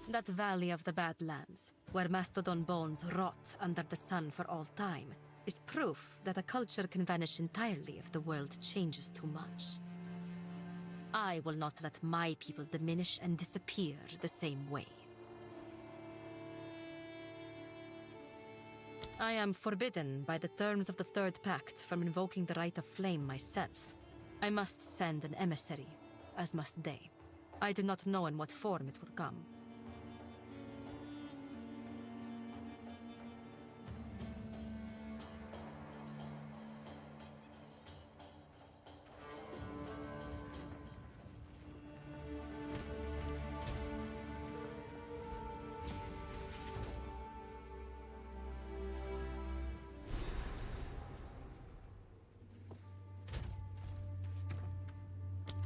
That valley of the Badlands, where mastodon bones rot under the sun for all time, is proof that a culture can vanish entirely if the world changes too much. I will not let my people diminish and disappear the same way. I am forbidden by the terms of the Third Pact from invoking the Right of Flame myself. I must send an emissary, as must they. I do not know in what form it will come.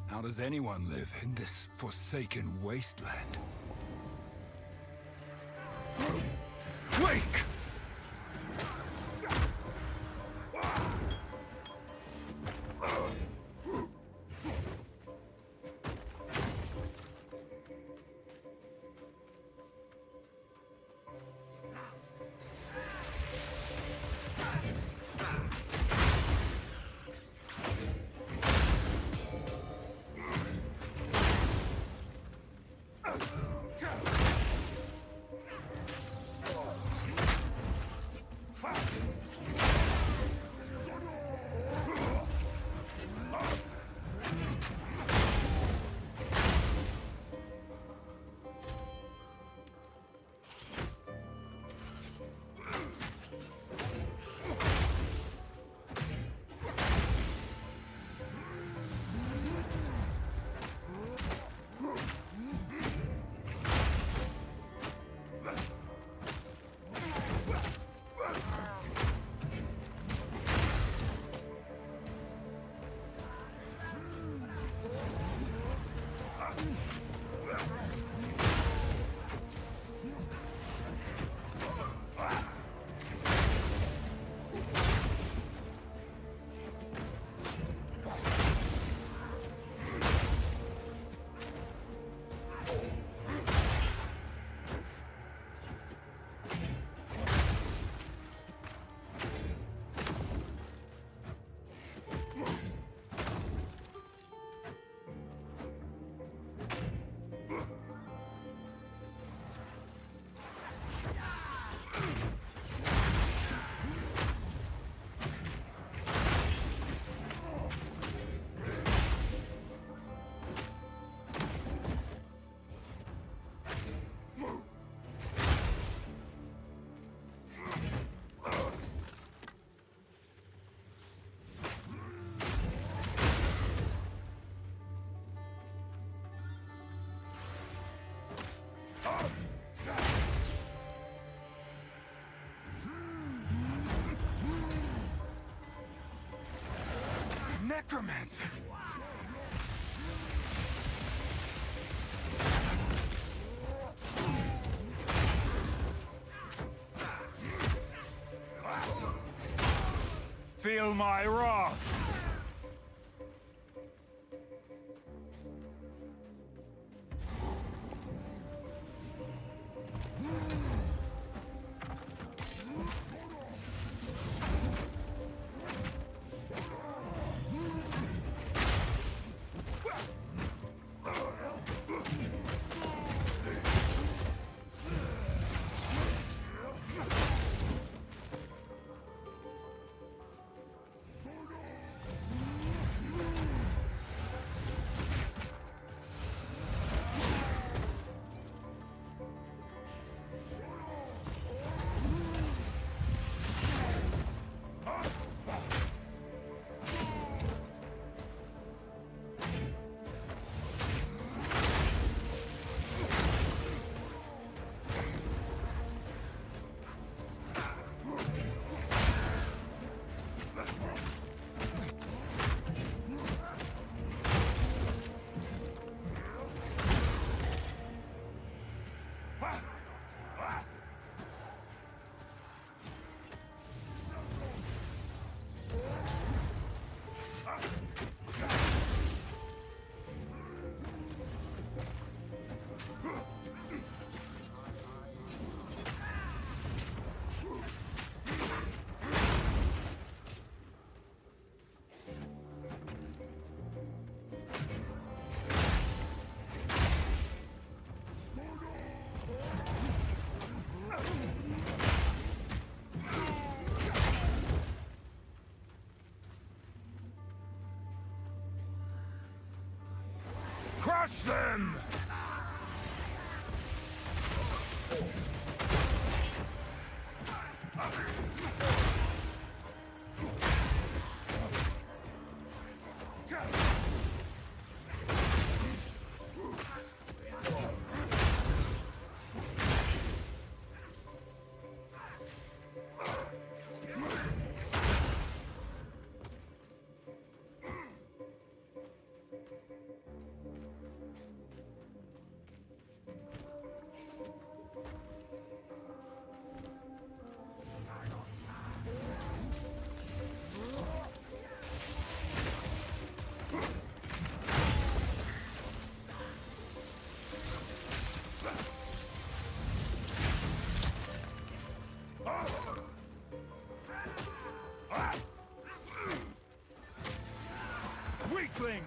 How does anyone live in this forsaken wasteland? Wake! Necromancer! Feel my wrath! Crush them! Weakling!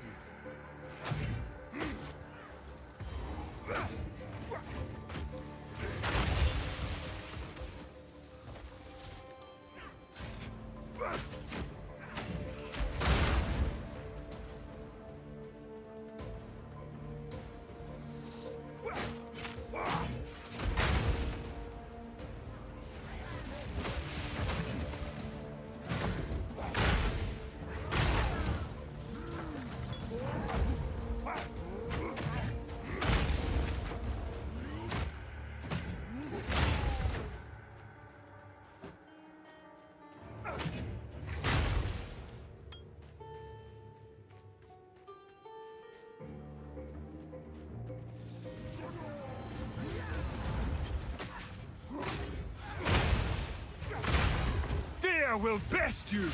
Fear will best you!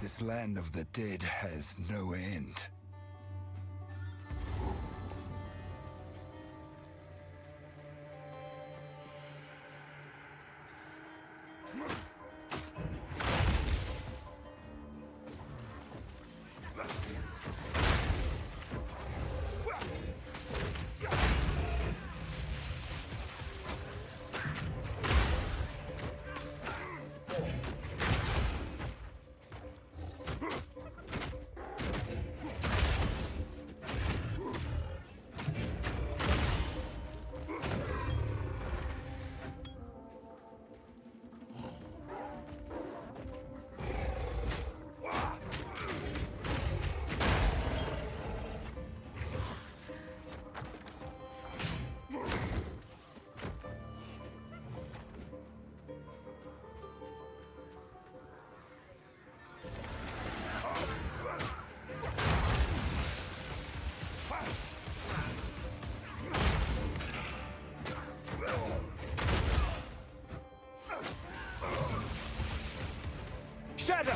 This land of the dead has no end. Shadow!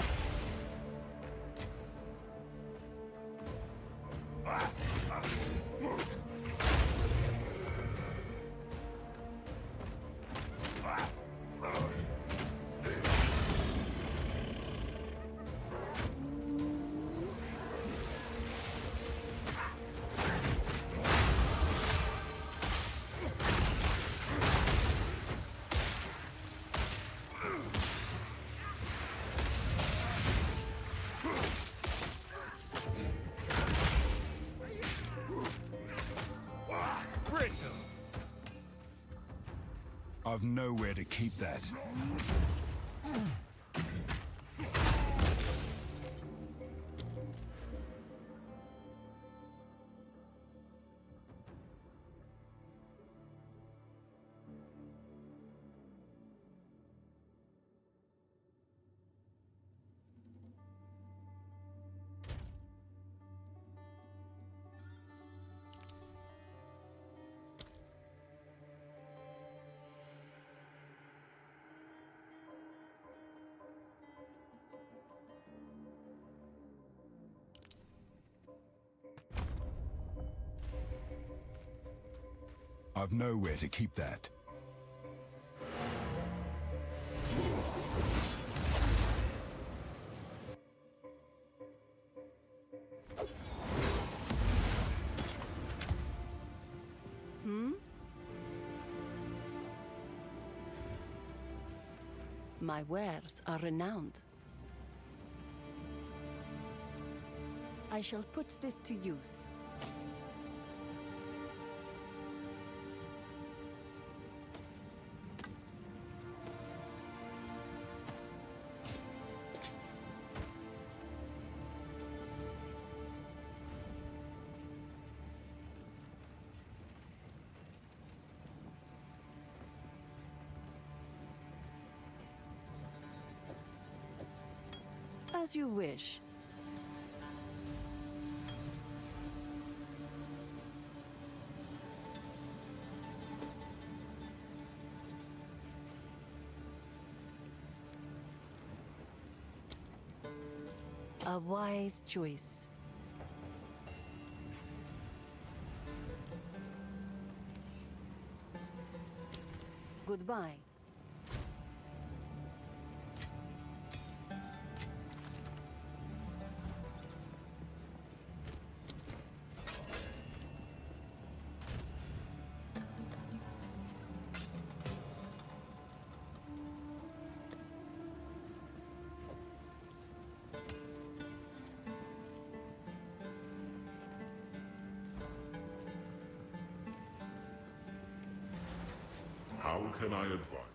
I've nowhere to keep that. I've nowhere to keep that. My wares are renowned. I shall put this to use. As you wish. A wise choice. Goodbye. How can I advise?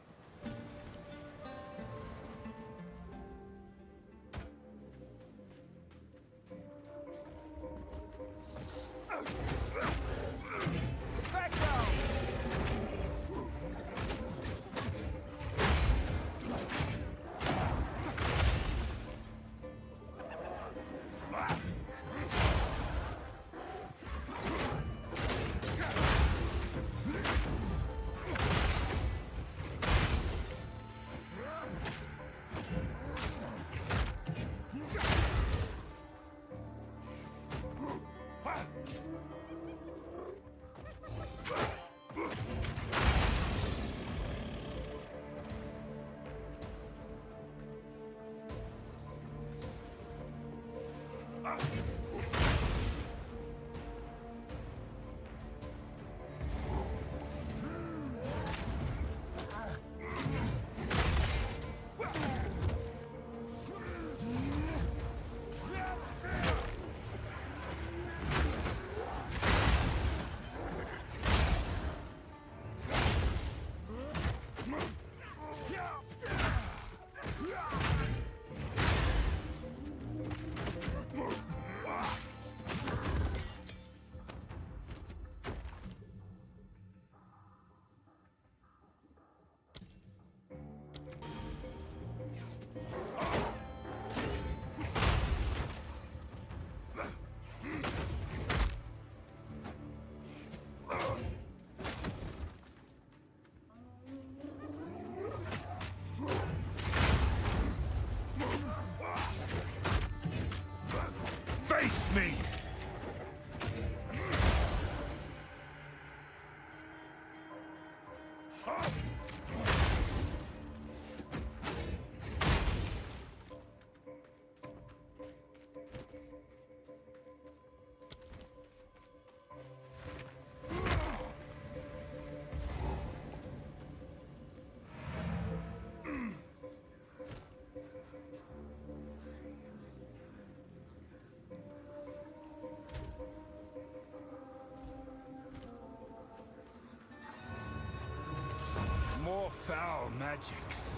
magics.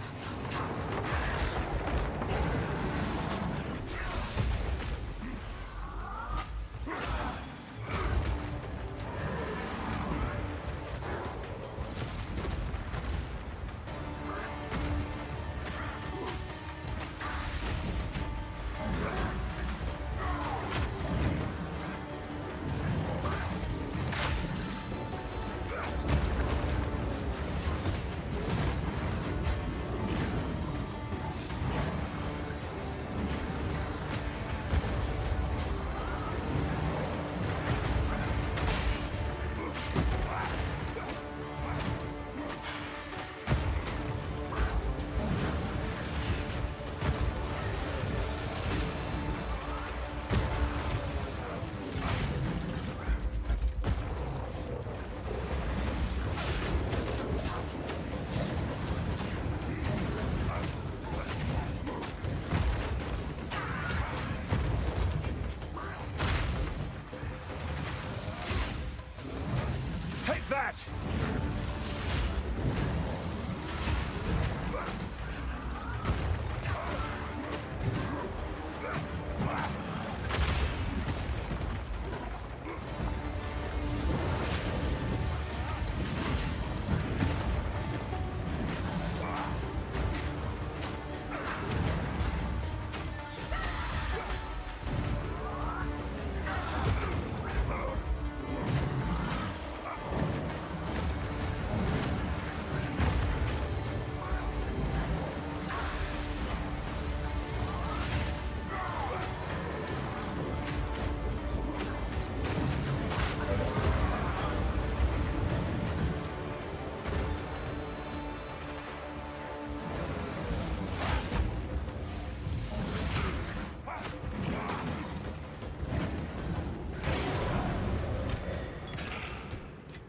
Take that!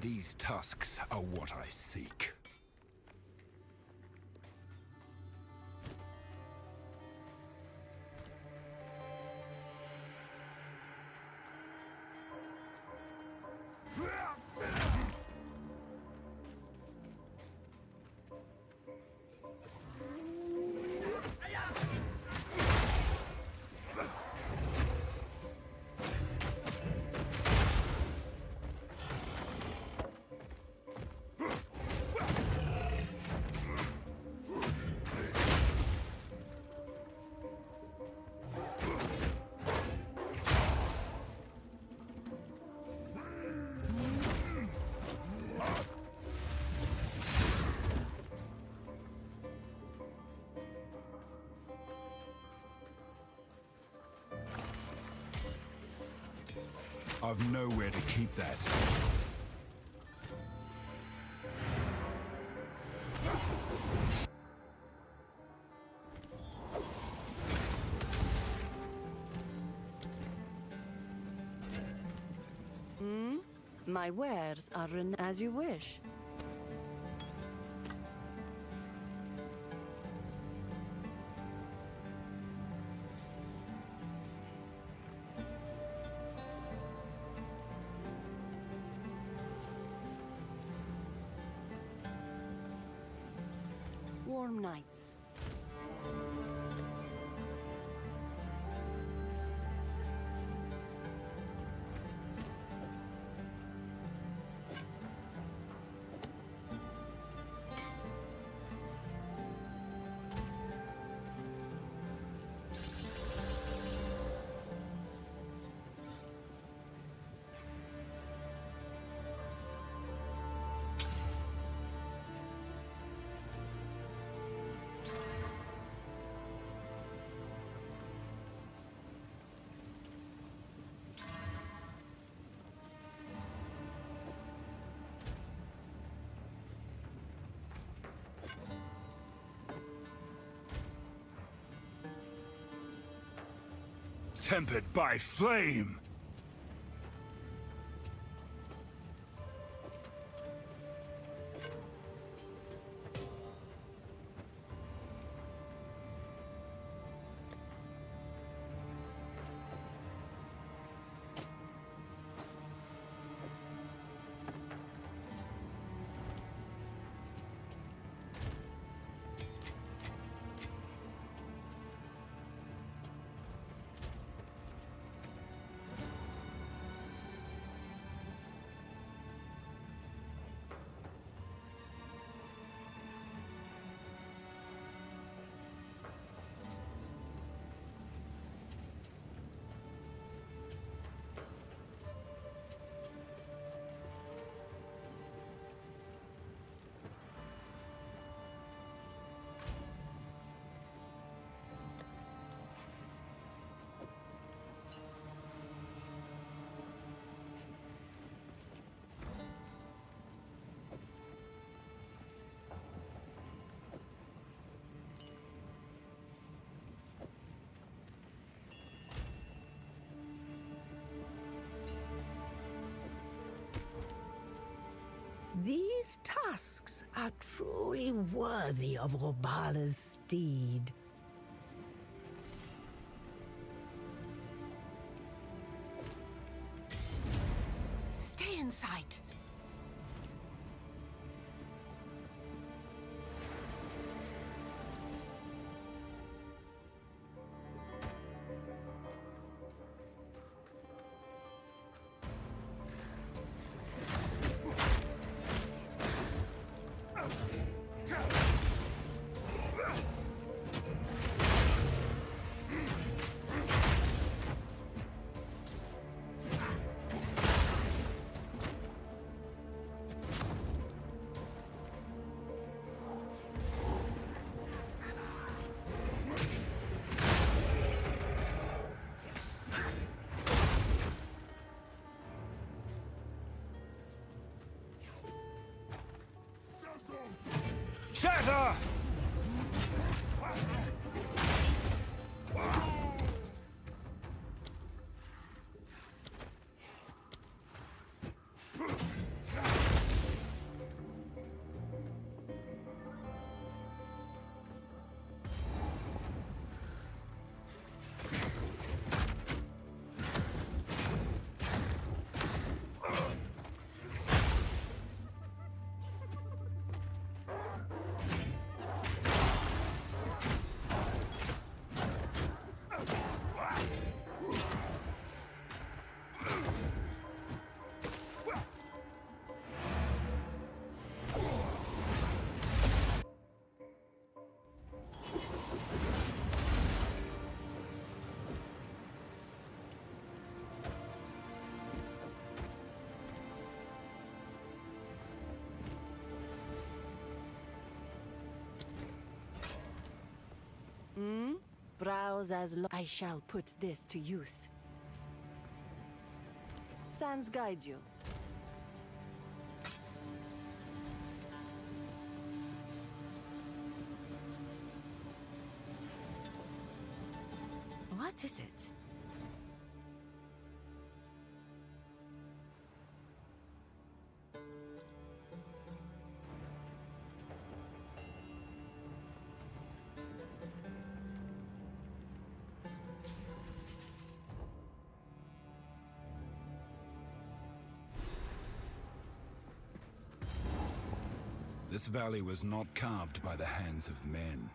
These tusks are what I seek. I've nowhere to keep that. My wares are as you wish. Warm nights. Tempered by flame! These tusks are truly worthy of Robala's steed. Stay in sight. Shatter! Browse as long. I shall put this to use. Sands guide you. What is it? This valley was not carved by the hands of men.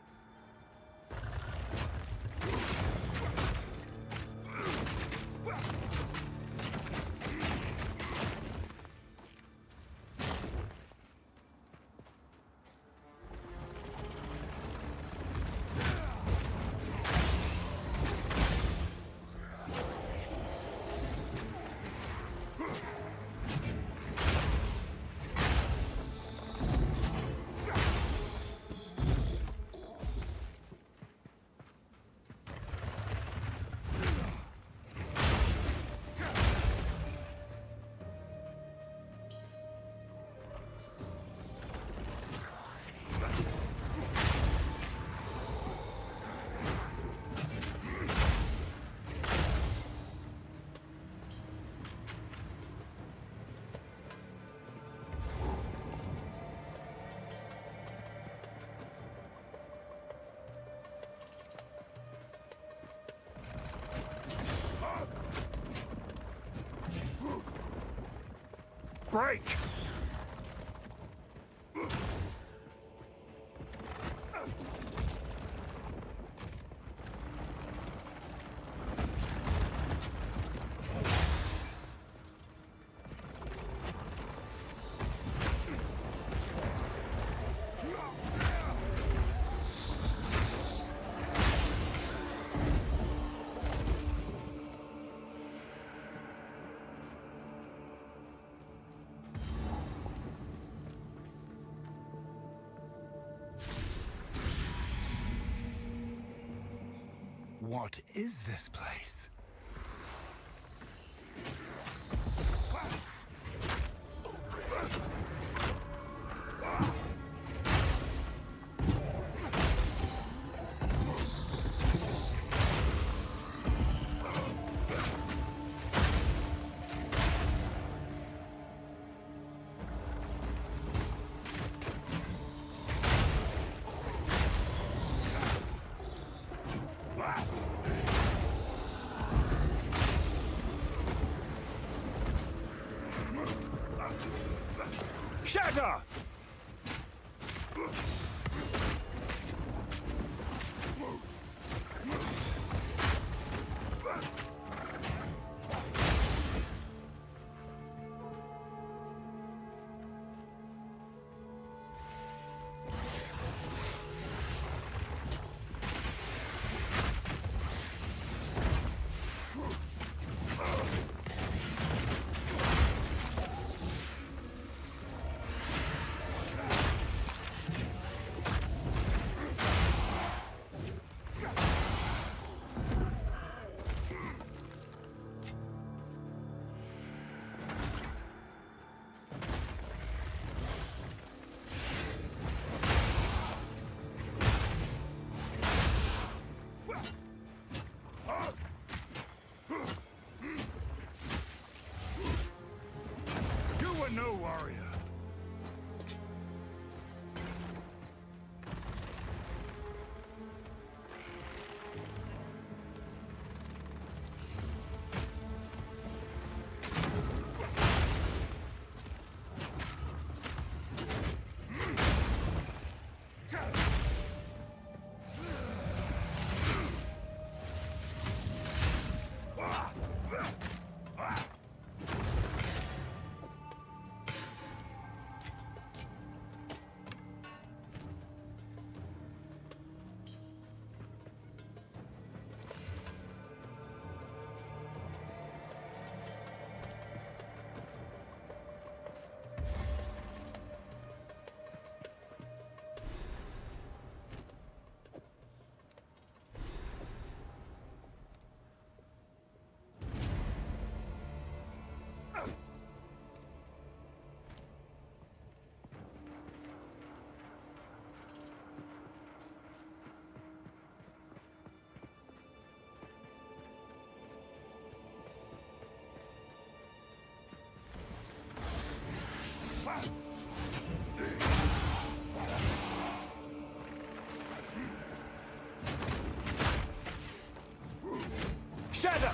Break! What is this place? Shatter! No warrior. Shatter!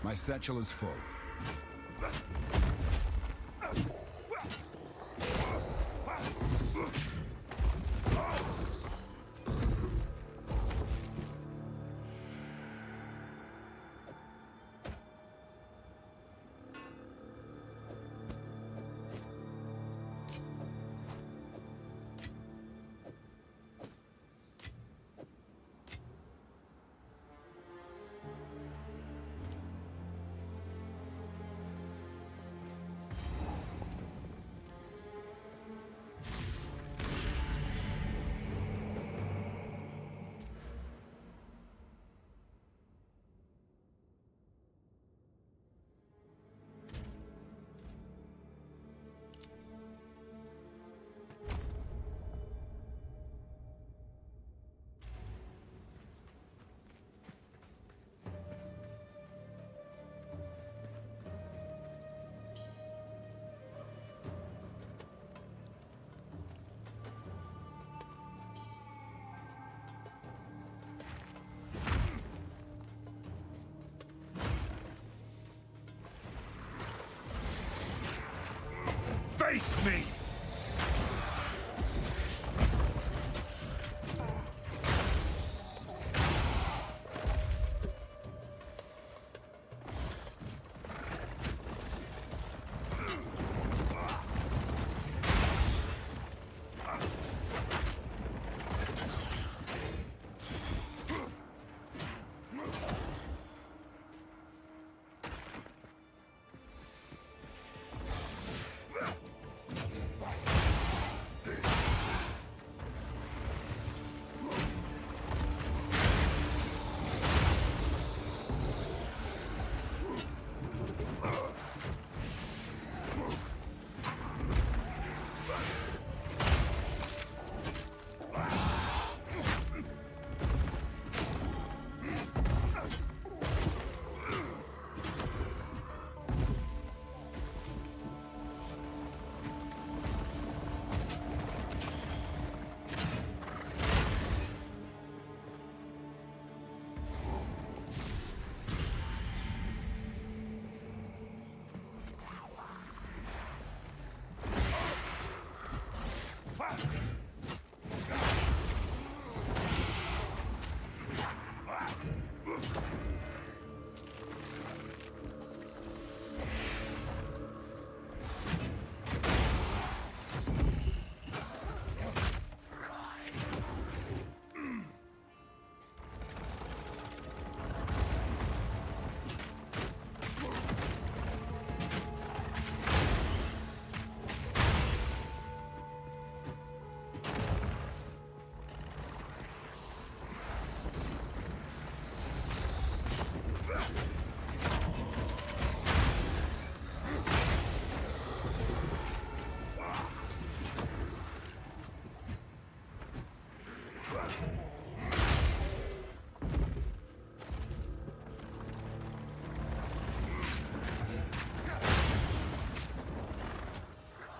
My satchel is full. Face me!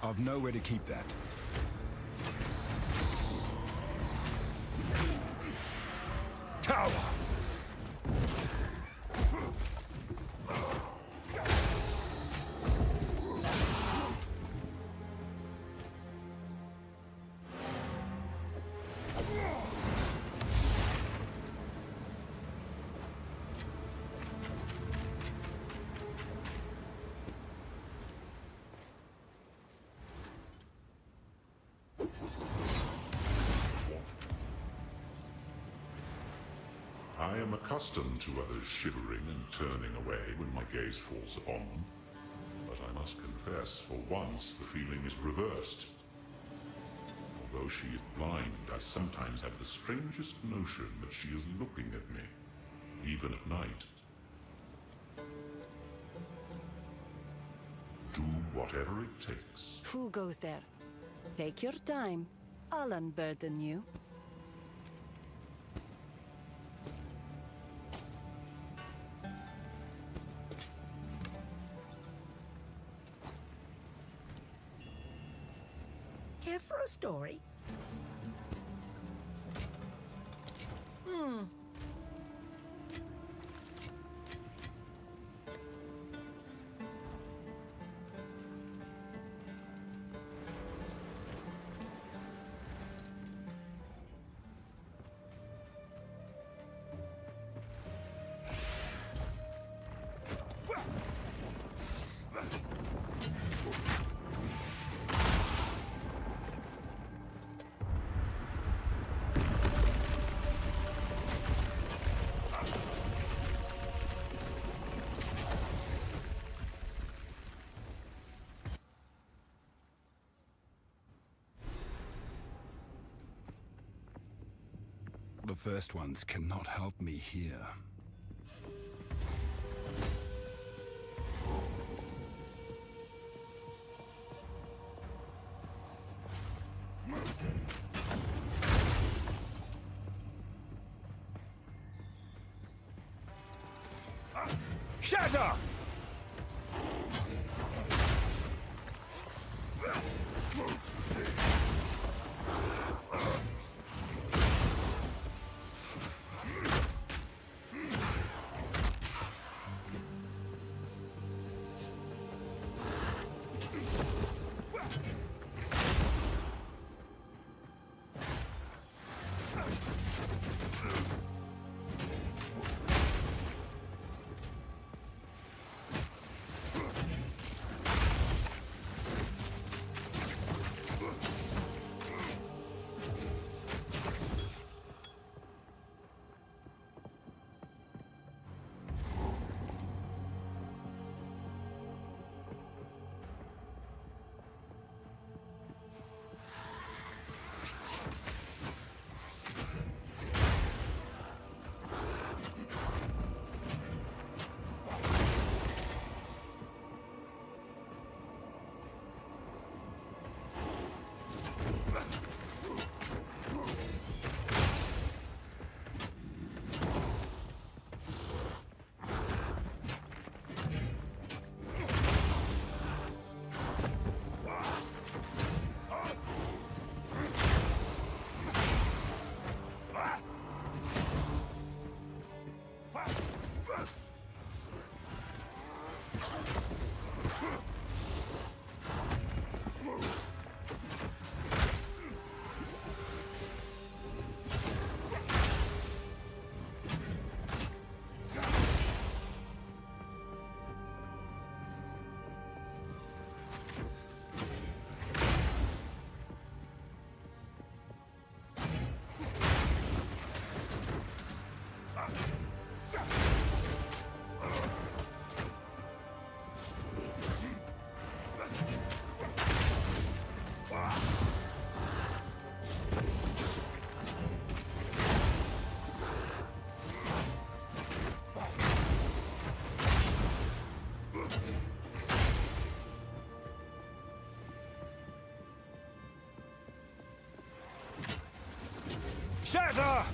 I've nowhere to keep that. Tower! I am accustomed to others shivering and turning away when my gaze falls upon them. But I must confess, for once, the feeling is reversed. Although she is blind, I sometimes have the strangest notion that she is looking at me, even at night. Do whatever it takes. Who goes there? Take your time. I'll unburden you. Care for a story? The first ones cannot help me here. Shatter! Shatter!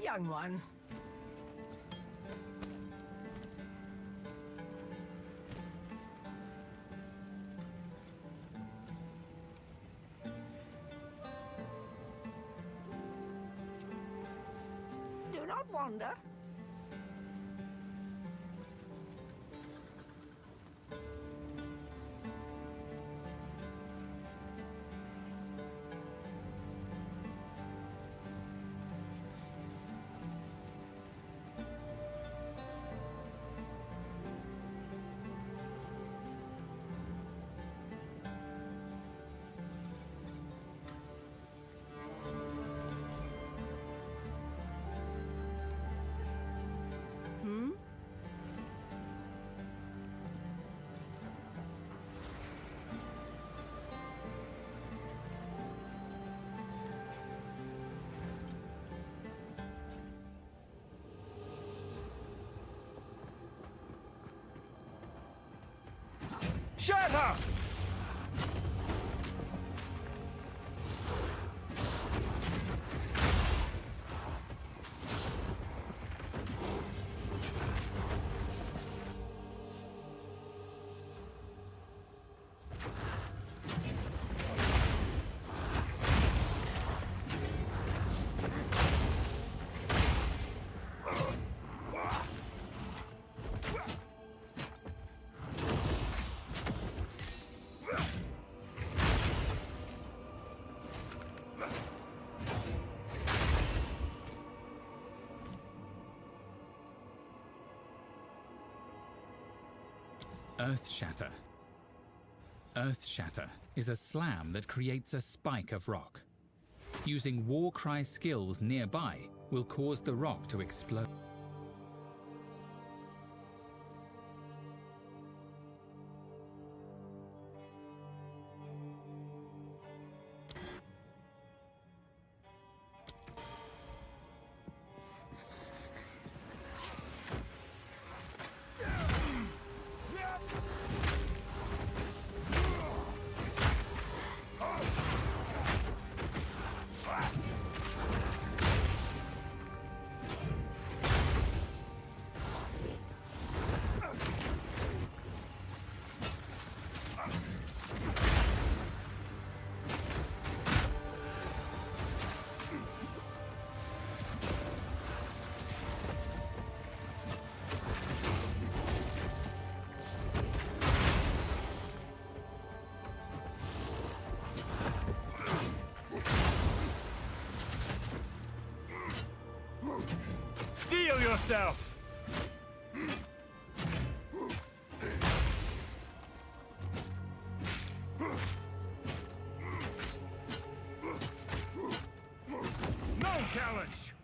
Young one. Do not wander. Shatter! Earth Shatter. Earth Shatter is a slam that creates a spike of rock. Using Warcry skills nearby will cause the rock to explode. Steel yourself! No challenge!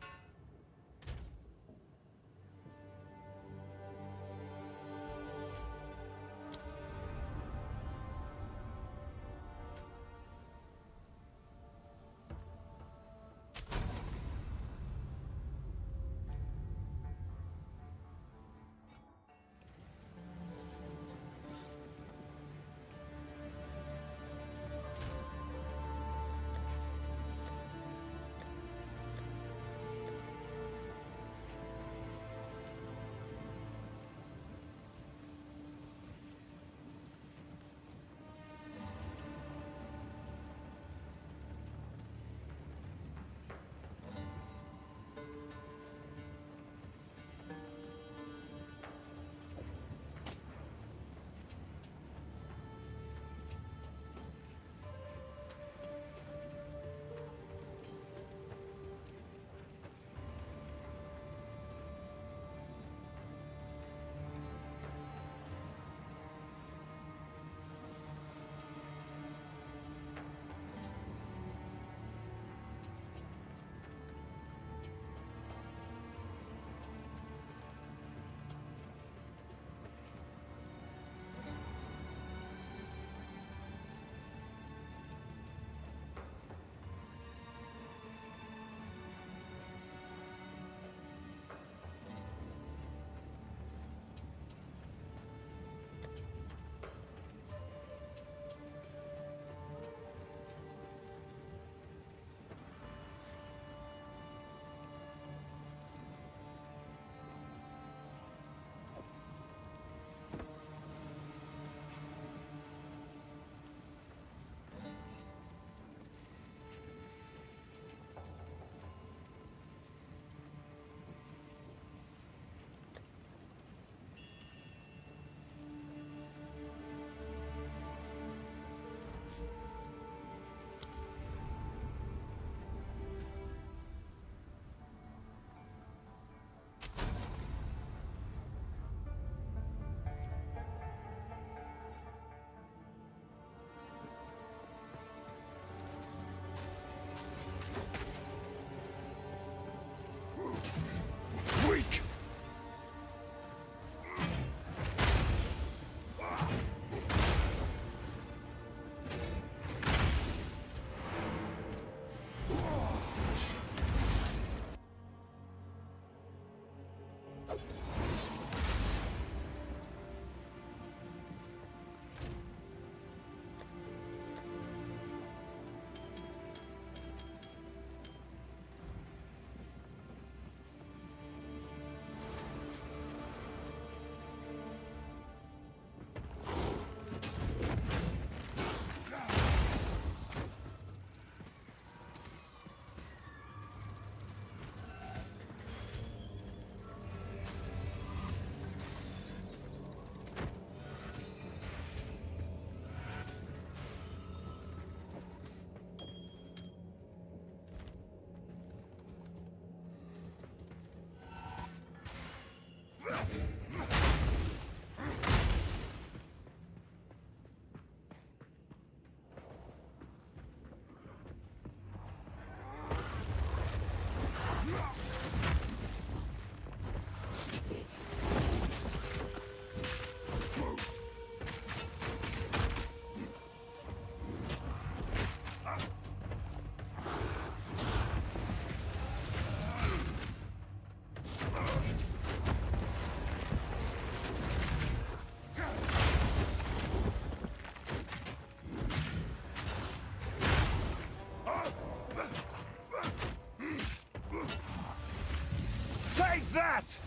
that!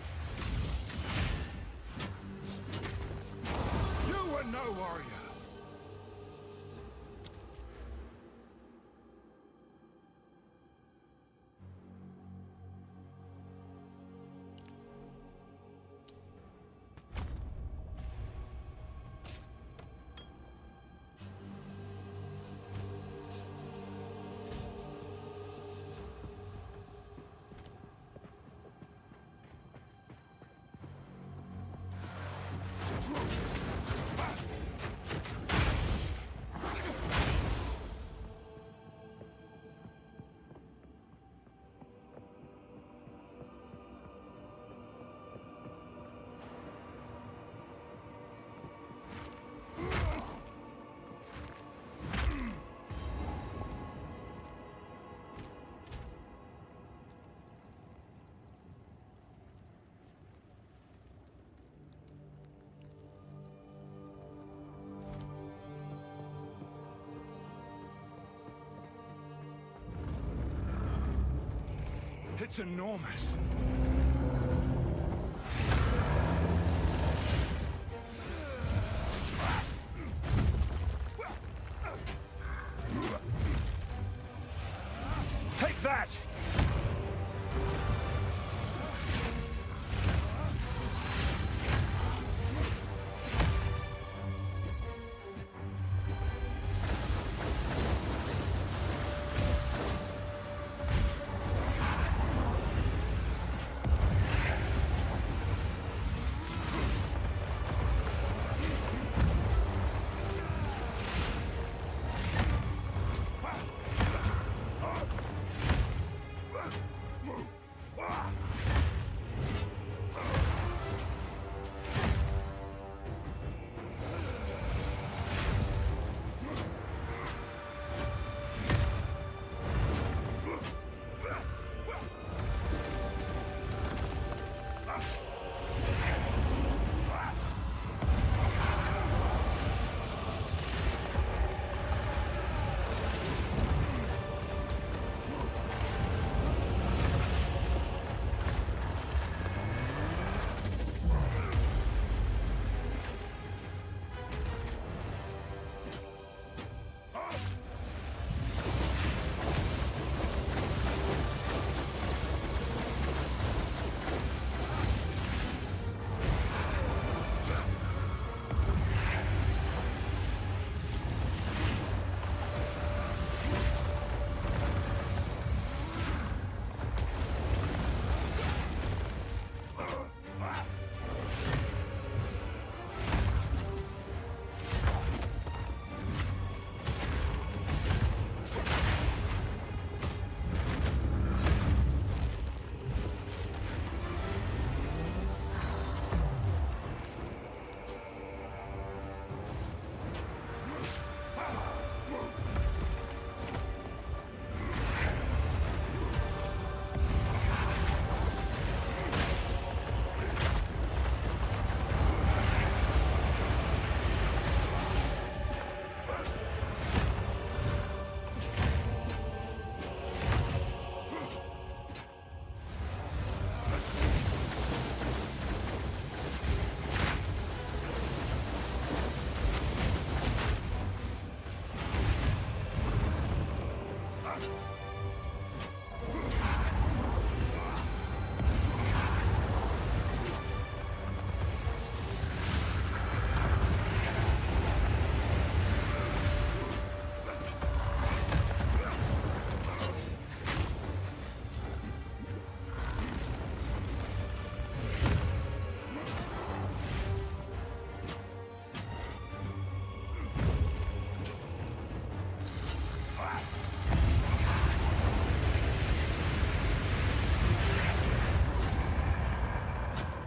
You were no warrior! It's enormous. Take that!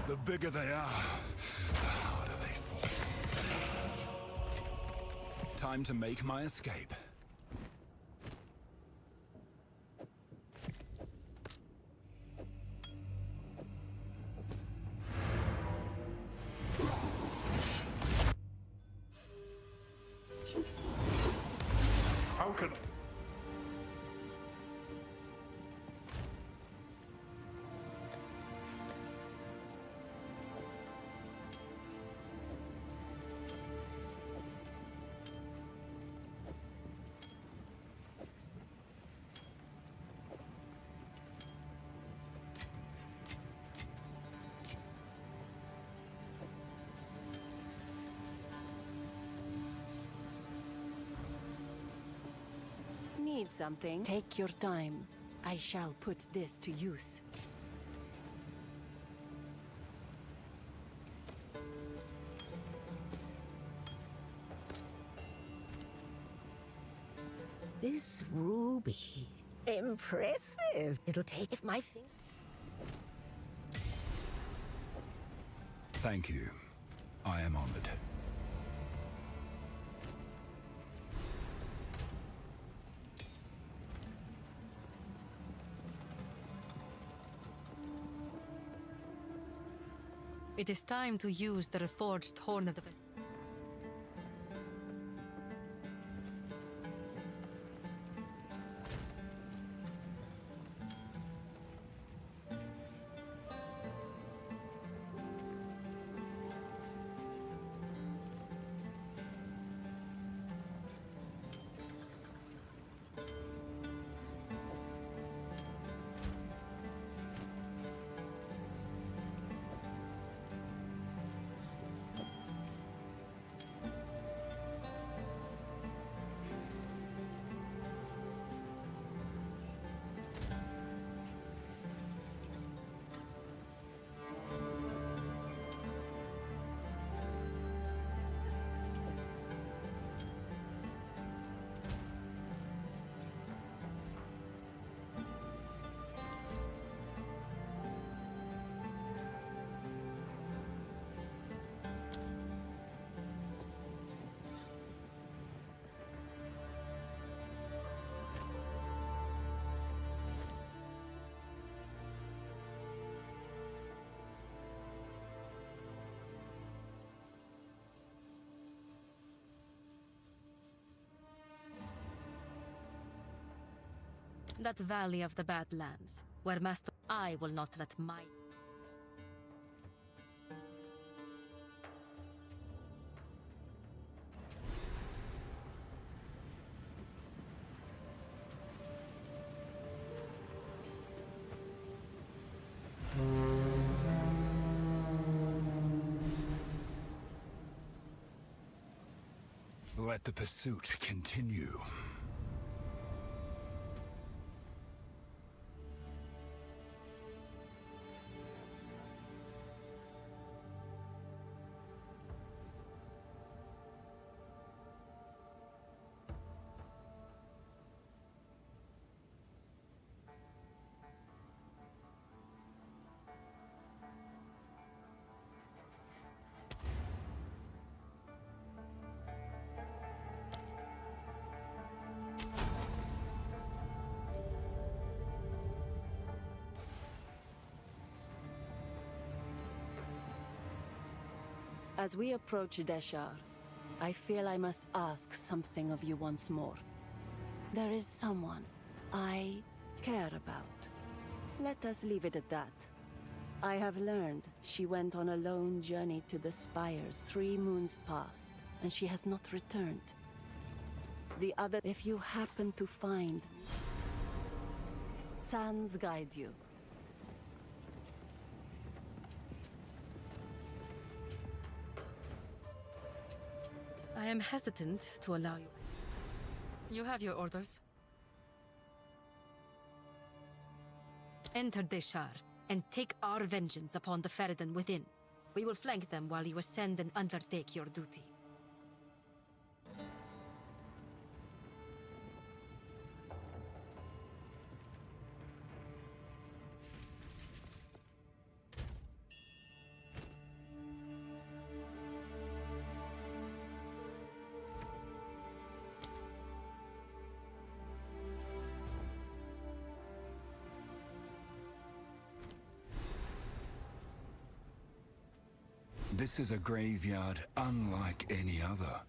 The bigger they are, the harder they fall. Time to make my escape. How can... need something, take your time. I shall put this to use. This ruby. Impressive. It'll take if my thing. Thank you. I am honored. It is time to use the reforged Horn of the that valley of the Badlands, where Master... I will not let my... Let the pursuit continue. As we approach Deshar, I feel I must ask something of you once more. There is someone I care about. Let us leave it at that. I have learned she went on a lone journey to the Spires 3 moons past, and she has not returned. The other, if you happen to find, Sans guide you. I am hesitant to allow you. You have your orders. Enter Deshar, and take our vengeance upon the Ferryden within. We will flank them while you ascend and undertake your duty. This is a graveyard unlike any other.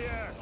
here!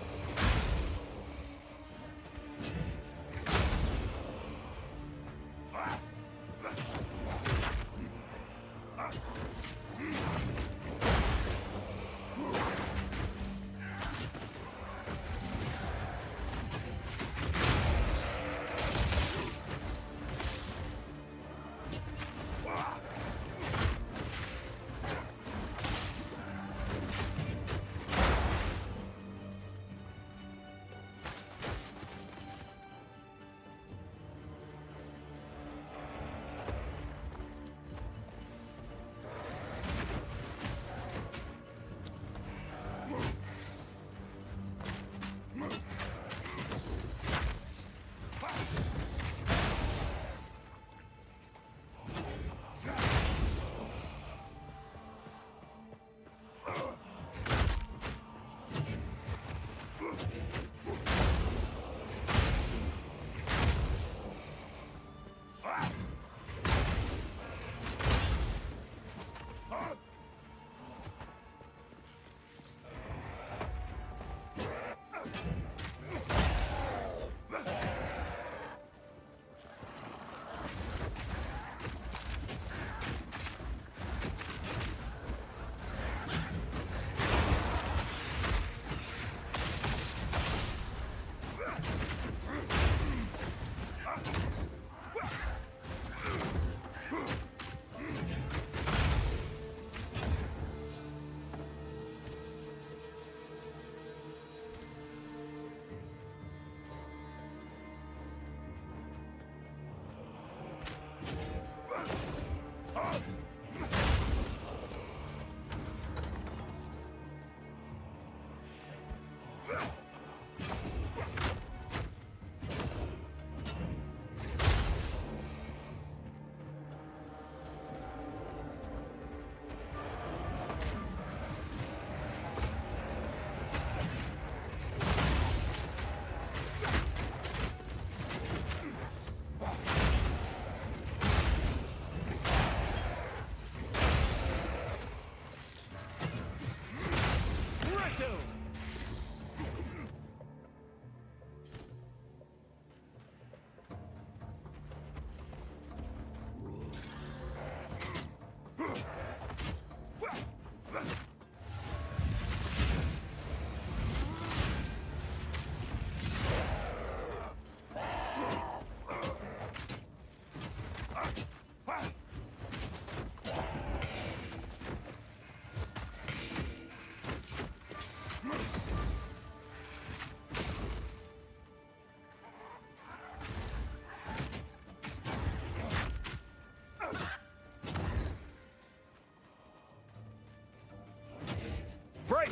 Break!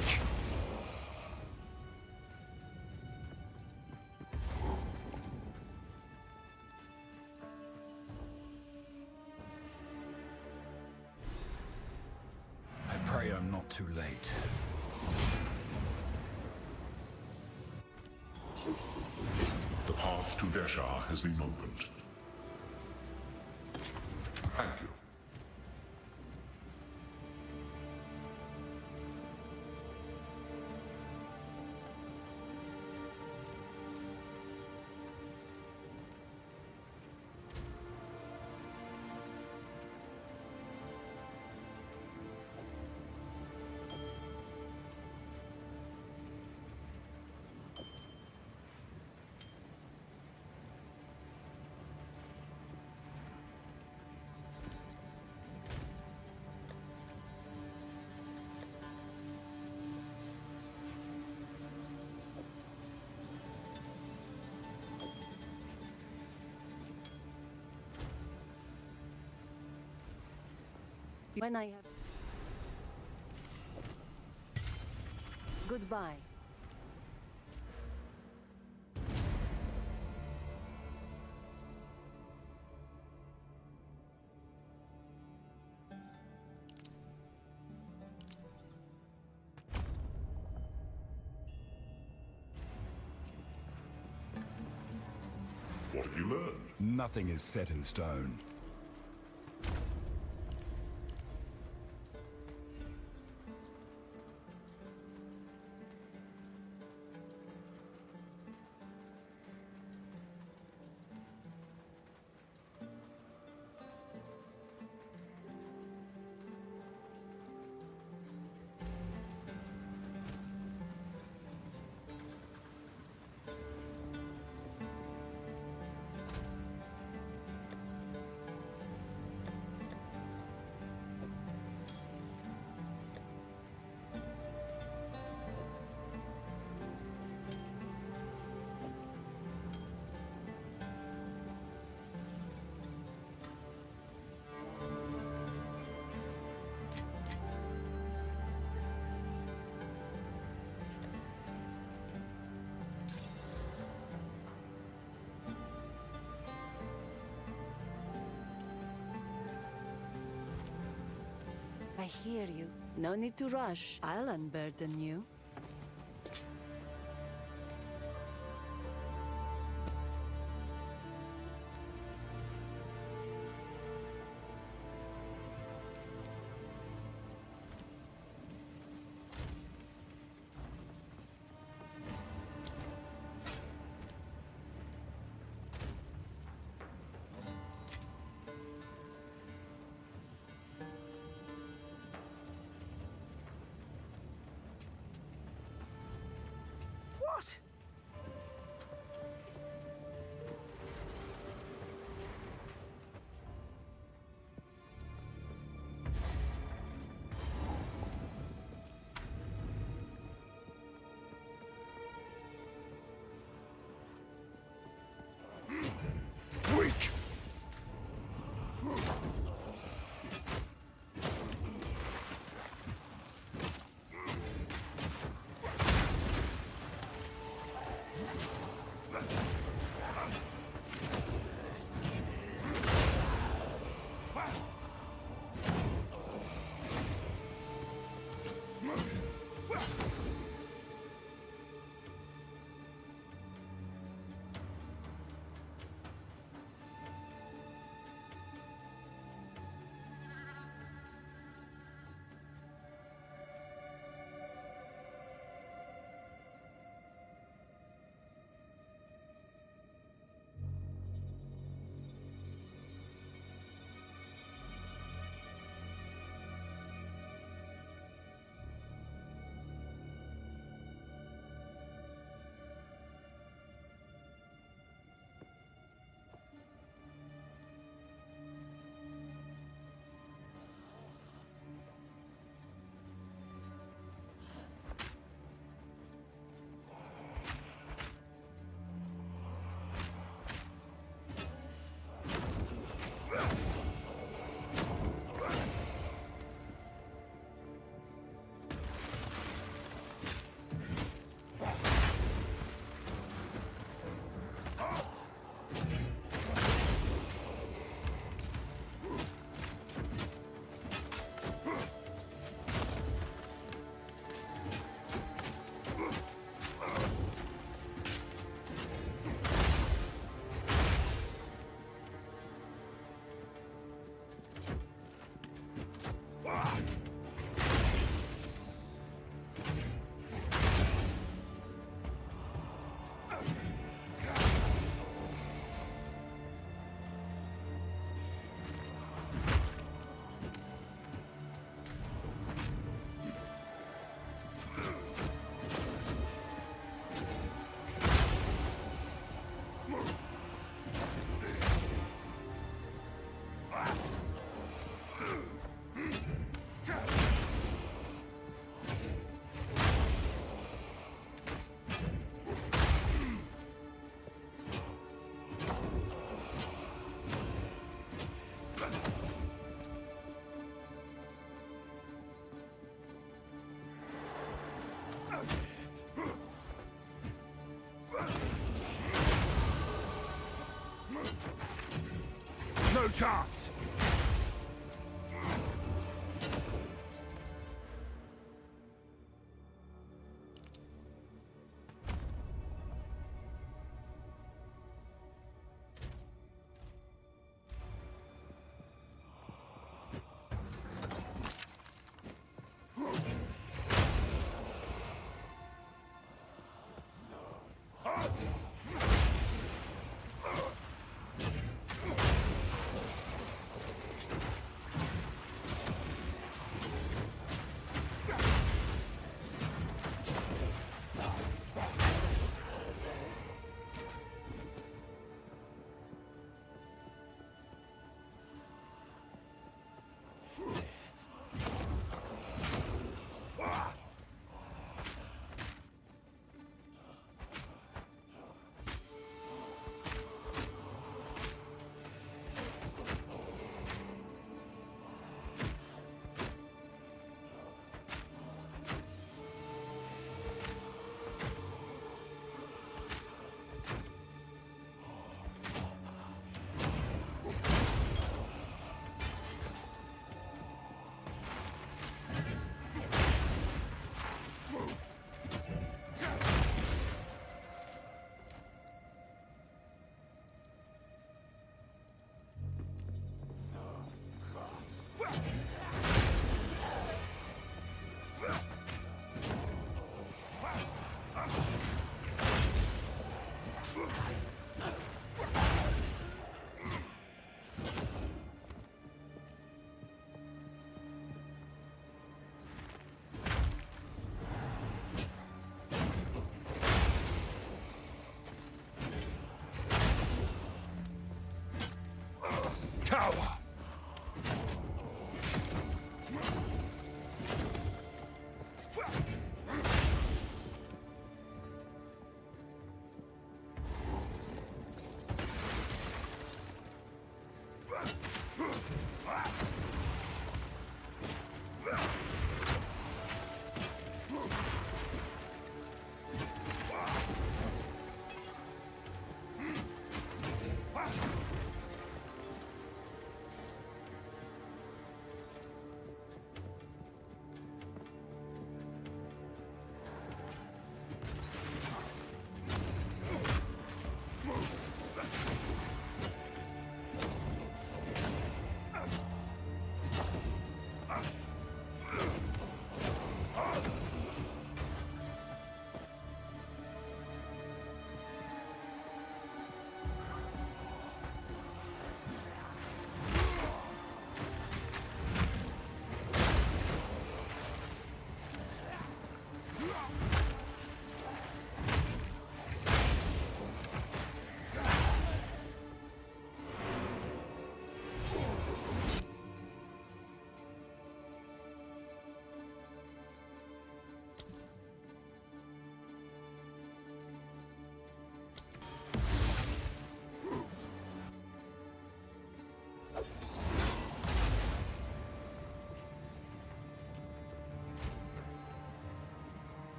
I pray I'm not too late. The path to Deshar has been opened. Thank you. When I have... Goodbye. What have you learned? Nothing is set in stone. hear you. No need to rush. I'll unburden you. What? Weak! No chance!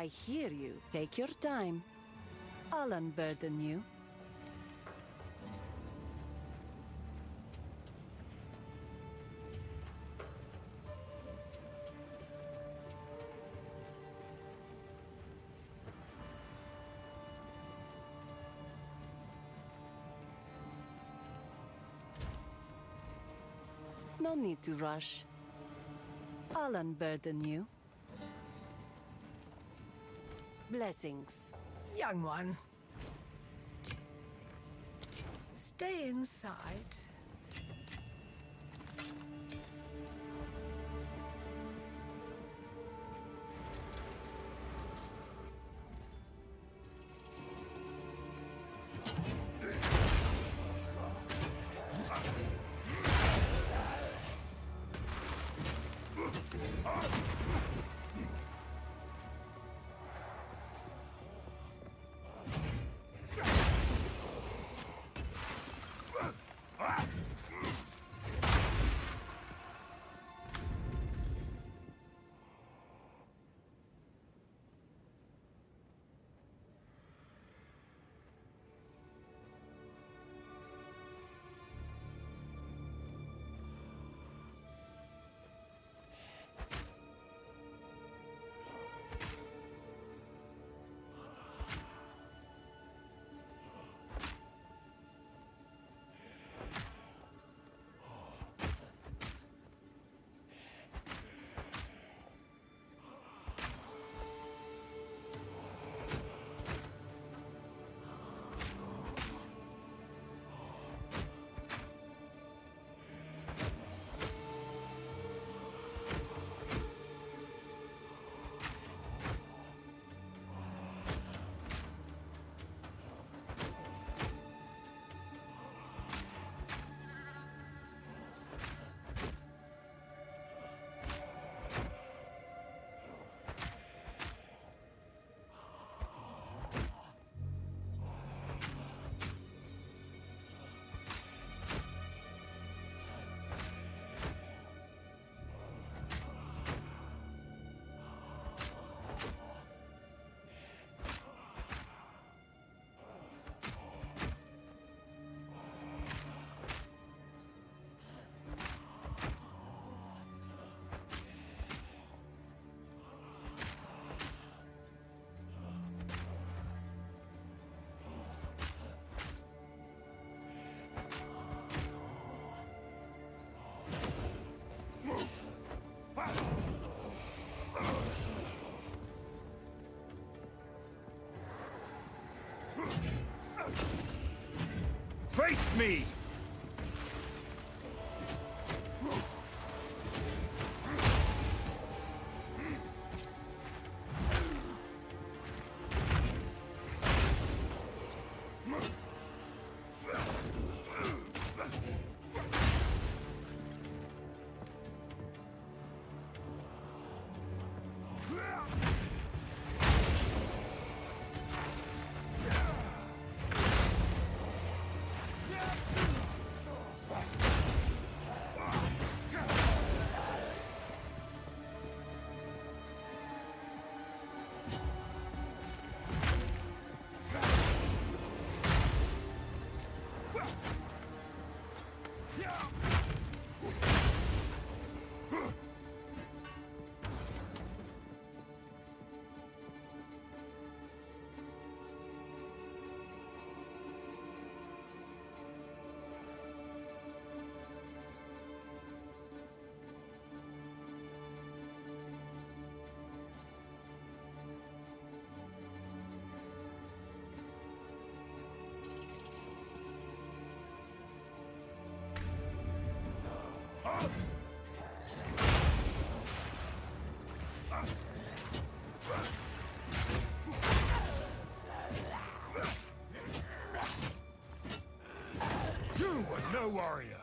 I hear you. Take your time. I'll unburden you. No need to rush. I'll unburden you. Blessings. Young one. Stay inside. Face me! You are no warrior!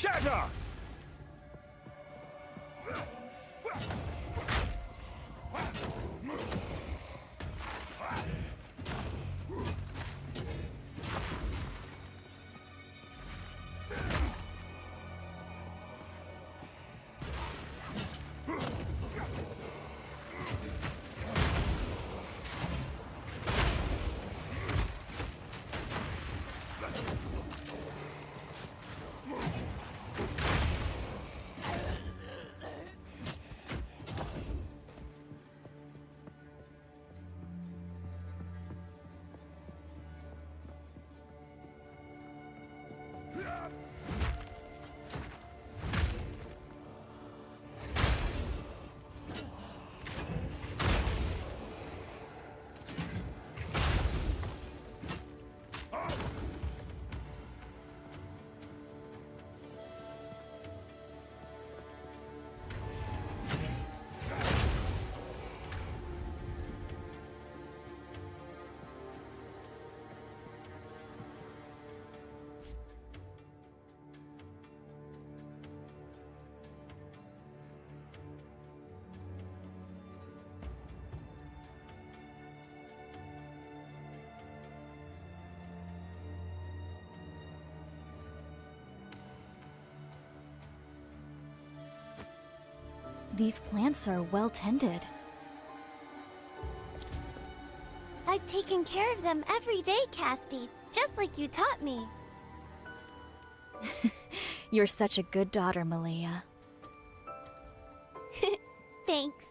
Shatter! These plants are well tended. I've taken care of them every day, Casti, just like you taught me. You're such a good daughter, Malia. Thanks.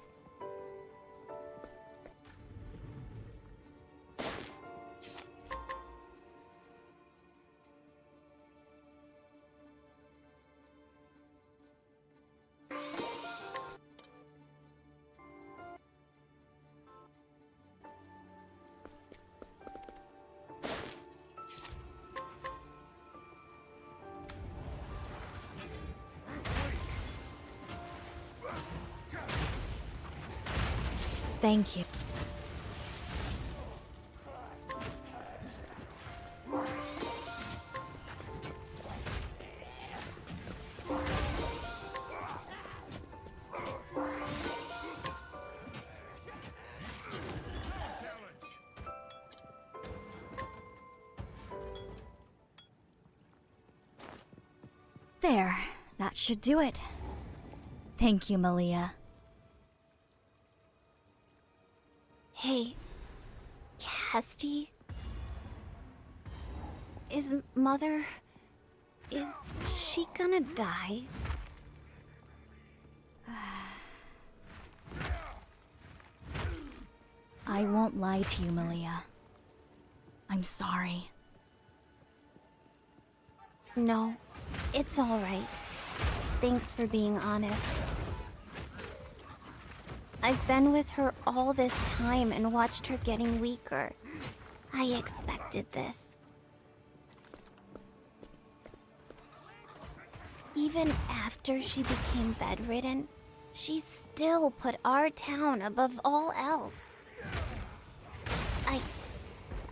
Thank you. There, that should do it. Thank you, Malia. Hey, Casti? Is Mother... is she gonna die? I won't lie to you, Malia. I'm sorry. No, it's all right. Thanks for being honest. I've been with her all this time and watched her getting weaker. I expected this. Even after she became bedridden, she still put our town above all else.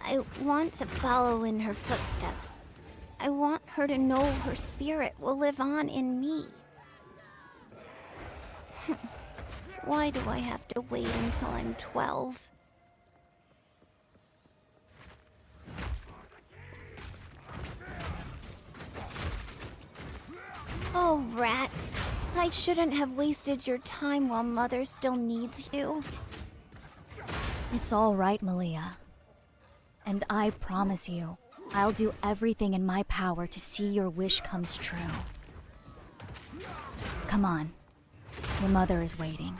I want to follow in her footsteps. I want her to know her spirit will live on in me. Why do I have to wait until I'm 12? Oh, rats. I shouldn't have wasted your time while Mother still needs you. It's all right, Malia. And I promise you, I'll do everything in my power to see your wish comes true. Come on. Your mother is waiting.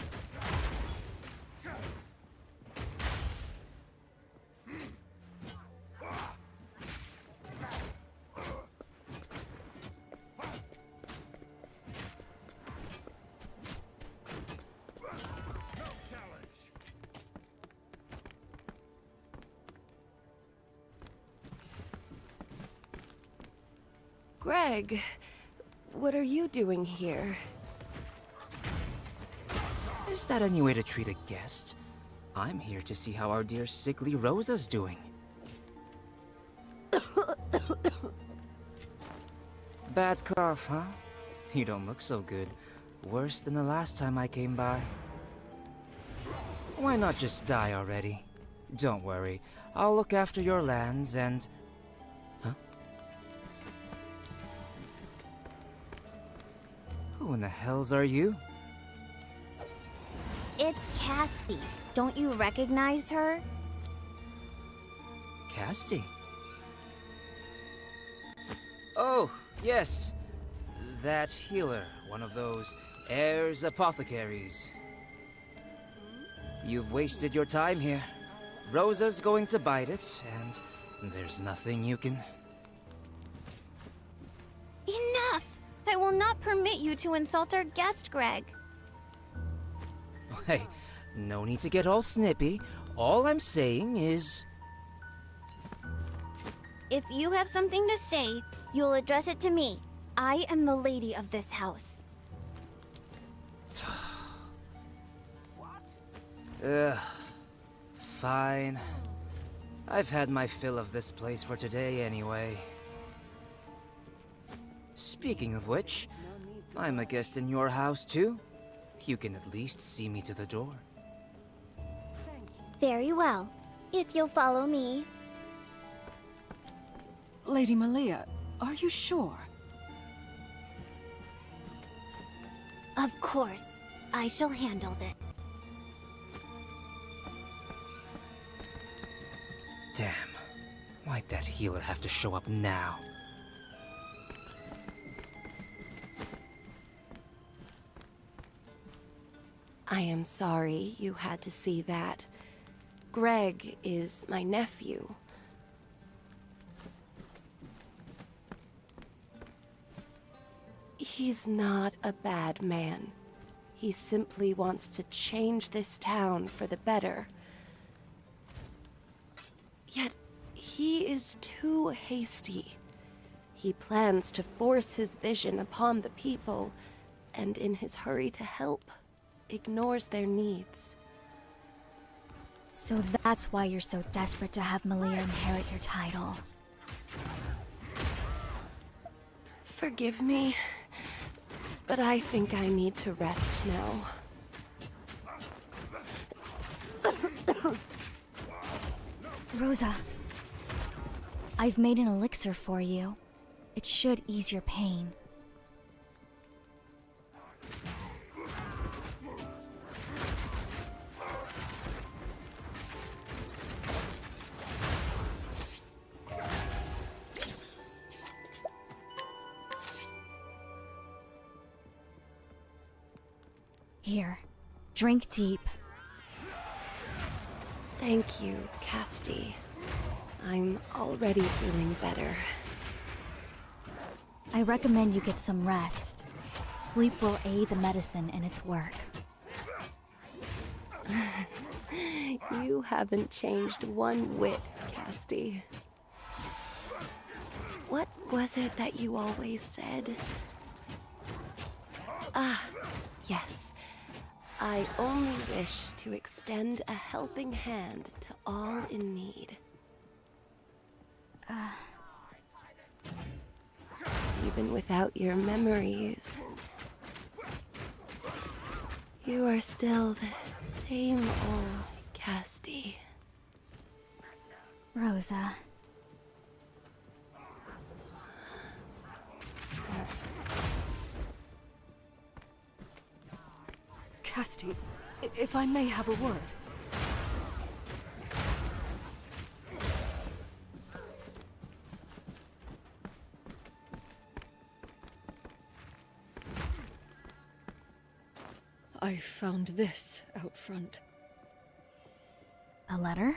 Greg, what are you doing here? Is that any way to treat a guest? I'm here to see how our dear sickly Rosa's doing. Bad cough, huh? You don't look so good. Worse than the last time I came by. Why not just die already? Don't worry. I'll look after your lands and... Huh? Who in the hells are you? It's Cassie. Don't you recognize her? Casty? Oh, yes. That healer, one of those heirs apothecaries. You've wasted your time here. Rosa's going to bite it, and there's nothing you can... Enough! I will not permit you to insult our guest, Greg. Hey, no need to get all snippy. All I'm saying is... If you have something to say, you'll address it to me. I am the lady of this house. Ugh. Fine. I've had my fill of this place for today anyway. Speaking of which, I'm a guest in your house too. You can at least see me to the door. Very well. If you'll follow me. Lady Malia, are you sure? Of course. I shall handle this. Damn. Why'd that healer have to show up now? I am sorry you had to see that. Greg is my nephew. He's not a bad man. He simply wants to change this town for the better. Yet, he is too hasty. He plans to force his vision upon the people, and in his hurry to help, ignores their needs. So that's why you're so desperate to have Malia inherit your title. Forgive me, but I think I need to rest now. Rosa, I've made an elixir for you. It should ease your pain. Here, drink deep. Thank you, Casty. I'm already feeling better. I recommend you get some rest. Sleep will aid the medicine in its work. You haven't changed one whit, Casty. What was it that you always said? Ah, yes. I only wish to extend a helping hand to all in need. Even without your memories, you are still the same old Casty. Rosa. Casty, if I may have a word. I found this out front. A letter?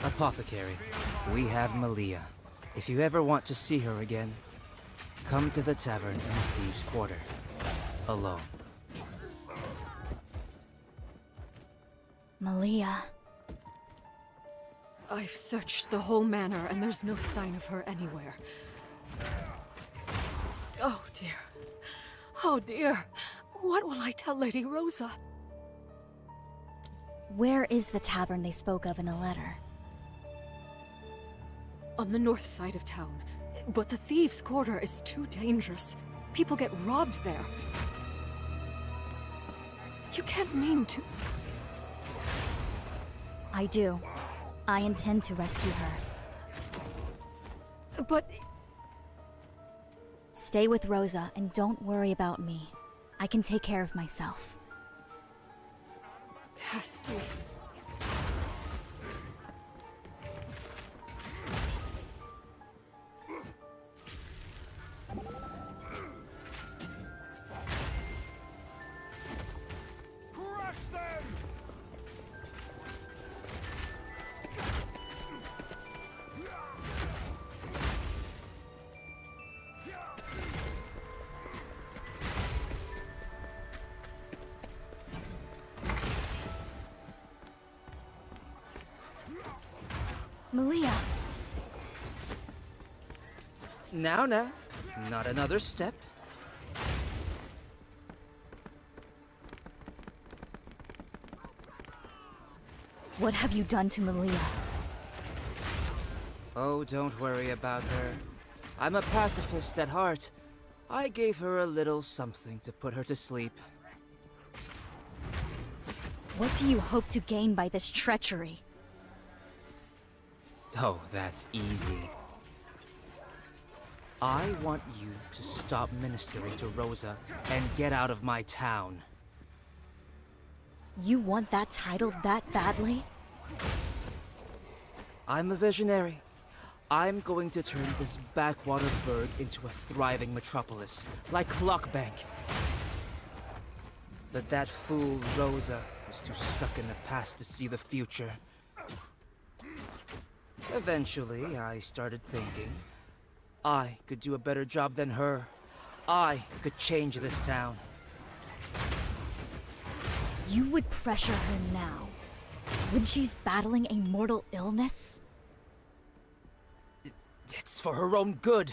Apothecary, we have Malia. If you ever want to see her again, come to the tavern in the Thieves' Quarter. Alone. Malia. I've searched the whole manor and there's no sign of her anywhere. Oh dear. Oh dear. What will I tell Lady Rosa? Where is the tavern they spoke of in the letter? On the north side of town. But the Thieves' Quarter is too dangerous. People get robbed there. You can't mean to... I do. I intend to rescue her. But... Stay with Rosa and don't worry about me. I can take care of myself. Casti... Malia! Now, not another step. What have you done to Malia? Oh, don't worry about her. I'm a pacifist at heart. I gave her a little something to put her to sleep. What do you hope to gain by this treachery? Oh, that's easy. I want you to stop ministering to Rosa and get out of my town. You want that title that badly? I'm a visionary. I'm going to turn this backwater burg into a thriving metropolis, like Clockbank. But that fool Rosa is too stuck in the past to see the future. Eventually, I started thinking, I could do a better job than her. I could change this town. You would pressure her now, when she's battling a mortal illness? It's for her own good.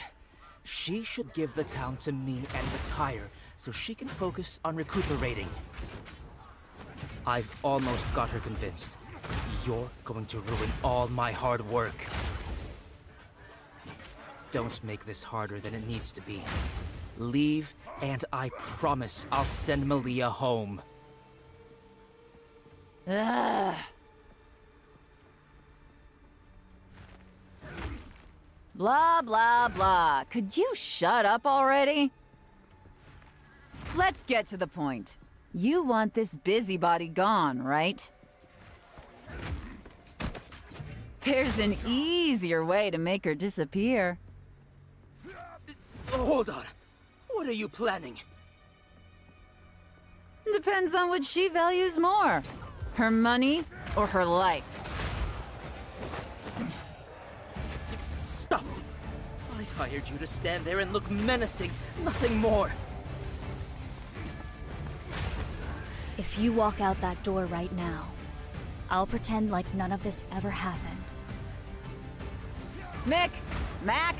She should give the town to me and retire, so she can focus on recuperating. I've almost got her convinced. You're going to ruin all my hard work. Don't make this harder than it needs to be. Leave, and I promise I'll send Malia home. Ugh. Blah, blah, blah. Could you shut up already? Let's get to the point. You want this busybody gone, right? There's an easier way to make her disappear. Hold on. What are you planning? Depends on what she values more. Her money or her life. Stop! I hired you to stand there and look menacing, nothing more. If you walk out that door right now, I'll pretend like none of this ever happened. Mick! Mac!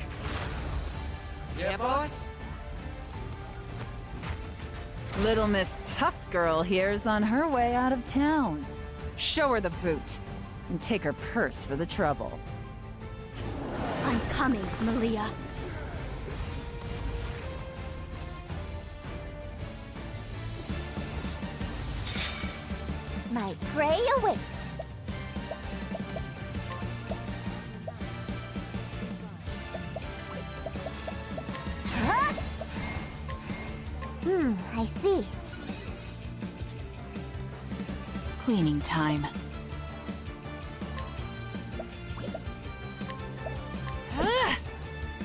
Yeah, boss? Little Miss Tough Girl here's on her way out of town. Show her the boot, and take her purse for the trouble. I'm coming, Malia. My prey awaits. Huh? I see. Cleaning time.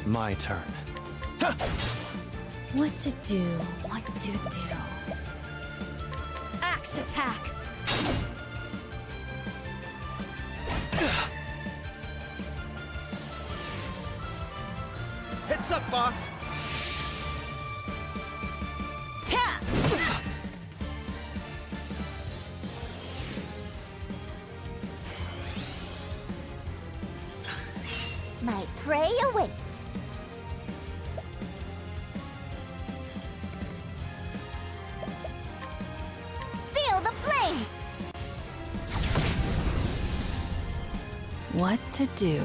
My turn. What to do, what to do. Axe attack! Heads up, boss! My prey awaits. Feel the flames! What to do?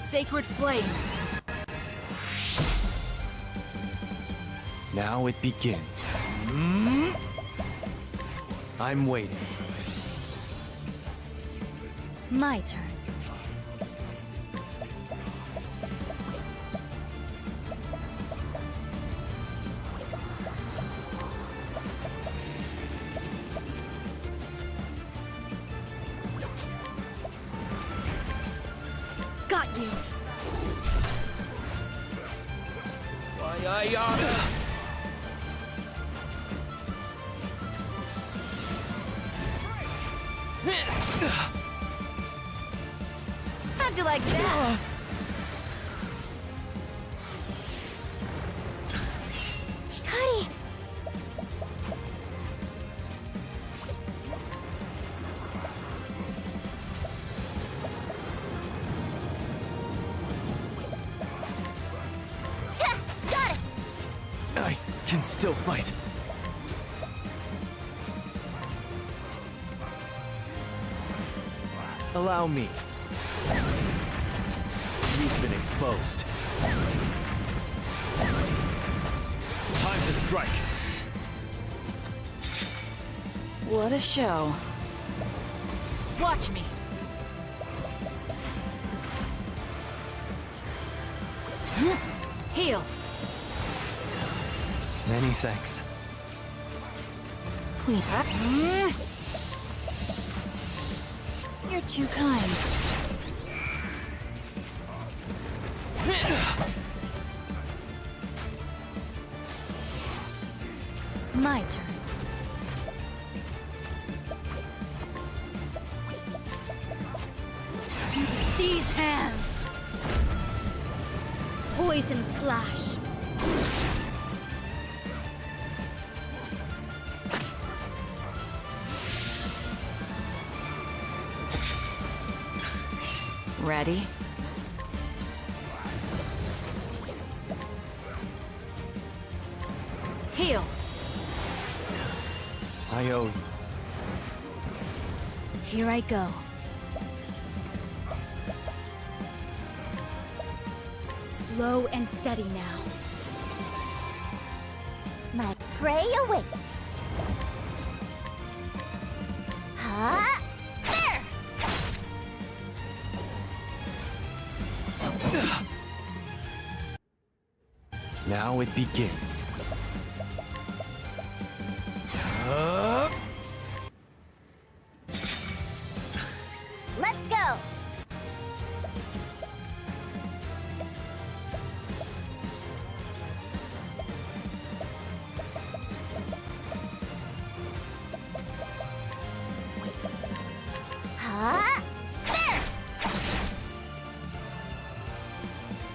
sacred flame. Now it begins. I'm waiting. My turn. Got you. How'd you like that? Cuddy! Got it! I can still fight. Allow me. You've been exposed. Time to strike. What a show. Watch me. Heal. Many thanks. You're too kind. My turn. These hands! Poison slash. Ready? Heal. I owe you. Here I go. Slow and steady now. My prey awaits. Huh? There! Now it begins. Let's go! Huh? There!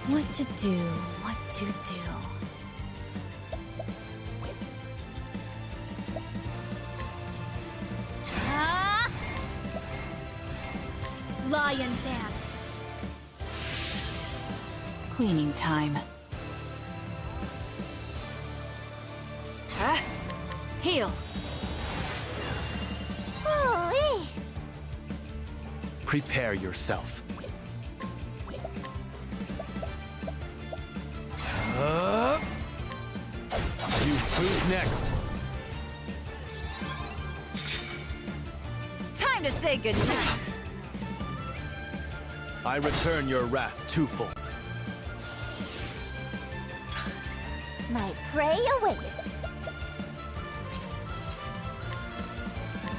What to do, what to do. Ah! Lion dance. Cleaning time. Huh? Heal. Ooh-wee. Prepare yourself. Who's next? Time to say goodnight. I return your wrath twofold. My prey awaits.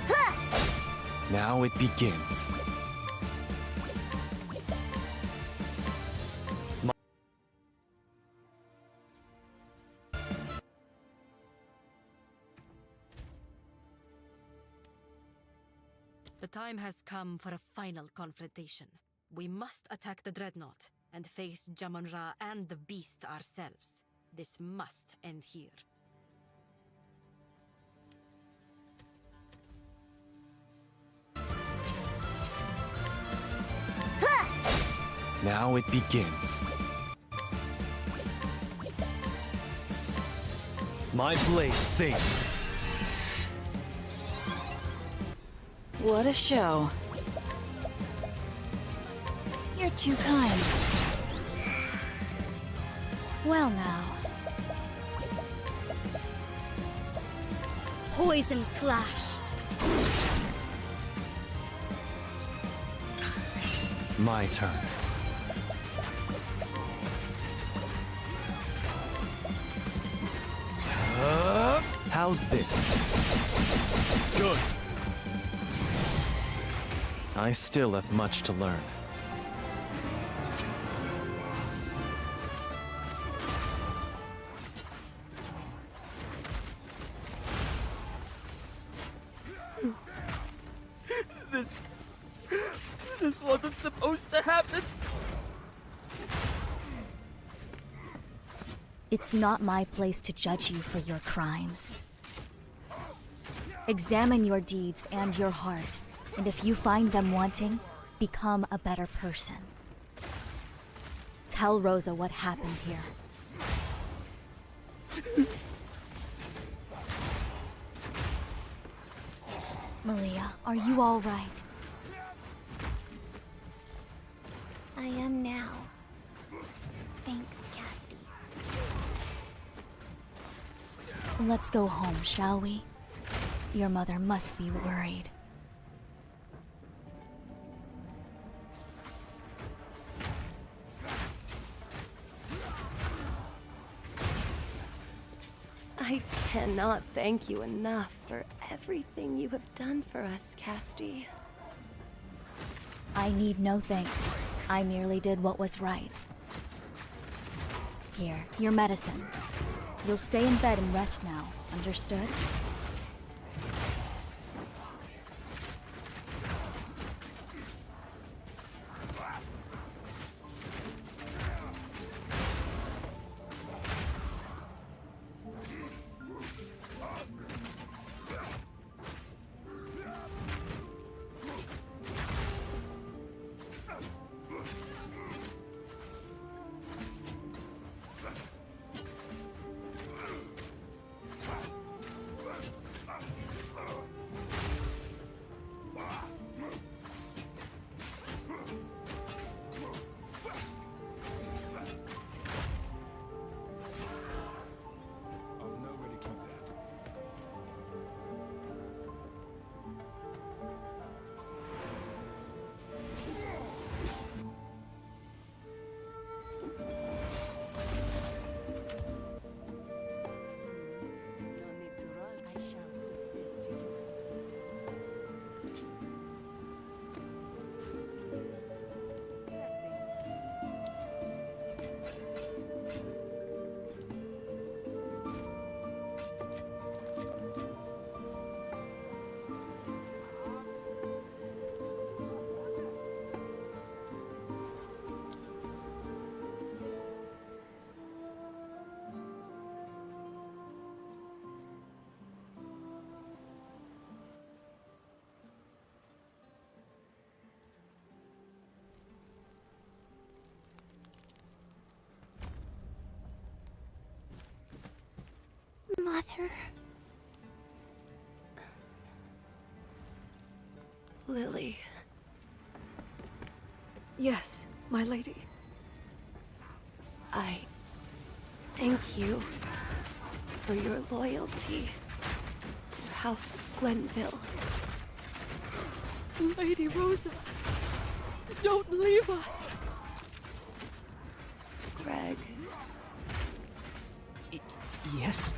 Huh! Now it begins. The time has come for a final confrontation. We must attack the Dreadnought and face Jamon-Ra and the Beast ourselves. This must end here. Now it begins. My blade sings. What a show. You're too kind. Well now. Poison slash. My turn. How's this? Good. I still have much to learn. This wasn't supposed to happen. It's not my place to judge you for your crimes. Examine your deeds and your heart, and if you find them wanting, become a better person. Tell Rosa what happened here. Malia, are you all right? I am now. Thanks, Casty. Let's go home, shall we? Your mother must be worried. I cannot thank you enough for everything you have done for us, Casty. I need no thanks. I merely did what was right. Here, your medicine. You'll stay in bed and rest now, understood? Mother. Lily. Yes, my lady. I thank you for your loyalty to House Glenville. Lady Rosa, don't leave us. Greg. Yes?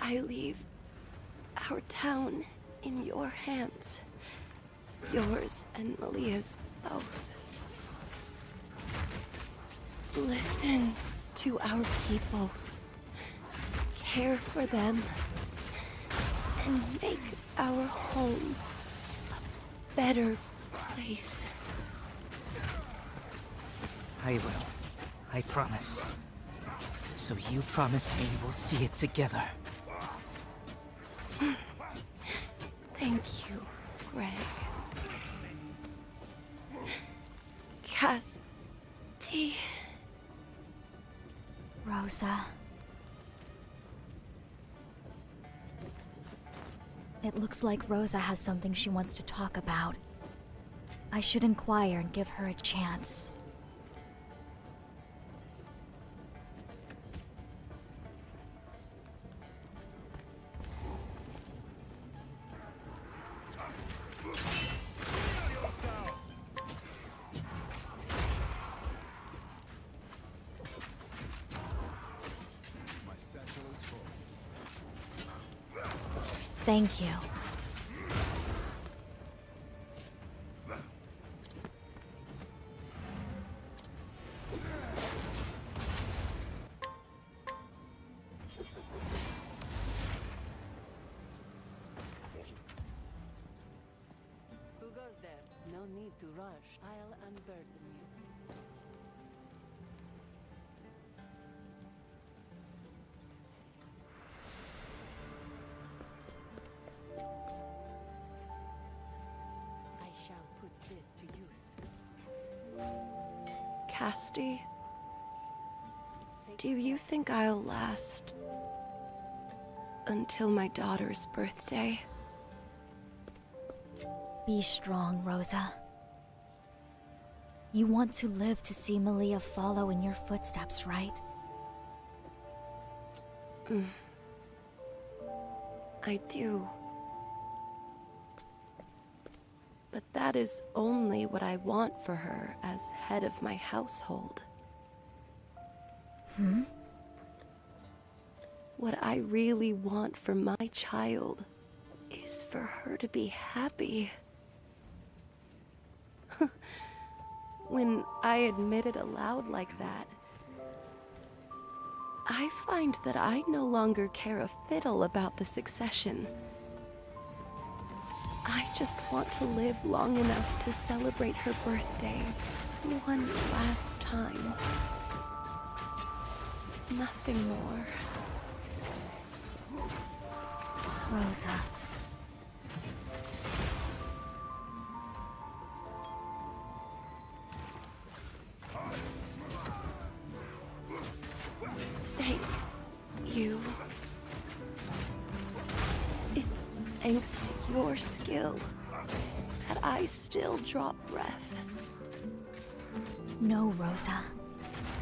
I leave our town in your hands. Yours and Malia's both. Listen to our people. Care for them. And make our home a better place. I will. I promise. So you promise me we'll see it together. Thank you, Greg. Casty. Rosa. It looks like Rosa has something she wants to talk about. I should inquire and give her a chance. Thank you. Who goes there? No need to rush. I'll unburden you. I shall put this to use. Casti, do you think I'll last until my daughter's birthday? Be strong, Rosa. You want to live to see Malia follow in your footsteps, right? I do. But that is only what I want for her as head of my household. What I really want for my child is for her to be happy. When I admit it aloud like that, I find that I no longer care a fiddle about the succession. I just want to live long enough to celebrate her birthday one last time. Nothing more. Rosa. Thank you. It's thanks to your skill that I still draw breath. No, Rosa.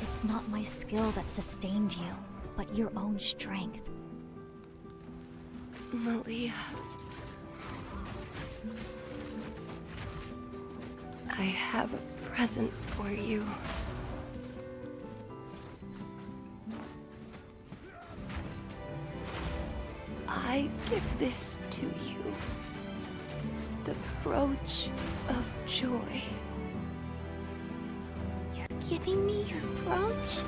It's not my skill that sustained you, but your own strength. Malia. I have a present for you. I give this to you. The brooch of joy. You're giving me your brooch?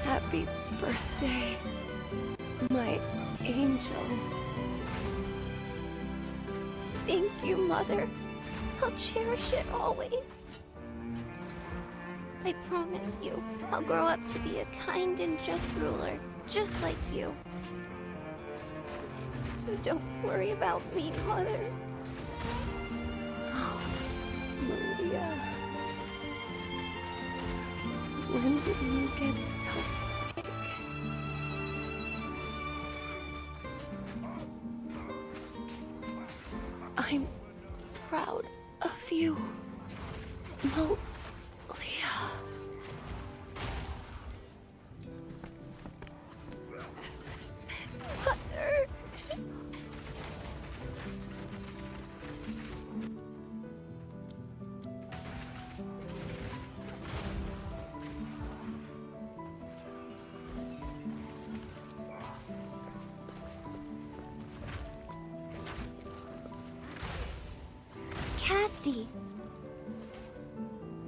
Happy birthday, my angel. Thank you, Mother. I'll cherish it always. I promise you, I'll grow up to be a kind and just ruler, just like you. So don't worry about me, Mother. Oh, Malia. When did you get so big? I'm proud of you, Malia. Mother. Casti,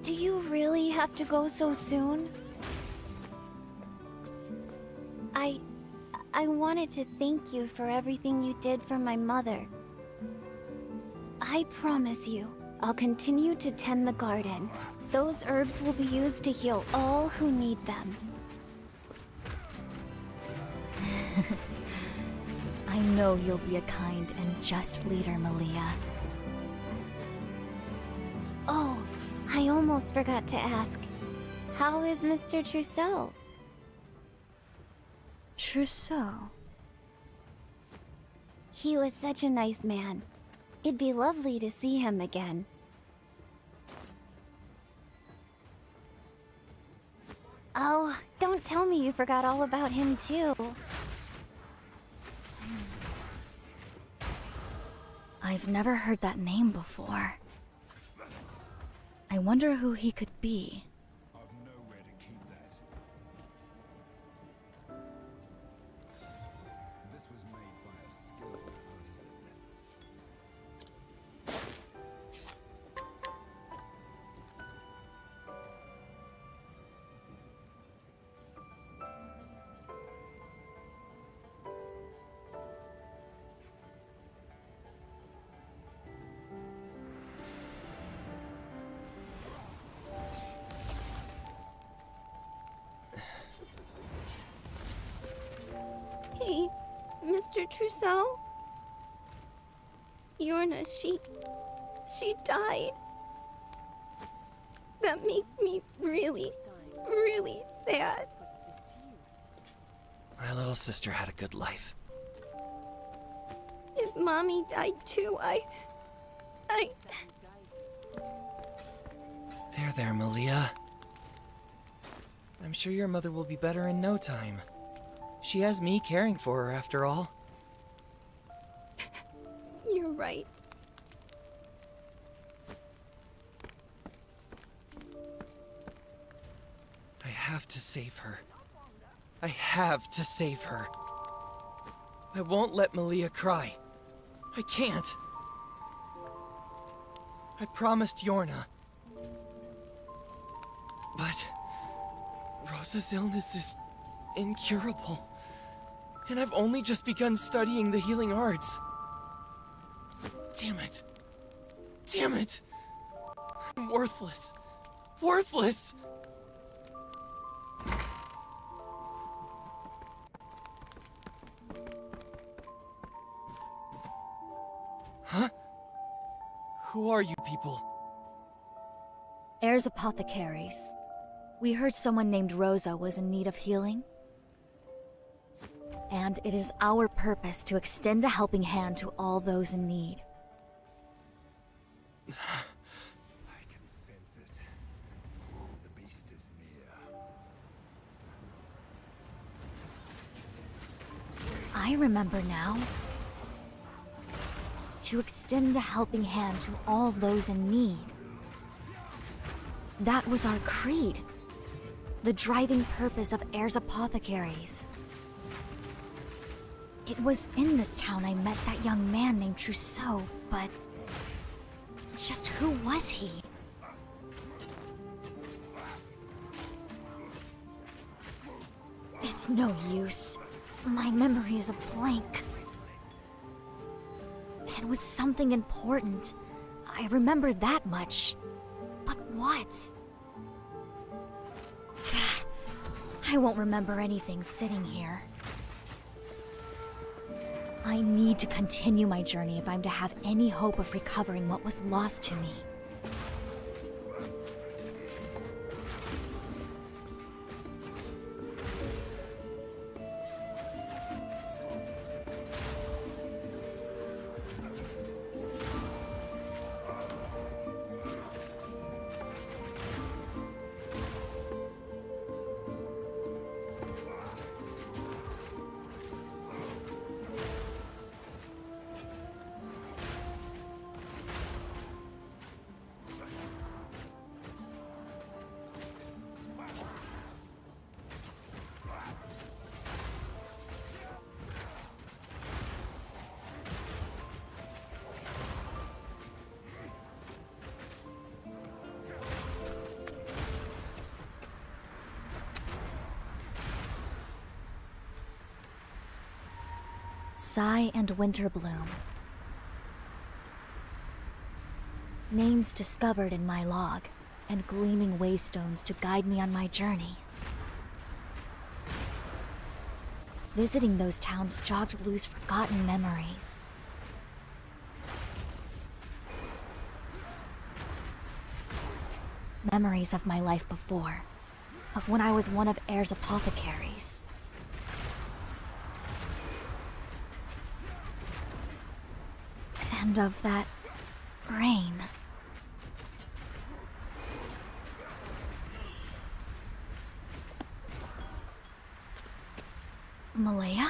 do you really have to go so soon? I wanted to thank you for everything you did for my mother. I promise you, I'll continue to tend the garden. Those herbs will be used to heal all who need them. I know you'll be a kind and just leader, Malia. Oh, I almost forgot to ask. How is Mr. Trousseau? Trousseau? He was such a nice man. It'd be lovely to see him again. Oh, don't tell me you forgot all about him too. I've never heard that name before. I wonder who he could be. I've nowhere to keep that. This Mr. Trousseau? Yorna, she died. That makes me really, really sad. My little sister had a good life. If Mommy died too, I... There, Malia. I'm sure your mother will be better in no time. She has me caring for her, after all. You're right. I have to save her. I have to save her. I won't let Malia cry. I can't. I promised Yorna. But Rosa's illness is incurable. And I've only just begun studying the healing arts. Damn it. Damn it. I'm worthless. Worthless! Huh? Who are you people? Heirs apothecaries. We heard someone named Rosa was in need of healing. And it is our purpose to extend a helping hand to all those in need. I can sense it. The beast is near. I remember now. To extend a helping hand to all those in need. That was our creed. The driving purpose of Heirs Apothecaries. It was in this town I met that young man named Trousseau, but... just who was he? It's no use. My memory is a blank. It was something important. I remember that much. But what? I won't remember anything sitting here. I need to continue my journey if I'm to have any hope of recovering what was lost to me. Sigh and Winterbloom. Names discovered in my log, and gleaming waystones to guide me on my journey. Visiting those towns jogged loose forgotten memories. Memories of my life before, of when I was one of Heirs Apothecaries. And of that rain. Malaya?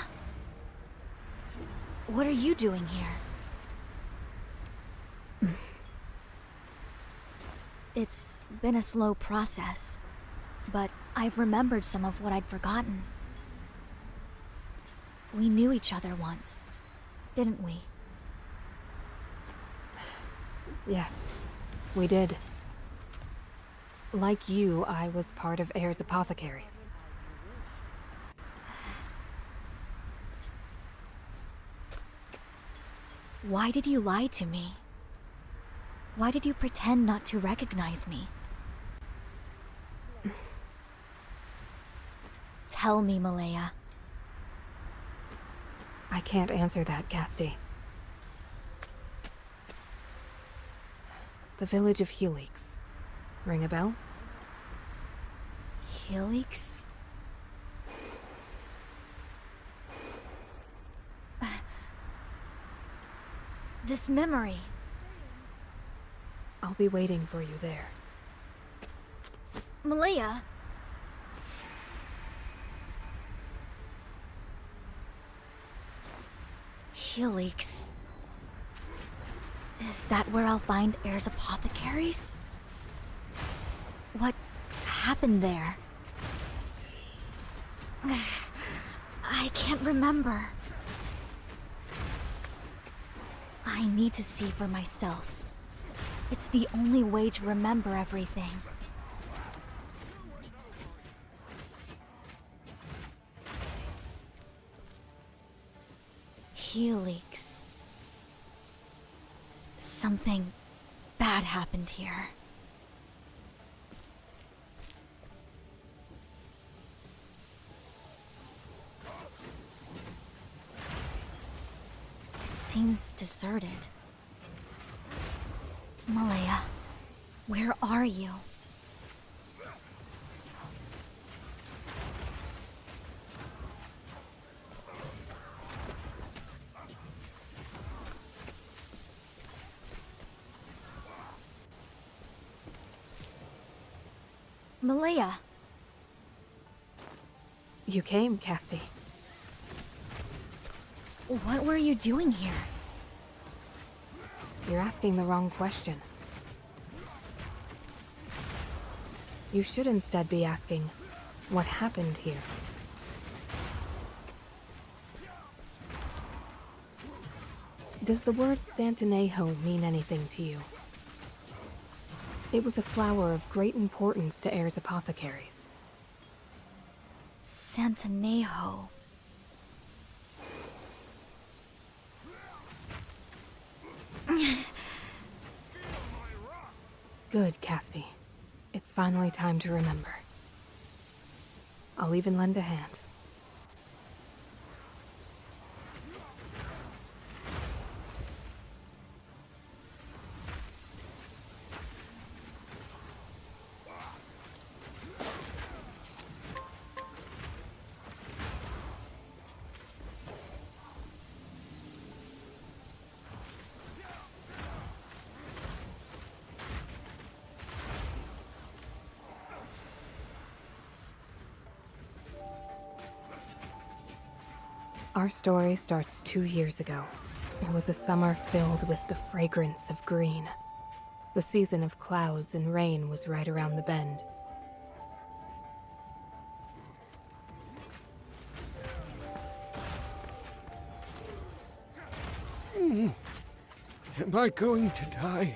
What are you doing here? It's been a slow process, but I've remembered some of what I'd forgotten. We knew each other once, didn't we? Yes, we did. Like you, I was part of Heirs Apothecaries. Why did you lie to me? Why did you pretend not to recognize me? Tell me, Malaya. I can't answer that, Casti. The village of Helix. Ring a bell? Helix? This memory. I'll be waiting for you there. Malaya! Helix. Is that where I'll find Heirs apothecaries? What happened there? I can't remember. I need to see for myself. It's the only way to remember everything. Helix. Something bad happened here. It seems deserted. Malaya, where are you? Malaya. You came, Casti. What were you doing here? You're asking the wrong question. You should instead be asking, what happened here? Does the word Santanejo mean anything to you? It was a flower of great importance to Heirs apothecaries. Santanejo. Good, Casti. It's finally time to remember. I'll even lend a hand. Our story starts 2 years ago. It was a summer filled with the fragrance of green. The season of clouds and rain was right around the bend. Am I going to die?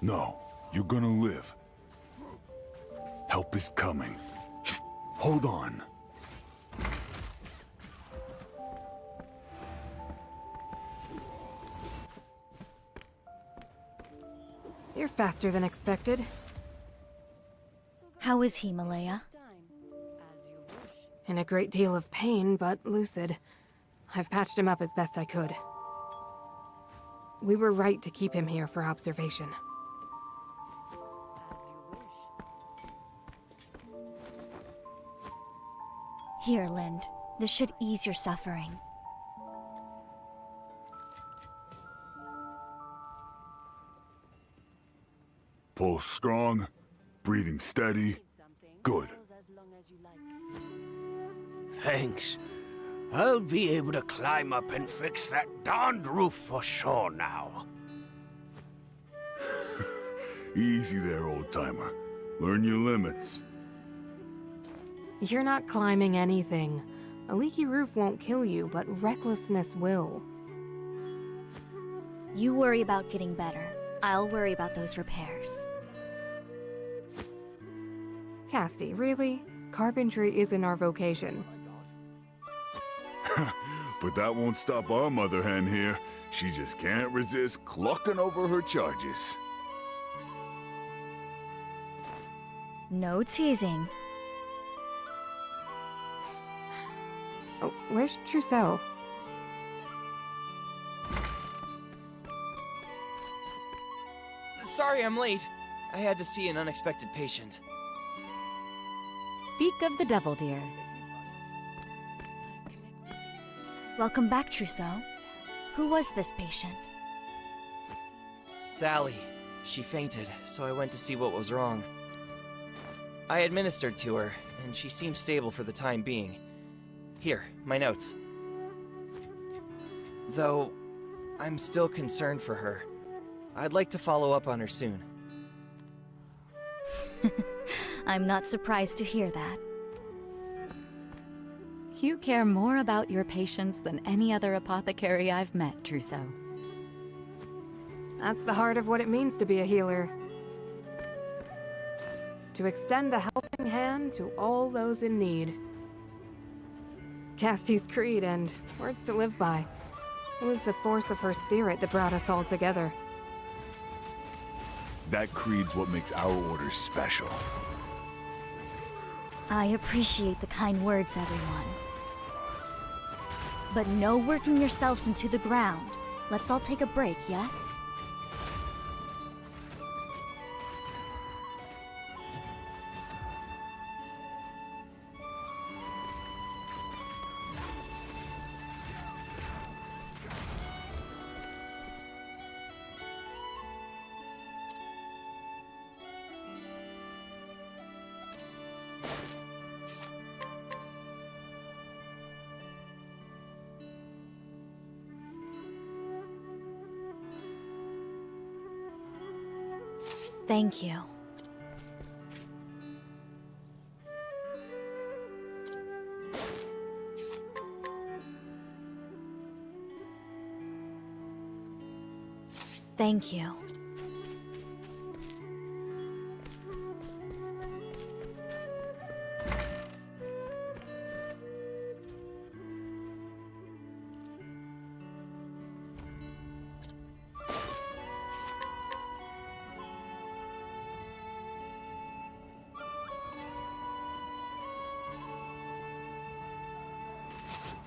No, you're gonna live. Help is coming. Just hold on. You're faster than expected. How is he, Malaya? In a great deal of pain, but lucid. I've patched him up as best I could. We were right to keep him here for observation. Here, Lind. This should ease your suffering. Pulse strong, breathing steady. Good. Thanks. I'll be able to climb up and fix that darned roof for sure now. Easy there, old-timer. Learn your limits. You're not climbing anything. A leaky roof won't kill you, but recklessness will. You worry about getting better. I'll worry about those repairs. Casti, really? Carpentry isn't our vocation. But that won't stop our mother hen here. She just can't resist clucking over her charges. No teasing. Oh, where's Trousseau? Sorry I'm late. I had to see an unexpected patient. Speak of the devil, dear. Welcome back, Trousseau. Who was this patient? Sally. She fainted, so I went to see what was wrong. I administered to her, and she seems stable for the time being. Here, my notes. Though, I'm still concerned for her. I'd like to follow up on her soon. I'm not surprised to hear that. You care more about your patients than any other apothecary I've met, Trousseau. That's the heart of what it means to be a healer. To extend a helping hand to all those in need. Casti's creed and words to live by. It was the force of her spirit that brought us all together. That creed's what makes our order special. I appreciate the kind words, everyone. But no working yourselves into the ground. Let's all take a break, yes? Thank you. Thank you.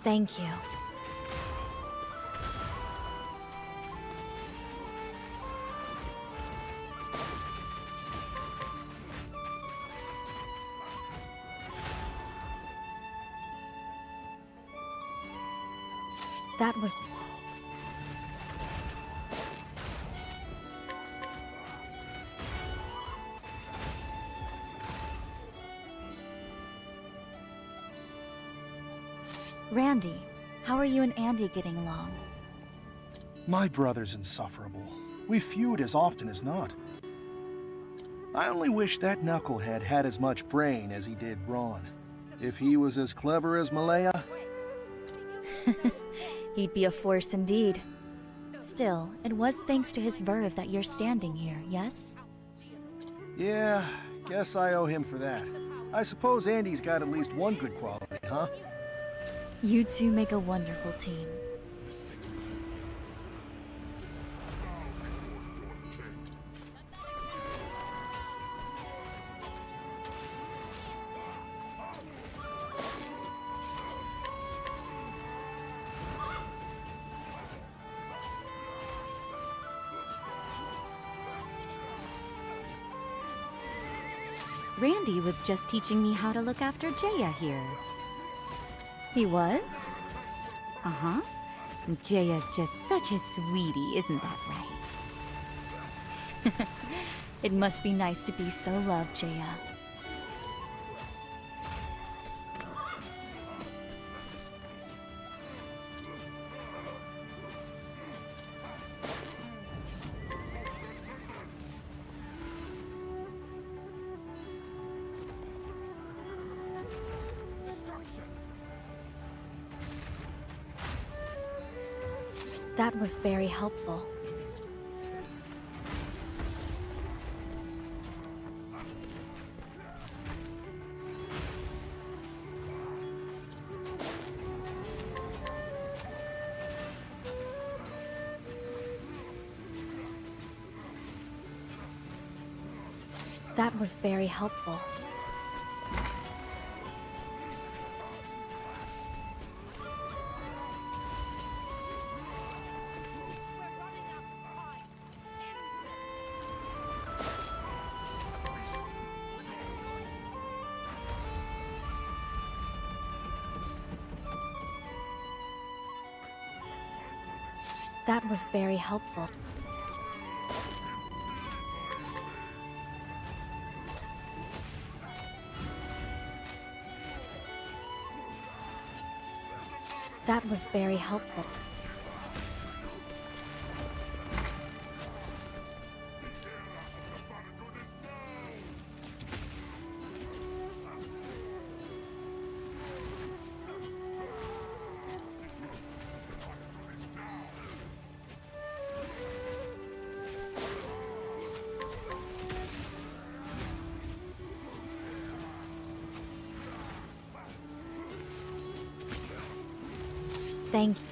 Thank you. That was... Randy, how are you and Andy getting along? My brother's insufferable. We feud as often as not. I only wish that knucklehead had as much brain as he did Ron. If he was as clever as Malaya... He'd be a force indeed. Still, it was thanks to his verve that you're standing here, yes? Yeah, guess I owe him for that. I suppose Andy's got at least one good quality, huh? You two make a wonderful team. Randy was just teaching me how to look after Jaya here. He was? Uh-huh. Jaya's just such a sweetie, isn't that right? It must be nice to be so loved, Jaya. That was very helpful. That was very helpful. That was very helpful. That was very helpful. Thank you.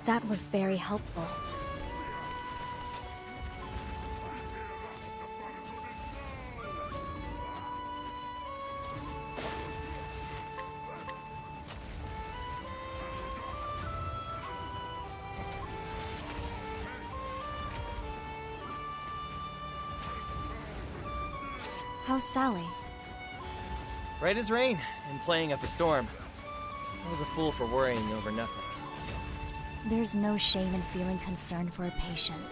That was very helpful. How's Sally? Right as rain, and playing up a storm. I was a fool for worrying over nothing. There's no shame in feeling concerned for a patient.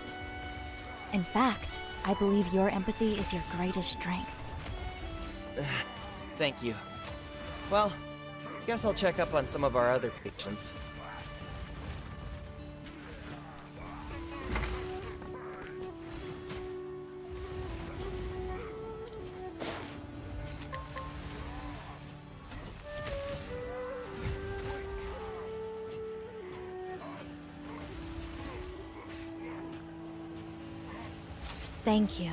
In fact, I believe your empathy is your greatest strength. Thank you. Well, guess I'll check up on some of our other patients. Thank you.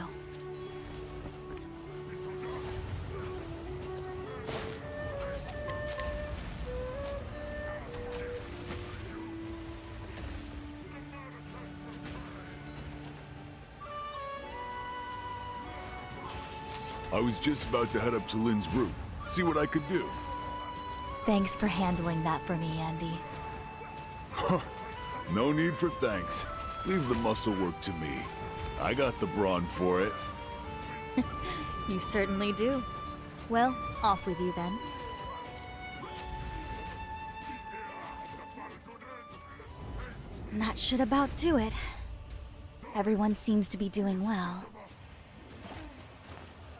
I was just about to head up to Lynn's roof, see what I could do. Thanks for handling that for me, Andy. No need for thanks. Leave the muscle work to me. I got the brawn for it. You certainly do. Well, off with you then. That should about do it. Everyone seems to be doing well.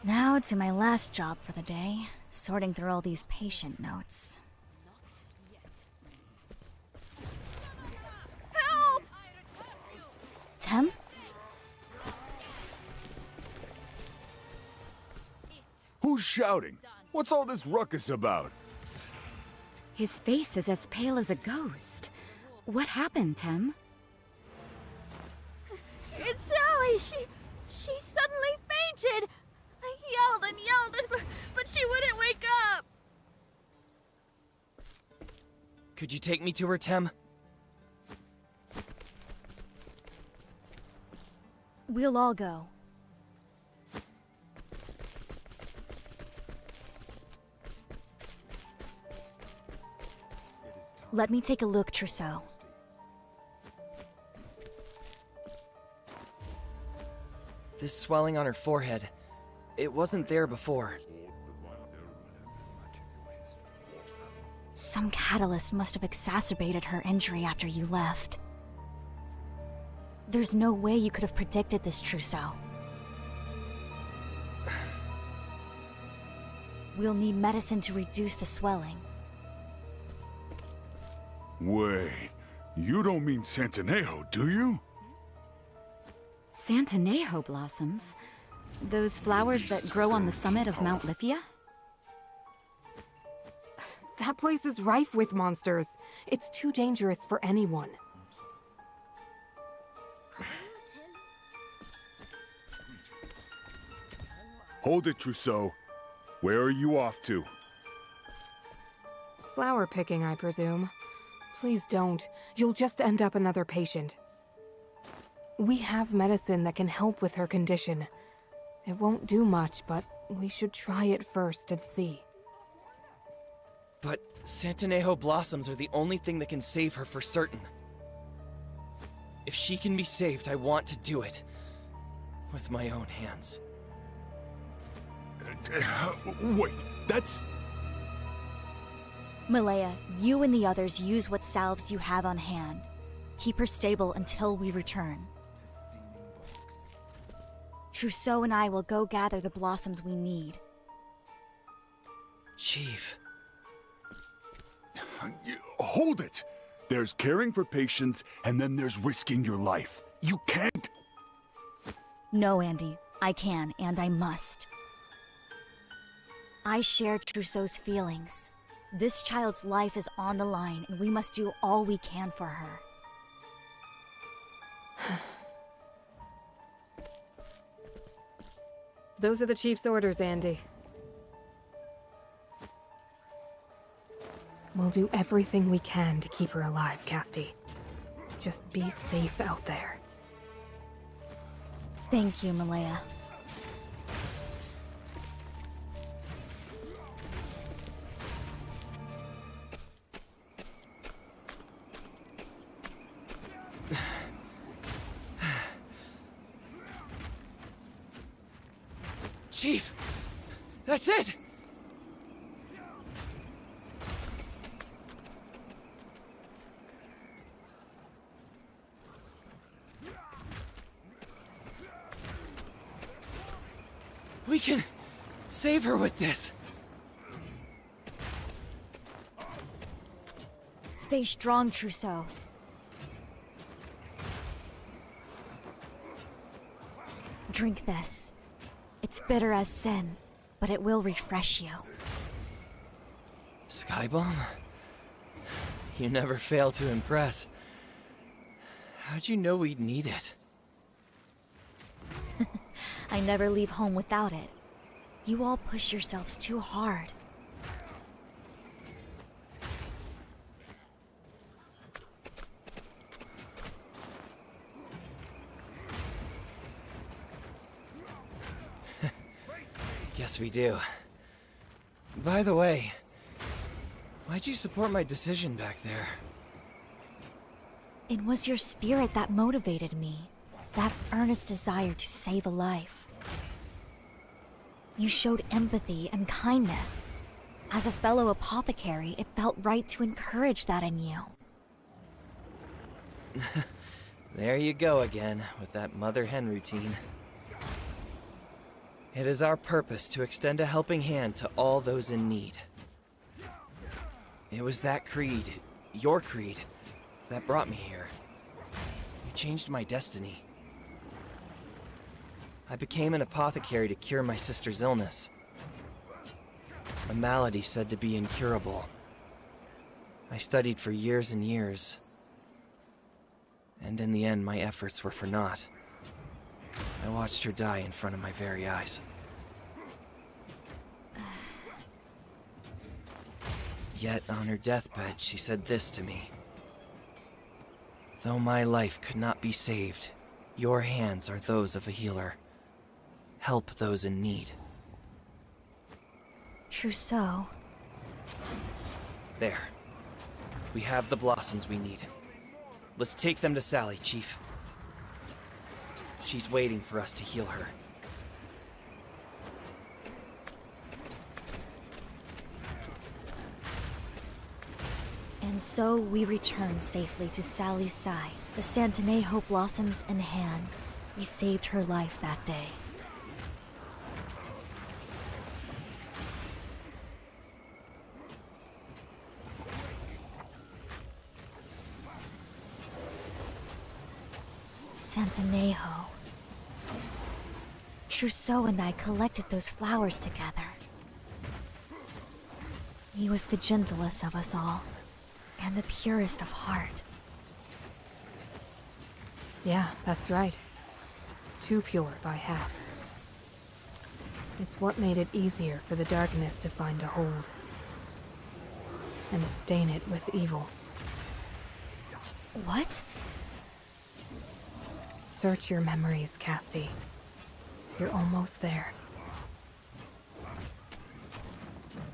Now to my last job for the day, sorting through all these patient notes. Help! Tem? Who's shouting? What's all this ruckus about? His face is as pale as a ghost. What happened, Tem? It's Sally! She suddenly fainted! I yelled and yelled, but she wouldn't wake up! Could you take me to her, Tem? We'll all go. Let me take a look, Trousseau. This swelling on her forehead, it wasn't there before. Some catalyst must have exacerbated her injury after you left. There's no way you could have predicted this, Trousseau. We'll need medicine to reduce the swelling. Wait, you don't mean Santinejo, do you? Santinejo blossoms? Those flowers that grow on the summit of Mount Lithia? That place is rife with monsters. It's too dangerous for anyone. Hold it, Trousseau. Where are you off to? Flower picking, I presume. Please don't. You'll just end up another patient. We have medicine that can help with her condition. It won't do much, but we should try it first and see. But Santinejo blossoms are the only thing that can save her for certain. If she can be saved, I want to do it. With my own hands. Wait, that's... Malaya, you and the others use what salves you have on hand. Keep her stable until we return. Trousseau and I will go gather the blossoms we need. Chief. Hold it! There's caring for patients, and then there's risking your life. You can't... No, Andy. I can, and I must. I share Trousseau's feelings. This child's life is on the line, and we must do all we can for her. Those are the Chief's orders, Andy. We'll do everything we can to keep her alive, Casti. Just be safe out there. Thank you, Malaya. Chief! That's it! We can save her with this. Stay strong, Trousseau. Drink this. It's bitter as sin, but it will refresh you. Skybomb? You never fail to impress. How'd you know we'd need it? I never leave home without it. You all push yourselves too hard. Yes, we do. By the way, why'd you support my decision back there? It was your spirit that motivated me. That earnest desire to save a life. You showed empathy and kindness. As a fellow apothecary, it felt right to encourage that in you. There you go again, with that mother-hen routine. It is our purpose to extend a helping hand to all those in need. It was that creed, your creed, that brought me here. You changed my destiny. I became an apothecary to cure my sister's illness. A malady said to be incurable. I studied for years and years. And in the end, my efforts were for naught. I watched her die in front of my very eyes. Yet, on her deathbed, she said this to me. Though my life could not be saved, your hands are those of a healer. Help those in need. Trousseau. There. We have the blossoms we need. Let's take them to Sally, Chief. She's waiting for us to heal her. And so we return safely to Sally's side, the Santinejo blossoms in hand. We saved her life that day. Santinejo. Trousseau and I collected those flowers together. He was the gentlest of us all, and the purest of heart. Yeah, that's right. Too pure by half. It's what made it easier for the darkness to find a hold. And stain it with evil. What? Search your memories, Casti. You're almost there.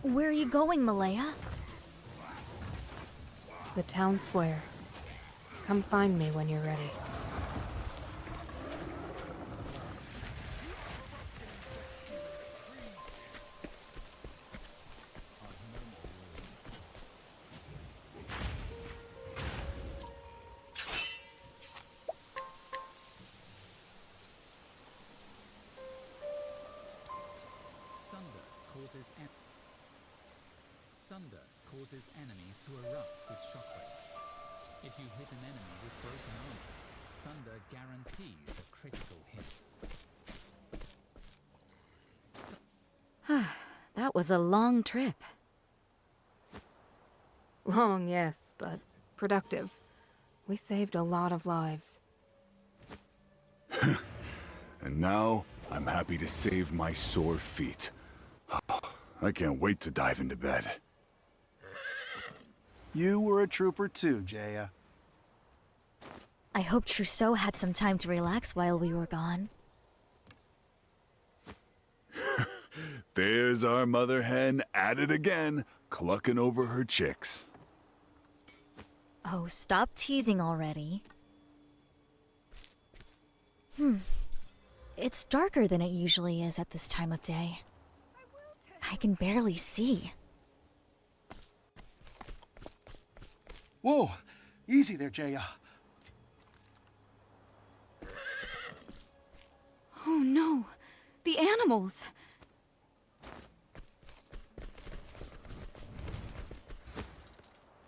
Where are you going, Malaya? The town square. Come find me when you're ready. Sunder causes enemies to erupt with shockwaves. If you hit an enemy with broken armor, Sunder guarantees a critical hit. That was a long trip. Long, yes, but productive. We saved a lot of lives. And now, I'm happy to save my sore feet. I can't wait to dive into bed. You were a trooper too, Jaya. I hope Trousseau had some time to relax while we were gone. There's our mother hen at it again, clucking over her chicks. Oh, stop teasing already. It's darker than it usually is at this time of day. I can barely see. Whoa! Easy there, Jaya. Oh no! The animals!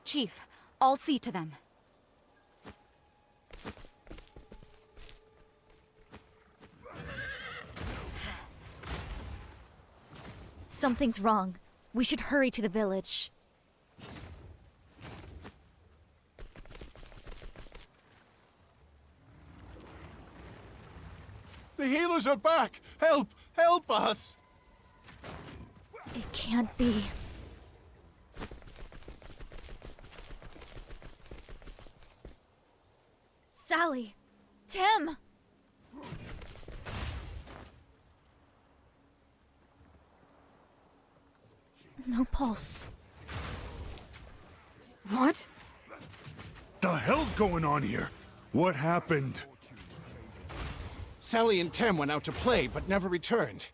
Chief, I'll see to them. Something's wrong. We should hurry to the village. The healers are back! Help! Help us! It can't be. Sally! Tim! No pulse. What? The hell's going on here? What happened? Sally and Tem went out to play, but never returned.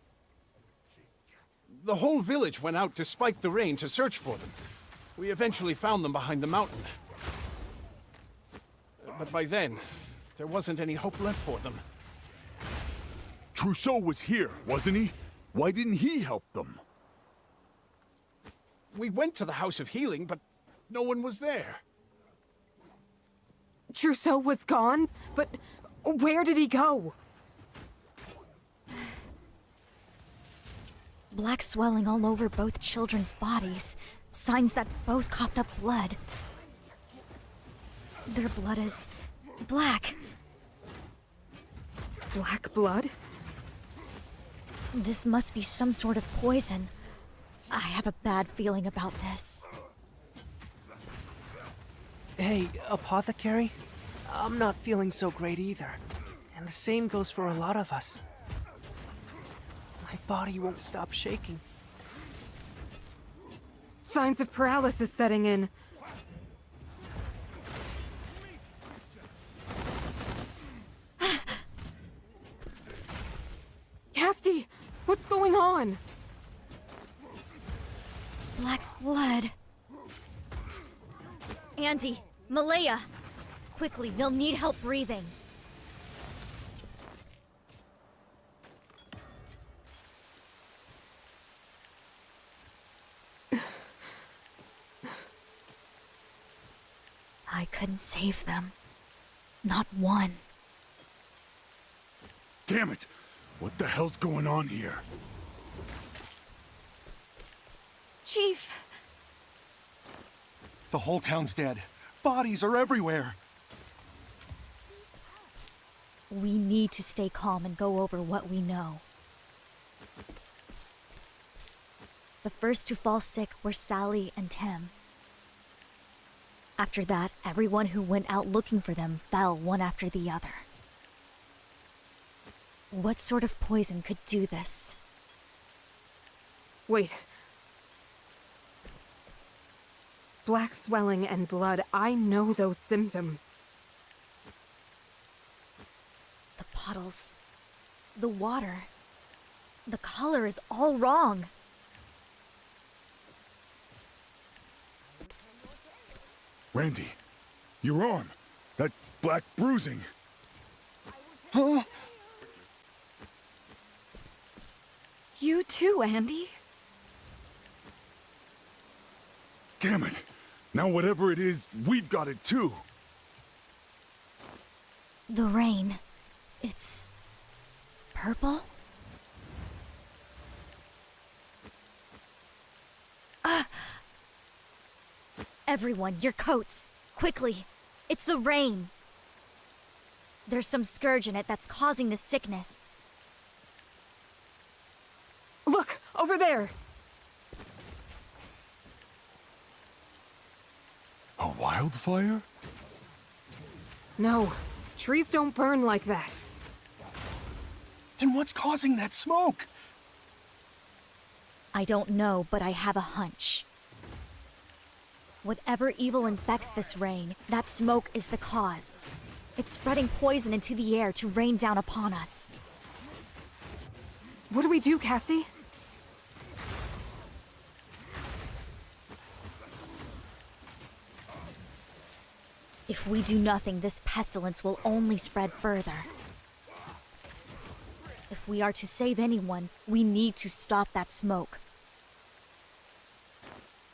The whole village went out despite the rain to search for them. We eventually found them behind the mountain. But by then, there wasn't any hope left for them. Trousseau was here, wasn't he? Why didn't he help them? We went to the House of Healing, but no one was there. Trousseau was gone? But where did he go? Black swelling all over both children's bodies. Signs that both coughed up blood. Their blood is black. Black blood? This must be some sort of poison. I have a bad feeling about this. Hey, Apothecary? I'm not feeling so great either. And the same goes for a lot of us. My body won't stop shaking. Signs of paralysis setting in. Casti, what's going on? Black blood. Andy, Malaya, quickly, they'll need help breathing. I couldn't save them. Not one. Damn it! What the hell's going on here? Chief! The whole town's dead. Bodies are everywhere. We need to stay calm and go over what we know. The first to fall sick were Sally and Tim. After that, everyone who went out looking for them fell one after the other. What sort of poison could do this? Wait. Black swelling and blood, I know those symptoms. The puddles, the water, the color is all wrong. Randy, your arm. That black bruising. Huh? You too, Andy. Damn it! Now whatever it is, we've got it too! The rain. It's... purple? Everyone, your coats! Quickly! It's the rain! There's some scourge in it that's causing the sickness. Look! Over there! A wildfire? No. Trees don't burn like that. Then what's causing that smoke? I don't know, but I have a hunch. Whatever evil infects this rain, that smoke is the cause. It's spreading poison into the air to rain down upon us. What do we do, Cassie? If we do nothing, this pestilence will only spread further. If we are to save anyone, we need to stop that smoke.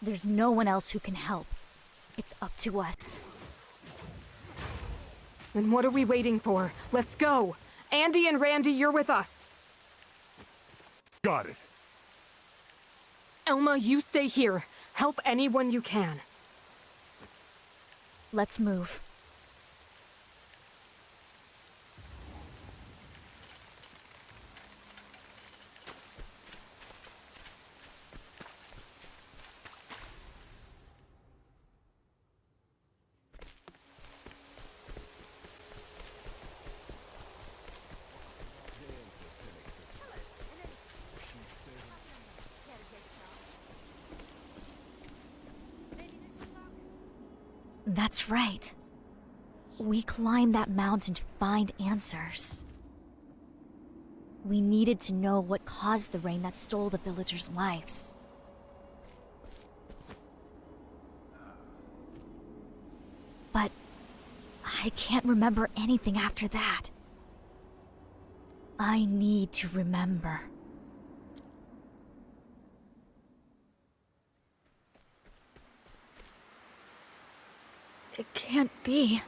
There's no one else who can help. It's up to us. Then what are we waiting for? Let's go! Andy and Randy, you're with us! Got it. Elma, you stay here. Help anyone you can. Let's move. That's right. We climbed that mountain to find answers. We needed to know what caused the rain that stole the villagers' lives. But I can't remember anything after that. I need to remember. It can't be.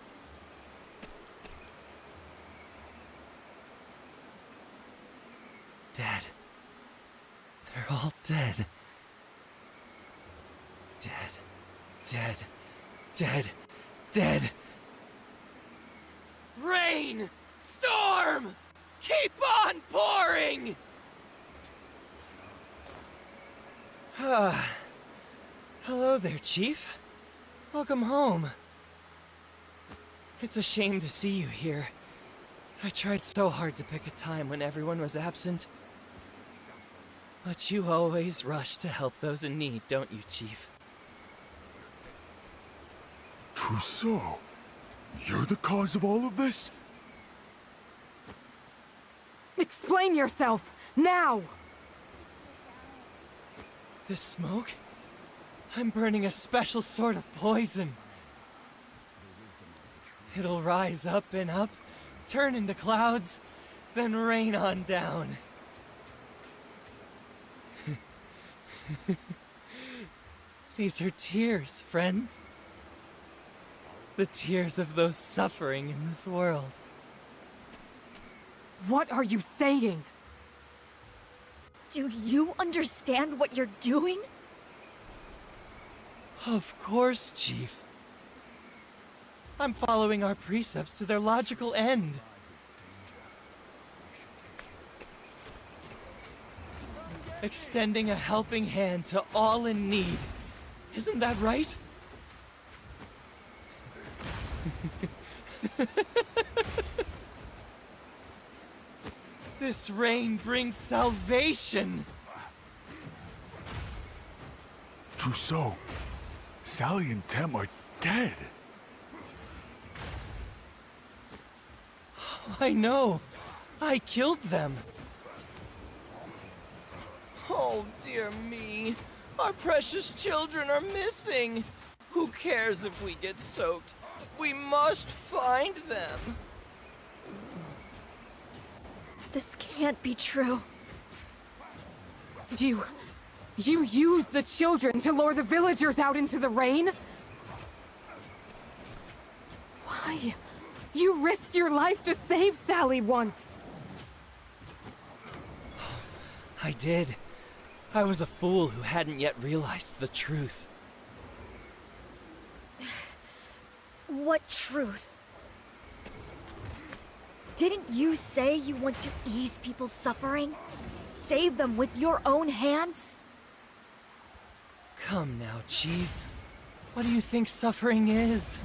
Dead. They're all dead. Dead. Dead. Dead. Dead. Rain! Storm! Keep on pouring! Hello there, Chief. Welcome home. It's a shame to see you here. I tried so hard to pick a time when everyone was absent. But you always rush to help those in need, don't you, Chief? Trousseau, you're the cause of all of this? Explain yourself! Now! This smoke? I'm burning a special sort of poison. It'll rise up and up, turn into clouds, then rain on down. These are tears, friends. The tears of those suffering in this world. What are you saying? Do you understand what you're doing? Of course, Chief. I'm following our precepts to their logical end. Extending a helping hand to all in need. Isn't that right? This rain brings salvation. Trousseau, Sally and Tem are dead. I know. I killed them. Oh, dear me. Our precious children are missing. Who cares if we get soaked? We must find them. This can't be true. You used the children to lure the villagers out into the rain? Why? You risked your life to save Sally once. I did. I was a fool who hadn't yet realized the truth. What truth? Didn't you say you want to ease people's suffering? Save them with your own hands? Come now, Chief. What do you think suffering is,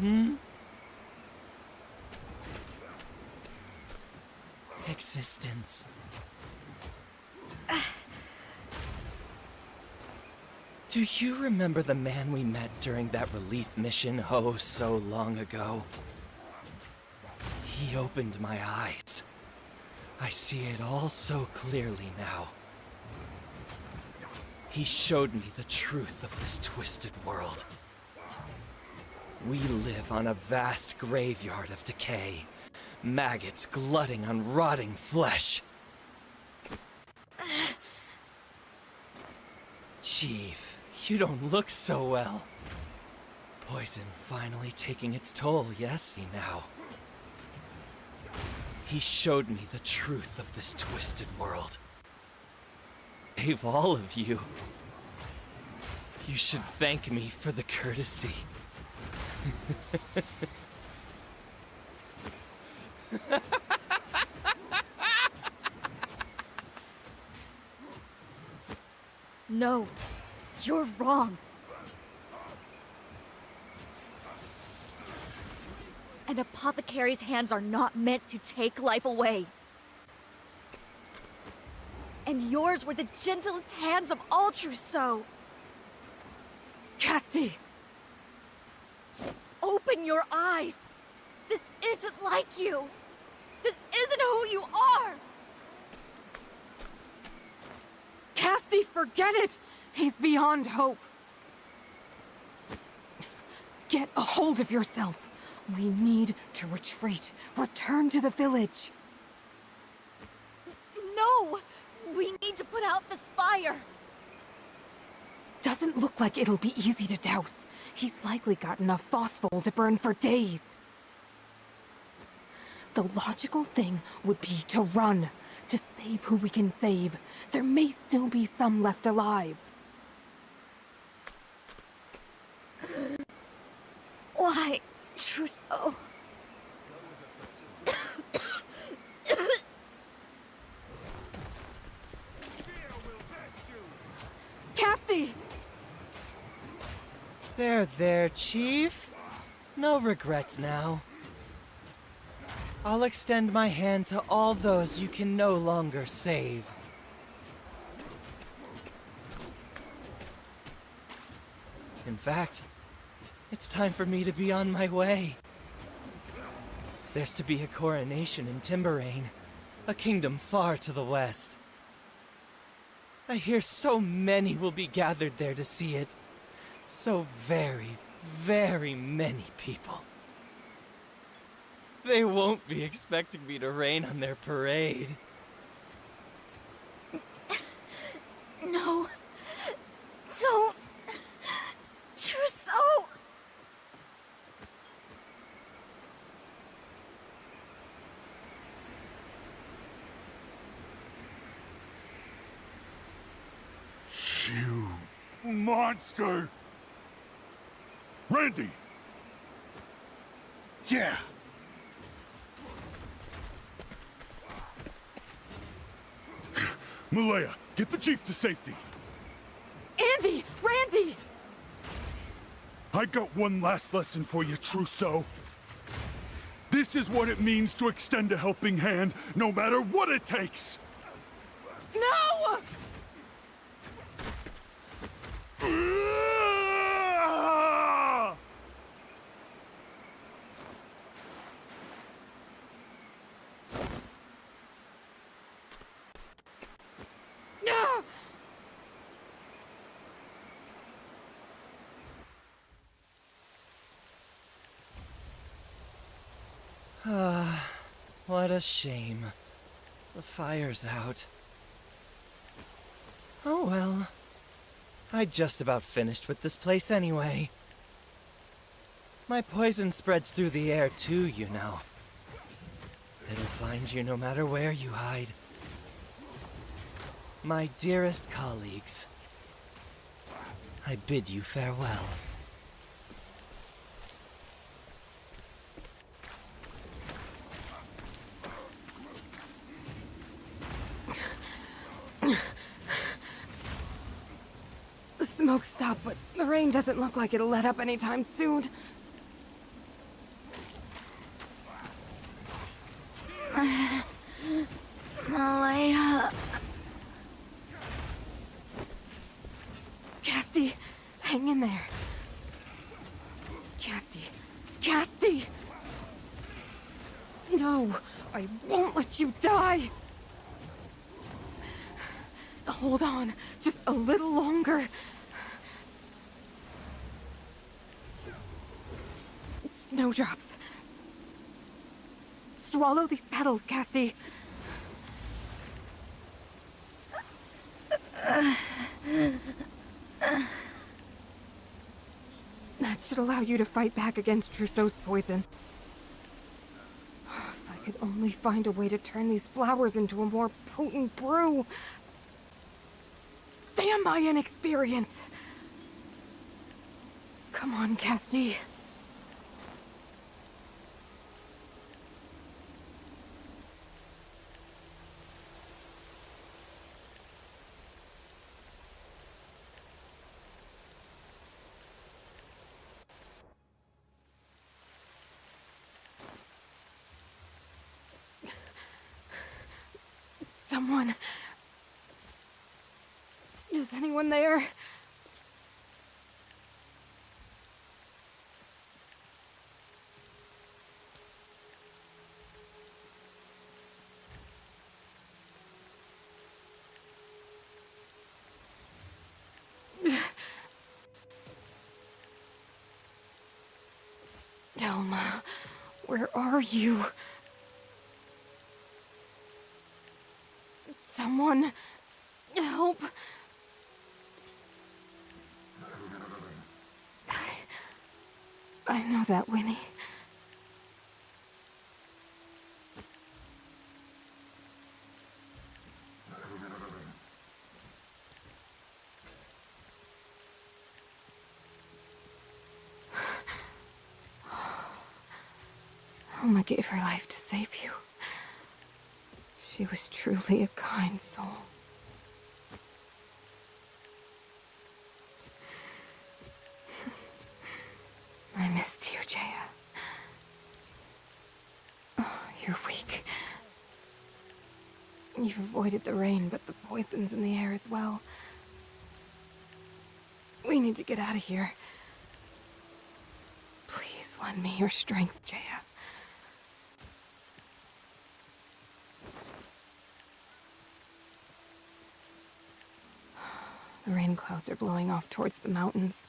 Existence. Do you remember the man we met during that relief mission oh so long ago? He opened my eyes. I see it all so clearly now. He showed me the truth of this twisted world. We live on a vast graveyard of decay, maggots glutting on rotting flesh. Chief, you don't look so well. Poison finally taking its toll, yes, see now. He showed me the truth of this twisted world. Save all of you. You should thank me for the courtesy. No, you're wrong. An apothecary's hands are not meant to take life away. And yours were the gentlest hands of all Trousseau. Casti! Open your eyes! This isn't like you! This isn't who you are! Casti, forget it! He's beyond hope. Get a hold of yourself. We need to retreat. Return to the village. No! We need to put out this fire! Doesn't look like it'll be easy to douse. He's likely got enough phosphol to burn for days. The logical thing would be to run, to save who we can save. There may still be some left alive. Why, Trousseau? Casti! There, Chief. No regrets now. I'll extend my hand to all those you can no longer save. In fact, it's time for me to be on my way. There's to be a coronation in Timberain, a kingdom far to the west. I hear so many will be gathered there to see it. So very, very many people. They won't be expecting me to rain on their parade. No. Don't. Trousseau! You monster! Randy! Yeah! Malaya, get the chief to safety. Andy! Randy! I got one last lesson for you, Trousseau. This is what it means to extend a helping hand, no matter what it takes! No! What a shame. The fire's out. Oh well. I'd just about finished with this place anyway. My poison spreads through the air too, you know. It'll find you no matter where you hide. My dearest colleagues, I bid you farewell. The smoke stopped, but the rain doesn't look like it'll let up anytime soon. Malaya. Casti, hang in there. Casti! No, I won't let you die! Hold on, just a little longer. Snowdrops. Swallow these petals, Casti. That should allow you to fight back against Trousseau's poison. If I could only find a way to turn these flowers into a more potent brew. Damn my inexperience! Come on, Casti. Someone... Is anyone there? Delma, where are you? Someone... help! I know that, Winnie. Alma gave her life to save you. She was truly a kind soul. I missed you, Jaya. Oh, you're weak. You've avoided the rain, but the poison's in the air as well. We need to get out of here. Please lend me your strength, Jaya. The rain clouds are blowing off towards the mountains.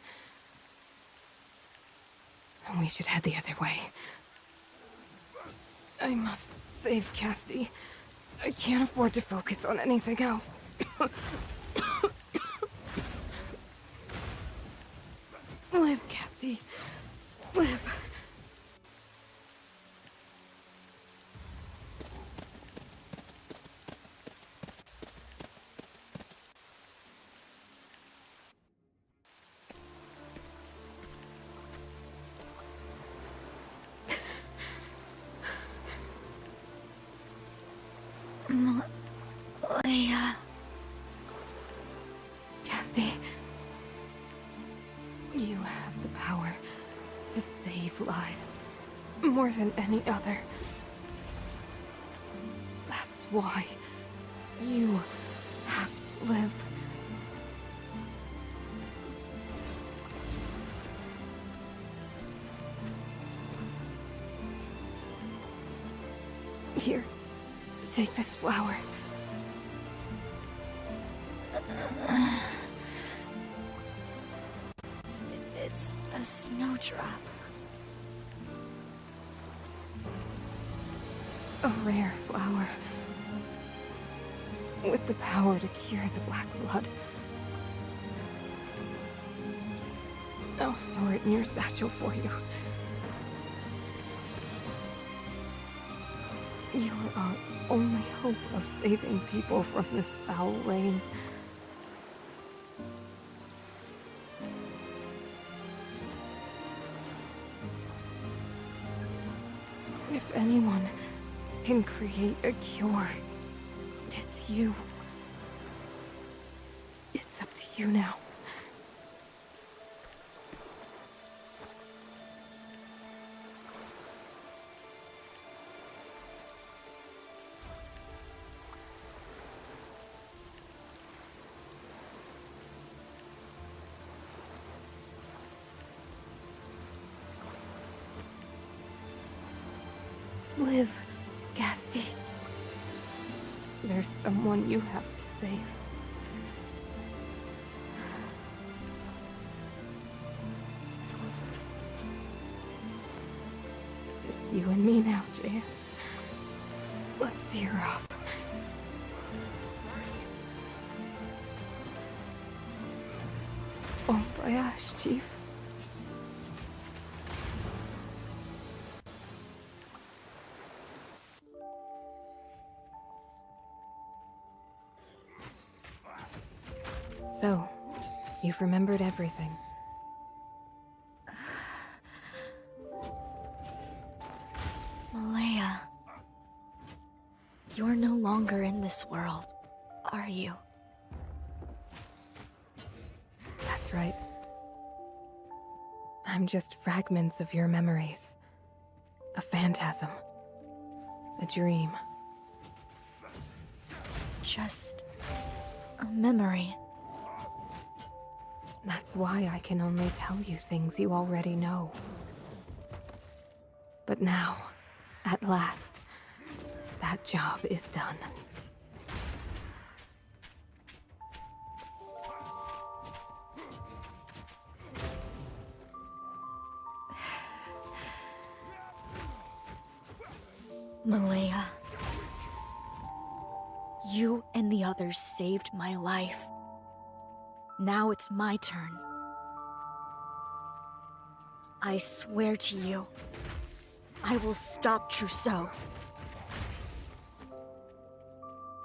And we should head the other way. I must save Casti. I can't afford to focus on anything else. Live, Casti. Live. Malaya. Casti. You have the power to save lives. More than any other. That's why you have to live. Here, take this flower. It's a snowdrop. A rare flower. With the power to cure the Black Blood. I'll store it in your satchel for you. You're our only hope of saving people from this foul rain. If anyone can create a cure, it's you. It's up to you now. Live, Gasti. There's someone you have to save. Just you and me now, Jaya. Let's see her off. Bon voyage, Chief. So, you've remembered everything. Malaya. You're no longer in this world, are you? That's right. I'm just fragments of your memories. A phantasm. A dream. Just a memory. That's why I can only tell you things you already know. But now, at last, that job is done. Malaya. You and the others saved my life. Now it's my turn. I swear to you, I will stop Trousseau.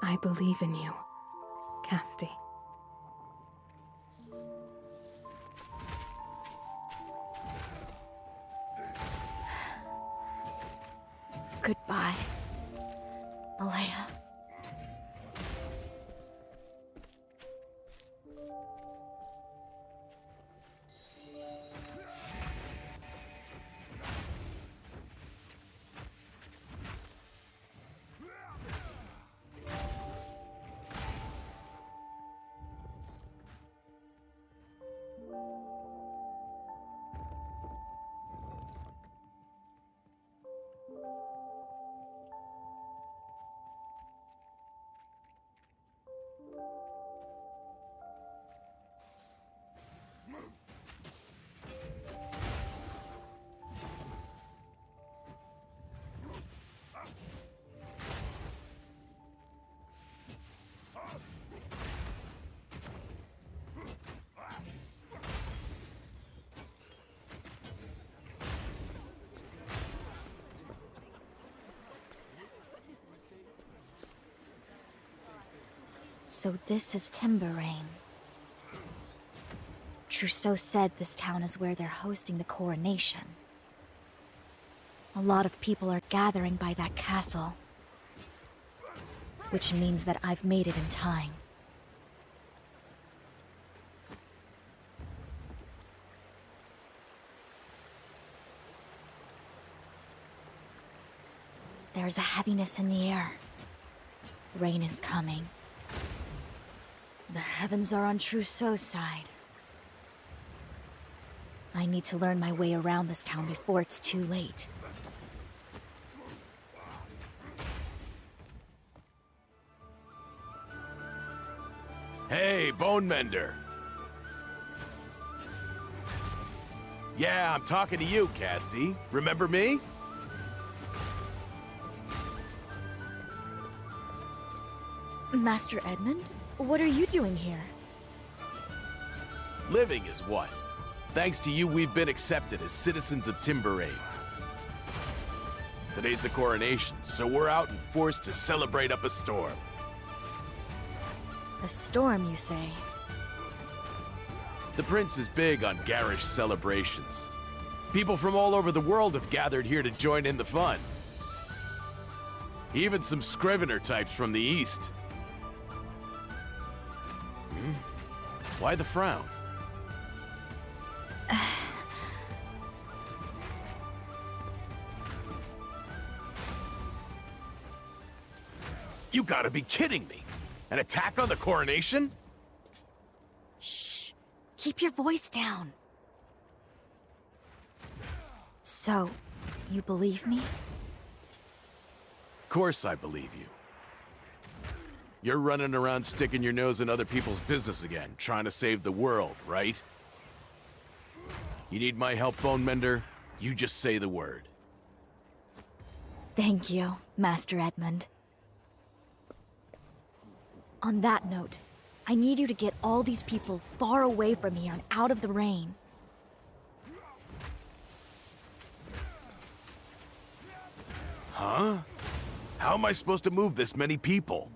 I believe in you, Casti. Goodbye, Malaya. So this is Timber Rain. Trousseau said this town is where they're hosting the coronation. A lot of people are gathering by that castle. Which means that I've made it in time. There's a heaviness in the air. Rain is coming. The heavens are on Trousseau's side. I need to learn my way around this town before it's too late. Hey, Bone Mender. Yeah, I'm talking to you, Casti. Remember me? Master Edmund, what are you doing here? Living is what? Thanks to you, we've been accepted as citizens of Timberrain. Today's the coronation, so we're out in force to celebrate up a storm. A storm, you say? The prince is big on garish celebrations. People from all over the world have gathered here to join in the fun. Even some Scrivener types from the east. Why the frown? You gotta be kidding me! An attack on the coronation? Shh! Keep your voice down. So, you believe me? Of course I believe you. You're running around sticking your nose in other people's business again, trying to save the world, right? You need my help, Bone Mender? You just say the word. Thank you, Master Edmund. On that note, I need you to get all these people far away from here and out of the rain. Huh? How am I supposed to move this many people?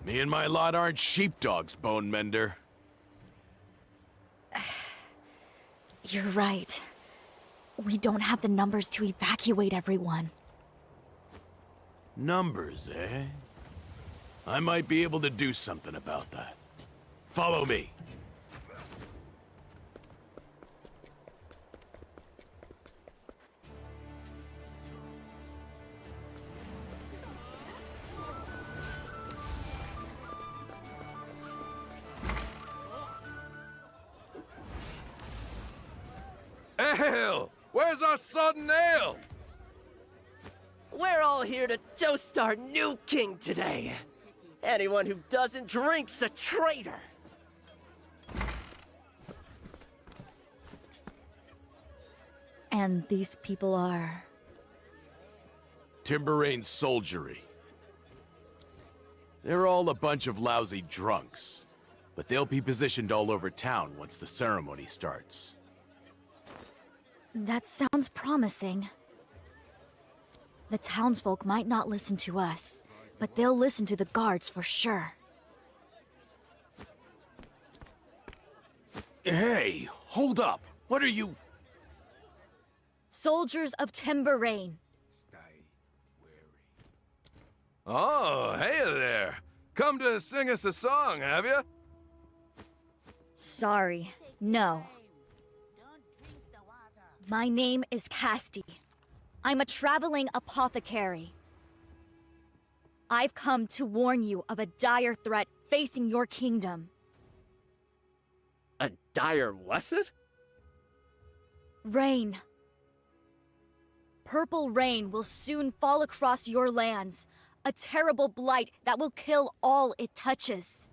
Me and my lot aren't sheepdogs, Bone Mender. You're right. We don't have the numbers to evacuate everyone. Numbers, eh? I might be able to do something about that. Follow me. Ale! Where's our sudden ale? We're all here to toast our new king today. Anyone who doesn't drink's a traitor. And these people are... Timberrain soldiery. They're all a bunch of lousy drunks, but they'll be positioned all over town once the ceremony starts. That sounds promising. The townsfolk might not listen to us, but they'll listen to the guards for sure. Hey, hold up! What are you... Soldiers of Timberrain. Oh, hey there! Come to sing us a song, have you? Sorry, no. My name is Casti. I'm a traveling apothecary. I've come to warn you of a dire threat facing your kingdom. A dire what's Rain. Purple rain will soon fall across your lands. A terrible blight that will kill all it touches.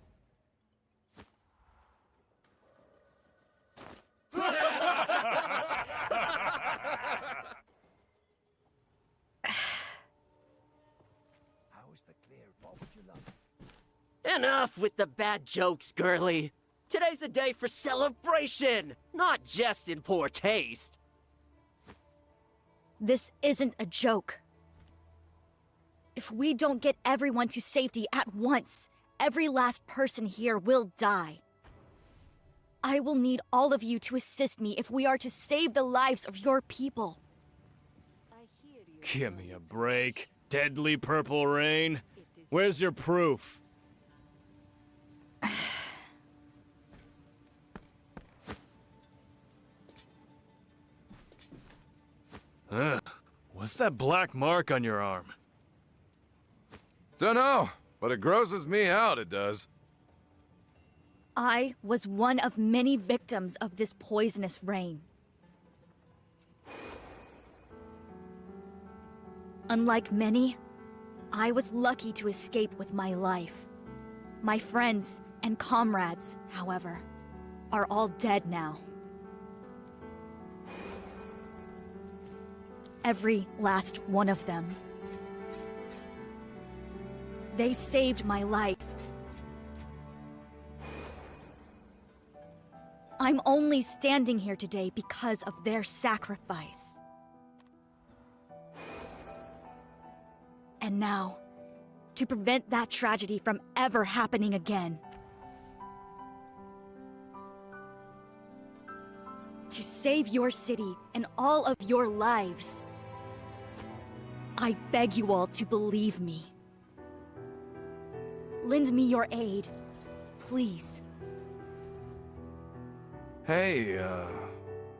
Enough with the bad jokes, girly. Today's a day for celebration, not just in poor taste. This isn't a joke. If we don't get everyone to safety at once, every last person here will die. I will need all of you to assist me if we are to save the lives of your people. Give me a break. Deadly purple rain. Where's your proof? What's that black mark on your arm? Dunno, but it grosses me out, it does. I was one of many victims of this poisonous rain. Unlike many, I was lucky to escape with my life. My friends and comrades, however, are all dead now. Every last one of them. They saved my life. I'm only standing here today because of their sacrifice. And now, to prevent that tragedy from ever happening again, to save your city and all of your lives, I beg you all to believe me. Lend me your aid, please. Hey,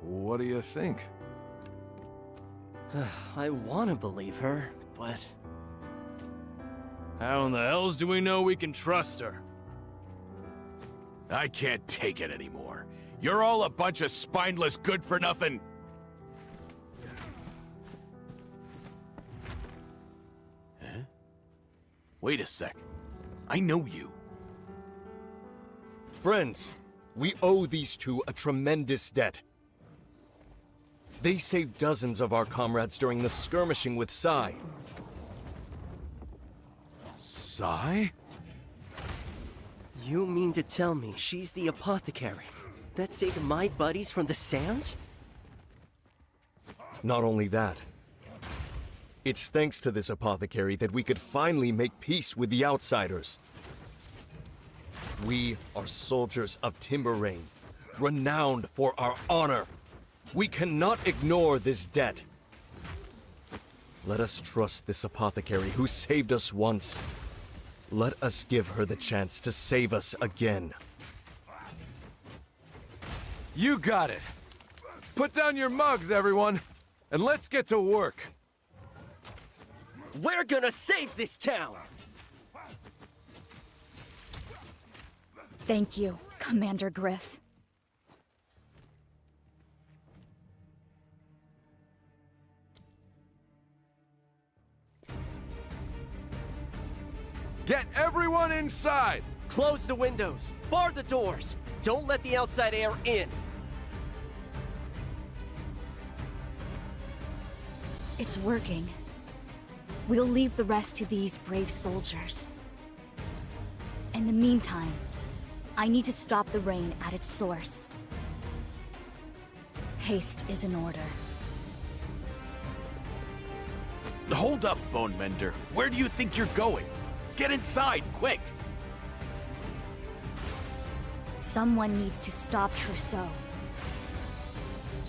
what do you think? I want to believe her, but... How in the hells do we know we can trust her? I can't take it anymore. You're all a bunch of spineless good-for-nothing... Huh? Wait a sec. I know you. Friends, we owe these two a tremendous debt. They saved dozens of our comrades during the skirmishing with Sai. Sai? You mean to tell me she's the apothecary that saved my buddies from the sands? Not only that, it's thanks to this apothecary that we could finally make peace with the outsiders. We are soldiers of Timberrain, renowned for our honor. We cannot ignore this debt. Let us trust this apothecary who saved us once. Let us give her the chance to save us again. You got it. Put down your mugs, everyone, and let's get to work. We're gonna save this town! Thank you, Commander Griff. Get everyone inside! Close the windows, bar the doors. Don't let the outside air in. It's working. We'll leave the rest to these brave soldiers. In the meantime, I need to stop the rain at its source. Haste is in order. Hold up, Bone Mender. Where do you think you're going? Get inside, quick! Someone needs to stop Trousseau.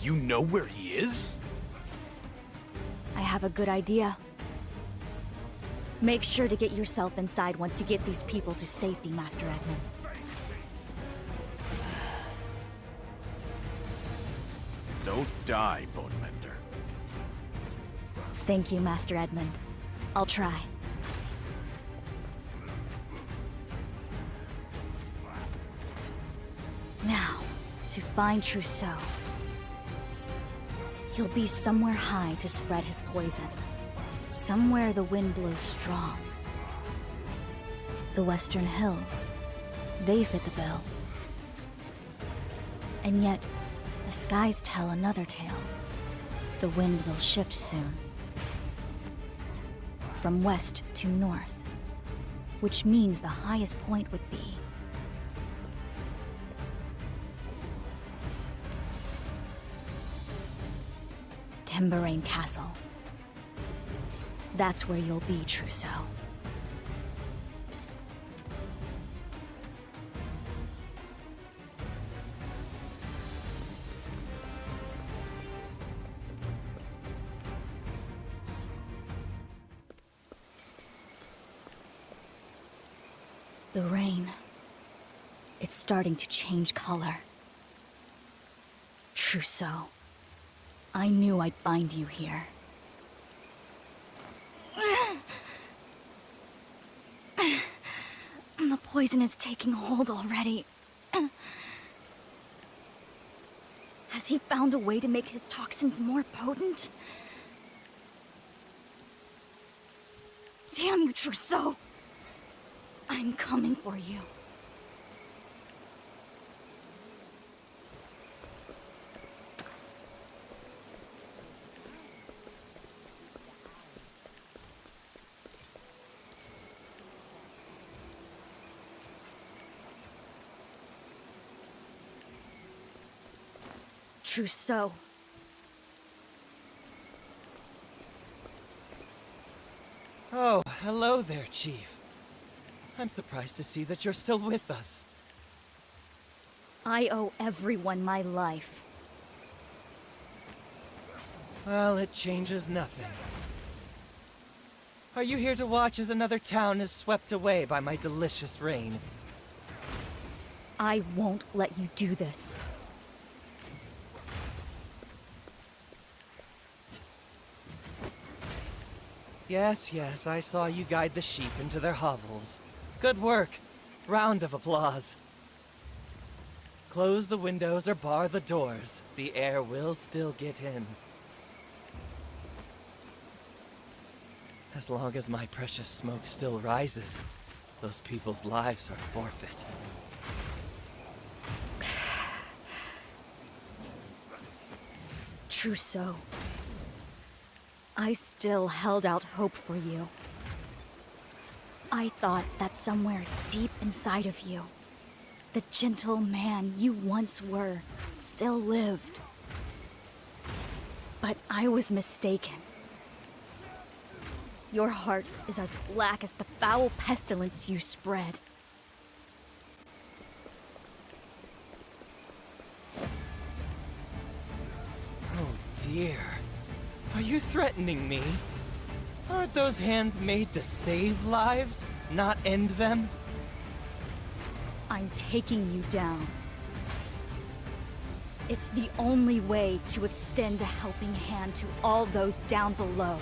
You know where he is? I have a good idea. Make sure to get yourself inside once you get these people to safety, Master Edmund. Don't die, Bone Mender. Thank you, Master Edmund. I'll try. Now, to find Trousseau. He'll be somewhere high to spread his poison. Somewhere the wind blows strong. The Western Hills, they fit the bill. And yet, the skies tell another tale. The wind will shift soon. From west to north, which means the highest point would be Timberrain Castle. That's where you'll be, Trousseau. The rain. It's starting to change color. Trousseau. I knew I'd find you here. The poison is taking hold already. Has he found a way to make his toxins more potent? Damn you, Trousseau! I'm coming for you. Trousseau. Oh, hello there, Chief. I'm surprised to see that you're still with us. I owe everyone my life. Well, it changes nothing. Are you here to watch as another town is swept away by my delicious rain? I won't let you do this. Yes, yes, I saw you guide the sheep into their hovels. Good work. Round of applause. Close the windows or bar the doors. The air will still get in. As long as my precious smoke still rises, those people's lives are forfeit. Trousseau. I still held out hope for you. I thought that somewhere deep inside of you, the gentle man you once were still lived. But I was mistaken. Your heart is as black as the foul pestilence you spread. Oh dear. Are you threatening me? Aren't those hands made to save lives, not end them? I'm taking you down. It's the only way to extend a helping hand to all those down below.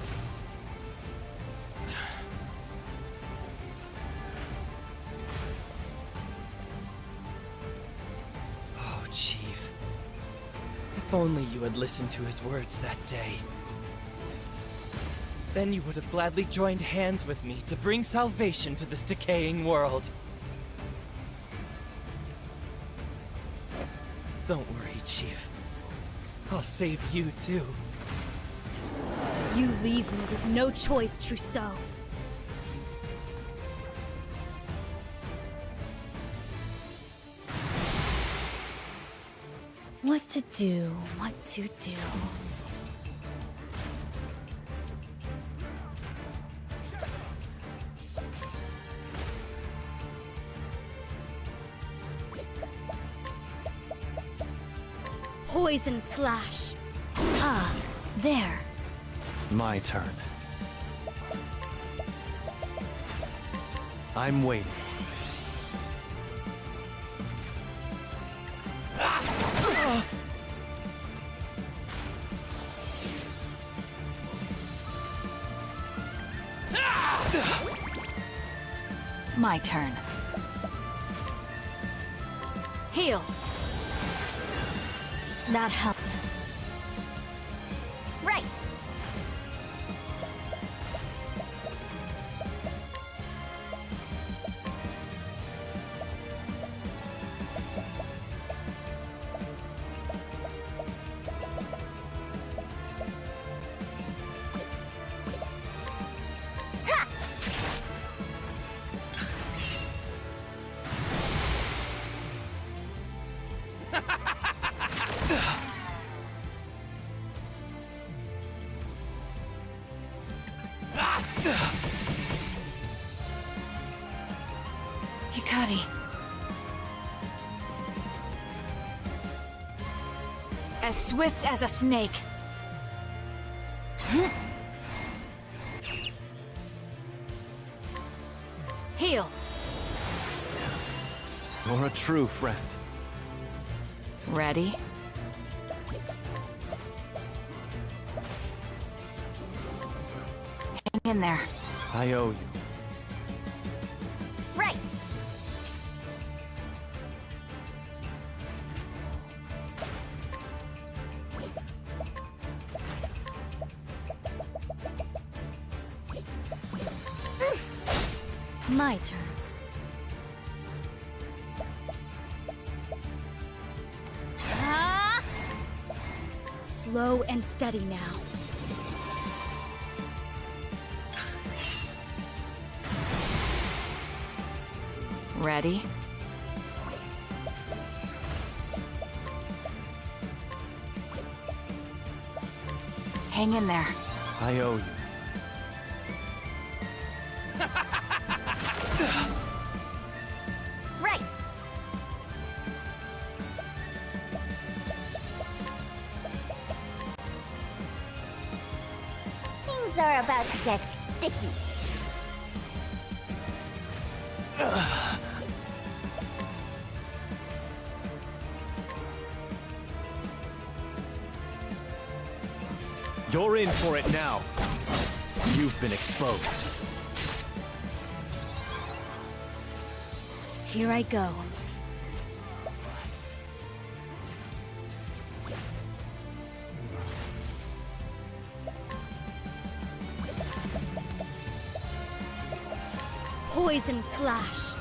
Oh, Chief. If only you had listened to his words that day. Then you would have gladly joined hands with me to bring salvation to this decaying world. Don't worry, Chief. I'll save you, too. You leave me with no choice, Trousseau. What to do, what to do. Poison slash. Ah, there. My turn. I'm waiting. My turn. Heal. That helped. Right. Hikari. As swift as a snake. Heal. You're a true friend. Ready? Hang in there. I owe you. Right. My turn. Ah! Slow and steady now. Ready? Hang in there. I owe you. Right! Things are about to get sticky. You're in for it now. You've been exposed. Here I go. Poison slash.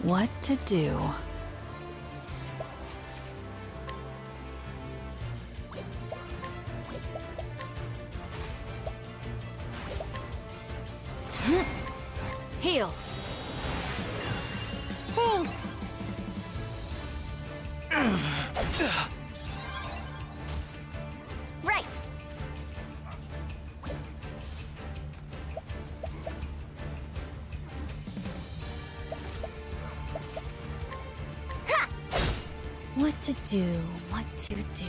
What to do? Heal. Thanks. Right. Ha! What to do? What to do?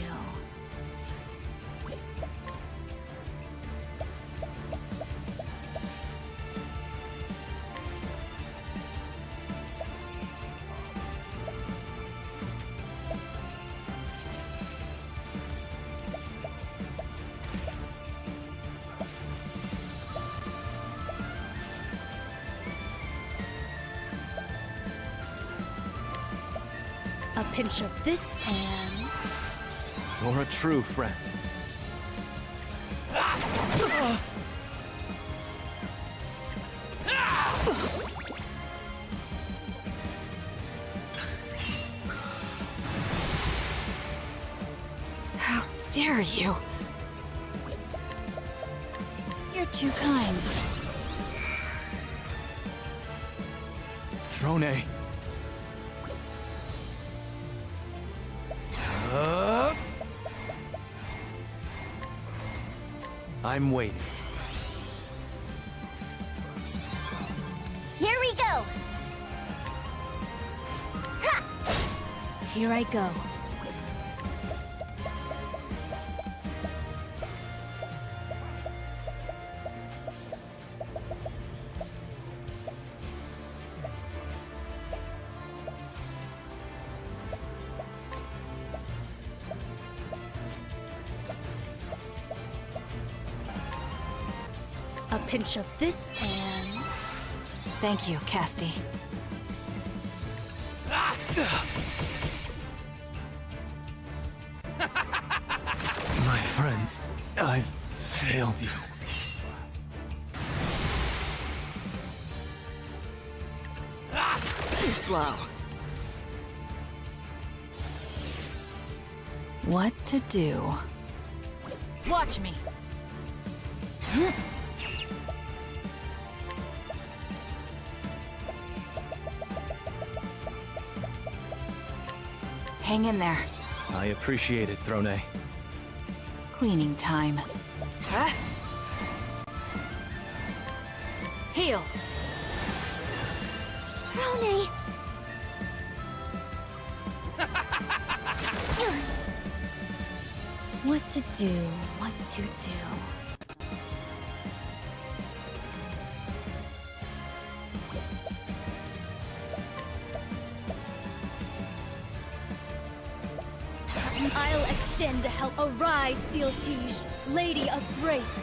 A pinch of this and... You're a true friend. How dare you? You're too kind. Throne. I'm waiting. Here we go. Ha! Here I go. A pinch of this and... Thank you, Casti. My friends, I've failed you. Too slow. What to do? Watch me. Hang in there. I appreciate it, Throne. Cleaning time. Huh? Heal. Rone! What to do? What to do? I'll extend the help. Arise, Seal Tige, Lady of Grace.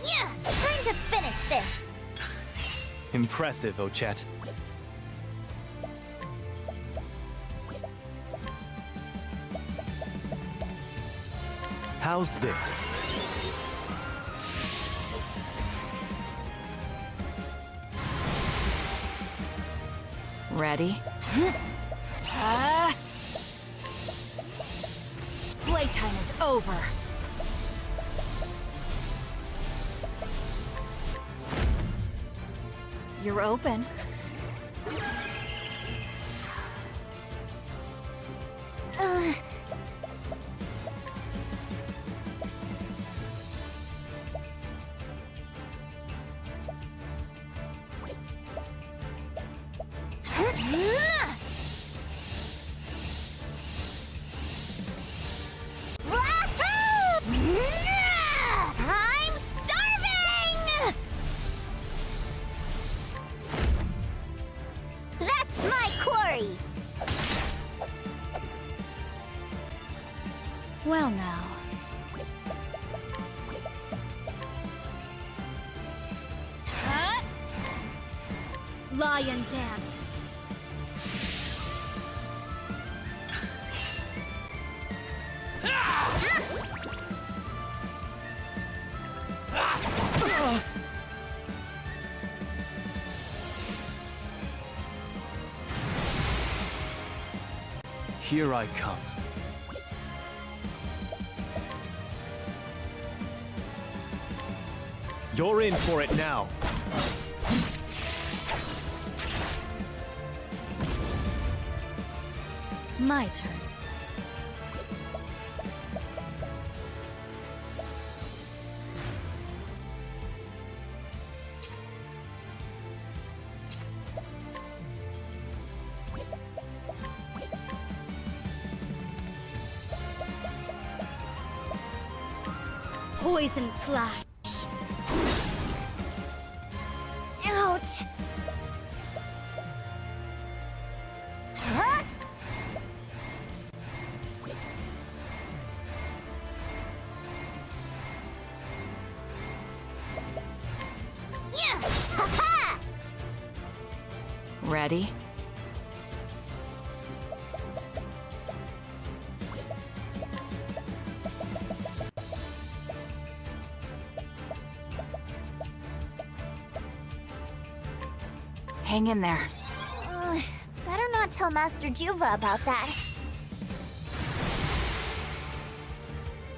Yeah! Time to finish this! Impressive, Ochet. How's this? Ready? playtime is over. You're open. I'm starving! That's my quarry! Well now. Huh? Lion dance. Here I come. You're in for it now. My turn. Poison slash. Ouch! Huh? Yeah! Ha-ha! Ready? Hang in there. Better not tell Master Juva about that.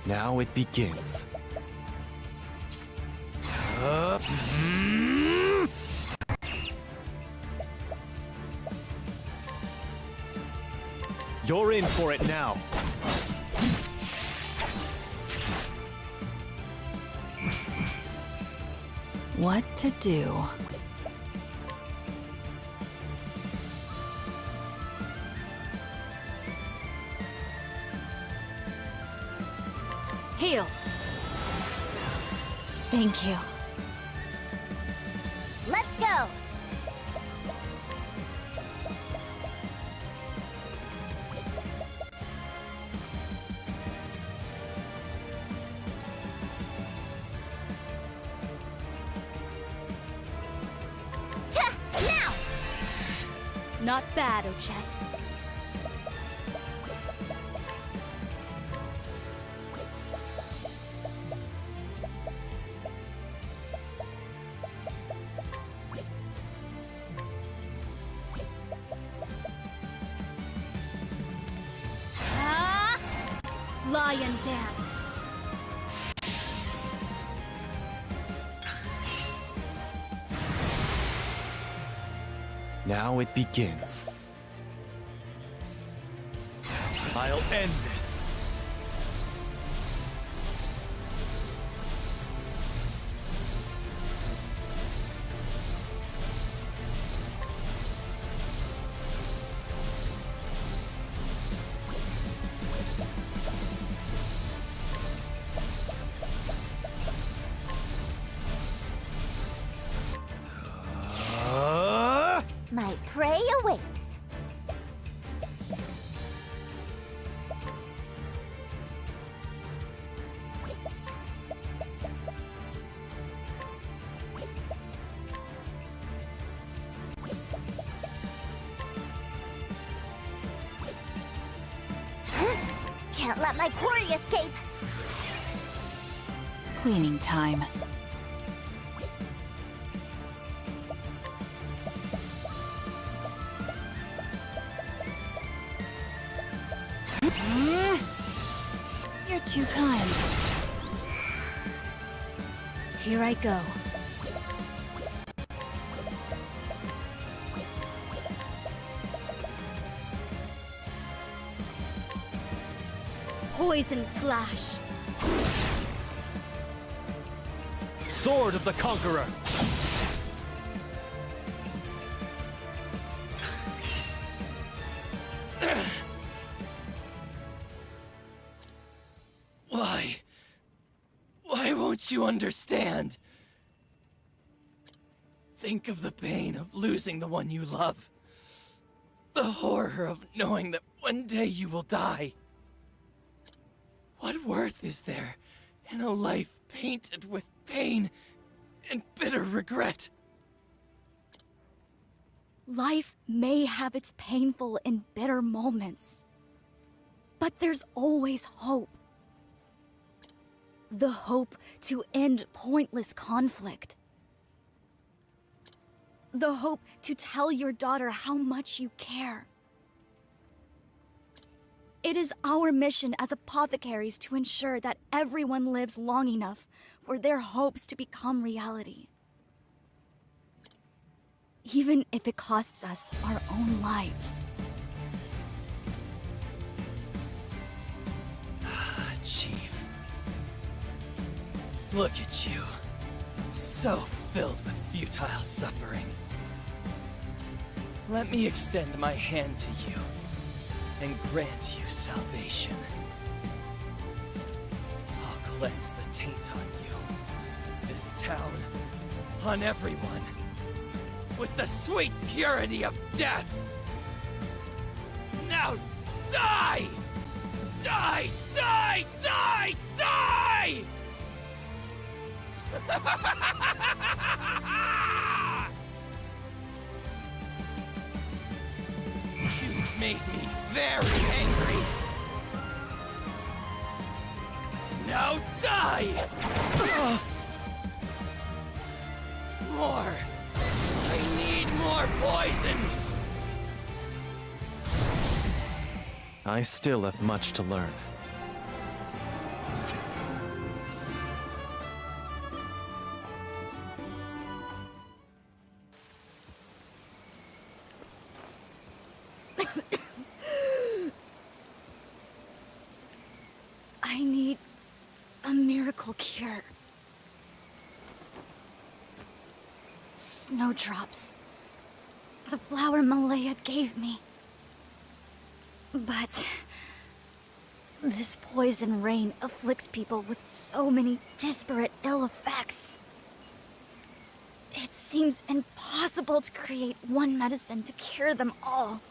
Now it begins. You're in for it now. What to do? Heal. Thank you. Let's go! Now! Not bad, Ochette. Lion dance. Now it begins. I'll end this. My prey awaits. Can't let my quarry escape. Cleaning time. too kind. Here I go. Poison slash. Sword of the Conqueror! Why won't you understand? Think of the pain of losing the one you love. The horror of knowing that one day you will die. What worth is there in a life painted with pain and bitter regret? Life may have its painful and bitter moments, but there's always hope. The hope to end pointless conflict. The hope to tell your daughter how much you care. It is our mission as apothecaries to ensure that everyone lives long enough for their hopes to become reality. Even if it costs us our own lives. Chief. Look at you. So filled with futile suffering. Let me extend my hand to you and grant you salvation. I'll cleanse the taint on you, this town, on everyone, with the sweet purity of death. Now die! Die! Die! Die! Die! You made me very angry. Now die! More! I need more poison! I still have much to learn. I need a miracle cure. Snowdrops. The flower Malaya gave me. But this poison rain afflicts people with so many disparate ill effects. It seems impossible to create one medicine to cure them all.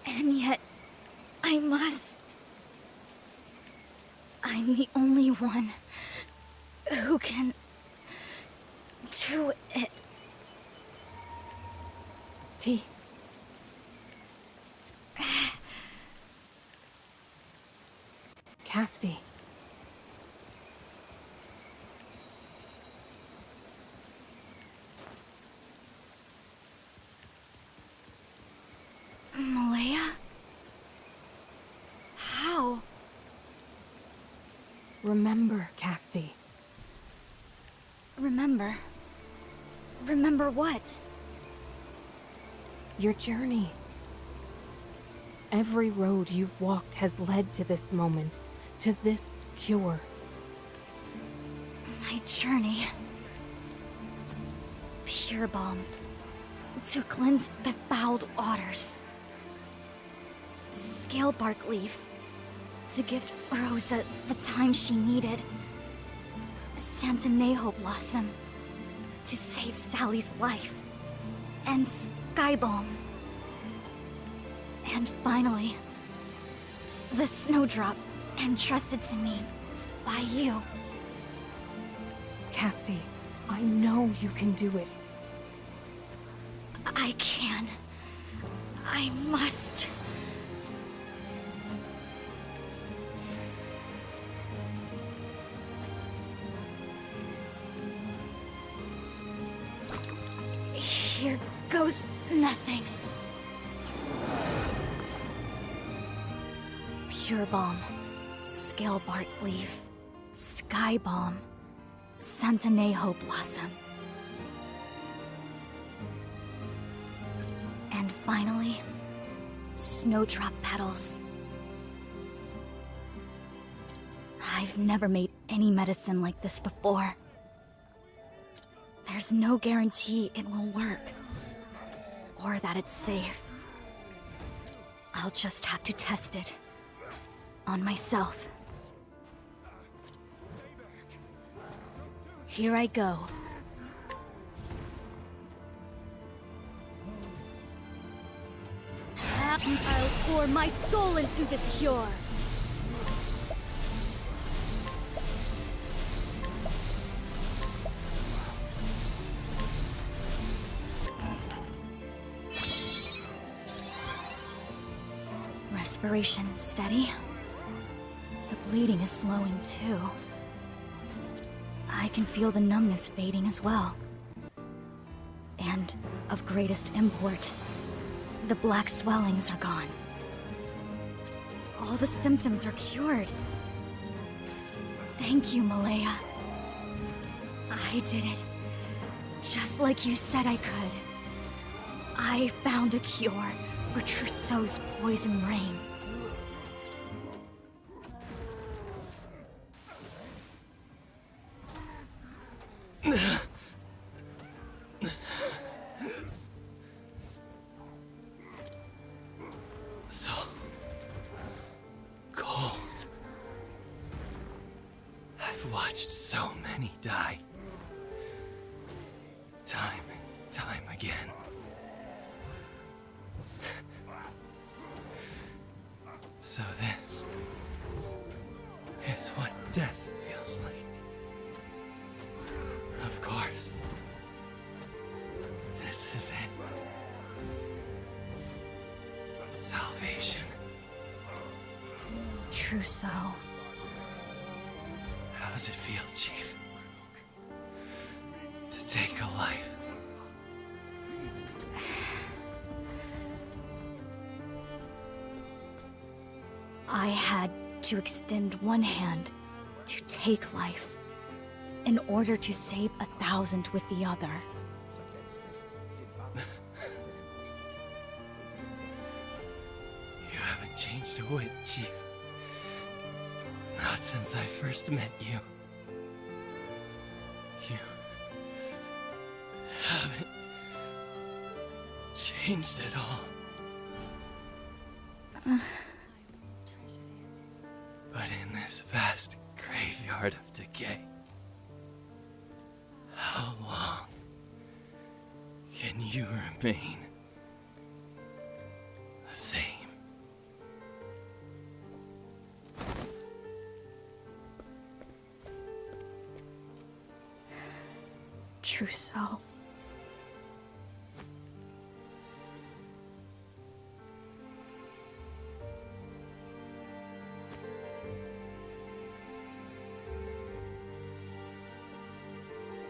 And yet, I must. I'm the only one who can do it. T. Casti. Malaya? How? Remember, Casti. Remember? Remember what? Your journey. Every road you've walked has led to this moment, to this cure. My journey. Pure balm. To cleanse befouled waters. Scale bark leaf. To give Rosa the time she needed. Santanejo blossom. To save Sally's life. And sky balm. And finally, the snowdrop entrusted to me by you. Casti, I know you can do it. I can. I must. Here goes nothing. Pure balm. scale bark leaf, sky balm, Santanejo blossom. And finally, snowdrop petals. I've never made any medicine like this before. There's no guarantee it will work, or that it's safe. I'll just have to test it on myself. Here I go. I'll pour my soul into this cure. Respiration steady. The bleeding is slowing too. I can feel the numbness fading as well. And of greatest import, the black swellings are gone. All the symptoms are cured. Thank you, Malaya. I did it. Just like you said I could. I found a cure for Trousseau's poison rain. So cold. I've watched so many die. Time and time again. So this is what death feels like. Of course. This is it. Salvation. Trousseau. How does it feel, Chief? To take a life? I had to extend one hand to take life in order to save 1,000 with the other. You haven't changed a whit, Chief. Not since I first met you. You haven't changed at all. But in this vast graveyard of decay, how long can you remain the same? Trousseau.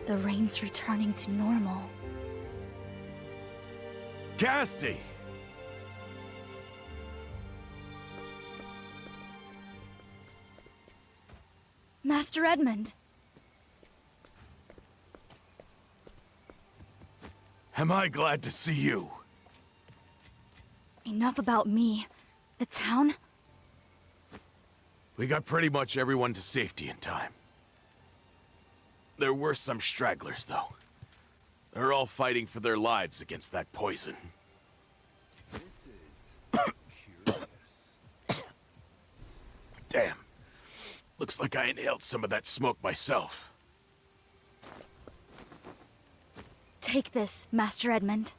The rain's returning to normal. Casti! Master Edmund! Am I glad to see you? Enough about me. The town? We got pretty much everyone to safety in time. There were some stragglers, though. They're all fighting for their lives against that poison. Damn. Looks like I inhaled some of that smoke myself. Take this, Master Edmund.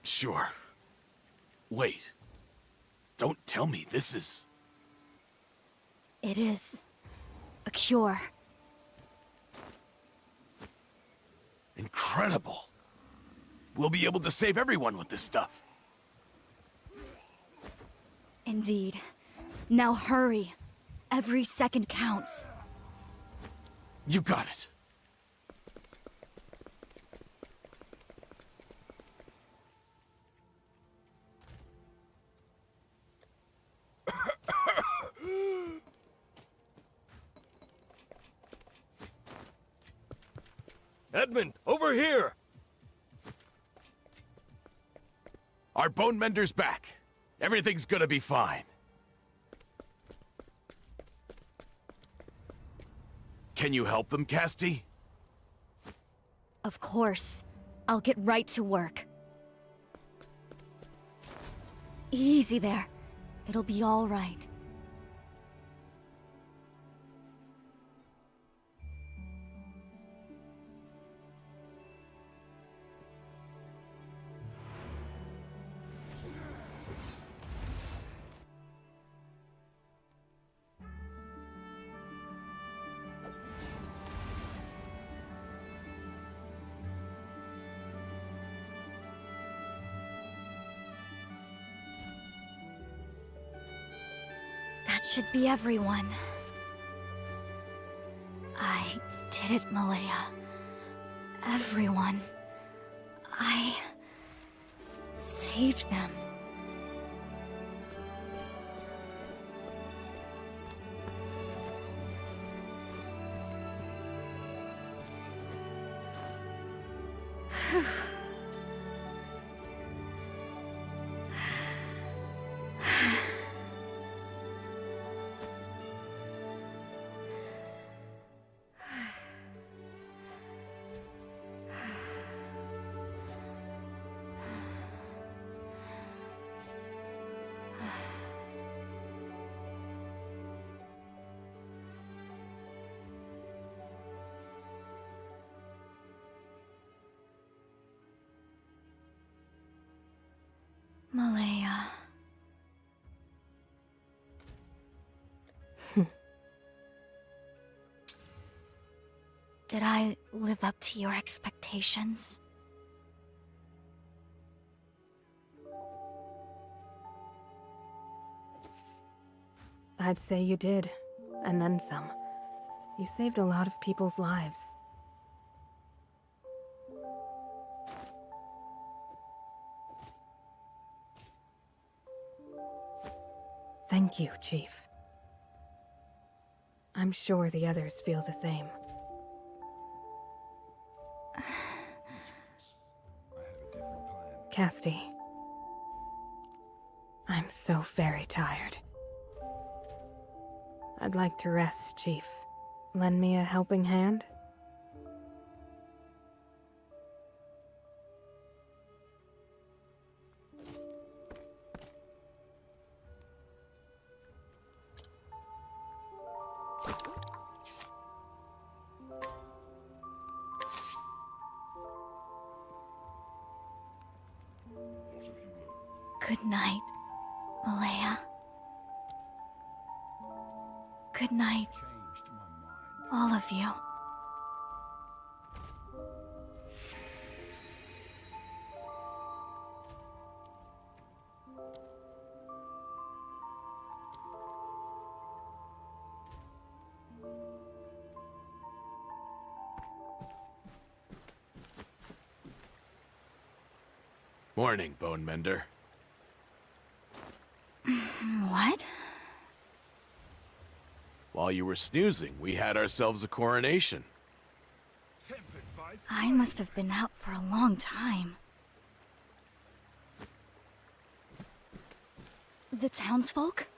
Sure. Wait. Don't tell me this is... It is a cure. Incredible. We'll be able to save everyone with this stuff. Indeed. Now hurry. Every second counts. You got it. Edmund, over here! Our bone mender's back. Everything's gonna be fine. Can you help them, Casti? Of course. I'll get right to work. Easy there. It'll be all right. That should be everyone. I did it, Malaya. Everyone. I saved them. Malaya. Did I live up to your expectations? I'd say you did, and then some. You saved a lot of people's lives. Thank you, Chief. I'm sure the others feel the same. Casti. I'm so very tired. I'd like to rest, Chief. Lend me a helping hand? Good night, Malaya. Good night, all of you. Morning, Bone Mender. What? While you were snoozing, we had ourselves a coronation. I must have been out for a long time. The townsfolk?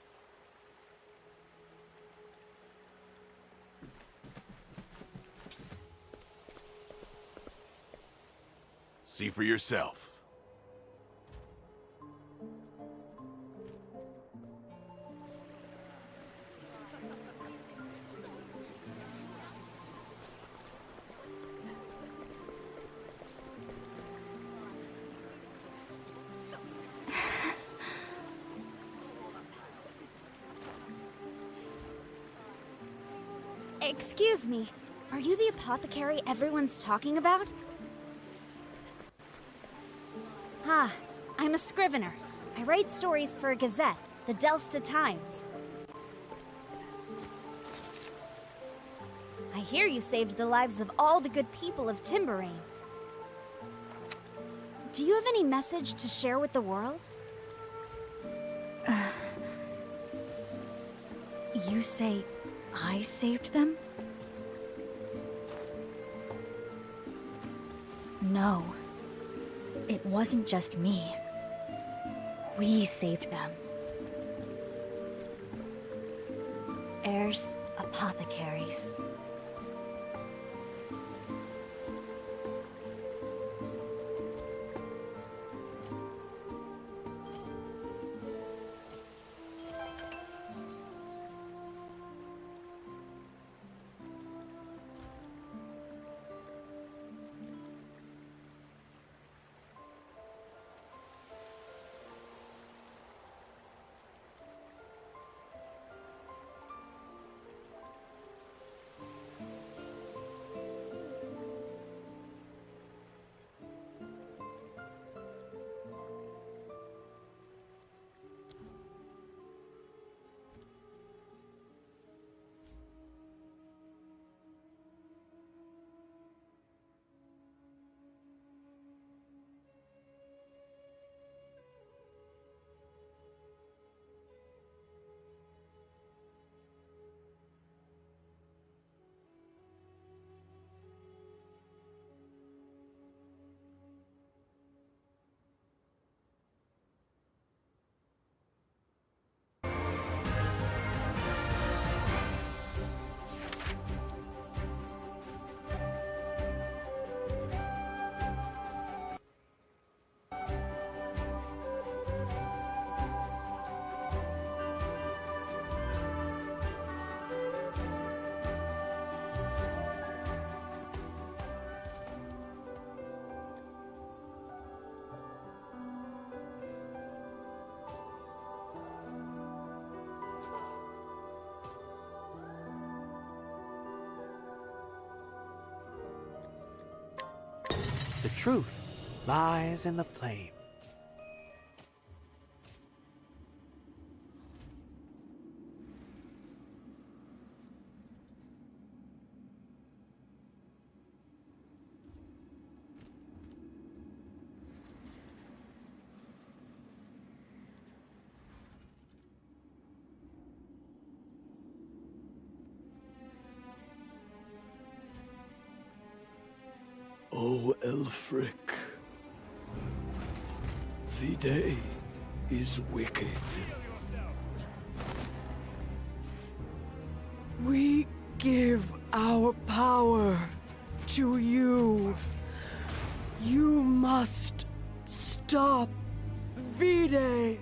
See for yourself. Excuse me, are you the apothecary everyone's talking about? Ah, I'm a scrivener. I write stories for a gazette, the Delsta Times. I hear you saved the lives of all the good people of Timberain. Do you have any message to share with the world? You say I saved them? No. It wasn't just me. We saved them. Heirs, apothecaries. The truth lies in the flame. O Elfric, the day is wicked. We give our power to you. You must stop Vide.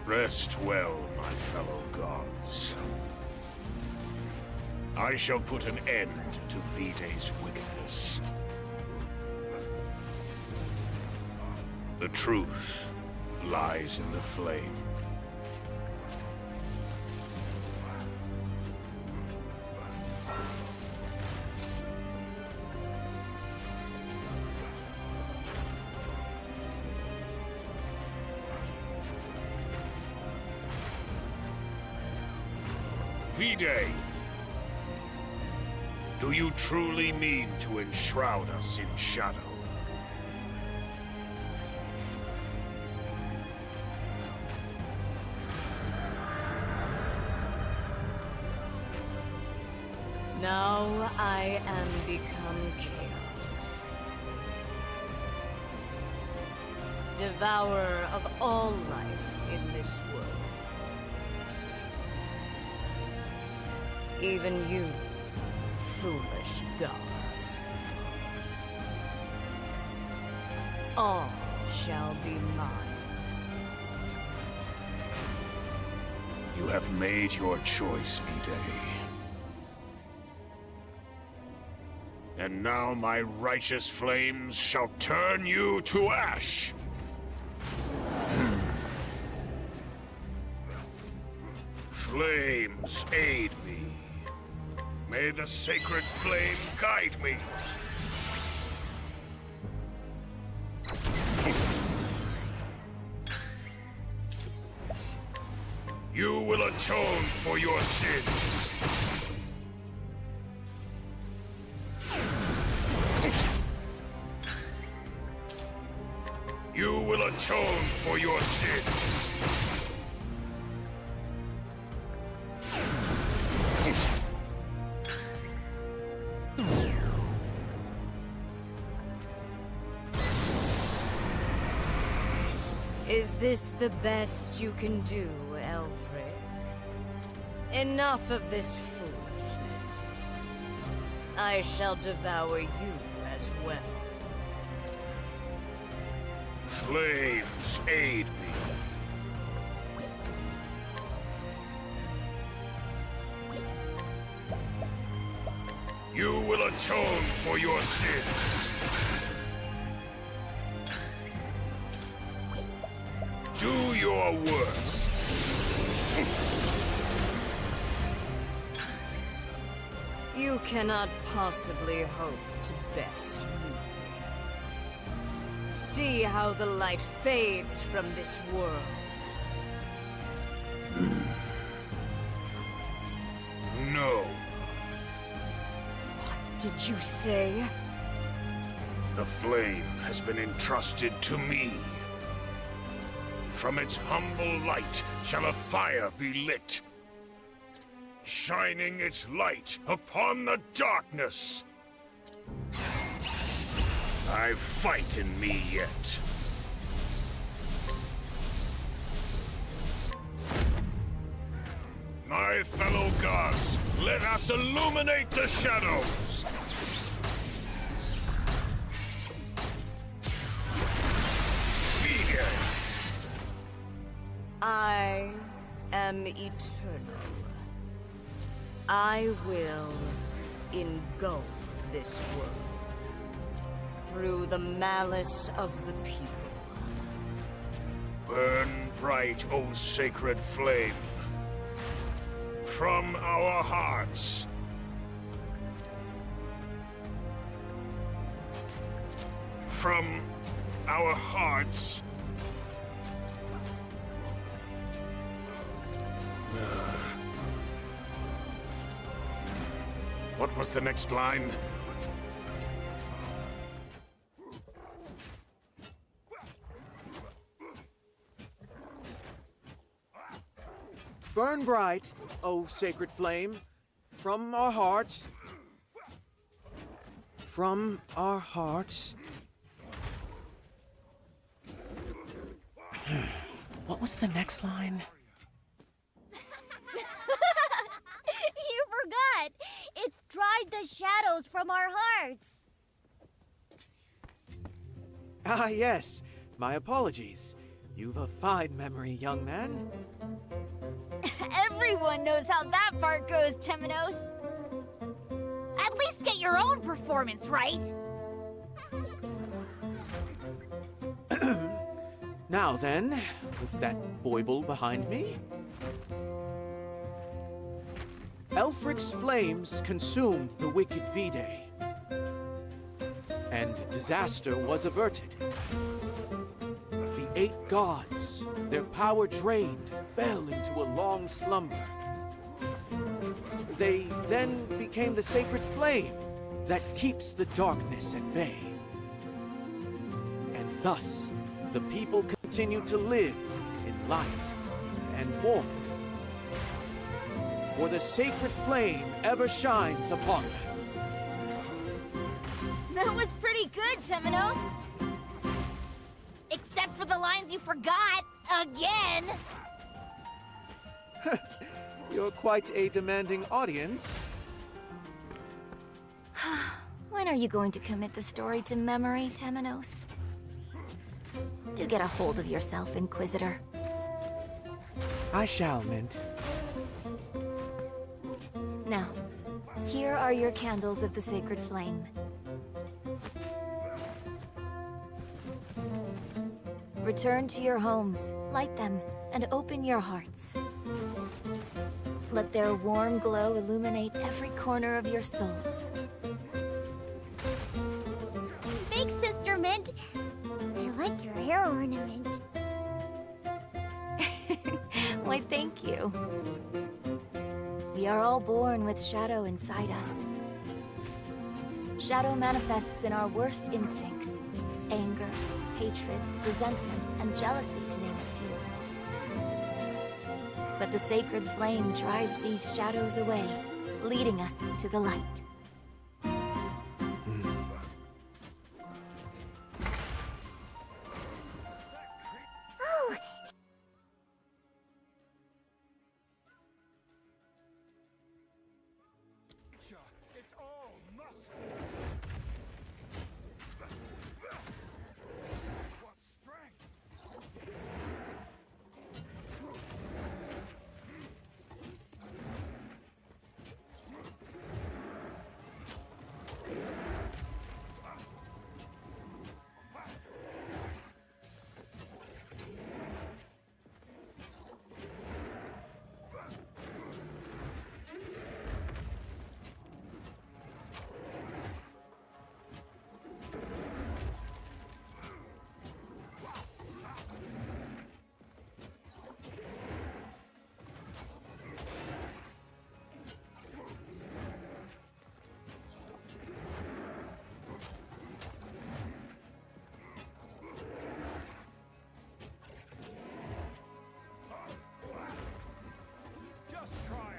Rest well, my fellow gods. I shall put an end to Vide's wickedness. The truth lies in the flame. Vide, do you truly mean to enshroud us in shadow? Now I am become chaos. Devourer of all life in this world. Even you, foolish gods. All shall be mine. You have made your choice, Vide. And now my righteous flames shall turn you to ash. Flames, aid me. May the sacred flame guide me. You will atone for your sins. You will atone for your sins. Is this the best you can do, Elfric? Enough of this foolishness. I shall devour you as well. Flames, aid me. You will atone for your sins. Do your worst. You cannot possibly hope to best me. See how the light fades from this world. No. What did you say? The flame has been entrusted to me. From its humble light shall a fire be lit, shining its light upon the darkness. I've fight in me yet. My fellow gods, let us illuminate the shadows! Begin! I am eternal. I will engulf this world through the malice of the people. Burn bright, O sacred flame, from our hearts. From our hearts. What was the next line? Burn bright, O sacred flame, from our hearts. From our hearts. What was the next line? You forgot! It's dried the shadows from our hearts! Ah, yes. My apologies. You've a fine memory, young man. Everyone knows how that part goes, Temenos. At least get your own performance right! Now then, with that foible behind me. Elfric's flames consumed the wicked Vide, and disaster was averted. The 8 gods, their power drained, fell into a long slumber. They then became the sacred flame that keeps the darkness at bay. And thus, the people continue to live in light and warmth. For the sacred flame ever shines upon them. That was pretty good, Temenos. Except for the lines you forgot, again! You're quite a demanding audience. When are you going to commit the story to memory, Temenos? Do get a hold of yourself, Inquisitor. I shall, Mint. Now, here are your candles of the sacred flame. Return to your homes, light them, and open your hearts. Let their warm glow illuminate every corner of your souls. Thanks, Sister Mint. I like your hair ornament. Why, thank you. We are all born with shadow inside us. Shadow manifests in our worst instincts: anger, hatred, resentment, and jealousy, to name a few. But the sacred flame drives these shadows away, leading us to the light. Oh, It's all muscle. What strength! Just try it.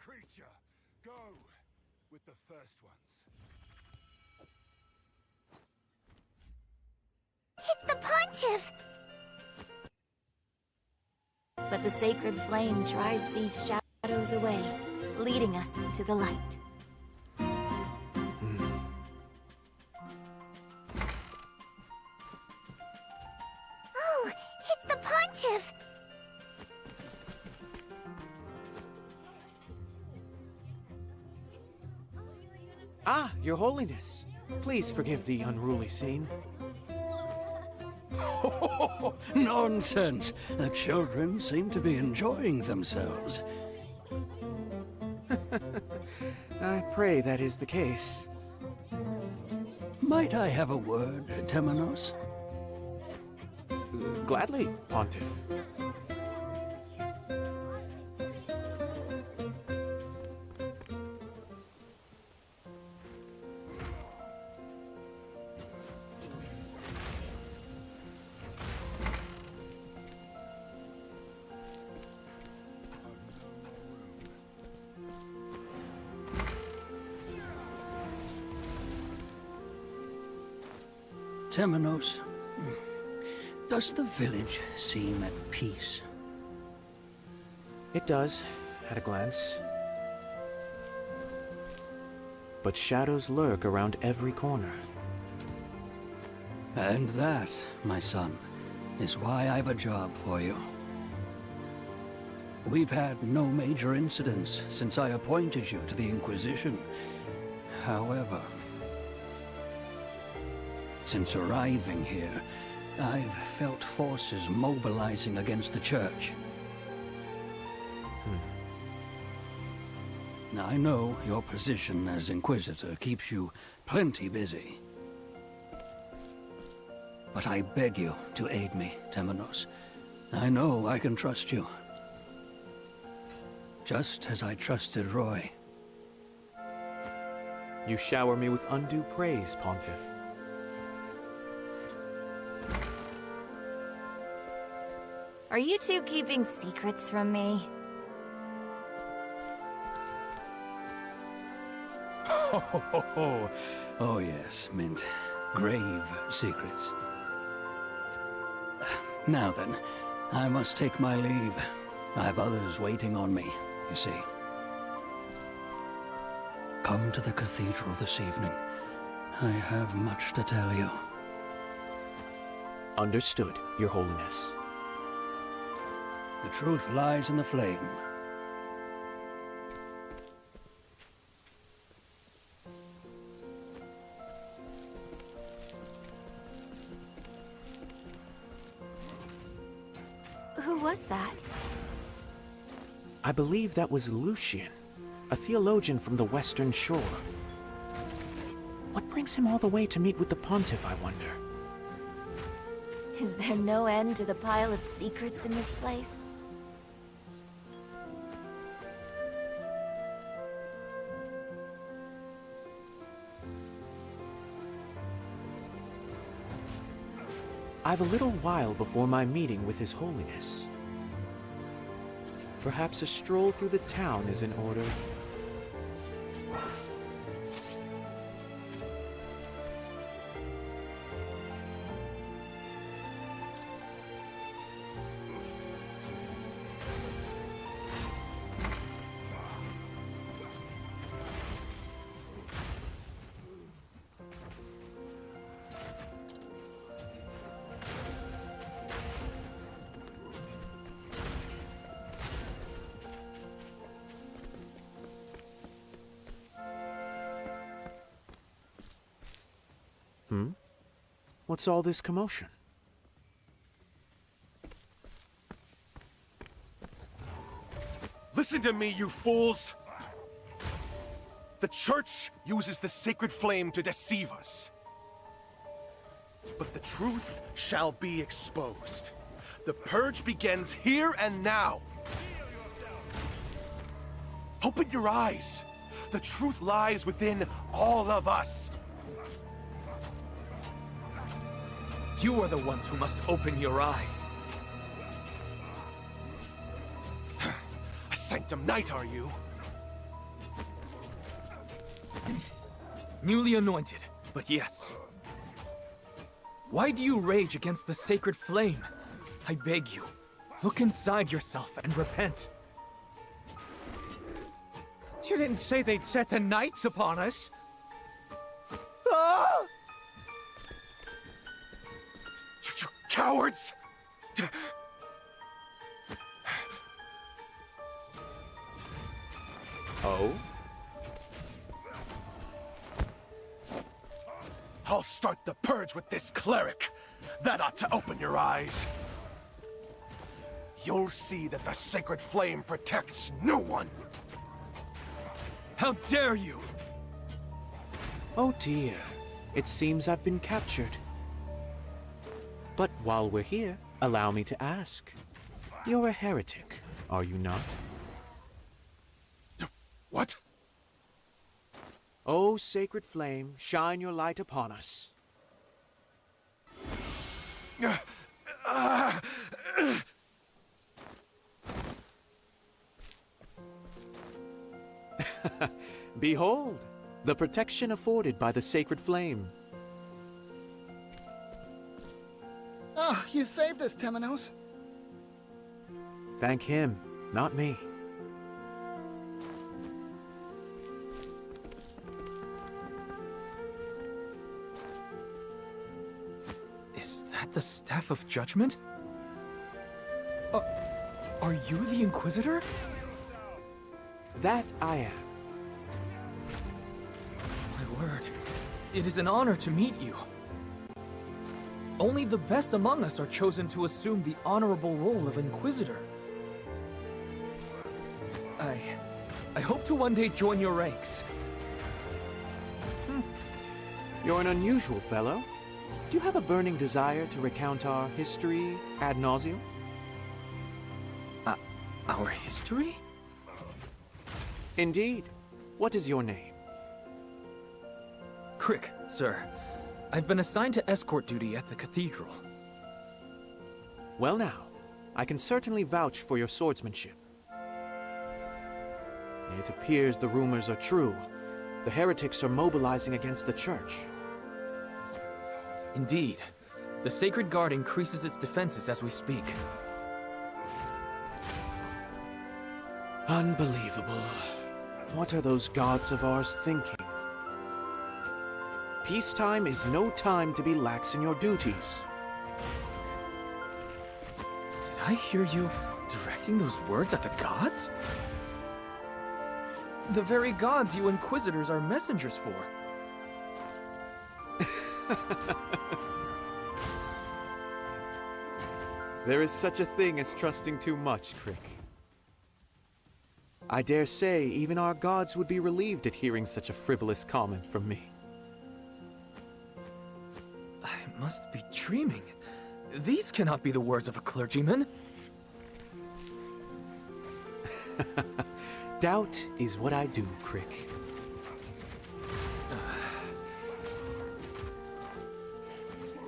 Creature, go with the first ones. it's the Pontiff! But the sacred flame drives these shadows away, leading us to the light. Oh, it's the Pontiff! Ah, Your Holiness. Please forgive the unruly scene. Nonsense. The children seem to be enjoying themselves. I pray that is the case. Might I have a word, Temenos? Gladly, Pontiff. Temenos, does the village seem at peace? It does, at a glance. But shadows lurk around every corner. And that, my son, is why I've a job for you. We've had no major incidents since I appointed you to the Inquisition. However, since arriving here, I've felt forces mobilizing against the Church. Now, I know your position as Inquisitor keeps you plenty busy. But I beg you to aid me, Temenos. I know I can trust you. Just as I trusted Roy. You shower me with undue praise, Pontiff. Are you two keeping secrets from me? Oh yes, Mint. Grave secrets. Now then, I must take my leave. I have others waiting on me, you see. Come to the cathedral this evening. I have much to tell you. Understood, Your Holiness. The truth lies in the flame. Who was that? I believe that was Lucian, a theologian from the Western Shore. What brings him all the way to meet with the Pontiff, I wonder? Is there no end to the pile of secrets in this place? I've a little while before my meeting with His Holiness. Perhaps a stroll through the town is in order. What's all this commotion? Listen to me, you fools! The Church uses the sacred flame to deceive us. But the truth shall be exposed. The purge begins here and now. Open your eyes. The truth lies within all of us. You are the ones who must open your eyes. A Sanctum Knight, are you? Newly anointed, but yes. Why do you rage against the sacred flame? I beg you, look inside yourself and repent. You didn't say they'd set the knights upon us. Ah! You cowards! Oh? I'll start the purge with this cleric. That ought to open your eyes. You'll see that the sacred flame protects no one. How dare you! Oh dear. It seems I've been captured. But while we're here, allow me to ask. You're a heretic, are you not? What? Oh, sacred flame, shine your light upon us. Behold, the protection afforded by the sacred flame. Ah, you saved us, Temenos. Thank him, not me. Is that the Staff of Judgment? Are you the Inquisitor? That I am. My word. It is an honor to meet you. Only the best among us are chosen to assume the honorable role of Inquisitor. I hope to one day join your ranks. You're an unusual fellow. Do you have a burning desire to recount our history ad nauseum? Our history? Indeed. What is your name? Crick, sir. I've been assigned to escort duty at the cathedral. Well now, I can certainly vouch for your swordsmanship. It appears the rumors are true. The heretics are mobilizing against the church. Indeed. The Sacred Guard increases its defenses as we speak. Unbelievable. What are those gods of ours thinking? Peacetime is no time to be lax in your duties. Did I hear you directing those words at the gods? The very gods you Inquisitors are messengers for. There is such a thing as trusting too much, Crick. I dare say even our gods would be relieved at hearing such a frivolous comment from me. I must be dreaming. These cannot be the words of a clergyman. Doubt is what I do, Crick.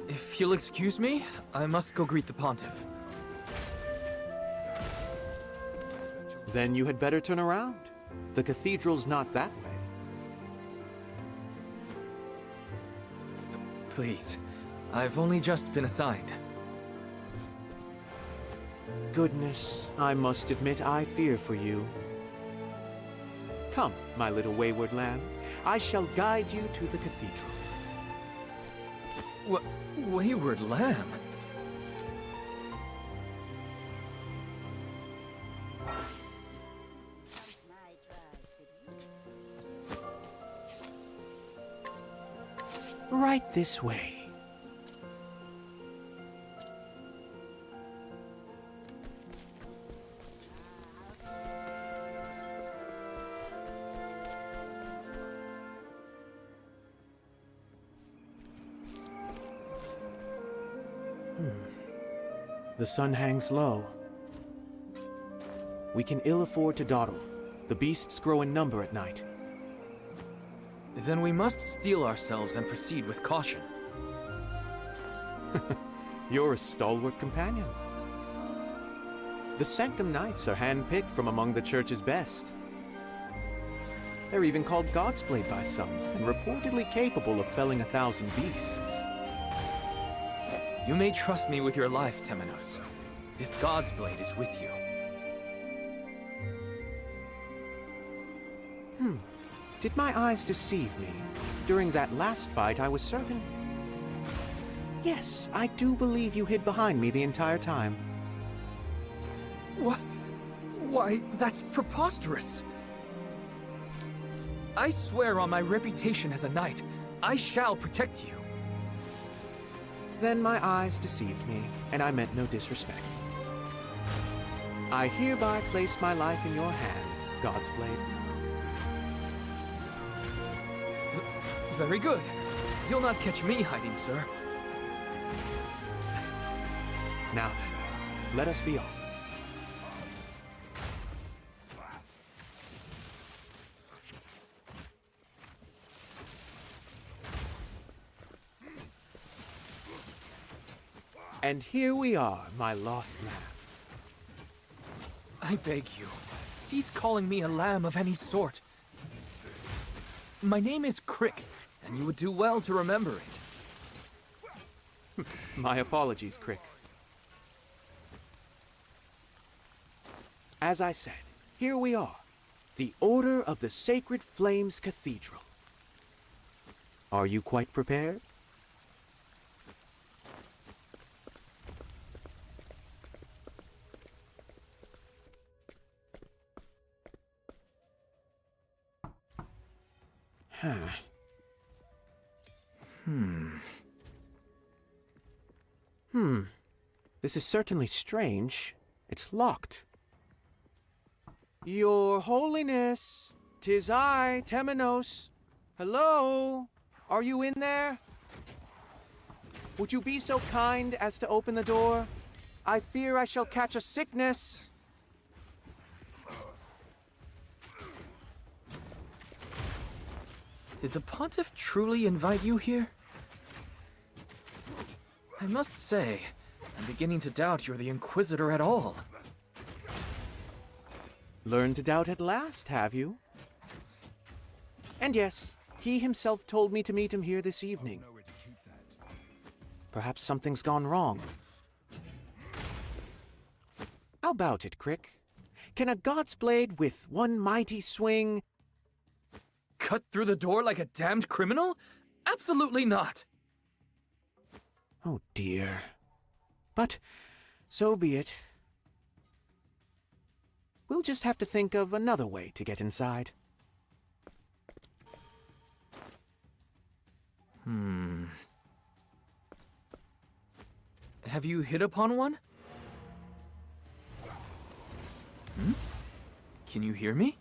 If you'll excuse me, I must go greet the Pontiff. Then you had better turn around. The cathedral's not that way. Please, I've only just been assigned. Goodness, I must admit I fear for you. Come, my little wayward lamb. I shall guide you to the cathedral. Wayward lamb? Right this way. The sun hangs low. We can ill afford to dawdle. The beasts grow in number at night. Then we must steel ourselves and proceed with caution. You're a stalwart companion. The Sanctum Knights are handpicked from among the Church's best. They're even called God's Blade by some, and reportedly capable of felling 1,000 beasts. You may trust me with your life, Temenos. This God's Blade is with you. Did my eyes deceive me? During that last fight I was serving? Yes, I do believe you hid behind me the entire time. What? Why, that's preposterous. I swear on my reputation as a knight, I shall protect you. Then my eyes deceived me, and I meant no disrespect. I hereby place my life in your hands, God's Blade. Very good. You'll not catch me hiding, sir. Now then, let us be off. And here we are, my lost lamb. I beg you, cease calling me a lamb of any sort. My name is Crick, and you would do well to remember it. My apologies, Crick. As I said, here we are, the Order of the Sacred Flames Cathedral. Are you quite prepared? This is certainly strange. It's locked. Your Holiness, 'tis I, Temenos. Hello? Are you in there? Would you be so kind as to open the door? I fear I shall catch a sickness. Did the Pontiff truly invite you here? I must say, I'm beginning to doubt you're the Inquisitor at all. Learned to doubt at last, have you? And yes, he himself told me to meet him here this evening. Perhaps something's gone wrong. How about it, Crick? Can a god's blade with one mighty swing cut through the door like a damned criminal? Absolutely not! Oh dear. But so be it. We'll just have to think of another way to get inside. Have you hit upon one? Can you hear me?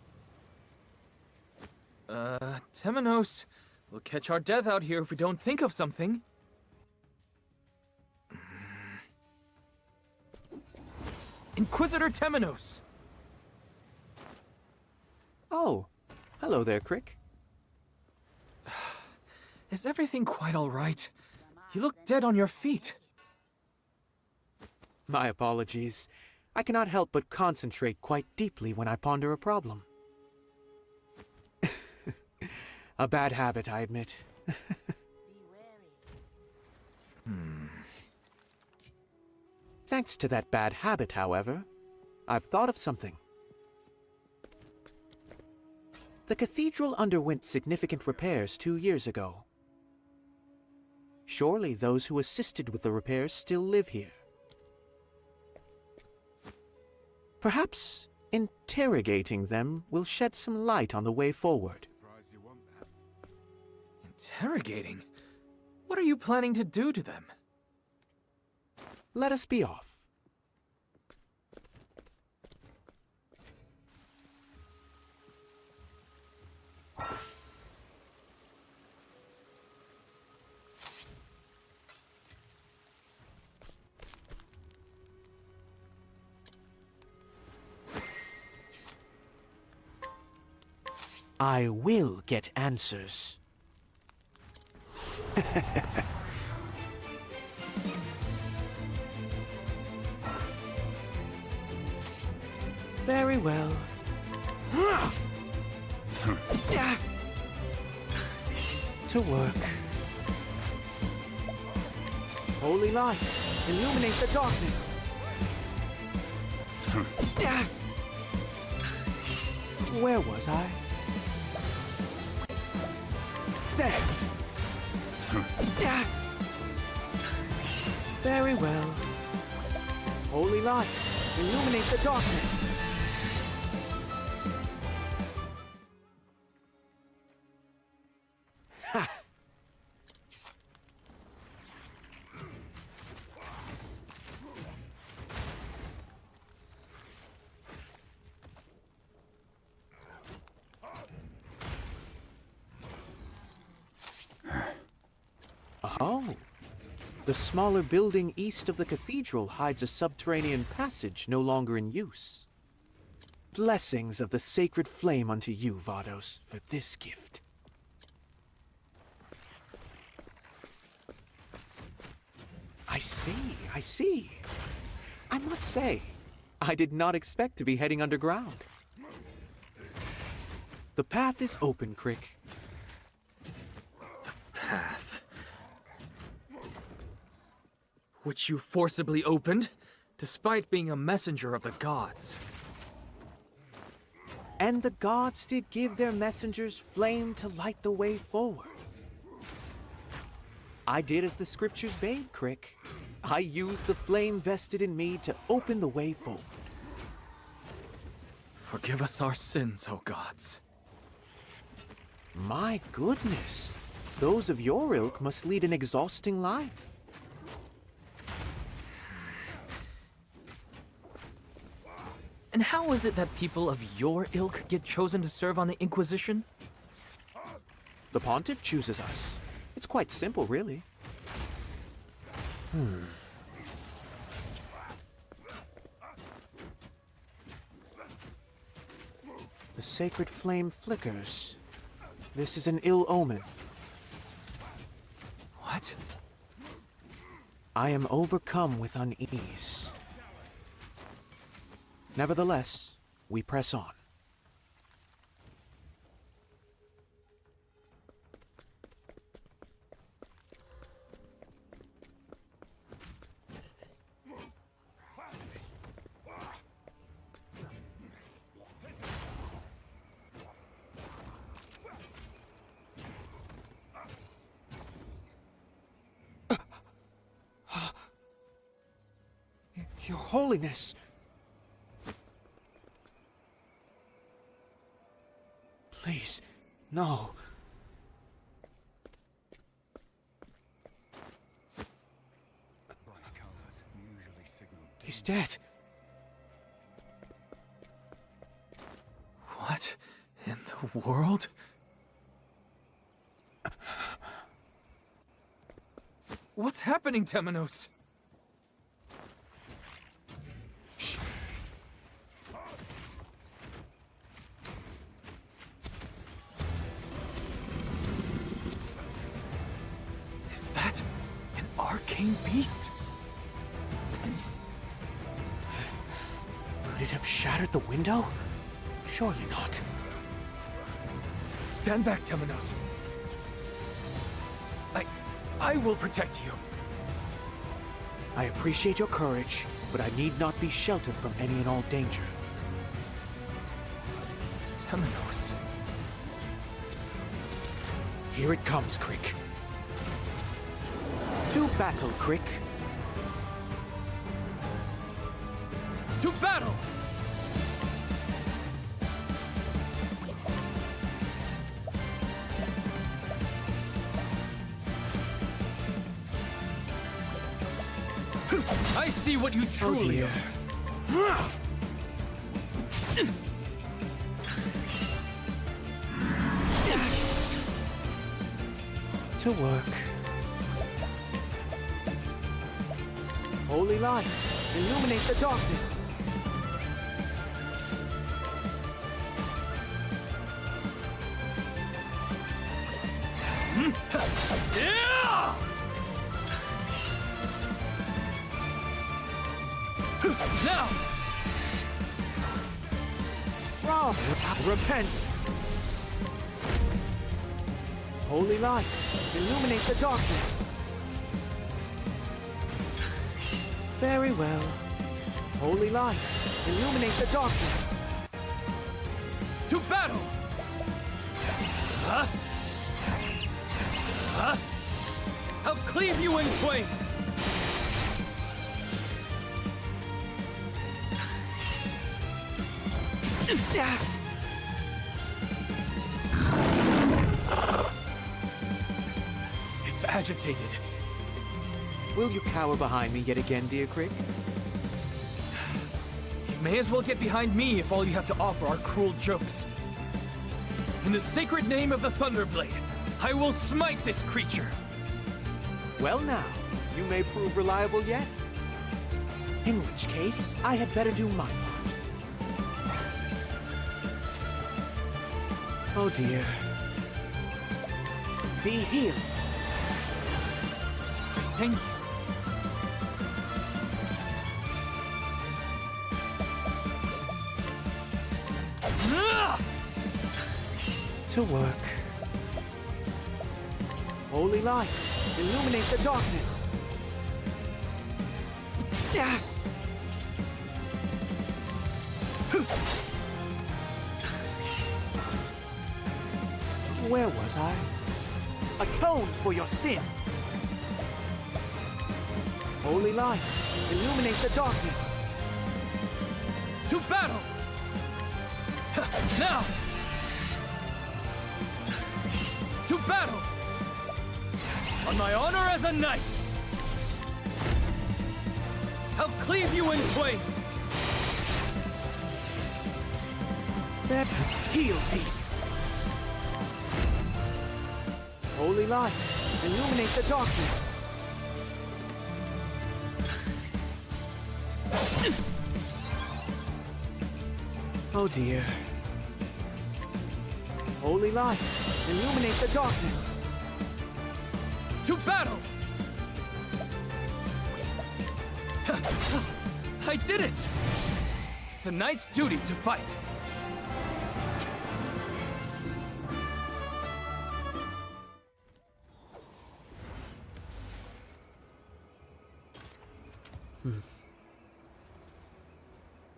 Temenos, we'll catch our death out here if we don't think of something. Inquisitor Temenos! Oh, hello there, Crick. Is everything quite all right? You look dead on your feet. My apologies. I cannot help but concentrate quite deeply when I ponder a problem. A bad habit, I admit. Thanks to that bad habit, however, I've thought of something. The cathedral underwent significant repairs 2 years ago. Surely those who assisted with the repairs still live here. Perhaps interrogating them will shed some light on the way forward. Interrogating? What are you planning to do to them? Let us be off. I will get answers. Very well. To work. Holy light, illuminate the darkness. Where was I? There. Very well. Holy light, illuminate the darkness. Ha! Oh. The smaller building east of the cathedral hides a subterranean passage no longer in use. Blessings of the sacred flame unto you, Vados, for this gift. I see. I must say, I did not expect to be heading underground. The path is open, Crick. Path. Which you forcibly opened, despite being a messenger of the gods. And the gods did give their messengers flame to light the way forward. I did as the scriptures bade, Crick. I used the flame vested in me to open the way forward. Forgive us our sins, O gods. My goodness. Those of your ilk must lead an exhausting life. And how is it that people of your ilk get chosen to serve on the Inquisition? The Pontiff chooses us. It's quite simple, really. The sacred flame flickers. This is an ill omen. What? I am overcome with unease. Nevertheless, we press on. Your Holiness! Please, no. He's dead. What in the world? What's happening, Temenos? Is that an arcane beast? Could it have shattered the window? Surely not. Stand back, Temenos. I will protect you. I appreciate your courage, but I need not be sheltered from any and all danger. Temenos. Here it comes, Crick. To battle, Crick. To battle! I see what you truly are. To work. Holy light, illuminate the darkness. Yeah! Now! Wrong! Repent! Holy light, illuminate the darkness. Very well. Holy light, illuminate the darkness. To battle! Huh? Huh? I'll cleave you in twain! It's agitated. Will you cower behind me yet again, dear Crick? You may as well get behind me if all you have to offer are cruel jokes. In the sacred name of the Thunderblade, I will smite this creature! Well now, you may prove reliable yet. In which case, I had better do my part. Oh dear. Be healed. Thank you. To work. Holy light, illuminate the darkness. Where was I? Atone for your sins. Holy light, illuminate the darkness. To battle! Now! To battle! On my honor as a knight! I'll cleave you in twain! Heal, beast. Holy light, illuminate the darkness. Oh dear. Holy light, illuminate the darkness. To battle! I did it! It's a knight's duty to fight.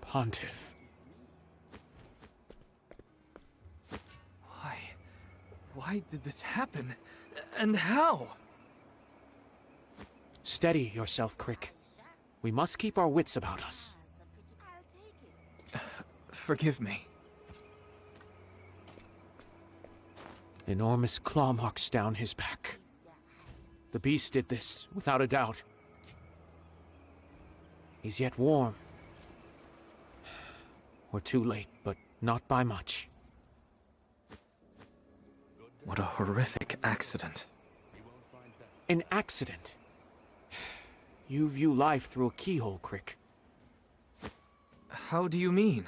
Pontiff. Why did this happen? And how? Steady yourself, Crick. We must keep our wits about us. Forgive me. Enormous claw marks down his back. The beast did this, without a doubt. He's yet warm. We're too late, but not by much. What a horrific accident. An accident? You view life through a keyhole, Crick. How do you mean?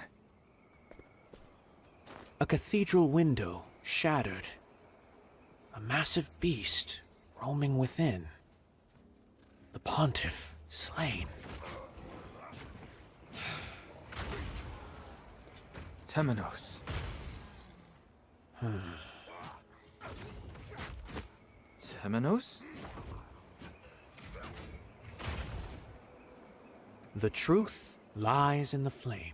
A cathedral window shattered. A massive beast roaming within. The Pontiff slain. Temenos. Temenos? The truth lies in the flame.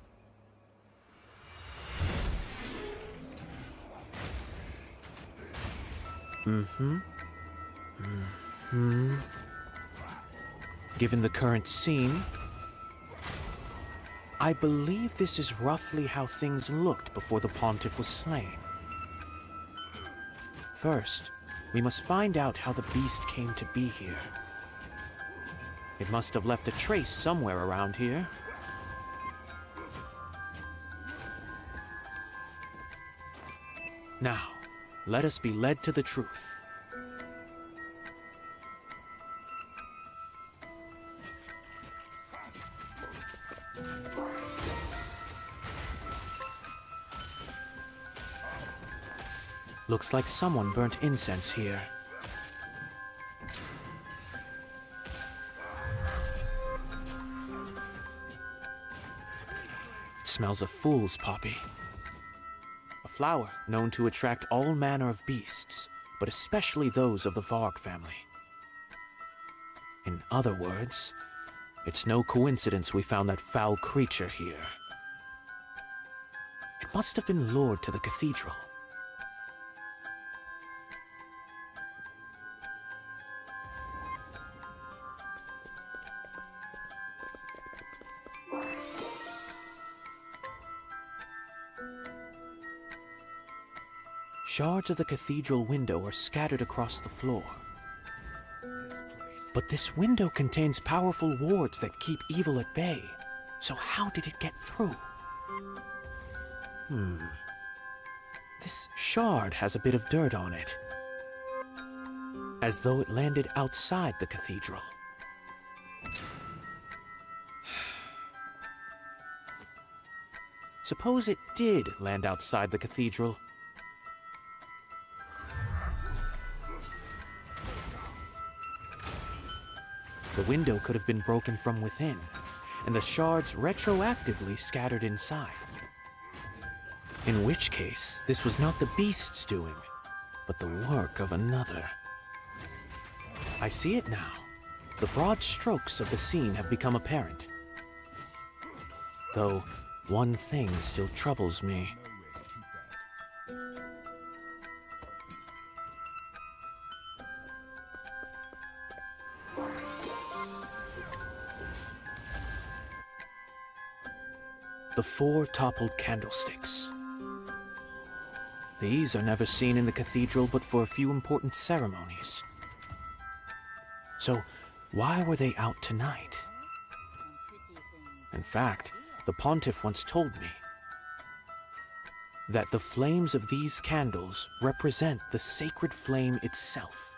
Given the current scene, I believe this is roughly how things looked before the Pontiff was slain. First, we must find out how the beast came to be here. It must have left a trace somewhere around here. Now, let us be led to the truth. Looks like someone burnt incense here. It smells of fool's poppy. A flower known to attract all manner of beasts, but especially those of the Varg family. In other words, it's no coincidence we found that foul creature here. It must have been lured to the cathedral. Shards of the cathedral window are scattered across the floor. But this window contains powerful wards that keep evil at bay. So how did it get through? This shard has a bit of dirt on it. As though it landed outside the cathedral. Suppose it did land outside the cathedral. The window could have been broken from within, and the shards retroactively scattered inside. In which case, this was not the beast's doing, but the work of another. I see it now. The broad strokes of the scene have become apparent. Though, one thing still troubles me. The 4 toppled candlesticks. These are never seen in the cathedral but for a few important ceremonies. So, why were they out tonight? In fact, the Pontiff once told me that the flames of these candles represent the sacred flame itself.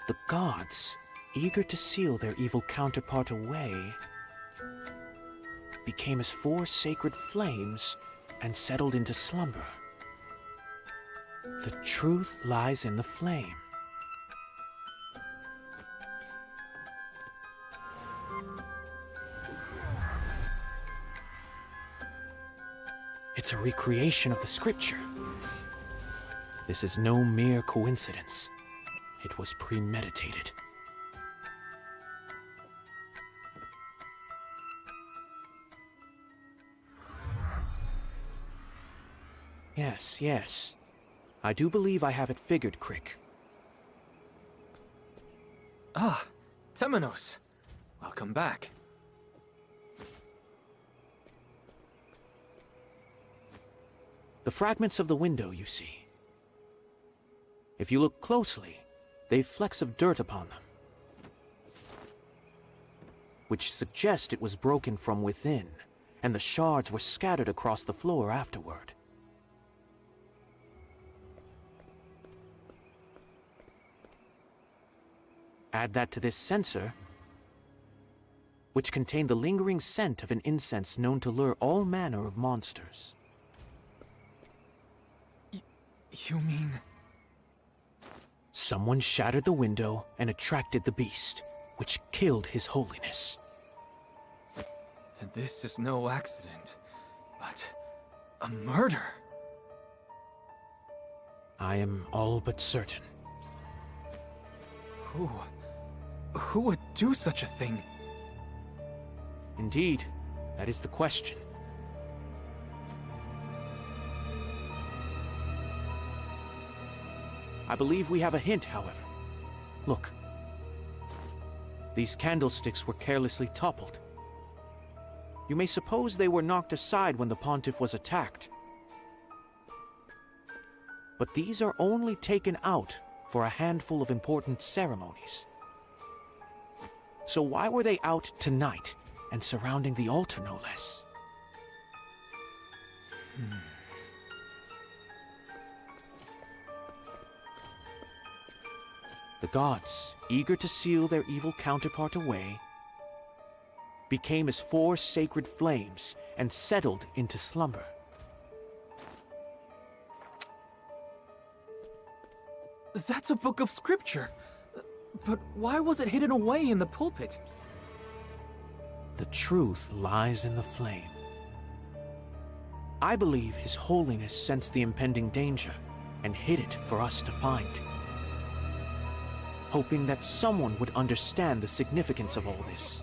The gods, eager to seal their evil counterpart away, became as 4 sacred flames and settled into slumber. The truth lies in the flame. It's a recreation of the scripture. This is no mere coincidence. It was premeditated. Yes, yes. I do believe I have it figured, Crick. Ah, Temenos. Welcome back. The fragments of the window, you see. If you look closely, they've flecks of dirt upon them, which suggest it was broken from within, and the shards were scattered across the floor afterward. Add that to this censer, which contained the lingering scent of an incense known to lure all manner of monsters. You mean... Someone shattered the window and attracted the beast, which killed His Holiness. Then this is no accident, but a murder. I am all but certain. Who would do such a thing? Indeed, that is the question. I believe we have a hint, however. Look. These candlesticks were carelessly toppled. You may suppose they were knocked aside when the pontiff was attacked. But these are only taken out for a handful of important ceremonies. So why were they out tonight and surrounding the altar, no less? The gods, eager to seal their evil counterpart away, became as 4 sacred flames and settled into slumber. That's a book of scripture. But why was it hidden away in the pulpit? The truth lies in the flame. I believe His Holiness sensed the impending danger and hid it for us to find, hoping that someone would understand the significance of all this.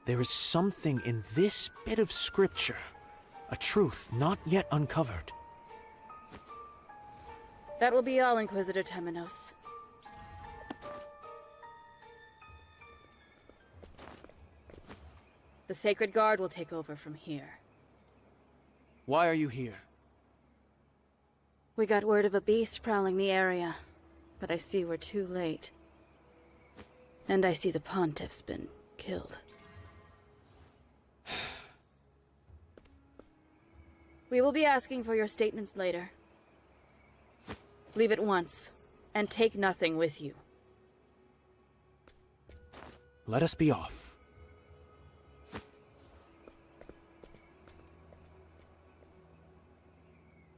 There is something in this bit of scripture, a truth not yet uncovered. That will be all, Inquisitor Temenos. The Sacred Guard will take over from here. Why are you here? We got word of a beast prowling the area, but I see we're too late. And I see the Pontiff's been killed. We will be asking for your statements later. Leave at once, and take nothing with you. Let us be off.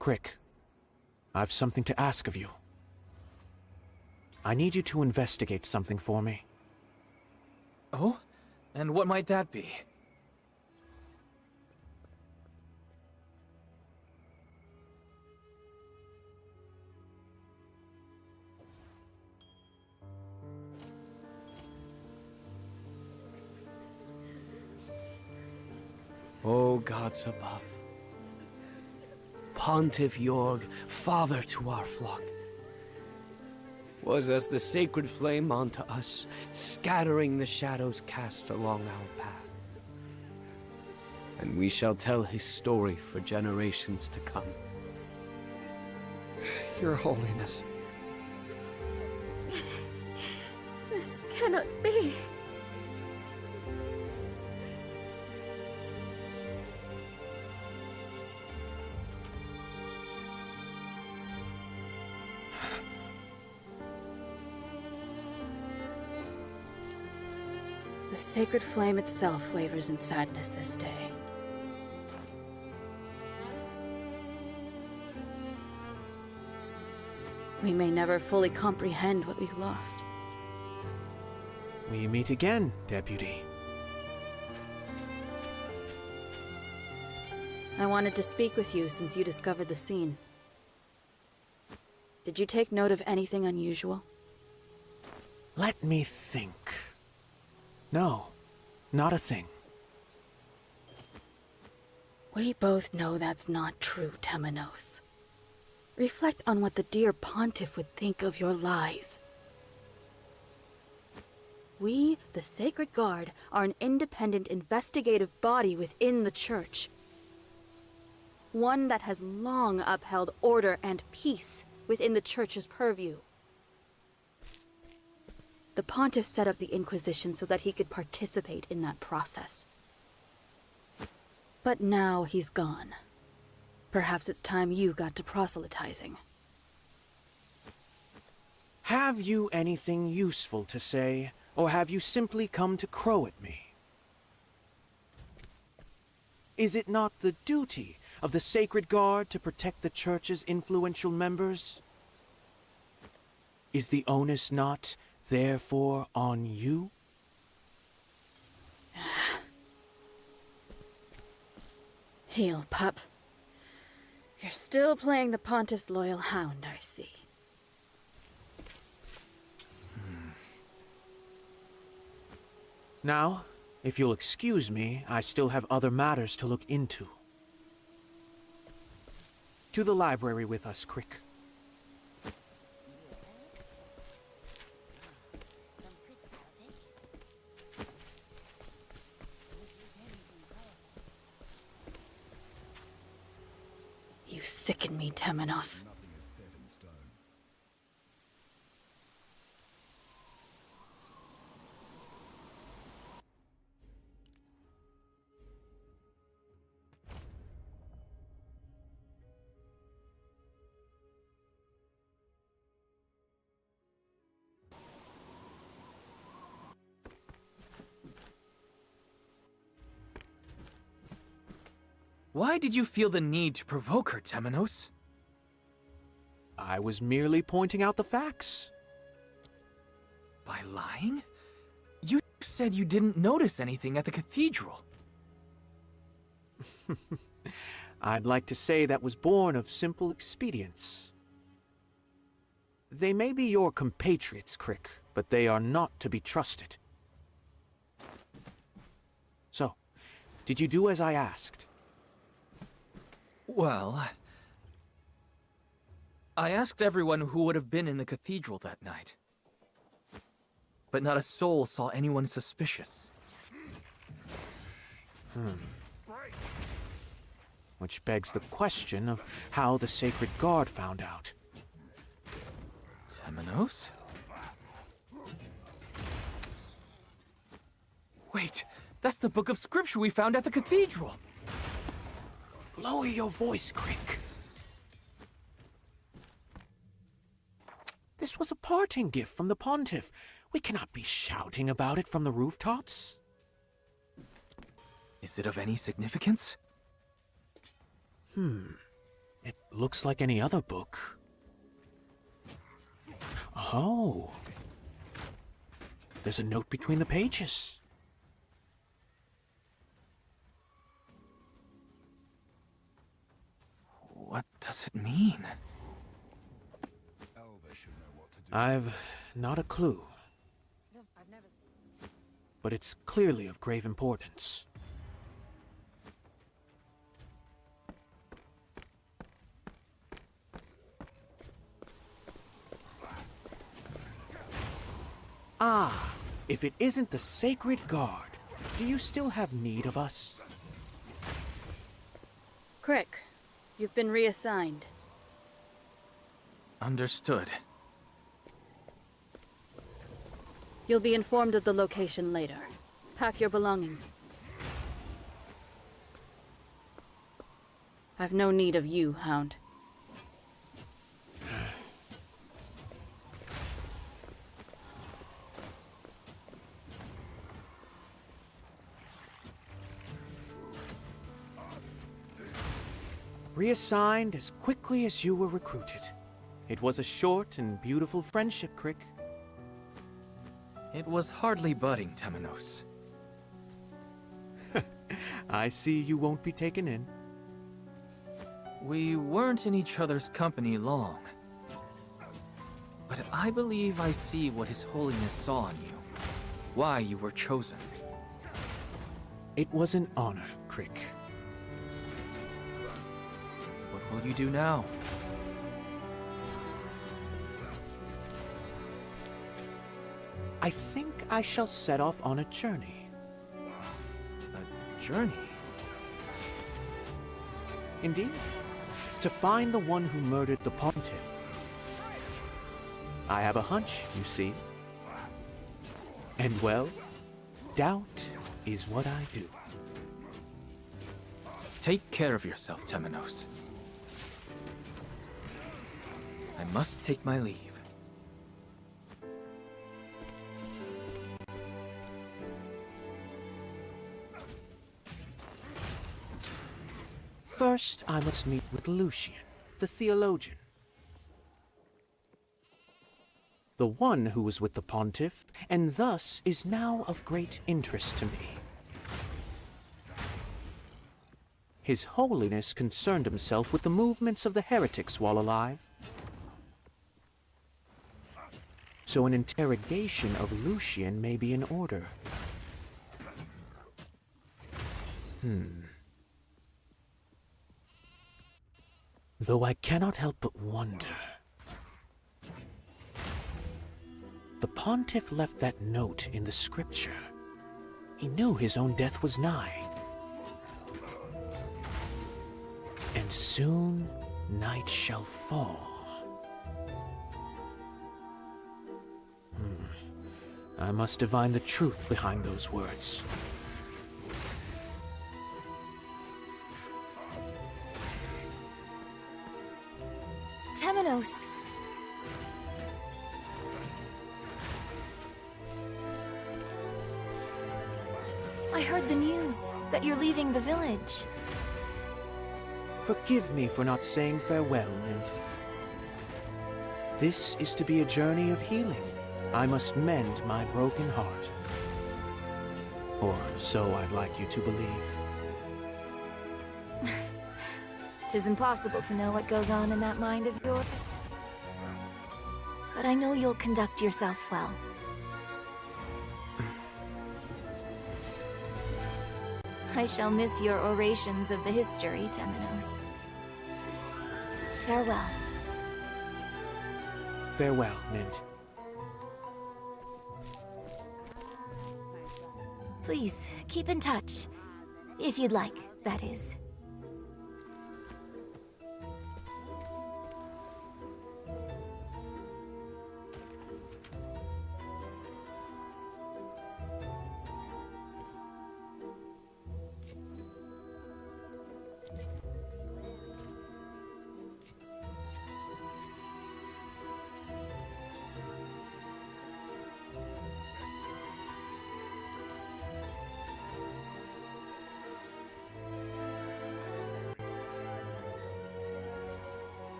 Crick, I've something to ask of you. I need you to investigate something for me. Oh? And what might that be? O gods above, Pontiff Jorg, father to our flock, was as the sacred flame unto us, scattering the shadows cast along our path. And we shall tell his story for generations to come. Your Holiness, cannot be. The sacred flame itself wavers in sadness this day. We may never fully comprehend what we've lost. We meet again, Deputy. I wanted to speak with you since you discovered the scene. Did you take note of anything unusual? Let me think. No, not a thing. We both know that's not true, Temenos. Reflect on what the dear Pontiff would think of your lies. We, the Sacred Guard, are an independent investigative body within the Church. One that has long upheld order and peace within the Church's purview. The Pontiff set up the Inquisition so that he could participate in that process. But now he's gone. Perhaps it's time you got to proselytizing. Have you anything useful to say, or have you simply come to crow at me? Is it not the duty of the Sacred Guard to protect the Church's influential members? Is the onus not, therefore, on you? Heel, pup. You're still playing the Pontiff's loyal hound, I see. Now, if you'll excuse me, I still have other matters to look into. To the library with us, Crick. You sicken me, Temenos. Why did you feel the need to provoke her, Temenos? I was merely pointing out the facts. By lying? You said you didn't notice anything at the cathedral. I'd like to say that was born of simple expedience. They may be your compatriots, Crick, but they are not to be trusted. So, did you do as I asked? Well, I asked everyone who would have been in the cathedral that night. But not a soul saw anyone suspicious. Which begs the question of how the Sacred Guard found out. Temenos? Wait, that's the book of scripture we found at the cathedral! Lower your voice, Crick. This was a parting gift from the Pontiff. We cannot be shouting about it from the rooftops. Is it of any significance? It looks like any other book. Oh. There's a note between the pages. What does it mean? I've not a clue. But it's clearly of grave importance. Ah, if it isn't the Sacred Guard, do you still have need of us? Crick, you've been reassigned. Understood. You'll be informed of the location later. Pack your belongings. I've no need of you, Hound. Reassigned as quickly as you were recruited. It was a short and beautiful friendship, Crick. It was hardly budding, Temenos. I see you won't be taken in. We weren't in each other's company long. But I believe I see what His Holiness saw in you. Why you were chosen. It was an honor, Crick. What will you do now? I think I shall set off on a journey. A journey? Indeed. To find the one who murdered the Pontiff. I have a hunch, you see. And well, doubt is what I do. Take care of yourself, Temenos. I must take my leave. First, I must meet with Lucian, the theologian. The one who was with the Pontiff, and thus is now of great interest to me. His Holiness concerned himself with the movements of the heretics while alive. So an interrogation of Lucian may be in order. Though I cannot help but wonder. The Pontiff left that note in the scripture. He knew his own death was nigh. And soon night shall fall. I must divine the truth behind those words. Temenos! I heard the news that you're leaving the village. Forgive me for not saying farewell, Mint. This is to be a journey of healing. I must mend my broken heart. Or so I'd like you to believe. 'Tis impossible to know what goes on in that mind of yours. But I know you'll conduct yourself well. I shall miss your orations of the history, Temenos. Farewell. Farewell, Mint. Please, keep in touch. If you'd like, that is.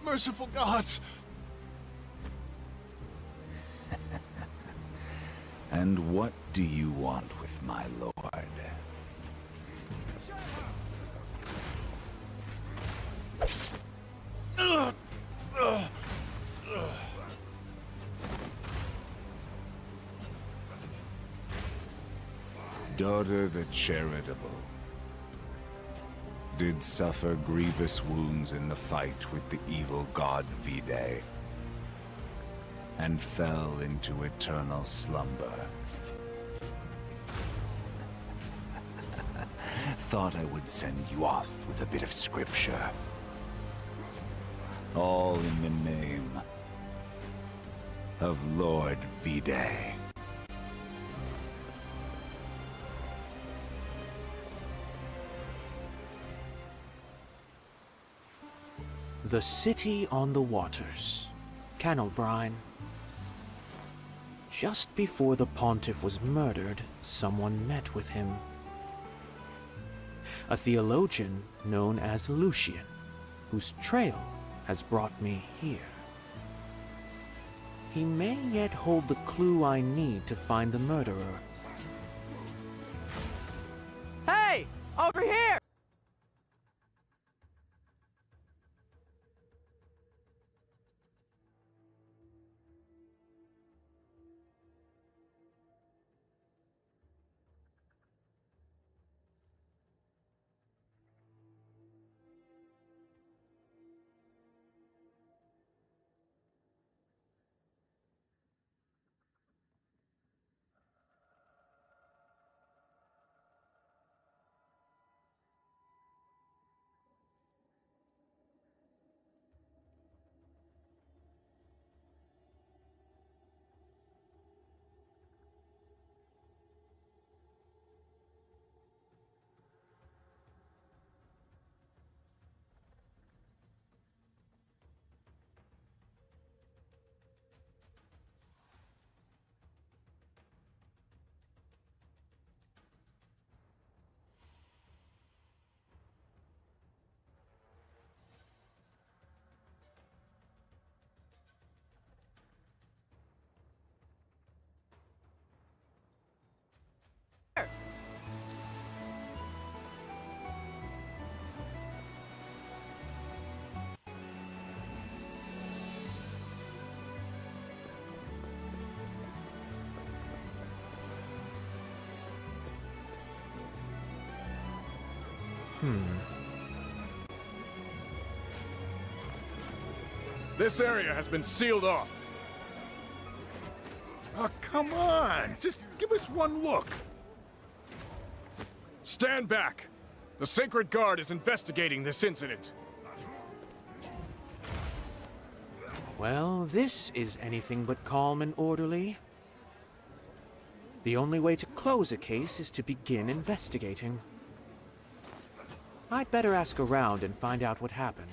Merciful gods! And what do you want with my lord? Daughter the charitable. did suffer grievous wounds in the fight with the evil god Vide, and fell into eternal slumber. Thought I would send you off with a bit of scripture. All in the name of Lord Vide. The city on the waters, Canalbrine. Just before the pontiff was murdered, someone met with him. A theologian known as Lucian, whose trail has brought me here. He may yet hold the clue I need to find the murderer. Hey! Over here! This area has been sealed off. Oh, come on! Just give us one look! Stand back! The Sacred Guard is investigating this incident. Well, this is anything but calm and orderly. The only way to close a case is to begin investigating. I'd better ask around and find out what happened.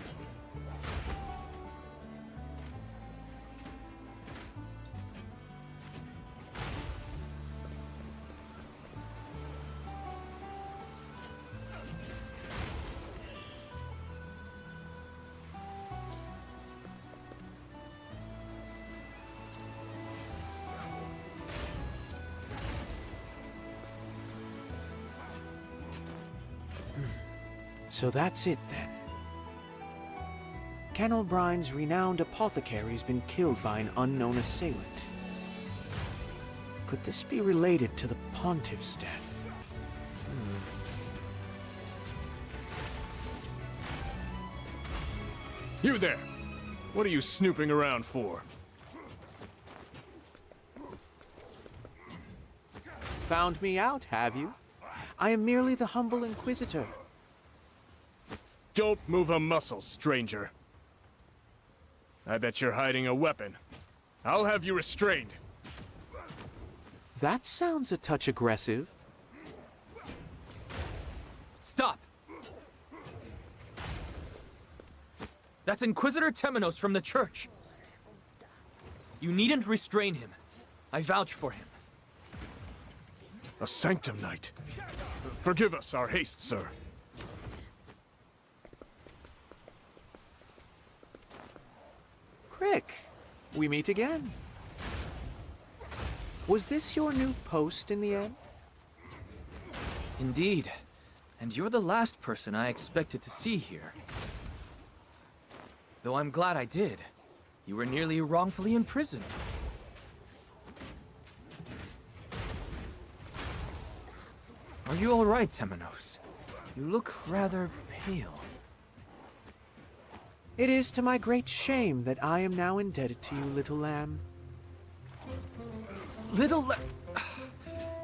So that's it then. Canalbrine's renowned apothecary's been killed by an unknown assailant. Could this be related to the pontiff's death? You there! What are you snooping around for? Found me out, have you? I am merely the humble inquisitor. Don't move a muscle, stranger. I bet you're hiding a weapon. I'll have you restrained. That sounds a touch aggressive. Stop! That's Inquisitor Temenos from the church. You needn't restrain him. I vouch for him. A Sanctum Knight. Forgive us our haste, sir. Crick, we meet again. Was this your new post in the end? Indeed. And you're the last person I expected to see here. Though I'm glad I did. You were nearly wrongfully imprisoned. Are you all right, Temenos? You look rather tale. It is to my great shame that I am now indebted to you, little lamb.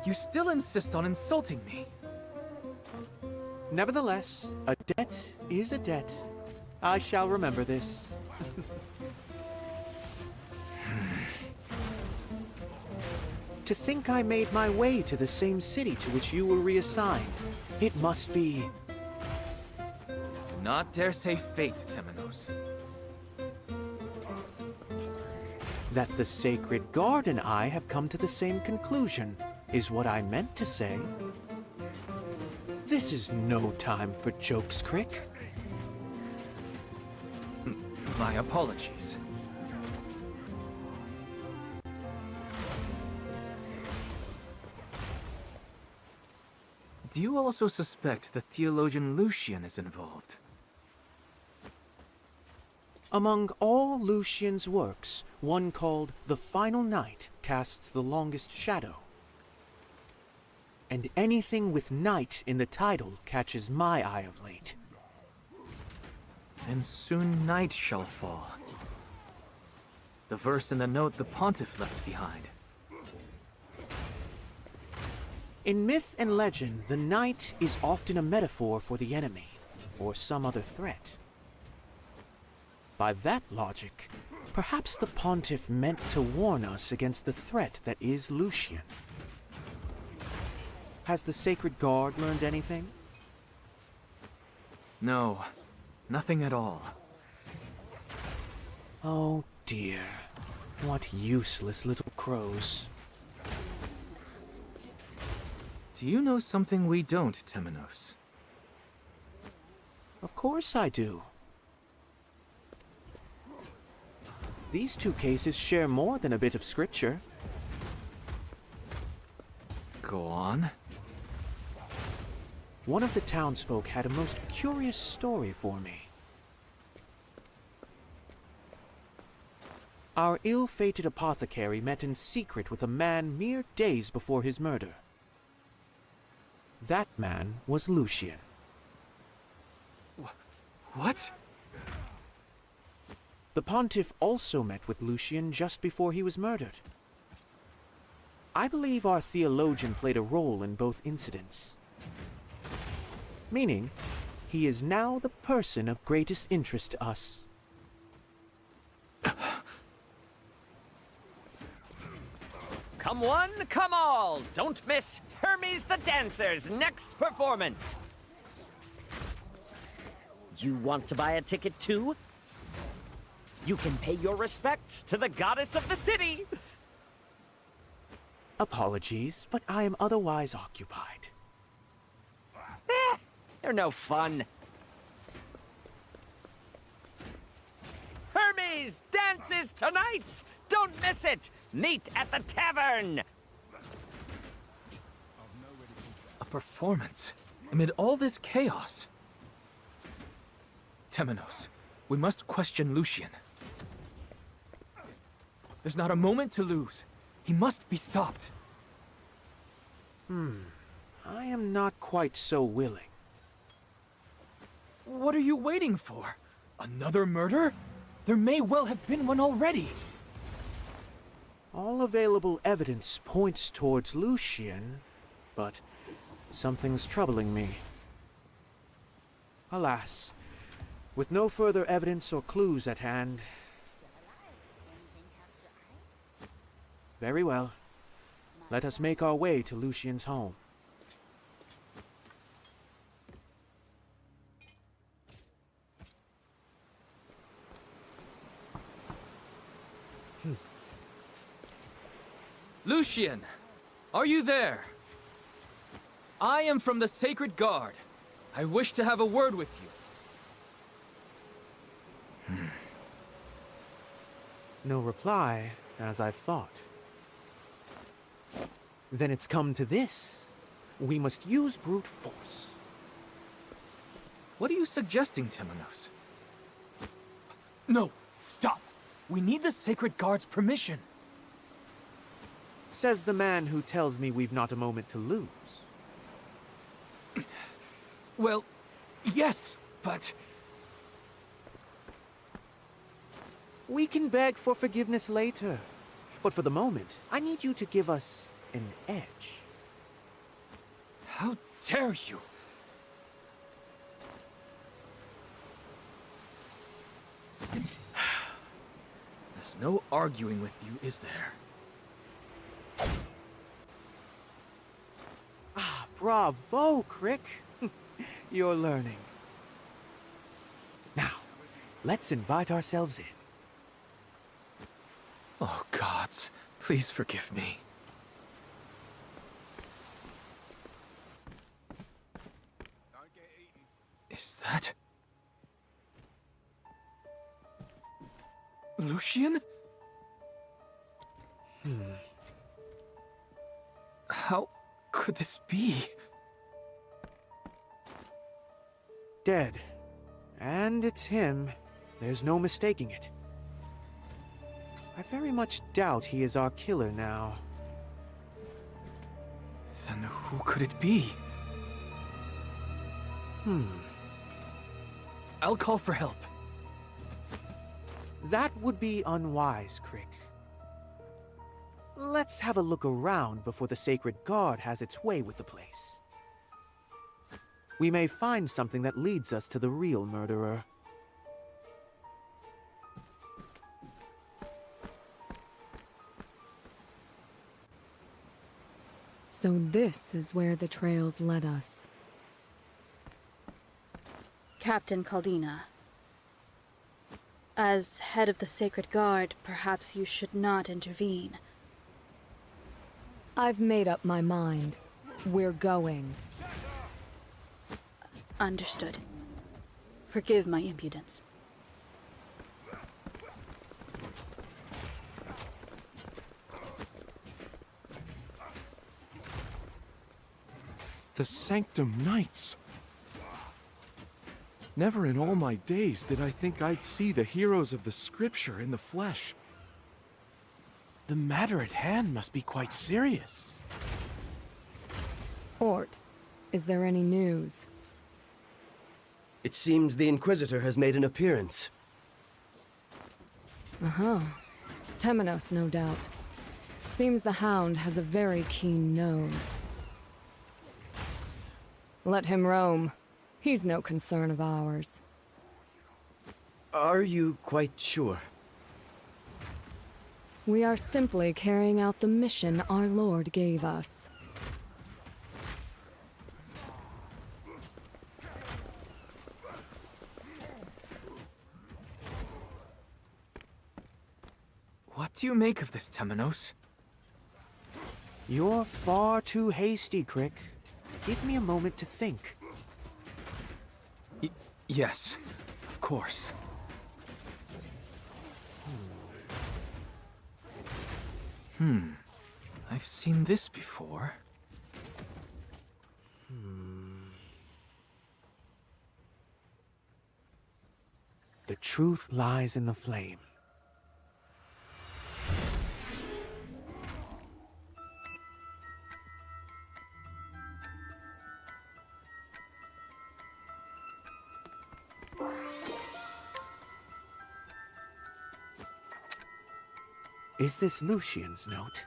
You still insist on insulting me. Nevertheless, a debt is a debt. I shall remember this. To think I made my way to the same city to which you were reassigned. It must be... Do not dare say fate, Temenos. That the Sacred Guard and I have come to the same conclusion, is what I meant to say. This is no time for jokes, Crick. My apologies. Do you also suspect the theologian Lucian is involved? Among all Lucian's works, one called The Final Night casts the longest shadow. And anything with night in the title catches my eye of late. Then soon night shall fall. The verse in the note the pontiff left behind. In myth and legend, the night is often a metaphor for the enemy, or some other threat. By that logic, perhaps the pontiff meant to warn us against the threat that is Lucian. Has the Sacred Guard learned anything? No, nothing at all. Oh dear, what useless little crows. Do you know something we don't, Temenos? Of course I do. These two cases share more than a bit of scripture. Go on. One of the townsfolk had a most curious story for me. Our ill-fated apothecary met in secret with a man mere days before his murder. That man was Lucian. What? The pontiff also met with Lucian just before he was murdered. I believe our theologian played a role in both incidents. Meaning, he is now the person of greatest interest to us. Come one, come all! Don't miss Hermes the Dancer's next performance! You want to buy a ticket too? You can pay your respects to the goddess of the city! Apologies, but I am otherwise occupied. They're no fun. Hermes dances tonight! Don't miss it! Meet at the tavern! A performance? Amid all this chaos? Temenos, we must question Lucian. There's not a moment to lose. He must be stopped. I am not quite so willing. What are you waiting for? Another murder? There may well have been one already. All available evidence points towards Lucian, but something's troubling me. Alas, with no further evidence or clues at hand. Very well. Let us make our way to Lucian's home. Lucian, are you there? I am from the Sacred Guard. I wish to have a word with you. No reply, as I thought. Then it's come to this. We must use brute force. What are you suggesting, Temenos? No, stop! We need the Sacred Guard's permission. Says the man who tells me we've not a moment to lose. Well, yes, but... We can beg for forgiveness later. But for the moment, I need you to give us an edge. How dare you? There's no arguing with you, is there? Ah, bravo, Crick. You're learning. Now, let's invite ourselves in. Oh, gods, please forgive me. Is that... Lucian? How could this be? Dead. And it's him. There's no mistaking it. I very much doubt he is our killer now. Then who could it be? I'll call for help. That would be unwise, Crick. Let's have a look around before the Sacred Guard has its way with the place. We may find something that leads us to the real murderer. So this is where the trails led us. Captain Caldina. As head of the Sacred Guard, perhaps you should not intervene. I've made up my mind. We're going. Understood. Forgive my impudence. The Sanctum Knights. Never in all my days did I think I'd see the heroes of the scripture in the flesh. The matter at hand must be quite serious. Ort, is there any news? It seems the Inquisitor has made an appearance. Uh-huh. Temenos, no doubt. Seems the Hound has a very keen nose. Let him roam. He's no concern of ours. Are you quite sure? We are simply carrying out the mission our Lord gave us. What do you make of this, Temenos? You're far too hasty, Crick. Give me a moment to think. Yes, of course. I've seen this before. The truth lies in the flame. Is this Lucian's note?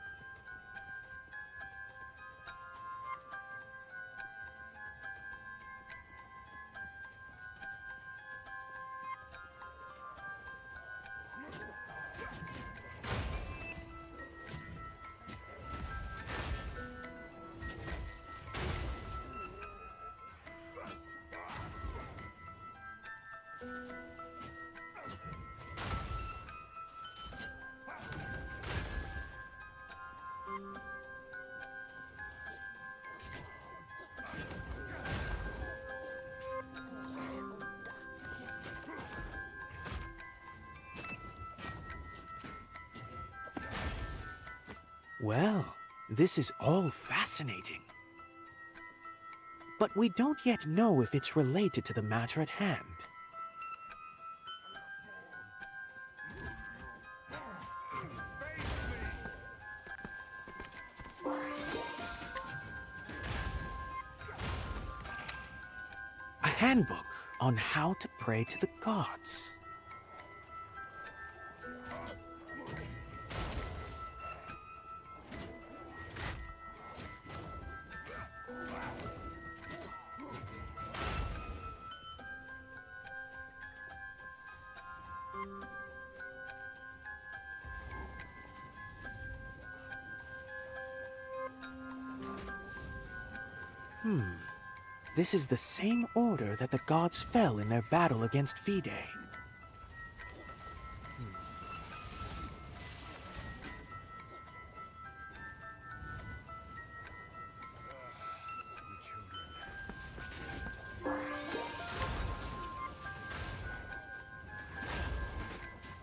Well, this is all fascinating. But we don't yet know if it's related to the matter at hand. A handbook on how to pray to the gods. This is the same order that the gods fell in their battle against Vide.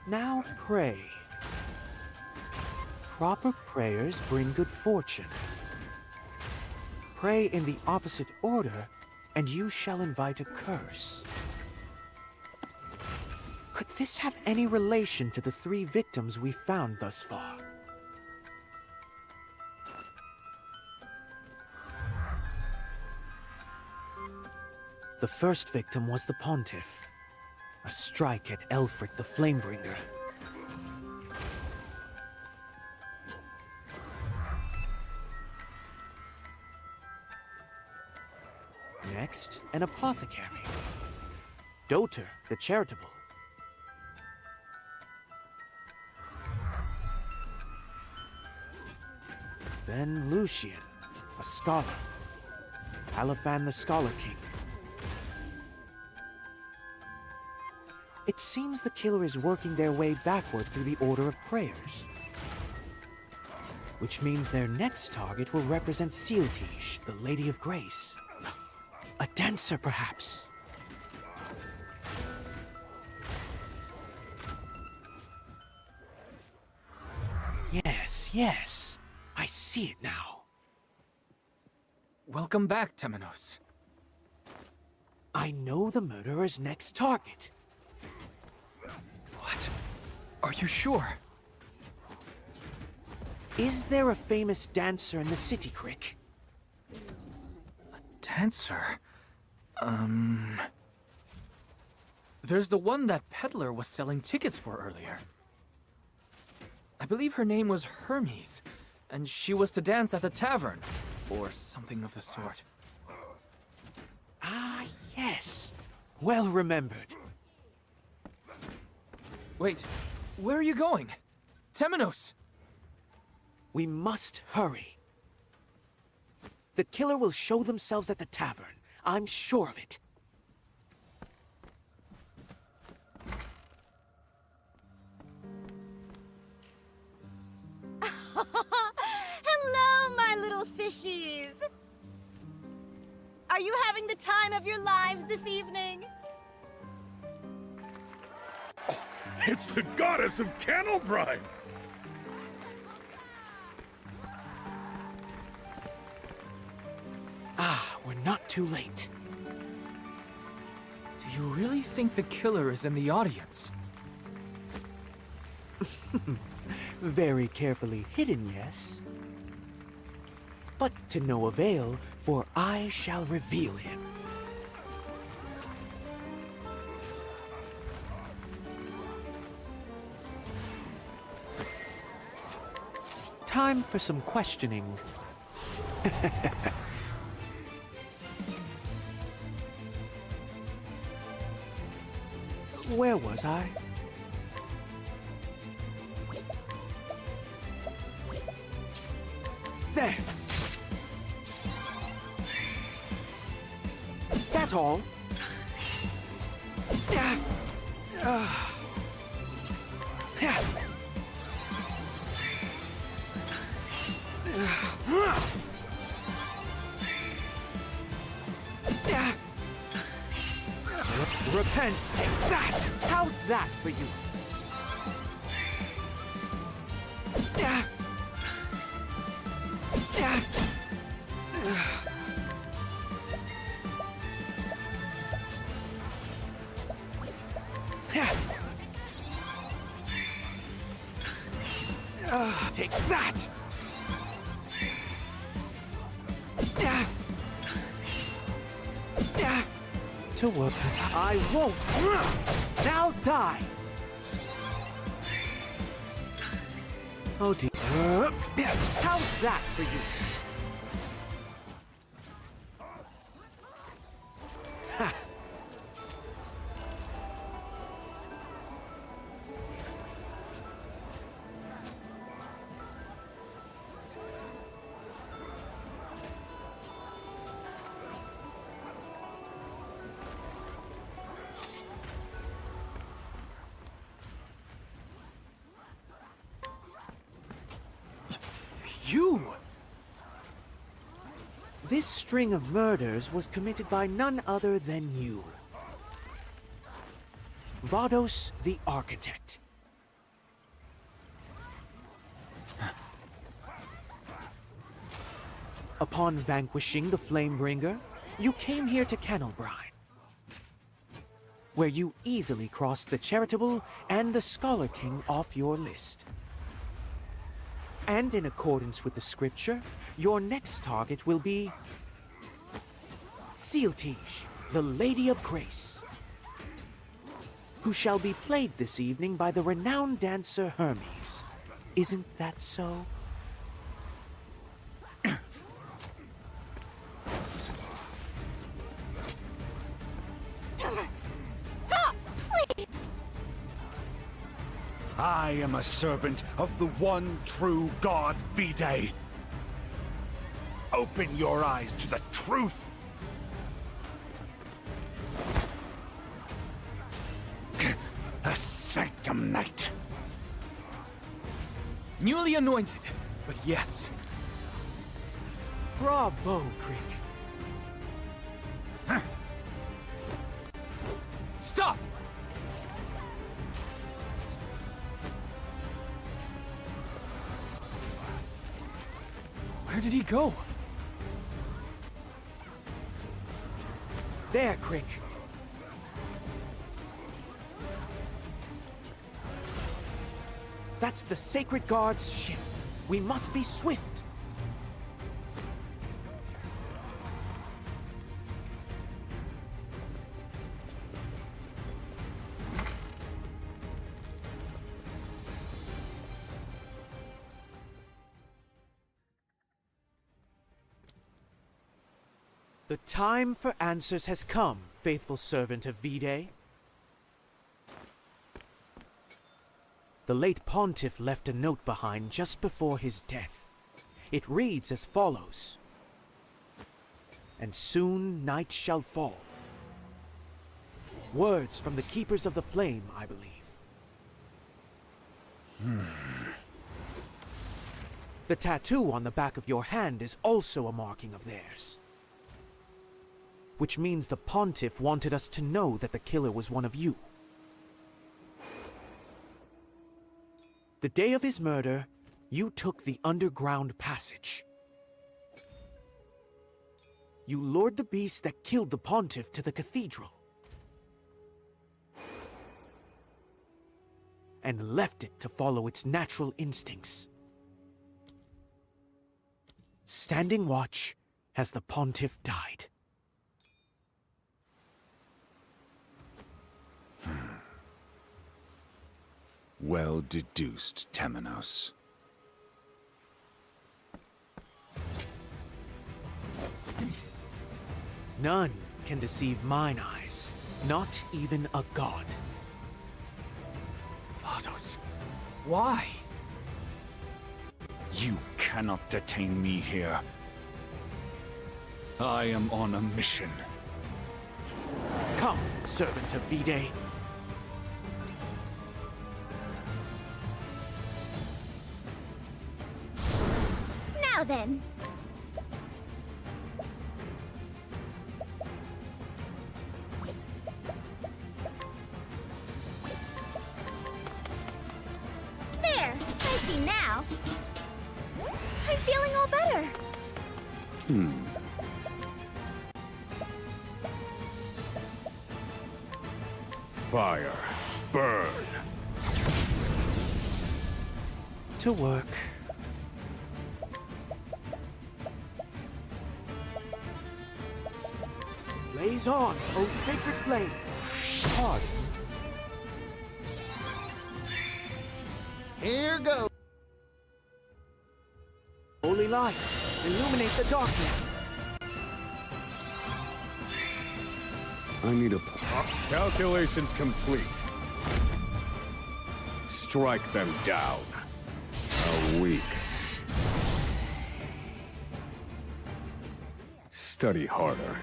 Now pray. Proper prayers bring good fortune. Pray in the opposite order, and you shall invite a curse. Could this have any relation to the 3 victims we found thus far? The first victim was the Pontiff, a strike at Elfric the Flamebringer. Next, an apothecary. Doter, the charitable. Then Lucian, a scholar. Aliphan the Scholar King. It seems the killer is working their way backward through the order of prayers. Which means their next target will represent Sealtish, the Lady of Grace. A dancer, perhaps. Yes. I see it now. Welcome back, Temenos. I know the murderer's next target. What? Are you sure? Is there a famous dancer in the city, Crick? Dancer? There's the one that peddler was selling tickets for earlier. I believe her name was Hermes, and she was to dance at the tavern, or something of the sort. Ah, yes. Well remembered. Wait, where are you going? Temenos! We must hurry. The killer will show themselves at the tavern. I'm sure of it. Hello, my little fishies! Are you having the time of your lives this evening? It's the goddess of Candlebrine! Ah, we're not too late. Do you really think the killer is in the audience? Very carefully hidden, yes. But to no avail, for I shall reveal him. Time for some questioning. Where was I? There! That's all. Repent, take that! How's that for you? Take that! To work. I won't! Now die! Oh dear. How's that for you? Ha! You! This string of murders was committed by none other than you. Vados the Architect. Upon vanquishing the Flamebringer, you came here to Kennelbrine, where you easily crossed the Charitable and the Scholar King off your list. And in accordance with the scripture, your next target will be Sealtige, the Lady of Grace, who shall be played this evening by the renowned dancer Hermes. Isn't that so? Stop, please! I am a servant of the one true God, Vide. Open your eyes to the truth. A sanctum knight. Newly anointed, but yes. Bravo, Crick. Stop! Where did he go? There, Crick. That's the Sacred Guard's ship. We must be swift. The time for answers has come, faithful servant of Vide. The late pontiff left a note behind just before his death. It reads as follows. And soon night shall fall. Words from the Keepers of the Flame, I believe. The tattoo on the back of your hand is also a marking of theirs. Which means the pontiff wanted us to know that the killer was one of you. The day of his murder, you took the underground passage. You lured the beast that killed the pontiff to the cathedral. And left it to follow its natural instincts. Standing watch as the pontiff died. Well deduced, Temenos. None can deceive mine eyes, not even a god. Vados, why? You cannot detain me here. I am on a mission. Come, servant of Vide. Now then. There, I see now. I'm feeling all better. Fire, burn. To work. Blaze on, O sacred flame! Pardon. Here goes. Holy light, illuminate the darkness. I need a... Calculations complete. Strike them down. A week. Study harder.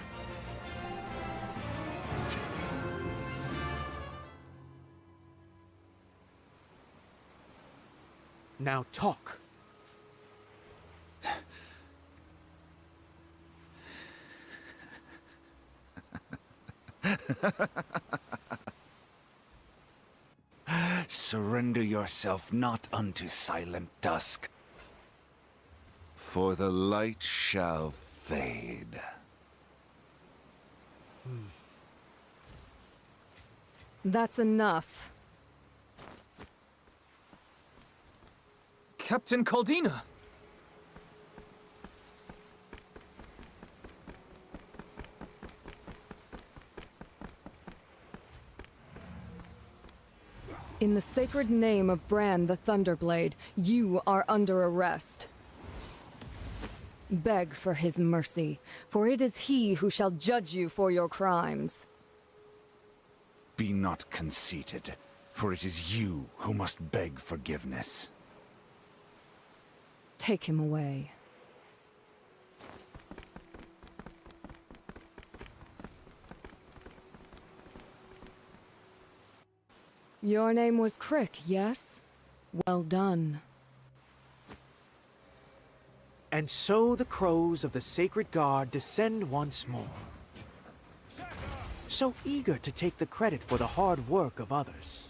Now talk. Surrender yourself not unto silent dusk, for the light shall fade. That's enough. Captain Caldina! In the sacred name of Bran the Thunderblade, you are under arrest. Beg for his mercy, for it is he who shall judge you for your crimes. Be not conceited, for it is you who must beg forgiveness. Take him away. Your name was Crick, yes? Well done. And so the crows of the sacred guard descend once more. So eager to take the credit for the hard work of others.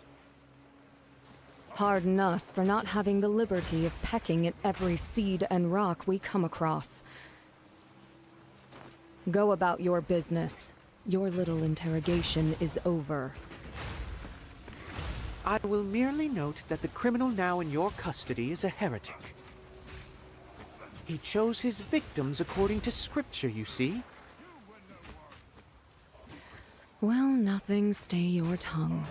Pardon us for not having the liberty of pecking at every seed and rock we come across. Go about your business. Your little interrogation is over. I will merely note that the criminal now in your custody is a heretic. He chose his victims according to scripture, you see. Well, nothing, stay your tongue.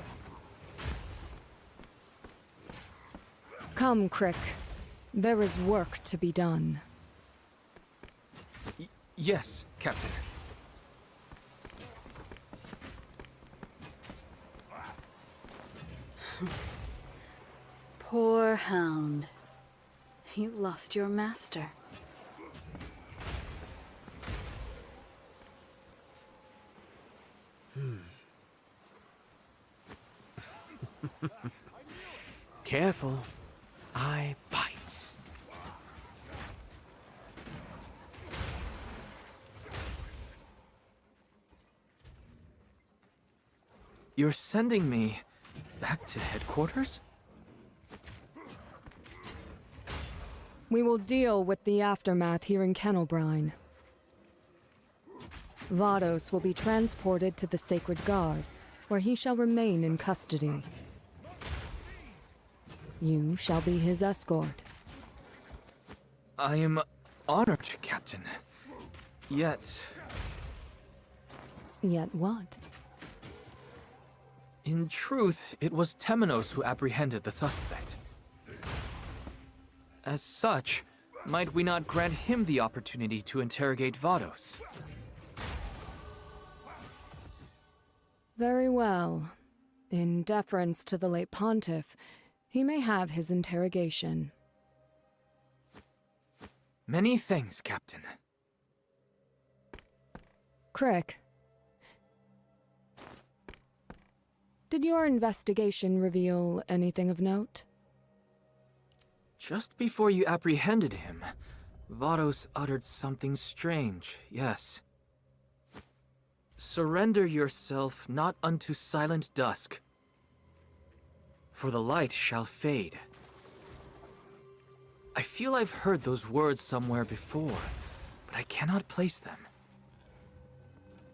Come, Crick. There is work to be done. Yes, Captain. Poor hound. You lost your master. Careful. I bites. You're sending me back to headquarters? We will deal with the aftermath here in Kennelbrine. Vados will be transported to the Sacred Guard, where he shall remain in custody. You shall be his escort. I am honored, Captain. Yet... Yet what? In truth, it was Temenos who apprehended the suspect. As such, might we not grant him the opportunity to interrogate Vados? Very well. In deference to the late pontiff, he may have his interrogation. Many thanks, Captain. Crick. Did your investigation reveal anything of note? Just before you apprehended him, Vados uttered something strange, yes. Surrender yourself not unto silent dusk, for the light shall fade. I feel I've heard those words somewhere before, but I cannot place them.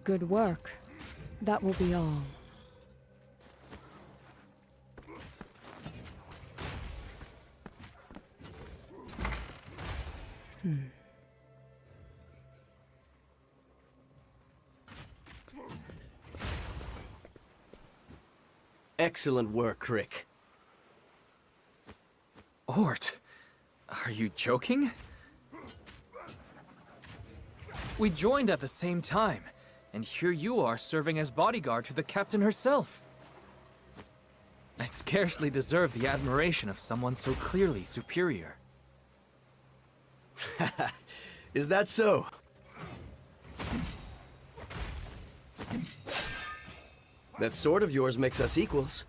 Good work. That will be all. Excellent work, Crick. Ort, are you joking? We joined at the same time, and here you are serving as bodyguard to the captain herself. I scarcely deserve the admiration of someone so clearly superior. Is that so? That sword of yours makes us equals.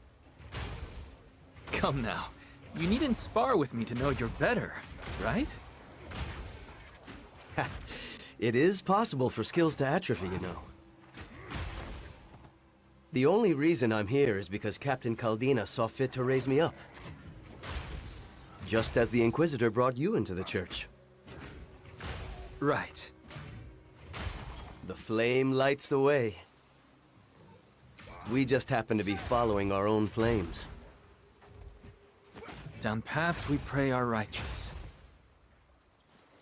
Come now, you needn't spar with me to know you're better, right? It is possible for skills to atrophy, you know. The only reason I'm here is because Captain Caldina saw fit to raise me up. Just as the Inquisitor brought you into the church. Right. The flame lights the way. We just happen to be following our own flames. Down paths we pray are righteous.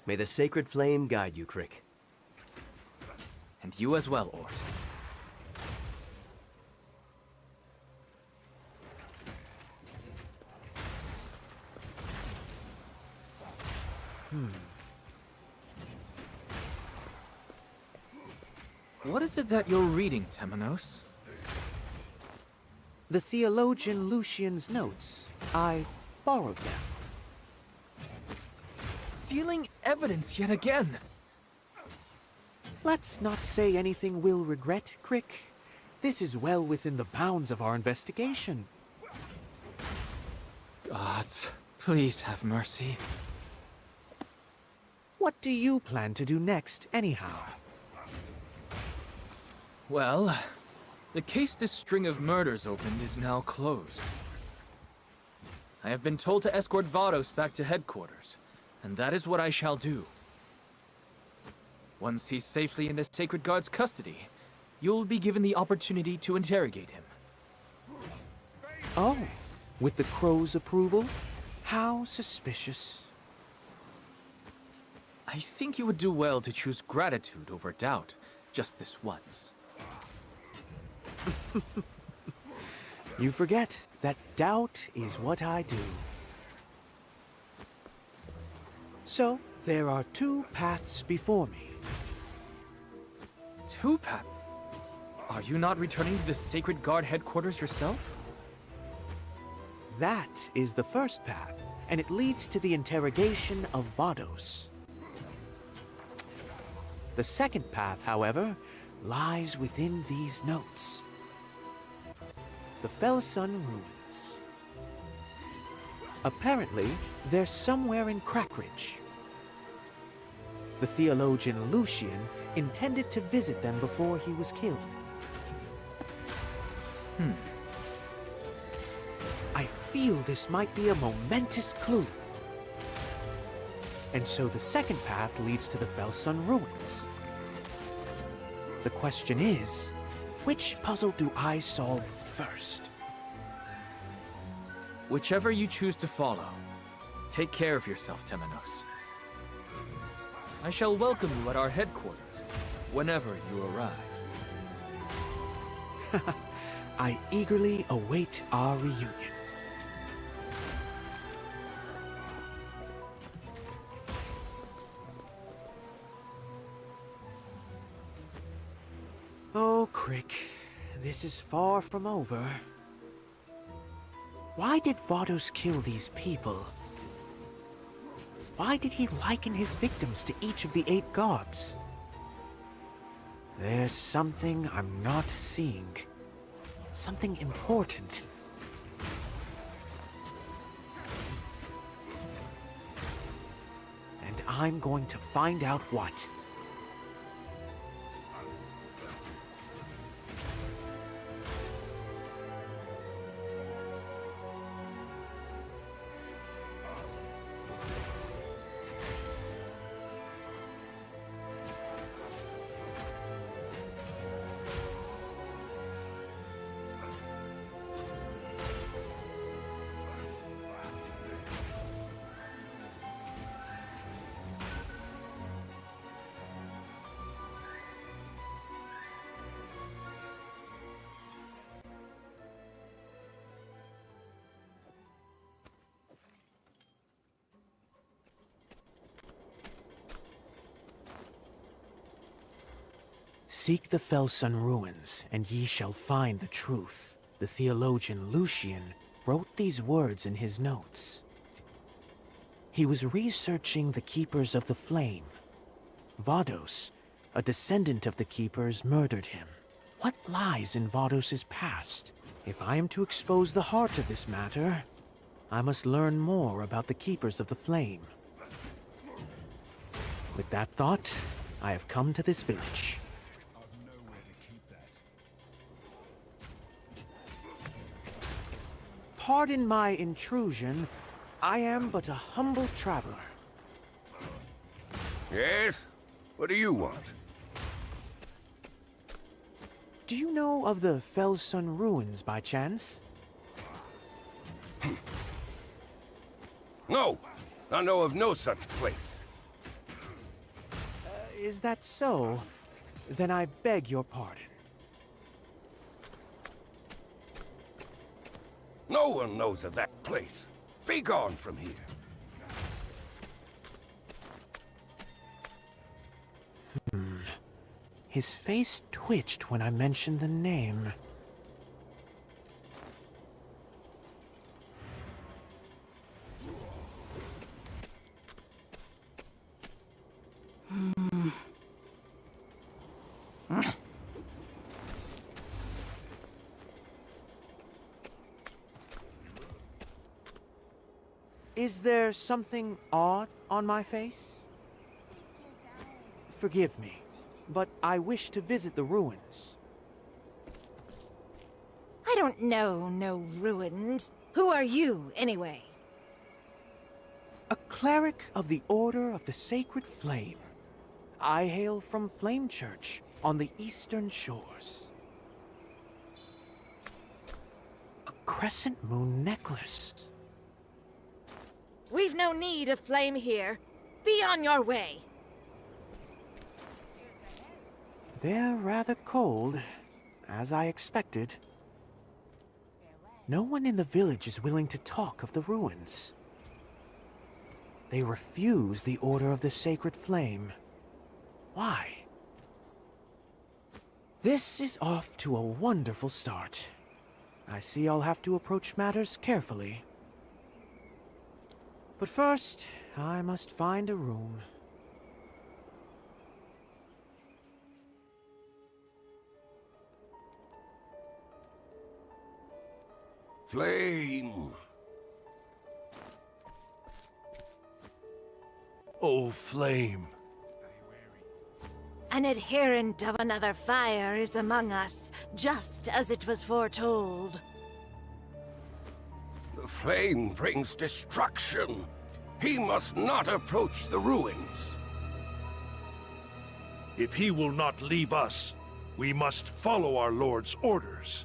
May the sacred flame guide you, Crick. And you as well, Ort. What is it that you're reading, Temenos? The theologian Lucian's notes. I borrowed them. Stealing evidence yet again! Let's not say anything we'll regret, Crick. This is well within the bounds of our investigation. Gods, please have mercy. What do you plan to do next, anyhow? Well, the case this string of murders opened is now closed. I have been told to escort Vados back to headquarters, and that is what I shall do. Once he's safely in the Sacred Guard's custody, you'll be given the opportunity to interrogate him. Oh, with the Crow's approval? How suspicious. I think you would do well to choose gratitude over doubt, just this once. You forget that doubt is what I do. So, there are two paths before me. Two paths? Are you not returning to the Sacred Guard headquarters yourself? That is the first path, and it leads to the interrogation of Vados. The second path, however, lies within these notes. The Felsun ruins. Apparently, they're somewhere in Crackridge. The theologian Lucian intended to visit them before he was killed. I feel this might be a momentous clue. And so the second path leads to the Felsun ruins. The question is, which puzzle do I solve first? Whichever you choose to follow. Take care of yourself, Temenos. I shall welcome you at our headquarters, whenever you arrive. I eagerly await our reunion. Oh, Crick, this is far from over. Why did Vados kill these people? Why did he liken his victims to each of the 8 gods? There's something I'm not seeing. Something important. And I'm going to find out what. Seek the Felsun ruins, and ye shall find the truth. The theologian Lucian wrote these words in his notes. He was researching the Keepers of the Flame. Vados, a descendant of the Keepers, murdered him. What lies in Vados's past? If I am to expose the heart of this matter, I must learn more about the Keepers of the Flame. With that thought, I have come to this village. Pardon my intrusion. I am but a humble traveler. Yes? What do you want? Do you know of the Felsun ruins by chance? No! I know of no such place. Is that so? Then I beg your pardon. No one knows of that place. Be gone from here. His face twitched when I mentioned the name. Is there something odd on my face? Forgive me, but I wish to visit the ruins. I don't know no ruins. Who are you, anyway? A cleric of the Order of the Sacred Flame. I hail from Flame Church on the eastern shores. A crescent moon necklace. We've no need of flame here. Be on your way. They're rather cold, as I expected. No one in the village is willing to talk of the ruins. They refuse the Order of the Sacred Flame. Why? This is off to a wonderful start. I see I'll have to approach matters carefully. But first, I must find a room. Flame! Oh, Flame. An adherent of another fire is among us, just as it was foretold. The flame brings destruction. He must not approach the ruins. If he will not leave us, we must follow our Lord's orders.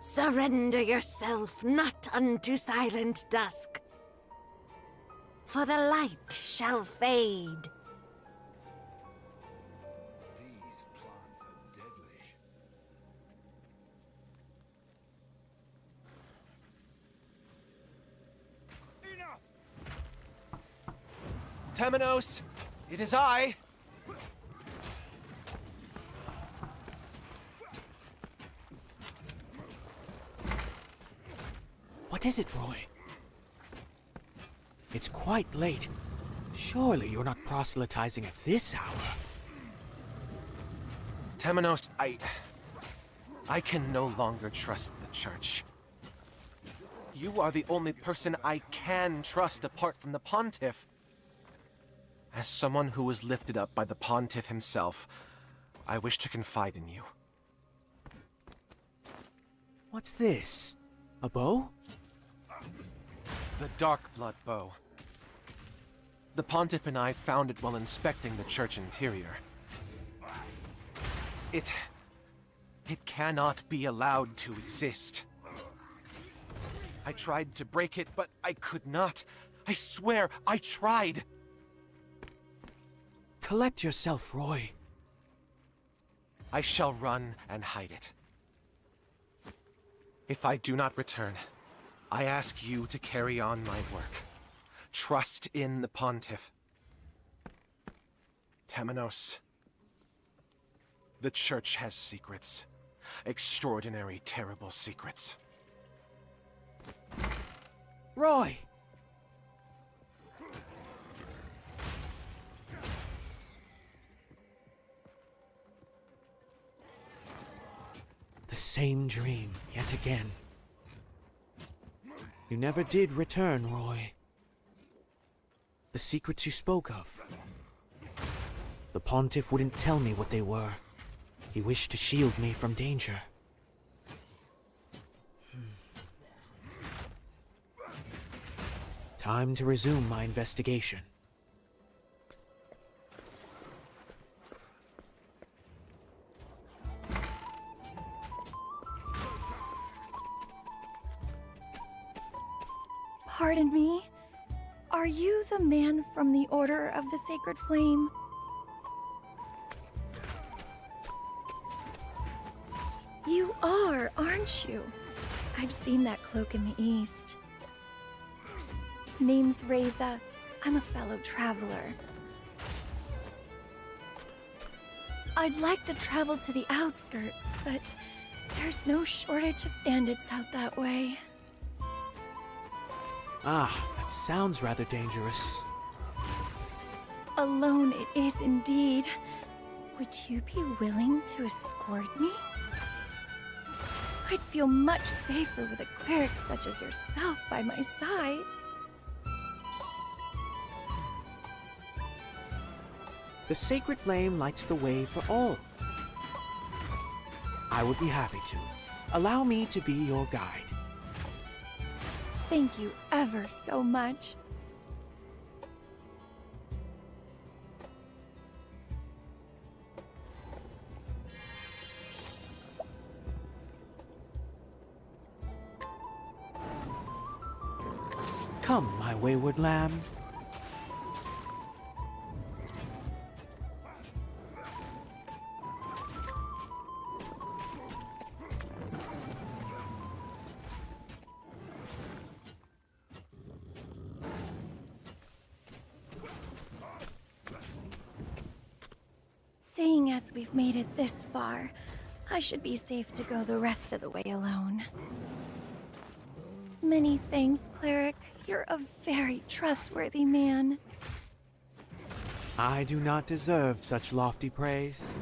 Surrender yourself not unto silent dusk, for the light shall fade. These plants are deadly. Temenos, it is I. What is it, Roy? It's quite late. Surely you're not proselytizing at this hour. Temenos, I can no longer trust the Church. You are the only person I can trust apart from the Pontiff. As someone who was lifted up by the Pontiff himself, I wish to confide in you. What's this? A bow? The Dark Blood Bow. The Pontiff and I found it while inspecting the church interior. It cannot be allowed to exist. I tried to break it, but I could not. I swear, I tried. Collect yourself, Roy. I shall run and hide it. If I do not return, I ask you to carry on my work. Trust in the Pontiff. Temenos, The Church has secrets. Extraordinary, terrible secrets. Roy! The same dream, yet again. You never did return, Roy. The secrets you spoke of. The Pontiff wouldn't tell me what they were. He wished to shield me from danger. Time to resume my investigation. Pardon me? Are you the man from the Order of the Sacred Flame? You are, aren't you? I've seen that cloak in the east. Name's Reza. I'm a fellow traveler. I'd like to travel to the outskirts, but there's no shortage of bandits out that way. Ah, that sounds rather dangerous. Alone it is indeed. Would you be willing to escort me? I'd feel much safer with a cleric such as yourself by my side. The sacred flame lights the way for all. I would be happy to. Allow me to be your guide. Thank you ever so much. Come, my wayward lamb. Seeing as we've made it this far, I should be safe to go the rest of the way alone. Many thanks, cleric. You're a very trustworthy man. I do not deserve such lofty praise.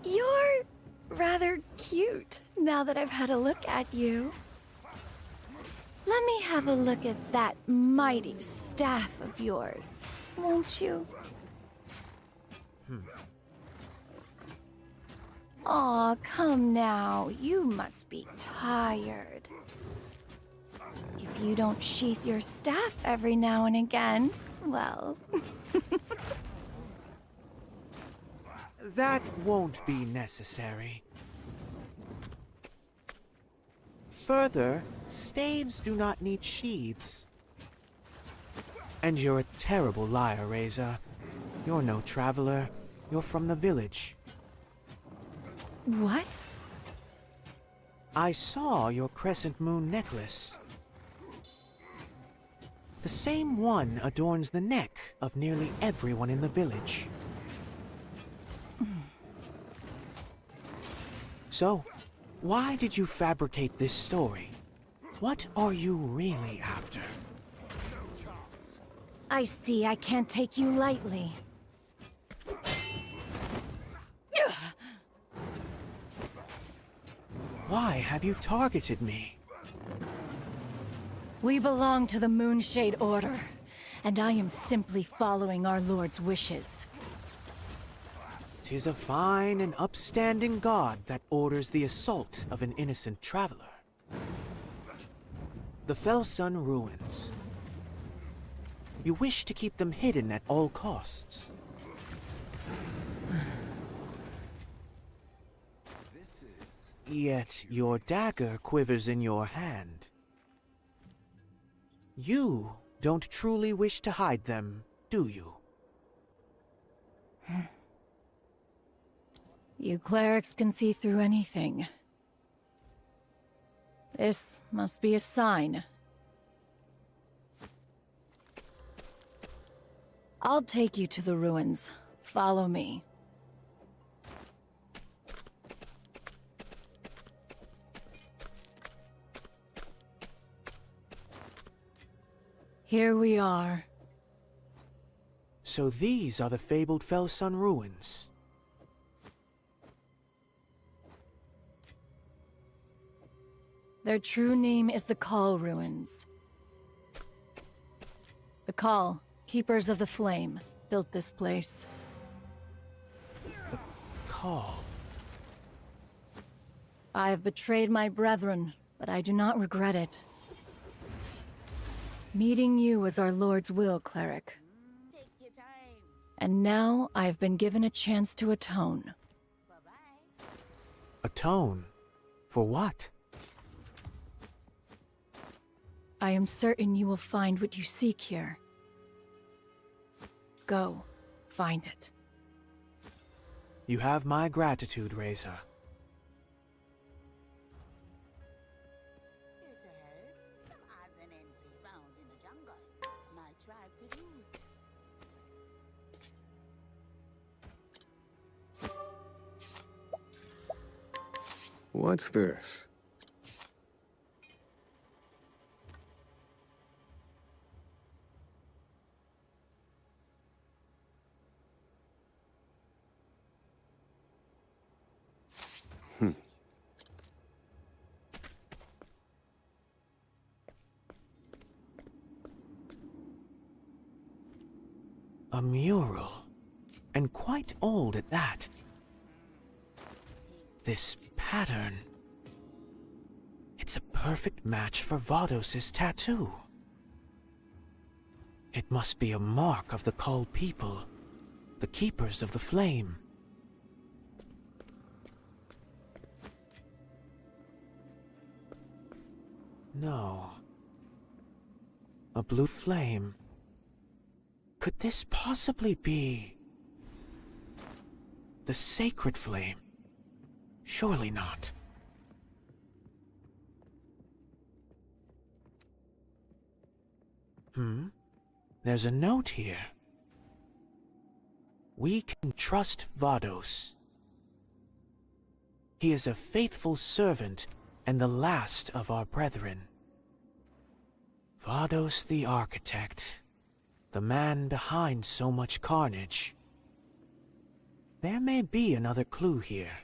You're rather cute now that I've had a look at you. Let me have a look at that mighty staff of yours, won't you? Aw, come now. You must be tired. If you don't sheath your staff every now and again, well... That won't be necessary. Further, staves do not need sheaths. And you're a terrible liar, Reza. You're no traveler. You're from the village. What? I saw your crescent moon necklace. The same one adorns the neck of nearly everyone in the village. So, why did you fabricate this story? What are you really after? I see I can't take you lightly. Why have you targeted me? We belong to the Moonshade Order, and I am simply following our Lord's wishes. 'Tis a fine and upstanding god that orders the assault of an innocent traveler. The Felsun ruins. You wish to keep them hidden at all costs. Yet your dagger quivers in your hand. You don't truly wish to hide them, do you? You clerics can see through anything. This must be a sign. I'll take you to the ruins. Follow me. Here we are. So these are the fabled Felsun ruins. Their true name is the Call Ruins. The Call, Keepers of the Flame, built this place. The Call. I have betrayed my brethren, but I do not regret it. Meeting you was our Lord's will, cleric. And now I have been given a chance to atone. Atone? For what? I am certain you will find what you seek here. Go, find it. You have my gratitude, Reza. What's this? A mural. And quite old at that. This pattern. It's a perfect match for Vados' tattoo. It must be a mark of the Cull people, the Keepers of the Flame. No. A blue flame. Could this possibly be the sacred flame? Surely not. There's a note here. We can trust Vados. He is a faithful servant and the last of our brethren. Vados the architect, the man behind so much carnage. There may be another clue here.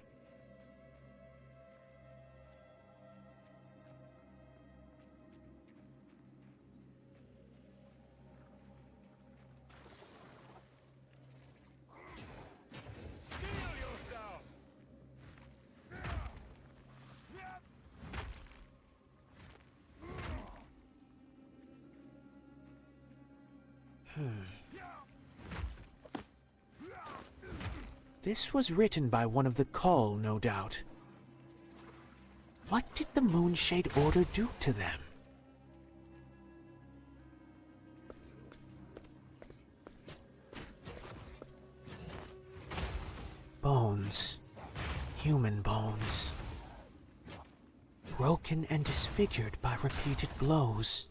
This was written by one of the Cull, no doubt. What did the Moonshade Order do to them? Bones. Human bones. Broken and disfigured by repeated blows.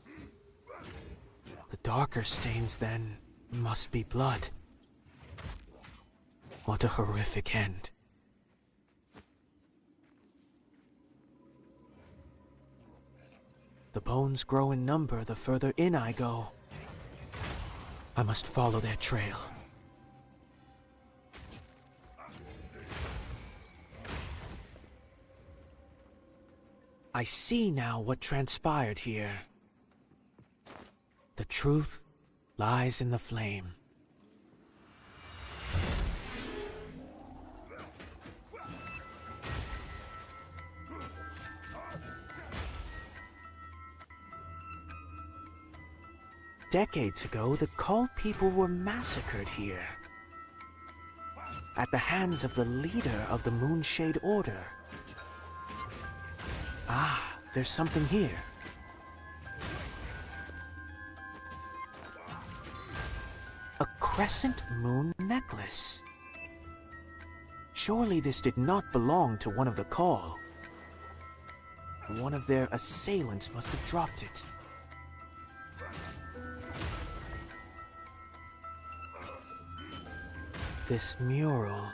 The darker stains, then, must be blood. What a horrific end. The bones grow in number the further in I go. I must follow their trail. I see now what transpired here. The truth lies in the flame. Decades ago, the Cull people were massacred here. At the hands of the leader of the Moonshade Order. Ah, there's something here. A crescent moon necklace. Surely this did not belong to one of the Cull. One of their assailants must have dropped it. this mural.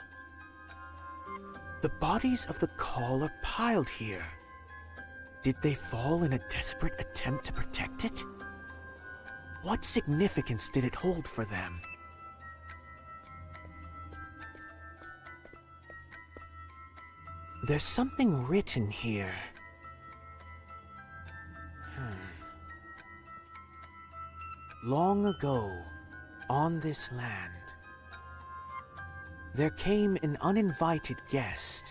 The bodies of the Call are piled here. Did they fall in a desperate attempt to protect it? What significance did it hold for them? There's something written here. Long ago, on this land, there came an uninvited guest.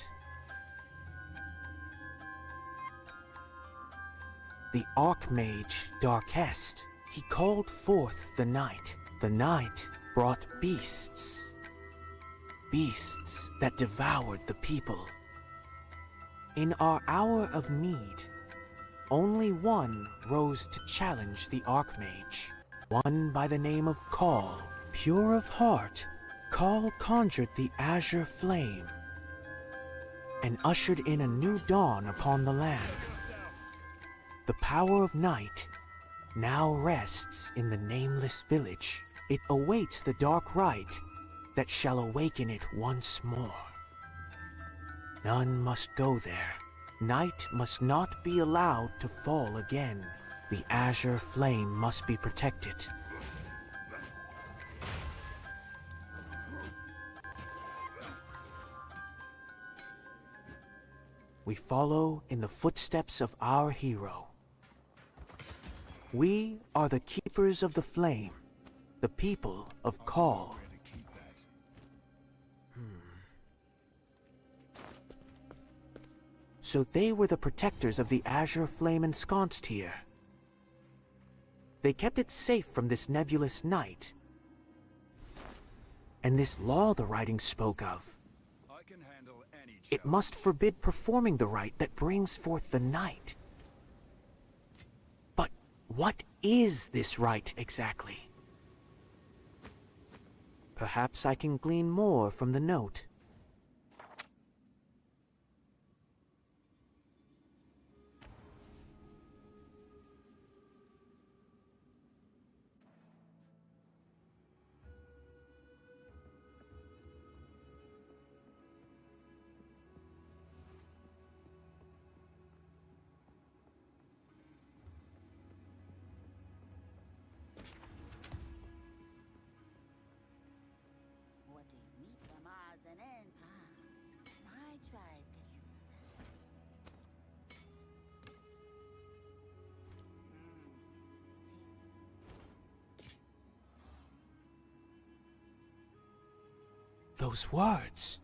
The Archmage Darkest. He called forth the night. The night brought beasts. Beasts that devoured the people. In our hour of need, only one rose to challenge the Archmage. One by the name of Call. Pure of heart, Call conjured the azure flame and ushered in a new dawn upon the land. The power of night now rests in the nameless village. It awaits the dark rite that shall awaken it once more. None must go there. Night must not be allowed to fall again. The azure flame must be protected. We follow in the footsteps of our hero. We are the keepers of the flame, the people of Call. So they were the protectors of the azure flame ensconced here. They kept it safe from this nebulous night. And this law the writing spoke of. It must forbid performing the rite that brings forth the night. But what is this rite exactly? Perhaps I can glean more from the note. Those words.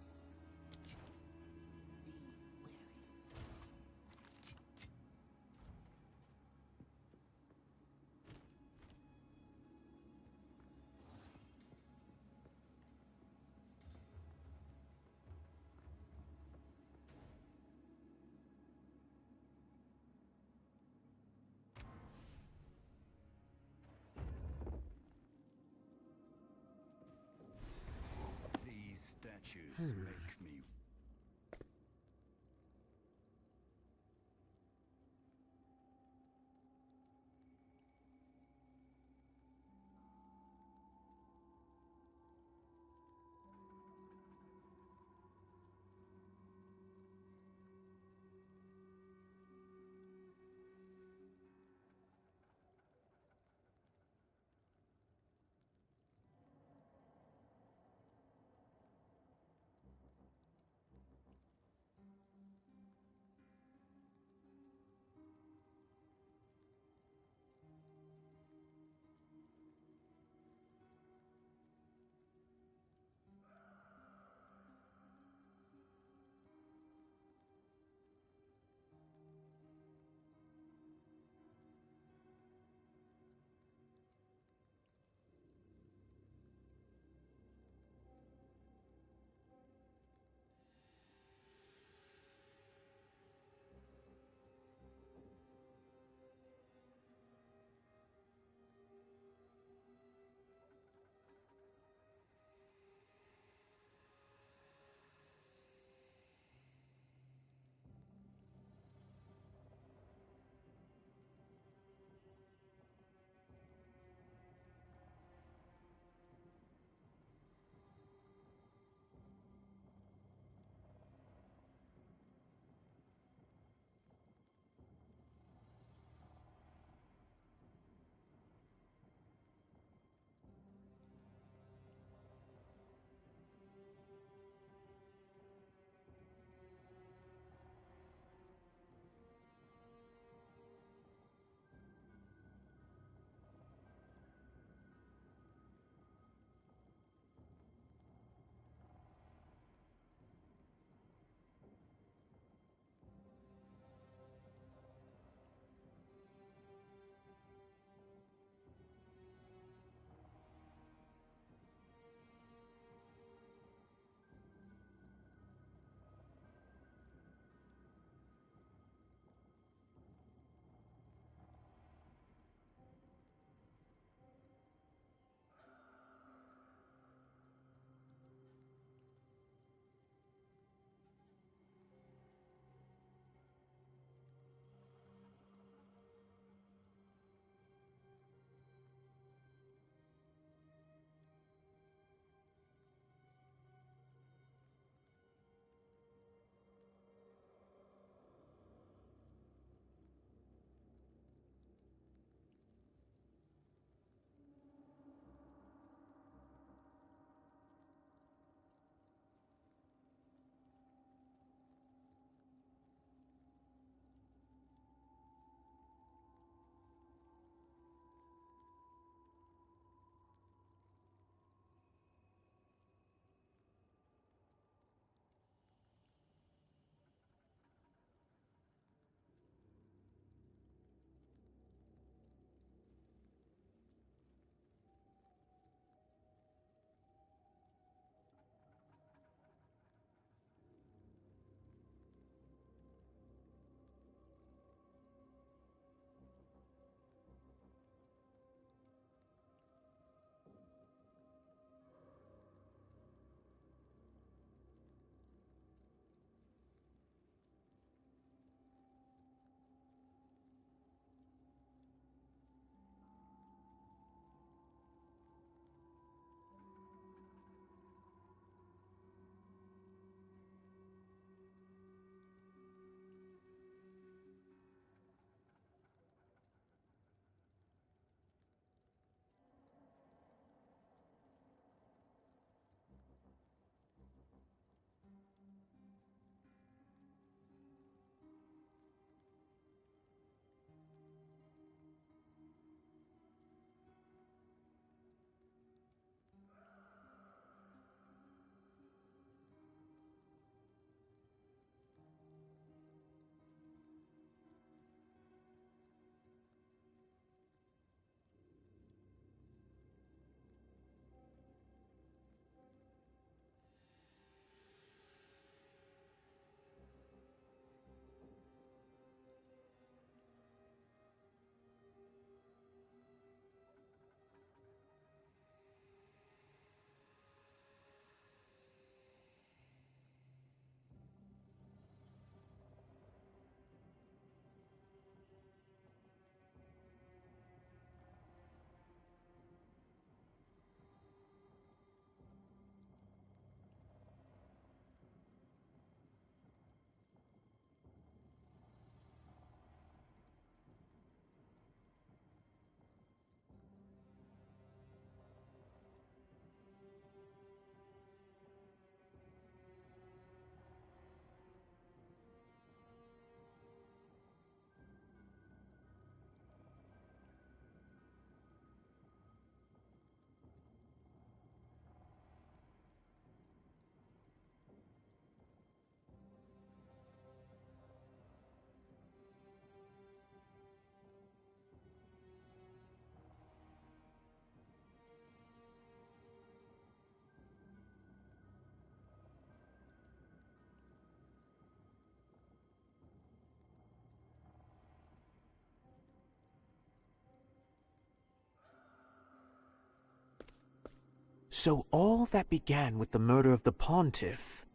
So all that began with the murder of the Pontiff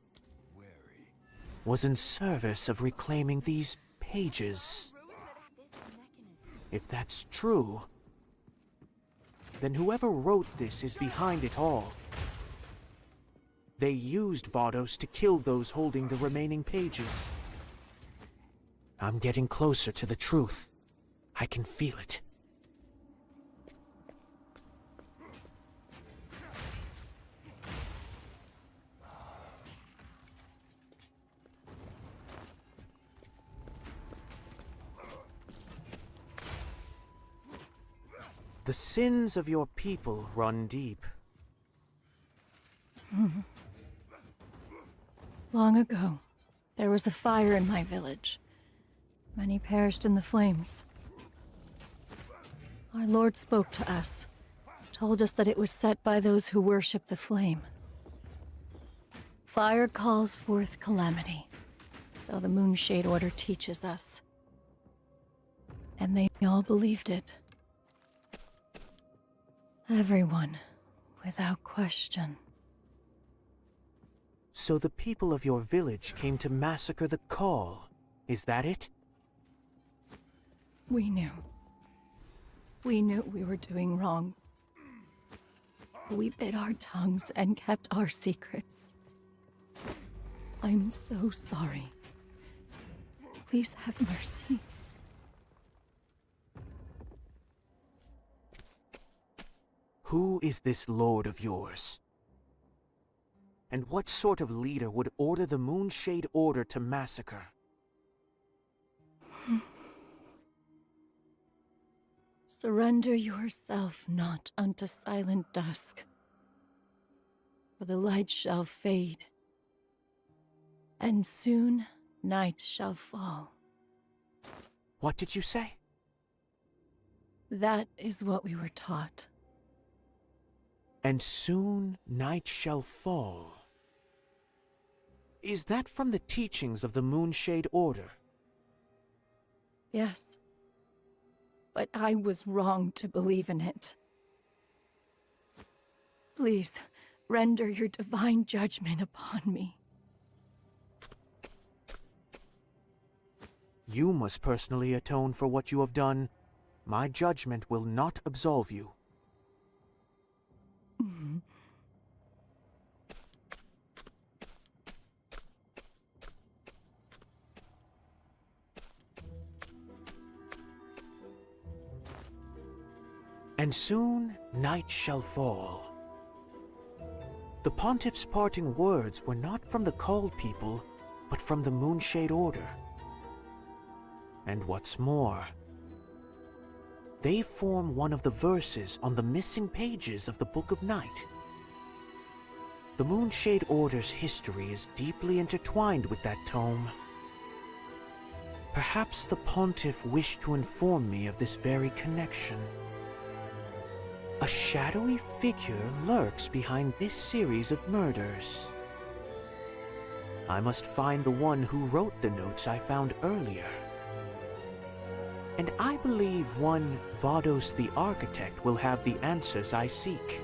was in service of reclaiming these pages. If that's true, then whoever wrote this is behind it all. They used Vados to kill those holding the remaining pages. I'm getting closer to the truth. I can feel it. The sins of your people run deep. Long ago, there was a fire in my village. Many perished in the flames. Our Lord spoke to us, told us that it was set by those who worship the flame. Fire calls forth calamity, so the Moonshade Order teaches us. And they all believed it. Everyone, without question. So the people of your village came to massacre the Call. Is that it? We knew. We knew we were doing wrong. We bit our tongues and kept our secrets. I'm so sorry. Please have mercy. Who is this lord of yours? And what sort of leader would order the Moonshade Order to massacre? Surrender yourself not unto silent dusk, for the light shall fade, and soon night shall fall. What did you say? That is what we were taught. And soon night shall fall. Is that from the teachings of the Moonshade Order? Yes. But I was wrong to believe in it. Please, render your divine judgment upon me. You must personally atone for what you have done. My judgment will not absolve you. And soon night shall fall. The Pontiff's parting words were not from the Called People, but from the Moonshade Order. And what's more, they form one of the verses on the missing pages of the Book of Night. The Moonshade Order's history is deeply intertwined with that tome. Perhaps the Pontiff wished to inform me of this very connection. A shadowy figure lurks behind this series of murders. I must find the one who wrote the notes I found earlier. And I believe one Vados the Architect will have the answers I seek.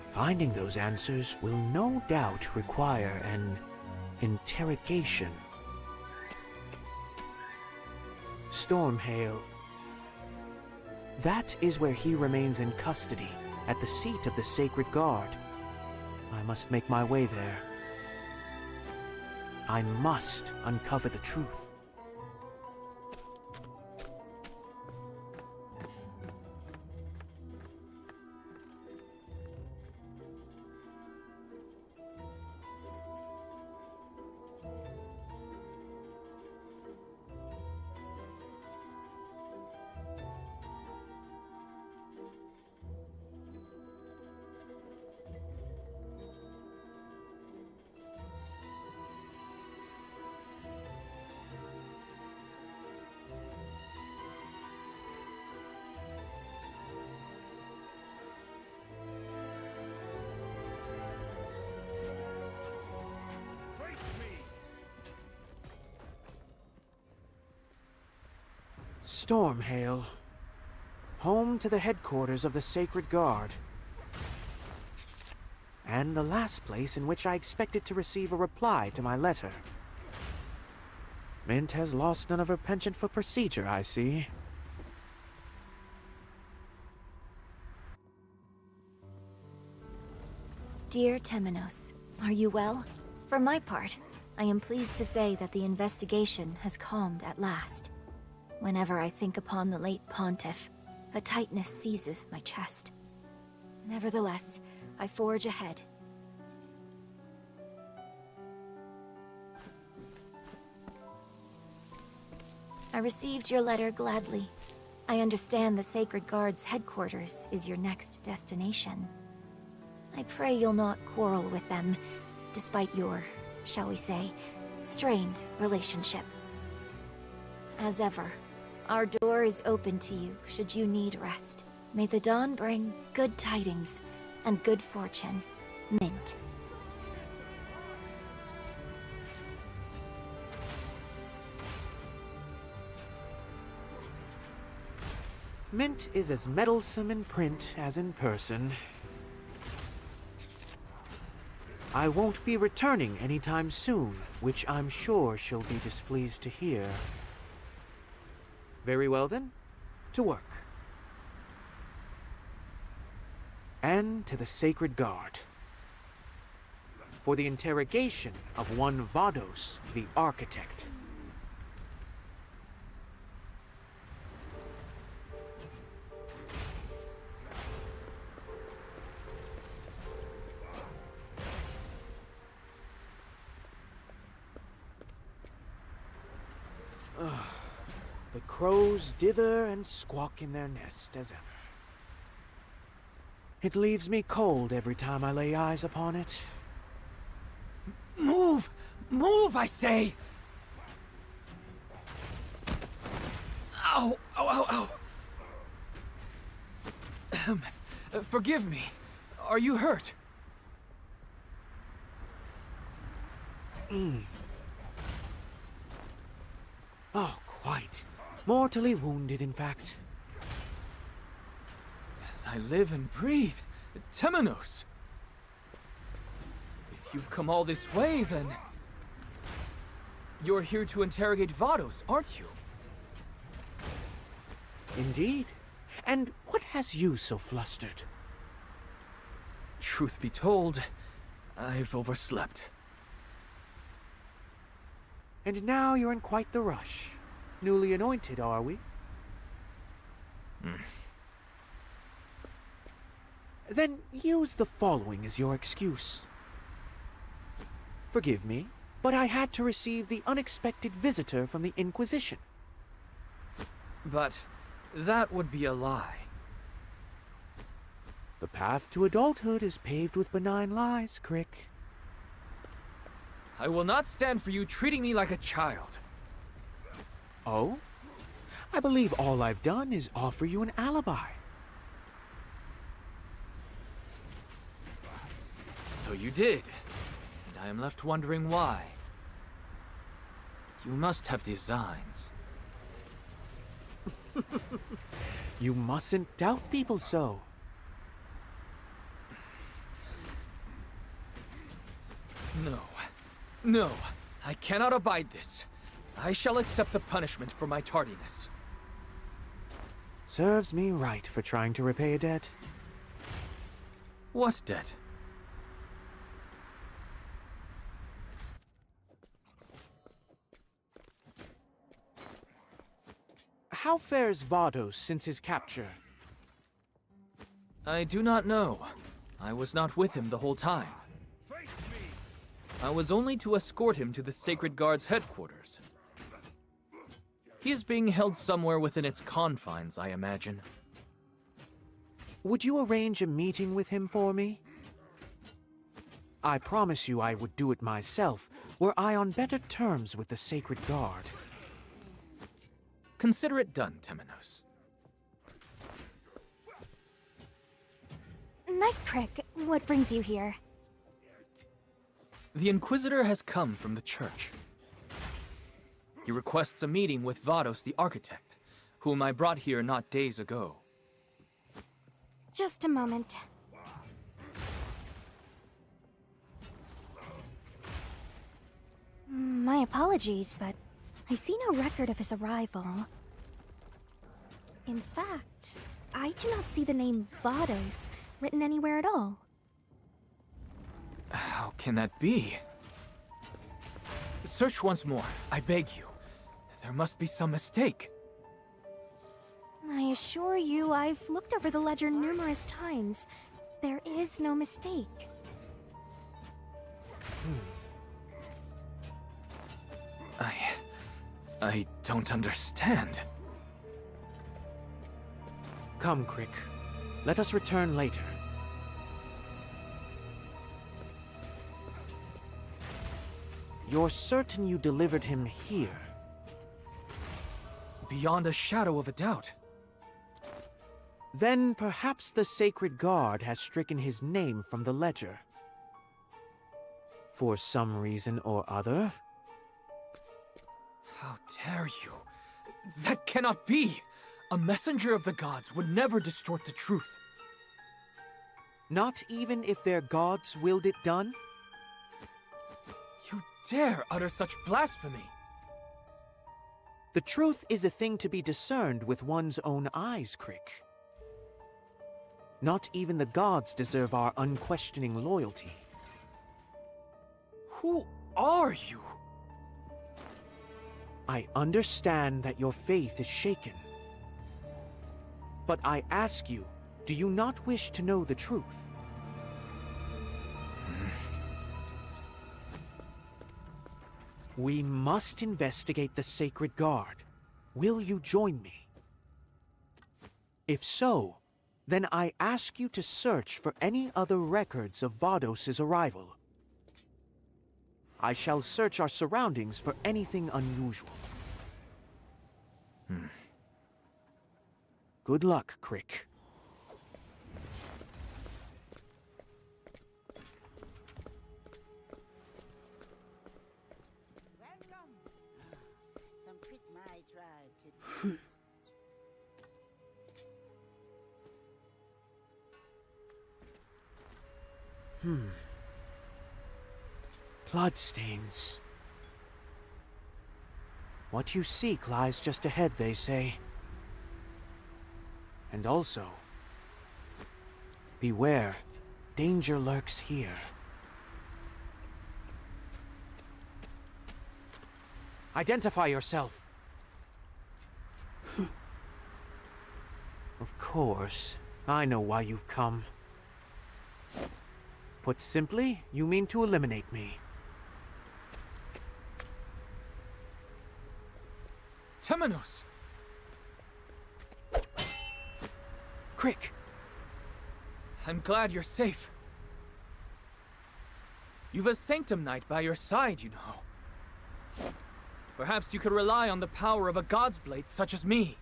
Finding those answers will no doubt require an interrogation. Stormhail. That is where he remains in custody, at the seat of the Sacred Guard. I must make my way there. I must uncover the truth. Stormhail. Home to the headquarters of the Sacred Guard. and the last place in which I expected to receive a reply to my letter. Mint has lost none of her penchant for procedure, I see. Dear Temenos, are you well? For my part, I am pleased to say that the investigation has calmed at last. Whenever I think upon the late pontiff, a tightness seizes my chest. Nevertheless, I forge ahead. I received your letter gladly. I understand the Sacred Guard's headquarters is your next destination. I pray you'll not quarrel with them, despite your, shall we say, strained relationship. As ever, our door is open to you should you need rest. May the dawn bring good tidings and good fortune. Mint. Mint is as meddlesome in print as in person. I won't be returning anytime soon, which I'm sure she'll be displeased to hear. Very well then, to work. And to the Sacred Guard. For the interrogation of one Vados, the Architect. The crows dither and squawk in their nest as ever. It leaves me cold every time I lay eyes upon it. Move! Move, I say! Ow! Ow, ow, ow! Forgive me. Are you hurt? Oh, quite. Mortally wounded, in fact. Yes, I live and breathe. Temenos! If you've come all this way, then... You're here to interrogate Vados, aren't you? Indeed. And what has you so flustered? Truth be told, I've overslept. And now you're in quite the rush. Newly anointed, are we? Then use the following as your excuse. Forgive me, but I had to receive the unexpected visitor from the Inquisition. But that would be a lie. The path to adulthood is paved with benign lies, Crick. I will not stand for you treating me like a child. Oh? I believe all I've done is offer you an alibi. So you did, and I am left wondering why. You must have designs. You mustn't doubt people so. No. No, I cannot abide this. I shall accept the punishment for my tardiness. Serves me right for trying to repay a debt. What debt? How fares Vados since his capture? I do not know. I was not with him the whole time. I was only to escort him to the Sacred Guard's headquarters. He is being held somewhere within its confines, I imagine. Would you arrange a meeting with him for me? I promise you I would do it myself, were I on better terms with the Sacred Guard. Consider it done, Temenos. Nightprick, what brings you here? The Inquisitor has come from the church. He requests a meeting with Vados the Architect, whom I brought here not days ago. Just a moment. apologies, but I see no record of his arrival. In fact, I do not see the name Vados written anywhere at all. How can that be? Search once more, I beg you. There must be some mistake. I assure you, I've looked over the ledger numerous times. There is no mistake. I don't understand. Come, Crick. Let us return later. You're certain you delivered him here? Beyond a shadow of a doubt. Then perhaps the Sacred Guard has stricken his name from the ledger. For some reason or other. How dare you? That cannot be! A messenger of the gods would never distort the truth. Not even if their gods willed it done? You dare utter such blasphemy! The truth is a thing to be discerned with one's own eyes, Crick. Not even the gods deserve our unquestioning loyalty. Who are you? I understand that your faith is shaken. But I ask you, do you not wish to know the truth? We must investigate the Sacred Guard. Will you join me? If so, then I ask you to search for any other records of Vados' arrival. I shall search our surroundings for anything unusual. Good luck, Crick. Some trick my tribe could. Bloodstains. What you seek lies just ahead, they say. And also, beware, danger lurks here. Identify yourself. Of course, I know why you've come. Put simply, you mean to eliminate me. Temenos! Crick! I'm glad you're safe. You've a Sanctum Knight by your side, you know. Perhaps you could rely on the power of a God's Blade such as me.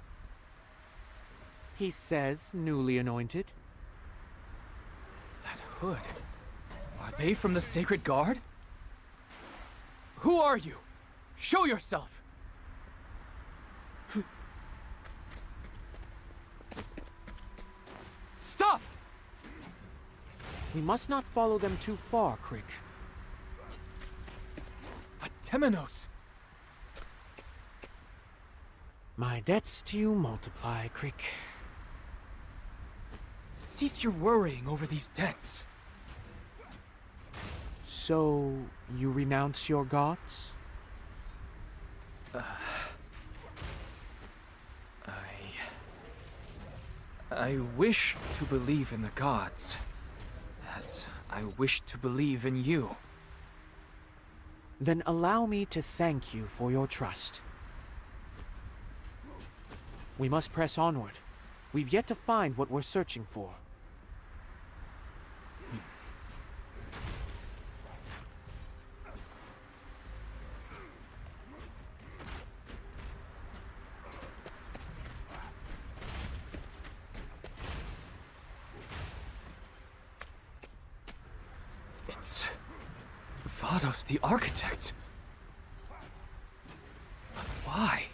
He says, newly anointed. That hood. Are they from the Sacred Guard? Who are you? Show yourself! Stop! We must not follow them too far, Crick. But Temenos! My debts to you multiply, Crick. Cease your worrying over these debts. So, you renounce your gods? I wish to believe in the gods, as I wish to believe in you. Then allow me to thank you for your trust. We must press onward. We've yet to find what we're searching for. It's Vados the Architect. But why?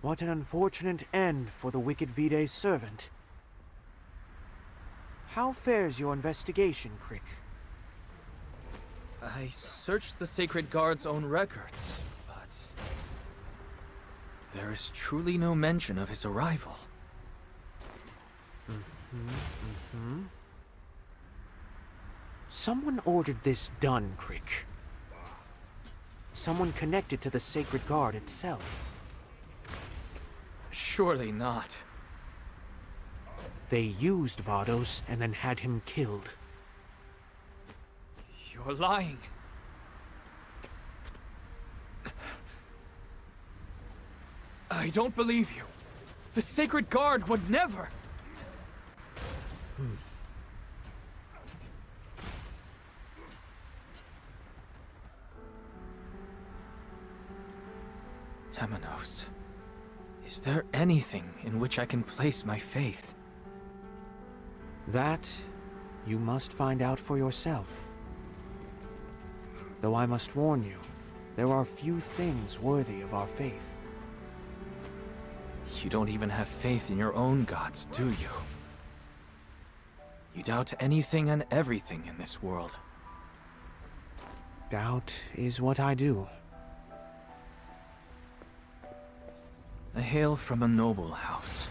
What an unfortunate end for the wicked Vide's servant. How fares your investigation, Crick? I searched the Sacred Guard's own records, but there is truly no mention of his arrival. Someone ordered this done, Crick. Someone connected to the Sacred Guard itself. Surely not. They used Vados and then had him killed. You're lying. I don't believe you. The Sacred Guard would never. Temenos, is there anything in which I can place my faith? That you must find out for yourself. Though I must warn you, there are few things worthy of our faith. You don't even have faith in your own gods, do you? You doubt anything and everything in this world. Doubt is what I do. I hail from a noble house,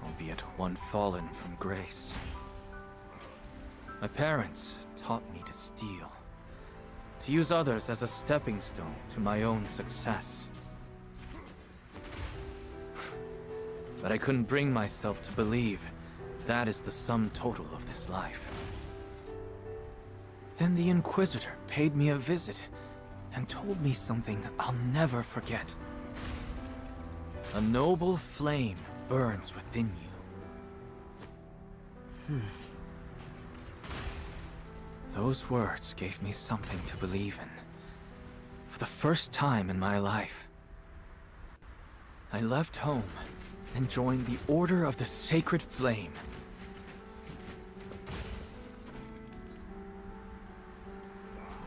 albeit one fallen from grace. My parents taught me to steal, to use others as a stepping stone to my own success. But I couldn't bring myself to believe that is the sum total of this life. Then the Inquisitor paid me a visit and told me something I'll never forget. A noble flame burns within you. Those words gave me something to believe in. For the first time in my life, I left home and joined the Order of the Sacred Flame.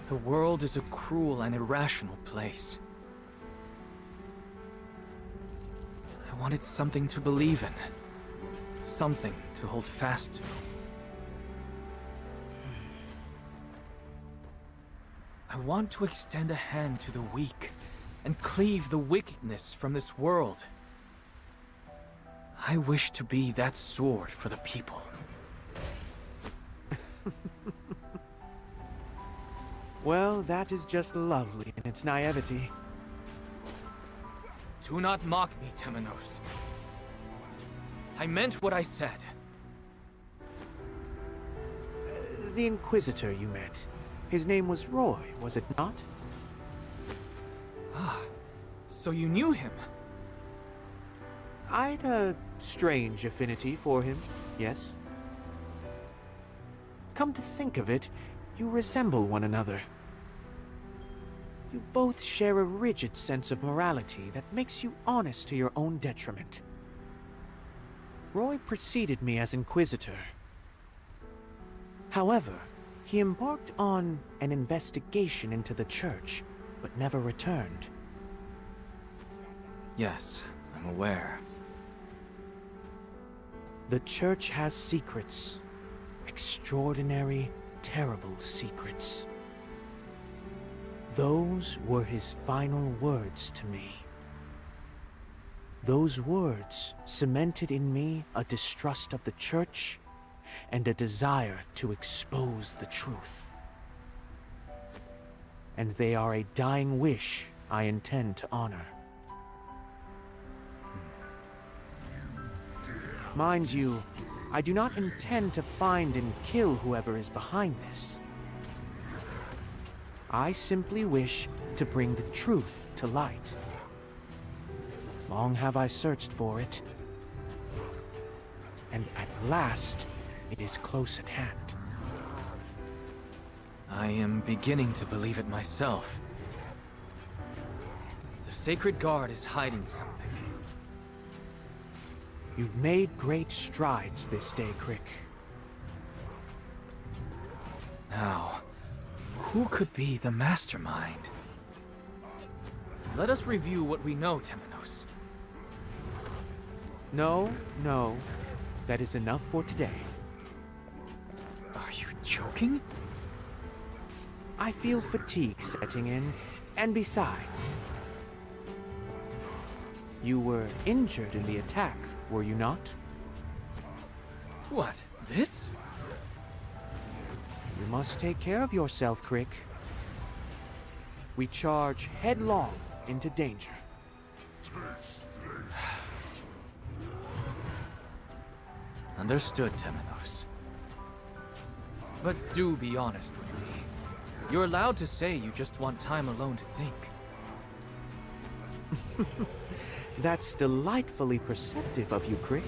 The world is a cruel and irrational place. I wanted something to believe in. Something to hold fast to. I want to extend a hand to the weak and cleave the wickedness from this world. I wish to be that sword for the people. Well, that is just lovely in its naivety. Do not mock me, Temenos. I meant what I said. The Inquisitor you met. His name was Roy, was it not? Ah, so you knew him? I'd a strange affinity for him, yes. Come to think of it, you resemble one another. You both share a rigid sense of morality that makes you honest to your own detriment. Roy preceded me as Inquisitor. However, he embarked on an investigation into the Church, but never returned. Yes, I'm aware. The Church has secrets. Extraordinary, terrible secrets. Those were his final words to me. Those words cemented in me a distrust of the Church and a desire to expose the truth. And they are a dying wish I intend to honor. Mind you, I do not intend to find and kill whoever is behind this. I simply wish to bring the truth to light. Long have I searched for it, and at last it is close at hand. I am beginning to believe it myself. The Sacred Guard is hiding something. You've made great strides this day, Crick. Now, who could be the mastermind? Let us review what we know, Temenos. No, that is enough for today. joking? I feel fatigue setting in, and besides... You were injured in the attack, were you not? What, this? You must take care of yourself, Crick. We charge headlong into danger. Understood, Temenos. But do be honest with me. You're allowed to say you just want time alone to think. That's delightfully perceptive of you, Crick.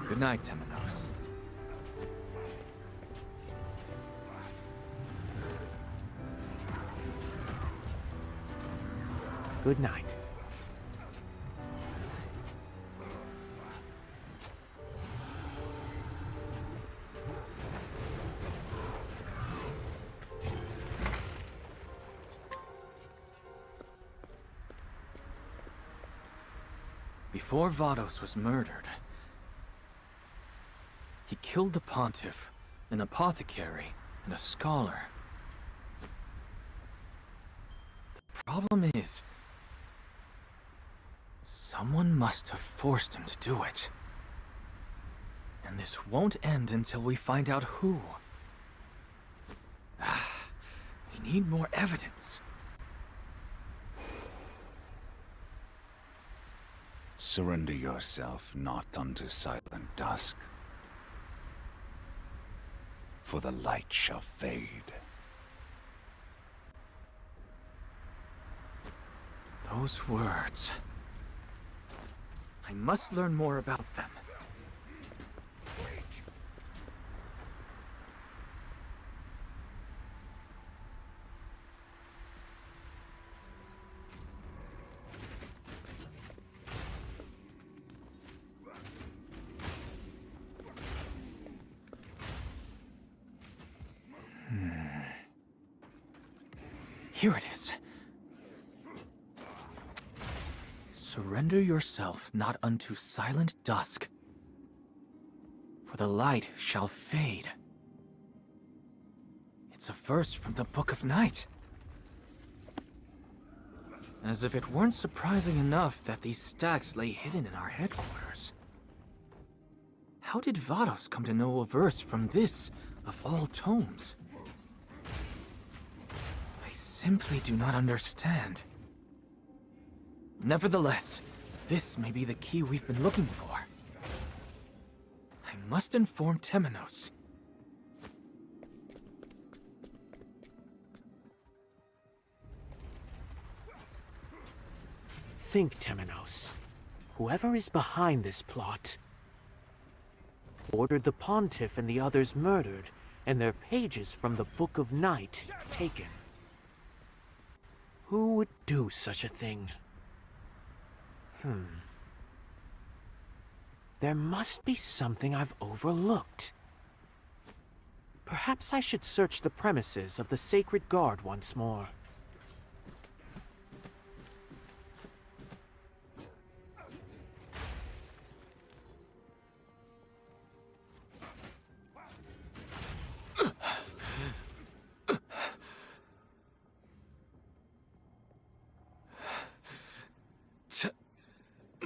Good night, Temenos. Good night. Before Vados was murdered, he killed the Pontiff, an apothecary, and a scholar. The problem is, someone must have forced him to do it. And this won't end until we find out who. We need more evidence. Surrender yourself not unto silent dusk, for the light shall fade. Those words... I must learn more about them. Here it is. Surrender yourself not unto silent dusk, for the light shall fade. It's a verse from the Book of Night. As if it weren't surprising enough that these stacks lay hidden in our headquarters. How did Vados come to know a verse from this, of all tomes? I simply do not understand. Nevertheless, this may be the key we've been looking for. I must inform Temenos. Think, Temenos. Whoever is behind this plot ordered the Pontiff and the others murdered, and their pages from the Book of Night taken. Who would do such a thing? There must be something I've overlooked. Perhaps I should search the premises of the Sacred Guard once more.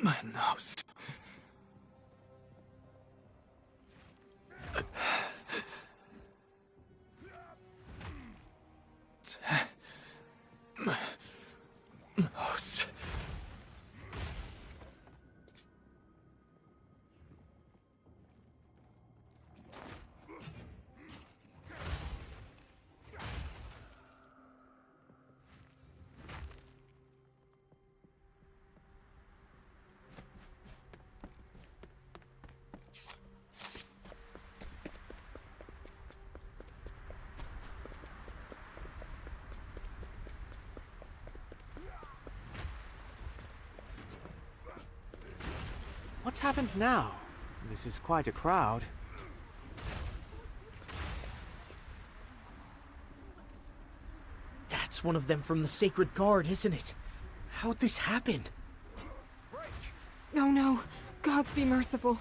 My nose. My nose. What's happened now? This is quite a crowd. That's one of them from the Sacred Guard, isn't it? How'd this happen? No, no. Gods be merciful.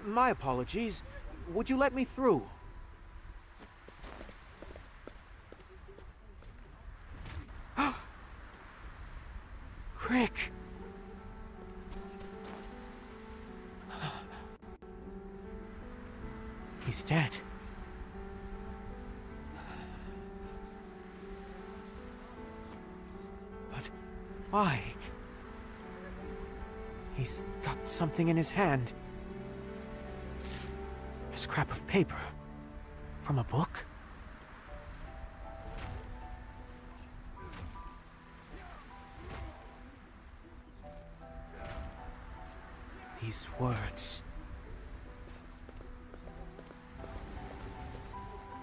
My apologies. Would you let me through? Crick! He's dead. But why? He's got something in his hand. A scrap of paper. From a book? These words.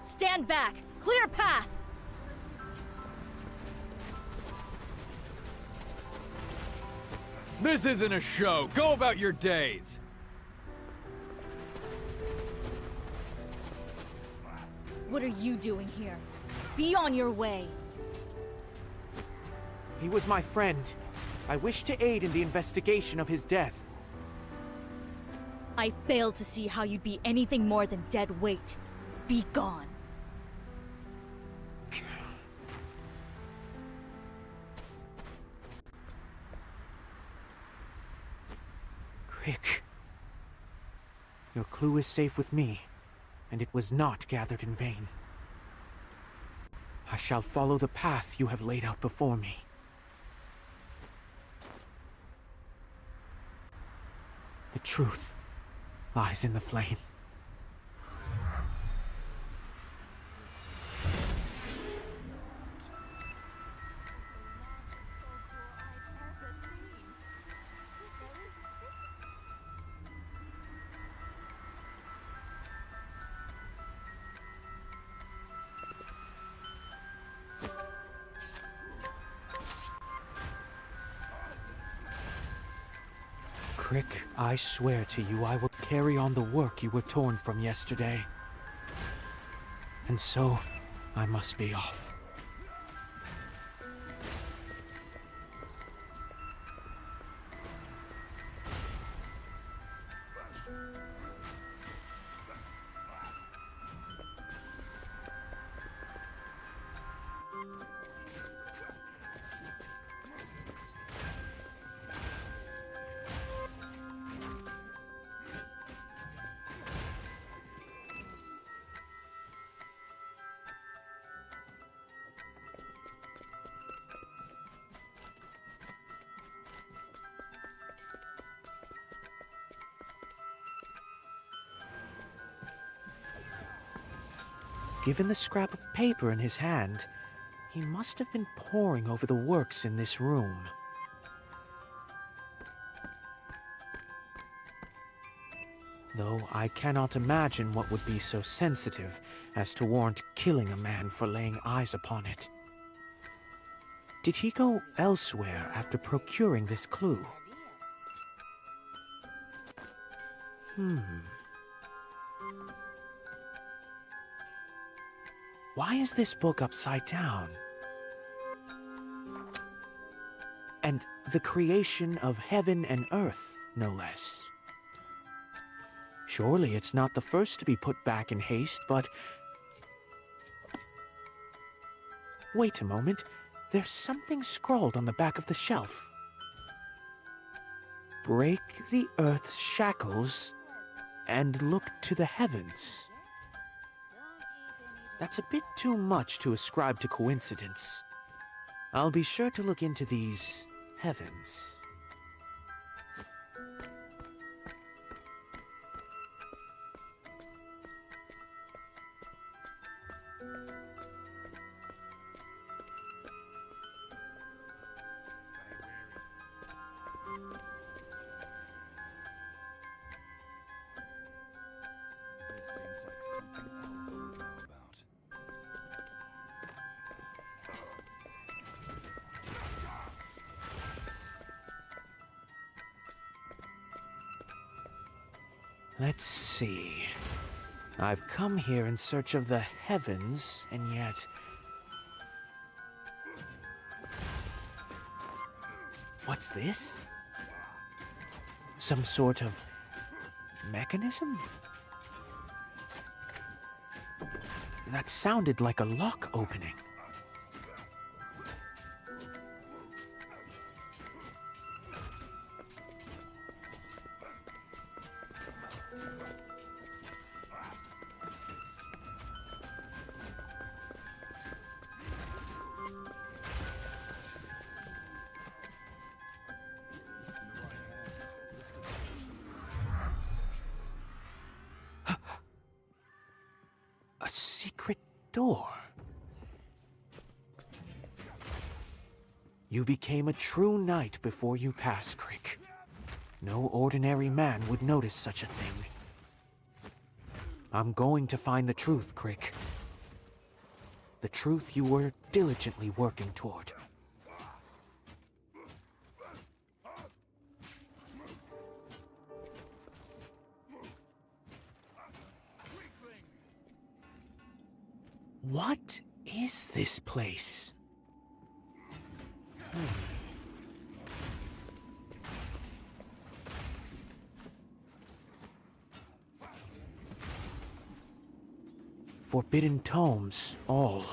Stand back! Clear path! This isn't a show. Go about your days. What are you doing here? Be on your way. He was my friend. I wish to aid in the investigation of his death. I failed to see how you'd be anything more than dead weight. Be gone. Crick. Your clue is safe with me, and it was not gathered in vain. I shall follow the path you have laid out before me. The truth lies in the flame. Crick, I swear to you I will carry on the work you were torn from yesterday. And so, I must be off. Given the scrap of paper in his hand, he must have been poring over the works in this room. Though I cannot imagine what would be so sensitive as to warrant killing a man for laying eyes upon it. Did he go elsewhere after procuring this clue? Why is this book upside down? And the creation of heaven and earth, no less. Surely it's not the first to be put back in haste, but... Wait a moment. There's something scrawled on the back of the shelf. Break the earth's shackles and look to the heavens. That's a bit too much to ascribe to coincidence. I'll be sure to look into these heavens. Let's see. I've come here in search of the heavens, and yet... What's this? Some sort of mechanism? That sounded like a lock opening. A secret door. You became a true knight before you passed, Crick. No ordinary man would notice such a thing. I'm going to find the truth, Crick. The truth you were diligently working toward. What is this place? Forbidden tomes, all.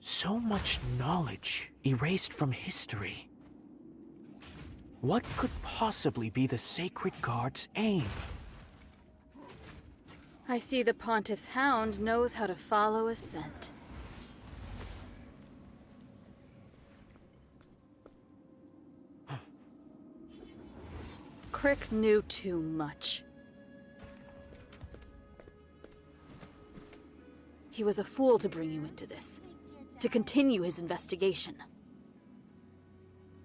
So much knowledge erased from history. What could possibly be the Sacred Guard's aim? I see the Pontiff's hound knows how to follow a scent. Crick knew too much. He was a fool to bring you into this, to continue his investigation.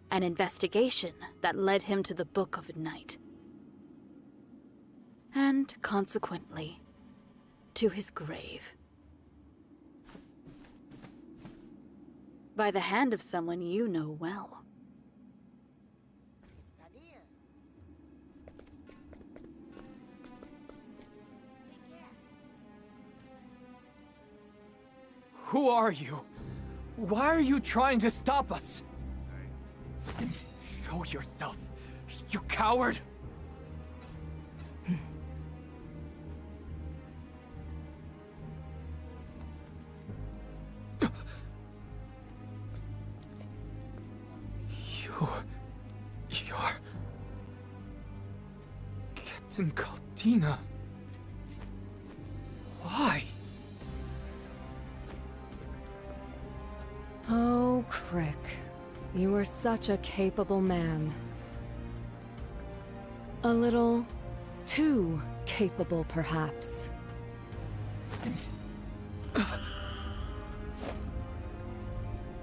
An investigation that led him to the Book of Night. And consequently, to his grave. By the hand of someone you know well. Who are you? Why are you trying to stop us? Show yourself, you coward! You're... Captain Caldina. Why? Oh, Crick. You were such a capable man. A little too capable, perhaps.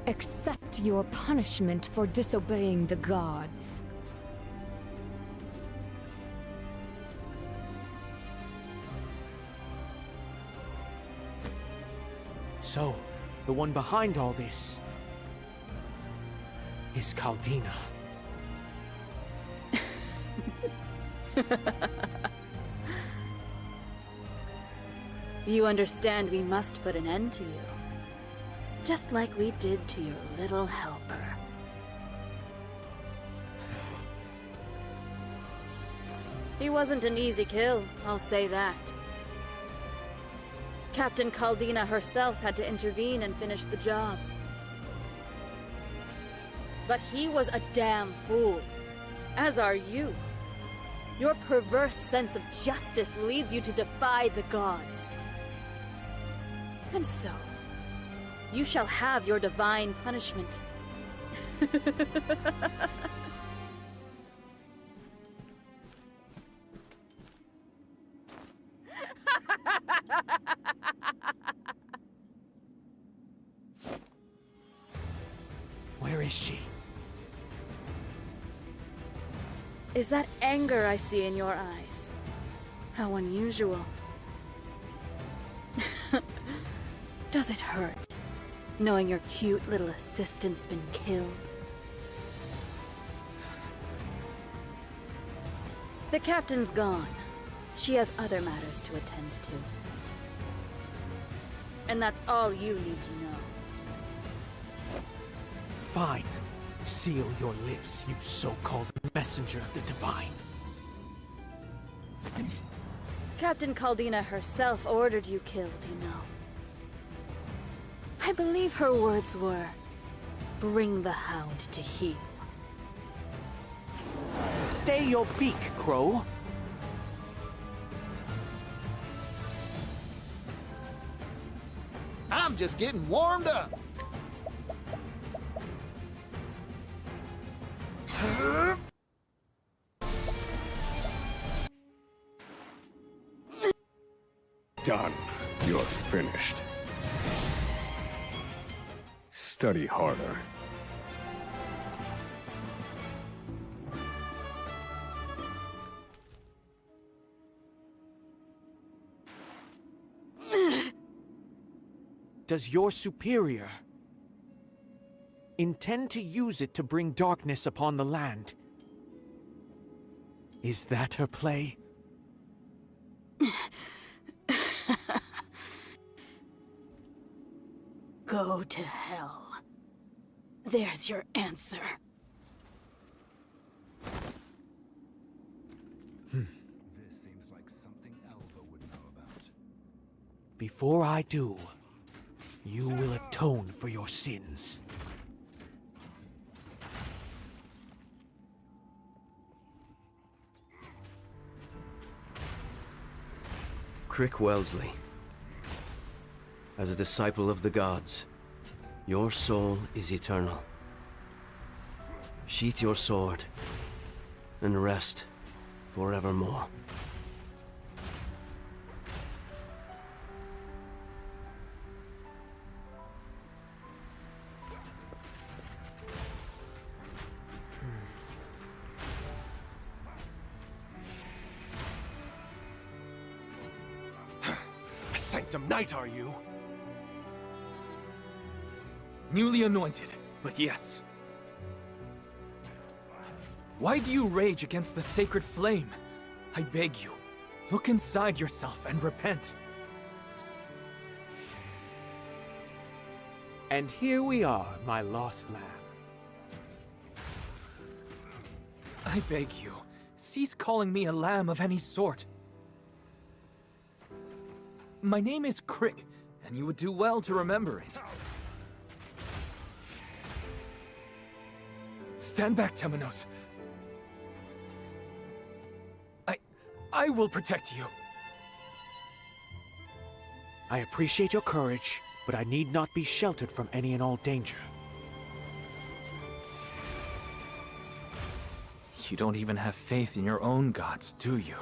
Accept your punishment for disobeying the gods. So, the one behind all this is Caldina. You understand we must put an end to you. Just like we did to your little helper. He wasn't an easy kill, I'll say that. Captain Caldina herself had to intervene and finish the job. But he was a damn fool, as are you. Your perverse sense of justice leads you to defy the gods. And so, you shall have your divine punishment. Where is she? Is that anger I see in your eyes? How unusual. Does it hurt, knowing your cute little assistant's been killed? The captain's gone. She has other matters to attend to. And that's all you need to know. Fine. Seal your lips, you so-called messenger of the divine. Captain Caldina herself ordered you killed, you know. I believe her words were, "Bring the hound to heel." Stay your beak, Crow. I'm just getting warmed up. Done. You're finished. Study harder. Does your superior intend to use it to bring darkness upon the land? Is that her play? Go to hell. There's your answer. This seems like something Alva would know about. Before I do, you will atone for your sins. Crick Wellesley. As a disciple of the gods, your soul is eternal. Sheath your sword and rest forevermore. A Sanctum Knight, are you? Newly anointed, but yes. Why do you rage against the sacred flame? I beg you, look inside yourself and repent. And here we are, my lost lamb. I beg you, cease calling me a lamb of any sort. My name is Crick, and you would do well to remember it. Stand back, Temenos. I will protect you. I appreciate your courage, but I need not be sheltered from any and all danger. You don't even have faith in your own gods, do you?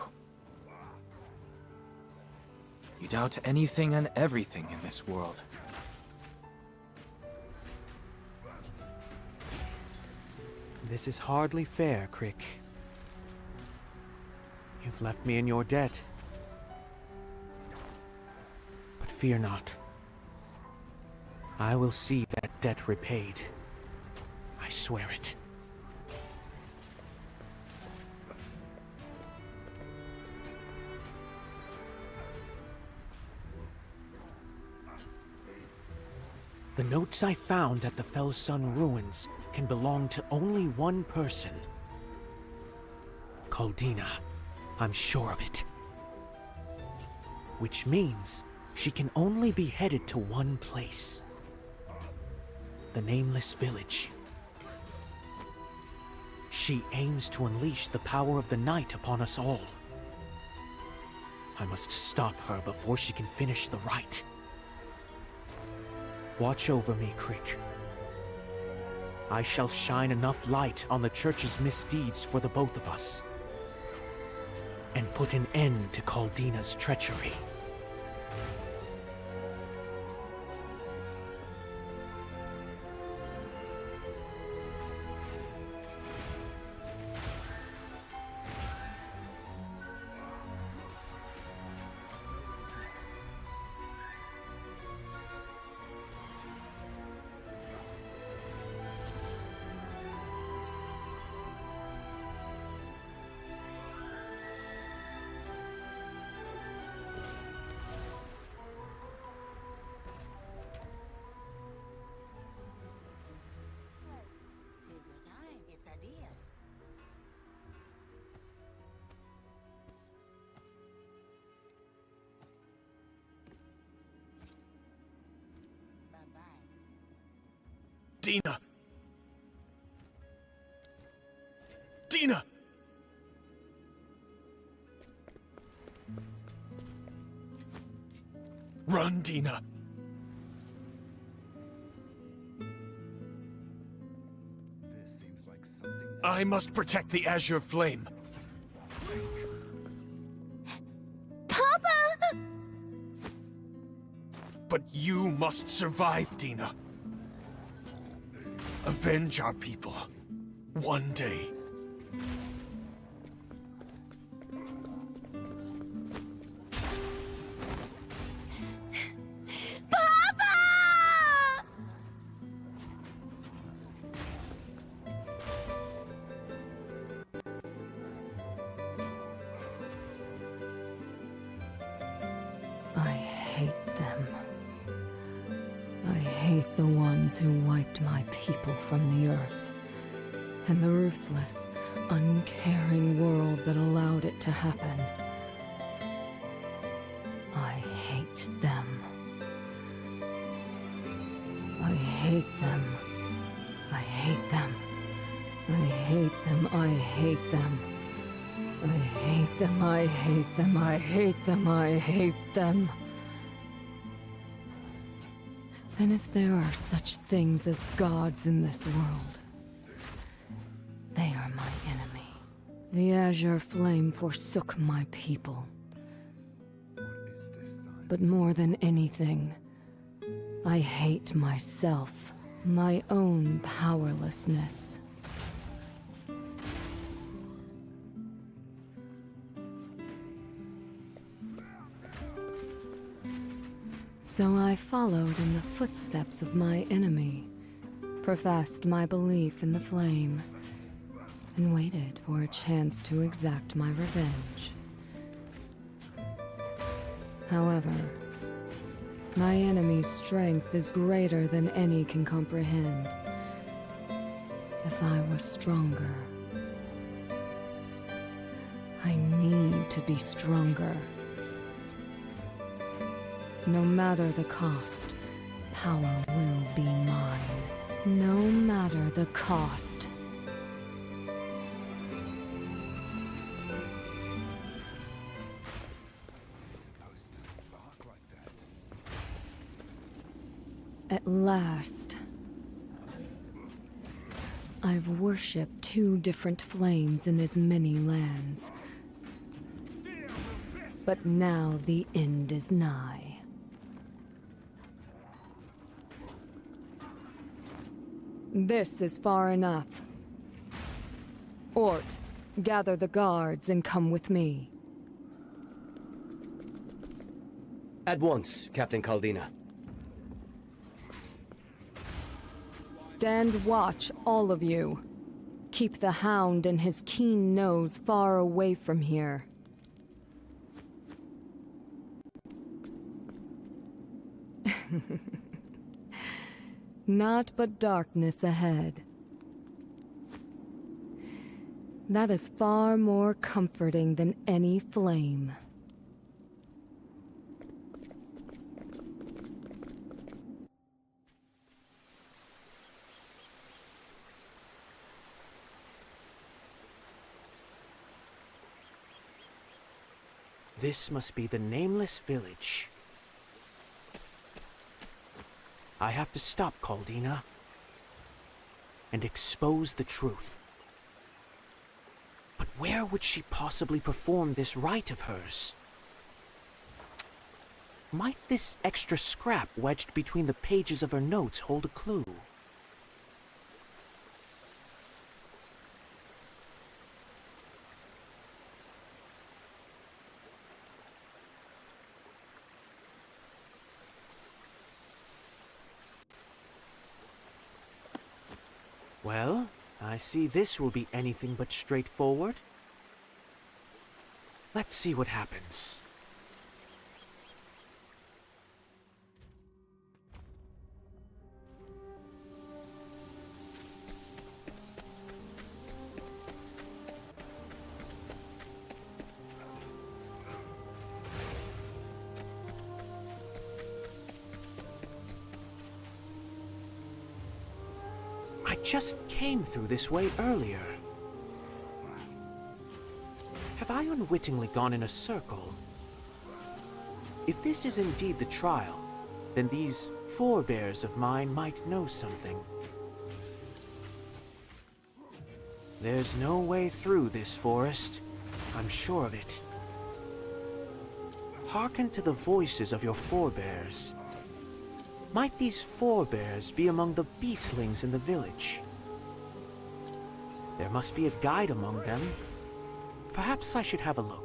You doubt anything and everything in this world. This is hardly fair, Crick. You've left me in your debt. But fear not. I will see that debt repaid. I swear it. The notes I found at the Fell Sun ruins can belong to only one person. Caldina. I'm sure of it. Which means she can only be headed to one place. The Nameless Village. She aims to unleash the power of the night upon us all. I must stop her before she can finish the rite. Watch over me, Crick. I shall shine enough light on the Church's misdeeds for the both of us. And put an end to Caldina's treachery. Dina! Dina! Run, Dina! I must protect the Azure Flame. Papa! But you must survive, Dina. Avenge our people. One day. I hate them. I hate the ones who wiped my people from the earth, and the ruthless, uncaring world that allowed it to happen. I hate them. I hate them. I hate them. I hate them. I hate them. I hate them, I hate them, I hate them, I hate them. And if there are such things as gods in this world, they are my enemy. The Azure Flame forsook my people. But more than anything, I hate myself, my own powerlessness. So I followed in the footsteps of my enemy, professed my belief in the flame, and waited for a chance to exact my revenge. However, my enemy's strength is greater than any can comprehend. If I were stronger, I need to be stronger. No matter the cost, power will be mine. No matter the cost. At last, I've worshipped two different flames in as many lands. But now the end is nigh. This is far enough. Ort, gather the guards and come with me. At once, Captain Caldina. Stand watch, all of you. Keep the Hound and his keen nose far away from here. Naught but darkness ahead. That is far more comforting than any flame. This must be the nameless village. I have to stop Caldina and expose the truth. But where would she possibly perform this rite of hers? Might this extra scrap wedged between the pages of her notes hold a clue? Well, I see this will be anything but straightforward. Let's see what happens. just came through this way earlier. Have I unwittingly gone in a circle? If this is indeed the trial, then these forebears of mine might know something. There's no way through this forest. I'm sure of it. Hearken to the voices of your forebears. Might these forebears be among the beastlings in the village? There must be a guide among them. Perhaps I should have a look.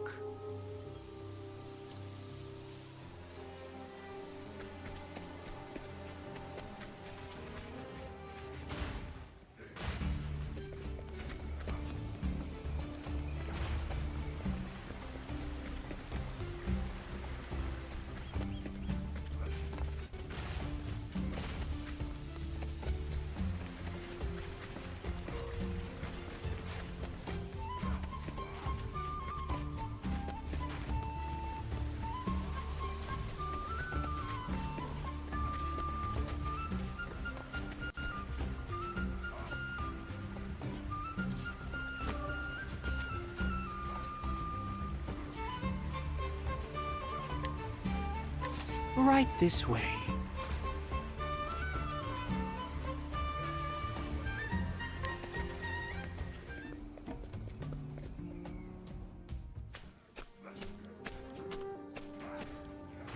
Right this way.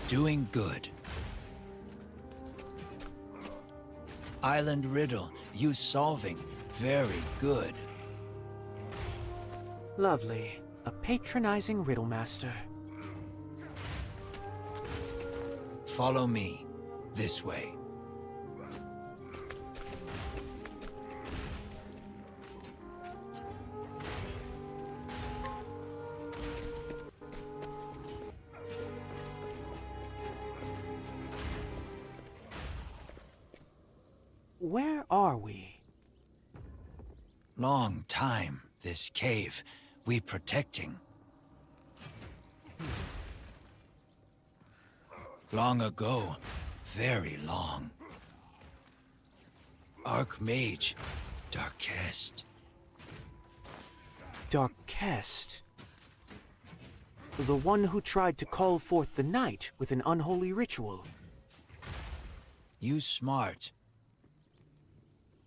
Doing good. Island riddle, you solving. Very good. Lovely. A patronizing riddle master. Follow me. This way. Where are we? Long time, this cave. We protecting. Long ago, very long. Archmage, Darkest. Darkest? The one who tried to call forth the night with an unholy ritual. You smart.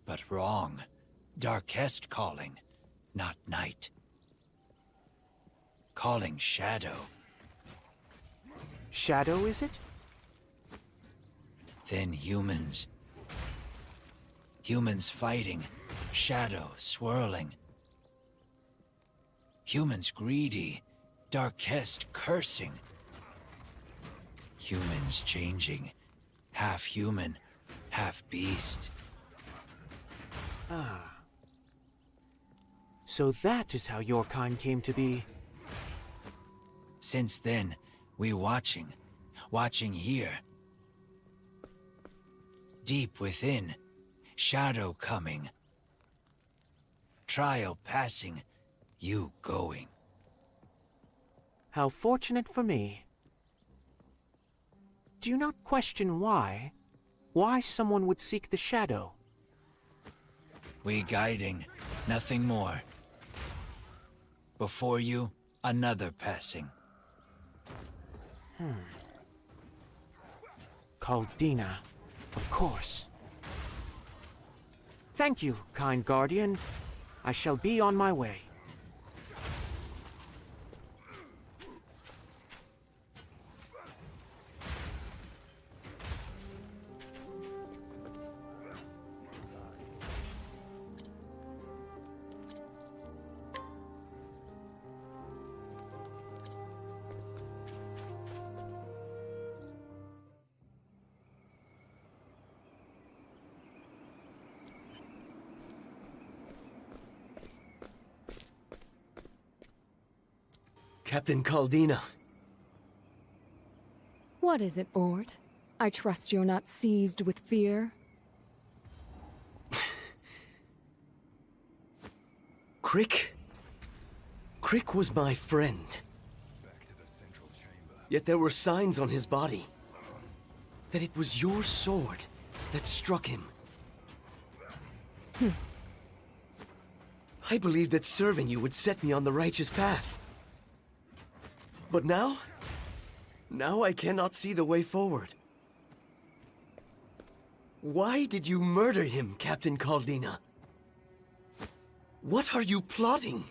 But wrong. Darkest calling, not night. Calling shadow. Shadow, is it? Then humans. Humans fighting, shadow swirling. Humans greedy, Darkest cursing. Humans changing, half human, half beast. Ah. So that is how your kind came to be. Since then, we watching here. Deep within, shadow coming. Trial passing, you going. How fortunate for me. Do you not question why? Why someone would seek the shadow? We guiding, nothing more. Before you, another passing. Caldina, of course. Thank you, kind guardian. I shall be on my way. Captain Caldina. What is it, Ort? I trust you're not seized with fear? Crick? Crick was my friend. Yet there were signs on his body that it was your sword that struck him. I believed that serving you would set me on the righteous path. But now? Now I cannot see the way forward. Why did you murder him, Captain Caldina? What are you plotting?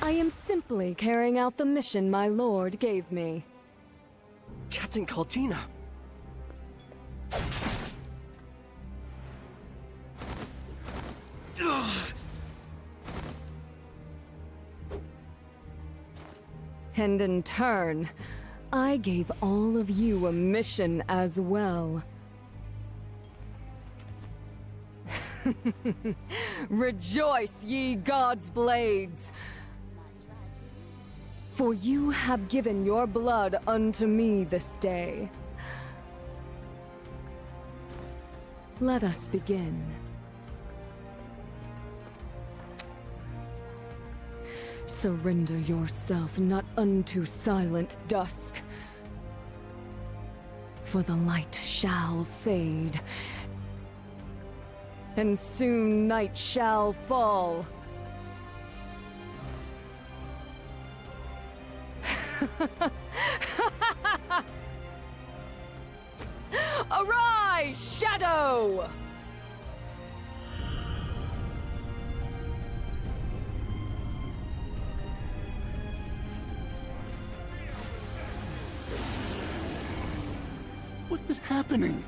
I am simply carrying out the mission my lord gave me. Captain Caldina! And in turn, I gave all of you a mission as well. Rejoice, ye gods' blades! For you have given your blood unto me this day. Let us begin. Surrender yourself not unto silent dusk, for the light shall fade, and soon night shall fall. Arise, Shadow! What is happening?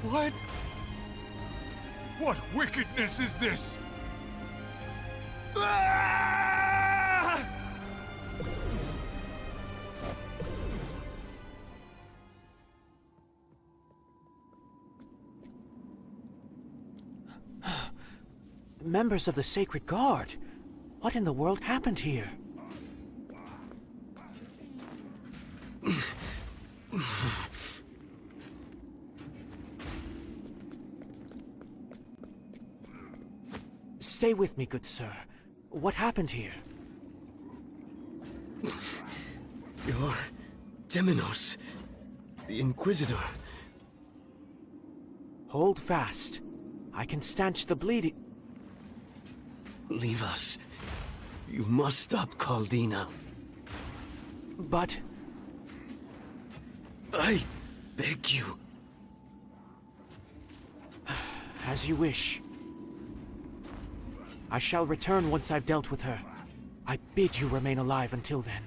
What? What wickedness is this? Members of the Sacred Guard. What in the world happened here? Stay with me, good sir. What happened here? You're Temenos, the Inquisitor. Hold fast. I can stanch the bleeding. Leave us. You must stop Caldina. But... I beg you. As you wish. I shall return once I've dealt with her. I bid you remain alive until then.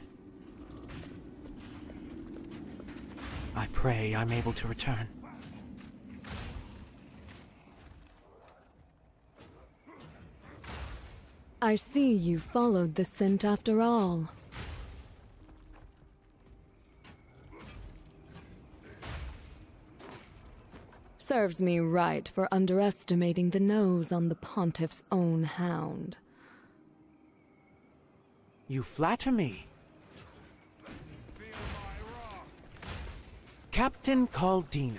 I pray I'm able to return. I see you followed the scent after all. Serves me right for underestimating the nose on the Pontiff's own hound. You flatter me. Captain Caldina,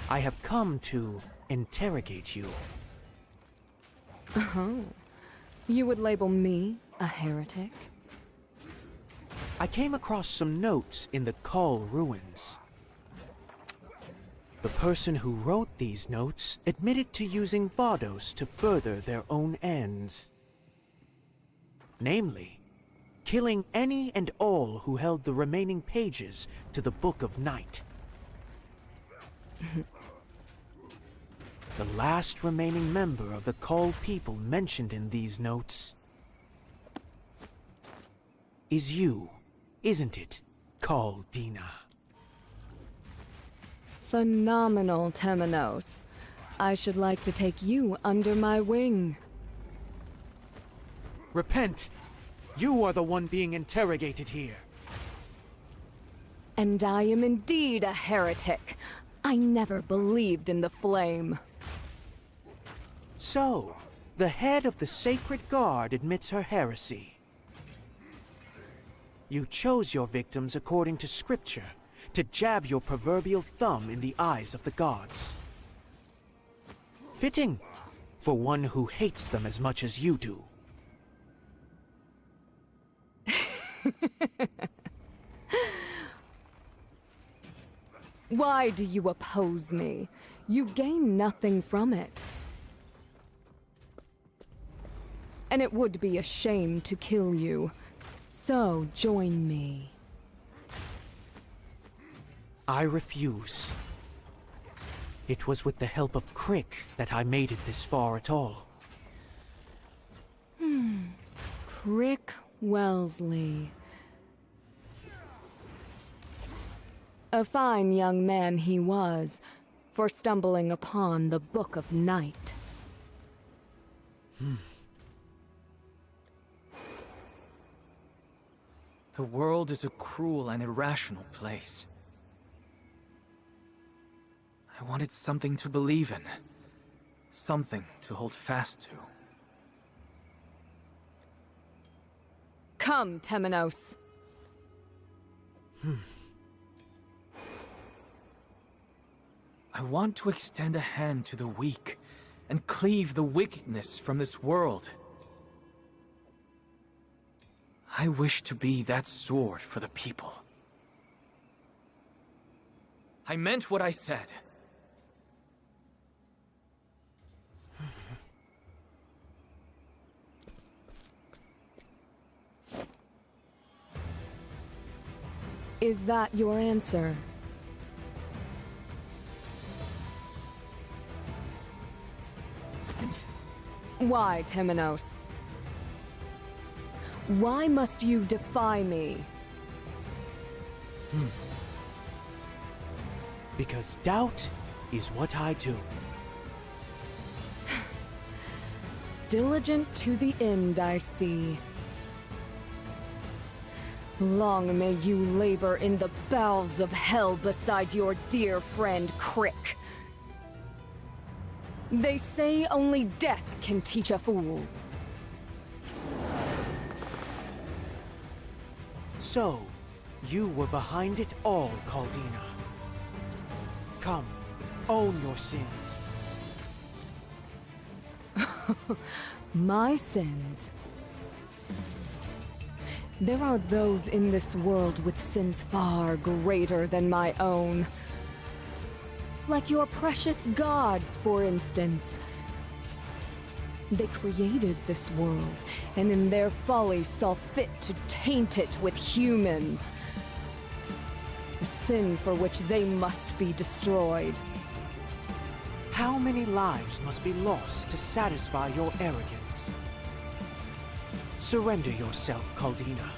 I have come to interrogate you. Oh. You would label me a heretic? I came across some notes in the Kull ruins. The person who wrote these notes admitted to using Vados to further their own ends. Namely, killing any and all who held the remaining pages to the Book of Night. The last remaining member of the Kull people mentioned in these notes is you, isn't it, Caldina? Phenomenal, Temenos. I should like to take you under my wing. Repent! You are the one being interrogated here. And I am indeed a heretic. I never believed in the flame. So, The head of the Sacred Guard admits her heresy. You chose your victims according to scripture, to jab your proverbial thumb in the eyes of the gods. Fitting for one who hates them as much as you do. Why do you oppose me? You gain nothing from it. And it would be a shame to kill you. So, join me. I refuse. It was with the help of Crick that I made it this far at all. Crick Wellesley. A fine young man he was, for stumbling upon the Book of Night. The world is a cruel and irrational place. I wanted something to believe in. Something to hold fast to. Come, Temenos. I want to extend a hand to the weak, and cleave the wickedness from this world. I wish to be that sword for the people. I meant what I said. Is that your answer? Why, Temenos? Why must you defy me? Because doubt is what I do. Diligent to the end, I see. Long may you labor in the bowels of hell beside your dear friend Crick. They say only death can teach a fool. So, you were behind it all, Caldina. Come, own your sins. My sins? There are those in this world with sins far greater than my own. Like your precious gods, for instance. They created this world, and in their folly saw fit to taint it with humans. A sin for which they must be destroyed. How many lives must be lost to satisfy your arrogance? Surrender yourself, Caldina.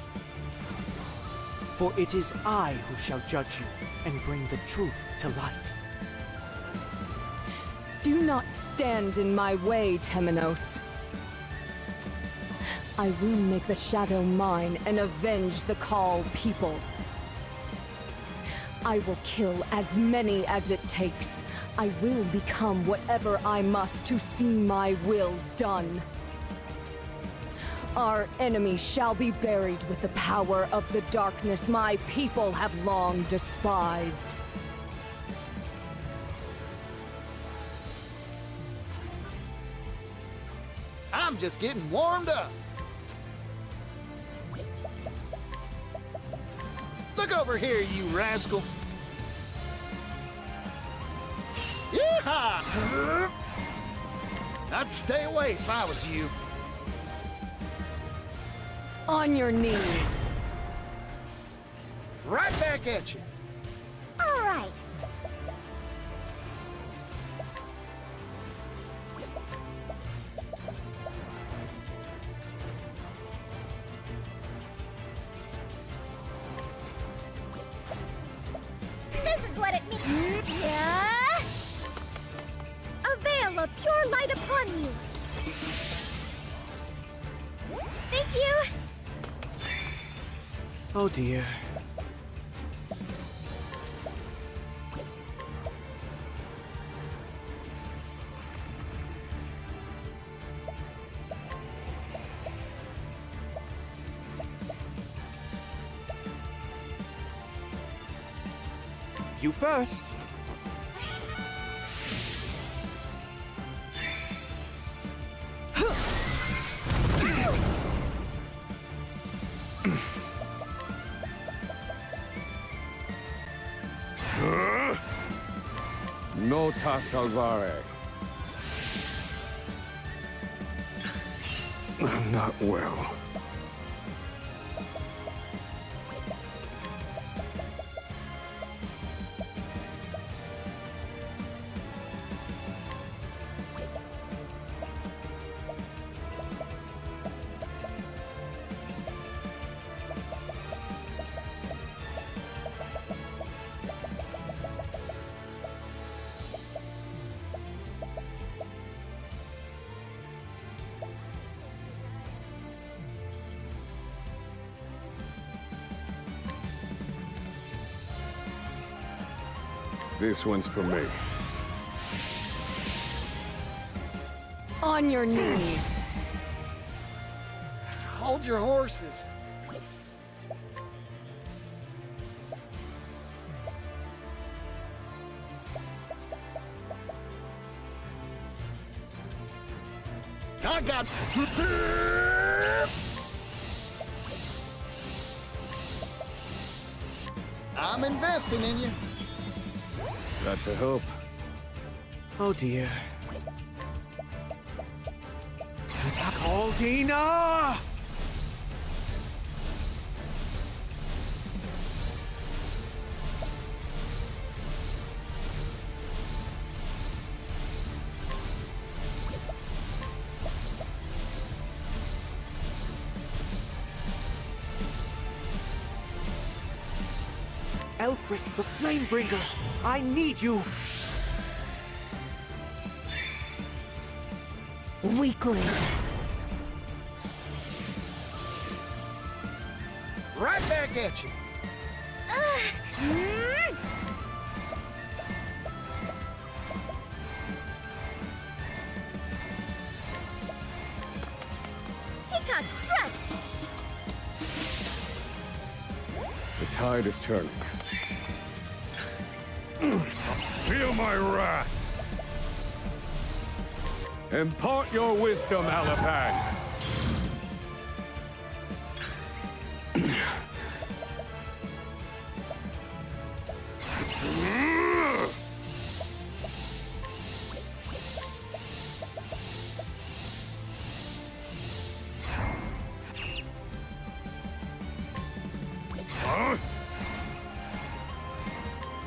For it is I who shall judge you and bring the truth to light. Do not stand in my way, Temenos. I will make the shadow mine and avenge the Call people. I will kill as many as it takes. I will become whatever I must to see my will done. Our enemy shall be buried with the power of the darkness my people have long despised. I'm just getting warmed up. Look over here, you rascal. Yeehaw! I'd stay away if I was you. On your knees. Right back at you. All right. This is what it means. Yeah. A veil of pure light upon you. Thank you. Oh dear. You first. Nota salvare. Not well. This one's for me. On your knees. Hold your horses. I got. I'm investing in you. That's a hope. Oh dear. Aldina! Elfric, the Flamebringer! I need you! Weakling. Right back at you. He got struck! The tide is turning. Feel my wrath! Impart your wisdom, Alafan!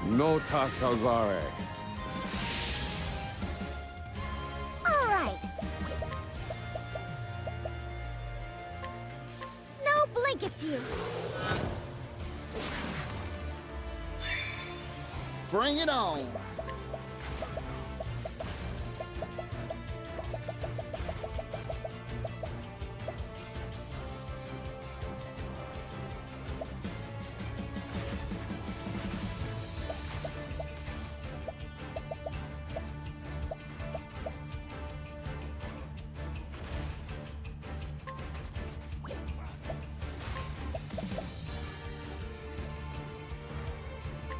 Nota salvare. All right. Snow blankets you. Bring it on.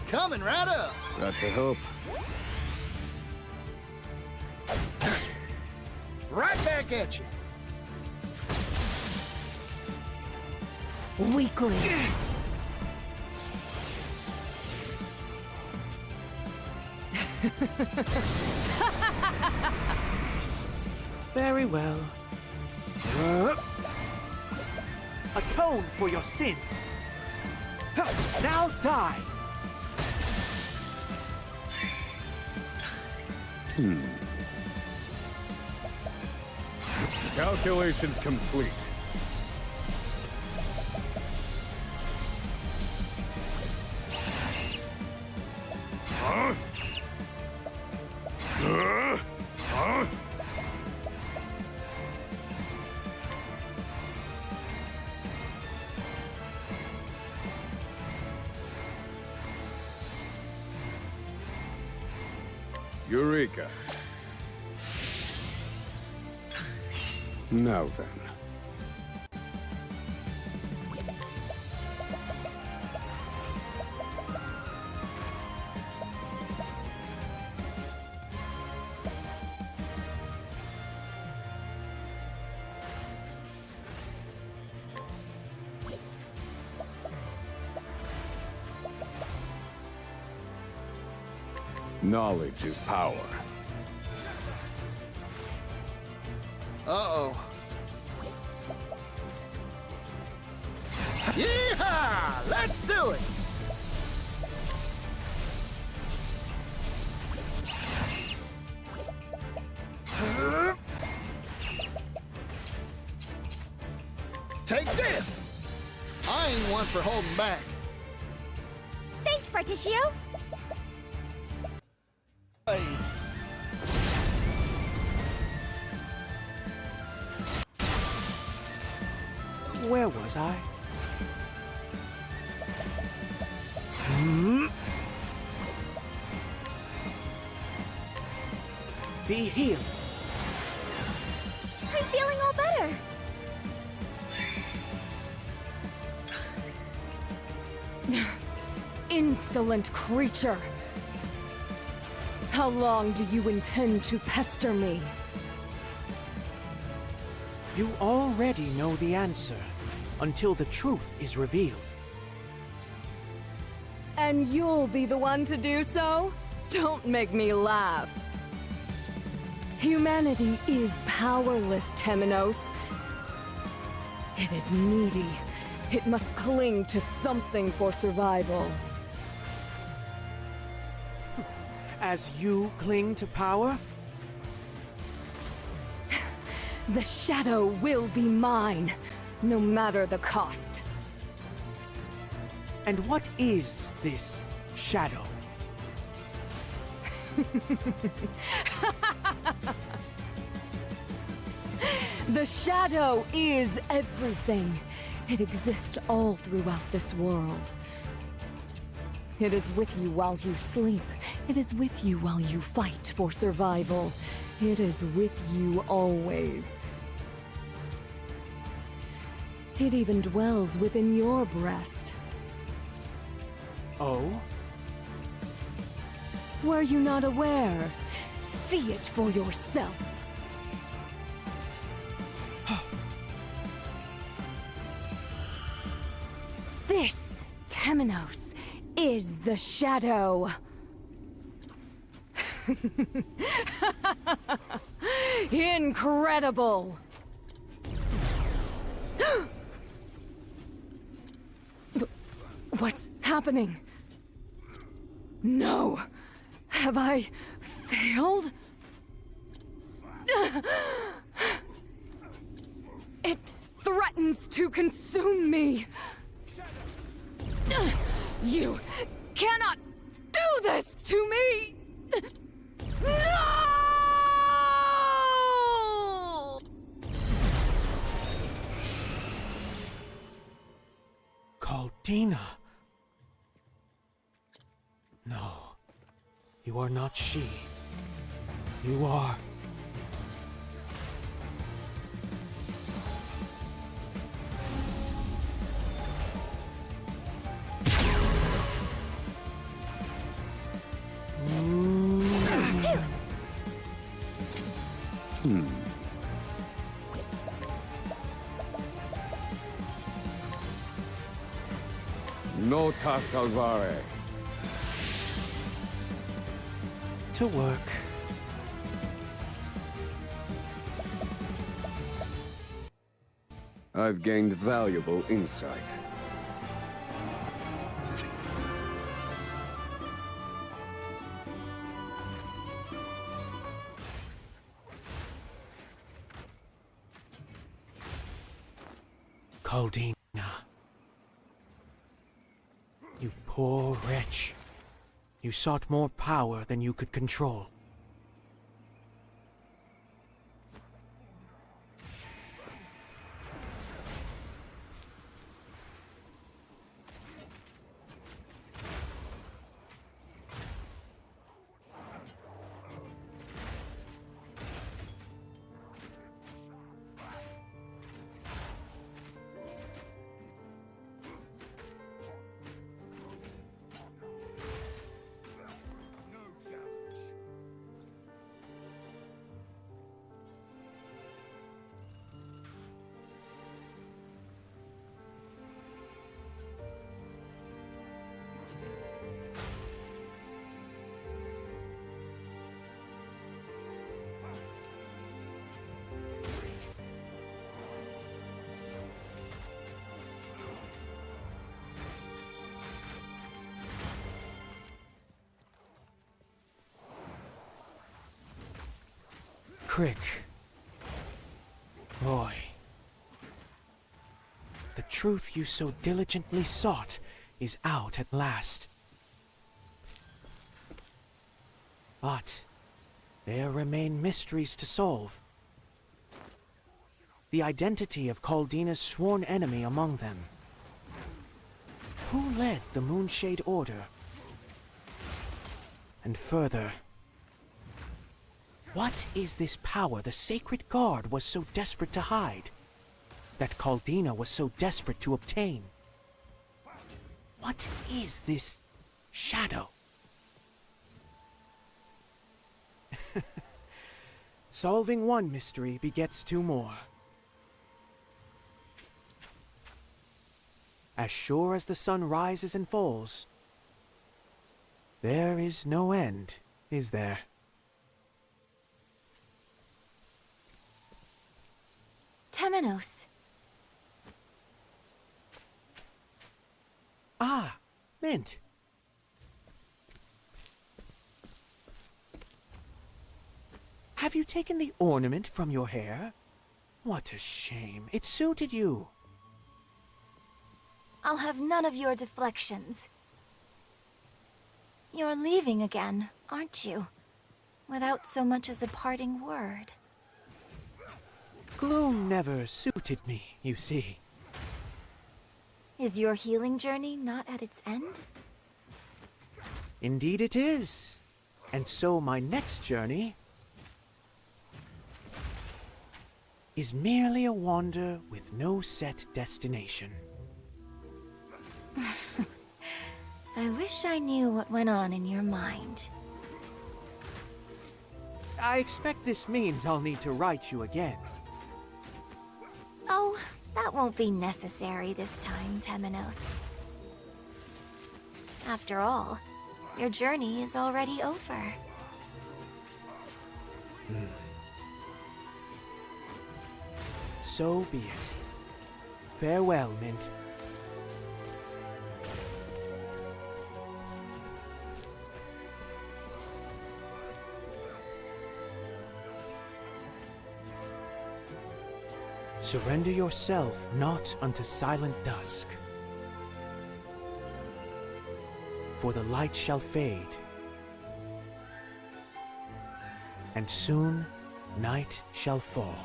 Coming right up. That's a hope. Right back at you. Weakling. Very well. Atone for your sins. Now die. Calculations complete. Huh? Huh? Eureka. Now then. Knowledge is power. Uh-oh. Yeehaw! Let's do it! Take this! I ain't one for holding back. Thanks, Particio. Hey. Where was I? Be healed. I'm feeling all better. Insolent creature! How long do you intend to pester me? You already know the answer, until the truth is revealed. And you'll be the one to do so? Don't make me laugh. Humanity is powerless, Temenos. It is needy. It must cling to something for survival. As you cling to power? The shadow will be mine, no matter the cost. And what is this shadow? The shadow is everything. It exists all throughout this world. It is with you while you sleep. It is with you while you fight for survival. It is with you always. It even dwells within your breast. Oh? Were you not aware? See it for yourself. This, Temenos, is the shadow. Incredible! What's happening? No! Have I failed? It threatens to consume me! You cannot do this to me! No! Caldina. No. You are not she. You are... Nota salvare. To work. I've gained valuable insight. Caldina. You poor wretch. You sought more power than you could control. Crick. Roy. The truth you so diligently sought is out at last. But there remain mysteries to solve. The identity of Caldina's sworn enemy among them. Who led the Moonshade Order? And further, what is this power the Sacred Guard was so desperate to hide, that Caldina was so desperate to obtain? What is this shadow? Solving one mystery begets two more. As sure as the sun rises and falls, there is no end, is there? Temenos. Ah, Mint. Have you taken the ornament from your hair? What a shame. It suited you. I'll have none of your deflections. You're leaving again, aren't you? Without so much as a parting word. Gloom never suited me, you see. Is your healing journey not at its end? Indeed it is. And so my next journey is merely a wander with no set destination. I wish I knew what went on in your mind. I expect this means I'll need to write you again. Oh, that won't be necessary this time, Temenos. After all, your journey is already over. So be it. Farewell, Mint. Surrender yourself not unto silent dusk, for the light shall fade, and soon night shall fall.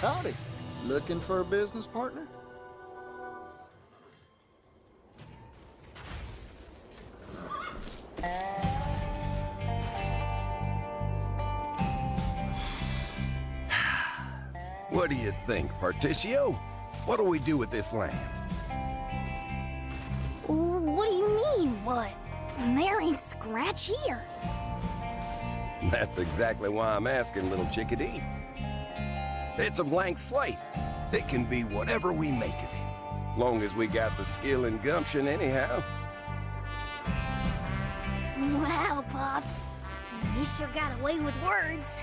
Howdy. Looking for a business partner? What do you think, Particio? What do we do with this land? What do you mean, what? There ain't scratch here. That's exactly why I'm asking, little chickadee. It's a blank slate. It can be whatever we make of it. Long as we got the skill and gumption anyhow. Wow, Pops. You sure got away with words.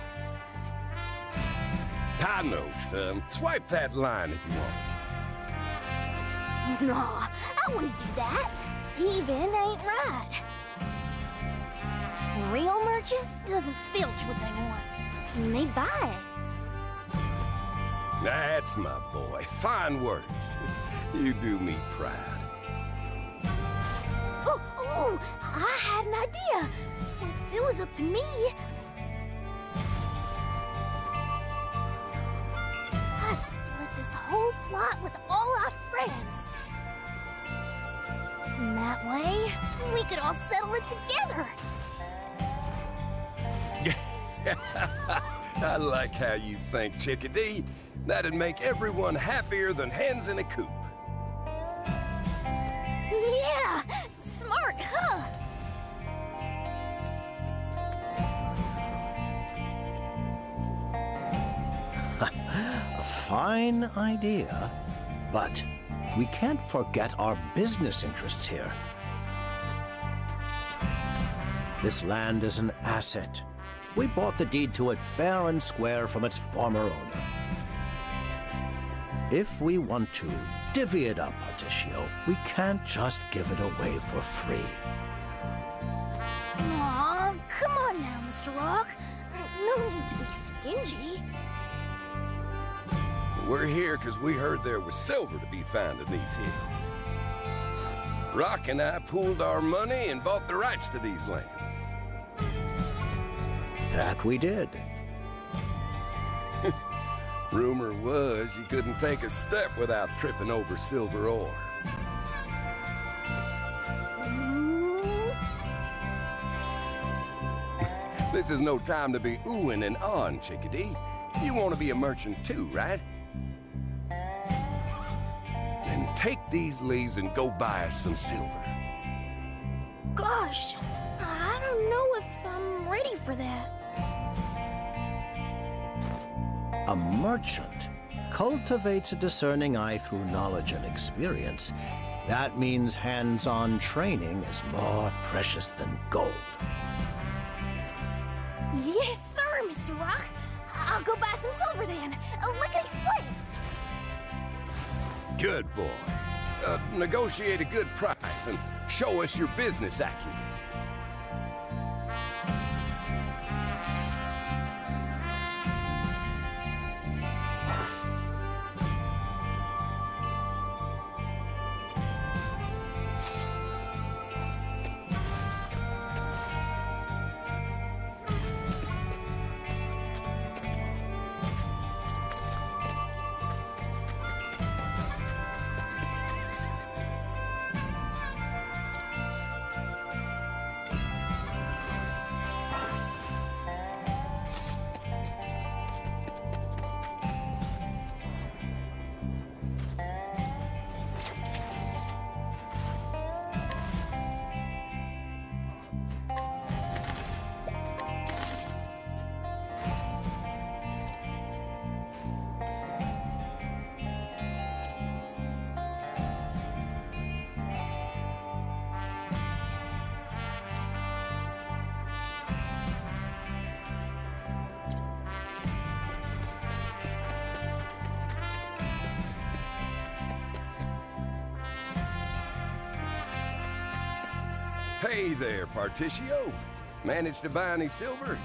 I know, son. Swipe that line if you want. Nah, I wouldn't do that. Even ain't right. A real merchant doesn't filch what they want, and they buy it. That's my boy. Fine words. You do me proud. Oh, I had an idea. If it was up to me, I'd split this whole plot with all our friends. And that way, we could all settle it together. I like how you think, Chickadee. That'd make everyone happier than hens in a coop. Yeah, smart, huh? A fine idea, but we can't forget our business interests here. This land is an asset. We bought the deed to it fair and square from its former owner. If we want to divvy it up, Particio, we can't just give it away for free. Aw, come on now, Mr. Rock. No need to be stingy. We're here because we heard there was silver to be found in these hills. Rock and I pooled our money and bought the rights to these lands. That we did. Rumor was you couldn't take a step without tripping over silver ore. This is no time to be oohing and ahhing, Chickadee. You want to be a merchant too, right? Then take these leaves and go buy us some silver. Gosh, I don't know if I'm ready for that. A merchant cultivates a discerning eye through knowledge and experience. That means hands-on training is more precious than gold. Yes, sir, Mr. Rock. I'll go buy some silver then. Lickety split. Good boy. Negotiate a good price and show us your business acumen. Hey there, Particio. Managed to buy any silver?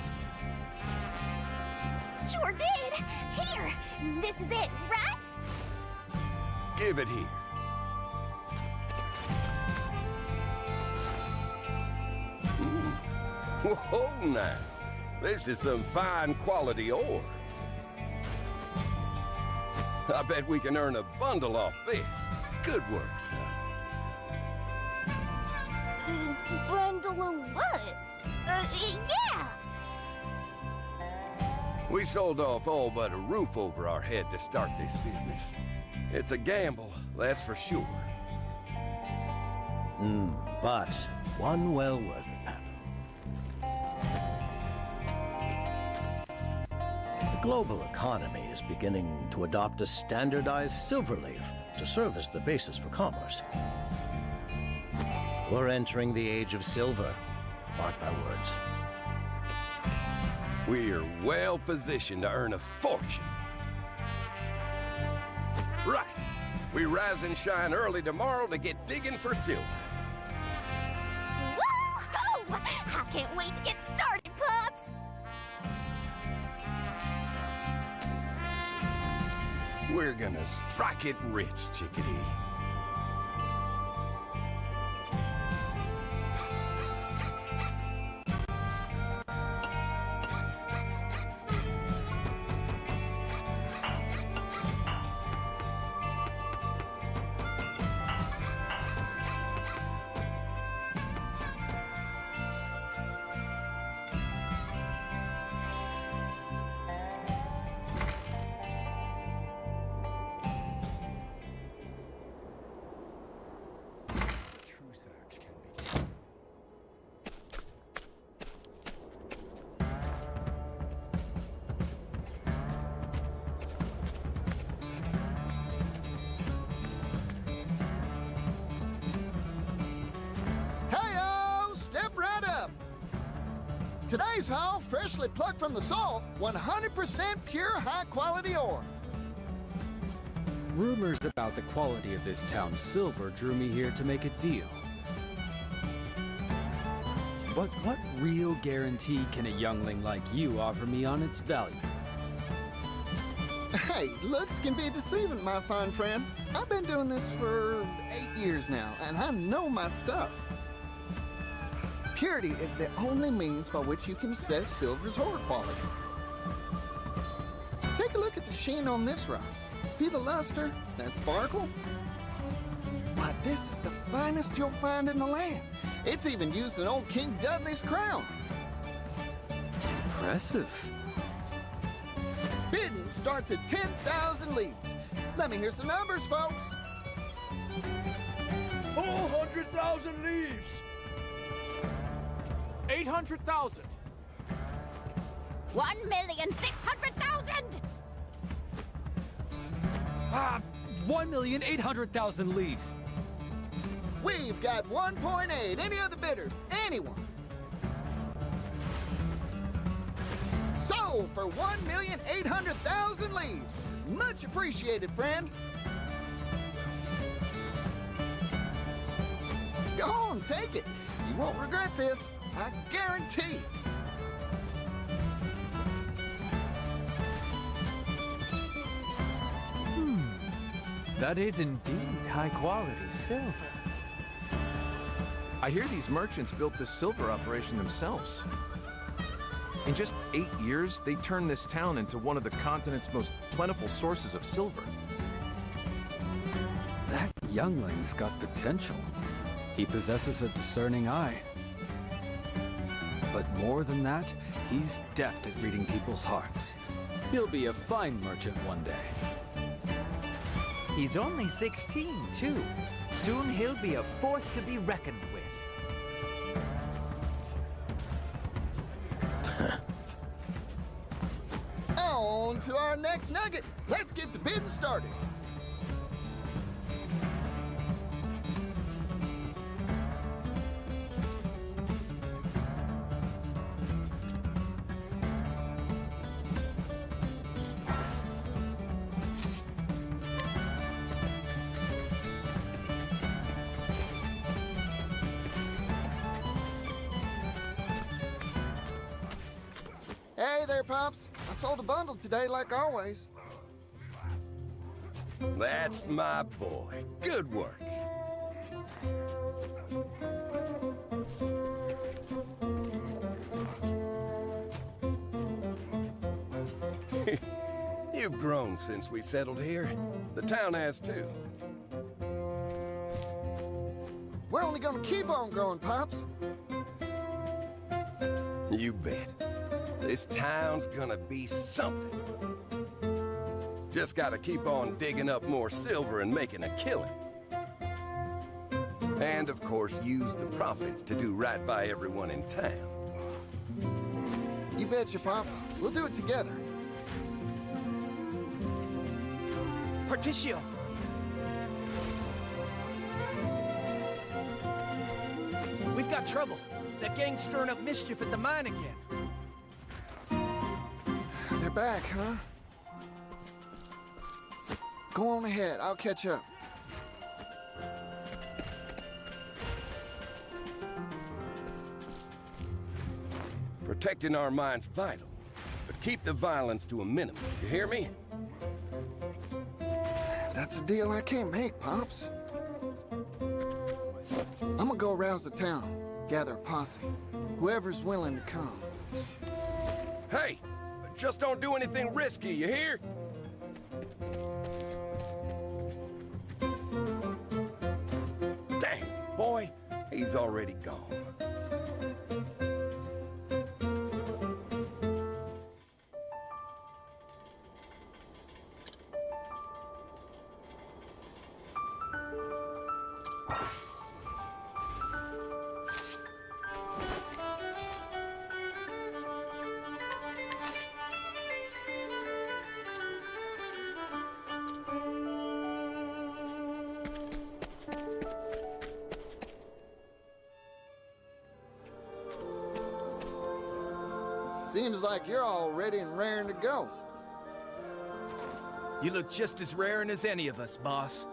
Sure did. Here, this is it, right? Give it here. Whoa, now. This is some fine quality ore. I bet we can earn a bundle off this. Good work, son. Bundle of what? Yeah! We sold off all but a roof over our head to start this business. It's a gamble, that's for sure. But one well worth it, Pap. The global economy is beginning to adopt a standardized silver leaf to serve as the basis for commerce. We're entering the age of silver, mark my words. We're well positioned to earn a fortune. Right. We rise and shine early tomorrow to get digging for silver. Woo-hoo! I can't wait to get started, pups! We're gonna strike it rich, Chickadee. Today's haul, freshly plucked from the soil, 100% pure high-quality ore. Rumors about the quality of this town's silver drew me here to make a deal. But what real guarantee can a youngling like you offer me on its value? Hey, looks can be deceiving, my fine friend. I've been doing this for 8 years now, and I know my stuff. Purity is the only means by which you can assess silver's ore quality. Take a look at the sheen on this rock. See the luster, that sparkle? Why, this is the finest you'll find in the land. It's even used in old King Dudley's crown. Impressive. Bidding starts at 10,000 leaves. Let me hear some numbers, folks. 400,000 leaves! 800,000! 1,600,000! 1,800,000 leaves. We've got 1.8. Any other bidders? Anyone? Sold for 1,800,000 leaves. Much appreciated, friend. Go on, take it. You won't regret this. I guarantee. That is indeed high-quality silver. I hear these merchants built this silver operation themselves. In just 8 years, they turned this town into one of the continent's most plentiful sources of silver. That youngling's got potential. He possesses a discerning eye. But more than that, he's deft at reading people's hearts. He'll be a fine merchant one day. He's only 16, too. Soon he'll be a force to be reckoned with. On to our next nugget. Let's get the bidding started. Hey there, Pops. I sold a bundle today, like always. That's my boy. Good work. You've grown since we settled here. The town has too. We're only gonna keep on growing, Pops. You bet. This town's gonna be something. Just gotta keep on digging up more silver and making a killing. And of course, use the profits to do right by everyone in town. You betcha, Pops. We'll do it together. Particio! We've got trouble. That gang's stirring up mischief at the mine again. They're back, huh? Go on ahead. I'll catch up. Protecting our mine's vital, but keep the violence to a minimum. You hear me? That's a deal I can't make, Pops. I'm gonna go arouse the town, gather a posse. Whoever's willing to come. Hey! Just don't do anything risky, you hear? Dang, boy, he's already gone. Seems like you're all ready and raring to go. You look just as raring as any of us, boss.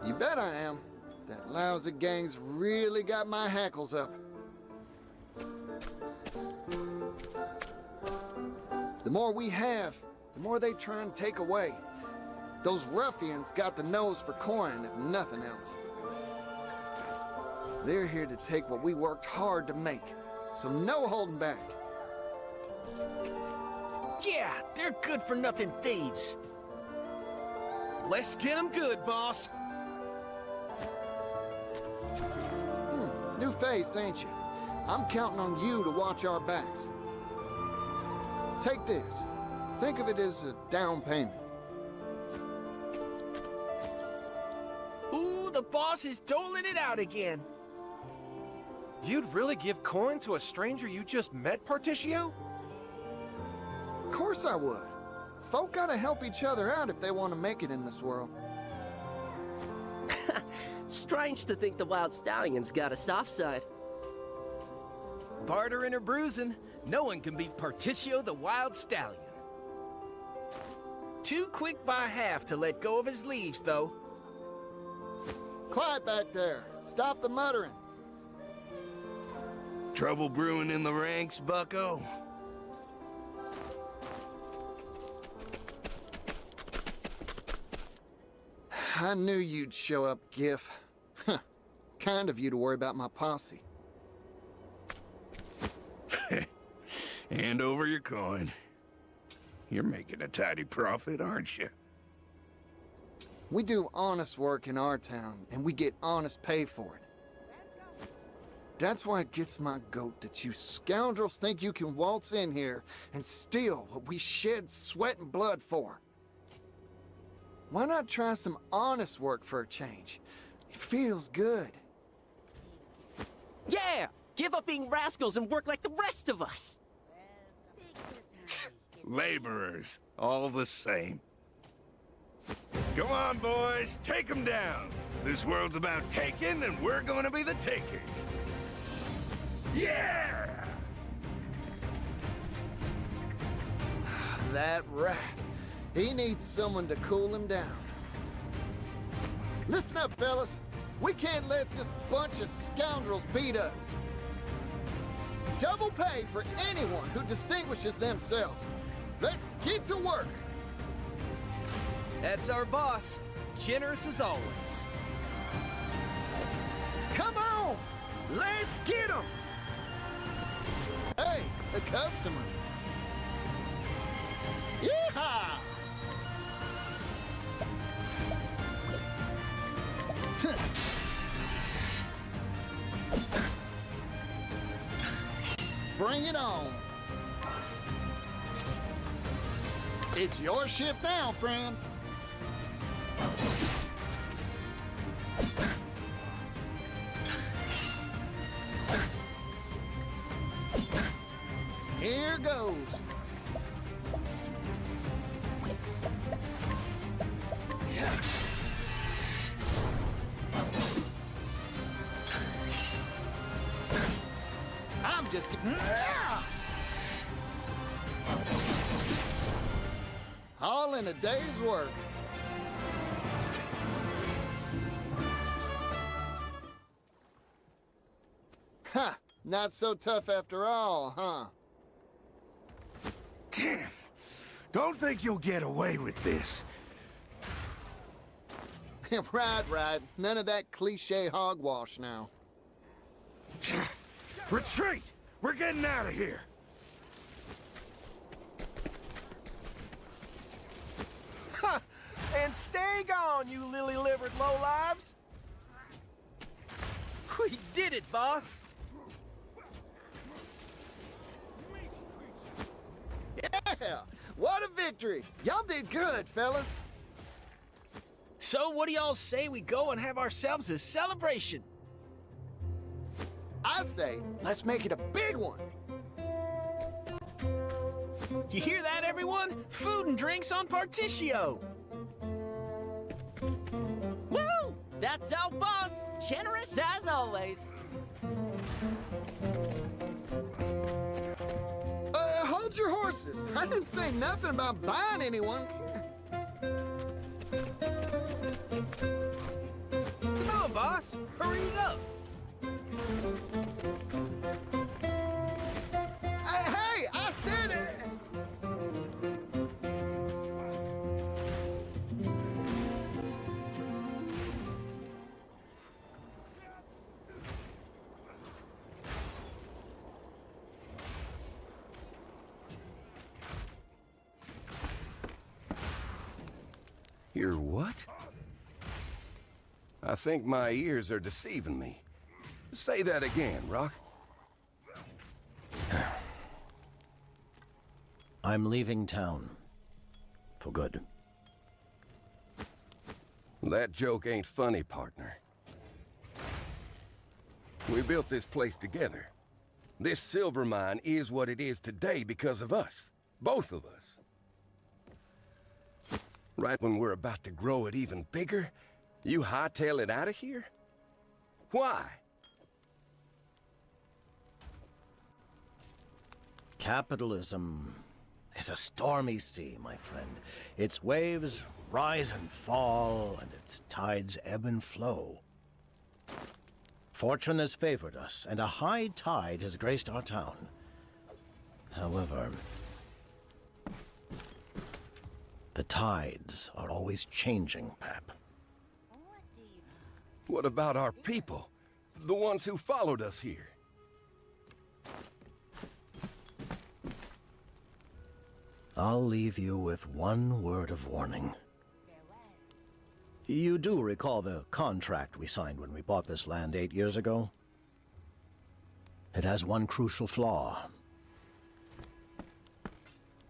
You bet I am. That lousy gang's really got my hackles up. The more we have, the more they try and take away. Those ruffians got the nose for coin, if nothing else. They're here to take what we worked hard to make, so no holding back. Yeah, they're good-for-nothing thieves. Let's get them good, boss. New face, ain't you? I'm counting on you to watch our backs. Take this. Think of it as a down payment. Ooh, the boss is doling it out again. You'd really give coin to a stranger you just met, Particio? Of course I would. Folk gotta help each other out if they want to make it in this world. Strange to think the Wild Stallion's got a soft side. Bartering or bruising, no one can beat Particio the Wild Stallion. Too quick by half to let go of his leaves, though. Quiet back there. Stop the muttering. Trouble brewing in the ranks, bucko? I knew you'd show up, Gif. Kind of you to worry about my posse. Hand over your coin. You're making a tidy profit, aren't you? We do honest work in our town, and we get honest pay for it. That's why it gets my goat that you scoundrels think you can waltz in here and steal what we shed sweat and blood for. Why not try some honest work for a change? It feels good. Yeah! Give up being rascals and work like the rest of us! Laborers, all the same. Come on, boys, take them down. This world's about taking, and we're going to be the takers. Yeah! That rat. He needs someone to cool him down. Listen up, fellas. We can't let this bunch of scoundrels beat us. Double pay for anyone who distinguishes themselves. Let's get to work. That's our boss. Generous as always. Come on! Let's get him! Hey, a customer. Yeehaw! Bring it on. It's your shift now, friend. Here goes. I'm just getting... All in a day's work. Ha! Not so tough after all, huh? Damn! Don't think you'll get away with this. Right. None of that cliche hogwash now. Retreat! We're getting out of here! Ha! And stay gone, you lily-livered lowlives! We did it, boss! Yeah! What a victory! Y'all did good, fellas. So what do y'all say we go and have ourselves a celebration? I say, let's make it a big one. You hear that, everyone? Food and drinks on Particio! Woo! That's our boss! Generous as always! your horses. I didn't say nothing about buying anyone. Come on, boss. Hurry it up. Hey, I said it! Hear what? I think my ears are deceiving me. Say that again, Rock. I'm leaving town. For good. That joke ain't funny, partner. We built this place together. This silver mine is what it is today because of us. Both of us. Right when we're about to grow it even bigger, you hightail it out of here? Why? Capitalism is a stormy sea, my friend. Its waves rise and fall, and its tides ebb and flow. Fortune has favored us, and a high tide has graced our town. However, the tides are always changing, Pap. What about our people? The ones who followed us here? I'll leave you with one word of warning. You do recall the contract we signed when we bought this land 8 years ago? It has one crucial flaw.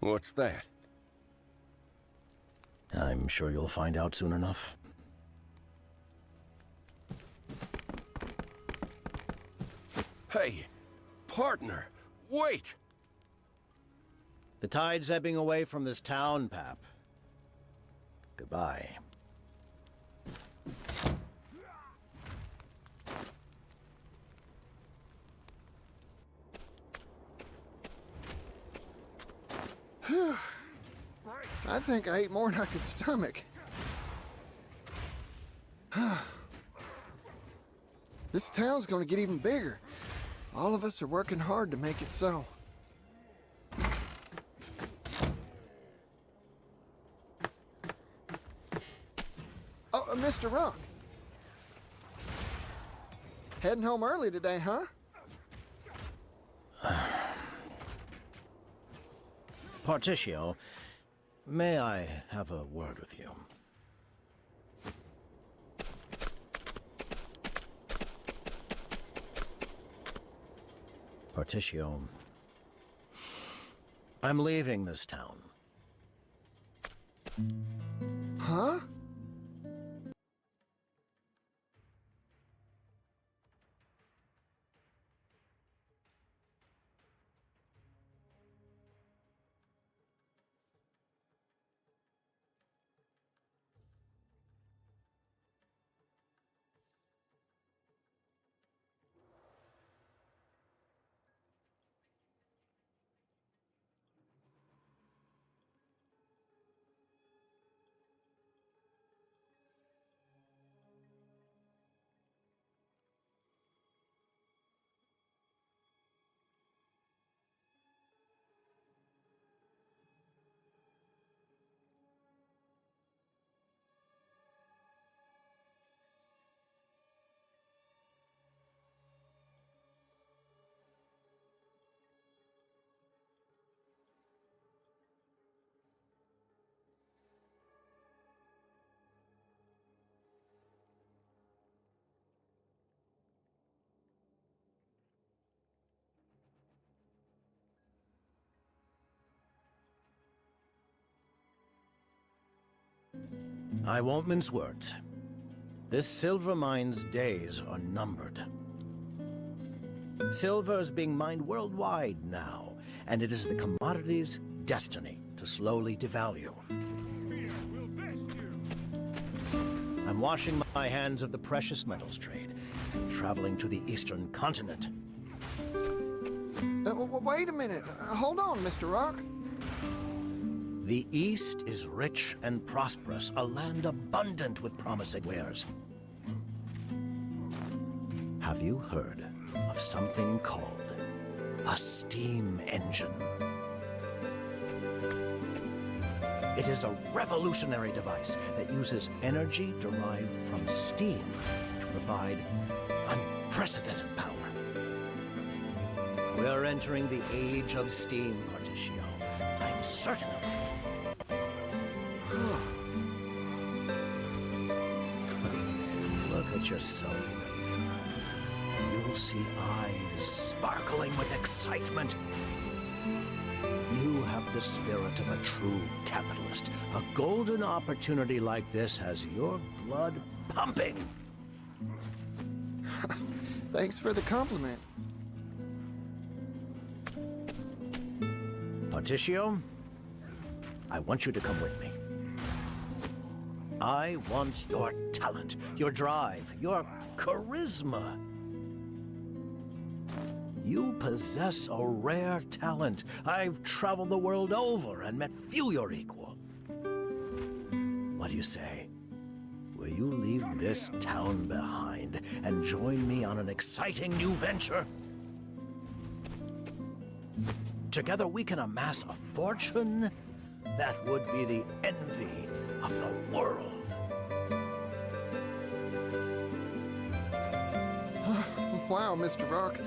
What's that? I'm sure you'll find out soon enough. Hey, partner, wait! The tide's ebbing away from this town, Pap. Goodbye. I think I ate more than I could stomach. This town's gonna get even bigger. All of us are working hard to make it so. Oh, Mr. Rock. Heading home early today, huh? Particio, may I have a word with you? Particio, I'm leaving this town. Huh? I won't mince words. This silver mine's days are numbered. Silver is being mined worldwide now, and it is the commodity's destiny to slowly devalue. I'm washing my hands of the precious metals trade, traveling to the eastern continent. Wait a minute. Hold on, Mr. Rock. The East is rich and prosperous, a land abundant with promising wares. Have you heard of something called a steam engine? It is a revolutionary device that uses energy derived from steam to provide unprecedented power. We're entering the age of steam, Particio. I'm certain of it. Look at yourself in the mirror. You'll see eyes sparkling with excitement. You have the spirit of a true capitalist. A golden opportunity like this has your blood pumping. Thanks for the compliment. Particio, I want you to come with me. I want your talent, your drive, your charisma. You possess a rare talent. I've traveled the world over and met few your equal. What do you say? Will you leave this town behind and join me on an exciting new venture? Together we can amass a fortune that would be the envy of the world. Wow, Mr. Rock.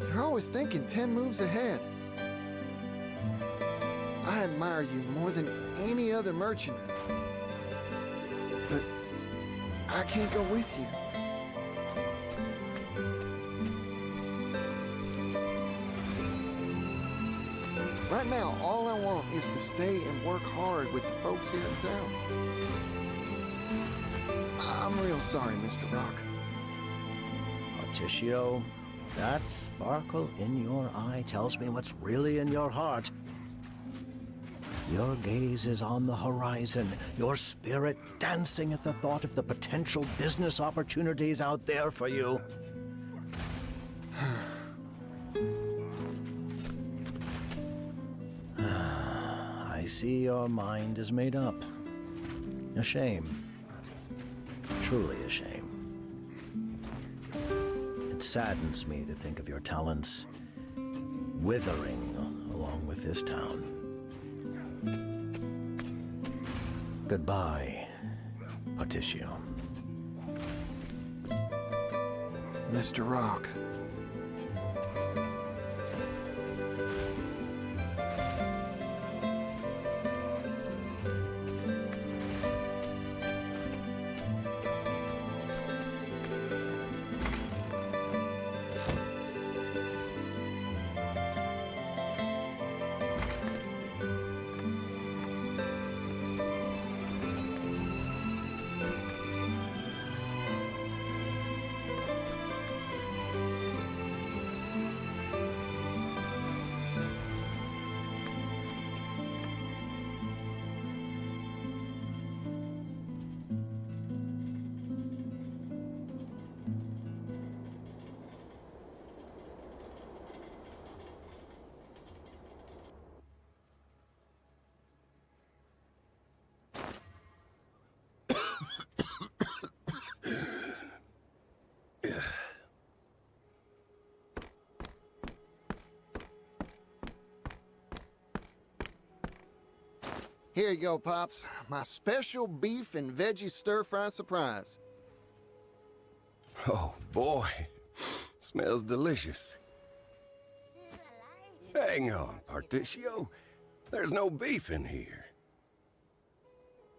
You're always thinking 10 moves ahead. I admire you more than any other merchant. But I can't go with you. Right now, all I want is to stay and work hard with the folks here in town. I'm real sorry, Mr. Rock. Particio, that sparkle in your eye tells me what's really in your heart. Your gaze is on the horizon, your spirit dancing at the thought of the potential business opportunities out there for you. I see your mind is made up. A shame. Truly a shame. It saddens me to think of your talents withering along with this town. Goodbye, Particio. Mr. Rock. Here you go, Pops. My special beef and veggie stir-fry surprise. Oh, boy. Smells delicious. Hang on, Particio. There's no beef in here.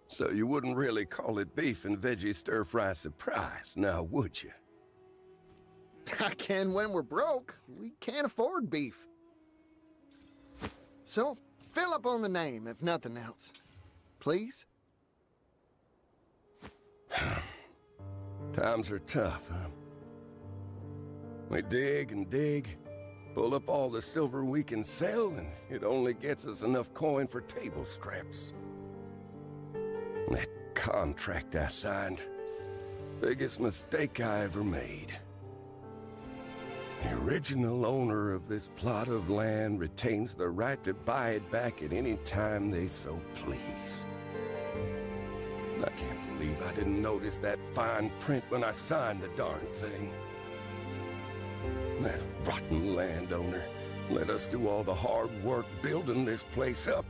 So you wouldn't really call it beef and veggie stir-fry surprise, now would you? I can when we're broke. We can't afford beef. So, fill up on the name, if nothing else. Please? Times are tough, huh? We dig and dig, pull up all the silver we can sell, and it only gets us enough coin for table scraps. That contract I signed, biggest mistake I ever made. The original owner of this plot of land retains the right to buy it back at any time they so please. I can't believe I didn't notice that fine print when I signed the darn thing. That rotten landowner let us do all the hard work building this place up,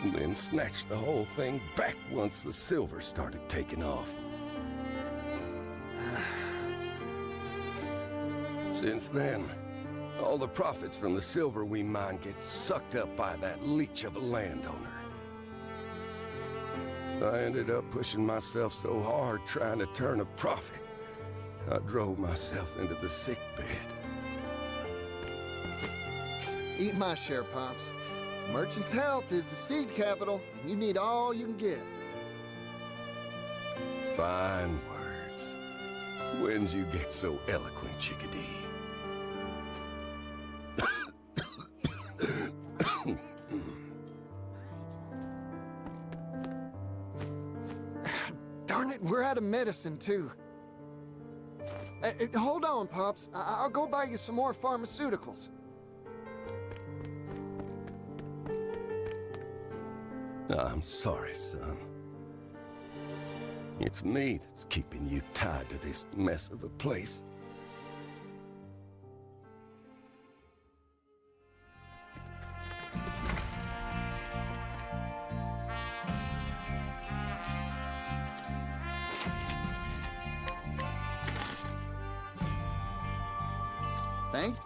and then snatched the whole thing back once the silver started taking off. Since then, all the profits from the silver we mine get sucked up by that leech of a landowner. I ended up pushing myself so hard trying to turn a profit, I drove myself into the sick bed. Eat my share, Pops. Merchant's health is the seed capital, and you need all you can get. Fine words. When'd you get so eloquent, Chickadee? Darn it, we're out of medicine, too. Hold on, Pops. I'll go buy you some more pharmaceuticals. I'm sorry, son. It's me that's keeping you tied to this mess of a place. Thanks.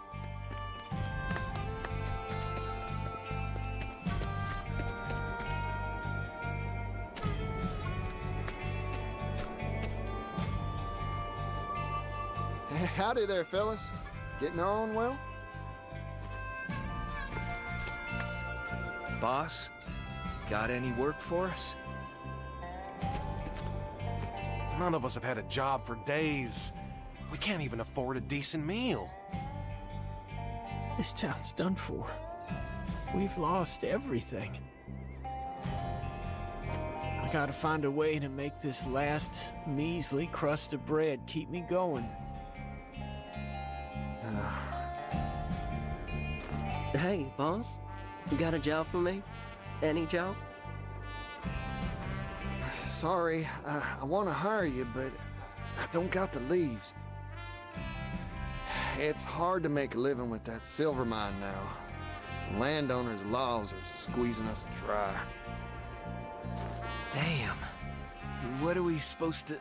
Howdy there, fellas. Getting on well? Boss, got any work for us? None of us have had a job for days. We can't even afford a decent meal. This town's done for. We've lost everything. I gotta find a way to make this last measly crust of bread keep me going. Hey, boss. You got a job for me? Any job? Sorry, I want to hire you, but I don't got the leaves. It's hard to make a living with that silver mine now. The landowners' laws are squeezing us dry. Damn. What are we supposed to...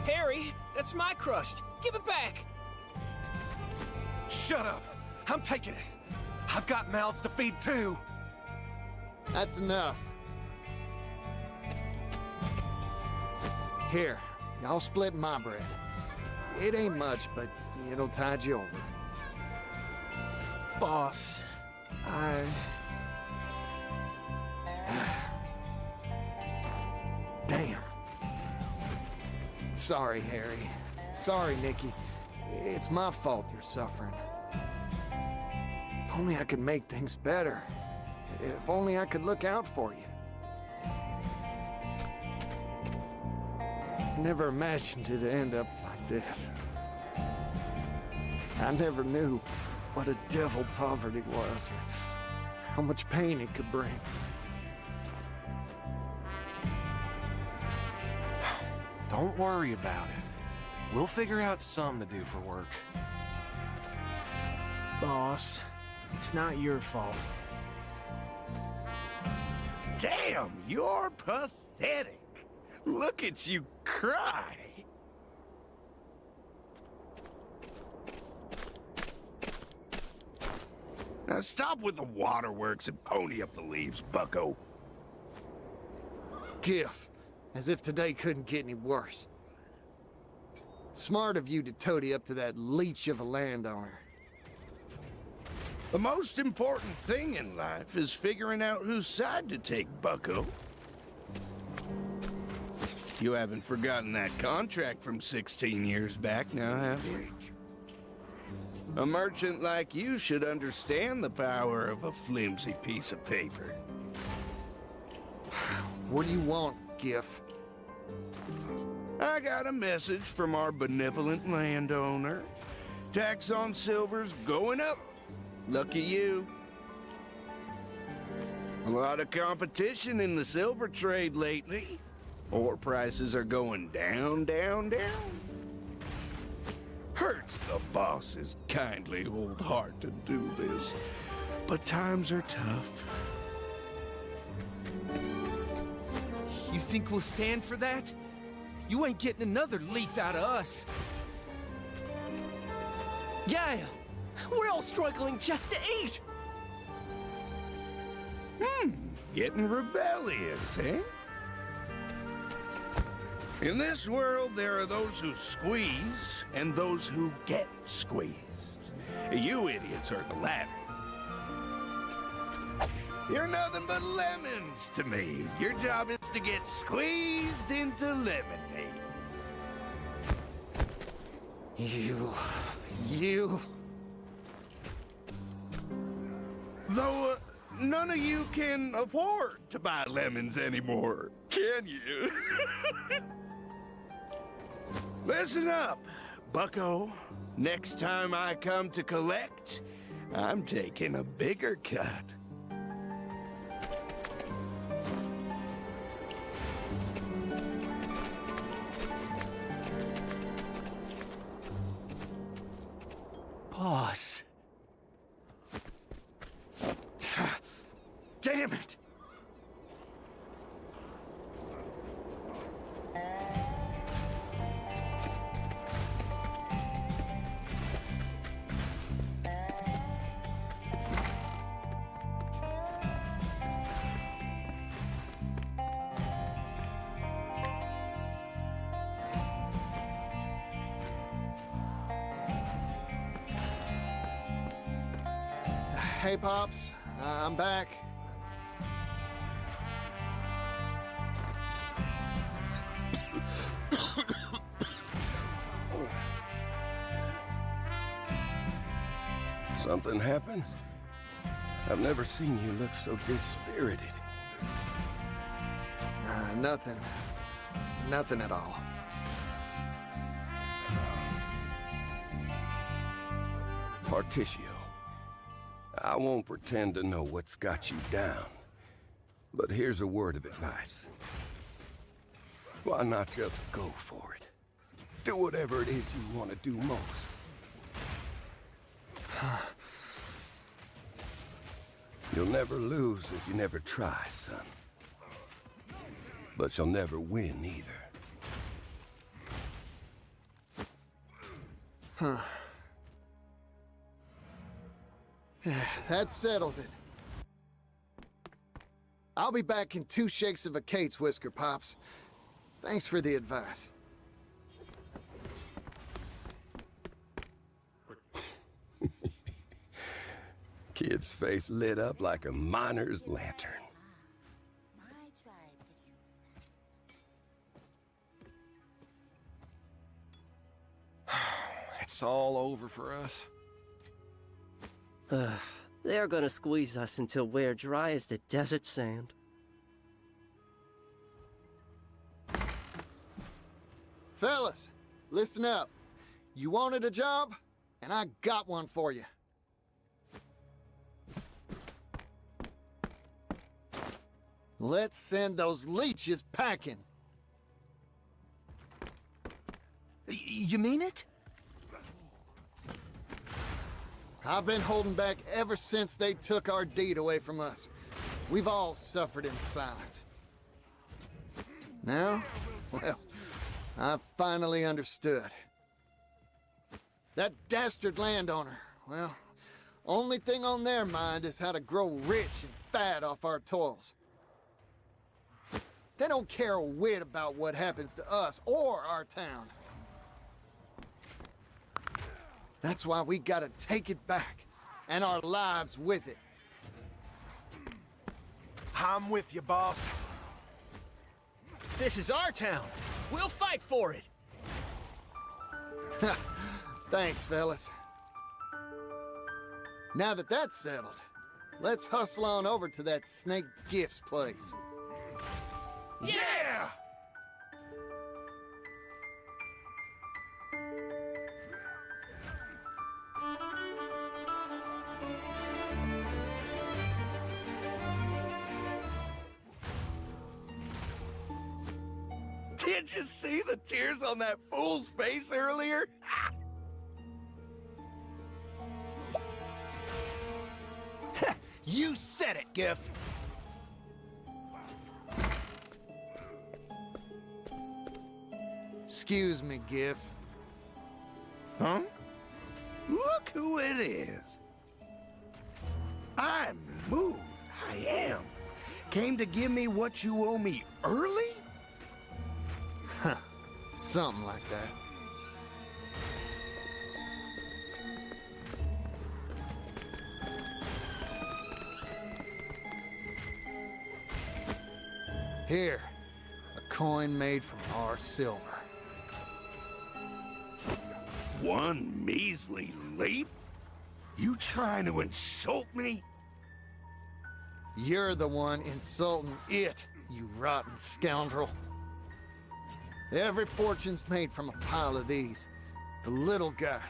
Harry, that's my crust. Give it back. Shut up! I'm taking it! I've got mouths to feed too! That's enough. Here, y'all split my bread. It ain't much, but it'll tide you over. Boss, Damn. Sorry, Harry. Sorry, Nikki. It's my fault you're suffering. If only I could make things better. If only I could look out for you. Never imagined it'd end up like this. I never knew what a devil poverty was, or how much pain it could bring. Don't worry about it. We'll figure out something to do for work. boss, it's not your fault. Damn, you're pathetic. Look at you cry. Now stop with the waterworks and pony up the leaves, bucko. Gif, as if today couldn't get any worse. Smart of you to toady up to that leech of a landowner. The most important thing in life is figuring out whose side to take, bucko. You haven't forgotten that contract from 16 years back now, have you? A merchant like you should understand the power of a flimsy piece of paper. What do you want, Gif? I got a message from our benevolent landowner. Tax on silver's going up. Lucky you. A lot of competition in the silver trade lately. Ore prices are going down, down, down. Hurts the boss's kindly old heart to do this, but times are tough. You think we'll stand for that? You ain't getting another leaf out of us. Yeah, we're all struggling just to eat. Getting rebellious, eh? In this world, there are those who squeeze and those who get squeezed. You idiots are the latter. You're nothing but lemons to me. Your job is to get squeezed into lemonade. You. Though none of you can afford to buy lemons anymore, can you? Listen up, bucko. Next time I come to collect, I'm taking a bigger cut. Boss. Damn it! Hey, Pops. I'm back. Something happened? I've never seen you look so dispirited. Nothing. Nothing at all. Particio, I won't pretend to know what's got you down, but here's a word of advice. Why not just go for it? Do whatever it is you want to do most. You'll never lose if you never try, son. But you'll never win either. Huh. That settles it. I'll be back in 2 shakes of a cate's whisker, Pops. Thanks for the advice. Kid's face lit up like a miner's lantern. It's all over for us. They're gonna squeeze us until we're dry as the desert sand. Fellas, listen up. You wanted a job, and I got one for you. Let's send those leeches packing. You mean it? I've been holding back ever since they took our deed away from us. We've all suffered in silence. Now, well, I've finally understood. That dastard landowner, well, only thing on their mind is how to grow rich and fat off our toils. They don't care a whit about what happens to us or our town. That's why we gotta take it back, and our lives with it. I'm with you, boss. This is our town. We'll fight for it. Thanks, fellas. Now that that's settled, let's hustle on over to that Snake Gifts place. Yeah! Did you see the tears on that fool's face earlier? You said it, Giff. Excuse me, Giff. Huh? Look who it is. I'm moved. I am. Came to give me what you owe me early? Huh. Something like that. Here, a coin made from our silver. One measly leaf? You trying to insult me? You're the one insulting it, you rotten scoundrel. Every fortune's made from a pile of these. The little guys.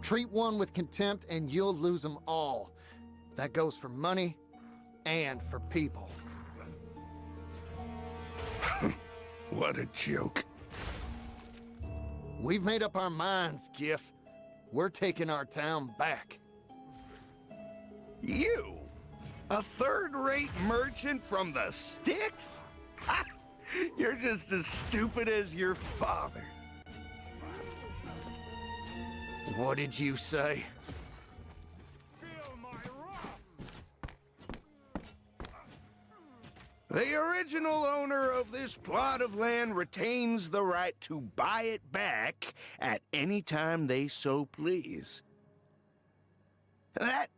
Treat one with contempt and you'll lose them all. That goes for money and for people. What a joke. We've made up our minds, Giff. We're taking our town back. You? A third-rate merchant from the sticks? You're just as stupid as your father. What did you say? The original owner of this plot of land retains the right to buy it back at any time they so please. That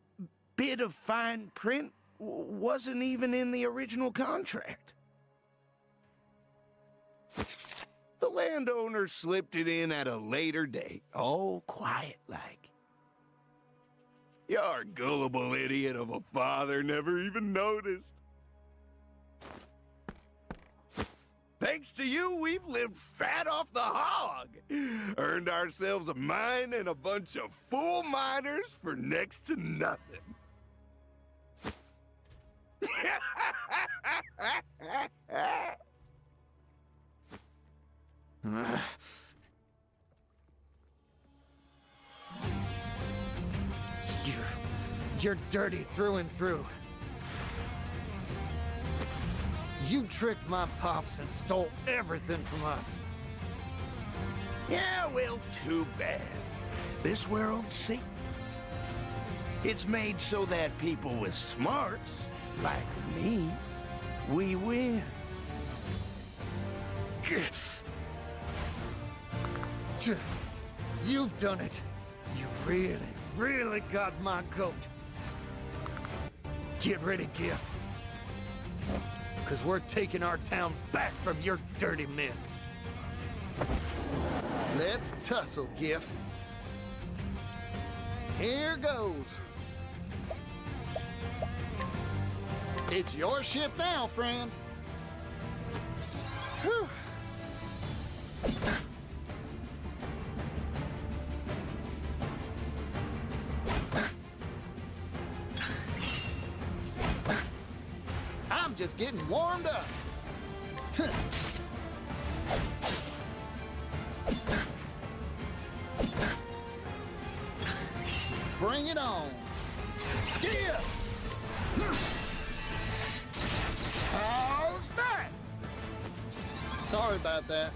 bit of fine print wasn't even in the original contract. The landowner slipped it in at a later date, all quiet-like. Your gullible idiot of a father never even noticed. Thanks to you, we've lived fat off the hog. Earned ourselves a mine and a bunch of fool miners for next to nothing. You're dirty through and through. You tricked my pops and stole everything from us. Yeah, well, too bad. This world, see? It's made so that people with smarts, like me, we win. You've done it. You really, really got my goat. Get ready, Giff. Because we're taking our town back from your dirty mitts. Let's tussle, Giff. Here goes. It's your shift now, friend. Whew. I'm just getting warmed up. Bring it on. Yeah. How's that? Sorry about that.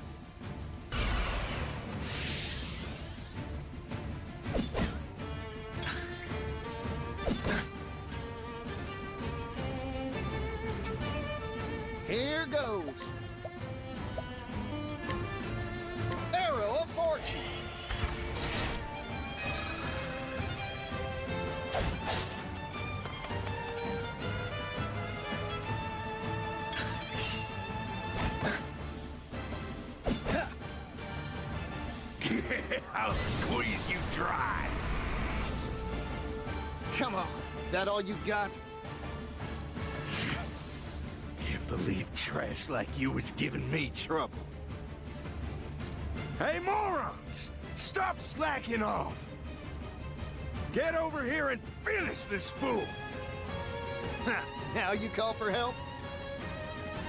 Here goes. Arrow of Fortune. I'll squeeze you dry. Come on. That all you got? Can't believe trash like you was giving me trouble. Hey, morons! Stop slacking off! Get over here and finish this fool! Ha! Now you call for help?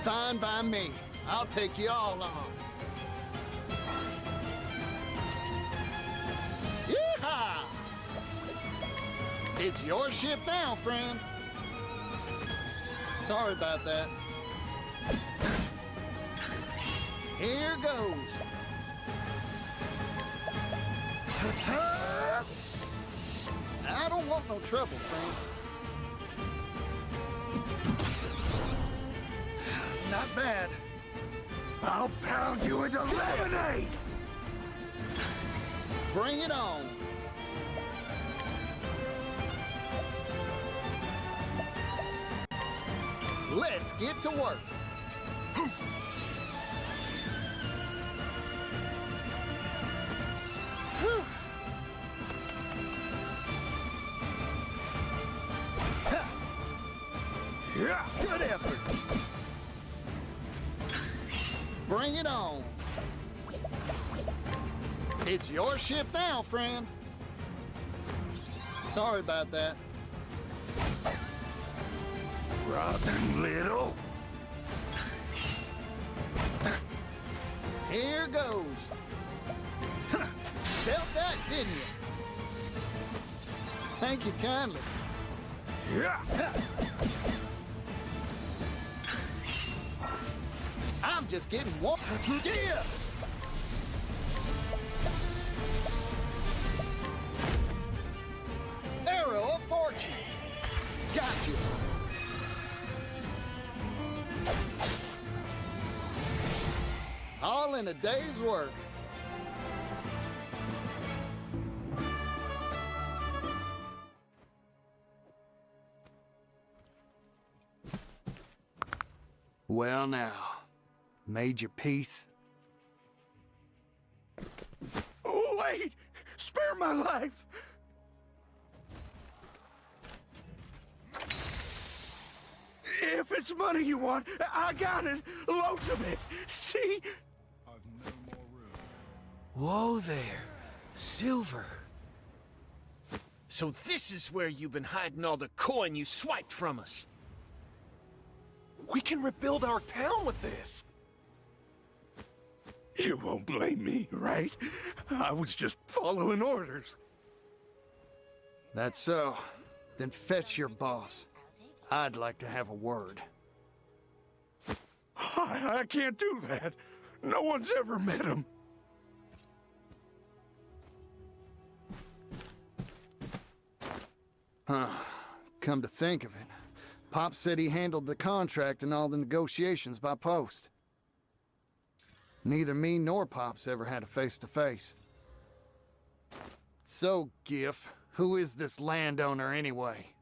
Fine by me. I'll take you all on. Yeehaw! It's your shift now, friend. Sorry about that. Here goes. I don't want no trouble, friend. Not bad. I'll pound you into lemonade! Bring it on. Let's get to work. Whew. Yeah, good effort. Bring it on. It's your shift now, friend. Sorry about that. Rotten little. Here goes. Felt that, didn't you? Thank you kindly. Yeah. I'm just getting one. Yeah. Arrow of fortune. Got you. All in a day's work. Well now, made your peace? Oh, wait! Spare my life! If it's money you want, I got it! Loads of it! See? Whoa there. Silver. So this is where you've been hiding all the coin you swiped from us. We can rebuild our town with this. You won't blame me, right? I was just following orders. That's so. Then fetch your boss. I'd like to have a word. I can't do that. No one's ever met him. Huh. Come to think of it, Pop said he handled the contract and all the negotiations by post. Neither me nor Pop's ever had a face-to-face. So, Giff, who is this landowner anyway?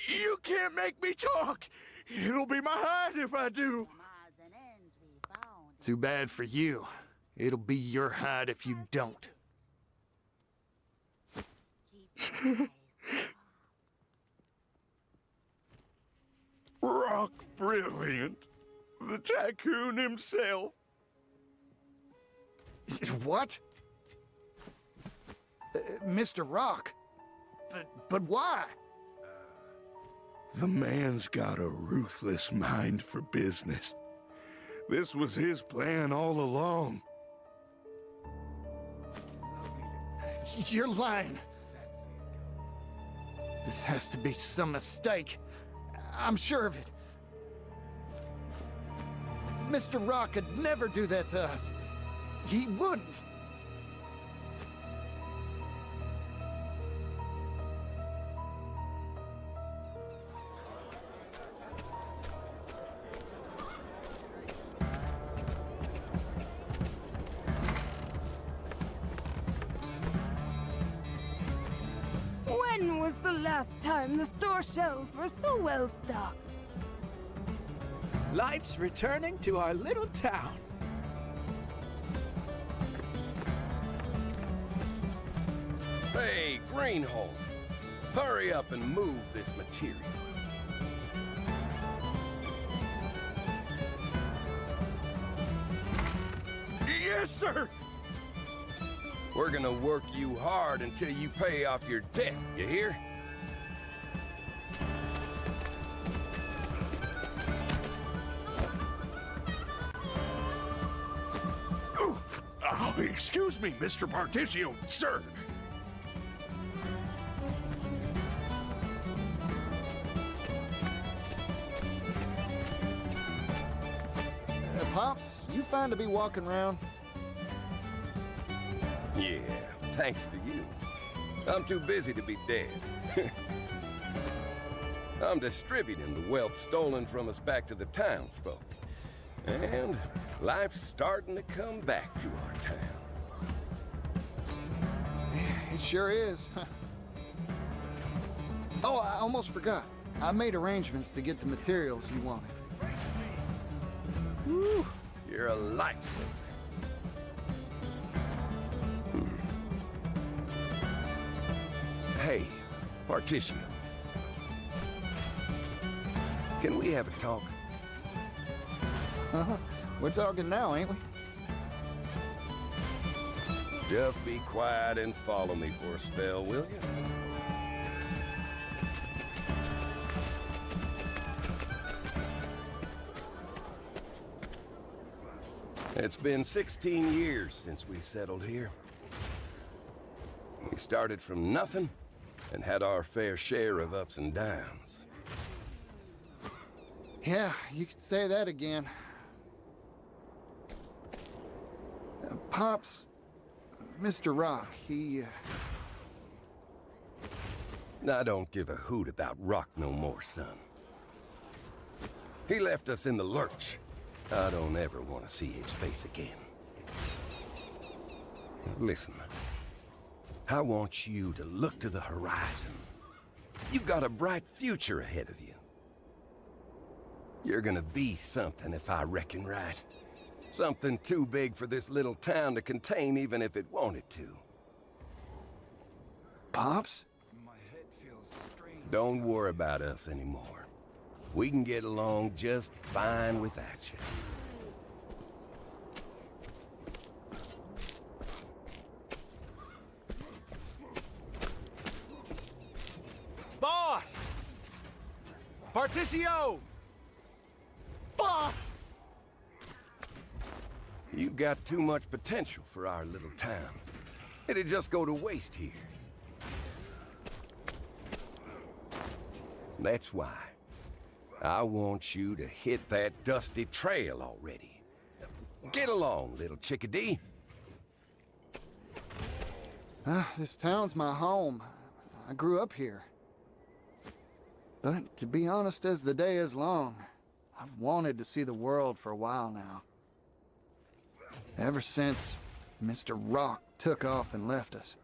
You can't make me talk! It'll be my hide if I do! Too bad for you. It'll be your hide if you don't. Rock Brilliant. The tycoon himself. What? Mr. Rock? But why? The man's got a ruthless mind for business. This was his plan all along. You're lying. This has to be some mistake. I'm sure of it. Mr. Rock could never do that to us. He wouldn't. When was the last time the store shelves were so well stocked? Life's returning to our little town. Hey, Greenholm. Hurry up and move this material. Yes, sir! We're gonna work you hard until you pay off your debt, you hear? Excuse me, Mr. Particio, sir. Pops, you fine to be walking around? Yeah, thanks to you. I'm too busy to be dead. I'm distributing the wealth stolen from us back to the townsfolk. And life's starting to come back to our town. It sure is. Oh, I almost forgot. I made arrangements to get the materials you wanted. Whew, you're a lifesaver. Hey, Particio. Can we have a talk? We're talking now, ain't we? Just be quiet and follow me for a spell, will you? It's been 16 years since we settled here. We started from nothing and had our fair share of ups and downs. Yeah, you could say that again. Pops, Mr. Rock, he... I don't give a hoot about Rock no more, son. He left us in the lurch. I don't ever want to see his face again. Listen, I want you to look to the horizon. You've got a bright future ahead of you. You're gonna be something if I reckon right. Something too big for this little town to contain even if it wanted to. Pops? Don't worry about us anymore. We can get along just fine without you. Boss! Particio! Boss! You've got too much potential for our little town. It'd just go to waste here. That's why I want you to hit that dusty trail already. Get along, little chickadee. This town's my home. I grew up here. But to be honest, as the day is long, I've wanted to see the world for a while now. Ever since Mr. Rock took off and left us.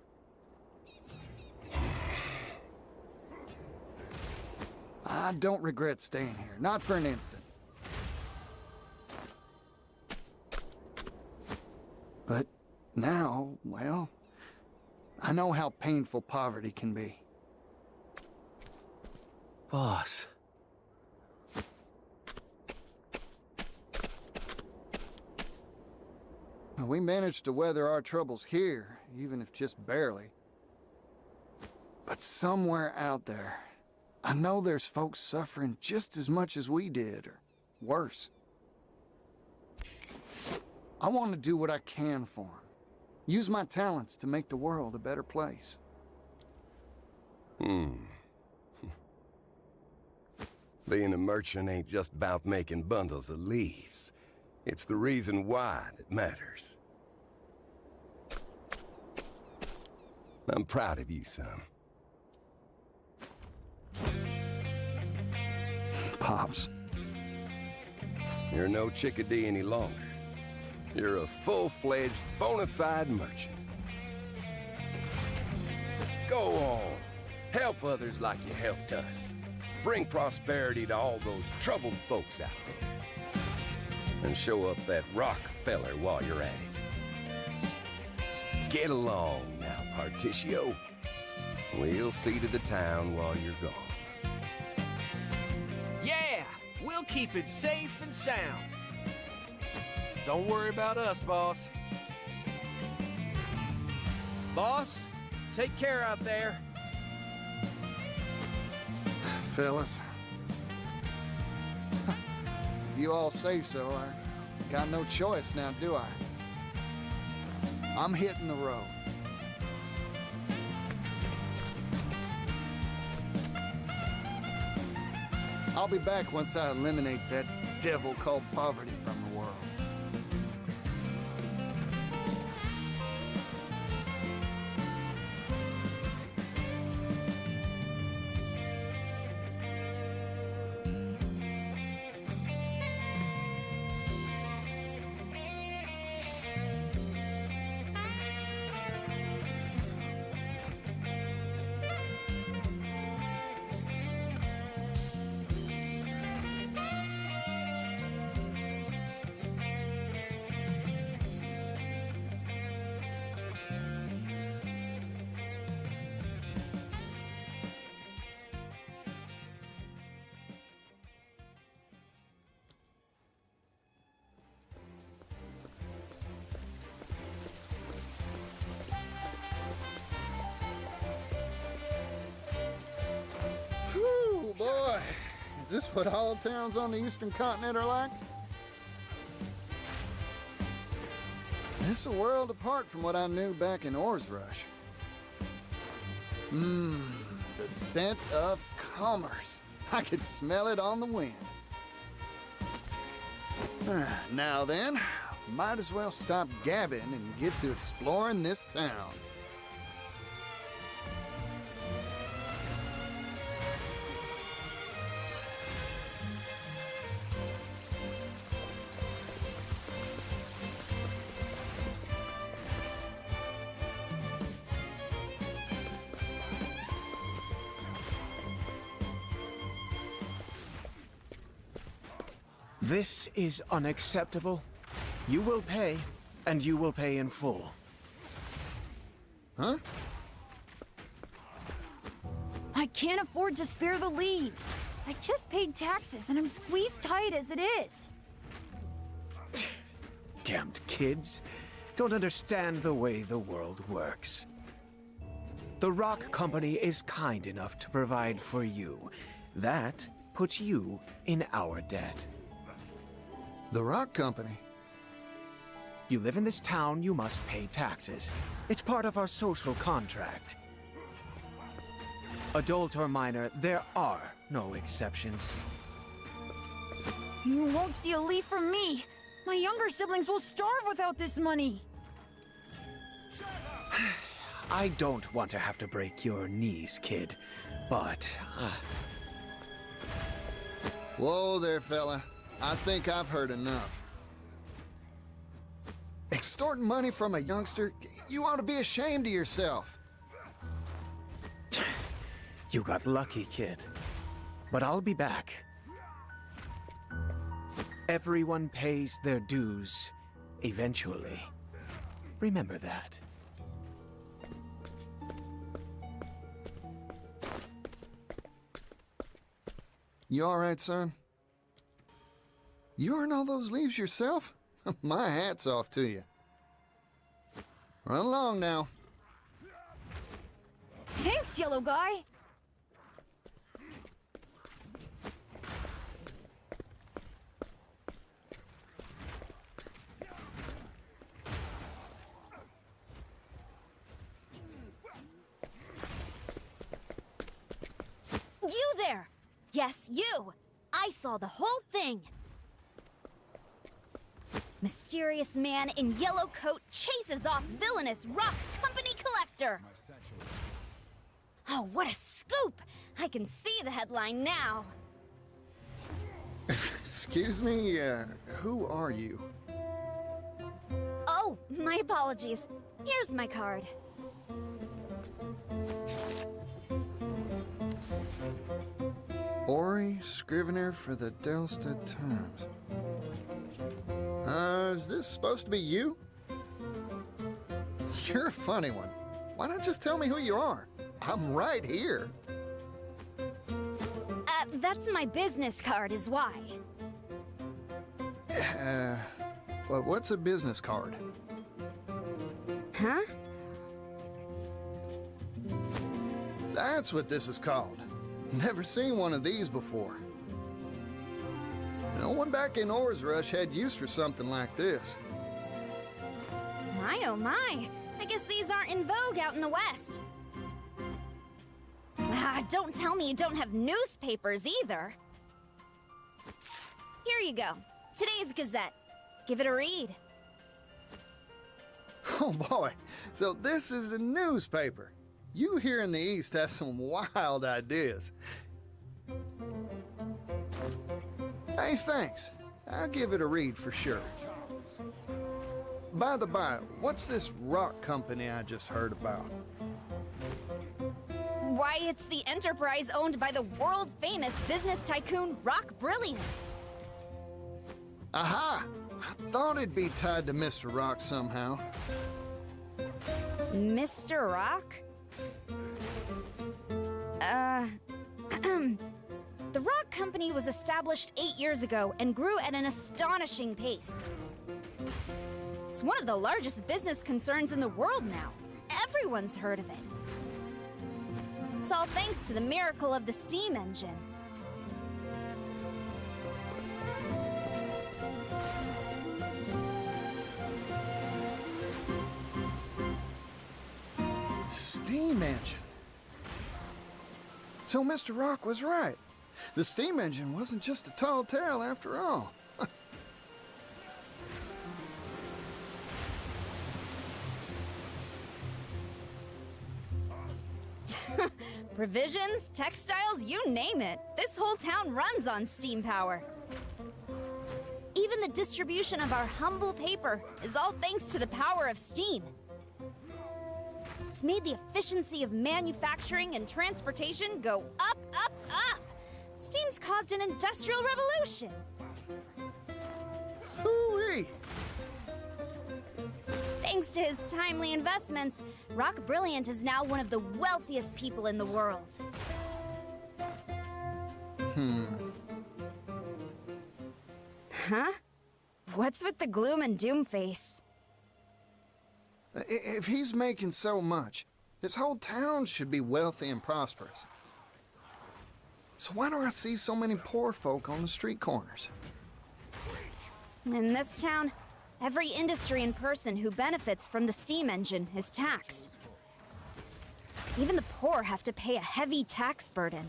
I don't regret staying here, not for an instant. But now, well, I know how painful poverty can be. Boss. We managed to weather our troubles here, even if just barely. But somewhere out there, I know there's folks suffering just as much as we did, or worse. I want to do what I can for them. Use my talents to make the world a better place. Being a merchant ain't just about making bundles of leaves. It's the reason why that matters. I'm proud of you, son. Pops. You're no chickadee any longer. You're a full-fledged, bona fide merchant. Go on. Help others like you helped us. Bring prosperity to all those troubled folks out there. And show up that Rockefeller while you're at it. Get along now, Particio. We'll see to the town while you're gone. Yeah! We'll keep it safe and sound. Don't worry about us, boss. Boss, take care out there. Fellas. If you all say so, I got no choice now, do I? I'm hitting the road. I'll be back once I eliminate that devil called poverty from the world. Whew, boy. Is this what all towns on the eastern continent are like? It's a world apart from what I knew back in Oars Rush. The scent of commerce. I could smell it on the wind. Now then, might as well stop gabbing and get to exploring this town. This is unacceptable. You will pay, and you will pay in full. Huh? I can't afford to spare the leaves. I just paid taxes and I'm squeezed tight as it is. Damned kids. Don't understand the way the world works. The Rock Company is kind enough to provide for you. That puts you in our debt. The Rock Company? You live in this town, you must pay taxes. It's part of our social contract. Adult or minor, there are no exceptions. You won't see a leaf from me. My younger siblings will starve without this money. I don't want to have to break your knees, kid, but... Whoa there, fella. I think I've heard enough. Extorting money from a youngster? You ought to be ashamed of yourself. You got lucky, kid. But I'll be back. Everyone pays their dues, eventually. Remember that. You all right, son? You earn all those leaves yourself? My hat's off to you. Run along now. Thanks, yellow guy. You there! Yes, you! I saw the whole thing! Mysterious man in yellow coat chases off villainous Rock Company collector! Oh, what a scoop! I can see the headline now! Excuse me, who are you? Oh, my apologies. Here's my card. Ori, Scrivener for the Delstead Times. Is this supposed to be you? You're a funny one. Why not just tell me who you are? I'm right here. That's my business card is why. Well, what's a business card? Huh? That's what this is called. Never seen one of these before. No one back in Oars Rush had use for something like this. My oh my, I guess these aren't in vogue out in the West. Ah, don't tell me you don't have newspapers either. Here you go, today's Gazette. Give it a read. Oh boy, so this is a newspaper. You here in the East have some wild ideas. Hey, thanks. I'll give it a read for sure. By the by, what's this rock company I just heard about? Why, it's the enterprise owned by the world-famous business tycoon Rock Brilliant. Aha! I thought it'd be tied to Mr. Rock somehow. Mr. Rock? The Rock Company was established 8 years ago and grew at an astonishing pace. It's one of the largest business concerns in the world now. Everyone's heard of it. It's all thanks to the miracle of the steam engine. Steam engine. So Mr. Rock was right. The steam engine wasn't just a tall tale after all. Provisions, textiles, you name it. This whole town runs on steam power. Even the distribution of our humble paper is all thanks to the power of steam. It's made the efficiency of manufacturing and transportation go up, up, up. Steam's caused an industrial revolution. Hooey! Thanks to his timely investments, Rock Brilliant is now one of the wealthiest people in the world. Huh? What's with the gloom and doom face? If he's making so much, his whole town should be wealthy and prosperous. So why do I see so many poor folk on the street corners? In this town, every industry and person who benefits from the steam engine is taxed. Even the poor have to pay a heavy tax burden.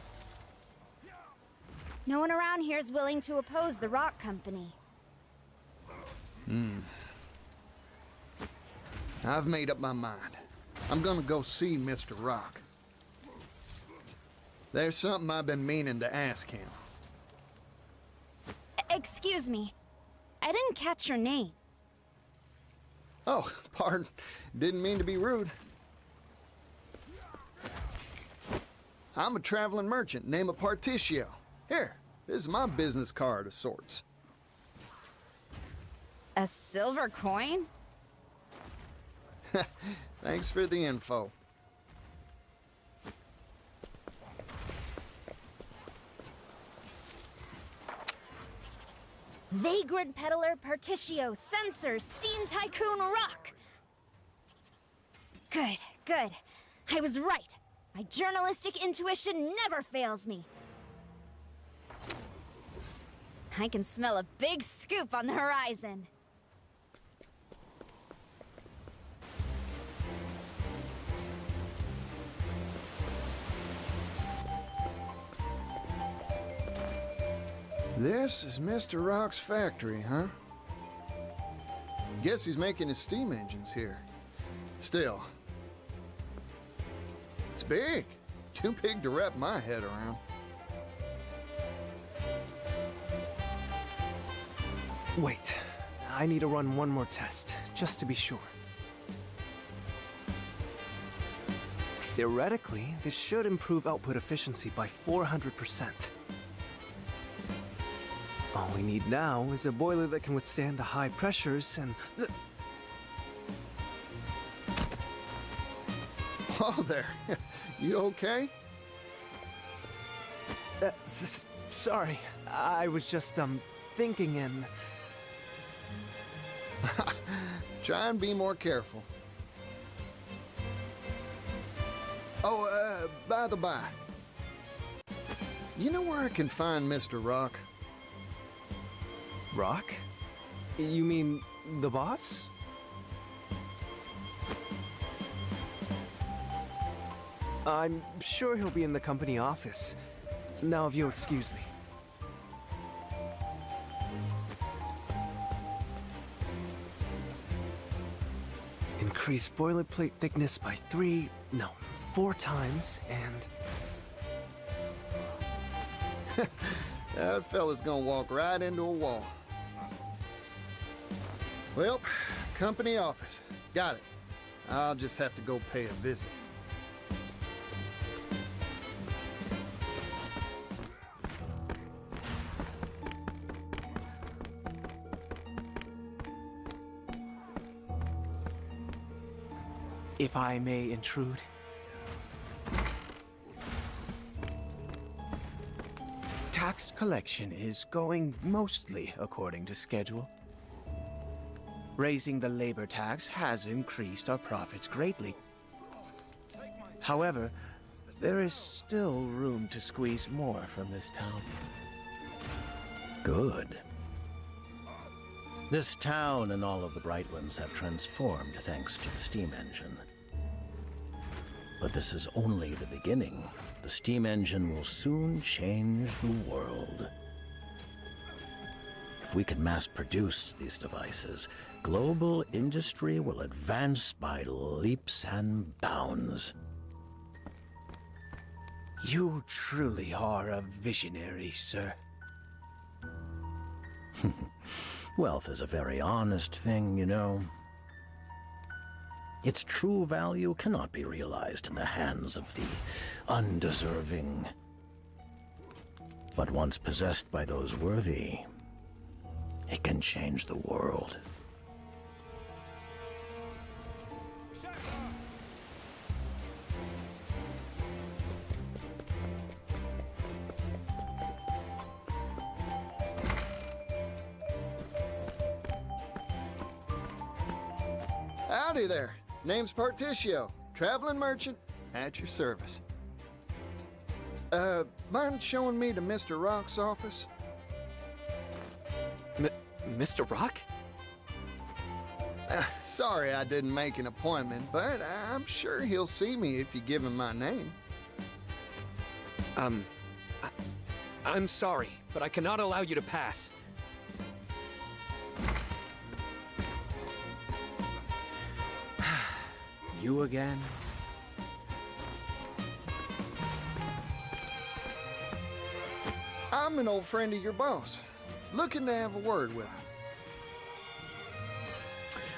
No one around here is willing to oppose the Rock Company. I've made up my mind. I'm gonna go see Mr. Rock. There's something I've been meaning to ask him. Excuse me. I didn't catch your name. Oh, pardon. Didn't mean to be rude. I'm a traveling merchant named Particio. Here, this is my business card of sorts. A silver coin? Thanks for the info. Vagrant peddler Particio, censor, steam tycoon Rock. Good, good. I was right. My journalistic intuition never fails me. I can smell a big scoop on the horizon. This is Mr. Rock's factory, huh? Guess he's making his steam engines here. Still, it's big. Too big to wrap my head around. Wait, I need to run one more test, just to be sure. Theoretically, this should improve output efficiency by 400%. All we need now is a boiler that can withstand the high pressures and... Oh, there. You okay? Sorry, I was just, thinking and... Try and be more careful. Oh, by the by. You know where I can find Mr. Rock? Rock? You mean the boss? I'm sure he'll be in the company office. Now, if you'll excuse me. Increase boilerplate thickness by 4 times, and... That fella's gonna walk right into a wall. Well, company office. Got it. I'll just have to go pay a visit. If I may intrude. Tax collection is going mostly according to schedule. Raising the labor tax has increased our profits greatly. However, there is still room to squeeze more from this town. Good. This town and all of the Brightlands have transformed thanks to the steam engine. But this is only the beginning. The steam engine will soon change the world. If we can mass produce these devices, global industry will advance by leaps and bounds. You truly are a visionary, sir. Wealth is a very honest thing, you know. Its true value cannot be realized in the hands of the undeserving. But once possessed by those worthy, it can change the world. Howdy there. Name's Particio, traveling merchant, at your service. Mind showing me to Mr. Rock's office? Mr. Rock? Sorry I didn't make an appointment, but I'm sure he'll see me if you give him my name. I'm sorry, but I cannot allow you to pass. You again? I'm an old friend of your boss, looking to have a word with him.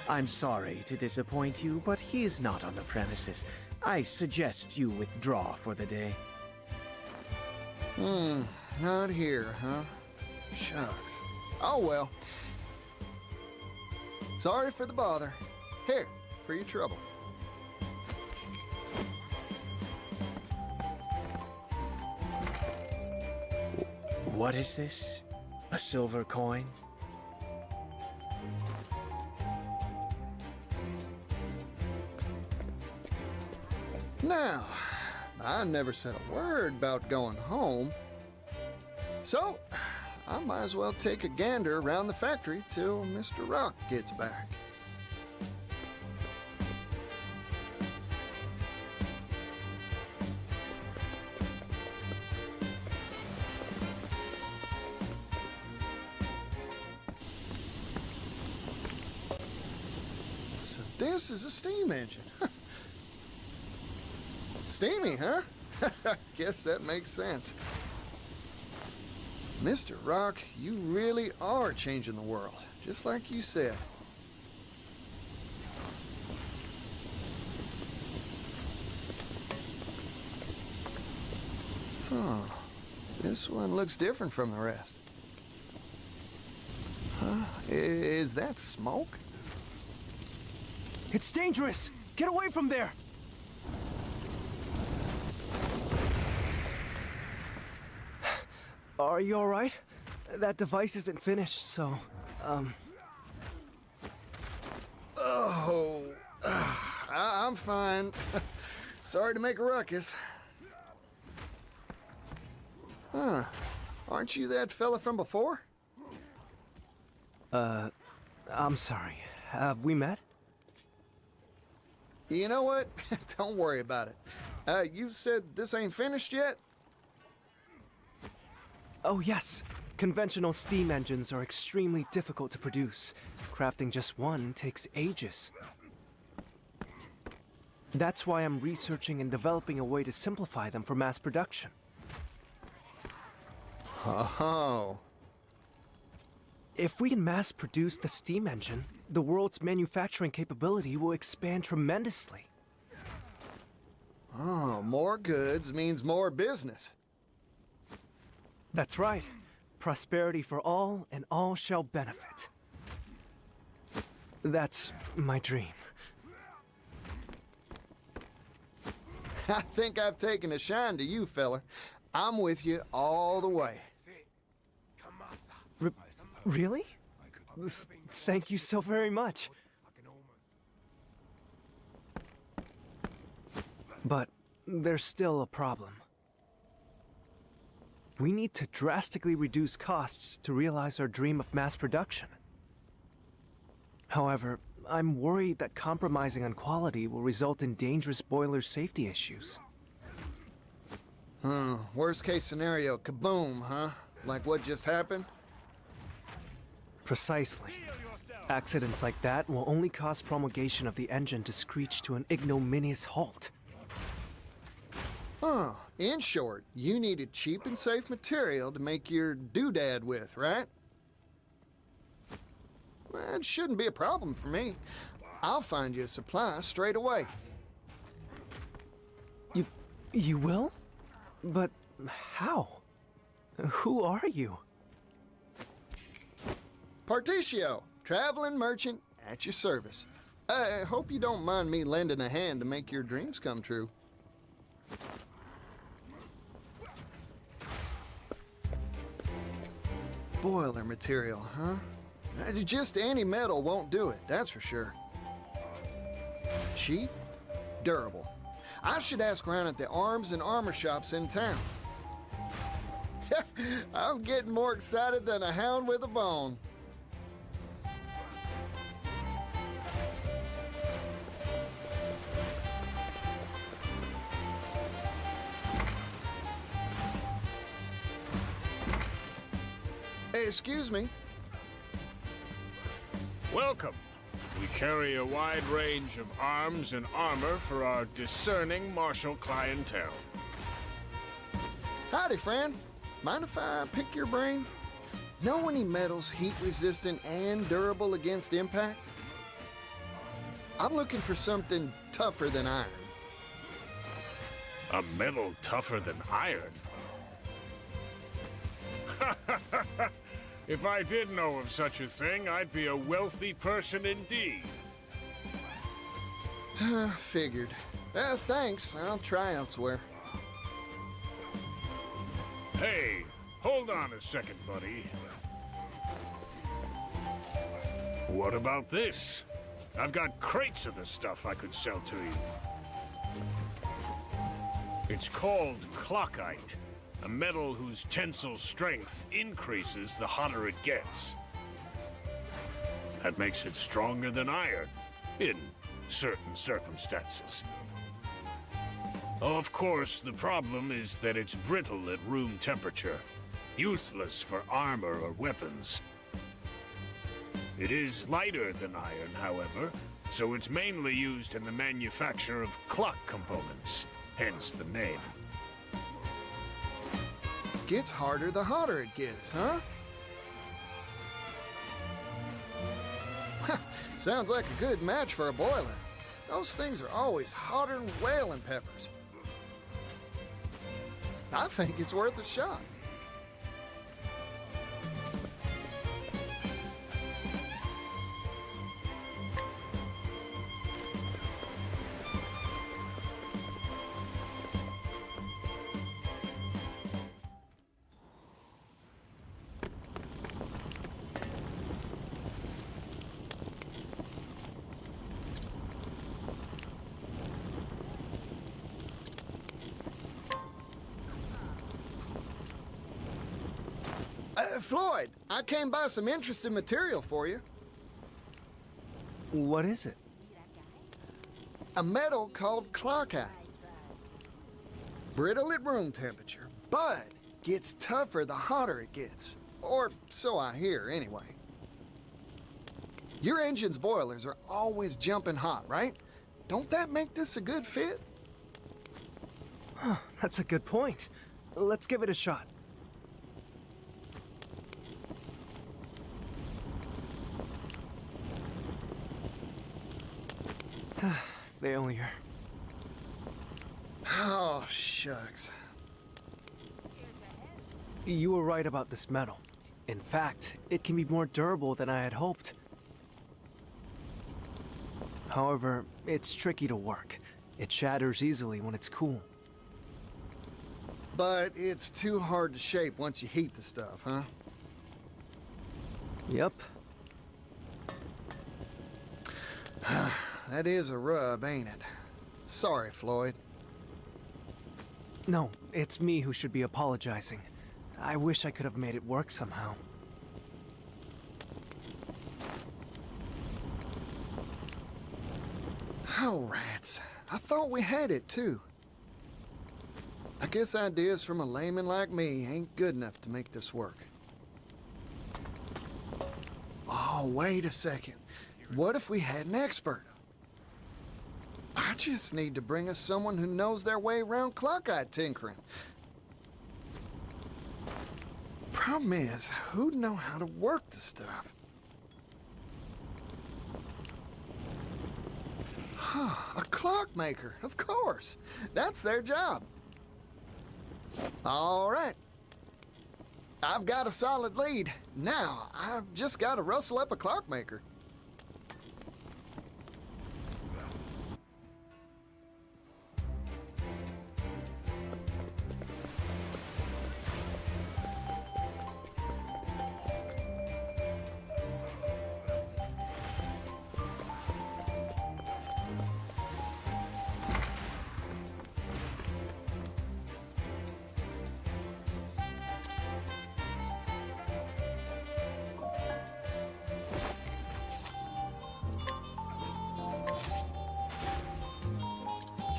I'm sorry to disappoint you, but he is not on the premises. I suggest you withdraw for the day. Not here, huh? Shucks. Oh well. Sorry for the bother. Here, for your trouble. What is this? A silver coin? Now, I never said a word about going home. So, I might as well take a gander around the factory till Mr. Rock gets back. So this is a steam engine. Steamy, huh? Guess that makes sense. Mr. Rock, you really are changing the world, just like you said. Huh. This one looks different from the rest. Huh? Is that smoke? It's dangerous! Get away from there! Are you alright? That device isn't finished, so, Oh, I'm fine. Sorry to make a ruckus. Huh. Aren't you that fella from before? I'm sorry. Have we met? You know what? Don't worry about it. You said this ain't finished yet? Oh, yes. Conventional steam engines are extremely difficult to produce. Crafting just one takes ages. That's why I'm researching and developing a way to simplify them for mass production. Oh. If we can mass produce the steam engine, the world's manufacturing capability will expand tremendously. Oh, more goods means more business. That's right. Prosperity for all, and all shall benefit. That's my dream. I think I've taken a shine to you, fella. I'm with you all the way. Really? Thank you so very much. But there's still a problem. We need to drastically reduce costs to realize our dream of mass production. However, I'm worried that compromising on quality will result in dangerous boiler safety issues. Worst case scenario, kaboom, huh? Like what just happened? Precisely. Accidents like that will only cause promulgation of the engine to screech to an ignominious halt. In short, you needed cheap and safe material to make your doodad with, right? Well, it shouldn't be a problem for me. I'll find you a supply straight away. You will? But how? Who are you? Particio, traveling merchant at your service. I hope you don't mind me lending a hand to make your dreams come true. Boiler material, huh? Just any metal won't do it, that's for sure. Cheap, durable. I should ask around at the arms and armor shops in town. I'm getting more excited than a hound with a bone. Hey, excuse me. Welcome. We carry a wide range of arms and armor for our discerning martial clientele. Howdy, friend. Mind if I pick your brain? Know any metals heat-resistant and durable against impact? I'm looking for something tougher than iron. A metal tougher than iron? If I did know of such a thing, I'd be a wealthy person indeed. Figured. Thanks. I'll try elsewhere. Hey, hold on a second, buddy. What about this? I've got crates of the stuff I could sell to you. It's called clockite. A metal whose tensile strength increases the hotter it gets. That makes it stronger than iron, in certain circumstances. Of course, the problem is that it's brittle at room temperature, useless for armor or weapons. It is lighter than iron, however, so it's mainly used in the manufacture of clock components, hence the name. Gets harder the hotter it gets, huh? Sounds like a good match for a boiler. Those things are always hotter than whaling peppers. I think it's worth a shot. Floyd, I came by some interesting material for you. What is it? A metal called clockite. Brittle at room temperature, but gets tougher the hotter it gets. Or so I hear, anyway. Your engine's boilers are always jumping hot, right? Don't that make this a good fit? Huh, that's a good point. Let's give it a shot. Failure. Oh, shucks. You were right about this metal. In fact, it can be more durable than I had hoped. However, it's tricky to work. It shatters easily when it's cool. But it's too hard to shape once you heat the stuff, huh? Yep. That is a rub, ain't it? Sorry, Floyd. No, it's me who should be apologizing. I wish I could have made it work somehow. Oh, rats. I thought we had it, too. I guess ideas from a layman like me ain't good enough to make this work. Oh, wait a second. What if we had an expert? I just need to bring us someone who knows their way around clockite tinkering. Problem is, who'd know how to work the stuff? Huh, a clockmaker, of course. That's their job. All right. I've got a solid lead. Now, I've just got to rustle up a clockmaker.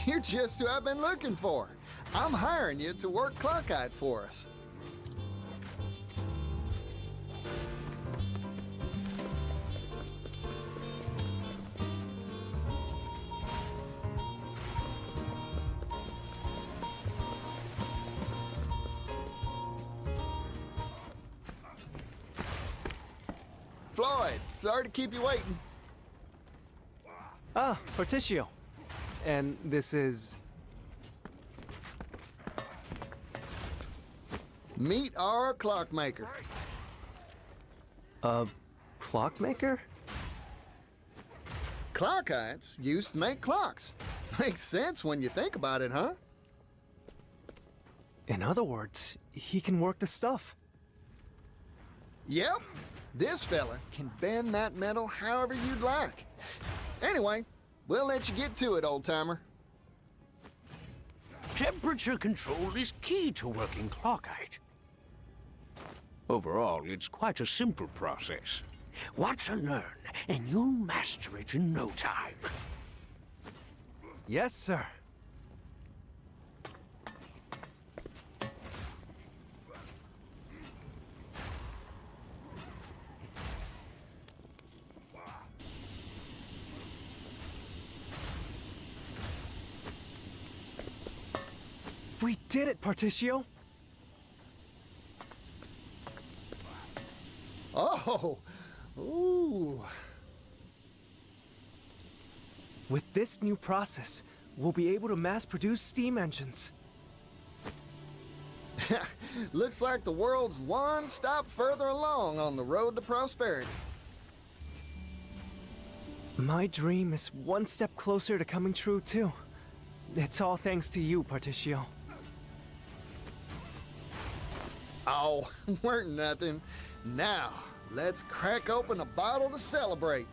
You're just who I've been looking for. I'm hiring you to work clockite for us. Floyd, sorry to keep you waiting. Ah, Particio. And this is... Meet our clockmaker. A clockmaker? Clockites used to make clocks. Makes sense when you think about it, huh? In other words, he can work the stuff. Yep. This fella can bend that metal however you'd like. Anyway, we'll let you get to it, old-timer. Temperature control is key to working clockite. Overall, it's quite a simple process. Watch and learn, and you'll master it in no time. Yes, sir. We did it, Particio! Oh! Ooh! With this new process, we'll be able to mass-produce steam engines. Looks like the world's one stop further along on the road to prosperity. My dream is one step closer to coming true, too. It's all thanks to you, Particio. Oh, weren't nothing. Now, let's crack open a bottle to celebrate.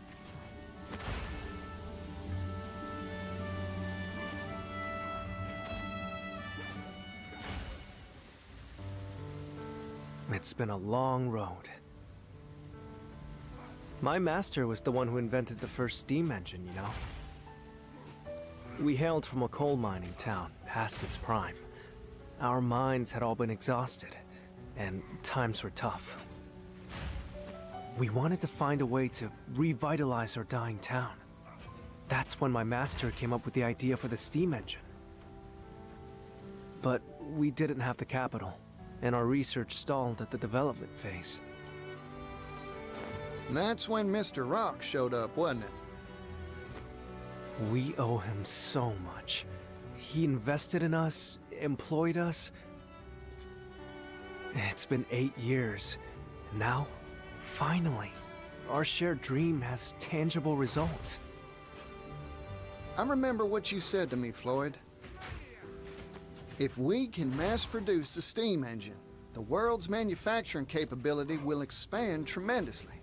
It's been a long road. My master was the one who invented the first steam engine, you know? We hailed from a coal mining town, past its prime. Our minds had all been exhausted, and times were tough. We wanted to find a way to revitalize our dying town. That's when my master came up with the idea for the steam engine. But we didn't have the capital, and our research stalled at the development phase. That's when Mr. Rock showed up, wasn't it? We owe him so much. He invested in us, employed us. It's been 8 years. Now, finally, our shared dream has tangible results. I remember what you said to me, Floyd. If we can mass produce the steam engine, the world's manufacturing capability will expand tremendously.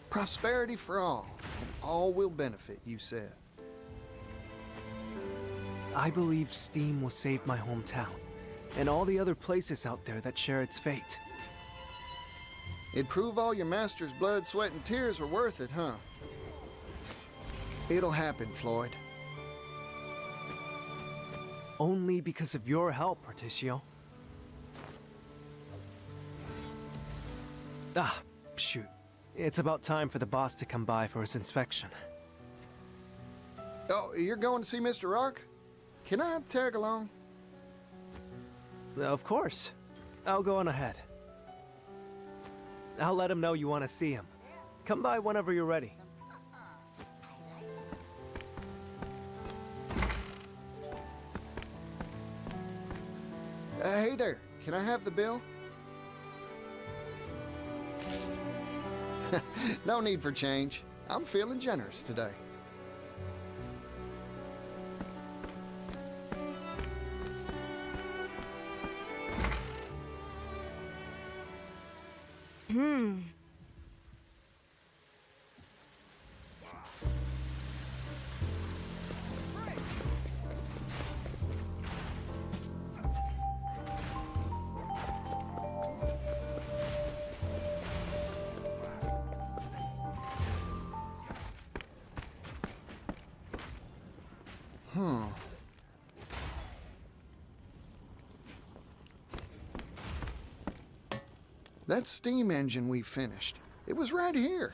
Prosperity for all, and all will benefit, you said. I believe steam will save my hometown, and all the other places out there that share its fate. It'd prove all your master's blood, sweat, and tears were worth it, huh? It'll happen, Floyd. Only because of your help, Particio. Ah, shoot. It's about time for the boss to come by for his inspection. Oh, you're going to see Mr. Rock? Can I tag along? Of course. I'll go on ahead. I'll let him know you want to see him. Come by whenever you're ready. Hey there, can I have the bill? No need for change. I'm feeling generous today. That steam engine we finished, it was right here.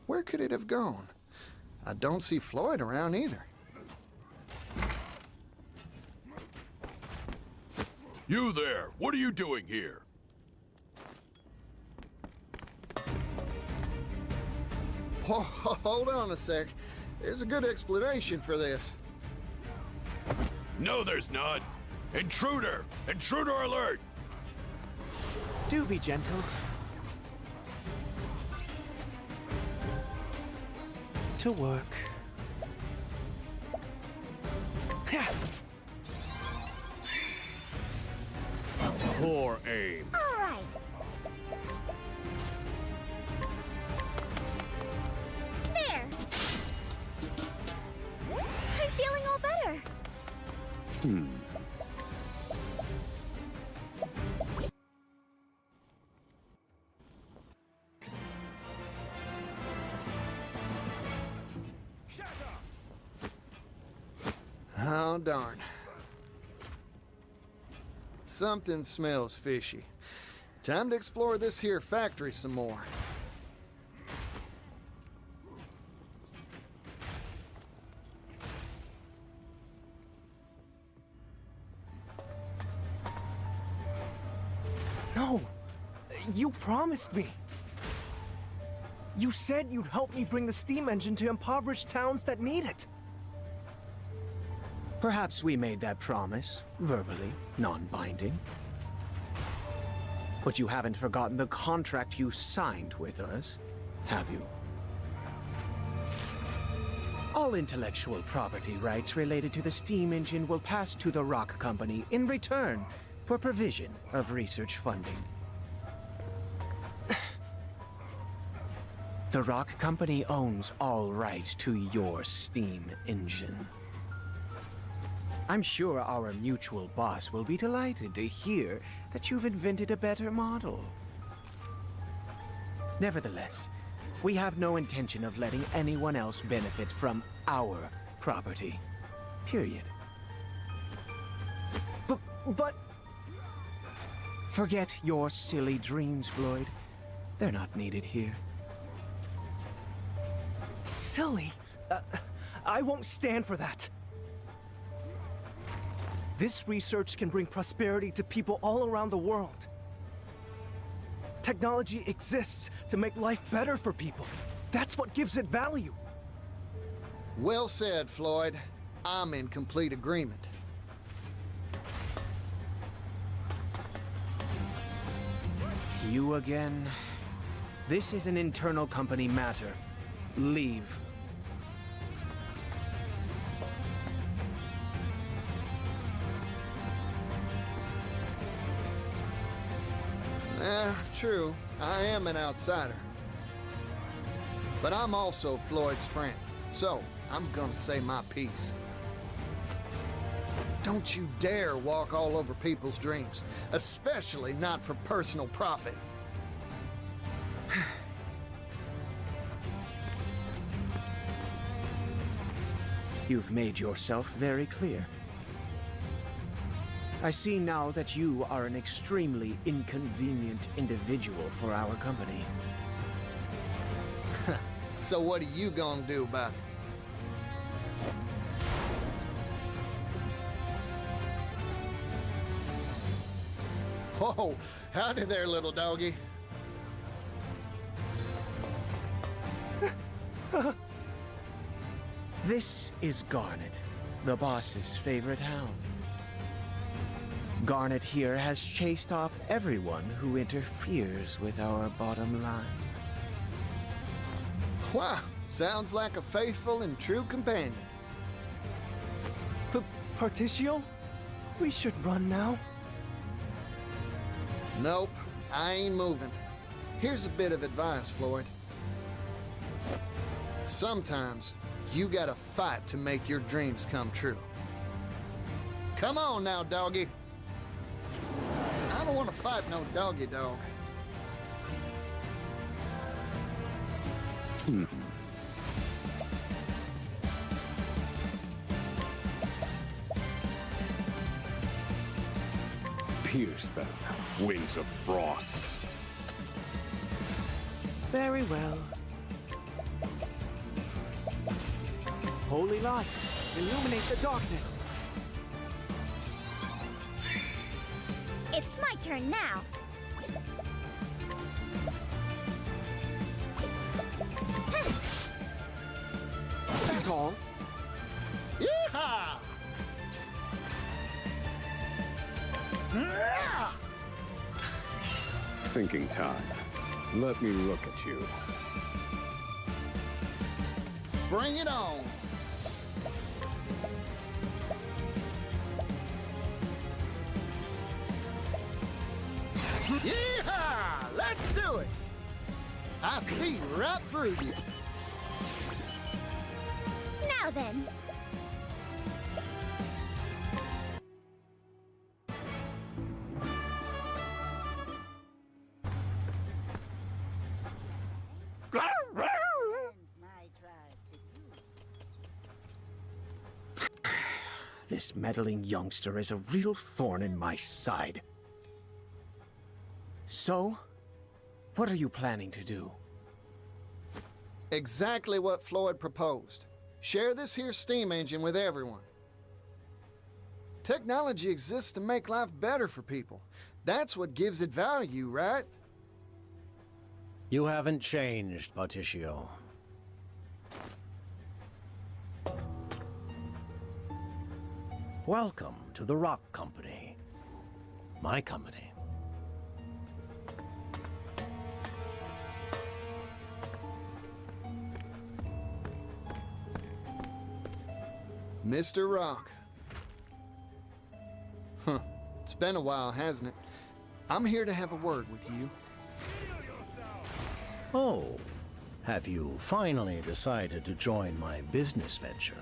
Where could it have gone? I don't see Floyd around either. You there! What are you doing here? Hold on a sec. There's a good explanation for this. No, there's none. Intruder! Intruder alert! Do be gentle. To work. Poor aim. All right. There. I'm feeling all better. Oh, darn. Something smells fishy. Time to explore this here factory some more. No! You promised me! You said you'd help me bring the steam engine to impoverished towns that need it! Perhaps we made that promise, verbally, non-binding. But you haven't forgotten the contract you signed with us, have you? All intellectual property rights related to the steam engine will pass to the Rock Company in return for provision of research funding. The Rock Company owns all rights to your steam engine. I'm sure our mutual boss will be delighted to hear that you've invented a better model. Nevertheless, We have no intention of letting anyone else benefit from our property. Period. But... Forget your silly dreams, Floyd. They're not needed here. Silly? I won't stand for that. This research can bring prosperity to people all around the world. Technology exists to make life better for people. That's what gives it value. Well said, Floyd. I'm in complete agreement. You again? This is an internal company matter. Leave. True. I am an outsider. But I'm also Floyd's friend, so I'm gonna say my piece. Don't you dare walk all over people's dreams, especially not for personal profit. You've made yourself very clear. I see now that you are an extremely inconvenient individual for our company. So what are you gonna do about it? Oh, howdy there, little doggy. This is Garnet, the boss's favorite hound. Garnet here has chased off everyone who interferes with our bottom line. Wow, sounds like a faithful and true companion. Particio? We should run now. Nope, I ain't moving. Here's a bit of advice, Floyd. Sometimes, you gotta fight to make your dreams come true. Come on now, doggy. I don't want to fight no doggy dog. Pierce them, wings of frost. Very well. Holy light, illuminate the darkness. It's my turn now. That's all. Yeehaw! Thinking time. Let me look at you. Bring it on. Yeehaw! Let's do it! I see right through you. Now then. This meddling youngster is a real thorn in my side. So, what are you planning to do? Exactly what Floyd proposed. Share this here steam engine with everyone. Technology exists to make life better for people. That's what gives it value, right? You haven't changed, Particio. Welcome to the Rock Company. My company. Mr. Rock. Huh. It's been a while, hasn't it? I'm here to have a word with you. Oh, have you finally decided to join my business venture?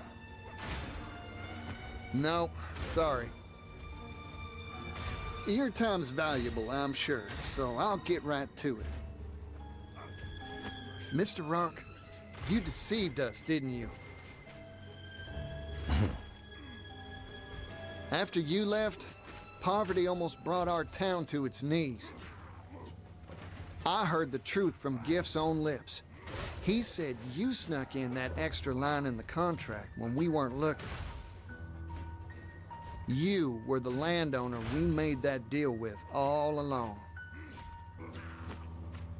No, sorry. Your time's valuable, I'm sure, so I'll get right to it. Mr. Rock, you deceived us, didn't you? After you left, poverty almost brought our town to its knees. I heard the truth from Gift's own lips. He said you snuck in that extra line in the contract when we weren't looking. You were the landowner we made that deal with all along.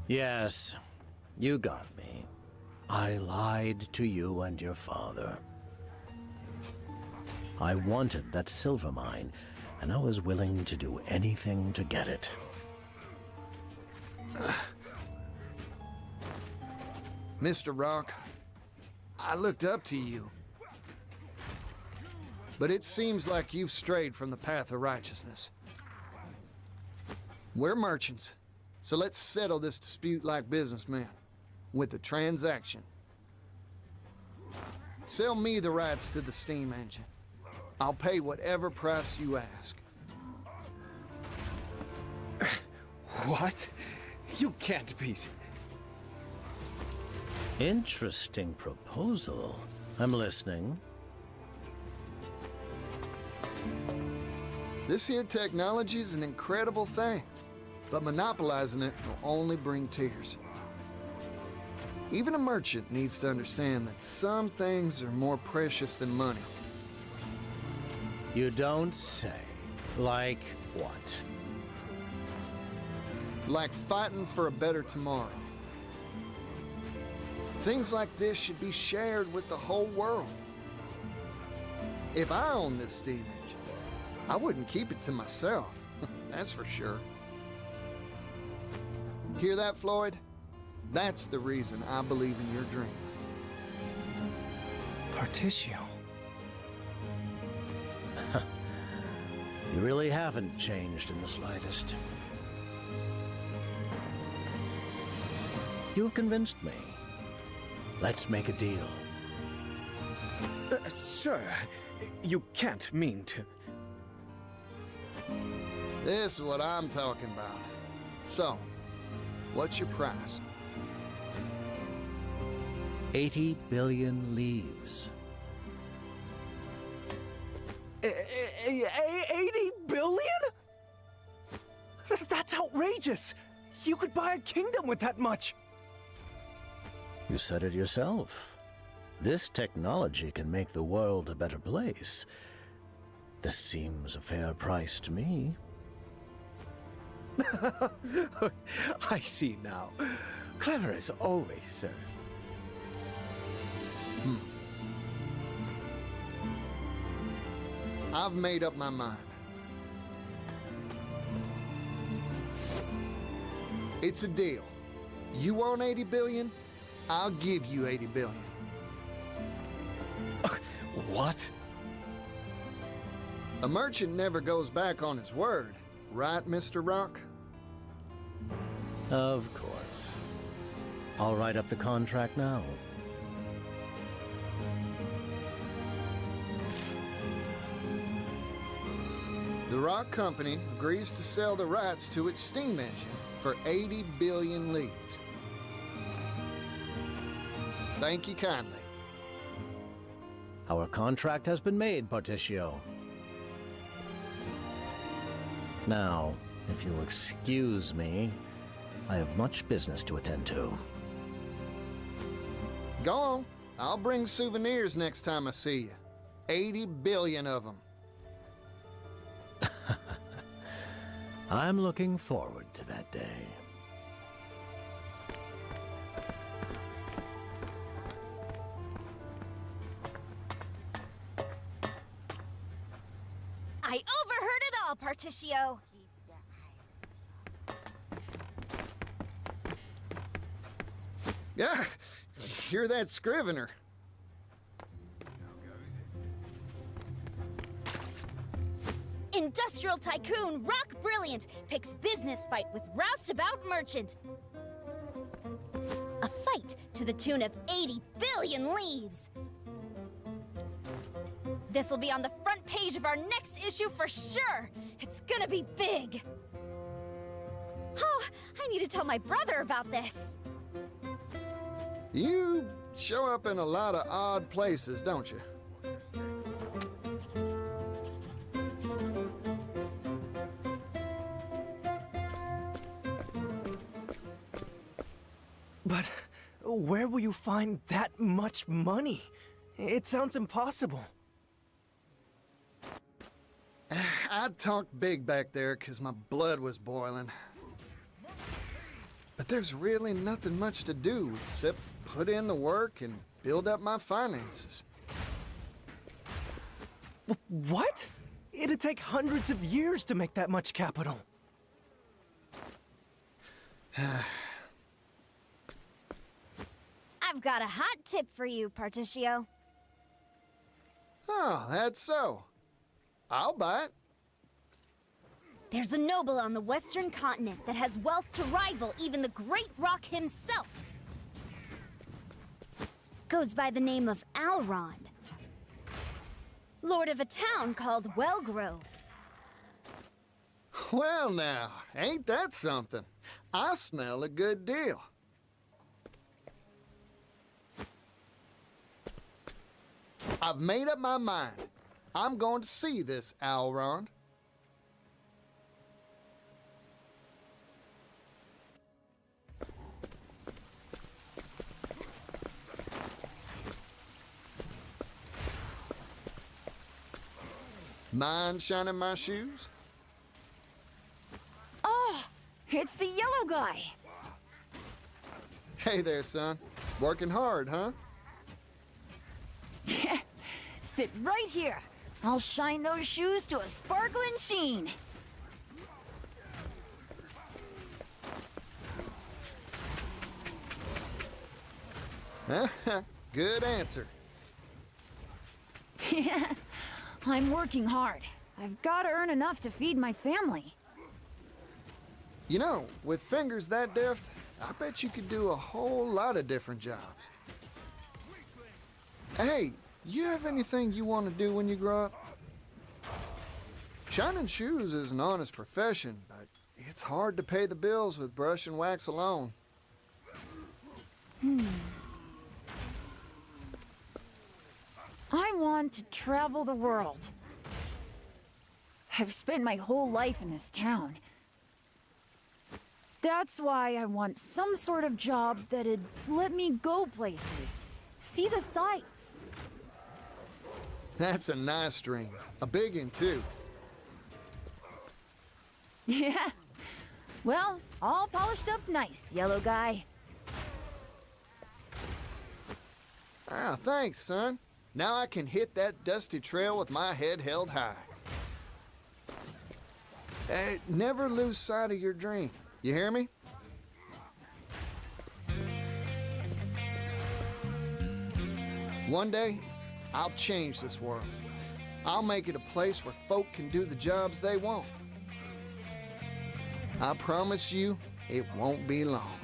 Yes, you got me. I lied to you and your father. I wanted that silver mine, and I was willing to do anything to get it. Mr. Rock, I looked up to you. But it seems like you've strayed from the path of righteousness. We're merchants, so let's settle this dispute like businessmen, with a transaction. Sell me the rights to the steam engine. I'll pay whatever price you ask. What? You can't be... Interesting proposal. I'm listening. This here technology's an incredible thing, but monopolizing it will only bring tears. Even a merchant needs to understand that some things are more precious than money. You don't say. Like what? Like fighting for a better tomorrow. Things like this should be shared with the whole world. If I owned this steam engine, I wouldn't keep it to myself. That's for sure. Hear that, Floyd? That's the reason I believe in your dream. Particio. You really haven't changed in the slightest. You've convinced me. Let's make a deal. Sir, you can't mean to... This is what I'm talking about. So, what's your price? 80 billion leaves. 80 billion? That's outrageous! You could buy a kingdom with that much! You said it yourself. This technology can make the world a better place. This seems a fair price to me. I see now. Clever as always, sir. I've made up my mind. It's a deal. You want 80 billion? I'll give you 80 billion. What? A merchant never goes back on his word, right, Mr. Rock? Of course. I'll write up the contract now. The Rock Company agrees to sell the rights to its steam engine for 80 billion leaves. Thank you kindly. Our contract has been made, Particio. Now, if you'll excuse me, I have much business to attend to. Go on. I'll bring souvenirs next time I see you. 80 billion of them. I'm looking forward to that day. I overheard it all, Particio. Yeah, hear that, Scrivener? Industrial tycoon Rock Brilliant picks business fight with roustabout merchant. A fight to the tune of 80 billion leaves. This will be on the front page of our next issue for sure. It's gonna be big. Oh, I need to tell my brother about this. You show up in a lot of odd places, don't you? But where will you find that much money? It sounds impossible. I talked big back there because my blood was boiling. But there's really nothing much to do except put in the work and build up my finances. What? It'd take hundreds of years to make that much capital. I've got a hot tip for you, Particio. Oh, that's so. I'll buy it. There's a noble on the western continent that has wealth to rival even the Great Rock himself. Goes by the name of Alrond. Lord of a town called Wellgrove. Well now, ain't that something? I smell a good deal. I've made up my mind. I'm going to see this Alrond. Mind shining my shoes? Oh, it's the yellow guy. Hey there, son. Working hard, huh? Yeah, sit right here. I'll shine those shoes to a sparkling sheen. Good answer. Yeah, I'm working hard. I've got to earn enough to feed my family. You know, with fingers that deft, I bet you could do a whole lot of different jobs. Hey, you have anything you want to do when you grow up? Shining shoes is an honest profession, but it's hard to pay the bills with brush and wax alone. I want to travel the world. I've spent my whole life in this town. That's why I want some sort of job that'd let me go places, see the sights. That's a nice dream. A big one, too. Yeah. Well, all polished up nice, yellow guy. Ah, thanks, son. Now I can hit that dusty trail with my head held high. Never lose sight of your dream. You hear me? One day, I'll change this world. I'll make it a place where folk can do the jobs they want. I promise you, it won't be long.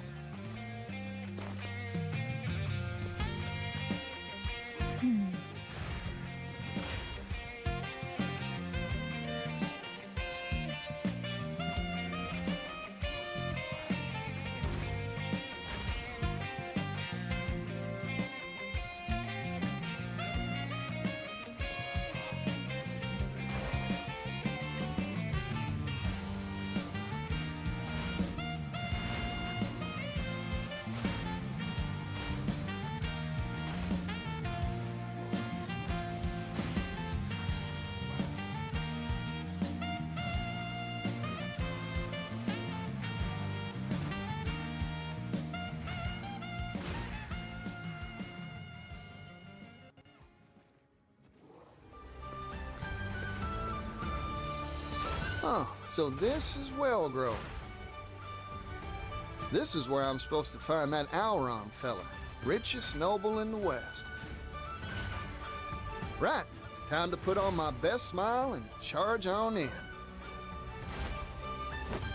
Oh, so this is Wellgrove. This is where I'm supposed to find that Alrond fella, richest noble in the West. Right, time to put on my best smile and charge on in.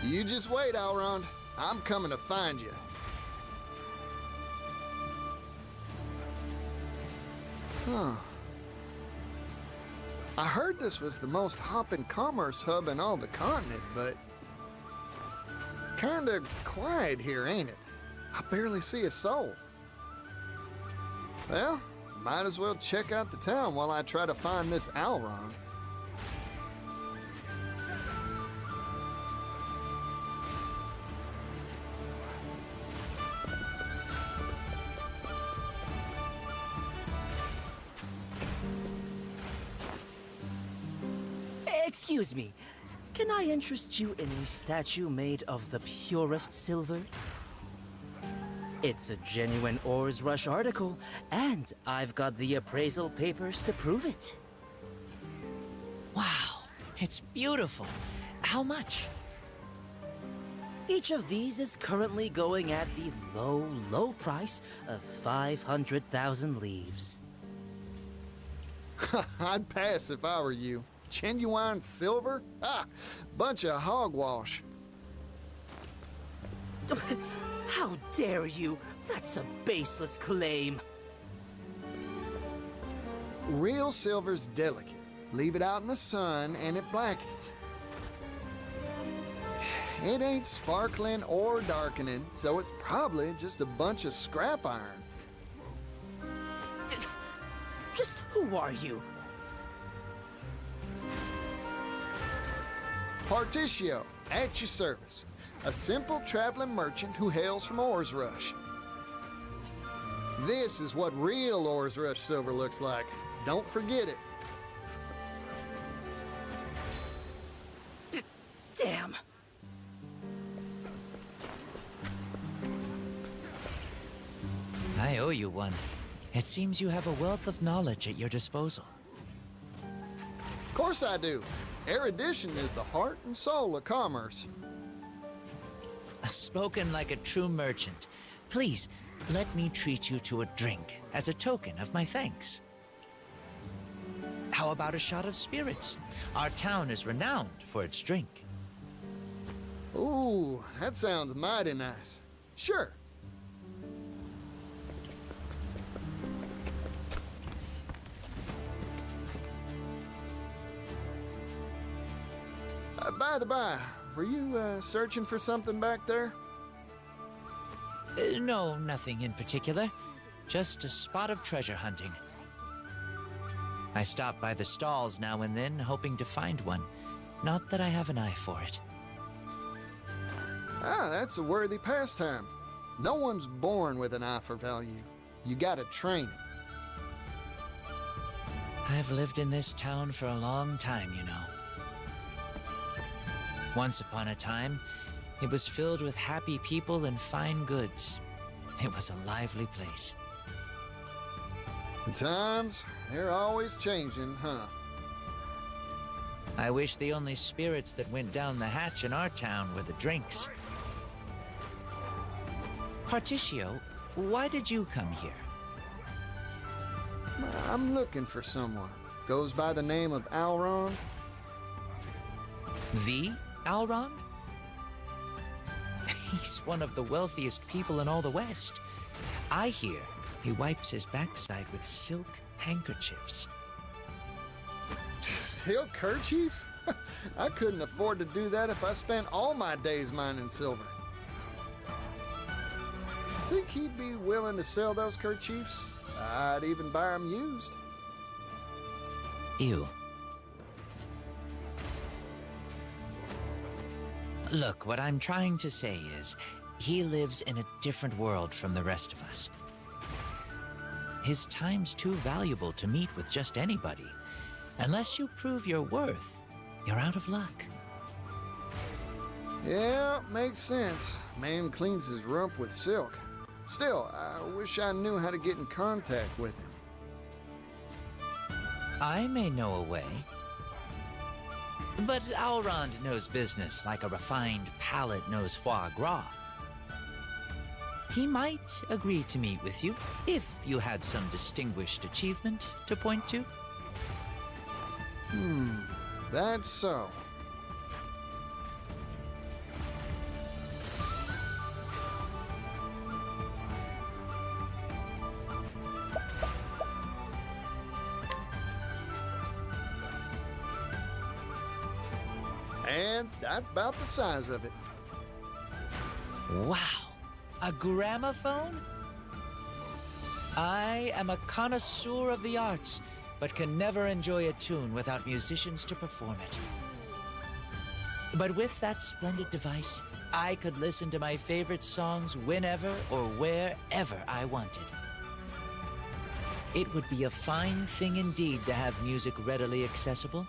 You just wait, Alrond. I'm coming to find you. Huh. I heard this was the most hopping commerce hub in all the continent, but kinda quiet here, ain't it? I barely see a soul. Well, might as well check out the town while I try to find this Alron. Excuse me, can I interest you in a statue made of the purest silver? It's a genuine Ores Rush article, and I've got the appraisal papers to prove it. Wow, it's beautiful. How much? Each of these is currently going at the low, low price of 500,000 leaves. I'd pass if I were you. Genuine silver? Ah, bunch of hogwash. How dare you? That's a baseless claim. Real silver's delicate. Leave it out in the sun and it blackens. It ain't sparkling or darkening, so it's probably just a bunch of scrap iron. Just who are you? Particio, at your service. A simple traveling merchant who hails from Ores Rush. This is what real Ores Rush silver looks like. Don't forget it. Damn! I owe you one. It seems you have a wealth of knowledge at your disposal. Of course I do. Erudition is the heart and soul of commerce. Spoken like a true merchant. Please, let me treat you to a drink as a token of my thanks. How about a shot of spirits? Our town is renowned for its drink. Ooh, that sounds mighty nice. Sure. By the by, were you searching for something back there? No, nothing in particular. Just a spot of treasure hunting. I stop by the stalls now and then, hoping to find one. Not that I have an eye for it. Ah, that's a worthy pastime. No one's born with an eye for value. You gotta train it. I've lived in this town for a long time, you know. Once upon a time, it was filled with happy people and fine goods. It was a lively place. The times, they're always changing, huh? I wish the only spirits that went down the hatch in our town were the drinks. Particio, why did you come here? I'm looking for someone. Goes by the name of Alron. The Alron? He's one of the wealthiest people in all the West. I hear he wipes his backside with silk handkerchiefs. Silk kerchiefs? I couldn't afford to do that if I spent all my days mining silver. Think he'd be willing to sell those kerchiefs? I'd even buy them used. Ew. Look, what I'm trying to say is, he lives in a different world from the rest of us. His time's too valuable to meet with just anybody. Unless you prove your worth, you're out of luck. Yeah, makes sense. Man cleans his rump with silk. Still, I wish I knew how to get in contact with him. I may know a way. But Alrond knows business like a refined palate knows foie gras. He might agree to meet with you if you had some distinguished achievement to point to. That's so. And that's about the size of it. Wow! A gramophone? I am a connoisseur of the arts, but can never enjoy a tune without musicians to perform it. But with that splendid device, I could listen to my favorite songs whenever or wherever I wanted. It would be a fine thing indeed to have music readily accessible.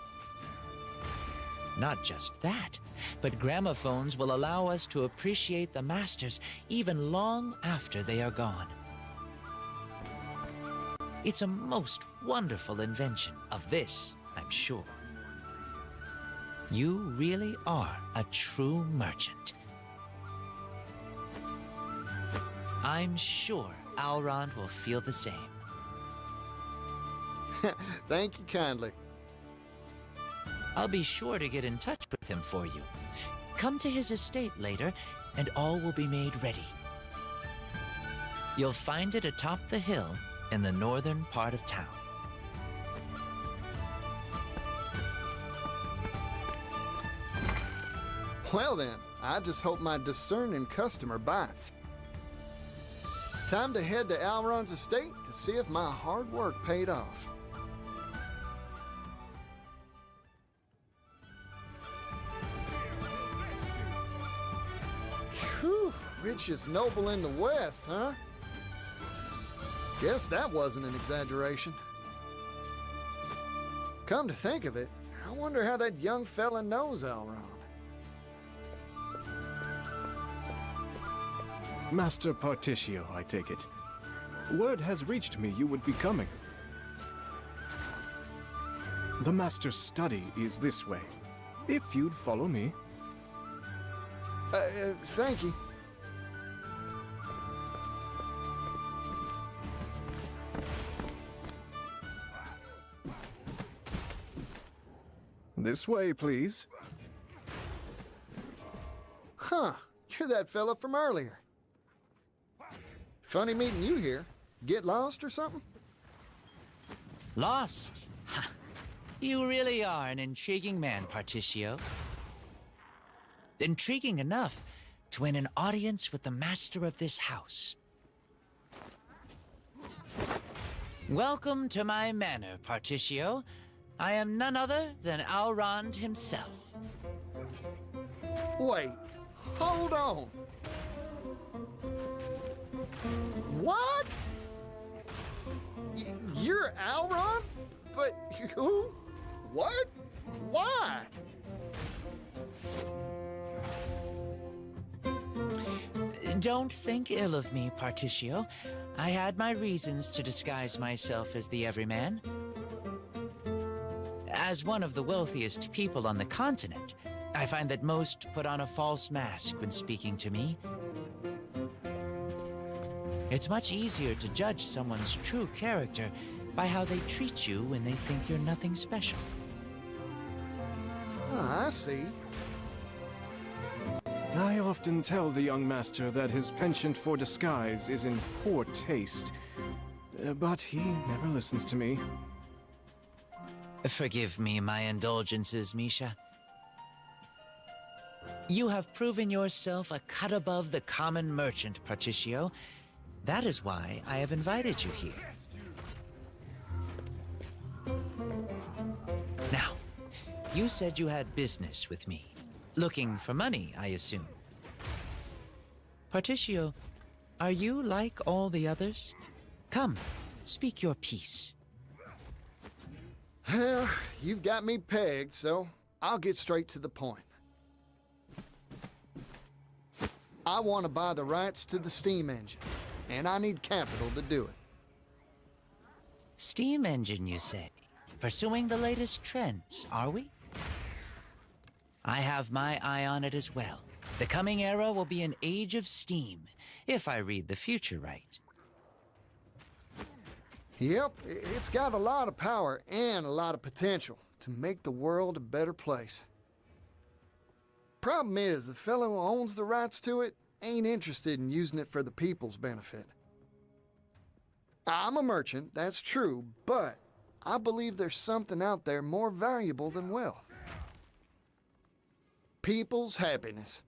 Not just that, but gramophones will allow us to appreciate the masters even long after they are gone. It's a most wonderful invention of this, I'm sure. You really are a true merchant. I'm sure Alrond will feel the same. Thank you kindly. I'll be sure to get in touch with him for you. Come to his estate later, and all will be made ready. You'll find it atop the hill in the northern part of town. Well then, I just hope my discerning customer bites. Time to head to Alron's estate to see if my hard work paid off. Whew, richest noble in the West, huh? Guess that wasn't an exaggeration. Come to think of it, I wonder how that young fella knows Alron. Master Particio, I take it. Word has reached me you would be coming. The Master's study is this way. If you'd follow me. Thank you. This way, please. Huh, you're that fella from earlier. Funny meeting you here. Get lost or something? Lost? Ha! You really are an intriguing man, Particio. Intriguing enough to win an audience with the master of this house. Welcome to my manor, Particio. I am none other than Alrond himself. Wait, hold on. What? You're Alron? But who? What? Why? Don't think ill of me, Particio. I had my reasons to disguise myself as the everyman. As one of the wealthiest people on the continent, I find that most put on a false mask when speaking to me. It's much easier to judge someone's true character by how they treat you when they think you're nothing special. I see. I often tell the young master that his penchant for disguise is in poor taste, but he never listens to me. Forgive me my indulgences, Misha. You have proven yourself a cut above the common merchant, Particio. That is why I have invited you here. Now, you said you had business with me. Looking for money, I assume. Particio, are you like all the others? Come, speak your piece. Well, you've got me pegged, so I'll get straight to the point. I want to buy the rights to the steam engine, and I need capital to do it. Steam engine, you say? Pursuing the latest trends, are we? I have my eye on it as well. The coming era will be an age of steam, if I read the future right. Yep, it's got a lot of power and a lot of potential to make the world a better place. Problem is, the fellow who owns the rights to it ain't interested in using it for the people's benefit. I'm a merchant, that's true, but I believe there's something out there more valuable than wealth. People's happiness.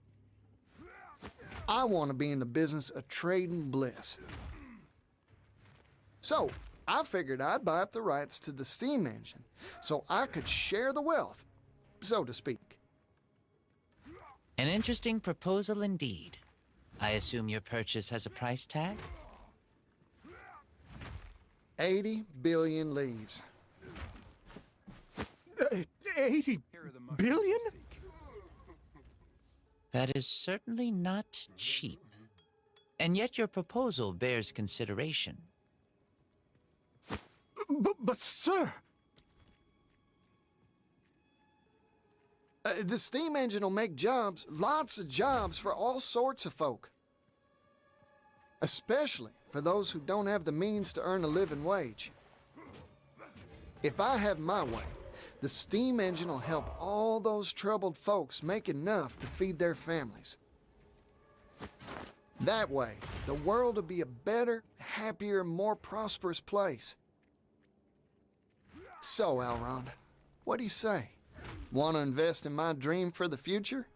I want to be in the business of trading bliss. So, I figured I'd buy up the rights to the steam engine so I could share the wealth, so to speak. An interesting proposal indeed. I assume your purchase has a price tag? 80 billion leaves. 80 billion? That is certainly not cheap. And yet your proposal bears consideration. But sir... The steam engine will make jobs, lots of jobs for all sorts of folk. Especially for those who don't have the means to earn a living wage. If I have my way, the steam engine will help all those troubled folks make enough to feed their families. That way, the world will be a better, happier, more prosperous place. So, Elrond, what do you say? Want to invest in my dream for the future?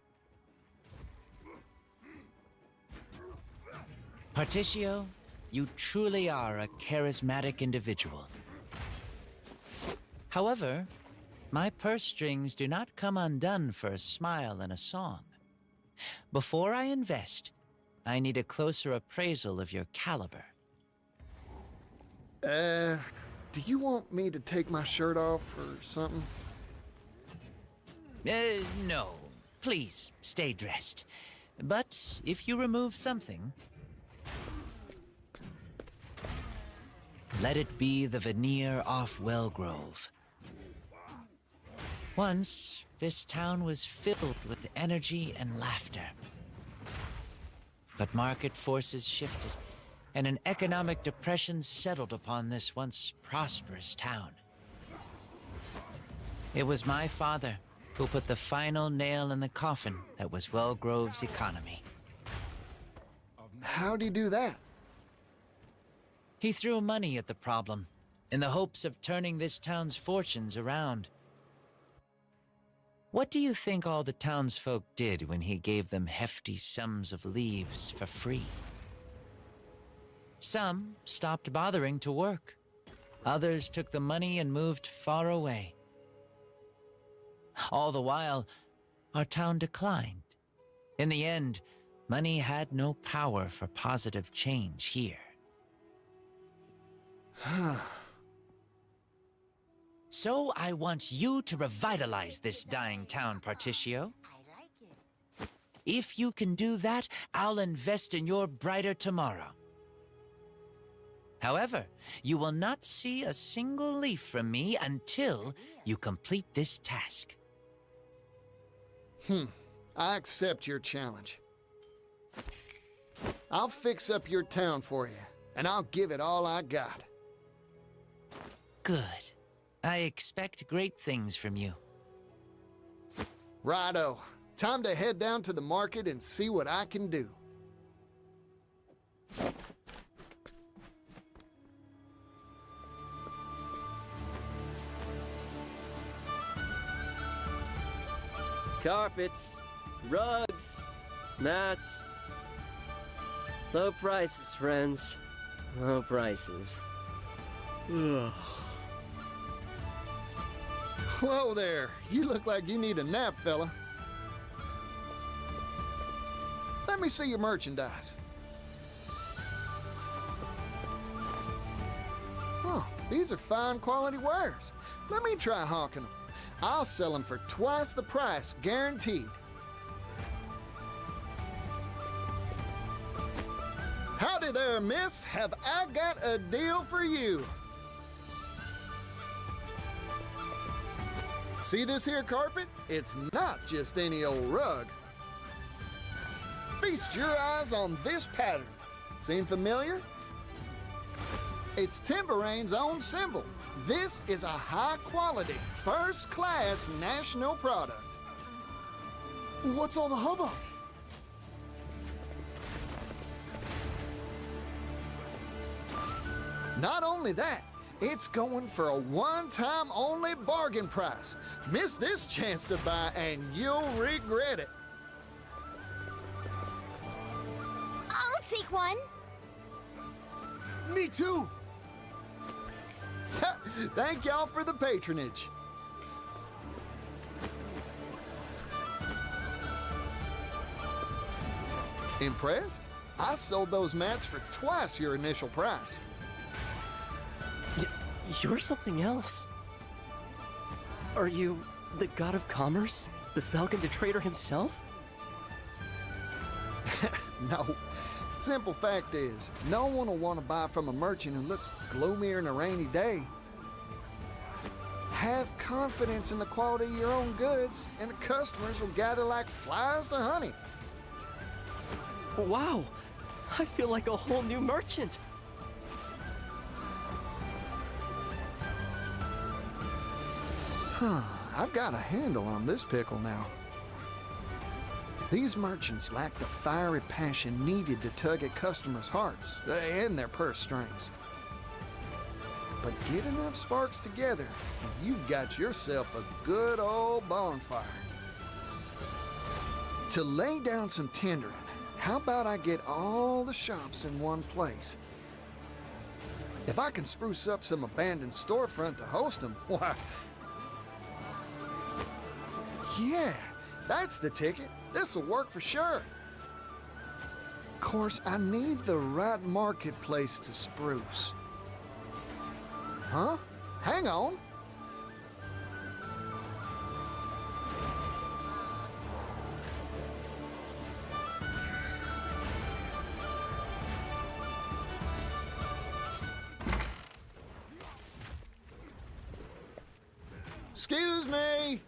Particio, you truly are a charismatic individual. However, my purse strings do not come undone for a smile and a song. Before I invest, I need a closer appraisal of your caliber. Do you want me to take my shirt off or something? No. Please, stay dressed. But if you remove something, let it be the veneer off Wellgrove. Once, this town was filled with energy and laughter. But market forces shifted, and an economic depression settled upon this once prosperous town. It was my father who put the final nail in the coffin that was Wellgrove's economy. How'd he do that? He threw money at the problem, in the hopes of turning this town's fortunes around. What do you think all the townsfolk did when he gave them hefty sums of leaves for free? Some stopped bothering to work. Others took the money and moved far away. All the while, our town declined. In the end, money had no power for positive change here. So I want you to revitalize this dying town, Particio. If you can do that, I'll invest in your brighter tomorrow. However, you will not see a single leaf from me until you complete this task. I accept your challenge. I'll fix up your town for you, and I'll give it all I got. Good. I expect great things from you. Righto. Time to head down to the market and see what I can do. Carpets, rugs, mats. Low prices, friends. Low prices. Ugh. Whoa there. You look like you need a nap, fella. Let me see your merchandise. Oh, these are fine quality wares. Let me try hawking them. I'll sell them for twice the price, guaranteed. Howdy there, miss. Have I got a deal for you? See this here carpet? It's not just any old rug. Feast your eyes on this pattern. Seem familiar? It's Timberain's own symbol. This is a high-quality, first-class national product. What's all the hubbub? Not only that, it's going for a one-time only bargain price. Miss this chance to buy and you'll regret it. I'll take one. Me too. Thank y'all for the patronage. Impressed? I sold those mats for twice your initial price. You're something else. Are you the god of commerce? The Falcon the Trader himself? No. Simple fact is, no one will want to buy from a merchant who looks gloomier than a rainy day. Have confidence in the quality of your own goods, and the customers will gather like flies to honey. Wow! I feel like a whole new merchant! I've got a handle on this pickle now. These merchants lack the fiery passion needed to tug at customers' hearts and their purse strings. But get enough sparks together, and you've got yourself a good old bonfire. To lay down some tendering, how about I get all the shops in one place? If I can spruce up some abandoned storefront to host them, why... Yeah, that's the ticket. This'll work for sure. Of course, I need the right marketplace to spruce. Huh? Hang on. Excuse me.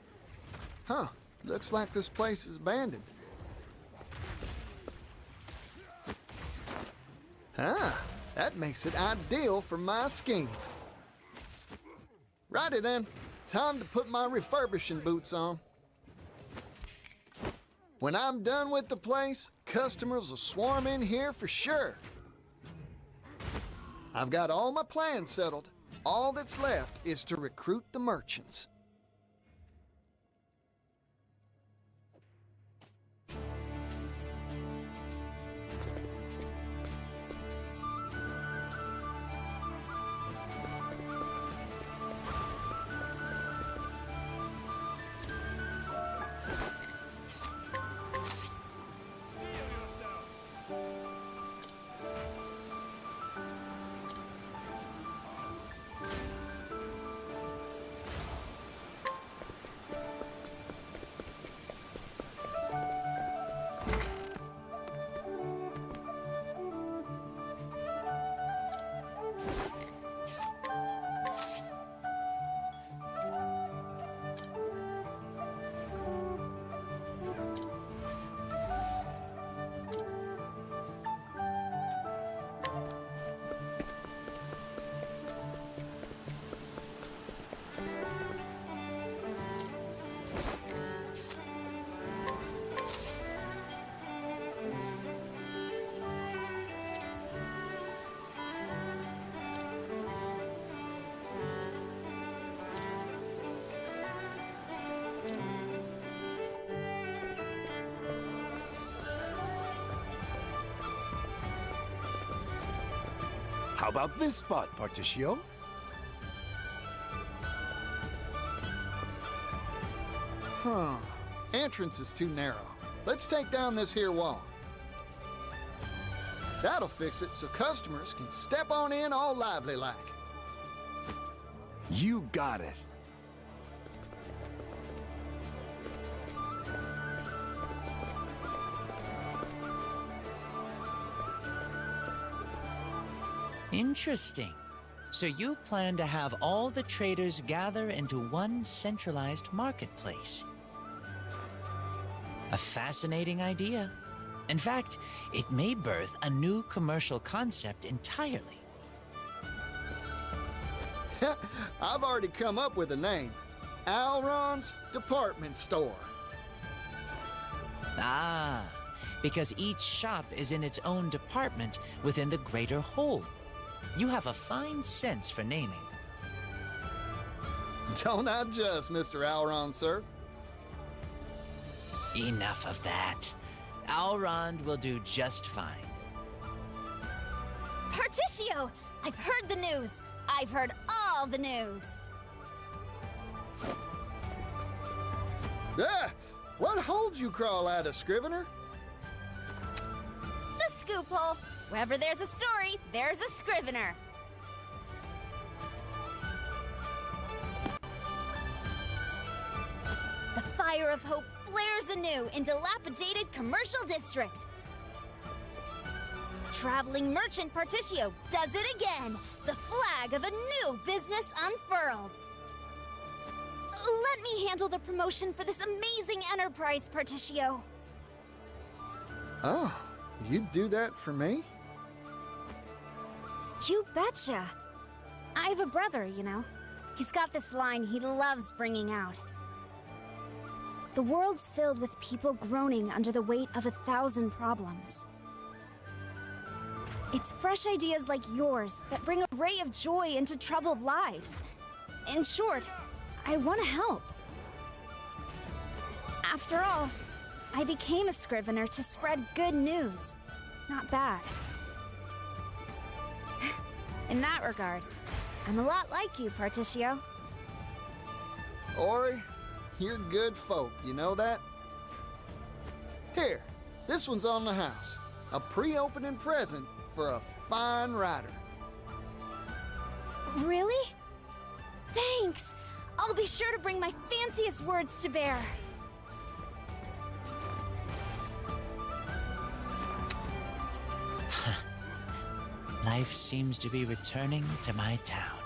Huh. Looks like this place is abandoned. Ah, that makes it ideal for my scheme. Righty then, time to put my refurbishing boots on. When I'm done with the place, customers will swarm in here for sure. I've got all my plans settled. All that's left is to recruit the merchants. How about this spot, Particio? Huh. Entrance is too narrow. Let's take down this here wall. That'll fix it so customers can step on in all lively-like. You got it. Interesting. So you plan to have all the traders gather into one centralized marketplace. A fascinating idea. In fact, it may birth a new commercial concept entirely. I've already come up with a name. Alron's Department Store. Ah, because each shop is in its own department within the greater whole. You have a fine sense for naming. Don't I just, Mr. Alron, sir? Enough of that. Alrond will do just fine. Particio! I've heard the news. I've heard all all the news. Ah! What holds you, crawl out of Scrivener? The scoop hole. Wherever there's a story, there's a Scrivener. The fire of hope flares anew in dilapidated commercial district. Traveling merchant Partitio does it again. The flag of a new business unfurls. Let me handle the promotion for this amazing enterprise, Partitio. Oh, you'd do that for me? You betcha. I have a brother, you know. He's got this line he loves bringing out. The world's filled with people groaning under the weight of 1,000 problems. It's fresh ideas like yours that bring a ray of joy into troubled lives. In short, I want to help. After all, I became a Scrivener to spread good news, not bad. In that regard, I'm a lot like you, Partitio. Ori, you're good folk, you know that? Here, this one's on the house. A pre-opening present for a fine writer. Really? Thanks! I'll be sure to bring my fanciest words to bear. Life seems to be returning to my town.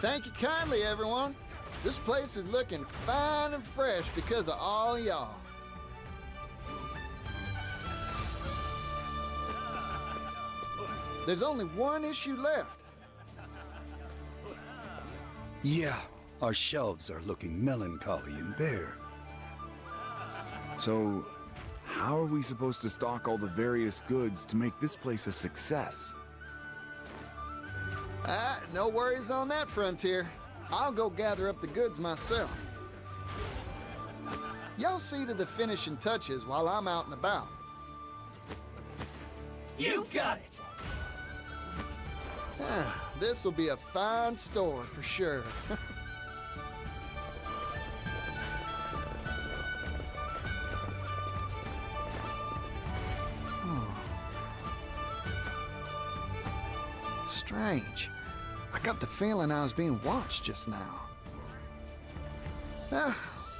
Thank you kindly, everyone. This place is looking fine and fresh because of all y'all. There's only one issue left. Yeah, our shelves are looking melancholy and bare. So, how are we supposed to stock all the various goods to make this place a success? No worries on that, Frontier. I'll go gather up the goods myself. Y'all see to the finishing touches while I'm out and about. You got it! This'll be a fine store for sure. Strange. I got the feeling I was being watched just now.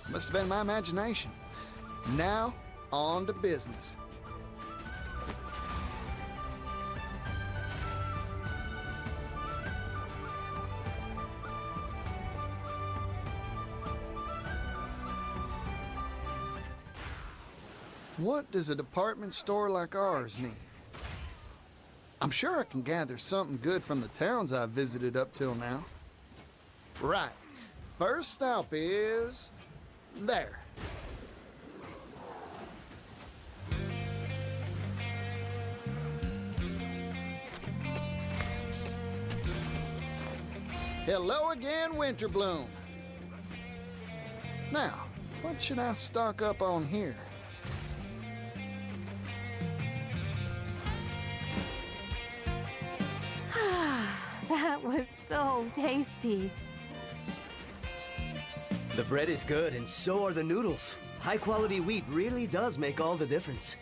Must have been my imagination. Now, on to business. What does a department store like ours need? I'm sure I can gather something good from the towns I've visited up till now. Right. First stop is... there. Hello again, Winterbloom. Now, what should I stock up on here? That was so tasty. The bread is good, and so are the noodles. High-quality wheat really does make all the difference.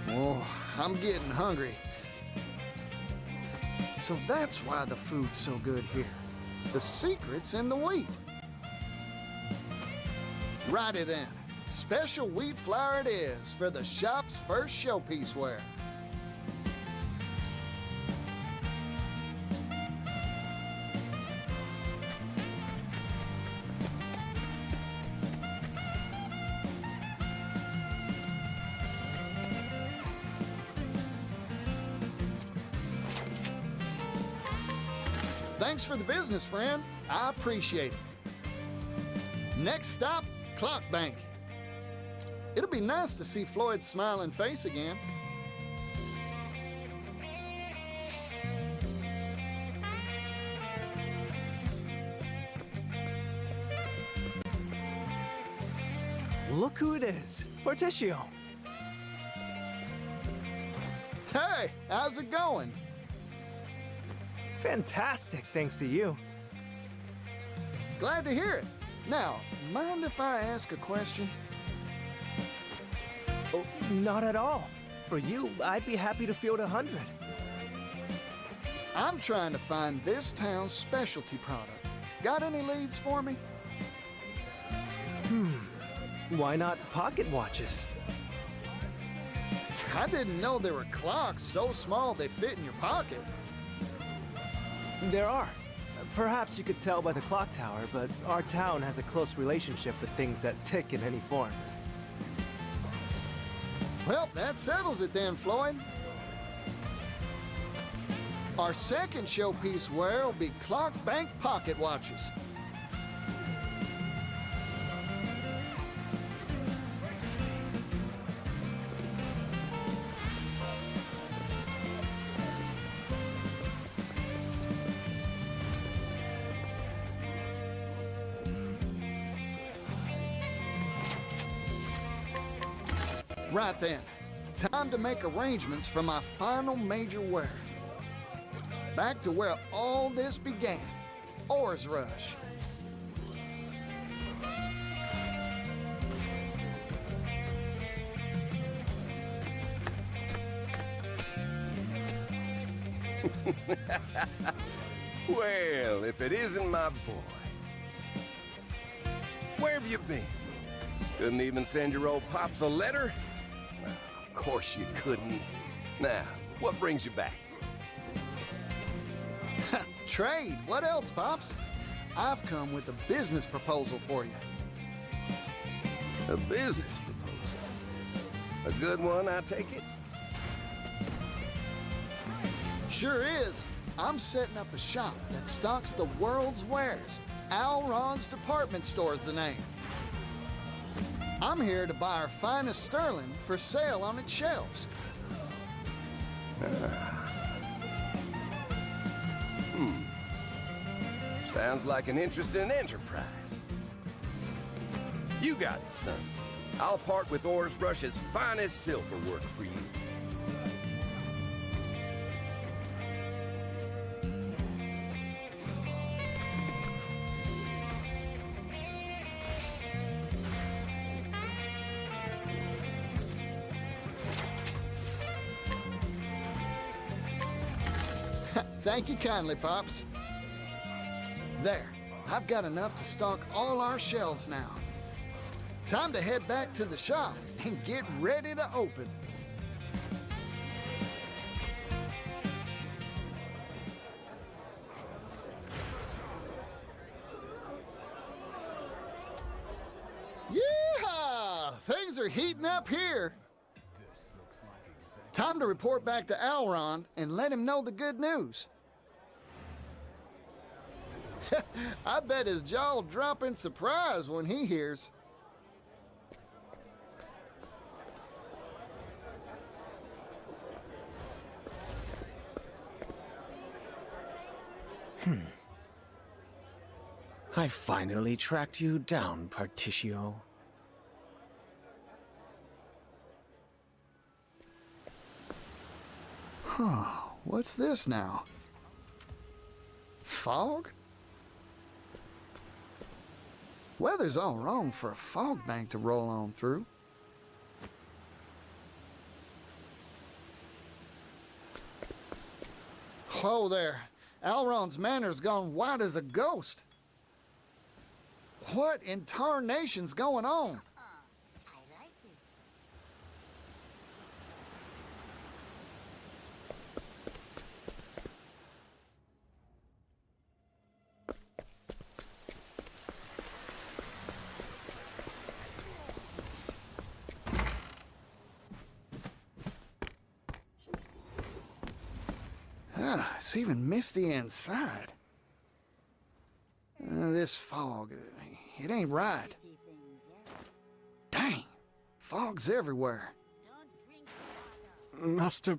Oh, I'm getting hungry. So that's why the food's so good here. The secret's in the wheat. Righty then. Special wheat flour it is for the shop's first showpiece ware. Thanks for the business, friend. I appreciate it. Next stop, Clock Bank. It'll be nice to see Floyd's smiling face again. Look who it is. Morticio. Hey, how's it going? Fantastic, thanks to you. Glad to hear it. Now, mind if I ask a question? Oh, not at all. For you, I'd be happy to field 100. I'm trying to find this town's specialty product. Got any leads for me? Why not pocket watches? I didn't know there were clocks so small they fit in your pocket. There are. Perhaps you could tell by the clock tower, but our town has a close relationship with things that tick in any form. Well, that settles it then, Floyd. Our second showpiece wear will be clock bank pocket watches. Right then, time to make arrangements for my final major wear. Back to where all this began, Ores Rush. Well, if it isn't my boy. Where have you been? Couldn't even send your old pops a letter? Well, of course you couldn't. Now, what brings you back? Trade. What else, Pops? I've come with a business proposal for you. A business proposal? A good one, I take it? Sure is. I'm setting up a shop that stocks the world's wares. Alron's Department Store's the name. I'm here to buy our finest sterling for sale on its shelves. Sounds like an interesting enterprise. You got it, son. I'll part with Ores Rush's finest silver work for you. Thank you kindly, Pops. There, I've got enough to stock all our shelves now. Time to head back to the shop and get ready to open. Yeehaw! Things are heating up here. Time to report back to Alron and let him know the good news. I bet his jaw'll drop in surprise when he hears. I finally tracked you down, Particio. Huh, what's this now? Fog? Weather's all wrong for a fog bank to roll on through. Whoa there. Alron's manor's gone white as a ghost. What in tarnation's going on? It's even misty inside. This fog, it ain't right. Dang, fog's everywhere. Master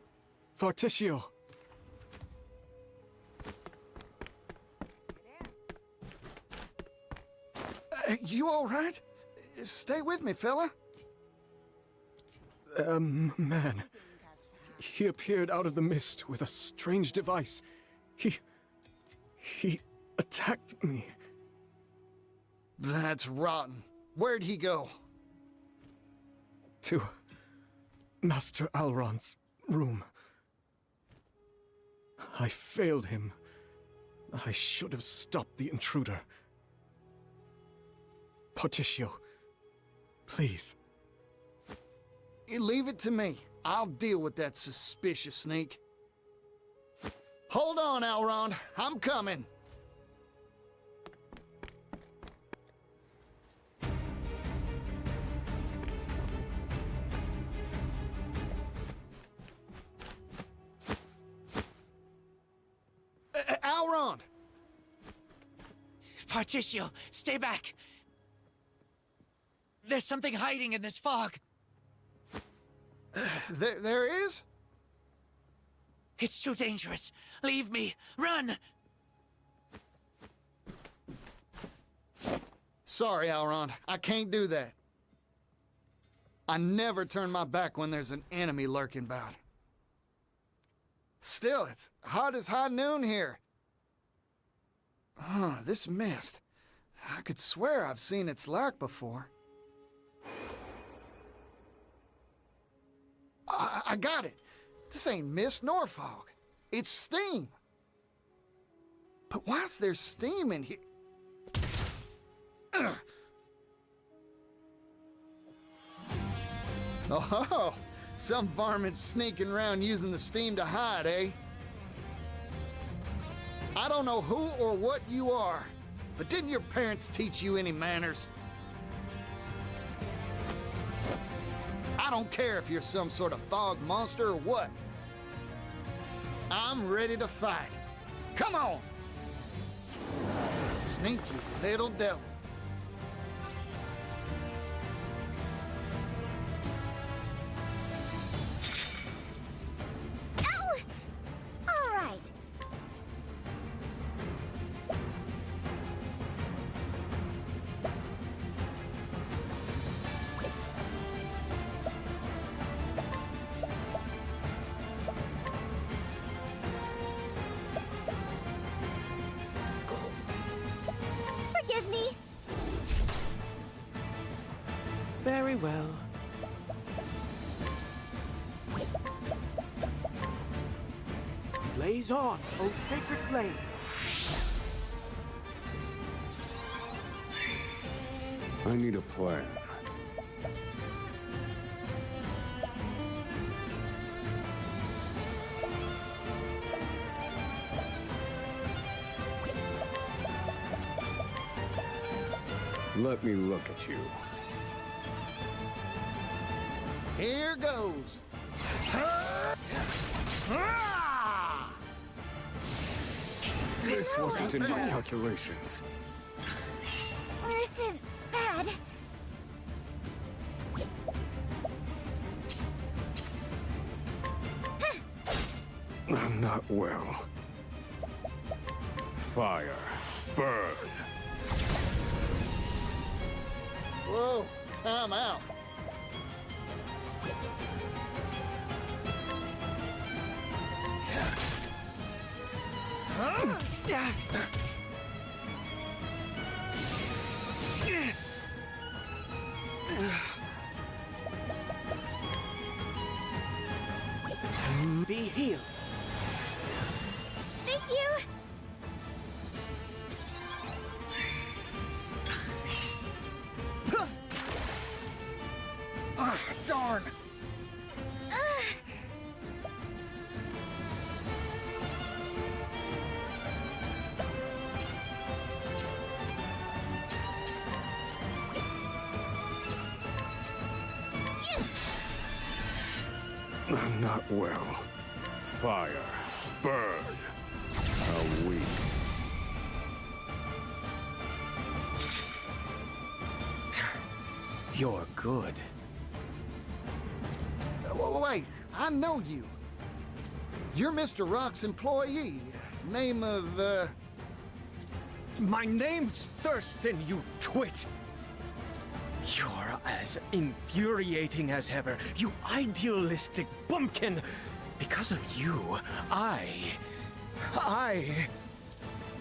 Particio. You all right? Stay with me, fella. Man. He appeared out of the mist with a strange device. He attacked me. That's rotten. Where'd he go? To Master Alron's room. I failed him. I should have stopped the intruder. Porticio, please. Leave it to me. I'll deal with that suspicious sneak. Hold on, Elrond. I'm coming. Elrond! Particio, stay back! There's something hiding in this fog. There is? It's too dangerous. Leave me. Run! Sorry, Elrond. I can't do that. I never turn my back when there's an enemy lurking about. Still, it's hot as high noon here. This mist. I could swear I've seen its like before. I got it. This ain't mist nor fog. It's steam. But why is there steam in here? Oh, some varmint sneaking around using the steam to hide, eh? I don't know who or what you are, but didn't your parents teach you any manners? I don't care if you're some sort of fog monster or what. I'm ready to fight. Come on! Sneaky little devil. Ow! All right. Forgive me. Very well. Blaze on, O sacred flame! I need a plan. Let me look at you. Here goes. This wasn't in my calculations. This is bad. I'm not well. Fire. Burn. Whoa, time out. Be healed. Thank you. Darn. I'm not well. Fire. Burn. How weak. You're good. Wait, I know you. You're Mr. Rock's employee. Name of, My name's Thurston, you twit! You're as infuriating as ever, you idealistic bumpkin! Because of you, I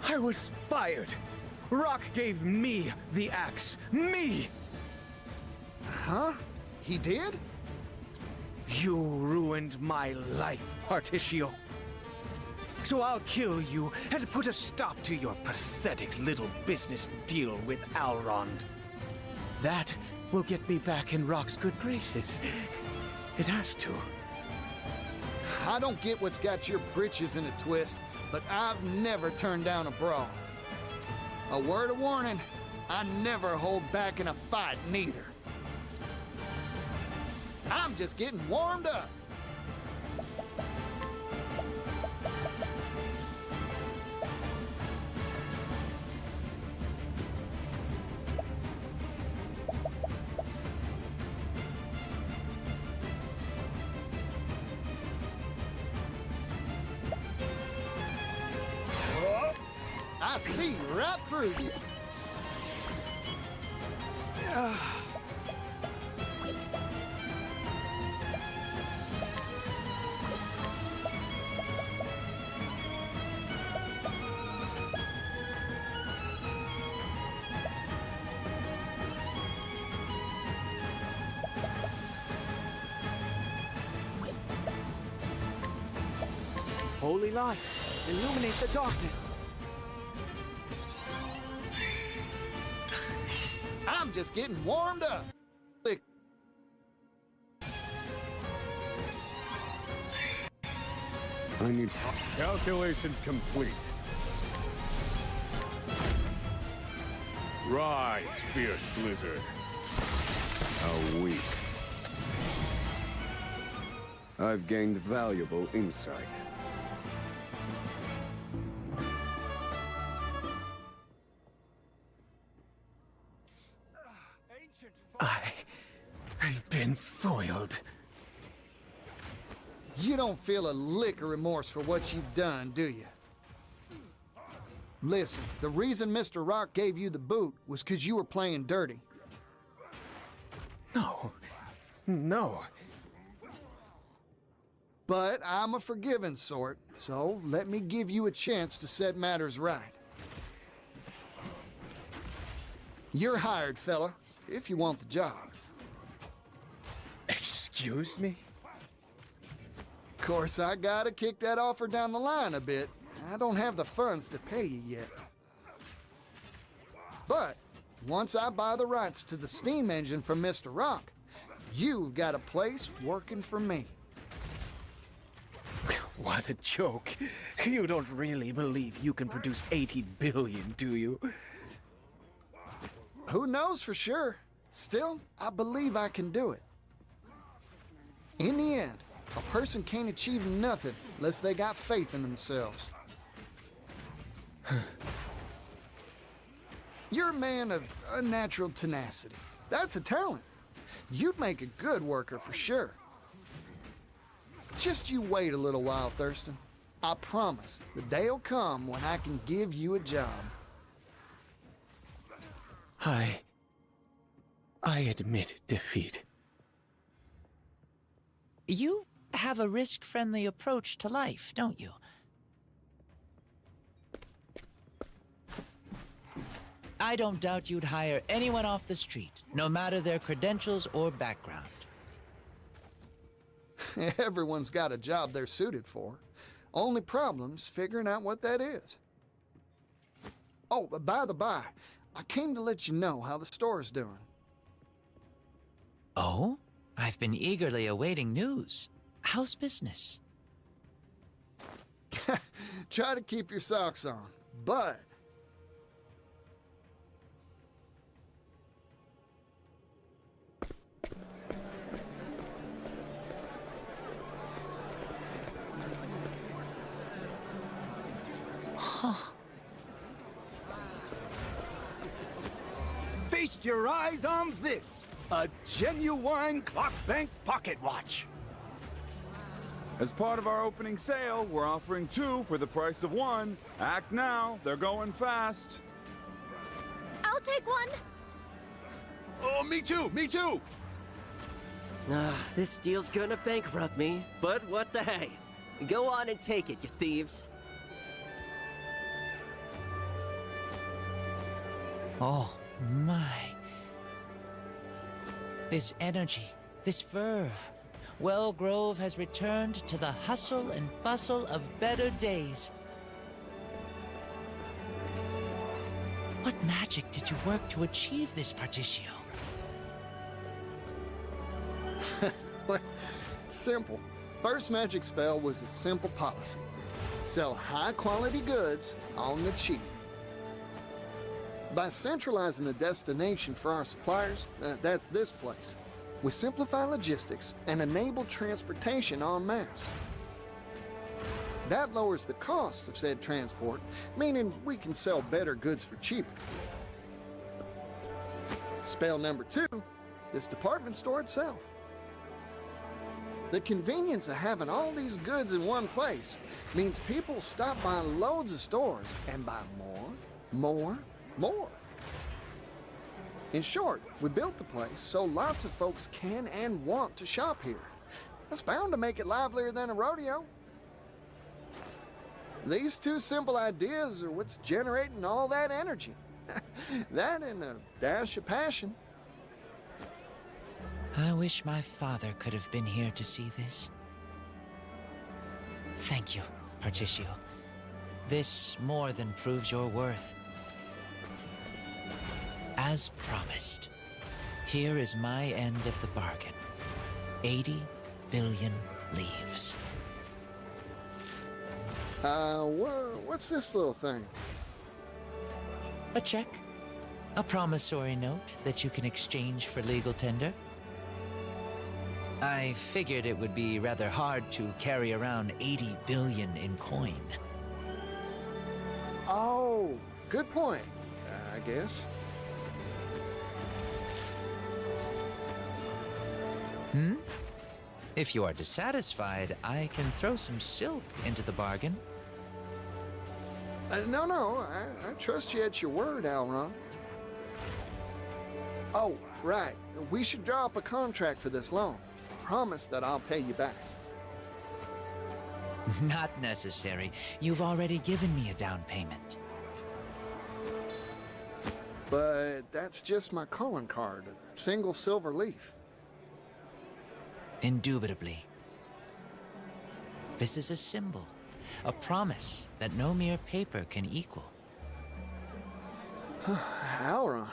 was fired! Rock gave me the axe! Me! Huh? He did? You ruined my life, Particio. So I'll kill you and put a stop to your pathetic little business deal with Alrond. That will get me back in Rock's good graces. It has to. I don't get what's got your britches in a twist, but I've never turned down a brawl. A word of warning, I never hold back in a fight, neither. I'm just getting warmed up. I see right through you. Holy light, illuminate the darkness. I'm just getting warmed up. I need... Calculations complete. Rise, fierce blizzard. How weak. I've gained valuable insight. I've been foiled. You don't feel a lick of remorse for what you've done, do you? Listen, the reason Mr. Rock gave you the boot was because you were playing dirty. No. But I'm a forgiving sort, so let me give you a chance to set matters right. You're hired, fella, if you want the job. Excuse me? Of course, I gotta kick that offer down the line a bit. I don't have the funds to pay you yet. But once I buy the rights to the steam engine from Mr. Rock, you've got a place working for me. What a joke. You don't really believe you can produce 80 billion, do you? Who knows for sure? Still, I believe I can do it. In the end, a person can't achieve nothing unless they got faith in themselves. You're a man of unnatural tenacity. That's a talent. You'd make a good worker for sure. Just you wait a little while, Thurston. I promise the day'll come when I can give you a job. I admit defeat. You have a risk-friendly approach to life, don't you? I don't doubt you'd hire anyone off the street, no matter their credentials or background. Everyone's got a job they're suited for. Only problem's figuring out what that is. Oh, by the by, I came to let you know how the store's doing. Oh? I've been eagerly awaiting news. How's business? Try to keep your socks on, but... Feast your eyes on this. A genuine clock bank pocket watch. As part of our opening sale, we're offering 2 for the price of 1. Act now, they're going fast. I'll take one. Oh, me too, me too! This deal's gonna bankrupt me, but what the hey? Go on and take it, you thieves. Oh, my. This energy, this verve. Well Grove has returned to the hustle and bustle of better days. What magic did you work to achieve this, Particio? Simple. First magic spell was a simple policy. Sell high-quality goods on the cheap. By centralizing the destination for our suppliers, that's this place, we simplify logistics and enable transportation en masse. That lowers the cost of said transport, meaning we can sell better goods for cheaper. Spell number 2, this department store itself. The convenience of having all these goods in one place means people stop by loads of stores and buy more. In short, we built the place so lots of folks can and want to shop here. That's bound to make it livelier than a rodeo. These two simple ideas are what's generating all that energy. That and a dash of passion. I wish my father could have been here to see this. Thank you, Particio. This more than proves your worth. As promised, here is my end of the bargain. 80 billion leaves. What's this little thing? A check. A promissory note that you can exchange for legal tender. I figured it would be rather hard to carry around 80 billion in coin. Oh, good point, I guess. If you are dissatisfied, I can throw some silk into the bargain. No, I trust you at your word, Alron. Oh, right. We should draw up a contract for this loan. Promise that I'll pay you back. Not necessary. You've already given me a down payment. But that's just my calling card, a single silver leaf. Indubitably. This is a symbol, a promise that no mere paper can equal. Alron.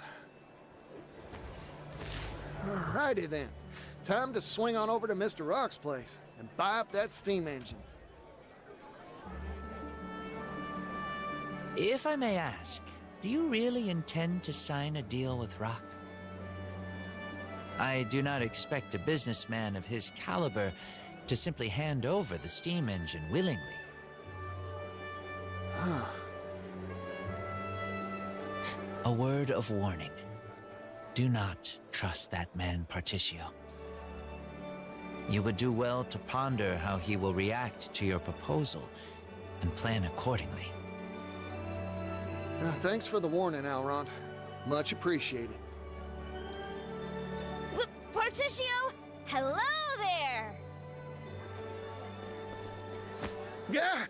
Alrighty then. Time to swing on over to Mr. Rock's place and buy up that steam engine. If I may ask, do you really intend to sign a deal with Rock? I do not expect a businessman of his caliber to simply hand over the steam engine willingly. A word of warning. Do not trust that man, Particio. You would do well to ponder how he will react to your proposal and plan accordingly. Thanks for the warning, Alron. Much appreciated. Particio, hello there! Yeah,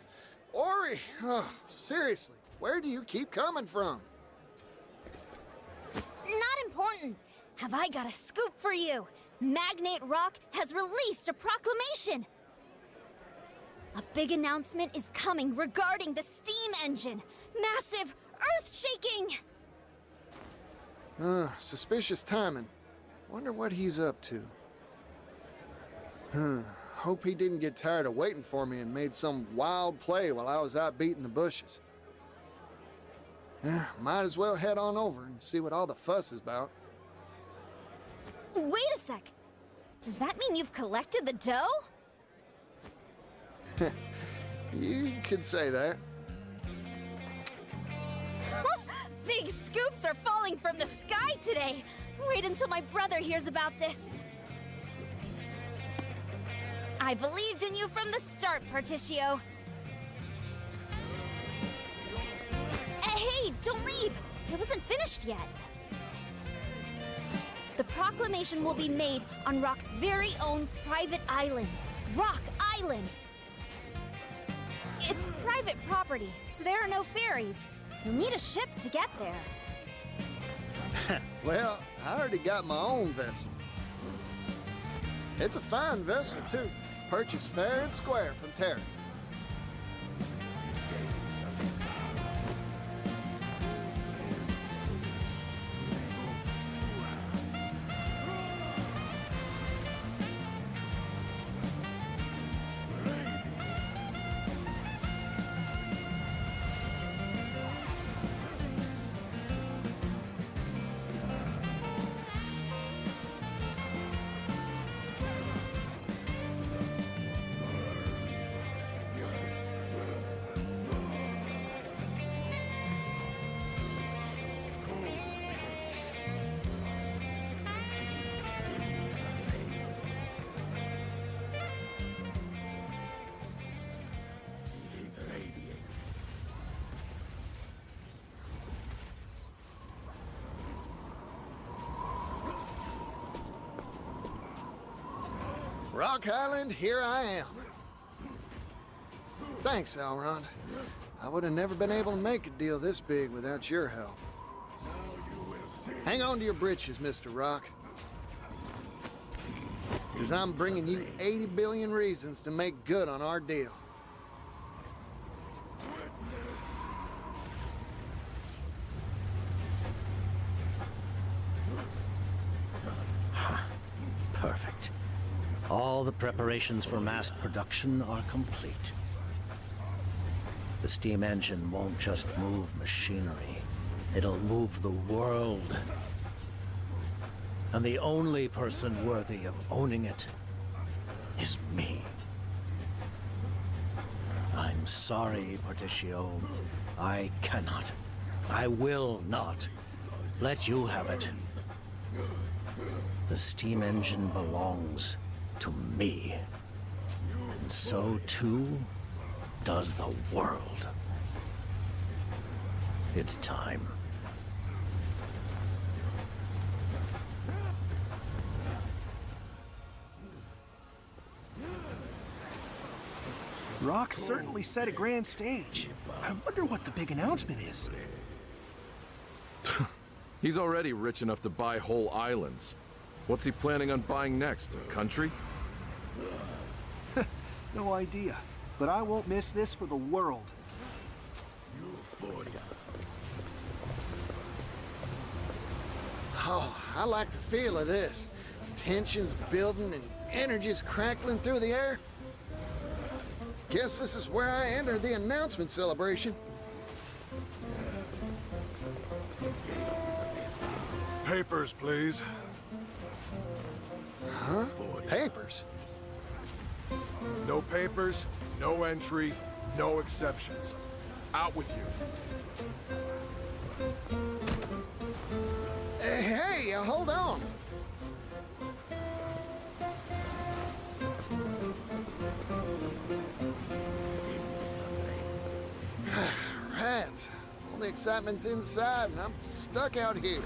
Ori. Oh, seriously, where do you keep coming from? Not important. Have I got a scoop for you? Magnate Rock has released a proclamation. A big announcement is coming regarding the steam engine. Massive, earth-shaking! Suspicious timing. Wonder what he's up to. Hope he didn't get tired of waiting for me and made some wild play while I was out beating the bushes. Might as well head on over and see what all the fuss is about. Wait a sec. Does that mean you've collected the dough? You could say that. Big scoops are falling from the sky today. Wait until my brother hears about this. I believed in you from the start, Particio. Hey, don't leave! It wasn't finished yet. The proclamation will be made on Rock's very own private island. Rock Island! It's private property, so there are no ferries. You'll need a ship to get there. Well, I already got my own vessel. It's a fine vessel, too. Purchased fair and square from Terra. Rock Island, here I am. Thanks, Elrond. I would have never been able to make a deal this big without your help. Hang on to your britches, Mr. Rock. Because I'm bringing you 80 billion reasons to make good on our deal. Perfect. All the preparations for mass production are complete. The steam engine won't just move machinery, it'll move the world. And the only person worthy of owning it is me. I'm sorry, Particio. I cannot, I will not let you have it. The steam engine belongs to me. And so too does the world. It's time. Rock certainly set a grand stage. I wonder what the big announcement is. He's already rich enough to buy whole islands. What's he planning on buying next? A country? No idea, but I won't miss this for the world. Oh, I like the feel of this. Tension's building and energy's crackling through the air. Guess this is where I enter the announcement celebration. Papers, please. Huh? Papers? No papers, no entry, no exceptions. Out with you. Hey, hold on. Rats. All the excitement's inside, and I'm stuck out here.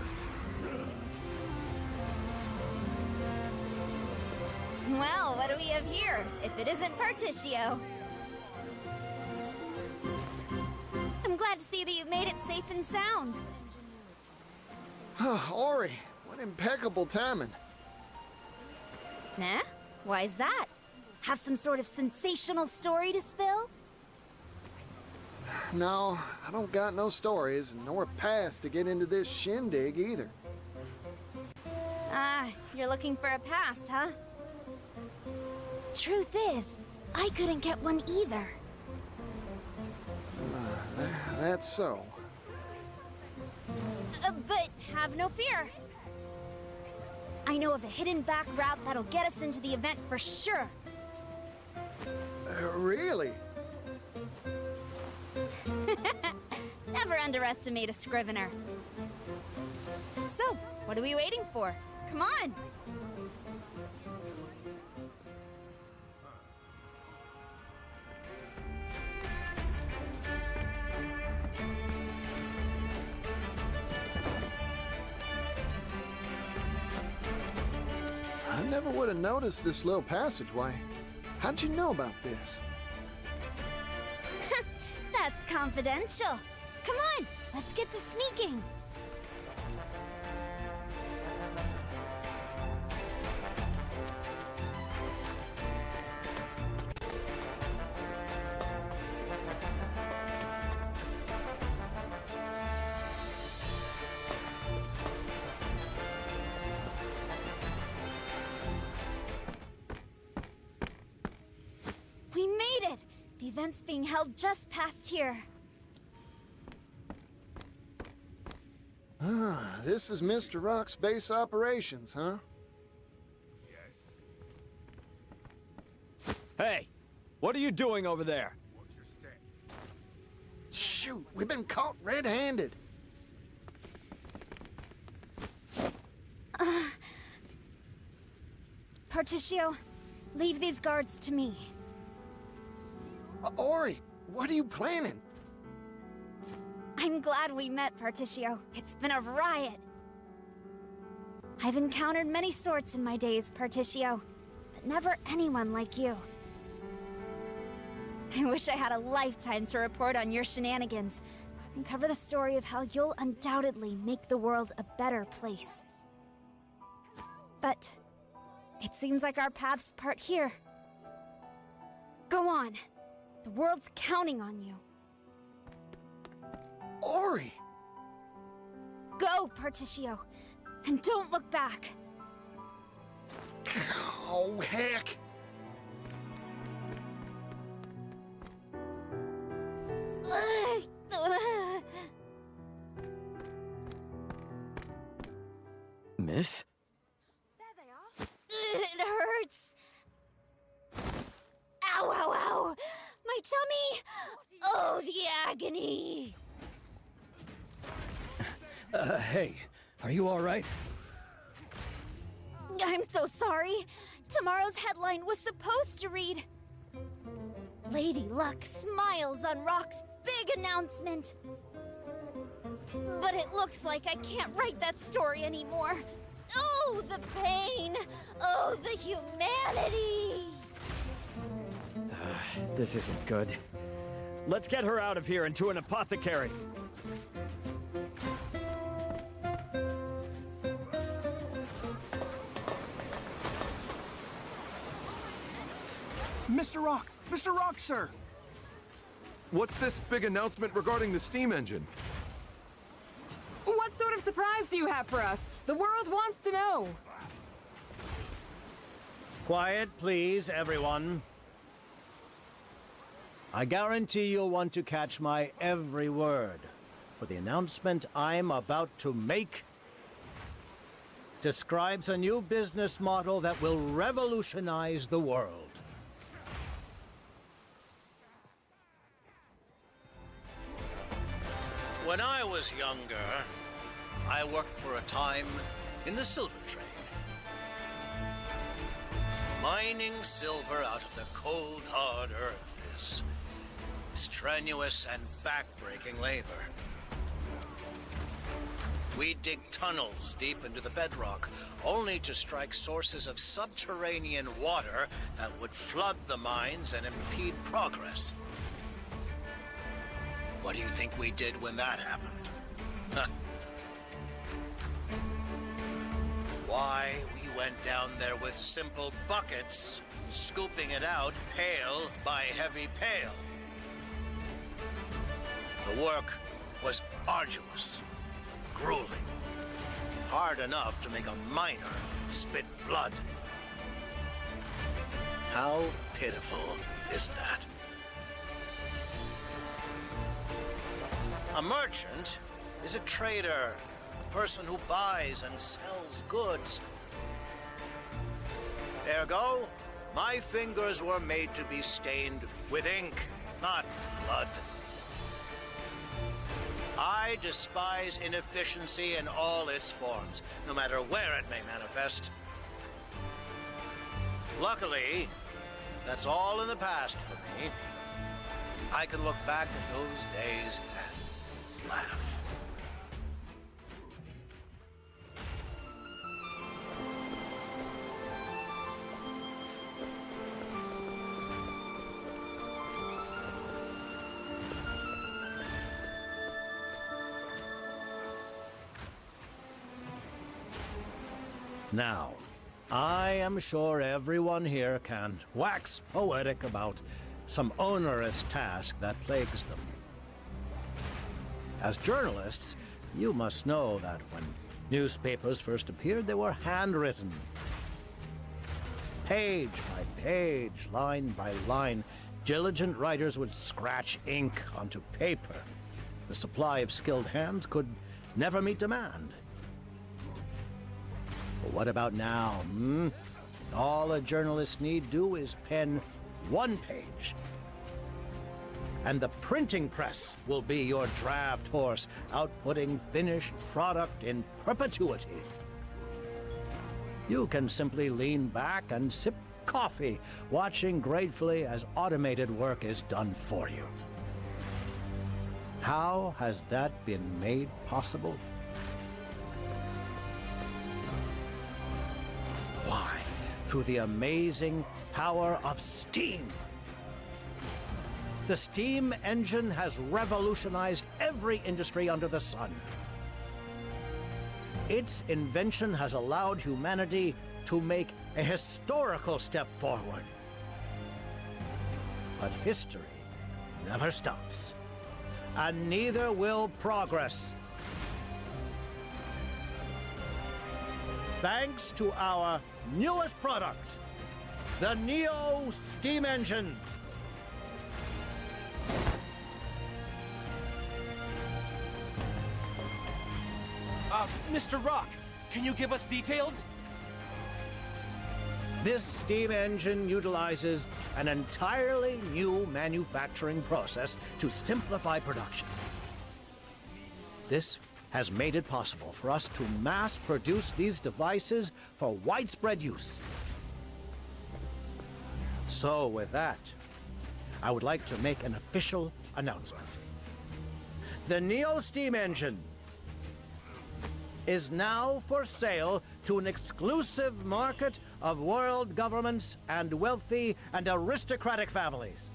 Well, what do we have here, if it isn't Particio? I'm glad to see that you've made it safe and sound. Ori, what impeccable timing. Nah? Why's that? Have some sort of sensational story to spill? No, I don't got no stories, nor a pass to get into this shindig either. Ah, you're looking for a pass, huh? Truth is, I couldn't get one either. That's so. But have no fear. I know of a hidden back route that'll get us into the event for sure. Really? Never underestimate a scrivener. So, what are we waiting for? Come on! never would have noticed this little passageway. How'd you know about this? That's confidential. Come on, let's get to sneaking. We made it! The event's being held just past here. Ah, this is Mr. Rock's base operations, huh? Hey, what are you doing over there? Shoot, we've been caught red-handed. Particio, leave these guards to me. Ori, what are you planning? I'm glad we met, Particio. It's been a riot. I've encountered many sorts in my days, Particio, but never anyone like you. I wish I had a lifetime to report on your shenanigans and cover the story of how you'll undoubtedly make the world a better place. But it seems like our paths part here. Go on. The world's counting on you. Ori! Go, Particio, and don't look back. Oh, heck! Miss? It hurts. Ow, ow, ow! My tummy! Oh, the agony! Hey, are you alright? I'm so sorry. Tomorrow's headline was supposed to read, Lady Luck smiles on Rock's big announcement. But it looks like I can't write that story anymore. Oh, the pain! Oh, the humanity! This isn't good. Let's get her out of here and to an apothecary. Mr. Rock! Mr. Rock, sir! What's this big announcement regarding the steam engine? What sort of surprise do you have for us? The world wants to know. Quiet, please, everyone. I guarantee you'll want to catch my every word, for the announcement I'm about to make describes a new business model that will revolutionize the world. When I was younger, I worked for a time in the silver trade. Mining silver out of the cold, hard earth is strenuous and back-breaking labor. We dig tunnels deep into the bedrock, only to strike sources of subterranean water that would flood the mines and impede progress. What do you think we did when that happened? Huh. Why, we went down there with simple buckets, scooping it out pail by heavy pail. The work was arduous, grueling, hard enough to make a miner spit blood. How pitiful is that? A merchant is a trader, a person who buys and sells goods. Ergo, my fingers were made to be stained with ink, not blood. I despise inefficiency in all its forms, no matter where it may manifest. Luckily, that's all in the past for me. I can look back at those days and laugh. Now, I am sure everyone here can wax poetic about some onerous task that plagues them. As journalists, you must know that when newspapers first appeared, they were handwritten. Page by page, line by line, diligent writers would scratch ink onto paper. The supply of skilled hands could never meet demand. But what about now, All a journalist need do is pen one page. And the printing press will be your draft horse, outputting finished product in perpetuity. You can simply lean back and sip coffee, watching gratefully as automated work is done for you. How has that been made possible? Why? Through the amazing power of steam. The steam engine has revolutionized every industry under the sun. Its invention has allowed humanity to make a historical step forward. But history never stops, and neither will progress. Thanks to our newest product, the Neo steam engine. Mr. Rock, can you give us details? This steam engine utilizes an entirely new manufacturing process to simplify production. This has made it possible for us to mass produce these devices for widespread use. So with that, I would like to make an official announcement. The Neo steam engine is now for sale to an exclusive market of world governments and wealthy and aristocratic families.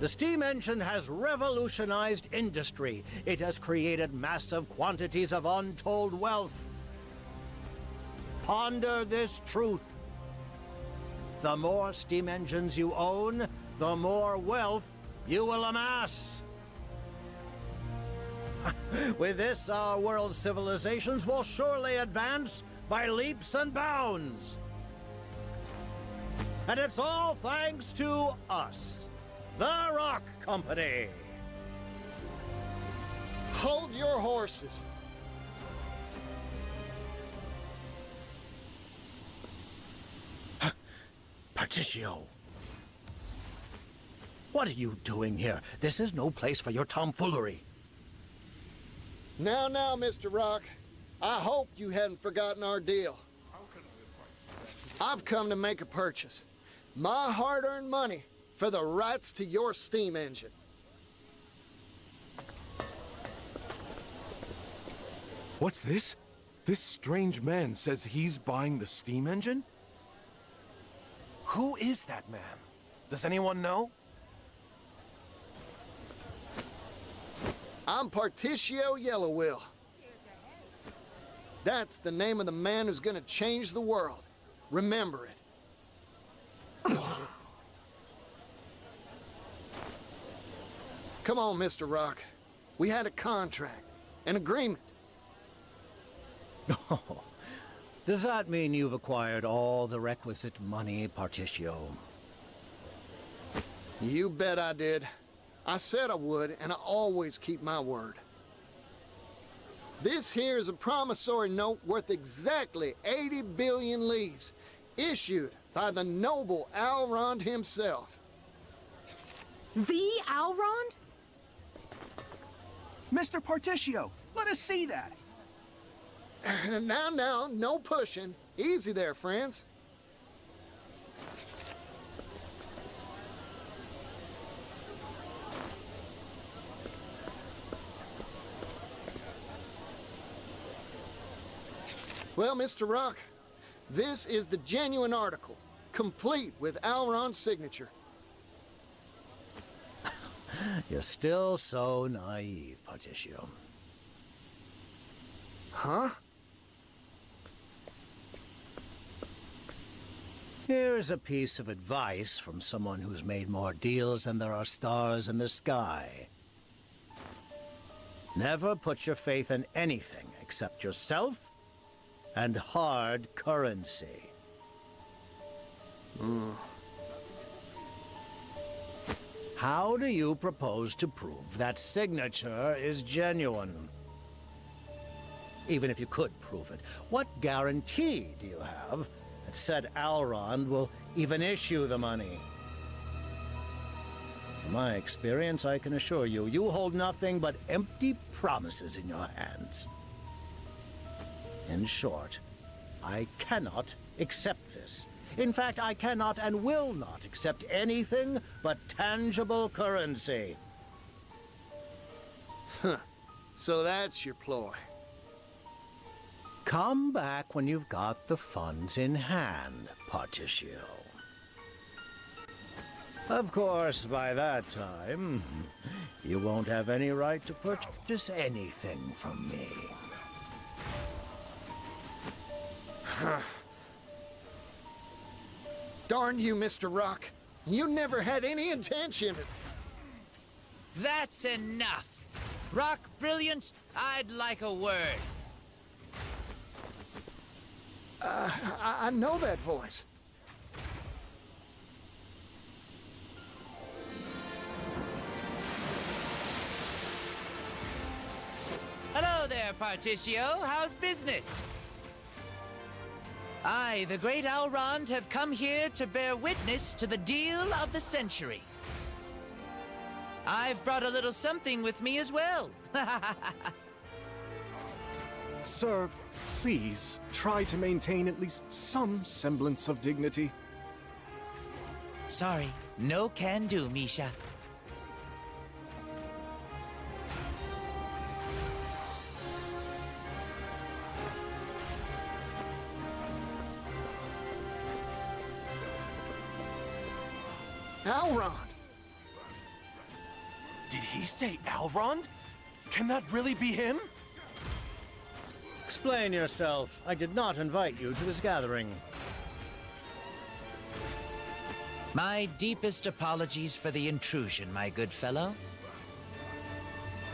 The steam engine has revolutionized industry. It has created massive quantities of untold wealth. Ponder this truth. The more steam engines you own, the more wealth you will amass. With this, our world's civilizations will surely advance by leaps and bounds. And it's all thanks to us, the Rock Company. Hold your horses. Particio. What are you doing here? This is no place for your tomfoolery. Now, Mr. Rock. I hope you hadn't forgotten our deal. I've come to make a purchase. My hard-earned money for the rights to your steam engine. What's this? This strange man says he's buying the steam engine? Who is that man? Does anyone know? I'm Particio Yellowwill. That's the name of the man who's gonna change the world. Remember it. Come on, Mr. Rock. We had a contract, an agreement. Oh, does that mean you've acquired all the requisite money, Particio? You bet I did. I said I would, and I always keep my word. This here is a promissory note worth exactly 80 billion leaves, issued by the noble Alrond himself. The Alrond? Mr. Particio, let us see that. Now, no pushing. Easy there, friends. Well, Mr. Rock, this is the genuine article, complete with Alron's signature. You're still so naive, Particio. Huh? Here's a piece of advice from someone who's made more deals than there are stars in the sky. Never put your faith in anything except yourself and hard currency. How do you propose to prove that signature is genuine? Even if you could prove it, what guarantee do you have that said Elrond will even issue the money? From my experience, I can assure you, you hold nothing but empty promises in your hands. In short, I cannot accept this. In fact, I cannot and will not accept anything but tangible currency. Huh. So that's your ploy. Come back when you've got the funds in hand, Particio. Of course, by that time, you won't have any right to purchase anything from me. Darn you, Mr. Rock. You never had any intention. That's enough. Rock Brilliant, I'd like a word. I know that voice. Hello there, Particio. How's business? I, the great Elrond, have come here to bear witness to the deal of the century. I've brought a little something with me as well. Sir, please try to maintain at least some semblance of dignity. Sorry, no can do, Misha. Elrond! Did he say Elrond? Can that really be him? Explain yourself. I did not invite you to this gathering. My deepest apologies for the intrusion, my good fellow.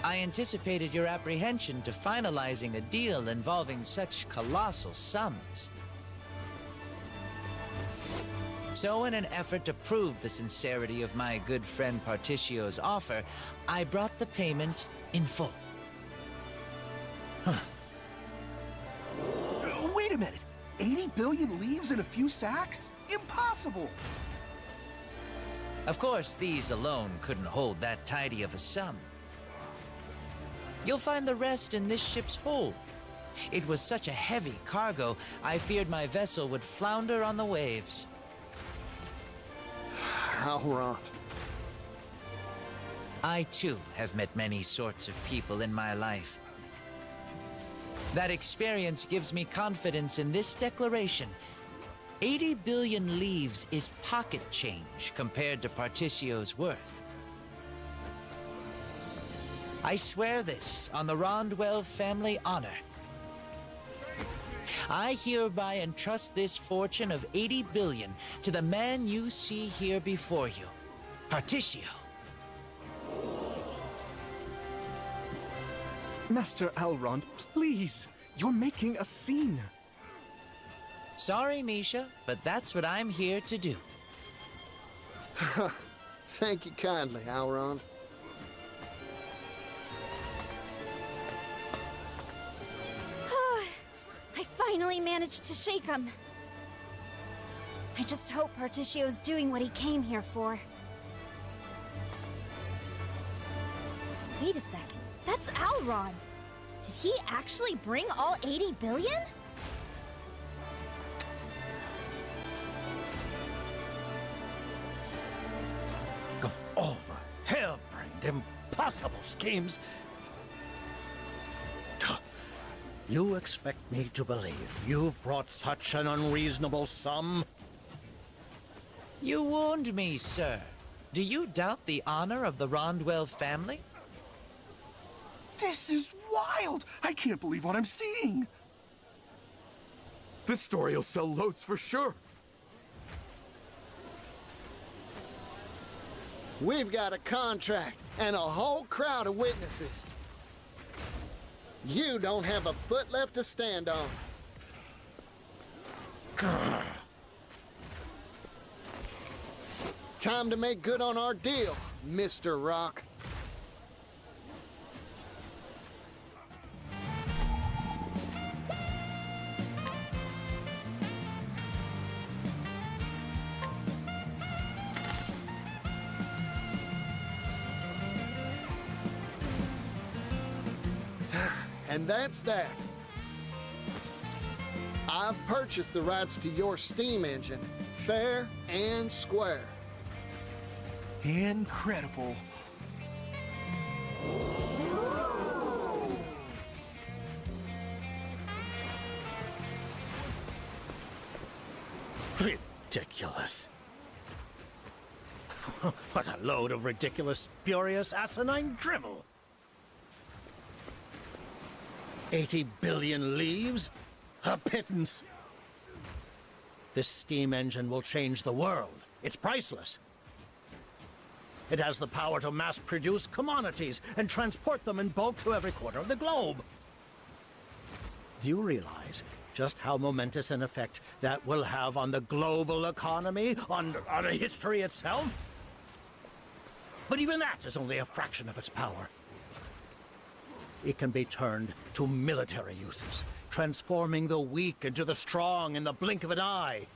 I anticipated your apprehension to finalizing a deal involving such colossal sums. So in an effort to prove the sincerity of my good friend Particio's offer, I brought the payment in full. Wait a minute. 80 billion leaves in a few sacks? Impossible! Of course, these alone couldn't hold that tidy of a sum. You'll find the rest in this ship's hold. It was such a heavy cargo, I feared my vessel would flounder on the waves. Elrond. I, too, have met many sorts of people in my life. That experience gives me confidence in this declaration. 80 billion leaves is pocket change compared to Particio's worth. I swear this on the Rondwell family honor. I hereby entrust this fortune of 80 billion to the man you see here before you, Particio. Master Elrond, please! You're making a scene! Sorry, Misha, but that's what I'm here to do. Thank you kindly, Elrond. I finally managed to shake him. I just hope Particio's doing what he came here for. Wait a second. That's Elrond. Did he actually bring all 80 billion? Of all the harebrained, impossible schemes, you expect me to believe you've brought such an unreasonable sum? You wound me, sir. Do you doubt the honor of the Rondwell family? This is wild! I can't believe what I'm seeing! This story will sell loads for sure. We've got a contract and a whole crowd of witnesses. You don't have a foot left to stand on. Time to make good on our deal, Mr. Rock. And that's that. I've purchased the rights to your steam engine, fair and square. Incredible. Ridiculous. What a load of ridiculous, spurious, asinine drivel. 80 billion leaves? A pittance. This steam engine will change the world. It's priceless. It has the power to mass-produce commodities and transport them in bulk to every quarter of the globe. Do you realize just how momentous an effect that will have on the global economy, on history itself? But even that is only a fraction of its power. It can be turned to military uses, transforming the weak into the strong in the blink of an eye.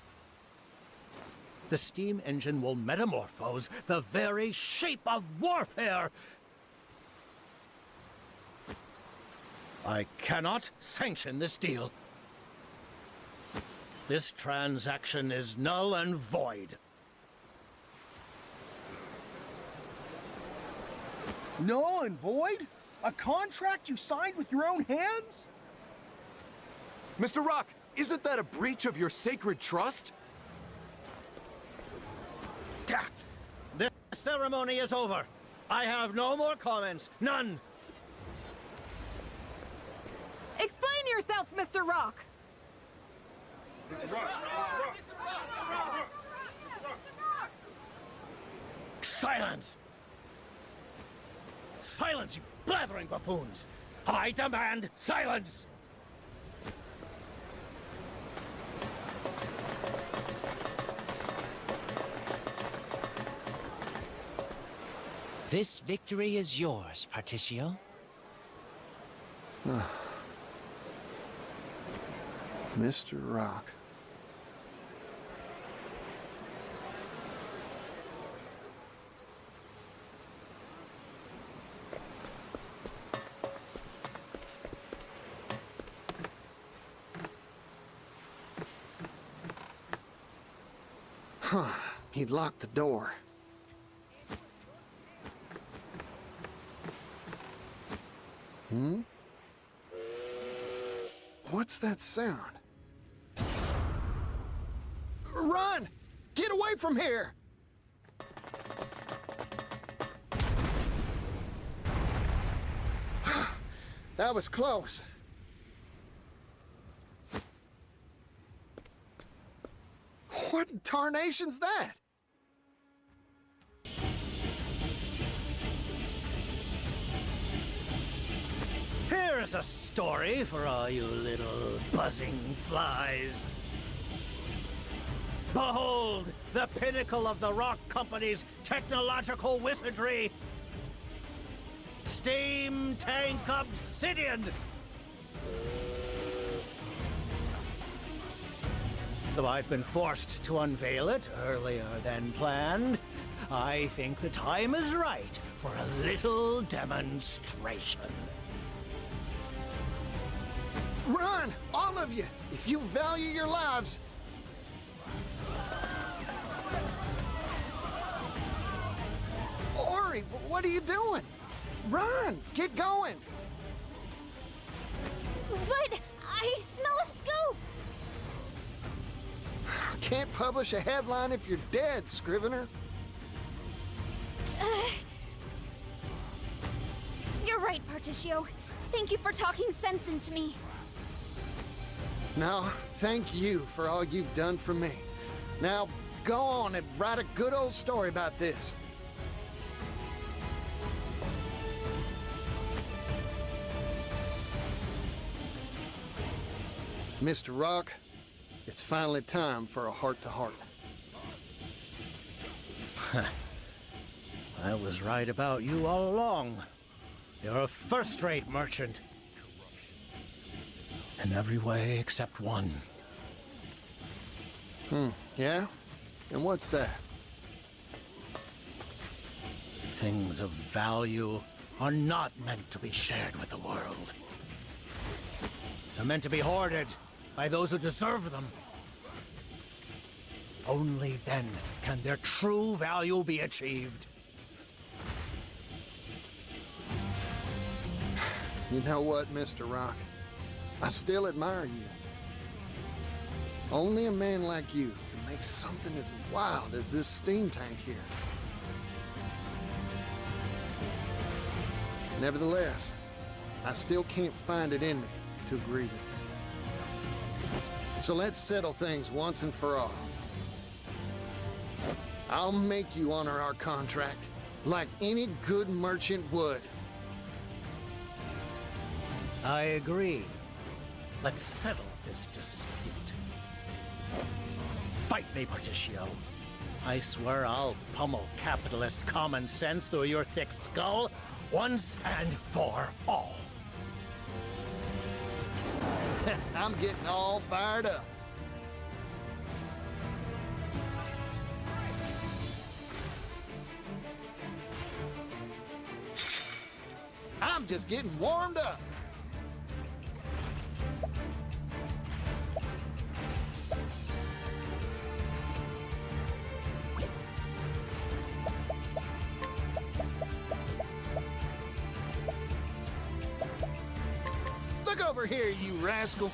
The steam engine will metamorphose the very shape of warfare. I cannot sanction this deal. This transaction is null and void. Null and void? A contract you signed with your own hands? Mr. Rock, isn't that a breach of your sacred trust? This ceremony is over. I have no more comments. None. Explain yourself, Mr. Rock. Silence! Silence, you blathering buffoons! I demand silence! This victory is yours, Particio. Mr. Rock. Huh. He'd locked the door. Hmm? What's that sound? Run! Get away from here! That was close. What in tarnation's that? Here's a story for all you little buzzing flies. Behold, the pinnacle of the Rock Company's technological wizardry. Steam Tank Obsidian! Though I've been forced to unveil it earlier than planned, I think the time is right for a little demonstration. Run! All of you! If you value your lives! Ori, what are you doing? Run! Get going! But I smell a scoop! Can't publish a headline if you're dead, Scrivener. You're right, Particio. Thank you for talking sense into me. No, thank you for all you've done for me. Now, go on and write a good old story about this. Mr. Rock, it's finally time for a heart-to-heart. I was right about you all along. You're a first-rate merchant. In every way except one. Yeah? And what's that? Things of value are not meant to be shared with the world. They're meant to be hoarded by those who deserve them. Only then can their true value be achieved. You know what, Mr. Rock? I still admire you. Only a man like you can make something as wild as this steam tank here. Nevertheless, I still can't find it in me to agree with you. So let's settle things once and for all. I'll make you honor our contract, like any good merchant would. I agree. Let's settle this dispute. Fight me, Particio. I swear I'll pummel capitalist common sense through your thick skull once and for all. I'm getting all fired up. I'm just getting warmed up. Look over here, you rascal.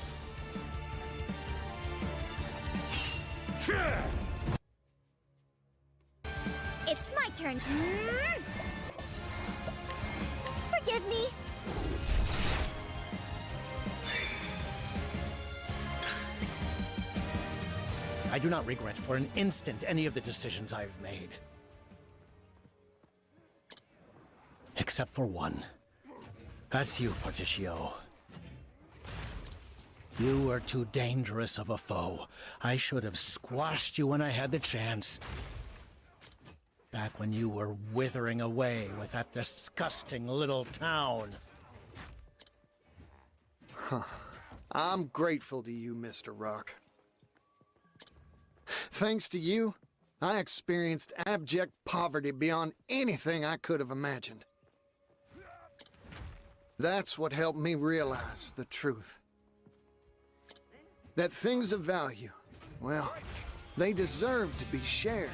It's my turn. Forgive me. I do not regret for an instant any of the decisions I've made. Except for one. That's you, Particio. You were too dangerous of a foe. I should have squashed you when I had the chance. Back when you were withering away with that disgusting little town. Huh. I'm grateful to you, Mr. Rock. Thanks to you, I experienced abject poverty beyond anything I could have imagined. That's what helped me realize the truth. That things of value, well, they deserve to be shared.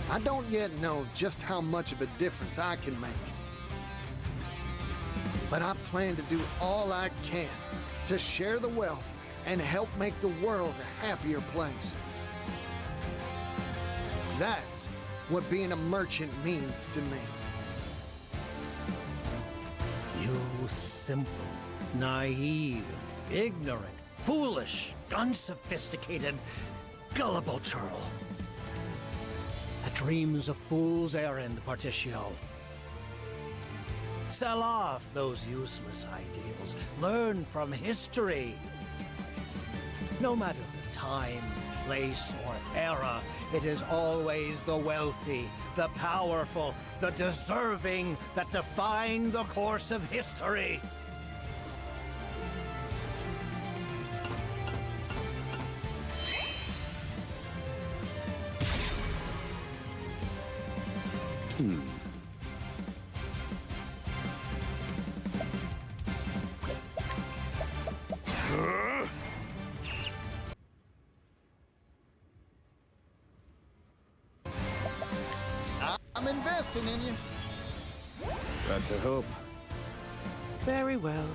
I don't yet know just how much of a difference I can make. But I plan to do all I can to share the wealth and help make the world a happier place. That's what being a merchant means to me. You simple, naive, ignorant, foolish, unsophisticated, gullible churl. A dream's a fool's errand, Particio. Sell off those useless ideals. Learn from history. No matter the time, place, or era, it is always the wealthy, the powerful, the deserving that define the course of history. I'm investing in you. That's a hope. Very well.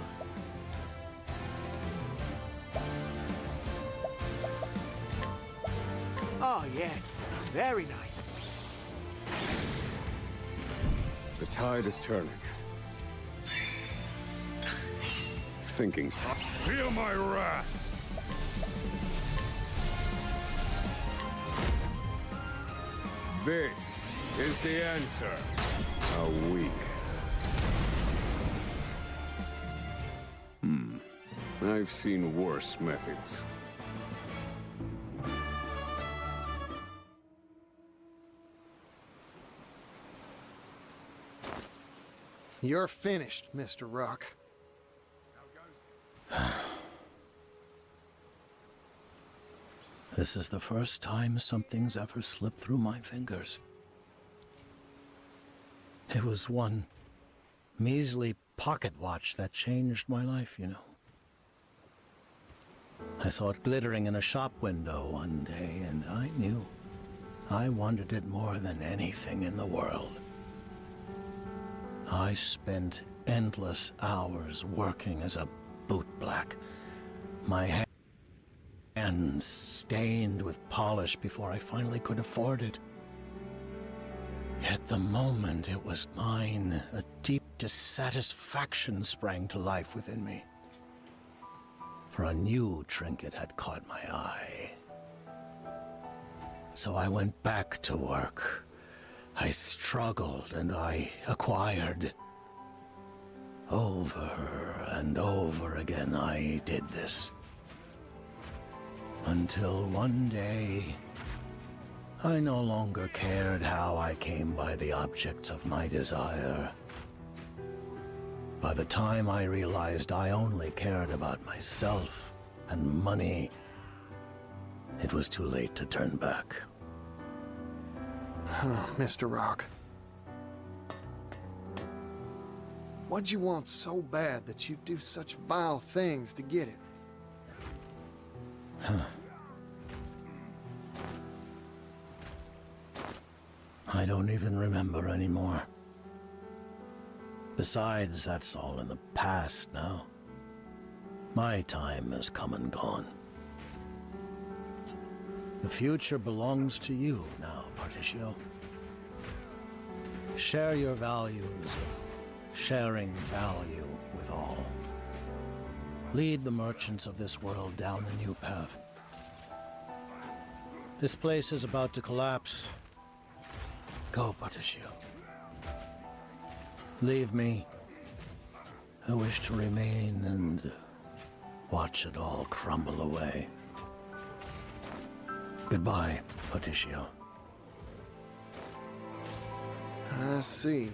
Oh, yes. Very nice. The tide is turning. Thinking. Feel my wrath! This is the answer. How weak. I've seen worse methods. You're finished, Mr. Rock. This is the first time something's ever slipped through my fingers. It was one measly pocket watch that changed my life, you know. I saw it glittering in a shop window one day, and I knew I wanted it more than anything in the world. I spent endless hours working as a bootblack, my hands stained with polish before I finally could afford it. At the moment it was mine, a deep dissatisfaction sprang to life within me. For a new trinket had caught my eye. So I went back to work. I struggled and I acquired. Over and over again I did this. Until one day, I no longer cared how I came by the objects of my desire. By the time I realized I only cared about myself and money, it was too late to turn back. Mr. Rock. What'd you want so bad that you'd do such vile things to get it? I don't even remember anymore. Besides, that's all in the past now. My time has come and gone. The future belongs to you now, Particio. Share your values of sharing value with all. Lead the merchants of this world down a new path. This place is about to collapse. Go, Particio. Leave me. I wish to remain and watch it all crumble away. Goodbye, Particio. I see.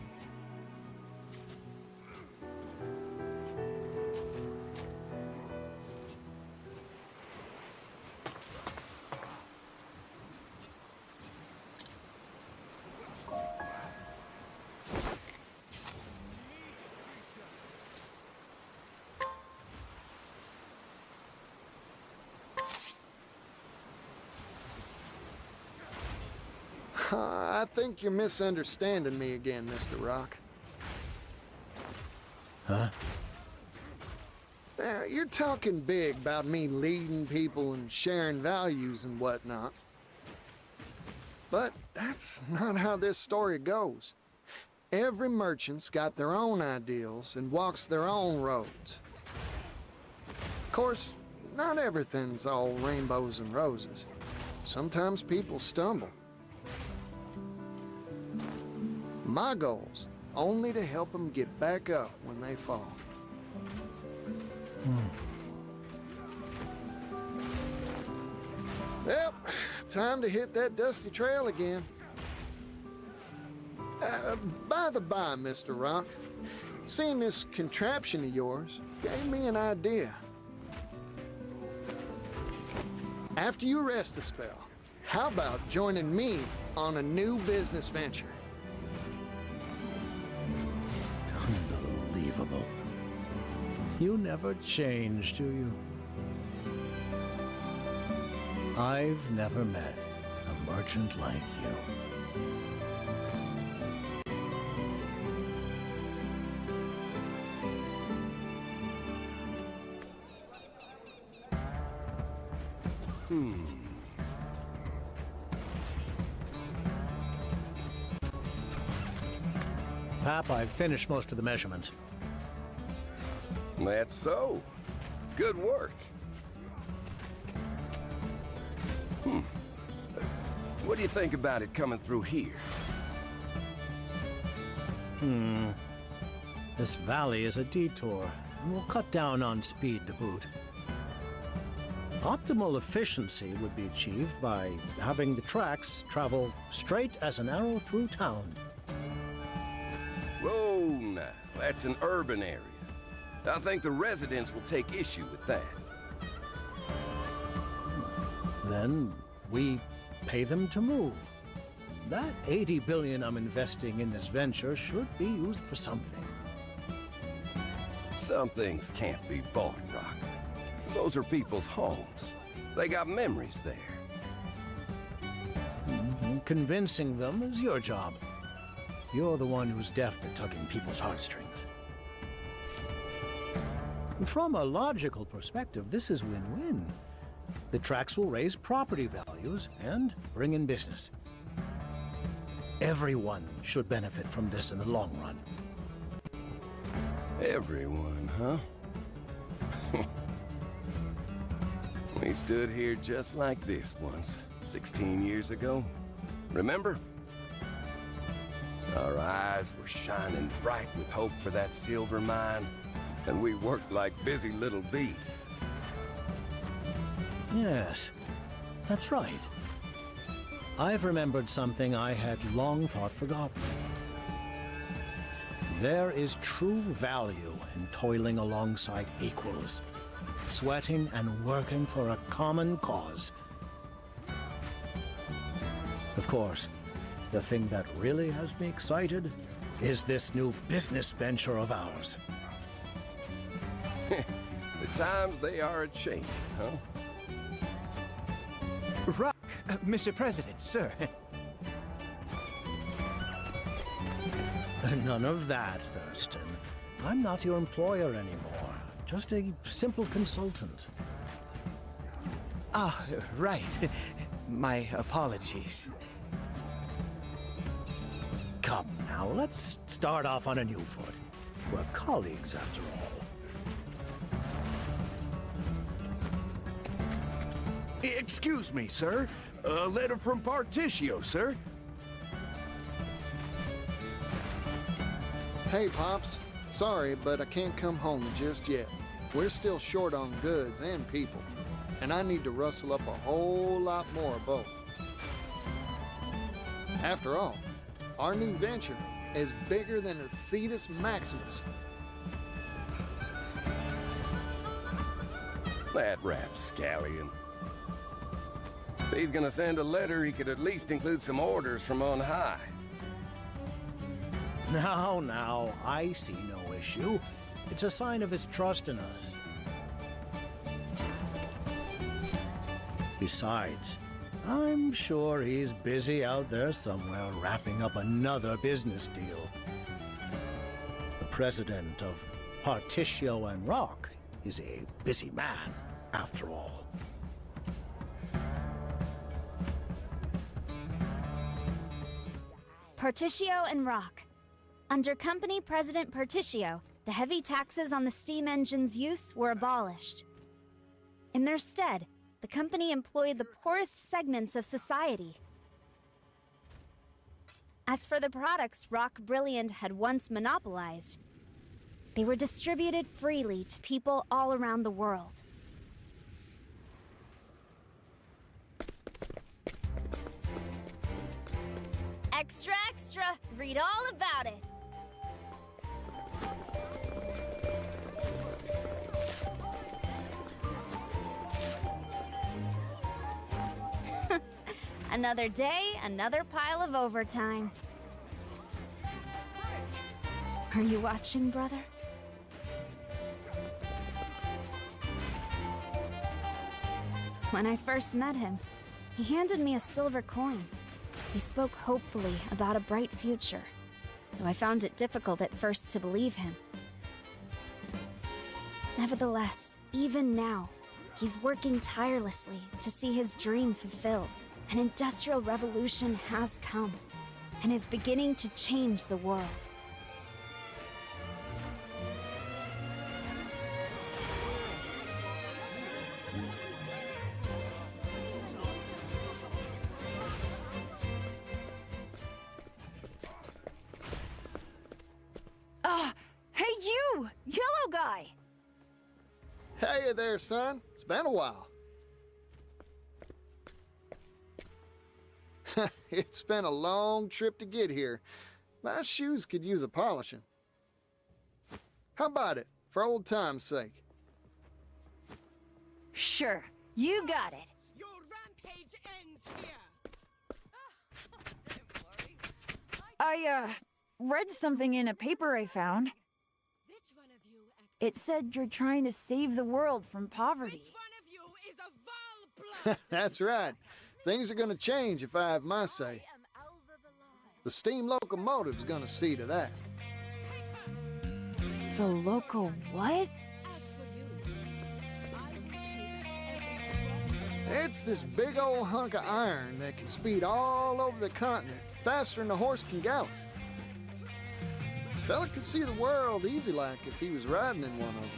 I think you're misunderstanding me again, Mr. Rock. Huh? You're talking big about me leading people and sharing values and whatnot. But that's not how this story goes. Every merchant's got their own ideals and walks their own roads. Of course, not everything's all rainbows and roses. Sometimes people stumble. My goal's only to help them get back up when they fall. Yep, time to hit that dusty trail again. By the by, Mr. Rock, seeing this contraption of yours gave me an idea. After you rest a spell, how about joining me on a new business venture? Unbelievable. You never change, do you? I've never met a merchant like you. Pap, I've finished most of the measurements. That's so. Good work. What do you think about it coming through here? This valley is a detour. and will cut down on speed to boot. Optimal efficiency would be achieved by having the tracks travel straight as an arrow through town. Whoa, now, that's an urban area. I think the residents will take issue with that. Then we pay them to move. That 80 billion I'm investing in this venture should be used for something. Some things can't be bought, Rock. Those are people's homes. They got memories there. Convincing them is your job. You're the one who's deft at tugging people's heartstrings. From a logical perspective, this is win-win. The tracks will raise property values and bring in business. Everyone should benefit from this in the long run. Everyone, huh? We stood here just like this once, 16 years ago. Remember? Our eyes were shining bright with hope for that silver mine, and we worked like busy little bees. Yes, that's right. I've remembered something I had long thought forgotten. There is true value in toiling alongside equals, sweating and working for a common cause. Of course, the thing that really has me excited is this new business venture of ours. The times they are a-changing, huh? Rock, Mr. President, sir. None of that, Thurston. I'm not your employer anymore. Just a simple consultant. Ah, right. My apologies. Come now, let's start off on a new foot. We're colleagues, after all. Excuse me, sir. A letter from Particio, sir. Hey, Pops. Sorry, but I can't come home just yet. We're still short on goods and people, and I need to rustle up a whole lot more of both. After all, our new venture is bigger than a Cetus Maximus. That rapscallion. If he's gonna send a letter, he could at least include some orders from on high. Now, I see no issue. It's a sign of his trust in us. Besides, I'm sure he's busy out there somewhere wrapping up another business deal. The president of Particio and Rock is a busy man, after all. Particio and Rock. Under Company President Particio, the heavy taxes on the steam engine's use were abolished. In their stead, the company employed the poorest segments of society. As for the products Rock Brilliant had once monopolized, they were distributed freely to people all around the world. Extra, extra! Read all about it! Another day, another pile of overtime. Are you watching, brother? When I first met him, he handed me a silver coin. He spoke hopefully about a bright future, though I found it difficult at first to believe him. Nevertheless, even now, he's working tirelessly to see his dream fulfilled. An industrial revolution has come and is beginning to change the world. Hey you! Yellow guy! Hey there, son. It's been a while. It's been a long trip to get here. My shoes could use a polishing. How about it, for old time's sake? Sure, you got it. Your rampage ends here. I, read something in a paper I found. It said you're trying to save the world from poverty. That's right. Things are gonna change if I have my say. The steam locomotive's gonna see to that. The local what? It's this big old hunk of iron that can speed all over the continent, faster than a horse can gallop. Fella could see the world easy like if he was riding in one of them.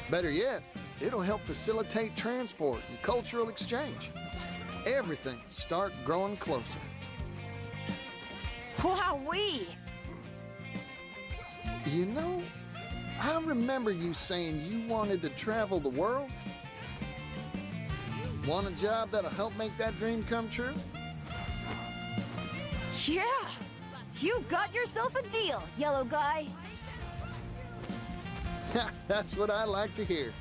Better yet, it'll help facilitate transport and cultural exchange. Everything will start growing closer. Wowee! You know, I remember you saying you wanted to travel the world. Want a job that'll help make that dream come true? Yeah! You got yourself a deal, yellow guy. That's what I like to hear.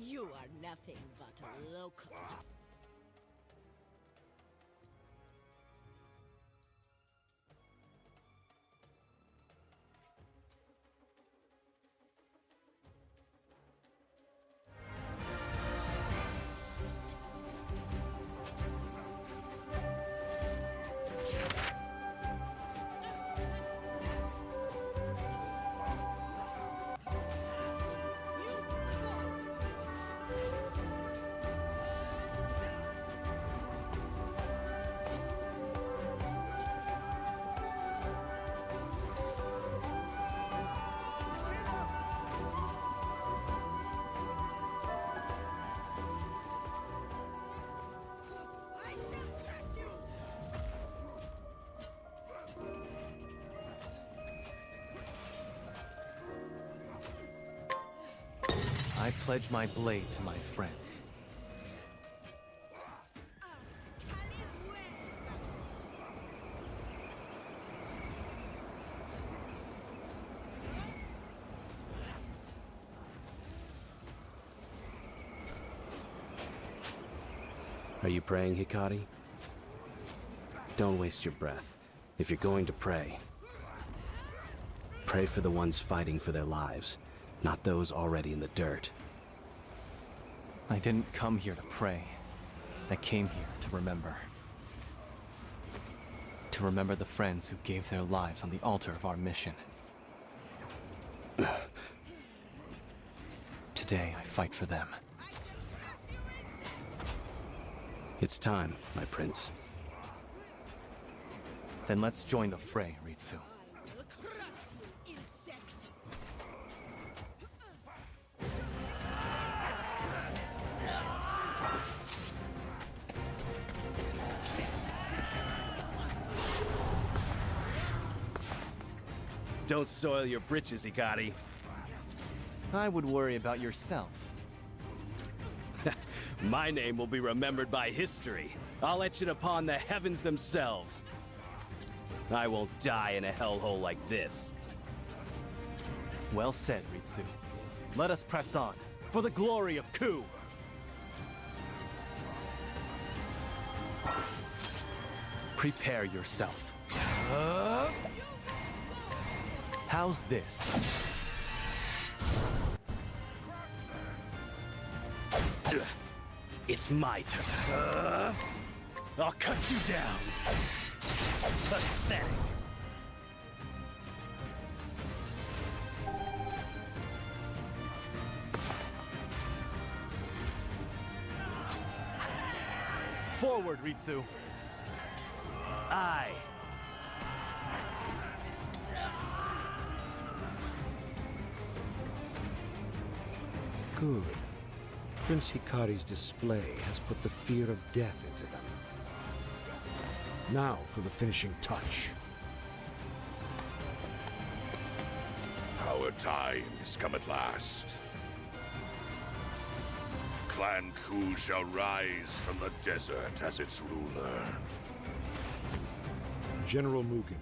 You are nothing but a locust. I pledge my blade to my friends. Are you praying, Hikari? Don't waste your breath. If you're going to pray, pray for the ones fighting for their lives, not those already in the dirt. I didn't come here to pray. I came here to remember. To remember the friends who gave their lives on the altar of our mission. Today, I fight for them. It's time, my prince. Then let's join the fray, Ritsu. Don't soil your britches, Hikari. I would worry about yourself. My name will be remembered by history. I'll etch it upon the heavens themselves. I will die in a hellhole like this. Well said, Ritsu. Let us press on, for the glory of Ku! Prepare yourself. How's this? It's my turn. I'll cut you down. Pathetic. Forward, Ritsu. Aye. Good. Prince Hikari's display has put the fear of death into them. Now for the finishing touch. Our time has come at last. Clan Ku shall rise from the desert as its ruler. General Mugen,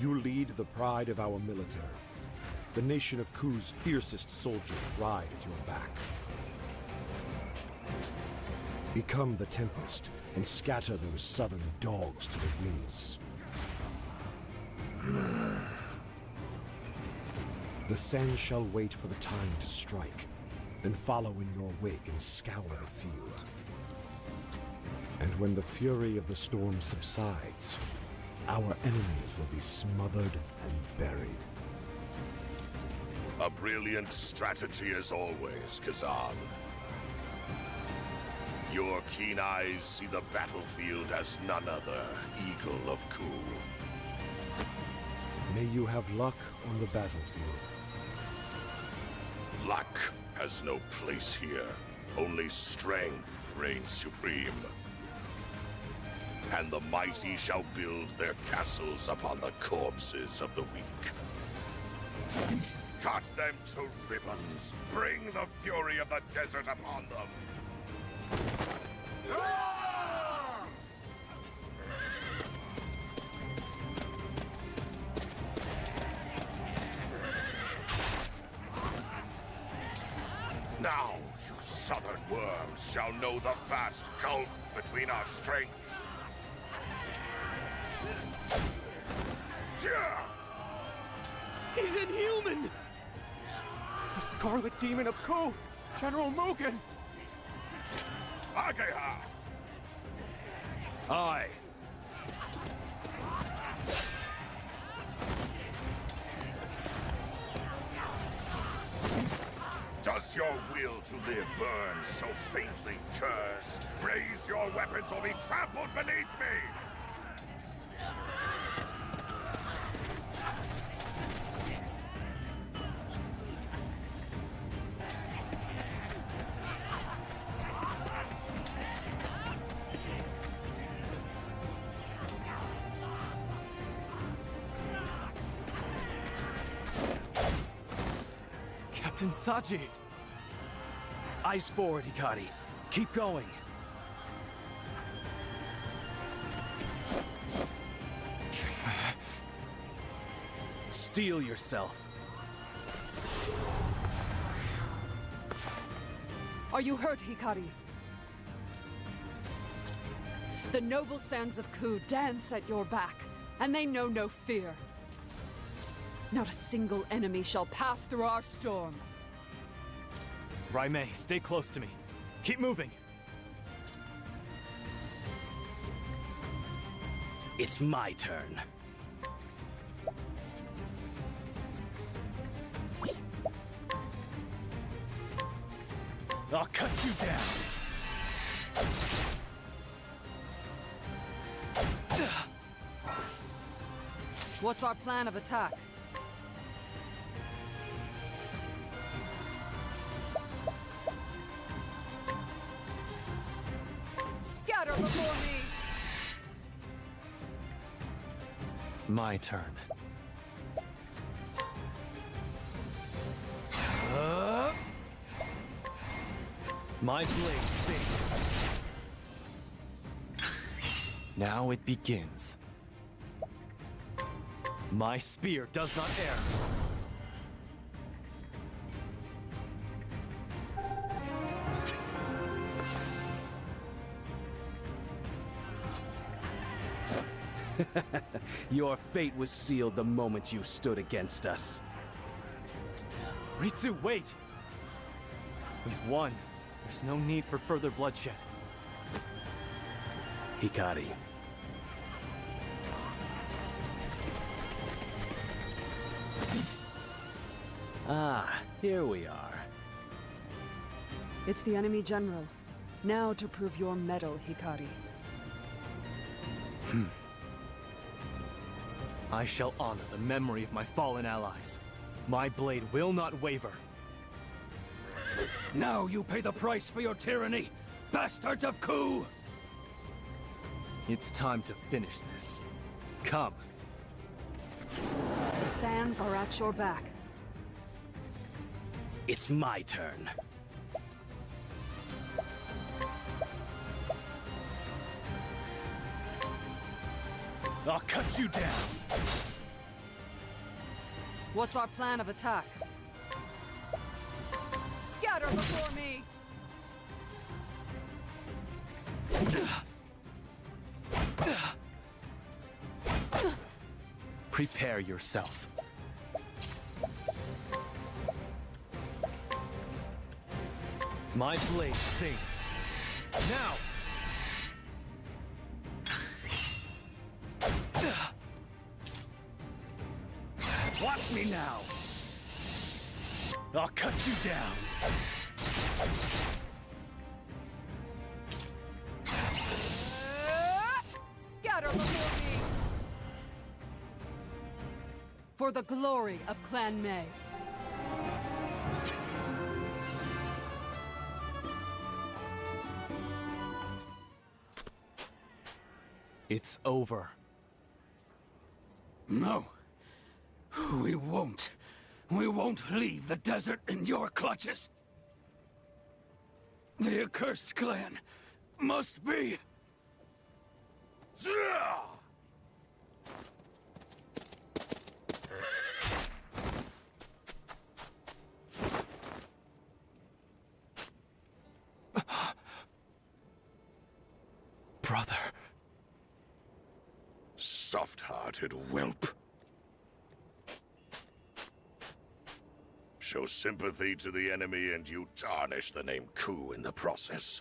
you lead the pride of our military. The nation of Ku's fiercest soldiers ride at your back. Become the Tempest and scatter those southern dogs to the winds. The Sen shall wait for the time to strike, then follow in your wake and scour the field. And when the fury of the storm subsides, our enemies will be smothered and buried. A brilliant strategy as always, Kazan. Your keen eyes see the battlefield as none other, Eagle of Ku. May you have luck on the battlefield. Luck has no place here. Only strength reigns supreme. And the mighty shall build their castles upon the corpses of the weak. Cut them to ribbons. Bring the fury of the desert upon them. Now, you southern worms shall know the vast gulf between our strengths. He's inhuman! The Scarlet Demon of Ku! General Mugen! Ageha! Aye. Does your will to live burn so faintly cursed? Raise your weapons or be trampled beneath me! Captain Saji! Eyes forward, Hikari. Keep going. Steel yourself. Are you hurt, Hikari? The noble sons of Ku dance at your back, and they know no fear. Not a single enemy shall pass through our storm. Raimei, stay close to me. Keep moving. It's my turn. I'll cut you down. What's our plan of attack? Scatter before me! My turn. My blade sings. Now it begins. My spear does not err. Your fate was sealed the moment you stood against us. Ritsu, wait! We've won. There's no need for further bloodshed. Hikari. Ah, here we are. It's the enemy general. Now to prove your mettle, Hikari. I shall honor the memory of my fallen allies. My blade will not waver. Now you pay the price for your tyranny, bastards of Ku! It's time to finish this. Come. The sands are at your back. It's my turn. I'll cut you down. What's our plan of attack? Scatter before me! Prepare yourself. My blade sings. Now! Watch me now! I'll cut you down! Scatter before me! For the glory of Clan May. It's over. No. We won't. We won't leave the desert in your clutches. The accursed clan must be... Brother. Soft-hearted whelp. Show sympathy to the enemy and you tarnish the name Ku in the process.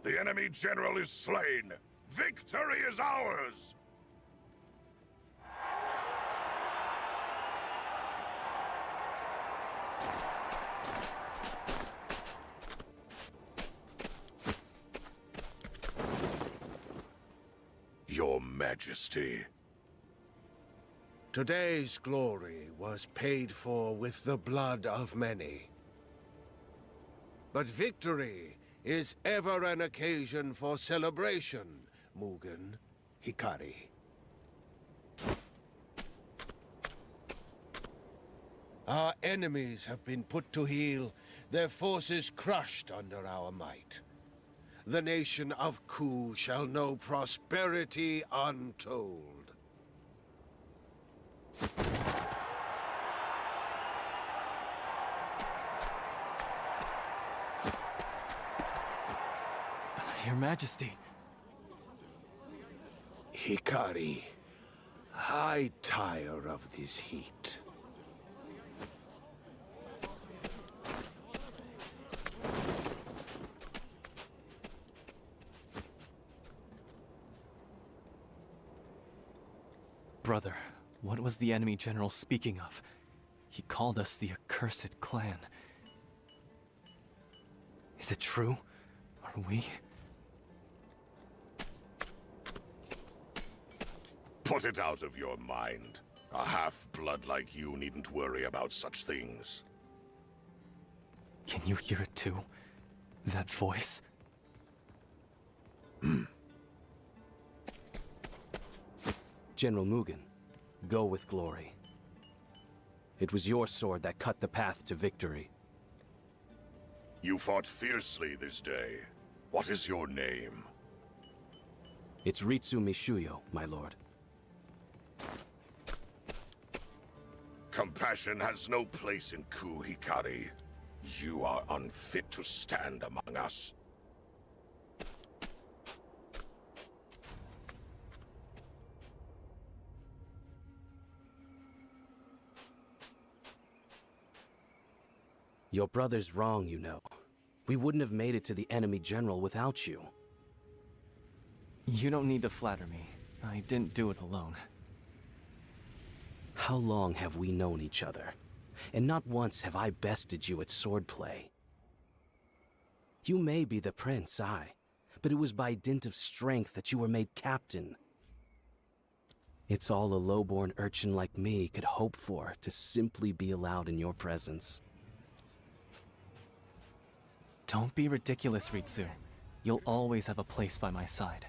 The enemy general is slain. Victory is ours! Your Majesty. Today's glory was paid for with the blood of many. But victory is ever an occasion for celebration, Mugen, Hikari. Our enemies have been put to heel, their forces crushed under our might. The nation of Ku shall know prosperity untold. Your Majesty. Hikari, I tire of this heat. Brother, what was the enemy general speaking of? He called us the accursed clan. Is it true? Are we... Put it out of your mind. A half-blood like you needn't worry about such things. Can you hear it too? That voice? General Mugen, go with glory. It was your sword that cut the path to victory. You fought fiercely this day. What is your name? It's Ritsu Mishuyo, my lord. Compassion has no place in Ku, Hikari. You are unfit to stand among us. Your brother's wrong, you know. We wouldn't have made it to the enemy general without you. You don't need to flatter me. I didn't do it alone. How long have we known each other? And not once have I bested you at swordplay. You may be the prince, but it was by dint of strength that you were made captain. It's all a low-born urchin like me could hope for, to simply be allowed in your presence. Don't be ridiculous, Ritsu. You'll always have a place by my side.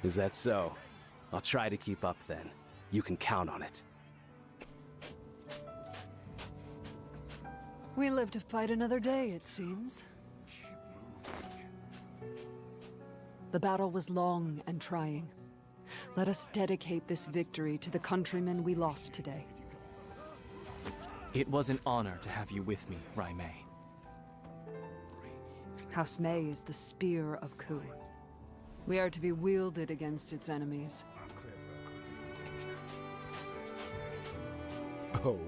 Is that so? I'll try to keep up then. You can count on it. We live to fight another day, it seems. The battle was long and trying. Let us dedicate this victory to the countrymen we lost today. It was an honor to have you with me, Raimei. House Mei is the spear of Ku. We are to be wielded against its enemies. Oh?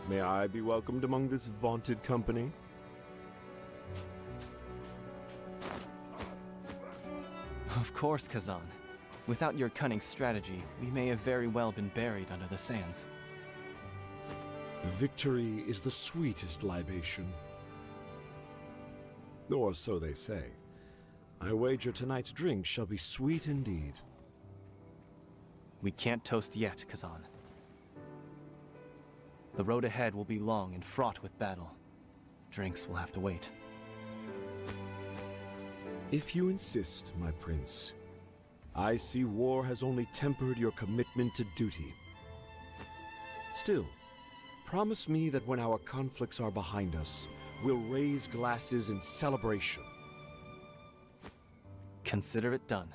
May I be welcomed among this vaunted company? Of course, Kazan. Without your cunning strategy, we may have very well been buried under the sands. Victory is the sweetest libation. Or so they say. I wager tonight's drink shall be sweet indeed. We can't toast yet, Kazan. The road ahead will be long and fraught with battle. Drinks will have to wait. If you insist, my prince, I see war has only tempered your commitment to duty. Still, promise me that when our conflicts are behind us, we'll raise glasses in celebration. Consider it done.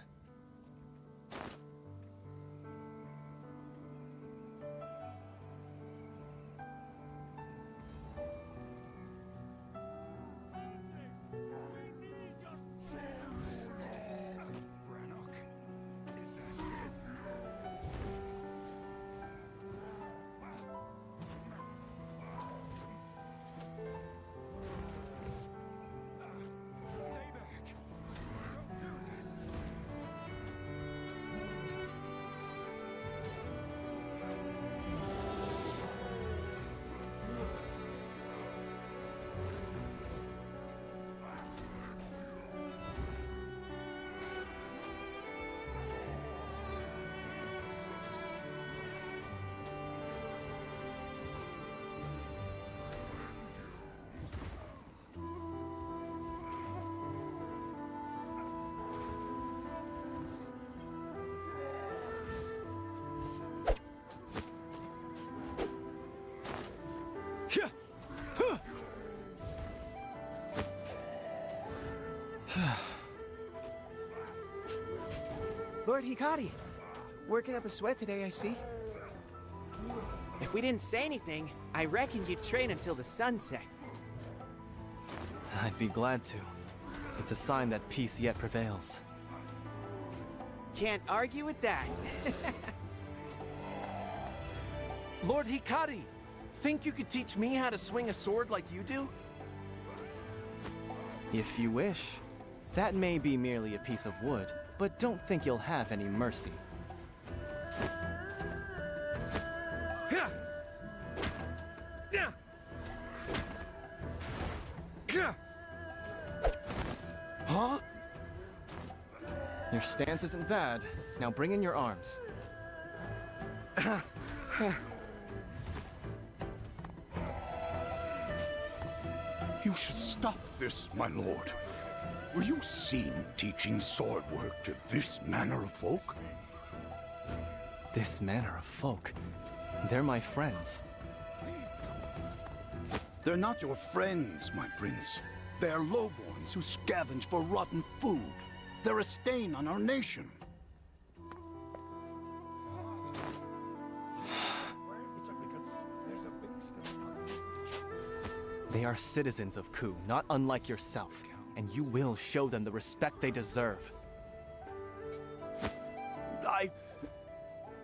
Lord Hikari, working up a sweat today, I see. If we didn't say anything, I reckon you'd train until the sunset. I'd be glad to. It's a sign that peace yet prevails. Can't argue with that. Lord Hikari, think you could teach me how to swing a sword like you do? If you wish. That may be merely a piece of wood, but don't think you'll have any mercy. Huh? Your stance isn't bad. Now bring in your arms. You should stop this, my lord. Were you seen teaching sword work to this manner of folk? This manner of folk? They're my friends. They're not your friends, my prince. They are lowborns who scavenge for rotten food. They're a stain on our nation. They are citizens of Ku, not unlike yourself, and you will show them the respect they deserve.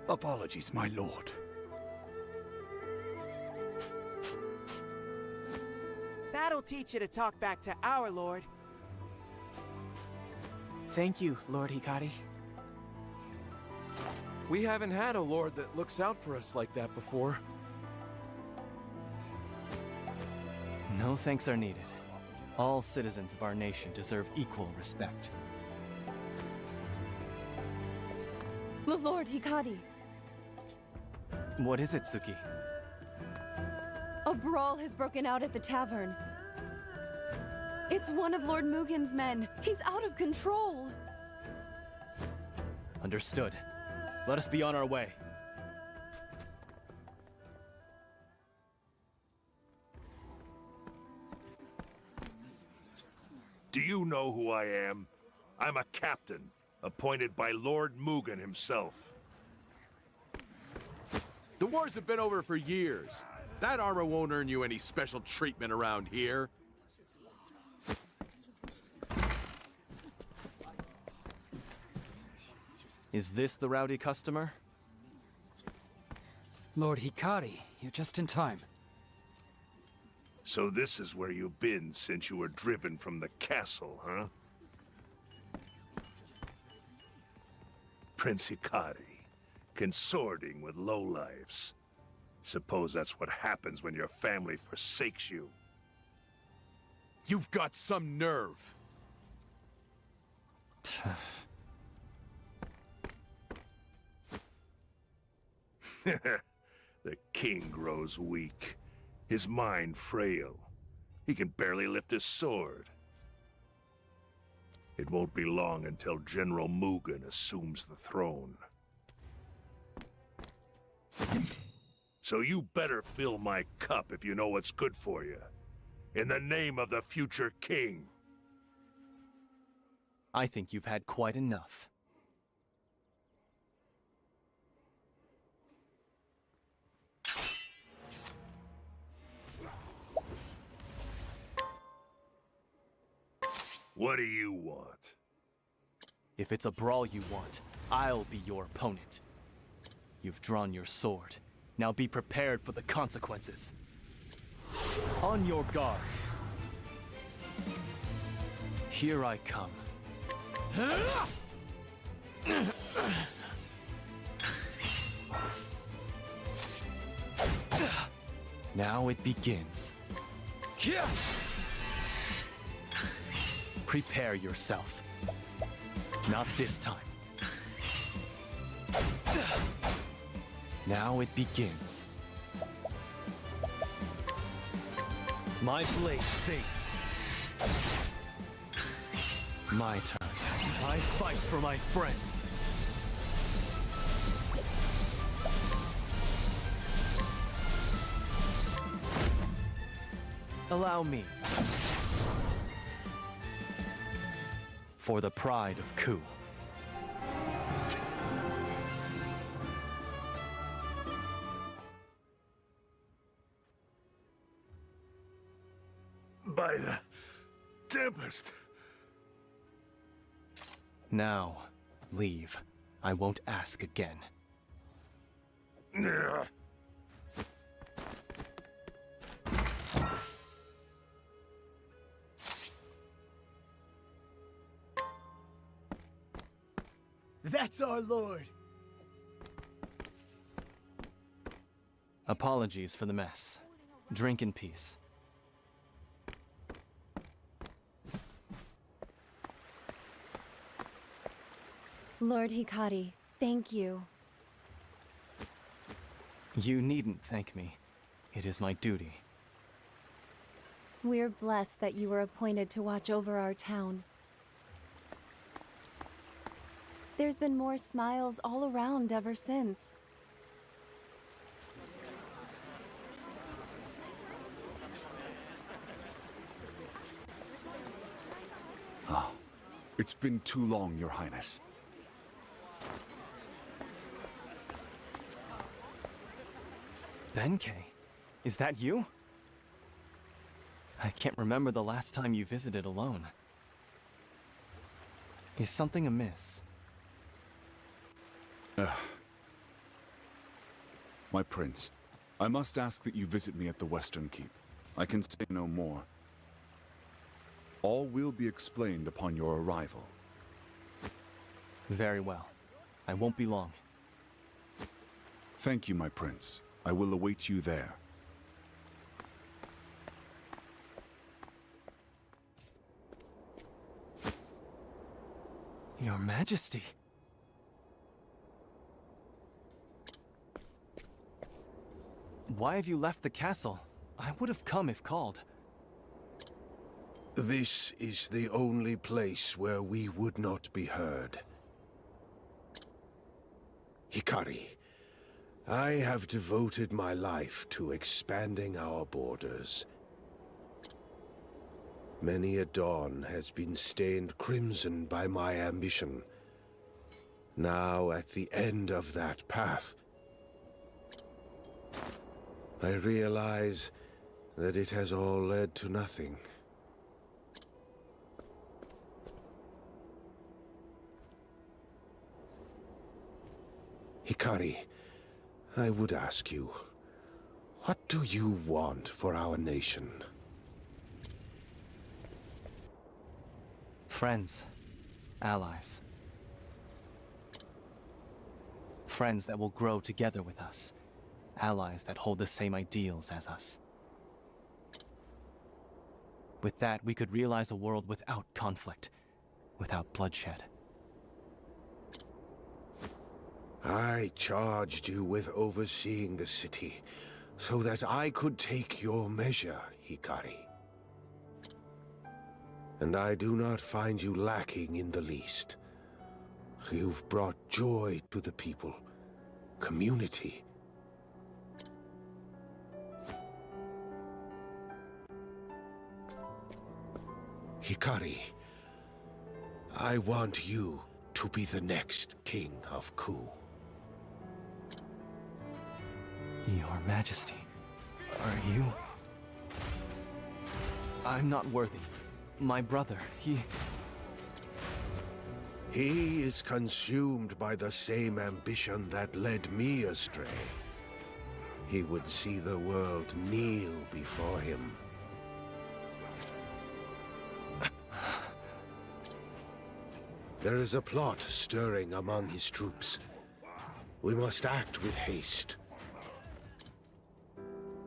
Apologies, my lord. That'll teach you to talk back to our lord. Thank you, Lord Hikari. We haven't had a lord that looks out for us like that before. No thanks are needed. All citizens of our nation deserve equal respect. The Lord Hikari. What is it, Suki? A brawl has broken out at the tavern. It's one of Lord Mugen's men. He's out of control. Understood. Let us be on our way. Do you know who I am? I'm a captain, appointed by Lord Mugen himself. The wars have been over for years. That armor won't earn you any special treatment around here. Is this the rowdy customer? Lord Hikari, you're just in time. So this is where you've been since you were driven from the castle, huh? Prince Hikari, consorting with lowlifes. Suppose that's what happens when your family forsakes you. You've got some nerve. The king grows weak. His mind frail. He can barely lift his sword. It won't be long until General Mugen assumes the throne. So you better fill my cup if you know what's good for you. In the name of the future king. I think you've had quite enough. What do you want? If it's a brawl you want, I'll be your opponent. You've drawn your sword. Now be prepared for the consequences. On your guard. Here I come. Now it begins. Prepare yourself. Not this time. Now it begins. My blade sings. My turn. I fight for my friends. Allow me. For the pride of Ku. By the Tempest. Now, leave. I won't ask again. That's our lord. Apologies for the mess. Drink in peace. Lord Hikari, thank you. You needn't thank me. It is my duty. We're blessed that you were appointed to watch over our town. There's been more smiles all around ever since. It's been too long, Your Highness. Benkei, is that you? I can't remember the last time you visited alone. Is something amiss? My prince, I must ask that you visit me at the Western Keep. I can say no more. All will be explained upon your arrival. Very well. I won't be long. Thank you, my prince. I will await you there. Your Majesty. Why have you left the castle? I would have come if called. This is the only place where we would not be heard. Hikari, I have devoted my life to expanding our borders. Many a dawn has been stained crimson by my ambition. Now, at the end of that path, I realize that it has all led to nothing. Hikari, I would ask you, what do you want for our nation? Friends. Allies. Friends that will grow together with us. Allies that hold the same ideals as us. With that, we could realize a world without conflict, without bloodshed. I charged you with overseeing the city, so that I could take your measure, Hikari. And I do not find you lacking in the least. You've brought joy to the people, community. Hikari, I want you to be the next king of Ku. Your Majesty, are you... I'm not worthy. My brother, he is consumed by the same ambition that led me astray. He would see the world kneel before him. There is a plot stirring among his troops. We must act with haste.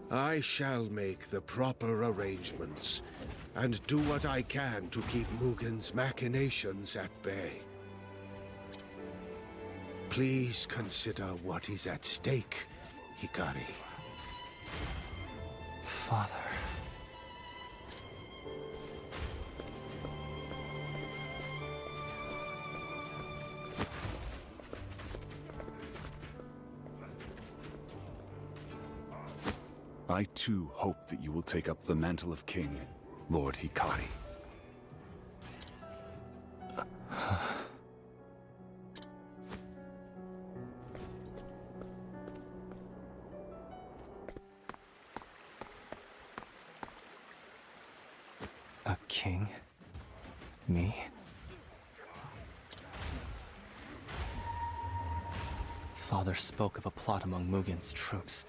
I shall make the proper arrangements, and do what I can to keep Mugen's machinations at bay. Please consider what is at stake, Hikari. Father... I too hope that you will take up the mantle of king, Lord Hikari. A king? Me? Father spoke of a plot among Mugen's troops.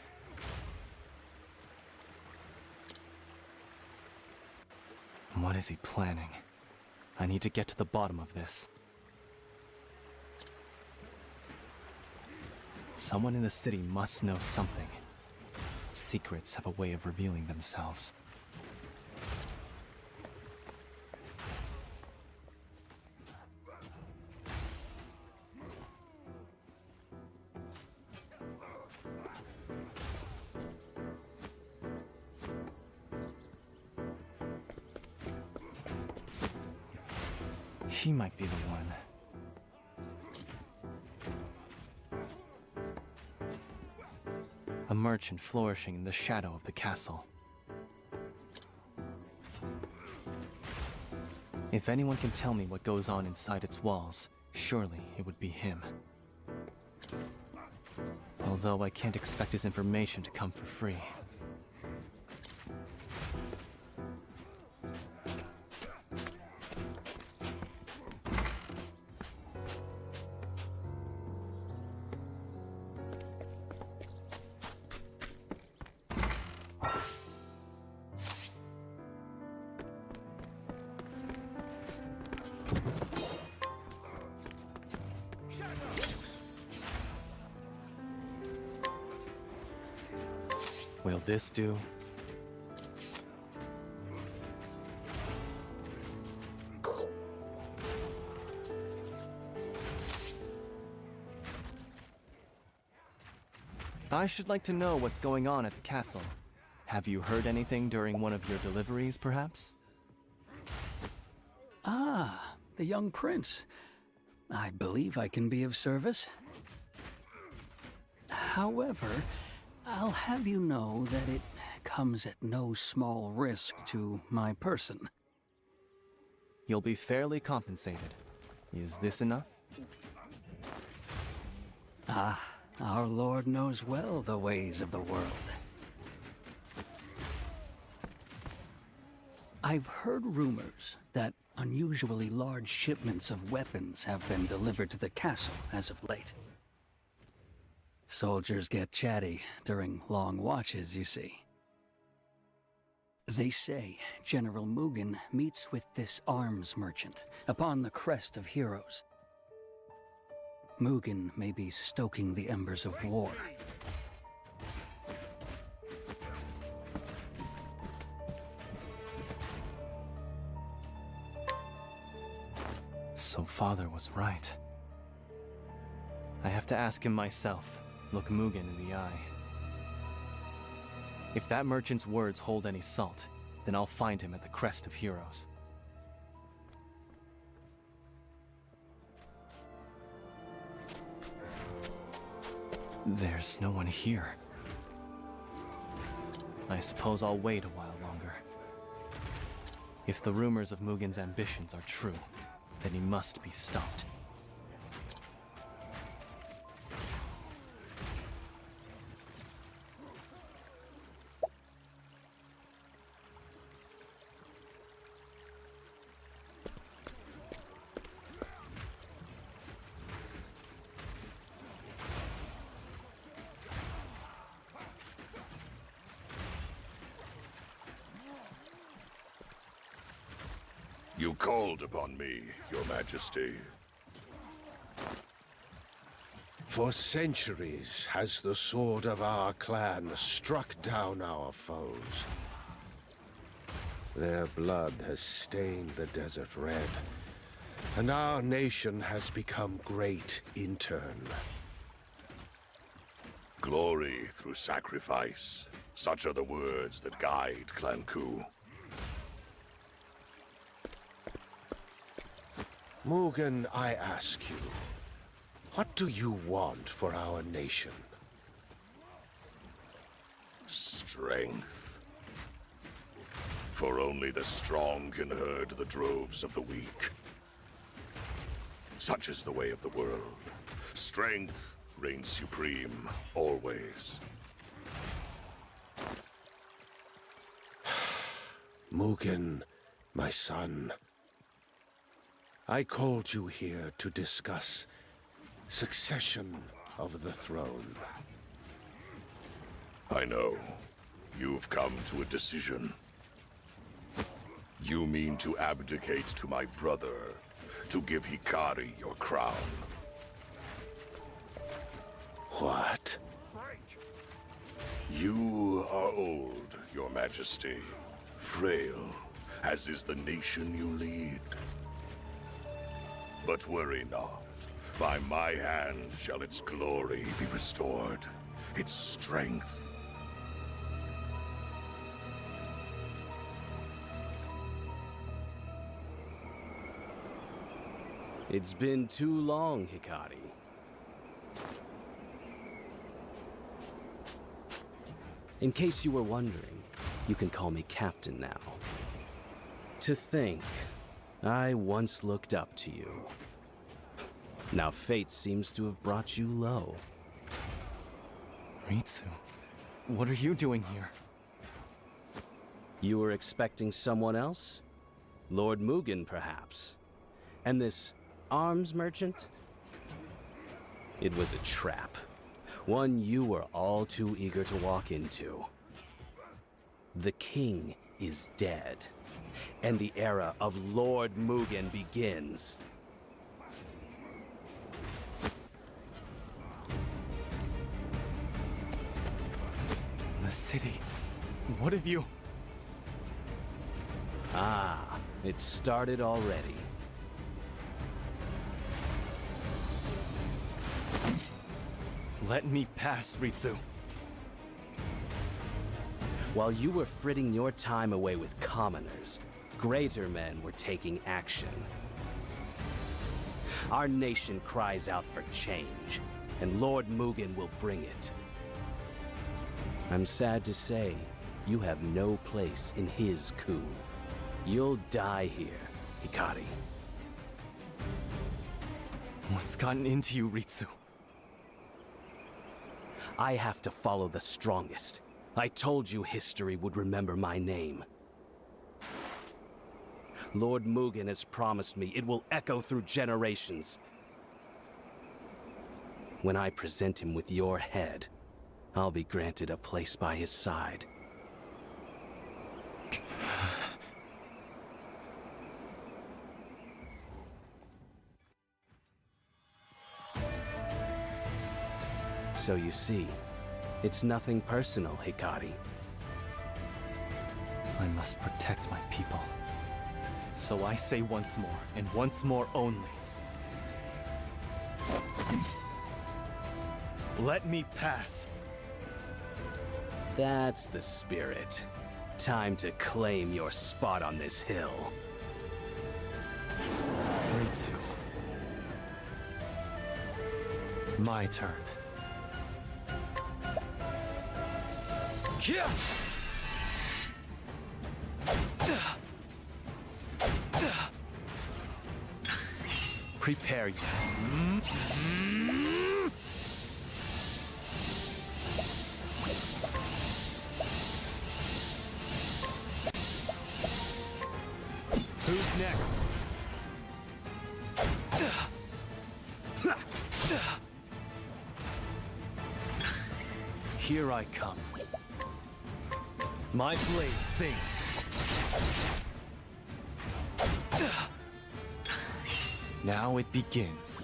What is he planning? I need to get to the bottom of this. Someone in the city must know something. Secrets have a way of revealing themselves. He might be the one. A merchant flourishing in the shadow of the castle. If anyone can tell me what goes on inside its walls, surely it would be him. Although I can't expect his information to come for free. Will this do? I should like to know what's going on at the castle. Have you heard anything during one of your deliveries, perhaps? Ah, the young prince. I believe I can be of service. However, I'll have you know that it comes at no small risk to my person. You'll be fairly compensated. Is this enough? Ah, our Lord knows well the ways of the world. I've heard rumors that unusually large shipments of weapons have been delivered to the castle as of late. Soldiers get chatty during long watches, you see. They say General Mugen meets with this arms merchant upon the crest of heroes. Mugen may be stoking the embers of war. So father was right. I have to ask him myself, look Mugen in the eye. If that merchant's words hold any salt, then I'll find him at the crest of heroes. There's no one here. I suppose I'll wait a while longer. If the rumors of Mugen's ambitions are true, then he must be stopped. You called upon me, Your Majesty. For centuries has the sword of our clan struck down our foes. Their blood has stained the desert red, and our nation has become great in turn. Glory through sacrifice. Such are the words that guide Clan Ku. Mugen, I ask you, what do you want for our nation? Strength. For only the strong can herd the droves of the weak. Such is the way of the world. Strength reigns supreme, always. Mugen, my son, I called you here to discuss succession of the throne. I know. You've come to a decision. You mean to abdicate to my brother, to give Hikari your crown. What? You are old, Your Majesty. Frail, as is the nation you lead. But worry not. By my hand shall its glory be restored, its strength. It's been too long, Hikari. In case you were wondering, you can call me Captain now. To think, I once looked up to you. Now fate seems to have brought you low. Ritsu, what are you doing here? You were expecting someone else? Lord Mugen, perhaps? And this arms merchant? It was a trap. One you were all too eager to walk into. The king is dead, and the era of Lord Mugen begins. The city. What have you... Ah, it started already. Let me pass, Ritsu. While you were fritting your time away with commoners, greater men were taking action. Our nation cries out for change, and Lord Mugen will bring it. I'm sad to say, you have no place in his coup. You'll die here, Hikari. What's gotten into you, Ritsu? I have to follow the strongest. I told you history would remember my name. Lord Mugen has promised me it will echo through generations. When I present him with your head, I'll be granted a place by his side. So you see, it's nothing personal, Hikari. I must protect my people. So I say once more, and once more only. Let me pass. That's the spirit. Time to claim your spot on this hill. Ritsu. My turn. Yeah. Prepare you. Who's next? Here I come. My blade sings. Now it begins.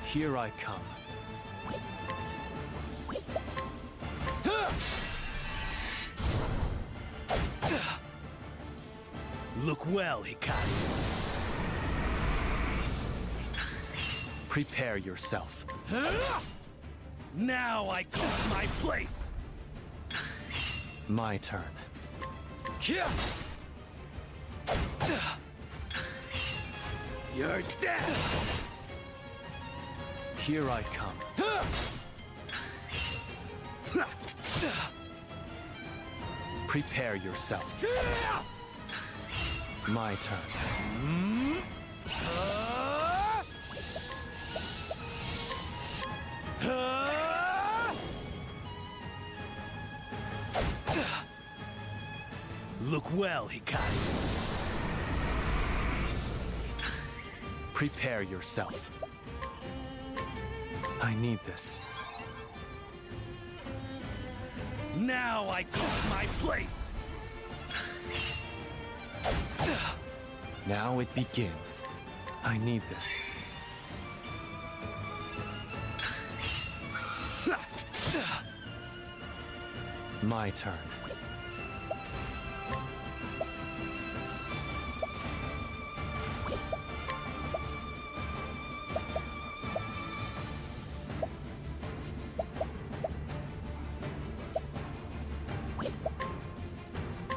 Here I come. Look well, Hikari. Prepare yourself. Now I got my place. My turn. You're dead. Here I come. Prepare yourself. My turn. Look well, Hikari. Prepare yourself. I need this. Now I got my place. Now it begins. I need this. My turn.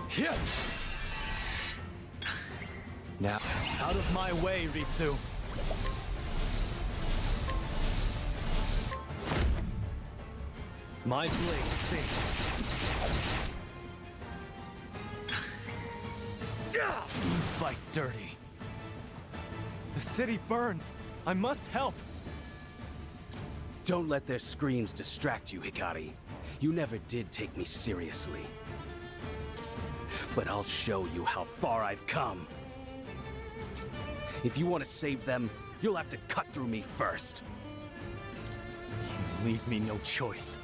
Here. Now, out of my way, Ritsu. My blade sings. You fight dirty. The city burns. I must help. Don't let their screams distract you, Hikari. You never did take me seriously. But I'll show you how far I've come. If you want to save them, you'll have to cut through me first. You leave me no choice.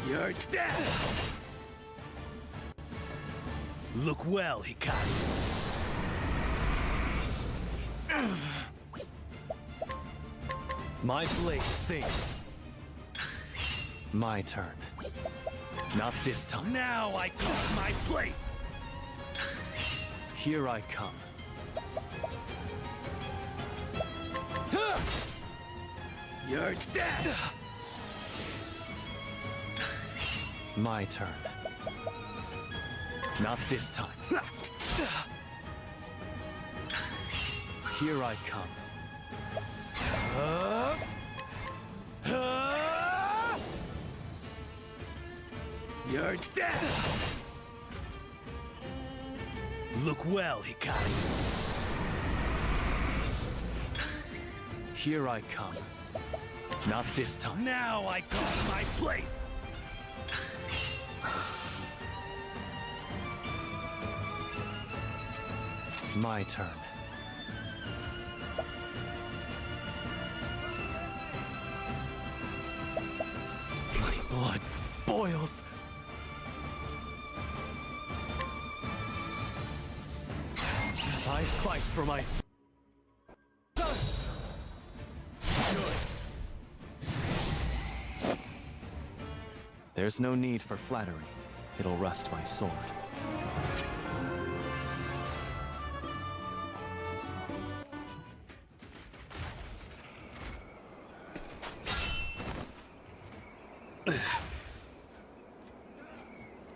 You're dead! Look well, Hikari. My blade sings. My turn. Not this time. Now I take my place! Here I come. You're dead! My turn. Not this time. Here I come. You're dead! Look well, Hikari. Here I come. Not this time. Now I take my place! My turn. My blood boils. I fight for my... There's no need for flattery. It'll rust my sword.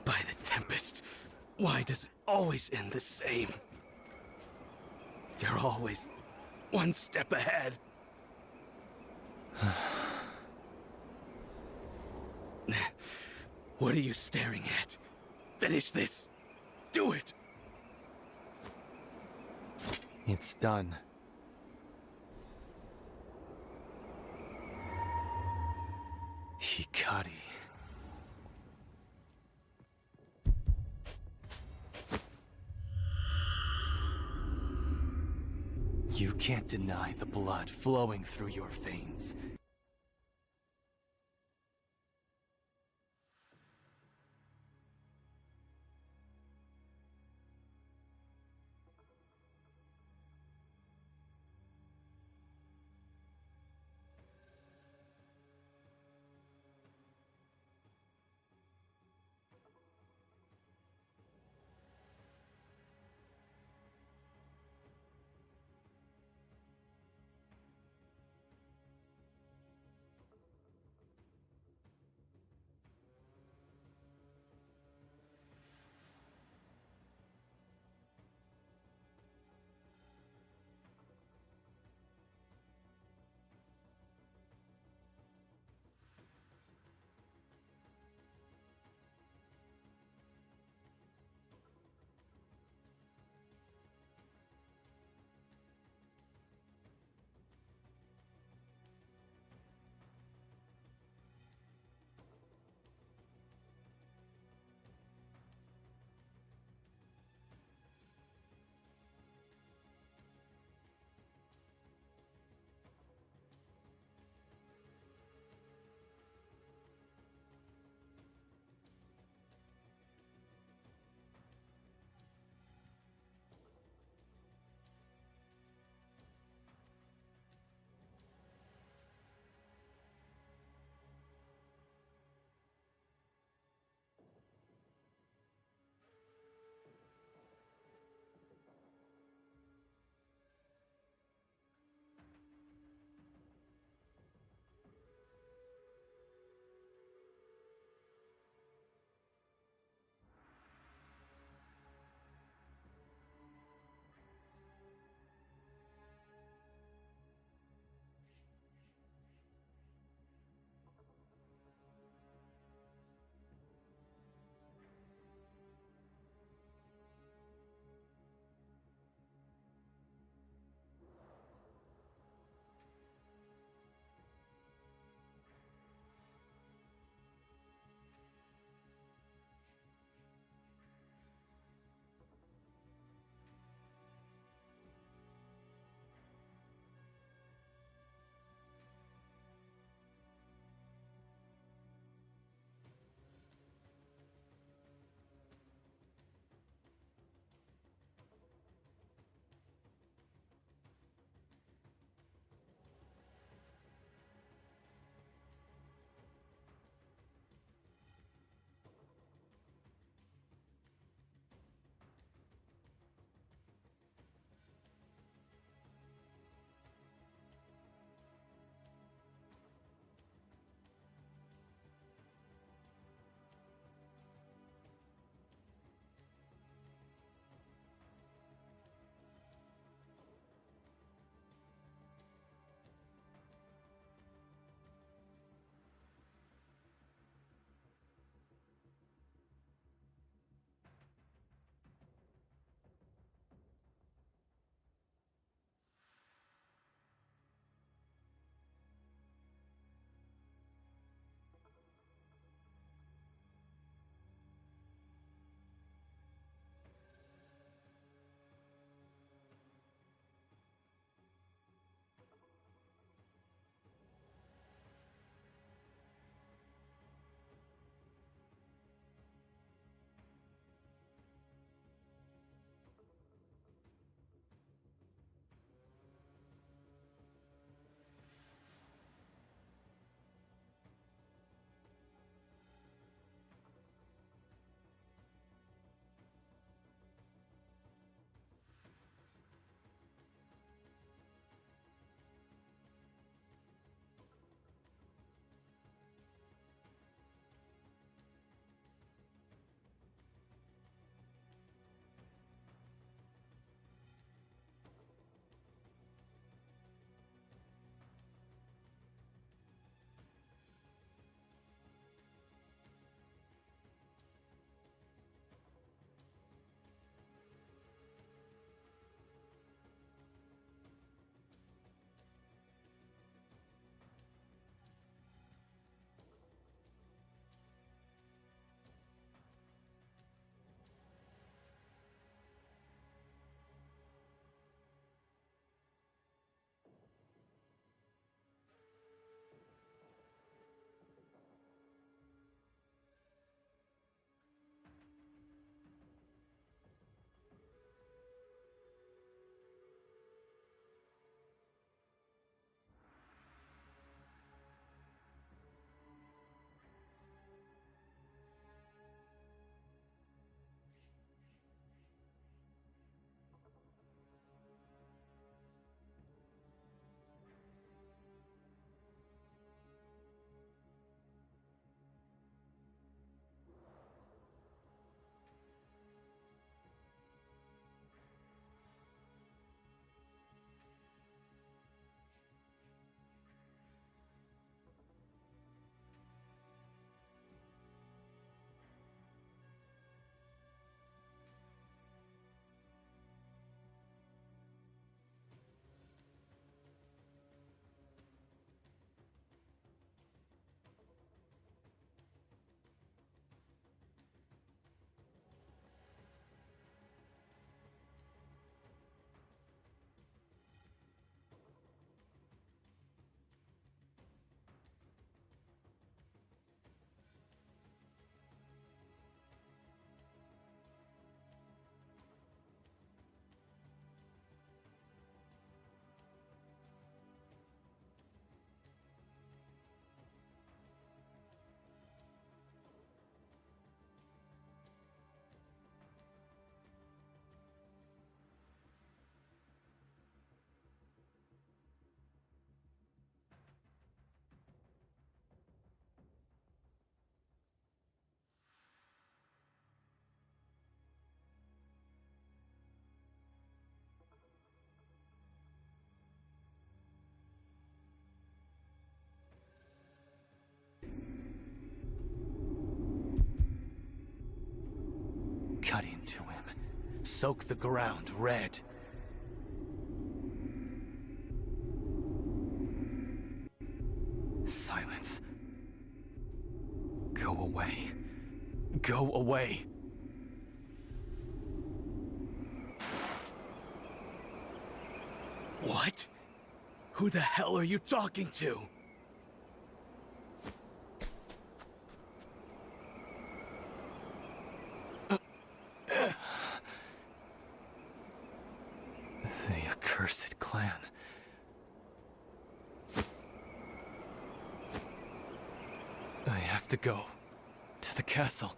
By the Tempest, why does it always end the same? You're always one step ahead. What are you staring at? Finish this. Do it. It's done. Hikari. You can't deny the blood flowing through your veins. soak the ground red. Silence. Go away. Go away. What? Who the hell are you talking to? The accursed clan. I have to go to the castle.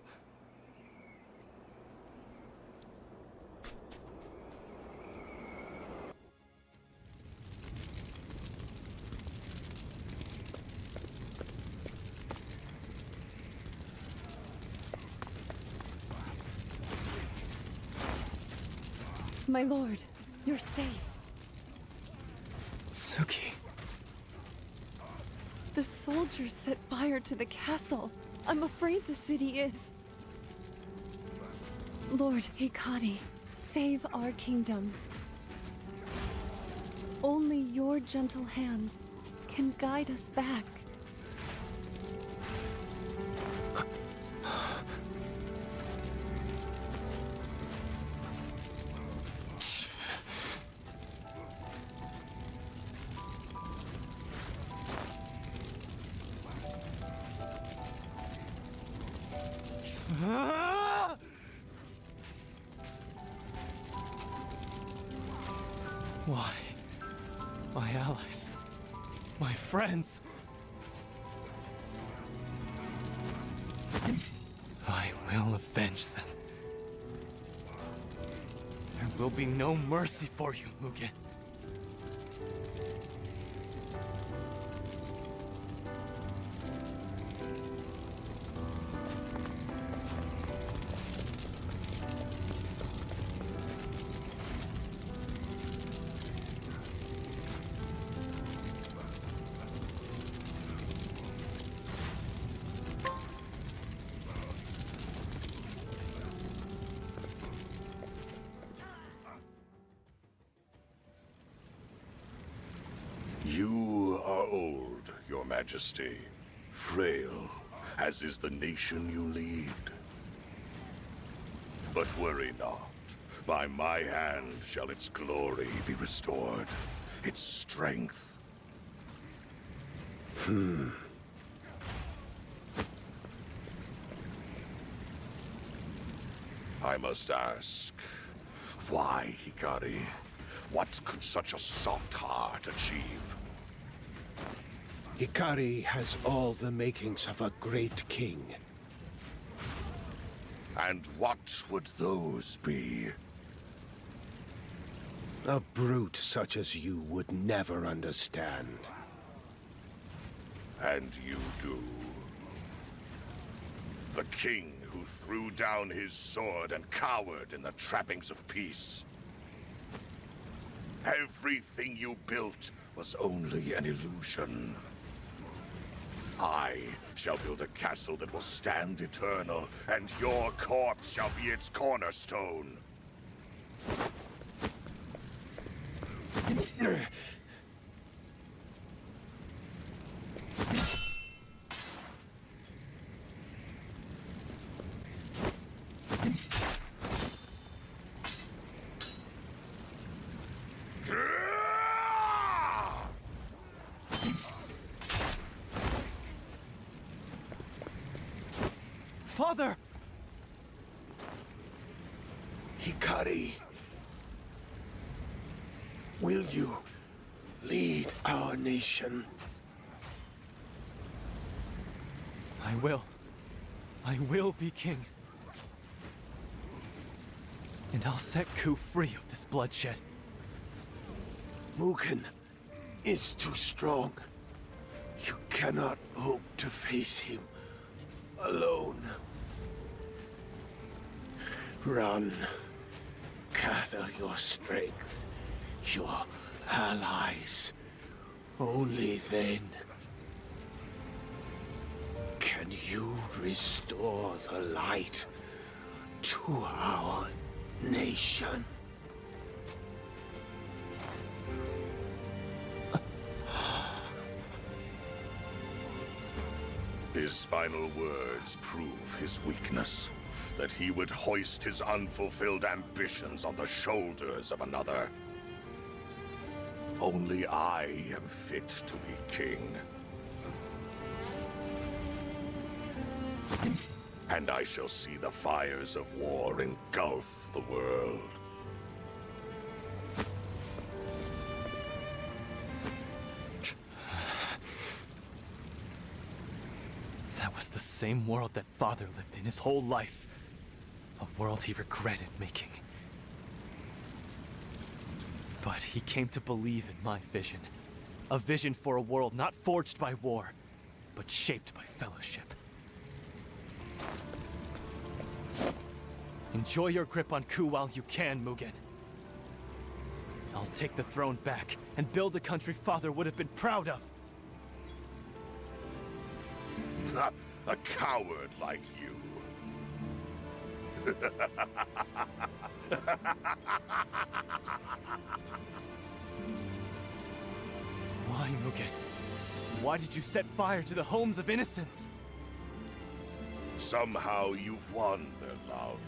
My lord, you're safe. Suki. The soldiers set fire to the castle. I'm afraid the city is. Lord Hikari, save our kingdom. Only your gentle hands can guide us back. Why? My allies. My friends. I will avenge them. There will be no mercy for you, Mugen. You are old, Your Majesty, frail, as is the nation you lead. But worry not. By my hand shall its glory be restored, its strength. I must ask, why, Hikari? What could such a soft heart achieve? Hikari has all the makings of a great king. And what would those be? A brute such as you would never understand. And you do. The king who threw down his sword and cowered in the trappings of peace. Everything you built was only an illusion. I shall build a castle that will stand eternal, and your corpse shall be its cornerstone. Father! Hikari, will you lead our nation? I will. I will be king. And I'll set Ku free of this bloodshed. Mugen is too strong. You cannot hope to face him alone. Run. Gather your strength, your allies. Only then can you restore the light to our nation. His final words prove his weakness. That he would hoist his unfulfilled ambitions on the shoulders of another. Only I am fit to be king. And I shall see the fires of war engulf the world. That was the same world that Father lived in his whole life. A world he regretted making. But he came to believe in my vision. A vision for a world not forged by war, but shaped by fellowship. Enjoy your grip on Ku while you can, Mugen. I'll take the throne back and build a country Father would have been proud of. A coward like you. Why, Mugen? Why did you set fire to the homes of innocents? Somehow you've won their love.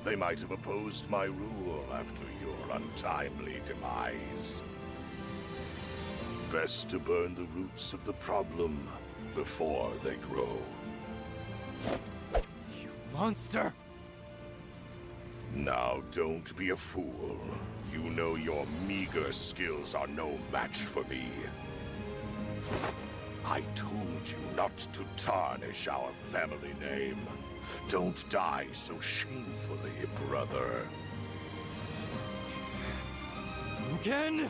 They might have opposed my rule after your untimely demise. Best to burn the roots of the problem before they grow. You monster! Now don't be a fool. You know your meager skills are no match for me. I told you not to tarnish our family name. Don't die so shamefully, brother. Mugen!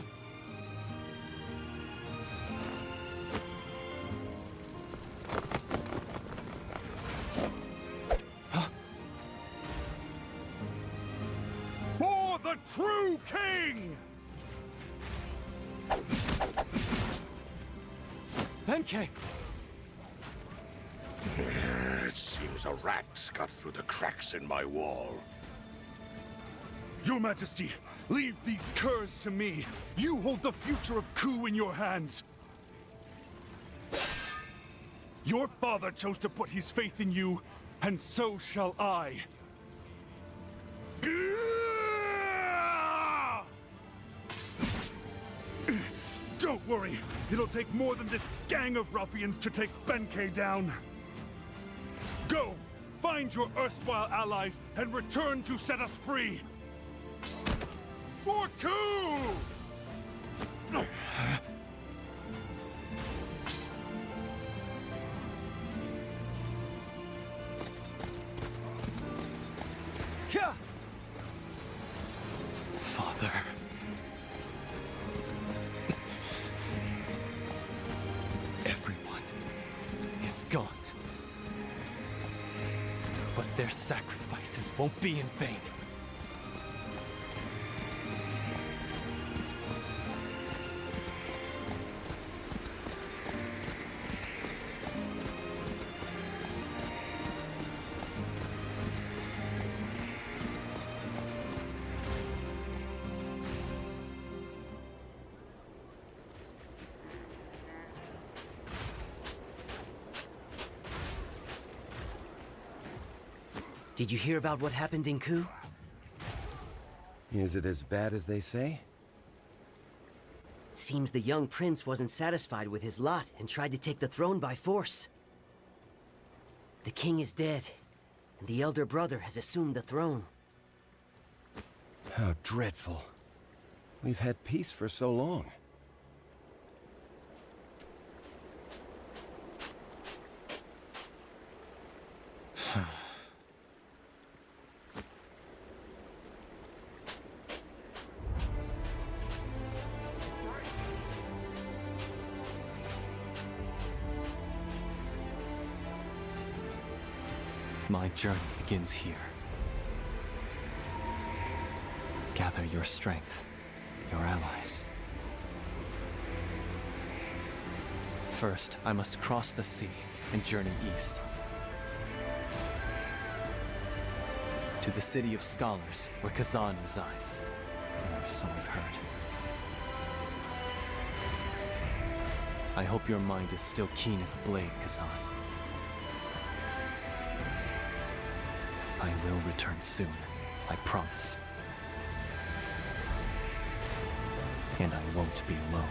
For the true king! Benkei! It seems a rat got through the cracks in my wall. Your Majesty, leave these curs to me. You hold the future of Ku in your hands. Your father chose to put his faith in you, and so shall I. Don't worry, it'll take more than this gang of ruffians to take Benkei down. Go, find your erstwhile allies and return to set us free. For Ku! Father. Everyone is gone. But their sacrifices won't be in vain. Did you hear about what happened in Ku? Is it as bad as they say? Seems the young prince wasn't satisfied with his lot and tried to take the throne by force. The king is dead, and the elder brother has assumed the throne. How dreadful. We've had peace for so long. My journey begins here. Gather your strength, your allies. First, I must cross the sea and journey east. To the city of scholars, where Kazan resides. Or so I've heard. I hope your mind is still keen as a blade, Kazan. I will return soon, I promise. And I won't be alone.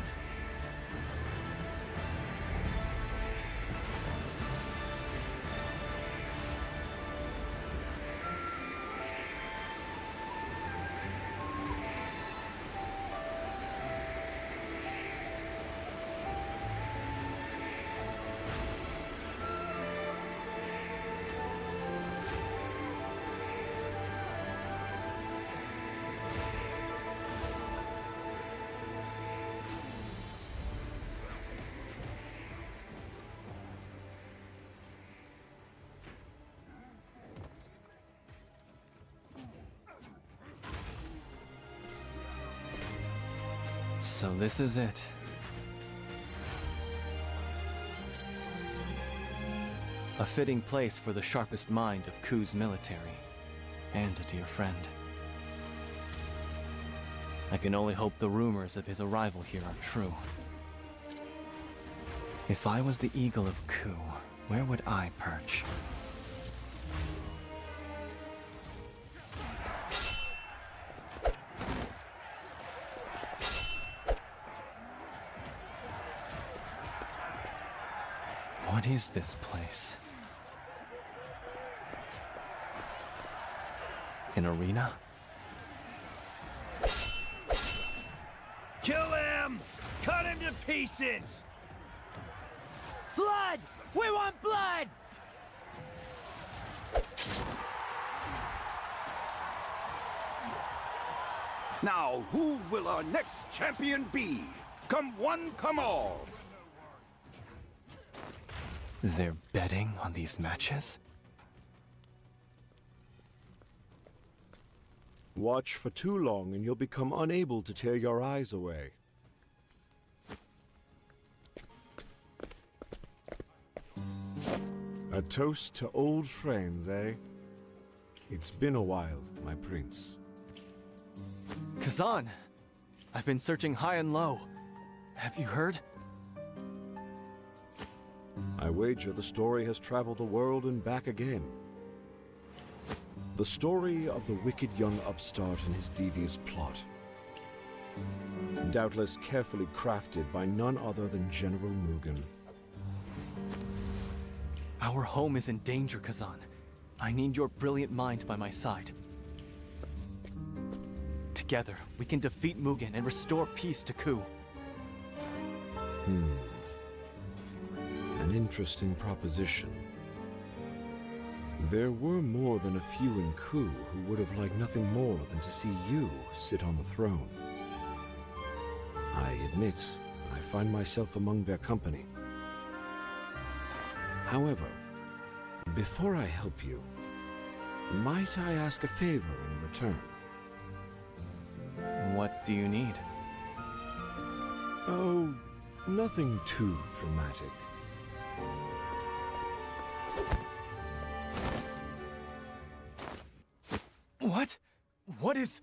So this is it. A fitting place for the sharpest mind of Ku's military, and a dear friend. I can only hope the rumors of his arrival here are true. If I was the eagle of Ku, where would I perch? What is this place? An arena? Kill him! Cut him to pieces! Blood! We want blood! Now, who will our next champion be? Come one, come all! They're betting on these matches? Watch for too long and you'll become unable to tear your eyes away. A toast to old friends, eh? It's been a while, my prince. Kazan! I've been searching high and low. Have you heard? I wager the story has traveled the world and back again. The story of the wicked young upstart and his devious plot. Doubtless carefully crafted by none other than General Mugen. Our home is in danger, Kazan. I need your brilliant mind by my side. Together, we can defeat Mugen and restore peace to Ku. An interesting proposition. There were more than a few in Ku who would have liked nothing more than to see you sit on the throne. I admit, I find myself among their company. However, before I help you, might I ask a favor in return? What do you need? Oh, nothing too dramatic. What? What is...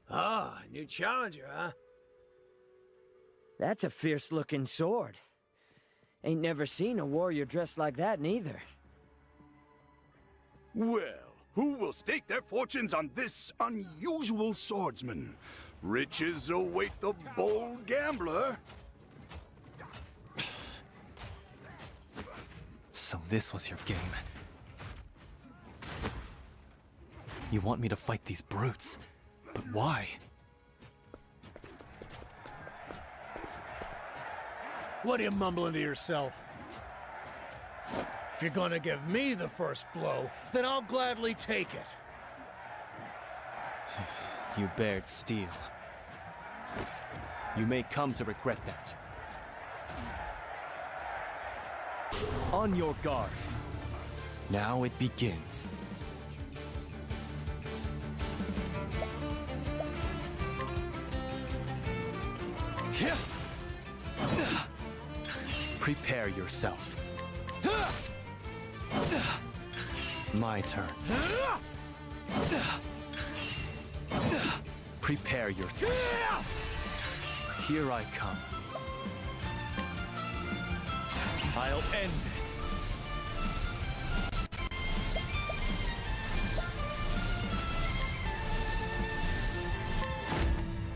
Ah, new challenger, huh? That's a fierce-looking sword. Ain't never seen a warrior dressed like that, neither. Well, who will stake their fortunes on this unusual swordsman? Riches await the bold gambler. So this was your game. You want me to fight these brutes, but why? What are you mumbling to yourself? If you're gonna give me the first blow, then I'll gladly take it. You bared steel. You may come to regret that. On your guard. Now it begins. Prepare yourself. My turn. Prepare your... Here I come. I'll end this.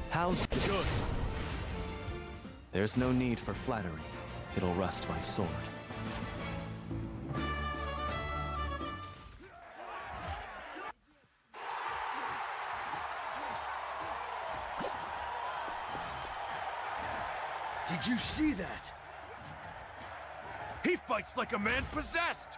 How's good? There's no need for flattery. It'll rust my sword. Did you see that? He fights like a man possessed!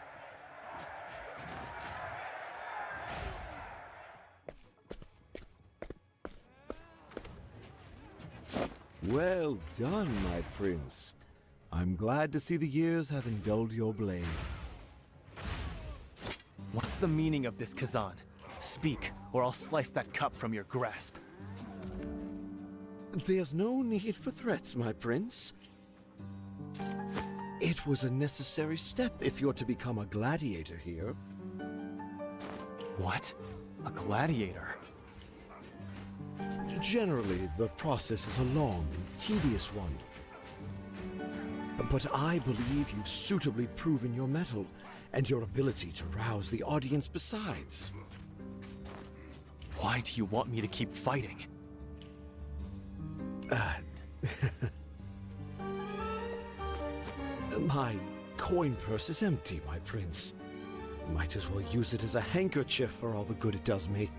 Well done, my prince. I'm glad to see the years having dulled your blade. What's the meaning of this, Kazan? Speak, or I'll slice that cup from your grasp. There's no need for threats, my prince. It was a necessary step if you're to become a gladiator here. What? A gladiator? Generally, the process is a long and tedious one. But I believe you've suitably proven your mettle and your ability to rouse the audience besides. Why do you want me to keep fighting? My coin purse is empty, my prince. Might as well use it as a handkerchief for all the good it does me.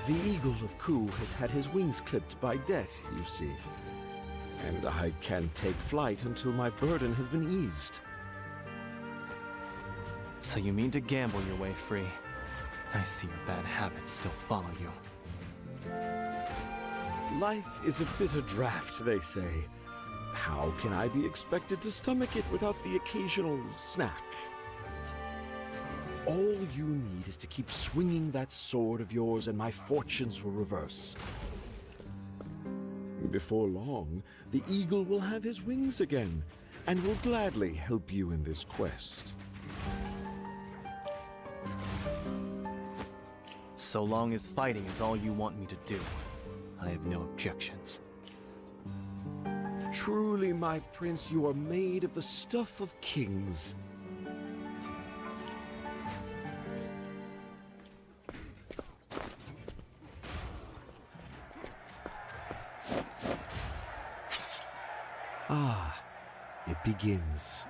The Eagle of Ku has had his wings clipped by debt, you see. And I can't take flight until my burden has been eased. So you mean to gamble your way free? I see your bad habits still follow you. Life is a bitter draught, they say. How can I be expected to stomach it without the occasional snack? All you need is to keep swinging that sword of yours and my fortunes will reverse. Before long, the eagle will have his wings again and will gladly help you in this quest. So long as fighting is all you want me to do, I have no objections. Truly, my prince, you are made of the stuff of kings. Ah, it begins.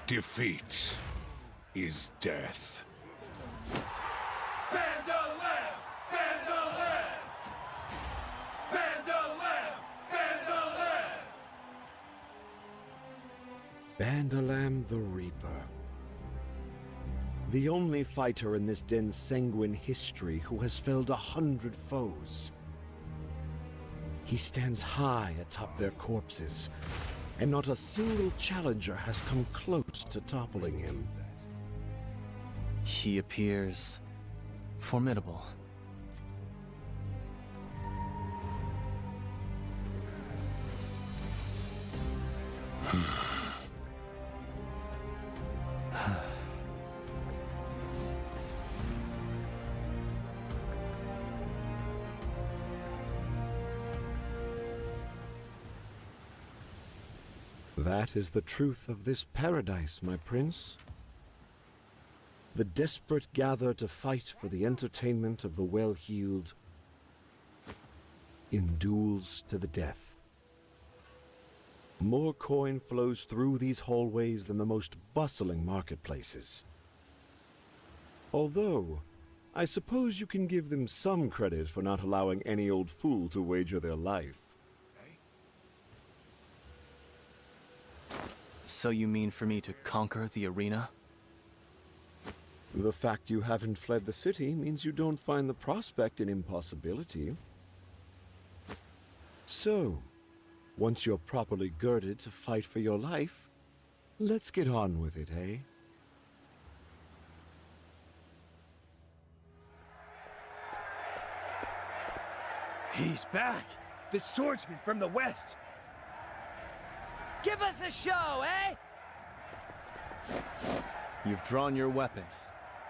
Defeat is death. Bandalam the Reaper. The only fighter in this den's sanguine history who has felled 100 foes. He stands high atop their corpses, and not a single challenger has come close to toppling him. He appears formidable. That is the truth of this paradise, my prince. The desperate gather to fight for the entertainment of the well-heeled in duels to the death. More coin flows through these hallways than the most bustling marketplaces. Although, I suppose you can give them some credit for not allowing any old fool to wager their life. So you mean for me to conquer the arena? The fact you haven't fled the city means you don't find the prospect an impossibility. So, Once you're properly girded to fight for your life, let's get on with it, eh? He's back! The swordsman from the west! Give us a show, eh? You've drawn your weapon.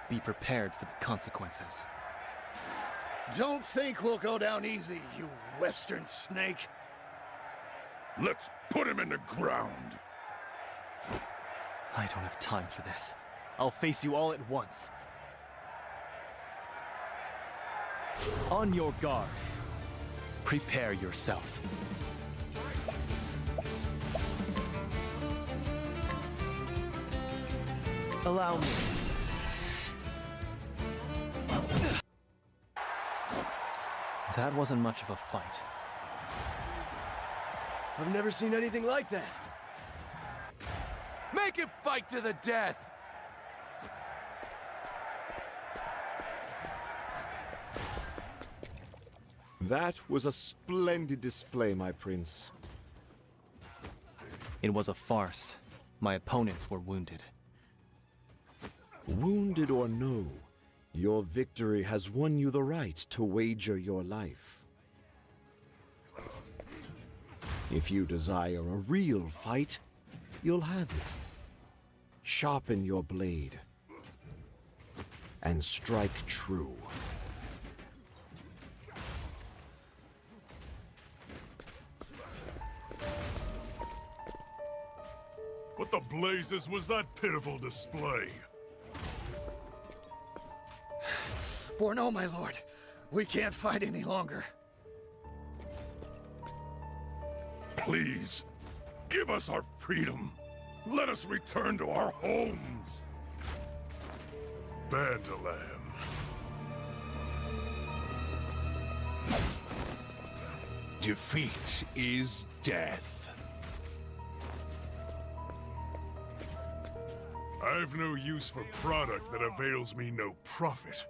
Be prepared for the consequences. Don't think we'll go down easy, you western snake. Let's put him in the ground. I don't have time for this. I'll face you all at once. On your guard. Prepare yourself. Allow me. That wasn't much of a fight. I've never seen anything like that. Make him fight to the death! That was a splendid display, my prince. It was a farce. My opponents were wounded. Wounded or no, your victory has won you the right to wager your life. If you desire a real fight, you'll have it. Sharpen your blade and strike true. What the blazes was that pitiful display? Borno, my lord. We can't fight any longer. Please, give us our freedom. Let us return to our homes. Bandalam. Defeat is death. I've no use for product that avails me no profit.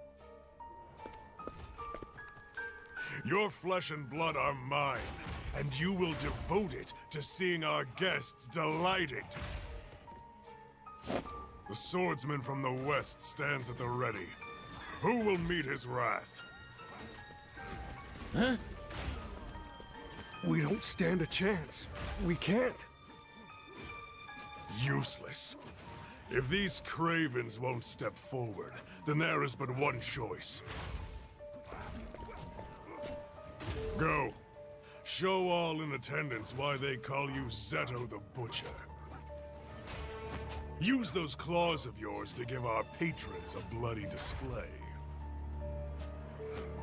Your flesh and blood are mine, and you will devote it to seeing our guests delighted. The swordsman from the west stands at the ready. Who will meet his wrath? Huh? We don't stand a chance. We can't. Useless. If these cravens won't step forward, then there is but one choice. Go. Show all in attendance why they call you Zeto the Butcher. Use those claws of yours to give our patrons a bloody display.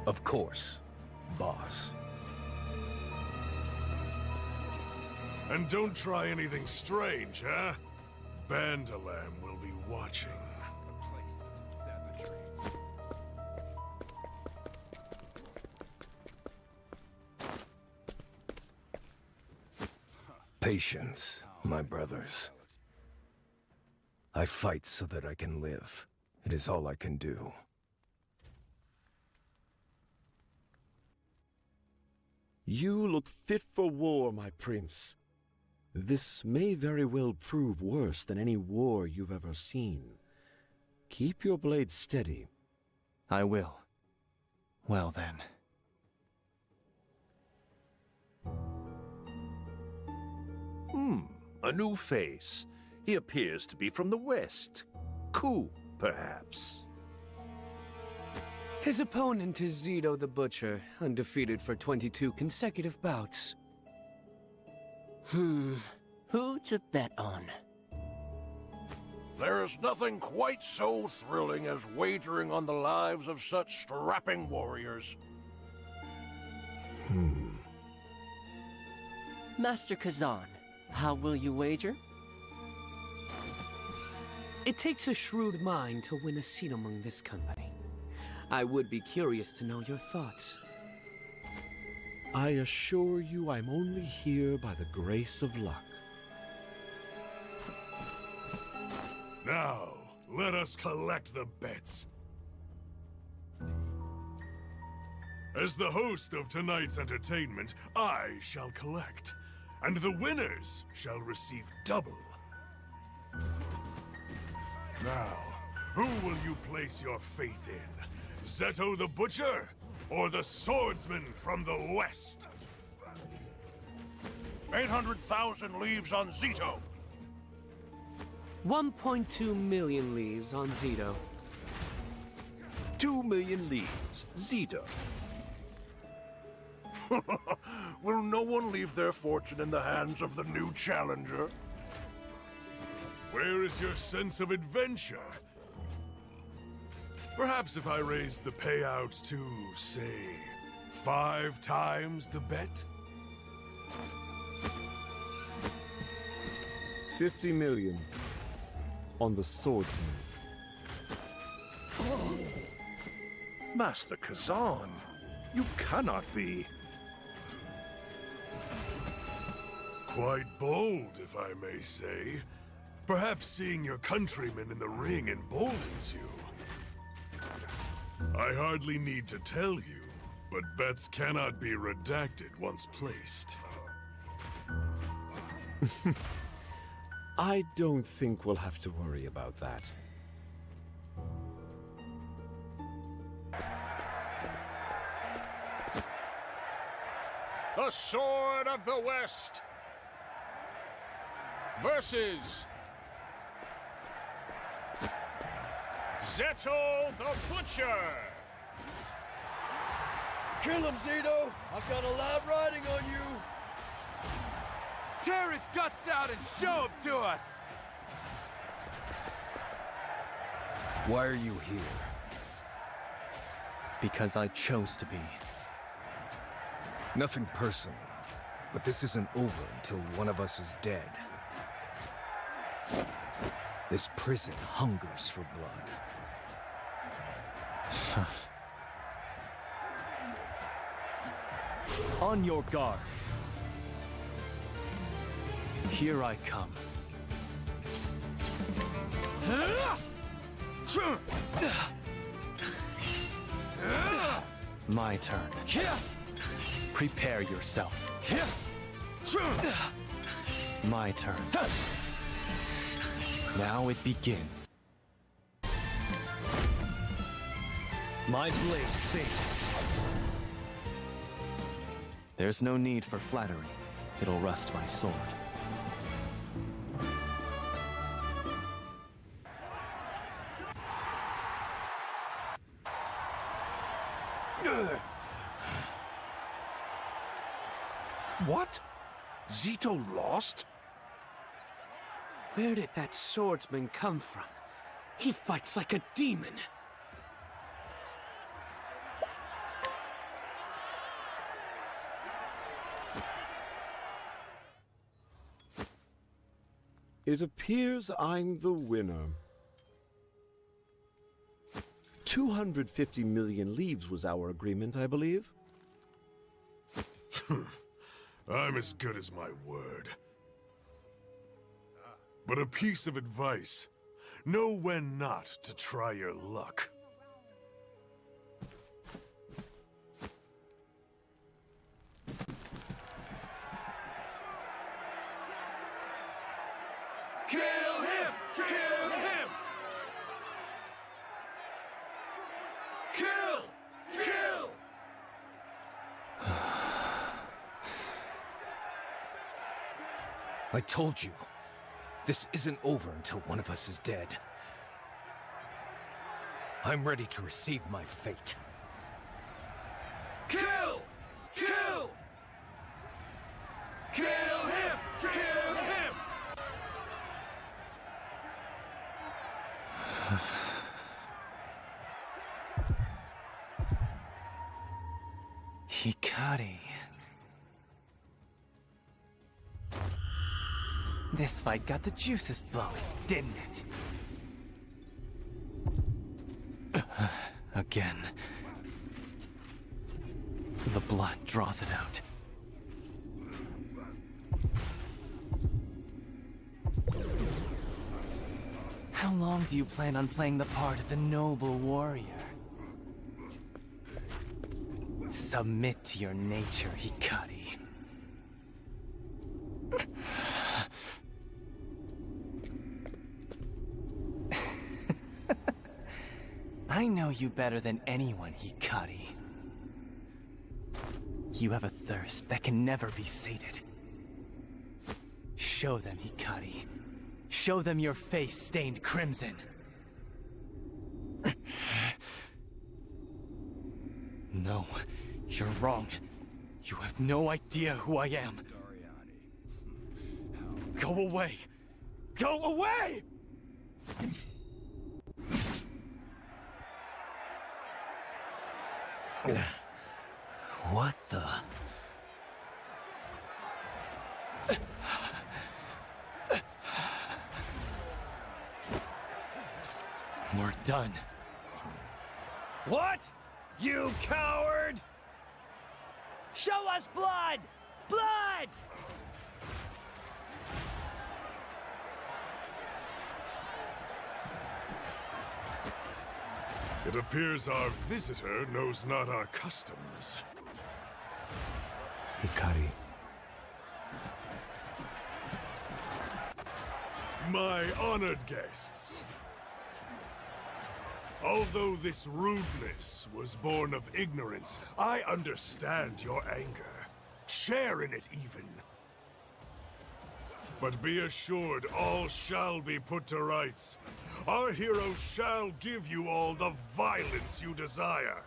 Of course, boss. And don't try anything strange, huh? Bandalam will be watching. Patience, my brothers. I fight so that I can live. It is all I can do. You look fit for war, my prince. This may very well prove worse than any war you've ever seen. Keep your blade steady. I will. Well then. A new face. He appears to be from the west. Ku, perhaps. His opponent is Zeto the Butcher, undefeated for 22 consecutive bouts. Who to bet on? There is nothing quite so thrilling as wagering on the lives of such strapping warriors. Master Kazan, how will you wager? It takes a shrewd mind to win a seat among this company. I would be curious to know your thoughts. I assure you I'm only here by the grace of luck. Now, let us collect the bets. As the host of tonight's entertainment, I shall collect. and the winners shall receive double. Now, who will you place your faith in? Zeto the Butcher, or the swordsman from the west? 800,000 leaves on Zito. 1.2 million leaves on Zito. 2 million leaves, Zito. Will no one leave their fortune in the hands of the new challenger? Where is your sense of adventure? Perhaps if I raised the payout to, say, 5 times the bet? 50 million on the swordsman. Master Kazan, you cannot be... Quite bold, if I may say. Perhaps seeing your countrymen in the ring emboldens you. I hardly need to tell you, but bets cannot be redacted once placed. I don't think we'll have to worry about that. The Sword of the West versus Zeto the Butcher. Kill him, Zito! I've got a lot riding on you! Tear his guts out and show him to us! Why are you here? Because I chose to be. Nothing personal, but this isn't over until one of us is dead. This prison hungers for blood. On your guard. Here I come. My turn. Prepare yourself. My turn. Now it begins. My blade sings. There's no need for flattery. It'll rust my sword. What? Zito lost? Where did that swordsman come from? He fights like a demon. It appears I'm the winner. 250 million leaves was our agreement, I believe. I'm as good as my word. But a piece of advice. Know when not to try your luck. Kill him! Kill him! Kill! Kill! I told you, this isn't over until one of us is dead. I'm ready to receive my fate. Kill! Kill! Kill him! Kill him! Hikari. This fight got the juices flowing, didn't it? Again. The blood draws it out. How long do you plan on playing the part of the noble warrior? Submit to your nature, Hikari. I know you better than anyone, Hikari. You have a thirst that can never be sated. Show them, Hikari. Show them your face stained crimson. No, you're wrong. You have no idea who I am. Go away! Go away! What the? We're done. What? You coward! Show us blood! Blood! It appears our visitor knows not our customs. Hikari. My honored guests. Although this rudeness was born of ignorance, I understand your anger. Share in it even. But be assured, all shall be put to rights. Our hero shall give you all the violence you desire.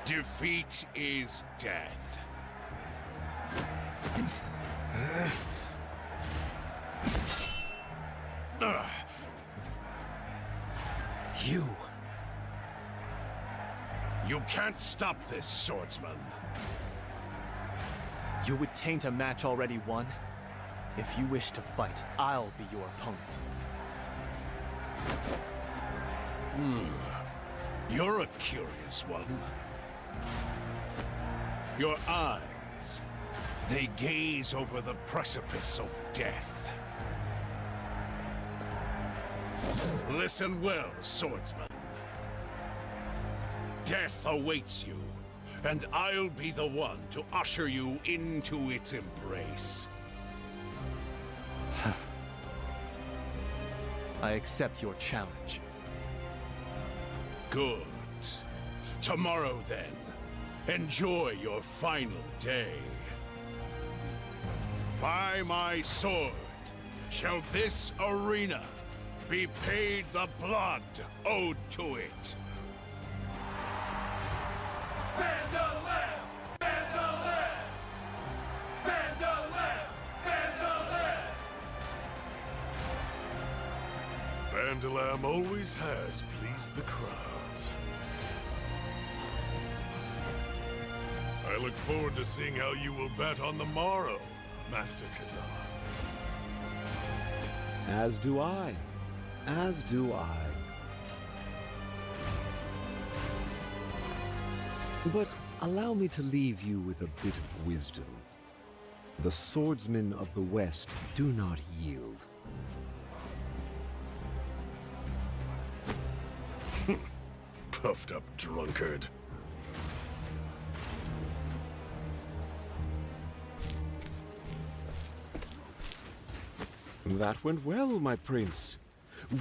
Defeat is death. You. You can't stop this, swordsman. You would taint a match already won? If you wish to fight, I'll be your opponent. You're a curious one. Your eyes, they gaze over the precipice of death. Listen well, swordsman. Death awaits you, and I'll be the one to usher you into its embrace. I accept your challenge. Good. Tomorrow, then. Enjoy your final day. By my sword shall this arena be paid the blood owed to it. Bandalam always has pleased the crowds. I look forward to seeing how you will bet on the morrow, Master Kazan. As do I. As do I. But allow me to leave you with a bit of wisdom. The swordsmen of the West do not yield. Puffed up drunkard. That went well, my prince.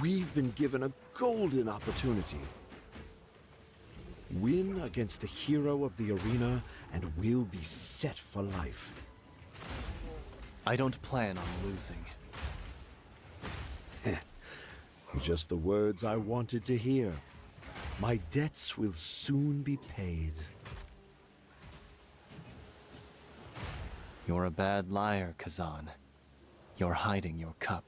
We've been given a golden opportunity. Win against the hero of the arena, and we'll be set for life. I don't plan on losing. Just the words I wanted to hear. My debts will soon be paid. You're a bad liar, Kazan. You're hiding your cup.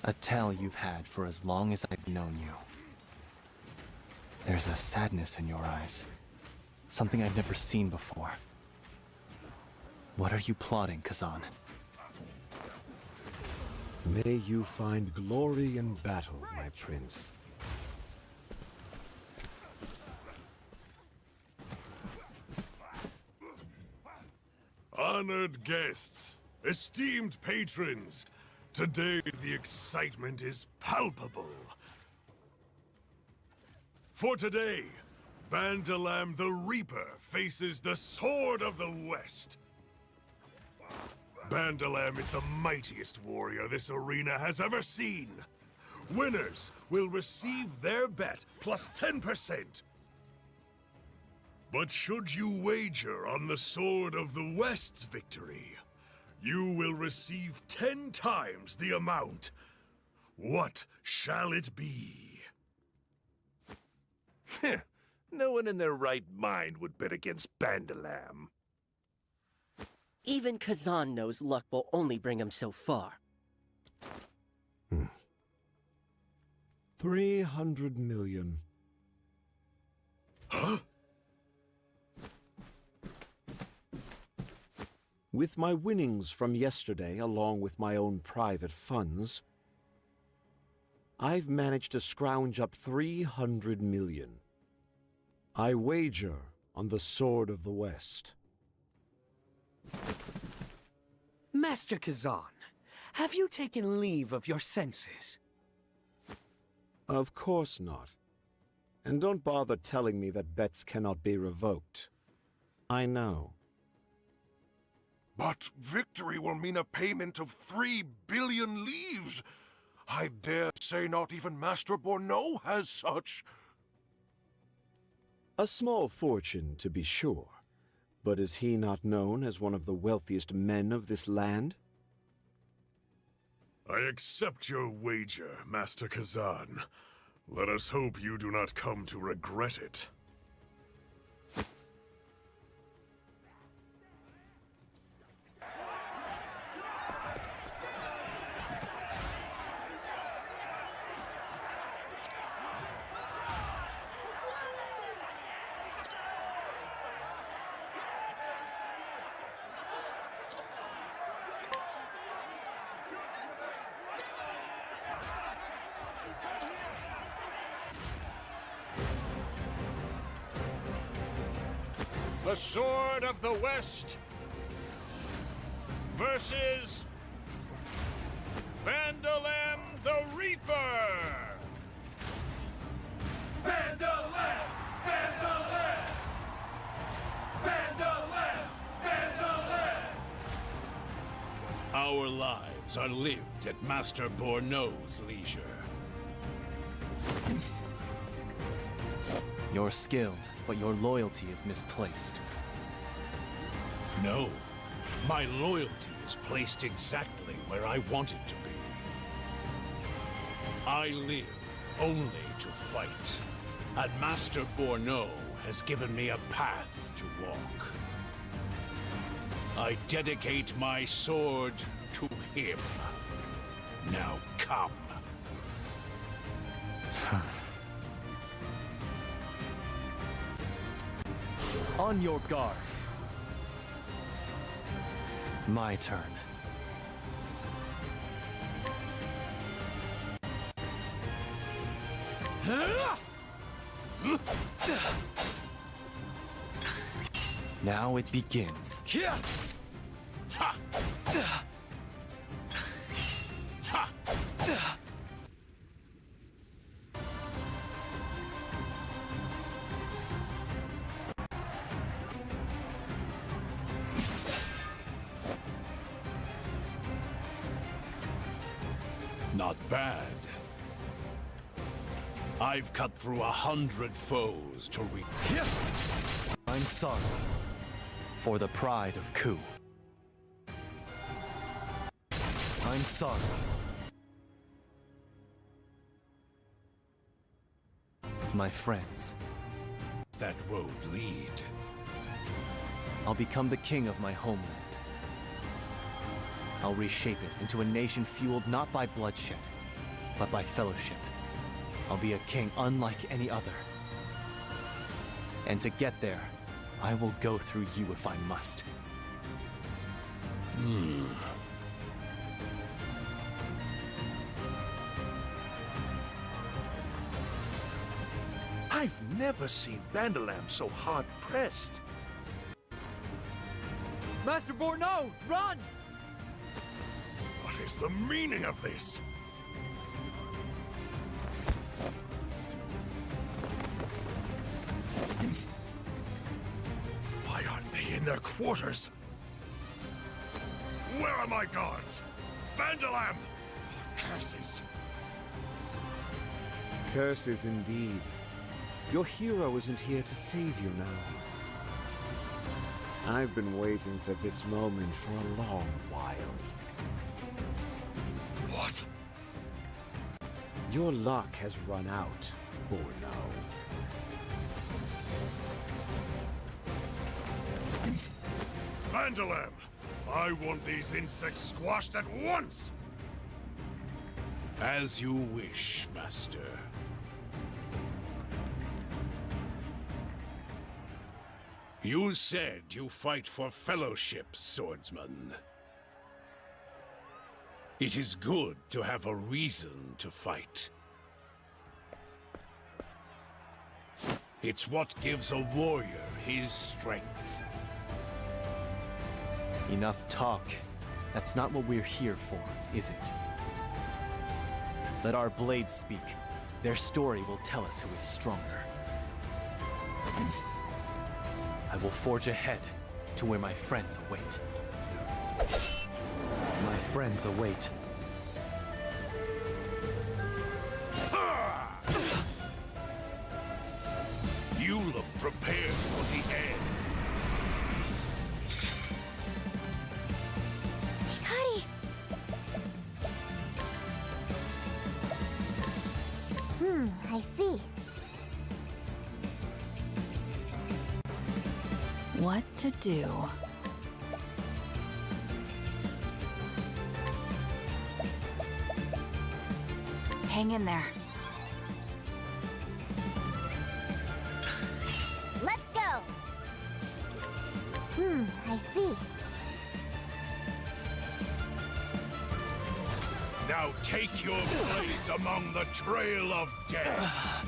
A tale you've had for as long as I've known you. There's a sadness in your eyes. Something I've never seen before. What are you plotting, Kazan? May you find glory in battle, my prince. Honored guests, esteemed patrons, today the excitement is palpable. For today, Bandalam the Reaper faces the Sword of the West. Bandalam is the mightiest warrior this arena has ever seen. Winners will receive their bet plus 10%. But should you wager on the Sword of the West's victory, you will receive 10 times the amount. What shall it be? No one in their right mind would bet against Bandalam. Even Kazan knows luck will only bring him so far. 300 million. Huh? With my winnings from yesterday, along with my own private funds, I've managed to scrounge up 300 million. I wager on the Sword of the West. Master Kazan, have you taken leave of your senses? Of course not. And don't bother telling me that bets cannot be revoked. I know. But victory will mean a payment of 3 billion leaves. I dare say not even Master Borneau has such. A small fortune, to be sure. But is he not known as one of the wealthiest men of this land? I accept your wager, Master Kazan. Let us hope you do not come to regret it. The Sword of the West versus Bandalam the Reaper! Bandalam! Bandalam! Bandalam! Bandalam! Our lives are lived at Master Borneau's leisure. You're skilled, but your loyalty is misplaced. No, my loyalty is placed exactly where I want it to be. I live only to fight, and Master Borneau has given me a path to walk. I dedicate my sword to him. Now come. On your guard. My turn. Now it begins. Not bad. I've cut through 100 foes to reach. I'm sorry. For the pride of Ku. I'm sorry. My friends. That road lead. I'll become the king of my homeland. I'll reshape it into a nation fueled not by bloodshed, but by fellowship. I'll be a king unlike any other. And to get there, I will go through you if I must. I've never seen Bandalam so hard-pressed. Master Borno, run! What is the meaning of this? Why aren't they in their quarters? Where are my guards? Vandalam! Curses! Curses indeed. Your hero isn't here to save you now. I've been waiting for this moment for a long while. What? Your luck has run out, Borno. Vandalam! I want these insects squashed at once! As you wish, Master. You said you fight for fellowship, swordsman. It is good to have a reason to fight. It's what gives a warrior his strength. Enough talk. That's not what we're here for, is it? Let our blades speak. Their story will tell us who is stronger. I will forge ahead to where my friends await. My friends await. You look prepared for the end. Hikari! I see. What to do? Hang in there. Let's go! I see. Now take your place among the trail of death.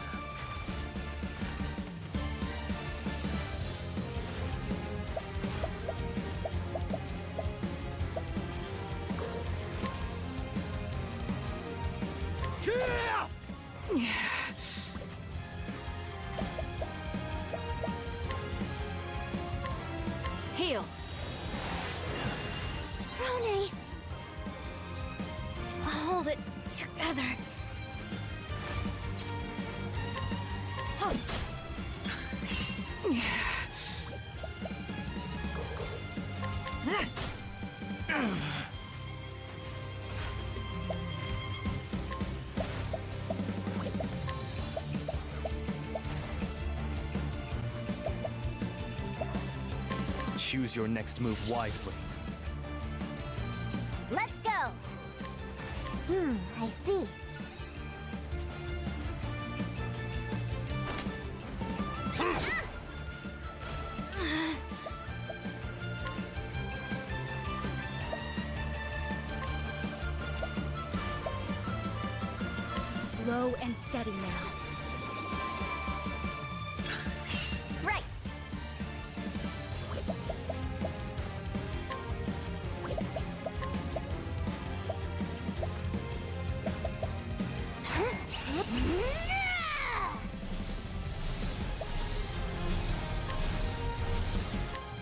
Heal. Rone! Hold it together. Choose your next move wisely. Let's go! I see. Slow and steady now. Right!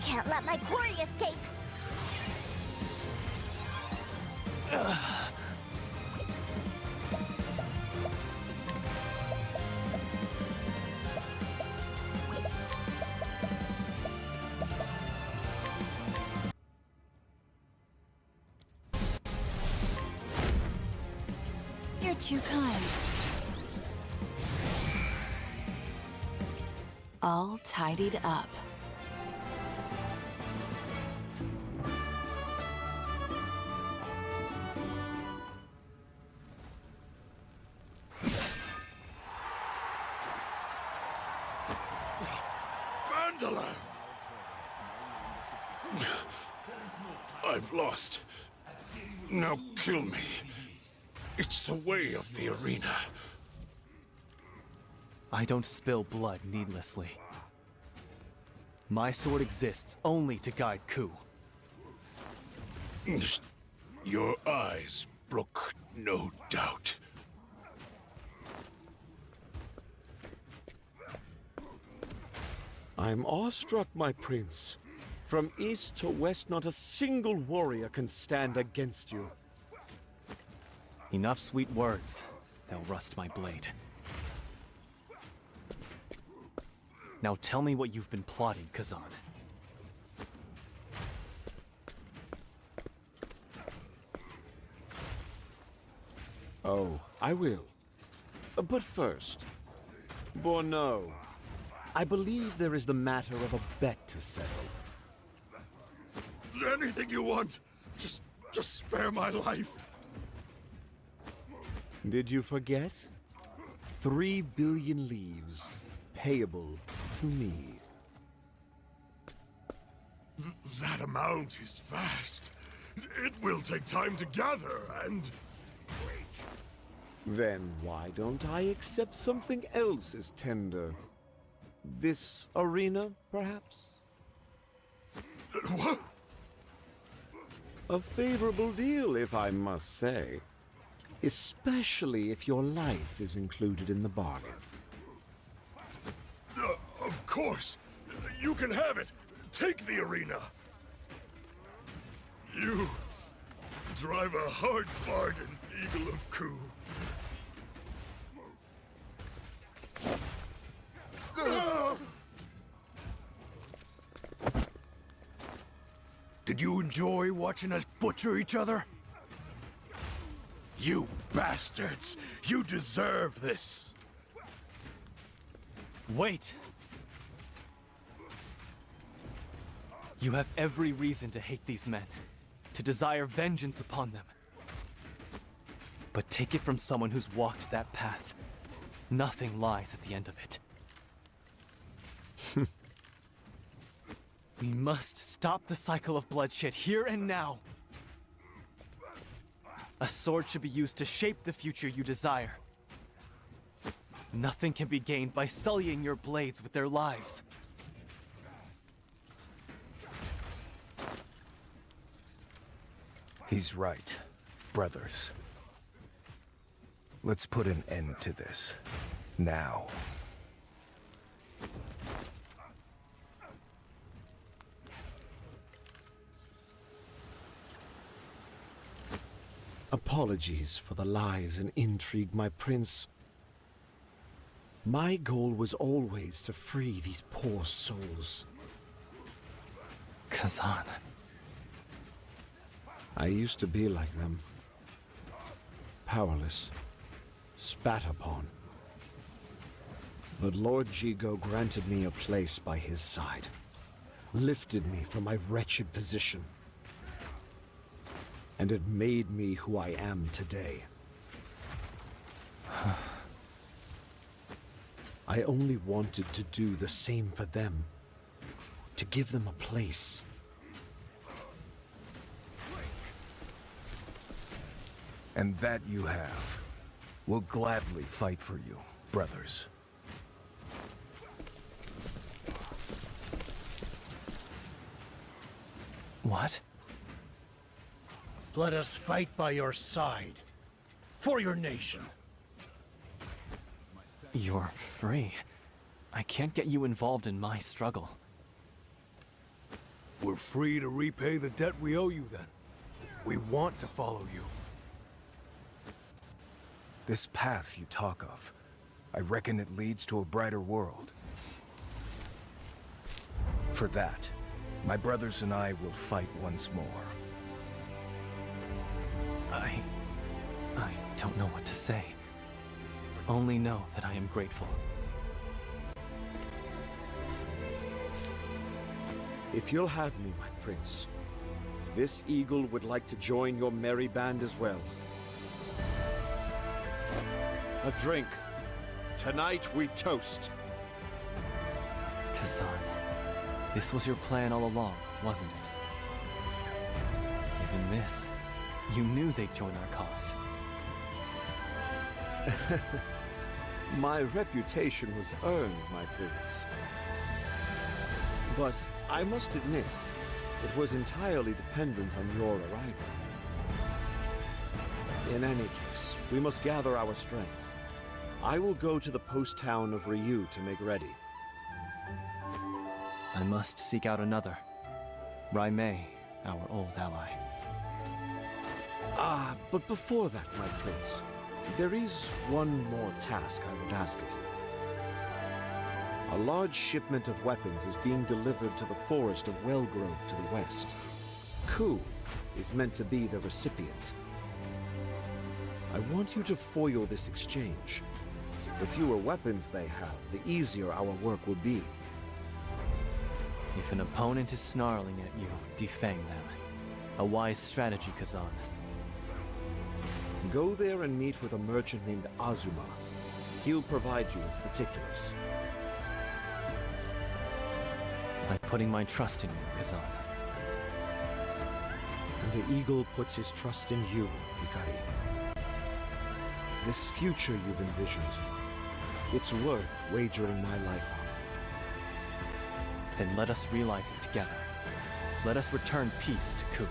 Can't let my quarry escape! You're too kind. All tidied up. Vandalam! I've lost. Now kill me. It's the way of the arena. I don't spill blood needlessly. My sword exists only to guide Ku. Your eyes brook no doubt. I'm awestruck, my prince. From east to west, not a single warrior can stand against you. Enough sweet words. They'll rust my blade. Now tell me what you've been plotting, Kazan. Oh, I will. But first, Borno, I believe there is the matter of a bet to settle. Anything you want. Just spare my life. Did you forget? 3 billion leaves, payable to me. That amount is vast. It will take time to gather, and... Then why don't I accept something else as tender? This arena, perhaps? What? A favorable deal, if I must say. Especially if your life is included in the bargain. Of course. You can have it. Take the arena. You drive a hard bargain, Eagle of Ku. Did you enjoy watching us butcher each other? You bastards! You deserve this! Wait! You have every reason to hate these men, to desire vengeance upon them. But take it from someone who's walked that path. Nothing lies at the end of it. We must stop the cycle of bloodshed here and now. A sword should be used to shape the future you desire. Nothing can be gained by sullying your blades with their lives. He's right, brothers. Let's put an end to this. Now. Apologies for the lies and intrigue, my prince. My goal was always to free these poor souls. Kazan. I used to be like them. Powerless. Spat upon. But Lord Jigo granted me a place by his side. Lifted me from my wretched position. And it made me who I am today. I only wanted to do the same for them. To give them a place. And that you have. We'll gladly fight for you, brothers. What? Let us fight by your side. For your nation. You're free. I can't get you involved in my struggle. We're free to repay the debt we owe you then. We want to follow you. This path you talk of, I reckon it leads to a brighter world. For that, my brothers and I will fight once more. I don't know what to say. Only know that I am grateful. If you'll have me, my prince, this eagle would like to join your merry band as well. A drink. Tonight we toast. Kazan, this was your plan all along, wasn't it? Even this, you knew they'd join our cause. My reputation was earned, my prince. But I must admit, It was entirely dependent on your arrival. In any case, we must gather our strength. I will go to the post town of Ryu to make ready. I must seek out another. Raimei, our old ally. Ah, but before that, my prince, there is one more task I would ask of you. A large shipment of weapons is being delivered to the forest of Wellgrove to the west. Ku is meant to be the recipient. I want you to foil this exchange. The fewer weapons they have, the easier our work will be. If an opponent is snarling at you, defang them. A wise strategy, Kazan. Go there and meet with a merchant named Azuma. He'll provide you with particulars. I'm putting my trust in you, Kazan. And the Eagle puts his trust in you, Hikari. This future you've envisioned, it's worth wagering my life on. Then let us realize it together. Let us return peace to Ku.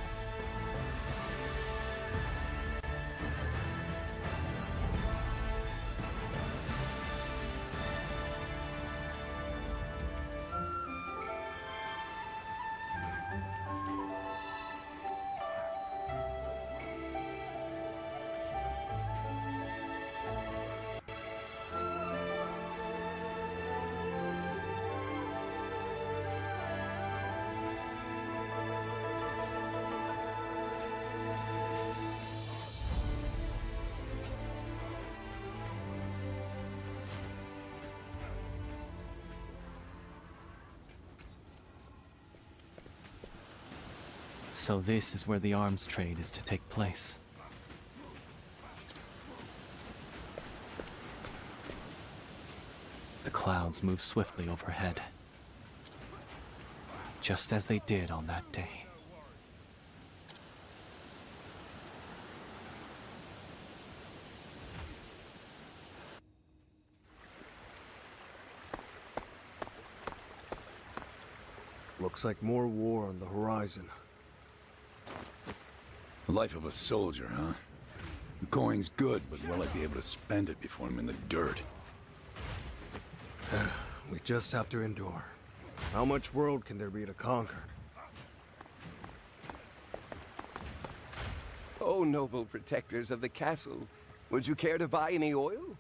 So this is where the arms trade is to take place. The clouds move swiftly overhead, just as they did on that day. Looks like more war on the horizon. The life of a soldier, huh? The coin's good, but will I be able to spend it before I'm in the dirt? We just have to endure. How much world can there be to conquer? Oh, noble protectors of the castle, would you care to buy any oil?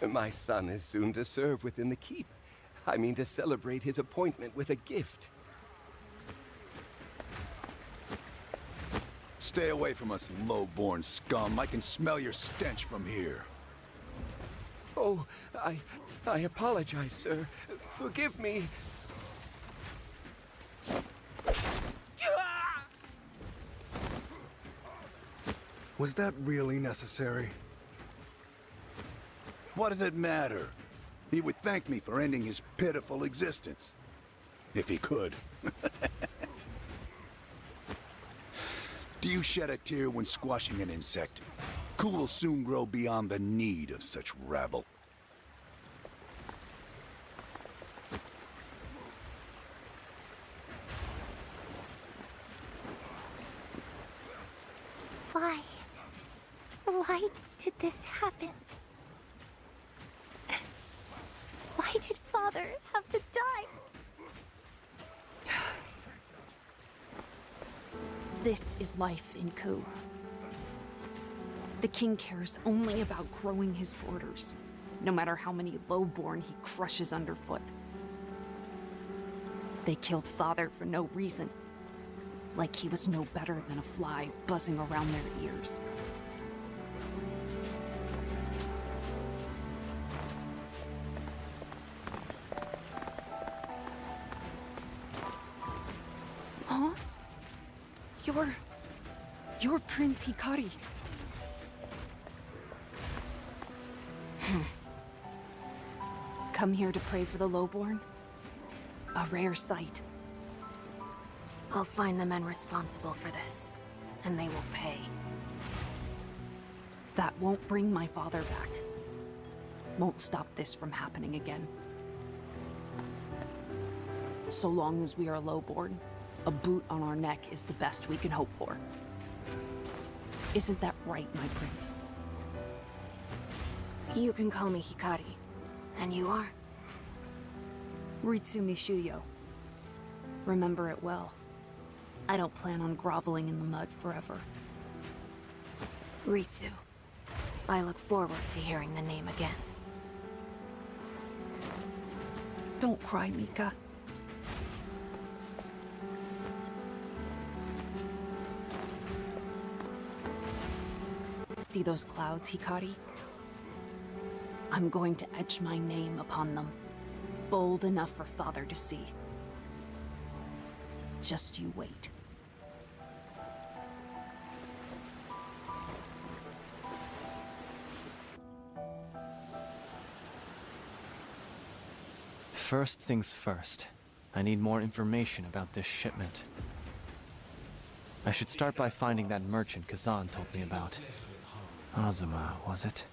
My son is soon to serve within the keep. I mean to celebrate his appointment with a gift. Stay away from us, low-born scum. I can smell your stench from here. Oh, I apologize, sir. Forgive me. Was that really necessary? What does it matter? He would thank me for ending his pitiful existence. If he could. Do you shed a tear when squashing an insect? Ku will soon grow beyond the need of such rabble. Why? Why did this happen? Why did Father have to die? This is life in Ku. The king cares only about growing his borders, no matter how many lowborn he crushes underfoot. They killed Father for no reason, like he was no better than a fly buzzing around their ears. Huh? You're Prince Hikari. Come here to pray for the lowborn? A rare sight. I'll find the men responsible for this, and they will pay. That won't bring my father back. Won't stop this from happening again. So long as we are lowborn, a boot on our neck is the best we can hope for. Isn't that right, my prince? You can call me Hikari. And you are? Ritsu Mishuyo. Remember it well. I don't plan on groveling in the mud forever. Ritsu. I look forward to hearing the name again. Don't cry, Mika. See those clouds, Hikari? I'm going to etch my name upon them. Bold enough for Father to see. Just you wait. First things first. I need more information about this shipment. I should start by finding that merchant Kazan told me about. Azuma, was it?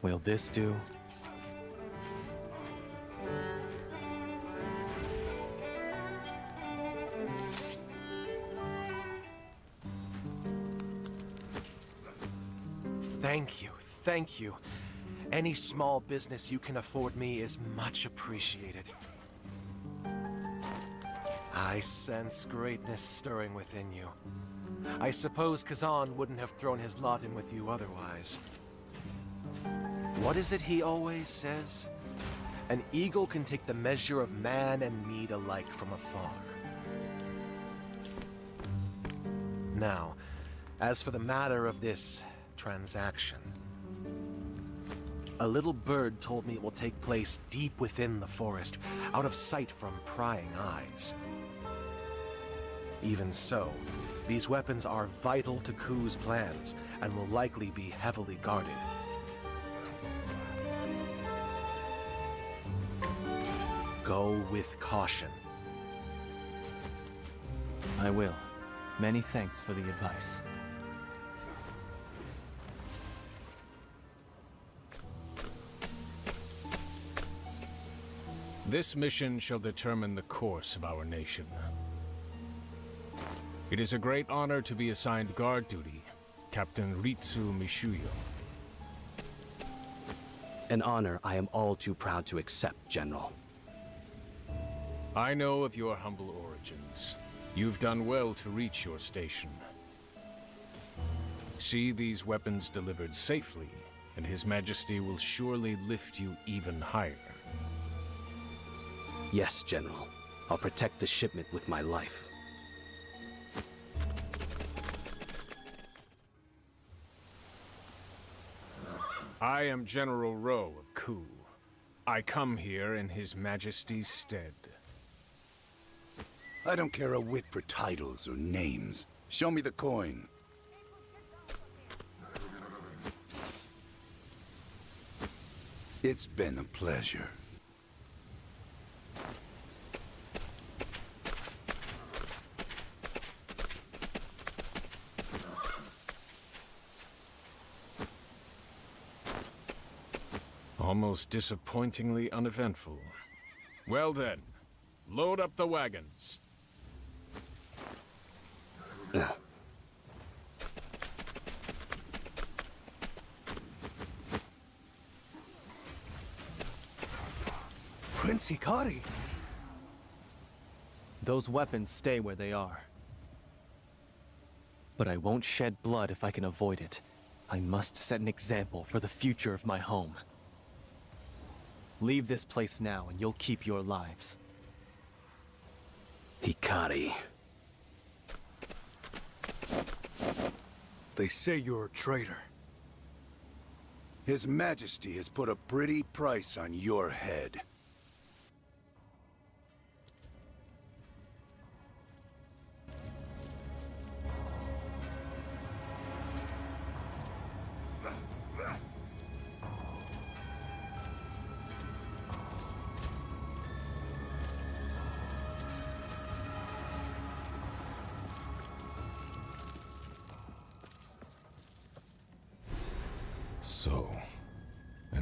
Will this do? Thank you, thank you. Any small business you can afford me is much appreciated. I sense greatness stirring within you. I suppose Kazan wouldn't have thrown his lot in with you otherwise. What is it he always says? An eagle can take the measure of man and mead alike from afar. Now, as for the matter of this transaction, a little bird told me it will take place deep within the forest, out of sight from prying eyes. Even so, these weapons are vital to Ku's plans and will likely be heavily guarded. Go with caution. I will. Many thanks for the advice. This mission shall determine the course of our nation. It is a great honor to be assigned guard duty, Captain Ritsu Mishuyo. An honor I am all too proud to accept, General. I know of your humble origins. You've done well to reach your station. See these weapons delivered safely, and His Majesty will surely lift you even higher. Yes, General. I'll protect the shipment with my life. I am General Rowe of Ku. I come here in His Majesty's stead. I don't care a whit for titles or names. Show me the coin. It's been a pleasure. Almost disappointingly uneventful. Well then, load up the wagons. Prince Hikari! Those weapons stay where they are. But I won't shed blood if I can avoid it. I must set an example for the future of my home. Leave this place now and you'll keep your lives. Hikari. They say you're a traitor. His Majesty has put a pretty price on your head.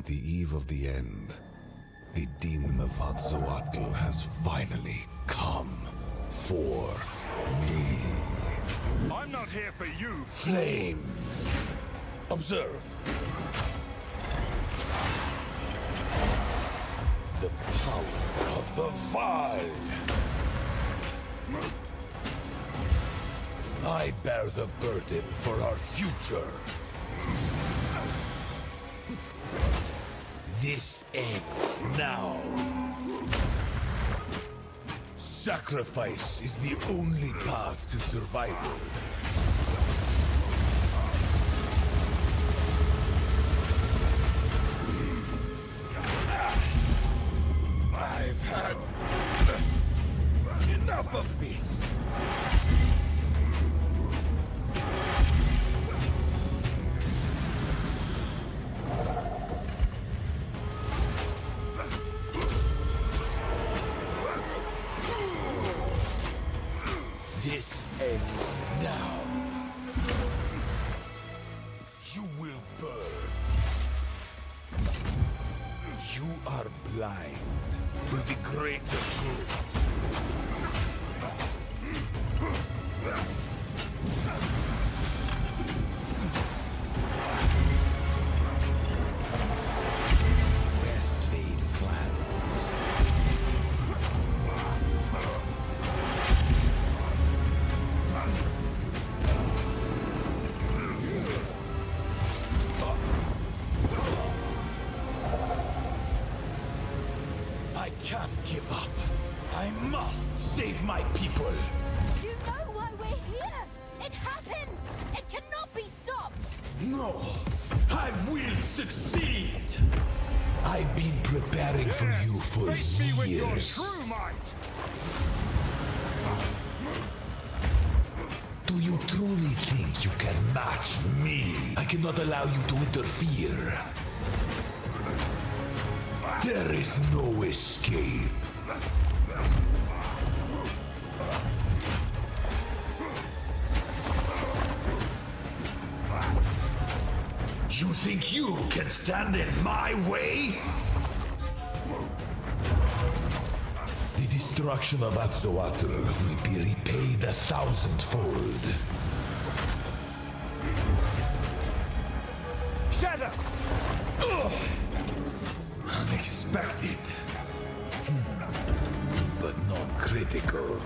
At the eve of the end, the demon of Atzoatl has finally come for me. I'm not here for you. Flame! Observe. The power of the Vile! I bear the burden for our future. This ends now. Sacrifice is the only path to survival. I've had enough of this. This ends now. You will burn. You are blind to the greater good. Best laid plans. I can't give up. I must save my people. You know why we're here! It happened! It cannot be stopped! No, I will succeed. I've been preparing for you for Face me with your years. true might! Do you truly think you can match me? I cannot allow you to interfere. There is no escape. You think you can stand in my way? The destruction of Atzoatl will be repaid 1,000-fold. Shadow! Unexpected. But not critical.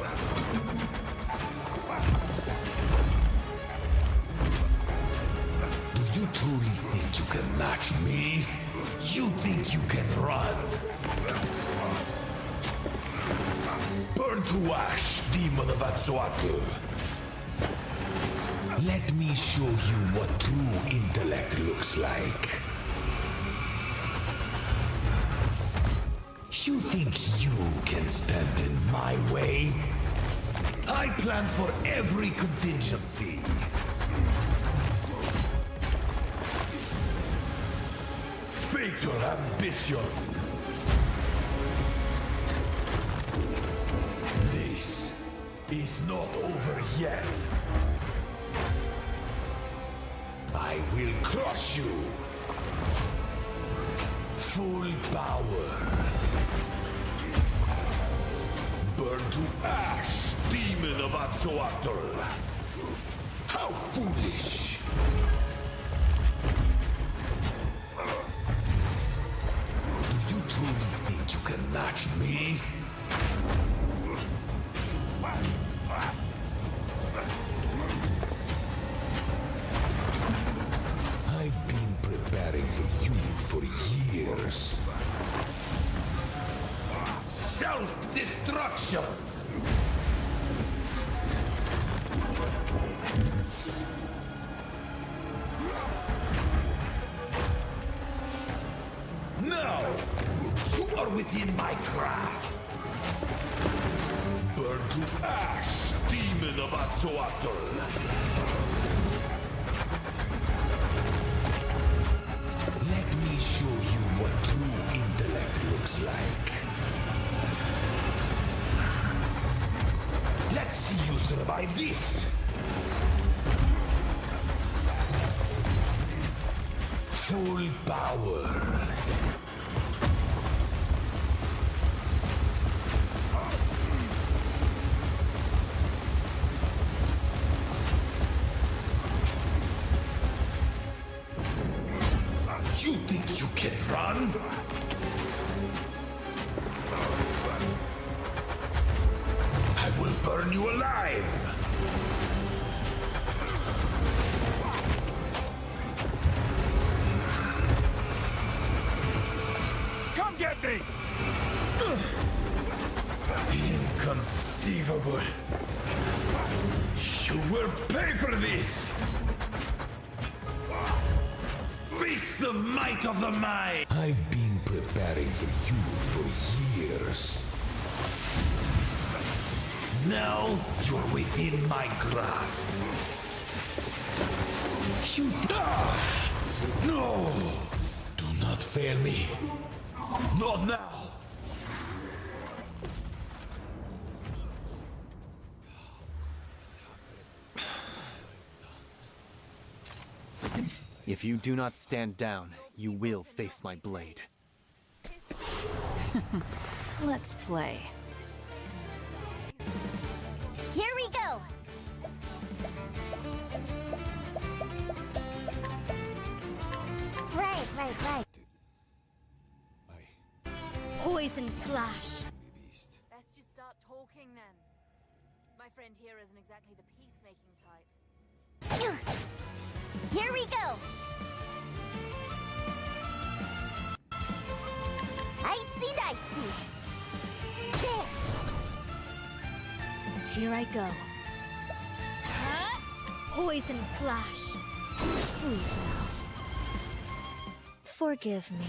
Do you truly think you can match me? You think you can run? Burn to ash, demon of Atzoatl. Let me show you what true intellect looks like. You think you can stand in my way? I plan for every contingency. Fatal ambition. This is not over yet. I will crush you. Full power. Burn to ash, demon of Atzoatl! How foolish! Do you truly think you can match me? I've been preparing for you for years. Self-destruction! Now, you are within my grasp. Burn to ash, demon of Atzoatl! Let me show you what true intellect looks like. Let's see you survive this! full power. You think you can run? I will burn you alive! Come get me! Inconceivable! You will pay for this! Face the might of the mind! I've been preparing for you for years. Now you're within my grasp. You... No! Do not fail me. Not now! If you do not stand down, you will face my blade. Let's play. Here we go! Right. Poison slash. Best you start talking then. My friend here isn't exactly the peacemaking type. Here we go! I see. Here I go. Poison slash. Sweet now. Forgive me.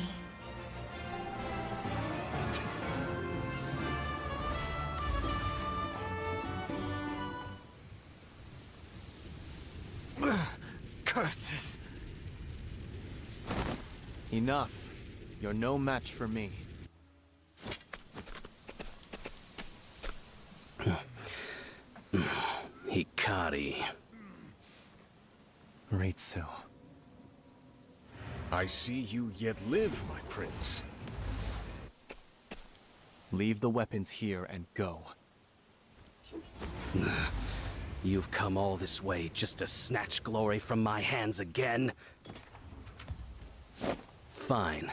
Curses! Enough. You're no match for me. Hikari. Ritsu. I see you yet live, my prince. Leave the weapons here and go. You've come all this way just to snatch glory from my hands again? Fine.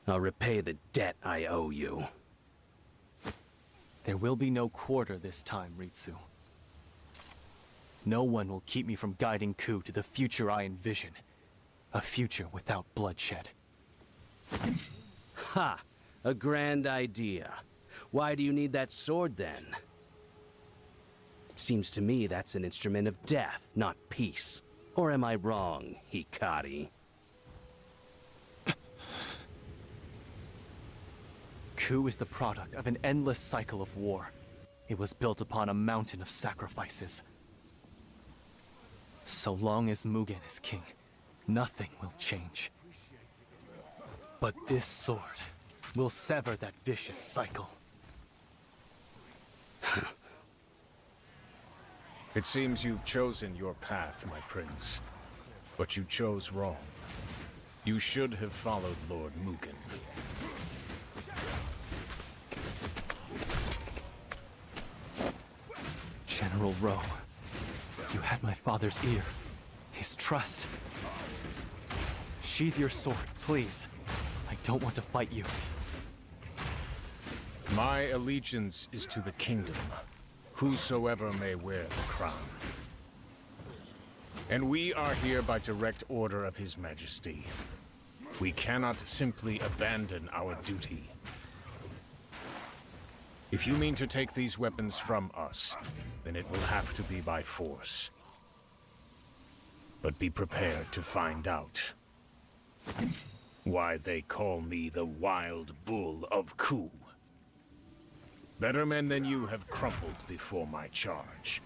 I'll repay the debt I owe you. There will be no quarter this time, Ritsu. No one will keep me from guiding Ku to the future I envision. A future without bloodshed. Ha! A grand idea. Why do you need that sword then? Seems to me that's an instrument of death, not peace. Or am I wrong, Hikari? Ku is the product of an endless cycle of war. It was built upon a mountain of sacrifices. So long as Mugen is king, nothing will change. But this sword will sever that vicious cycle. It seems you've chosen your path, my prince. But you chose wrong. You should have followed Lord Mugen. General Rowe, you had my father's ear, his trust. Sheathe your sword, please. I don't want to fight you. My allegiance is to the kingdom, whosoever may wear the crown. And we are here by direct order of His Majesty. We cannot simply abandon our duty. If you mean to take these weapons from us, then it will have to be by force. But be prepared to find out why they call me the Wild Bull of Ku. Better men than you have crumbled before my charge.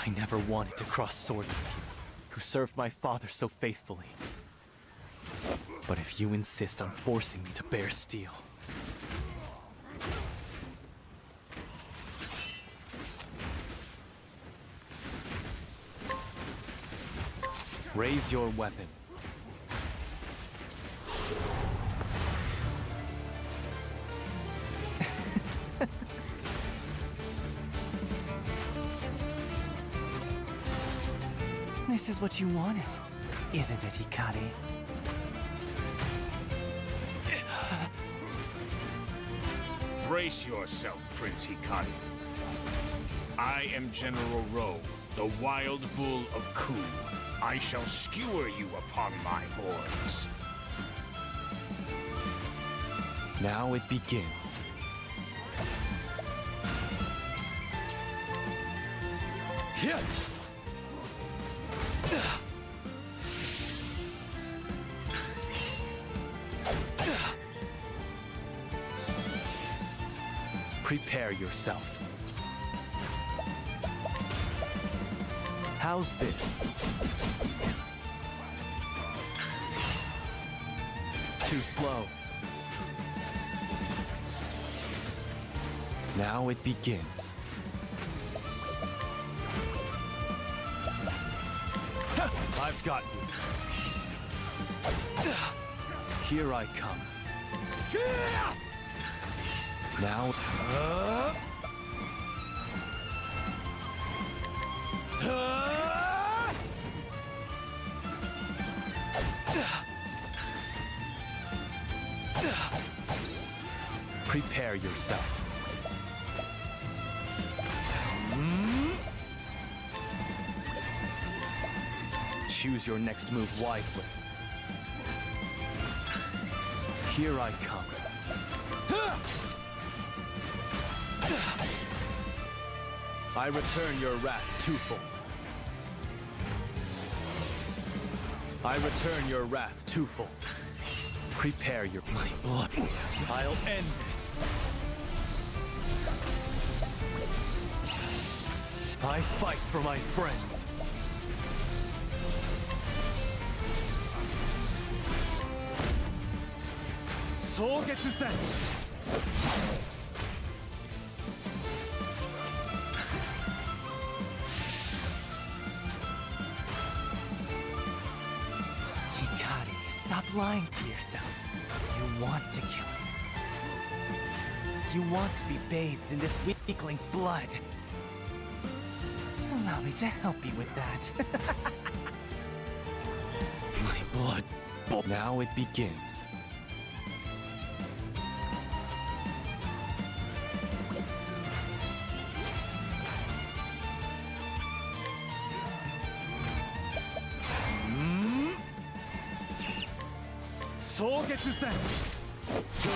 I never wanted to cross swords with you, who served my father so faithfully. But if you insist on forcing me to bear steel... Raise your weapon. This is what you wanted, isn't it, Hikari? Brace yourself, Prince Hikari. I am General Ro, the Wild Bull of Ku. I shall skewer you upon my horns. Now it begins. Prepare yourself. How's this? Too slow. Now it begins. I've got you. Here I come. Now... Prepare yourself. Choose your next move wisely. Here I come. I return your wrath twofold. I return your wrath twofold. Prepare your blood. I'll end this. I fight for my friends. Soul gets to set. Hikari, stop lying to yourself. You want to kill him. You want to be bathed in this weakling's blood. Allow me to help you with that. My blood. Now it begins. Soul gets to set. Good.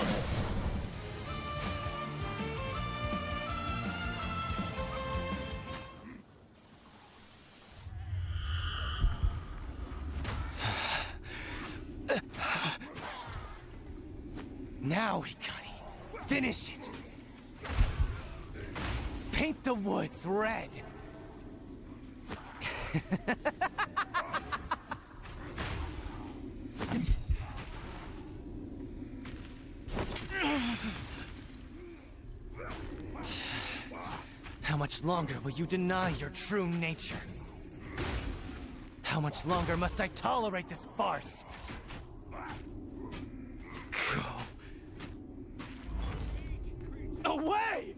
Now, Hikari, finish it. Paint the woods red. How much longer will you deny your true nature? How much longer must I tolerate this farce? Go away!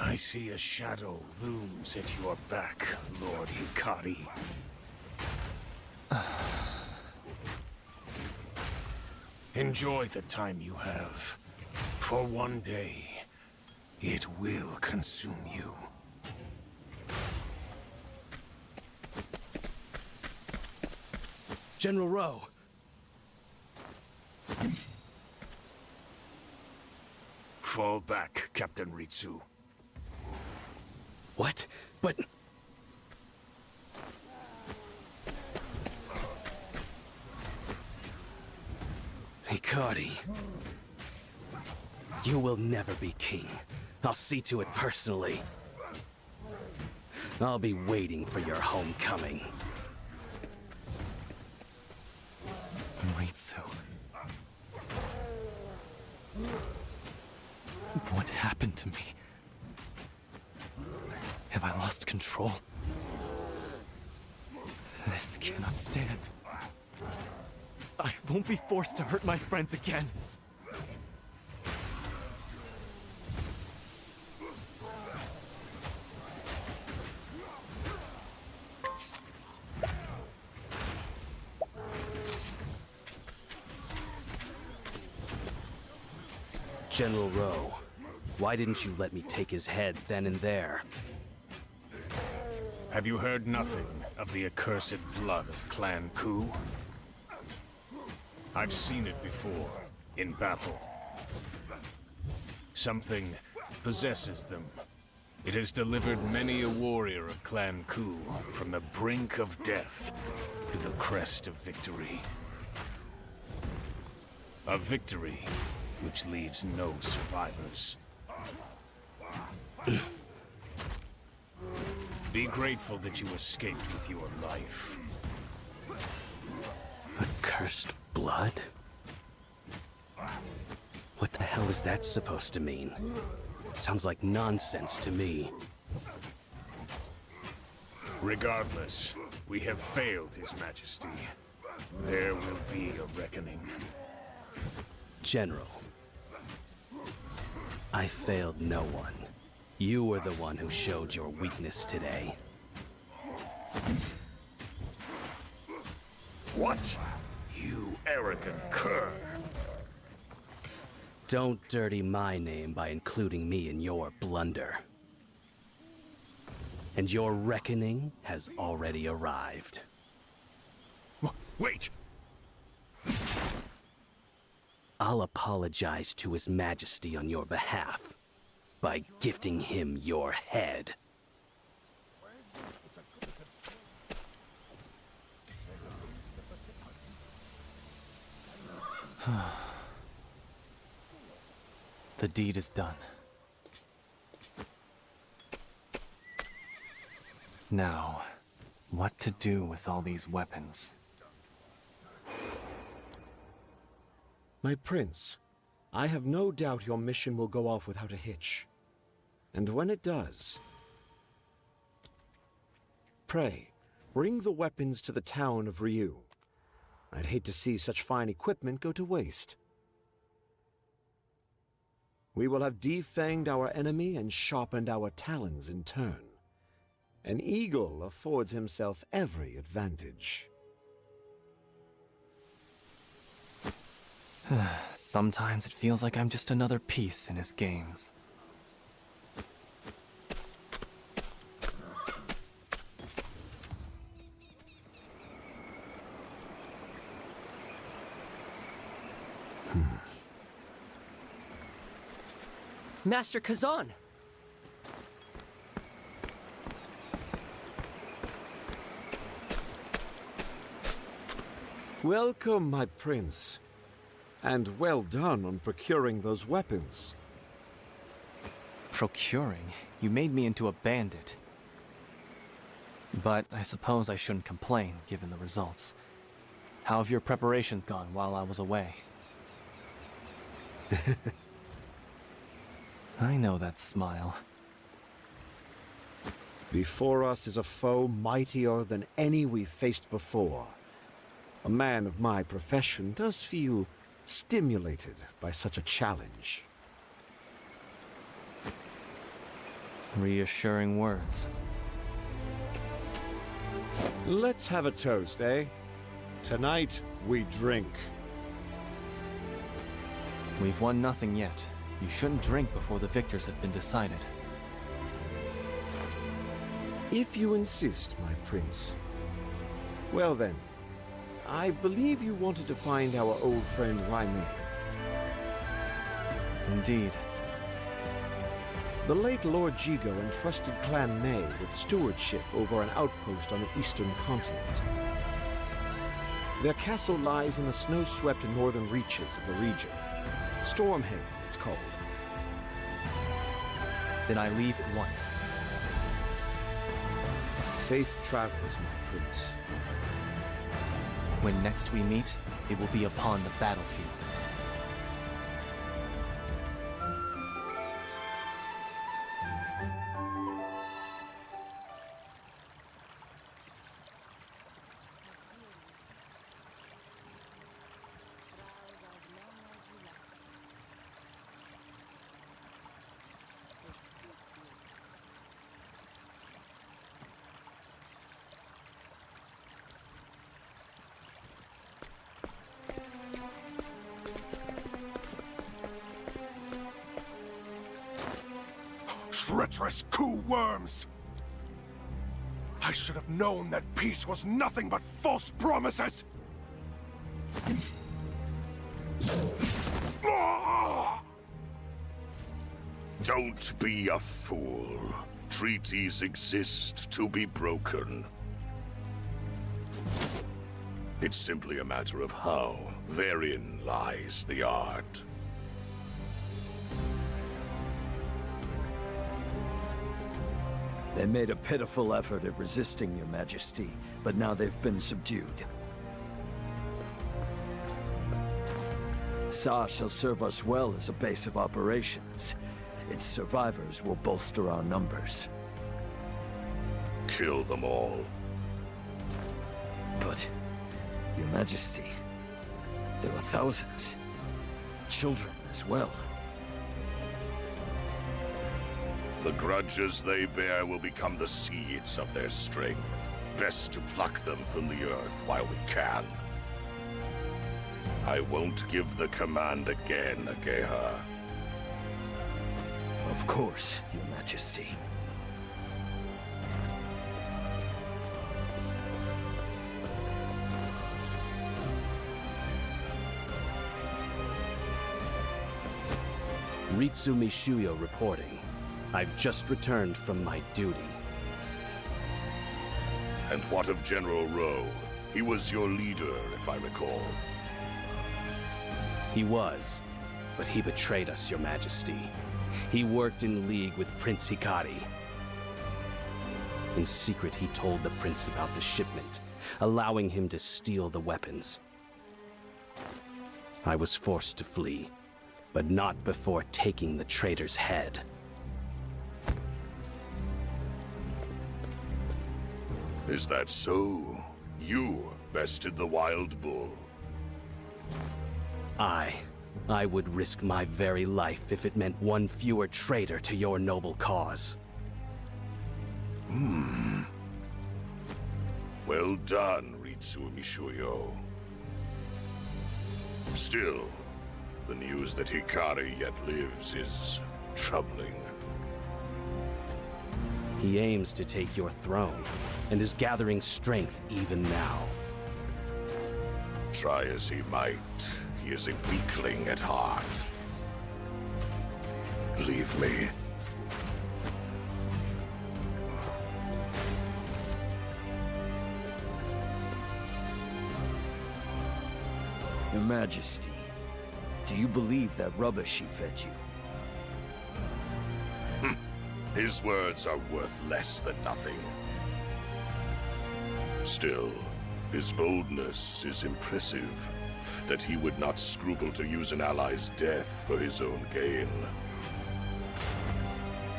I see a shadow looms at your back, Lord Hikari. Enjoy the time you have, for one day, it will consume you. General Ro. Fall back, Captain Ritsu. What? But... Hikari. You will never be king. I'll see to it personally. I'll be waiting for your homecoming. Ritsu. What happened to me? Have I lost control? This cannot stand. I won't be forced to hurt my friends again. General Rowe, why didn't you let me take his head then and there? Have you heard nothing of the accursed blood of Clan Ku? I've seen it before, in battle. Something possesses them. It has delivered many a warrior of Clan Ku from the brink of death to the crest of victory. A victory which leaves no survivors. Be grateful that you escaped with your life. Accursed blood? What the hell is that supposed to mean? Sounds like nonsense to me. Regardless, we have failed His Majesty. There will be a reckoning. General, I failed no one. You were the one who showed your weakness today. What? You arrogant cur! Don't dirty my name by including me in your blunder. And your reckoning has already arrived. Wait! I'll apologize to His Majesty on your behalf by gifting him your head. The deed is done. Now, what to do with all these weapons? My prince, I have no doubt your mission will go off without a hitch. And when it does, pray, bring the weapons to the town of Ryu. I'd hate to see such fine equipment go to waste. We will have defanged our enemy and sharpened our talons in turn. An eagle affords himself every advantage. Sometimes it feels like I'm just another piece in his games. Master Kazan! Welcome, my prince. And well done on procuring those weapons. Procuring? You made me into a bandit. But I suppose I shouldn't complain, given the results. How have your preparations gone while I was away? I know that smile. Before us is a foe mightier than any we've faced before. A man of my profession does feel stimulated by such a challenge. Reassuring words. Let's have a toast, eh? Tonight, we drink. We've won nothing yet. You shouldn't drink before the victors have been decided. If you insist, my prince. Well then, I believe you wanted to find our old friend Raimei. Indeed. The late Lord Jigo entrusted Clan Mei with stewardship over an outpost on the eastern continent. Their castle lies in the snow-swept northern reaches of the region. Stormhaven, it's called. Then I leave at once. Safe travels, my prince. When next we meet, it will be upon the battlefield. treacherous coup worms! I should have known that peace was nothing but false promises! Don't be a fool. Treaties exist to be broken. It's simply a matter of how. Therein lies the art. They made a pitiful effort at resisting, Your Majesty, but now they've been subdued. Sa shall serve us well as a base of operations. Its survivors will bolster our numbers. Kill them all. But, Your Majesty, there are thousands. Children as well. The grudges they bear will become the seeds of their strength. Best to pluck them from the earth while we can. I won't give the command again, Ageha. Of course, Your Majesty. Ritsu Mishuyo reporting. I've just returned from my duty. And what of General Rowe? He was your leader, if I recall. He was, but he betrayed us, Your Majesty. He worked in league with Prince Hikari. In secret, he told the prince about the shipment, allowing him to steal the weapons. I was forced to flee, but not before taking the traitor's head. Is that so? You bested the wild bull. I would risk my very life if it meant one fewer traitor to your noble cause. Well done, Ritsu Mishuyo. Still, the news that Hikari yet lives is troubling. He aims to take your throne, and is gathering strength even now. Try as he might, he is a weakling at heart. Leave me. Your Majesty, do you believe that rubbish he fed you? His words are worth less than nothing. Still, his boldness is impressive. That he would not scruple to use an ally's death for his own gain.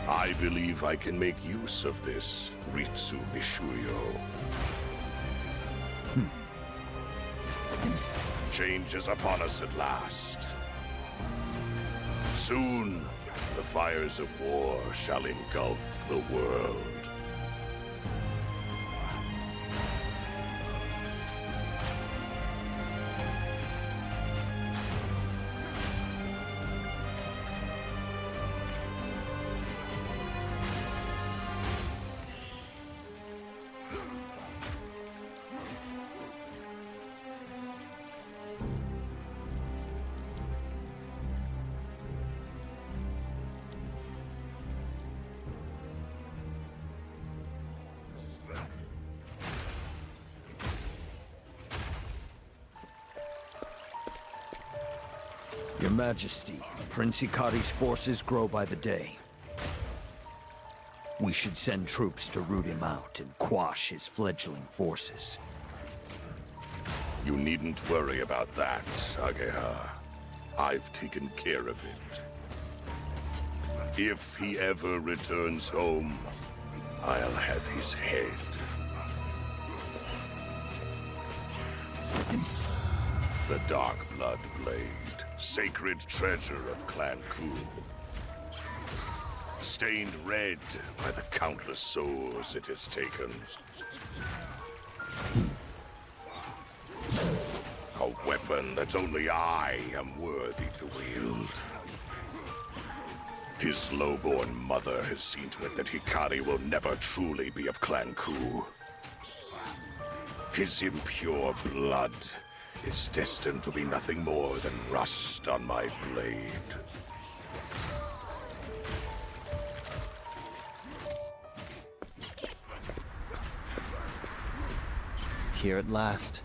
I believe I can make use of this, Ritsu Mishuyo. Change is upon us at last. Soon, the fires of war shall engulf the world. Your Majesty, Prince Hikari's forces grow by the day. We should send troops to root him out and quash his fledgling forces. You needn't worry about that, Ageha. I've taken care of it. If he ever returns home, I'll have his head. The Dark Blood Blade, sacred treasure of Clan Ku. Stained red by the countless souls it has taken. A weapon that only I am worthy to wield. His low-born mother has seen to it that Hikari will never truly be of Clan Ku. His impure blood is destined to be nothing more than rust on my blade. Here at last,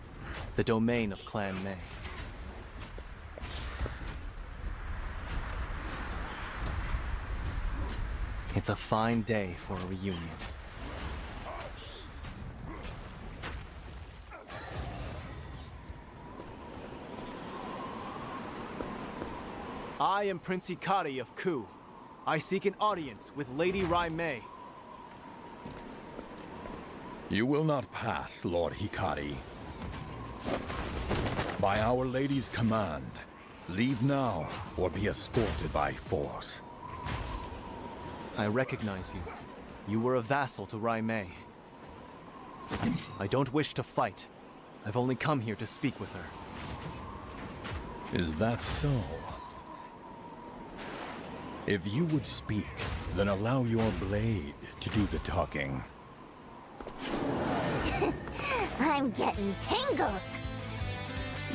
the domain of Clan Mei. It's a fine day for a reunion. I am Prince Hikari of Ku. I seek an audience with Lady Rai Mei. You will not pass, Lord Hikari. By Our Lady's command, leave now or be escorted by force. I recognize you. You were a vassal to Rai Mei. I don't wish to fight. I've only come here to speak with her. Is that so? If you would speak, then allow your blade to do the talking. I'm getting tingles.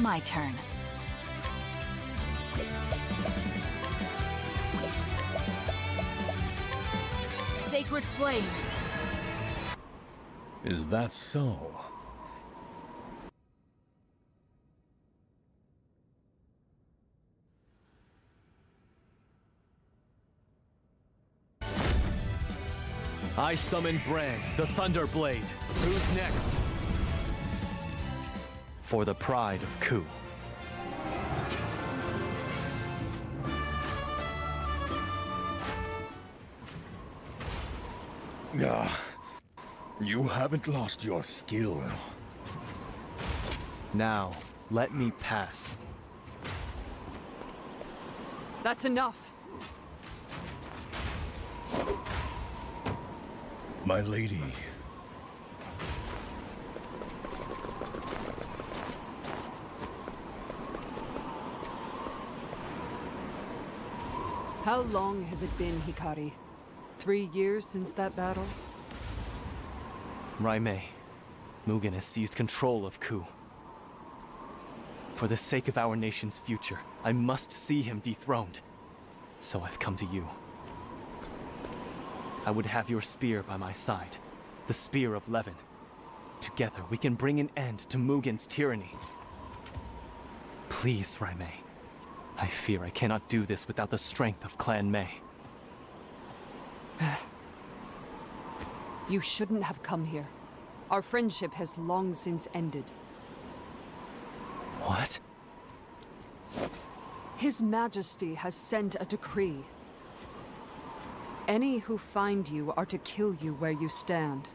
My turn. Sacred flame. Is that so? I summon Brand, the Thunder Blade. Who's next? For the pride of Ku. You haven't lost your skill. Now, let me pass. That's enough. My lady. How long has it been, Hikari? 3 years since that battle? Rai Mei, Mugen has seized control of Ku. For the sake of our nation's future, I must see him dethroned. So I've come to you. I would have your spear by my side, the spear of Levin. Together we can bring an end to Mugen's tyranny. Please, Rai Mei. I fear I cannot do this without the strength of Clan Mei. You shouldn't have come here. Our friendship has long since ended. What? His Majesty has sent a decree. Any who find you are to kill you where you stand.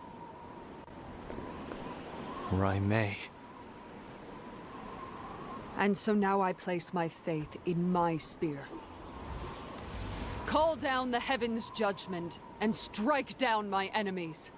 Rai Mei. And so now I place my faith in my spear. Call down the heavens' judgment and strike down my enemies.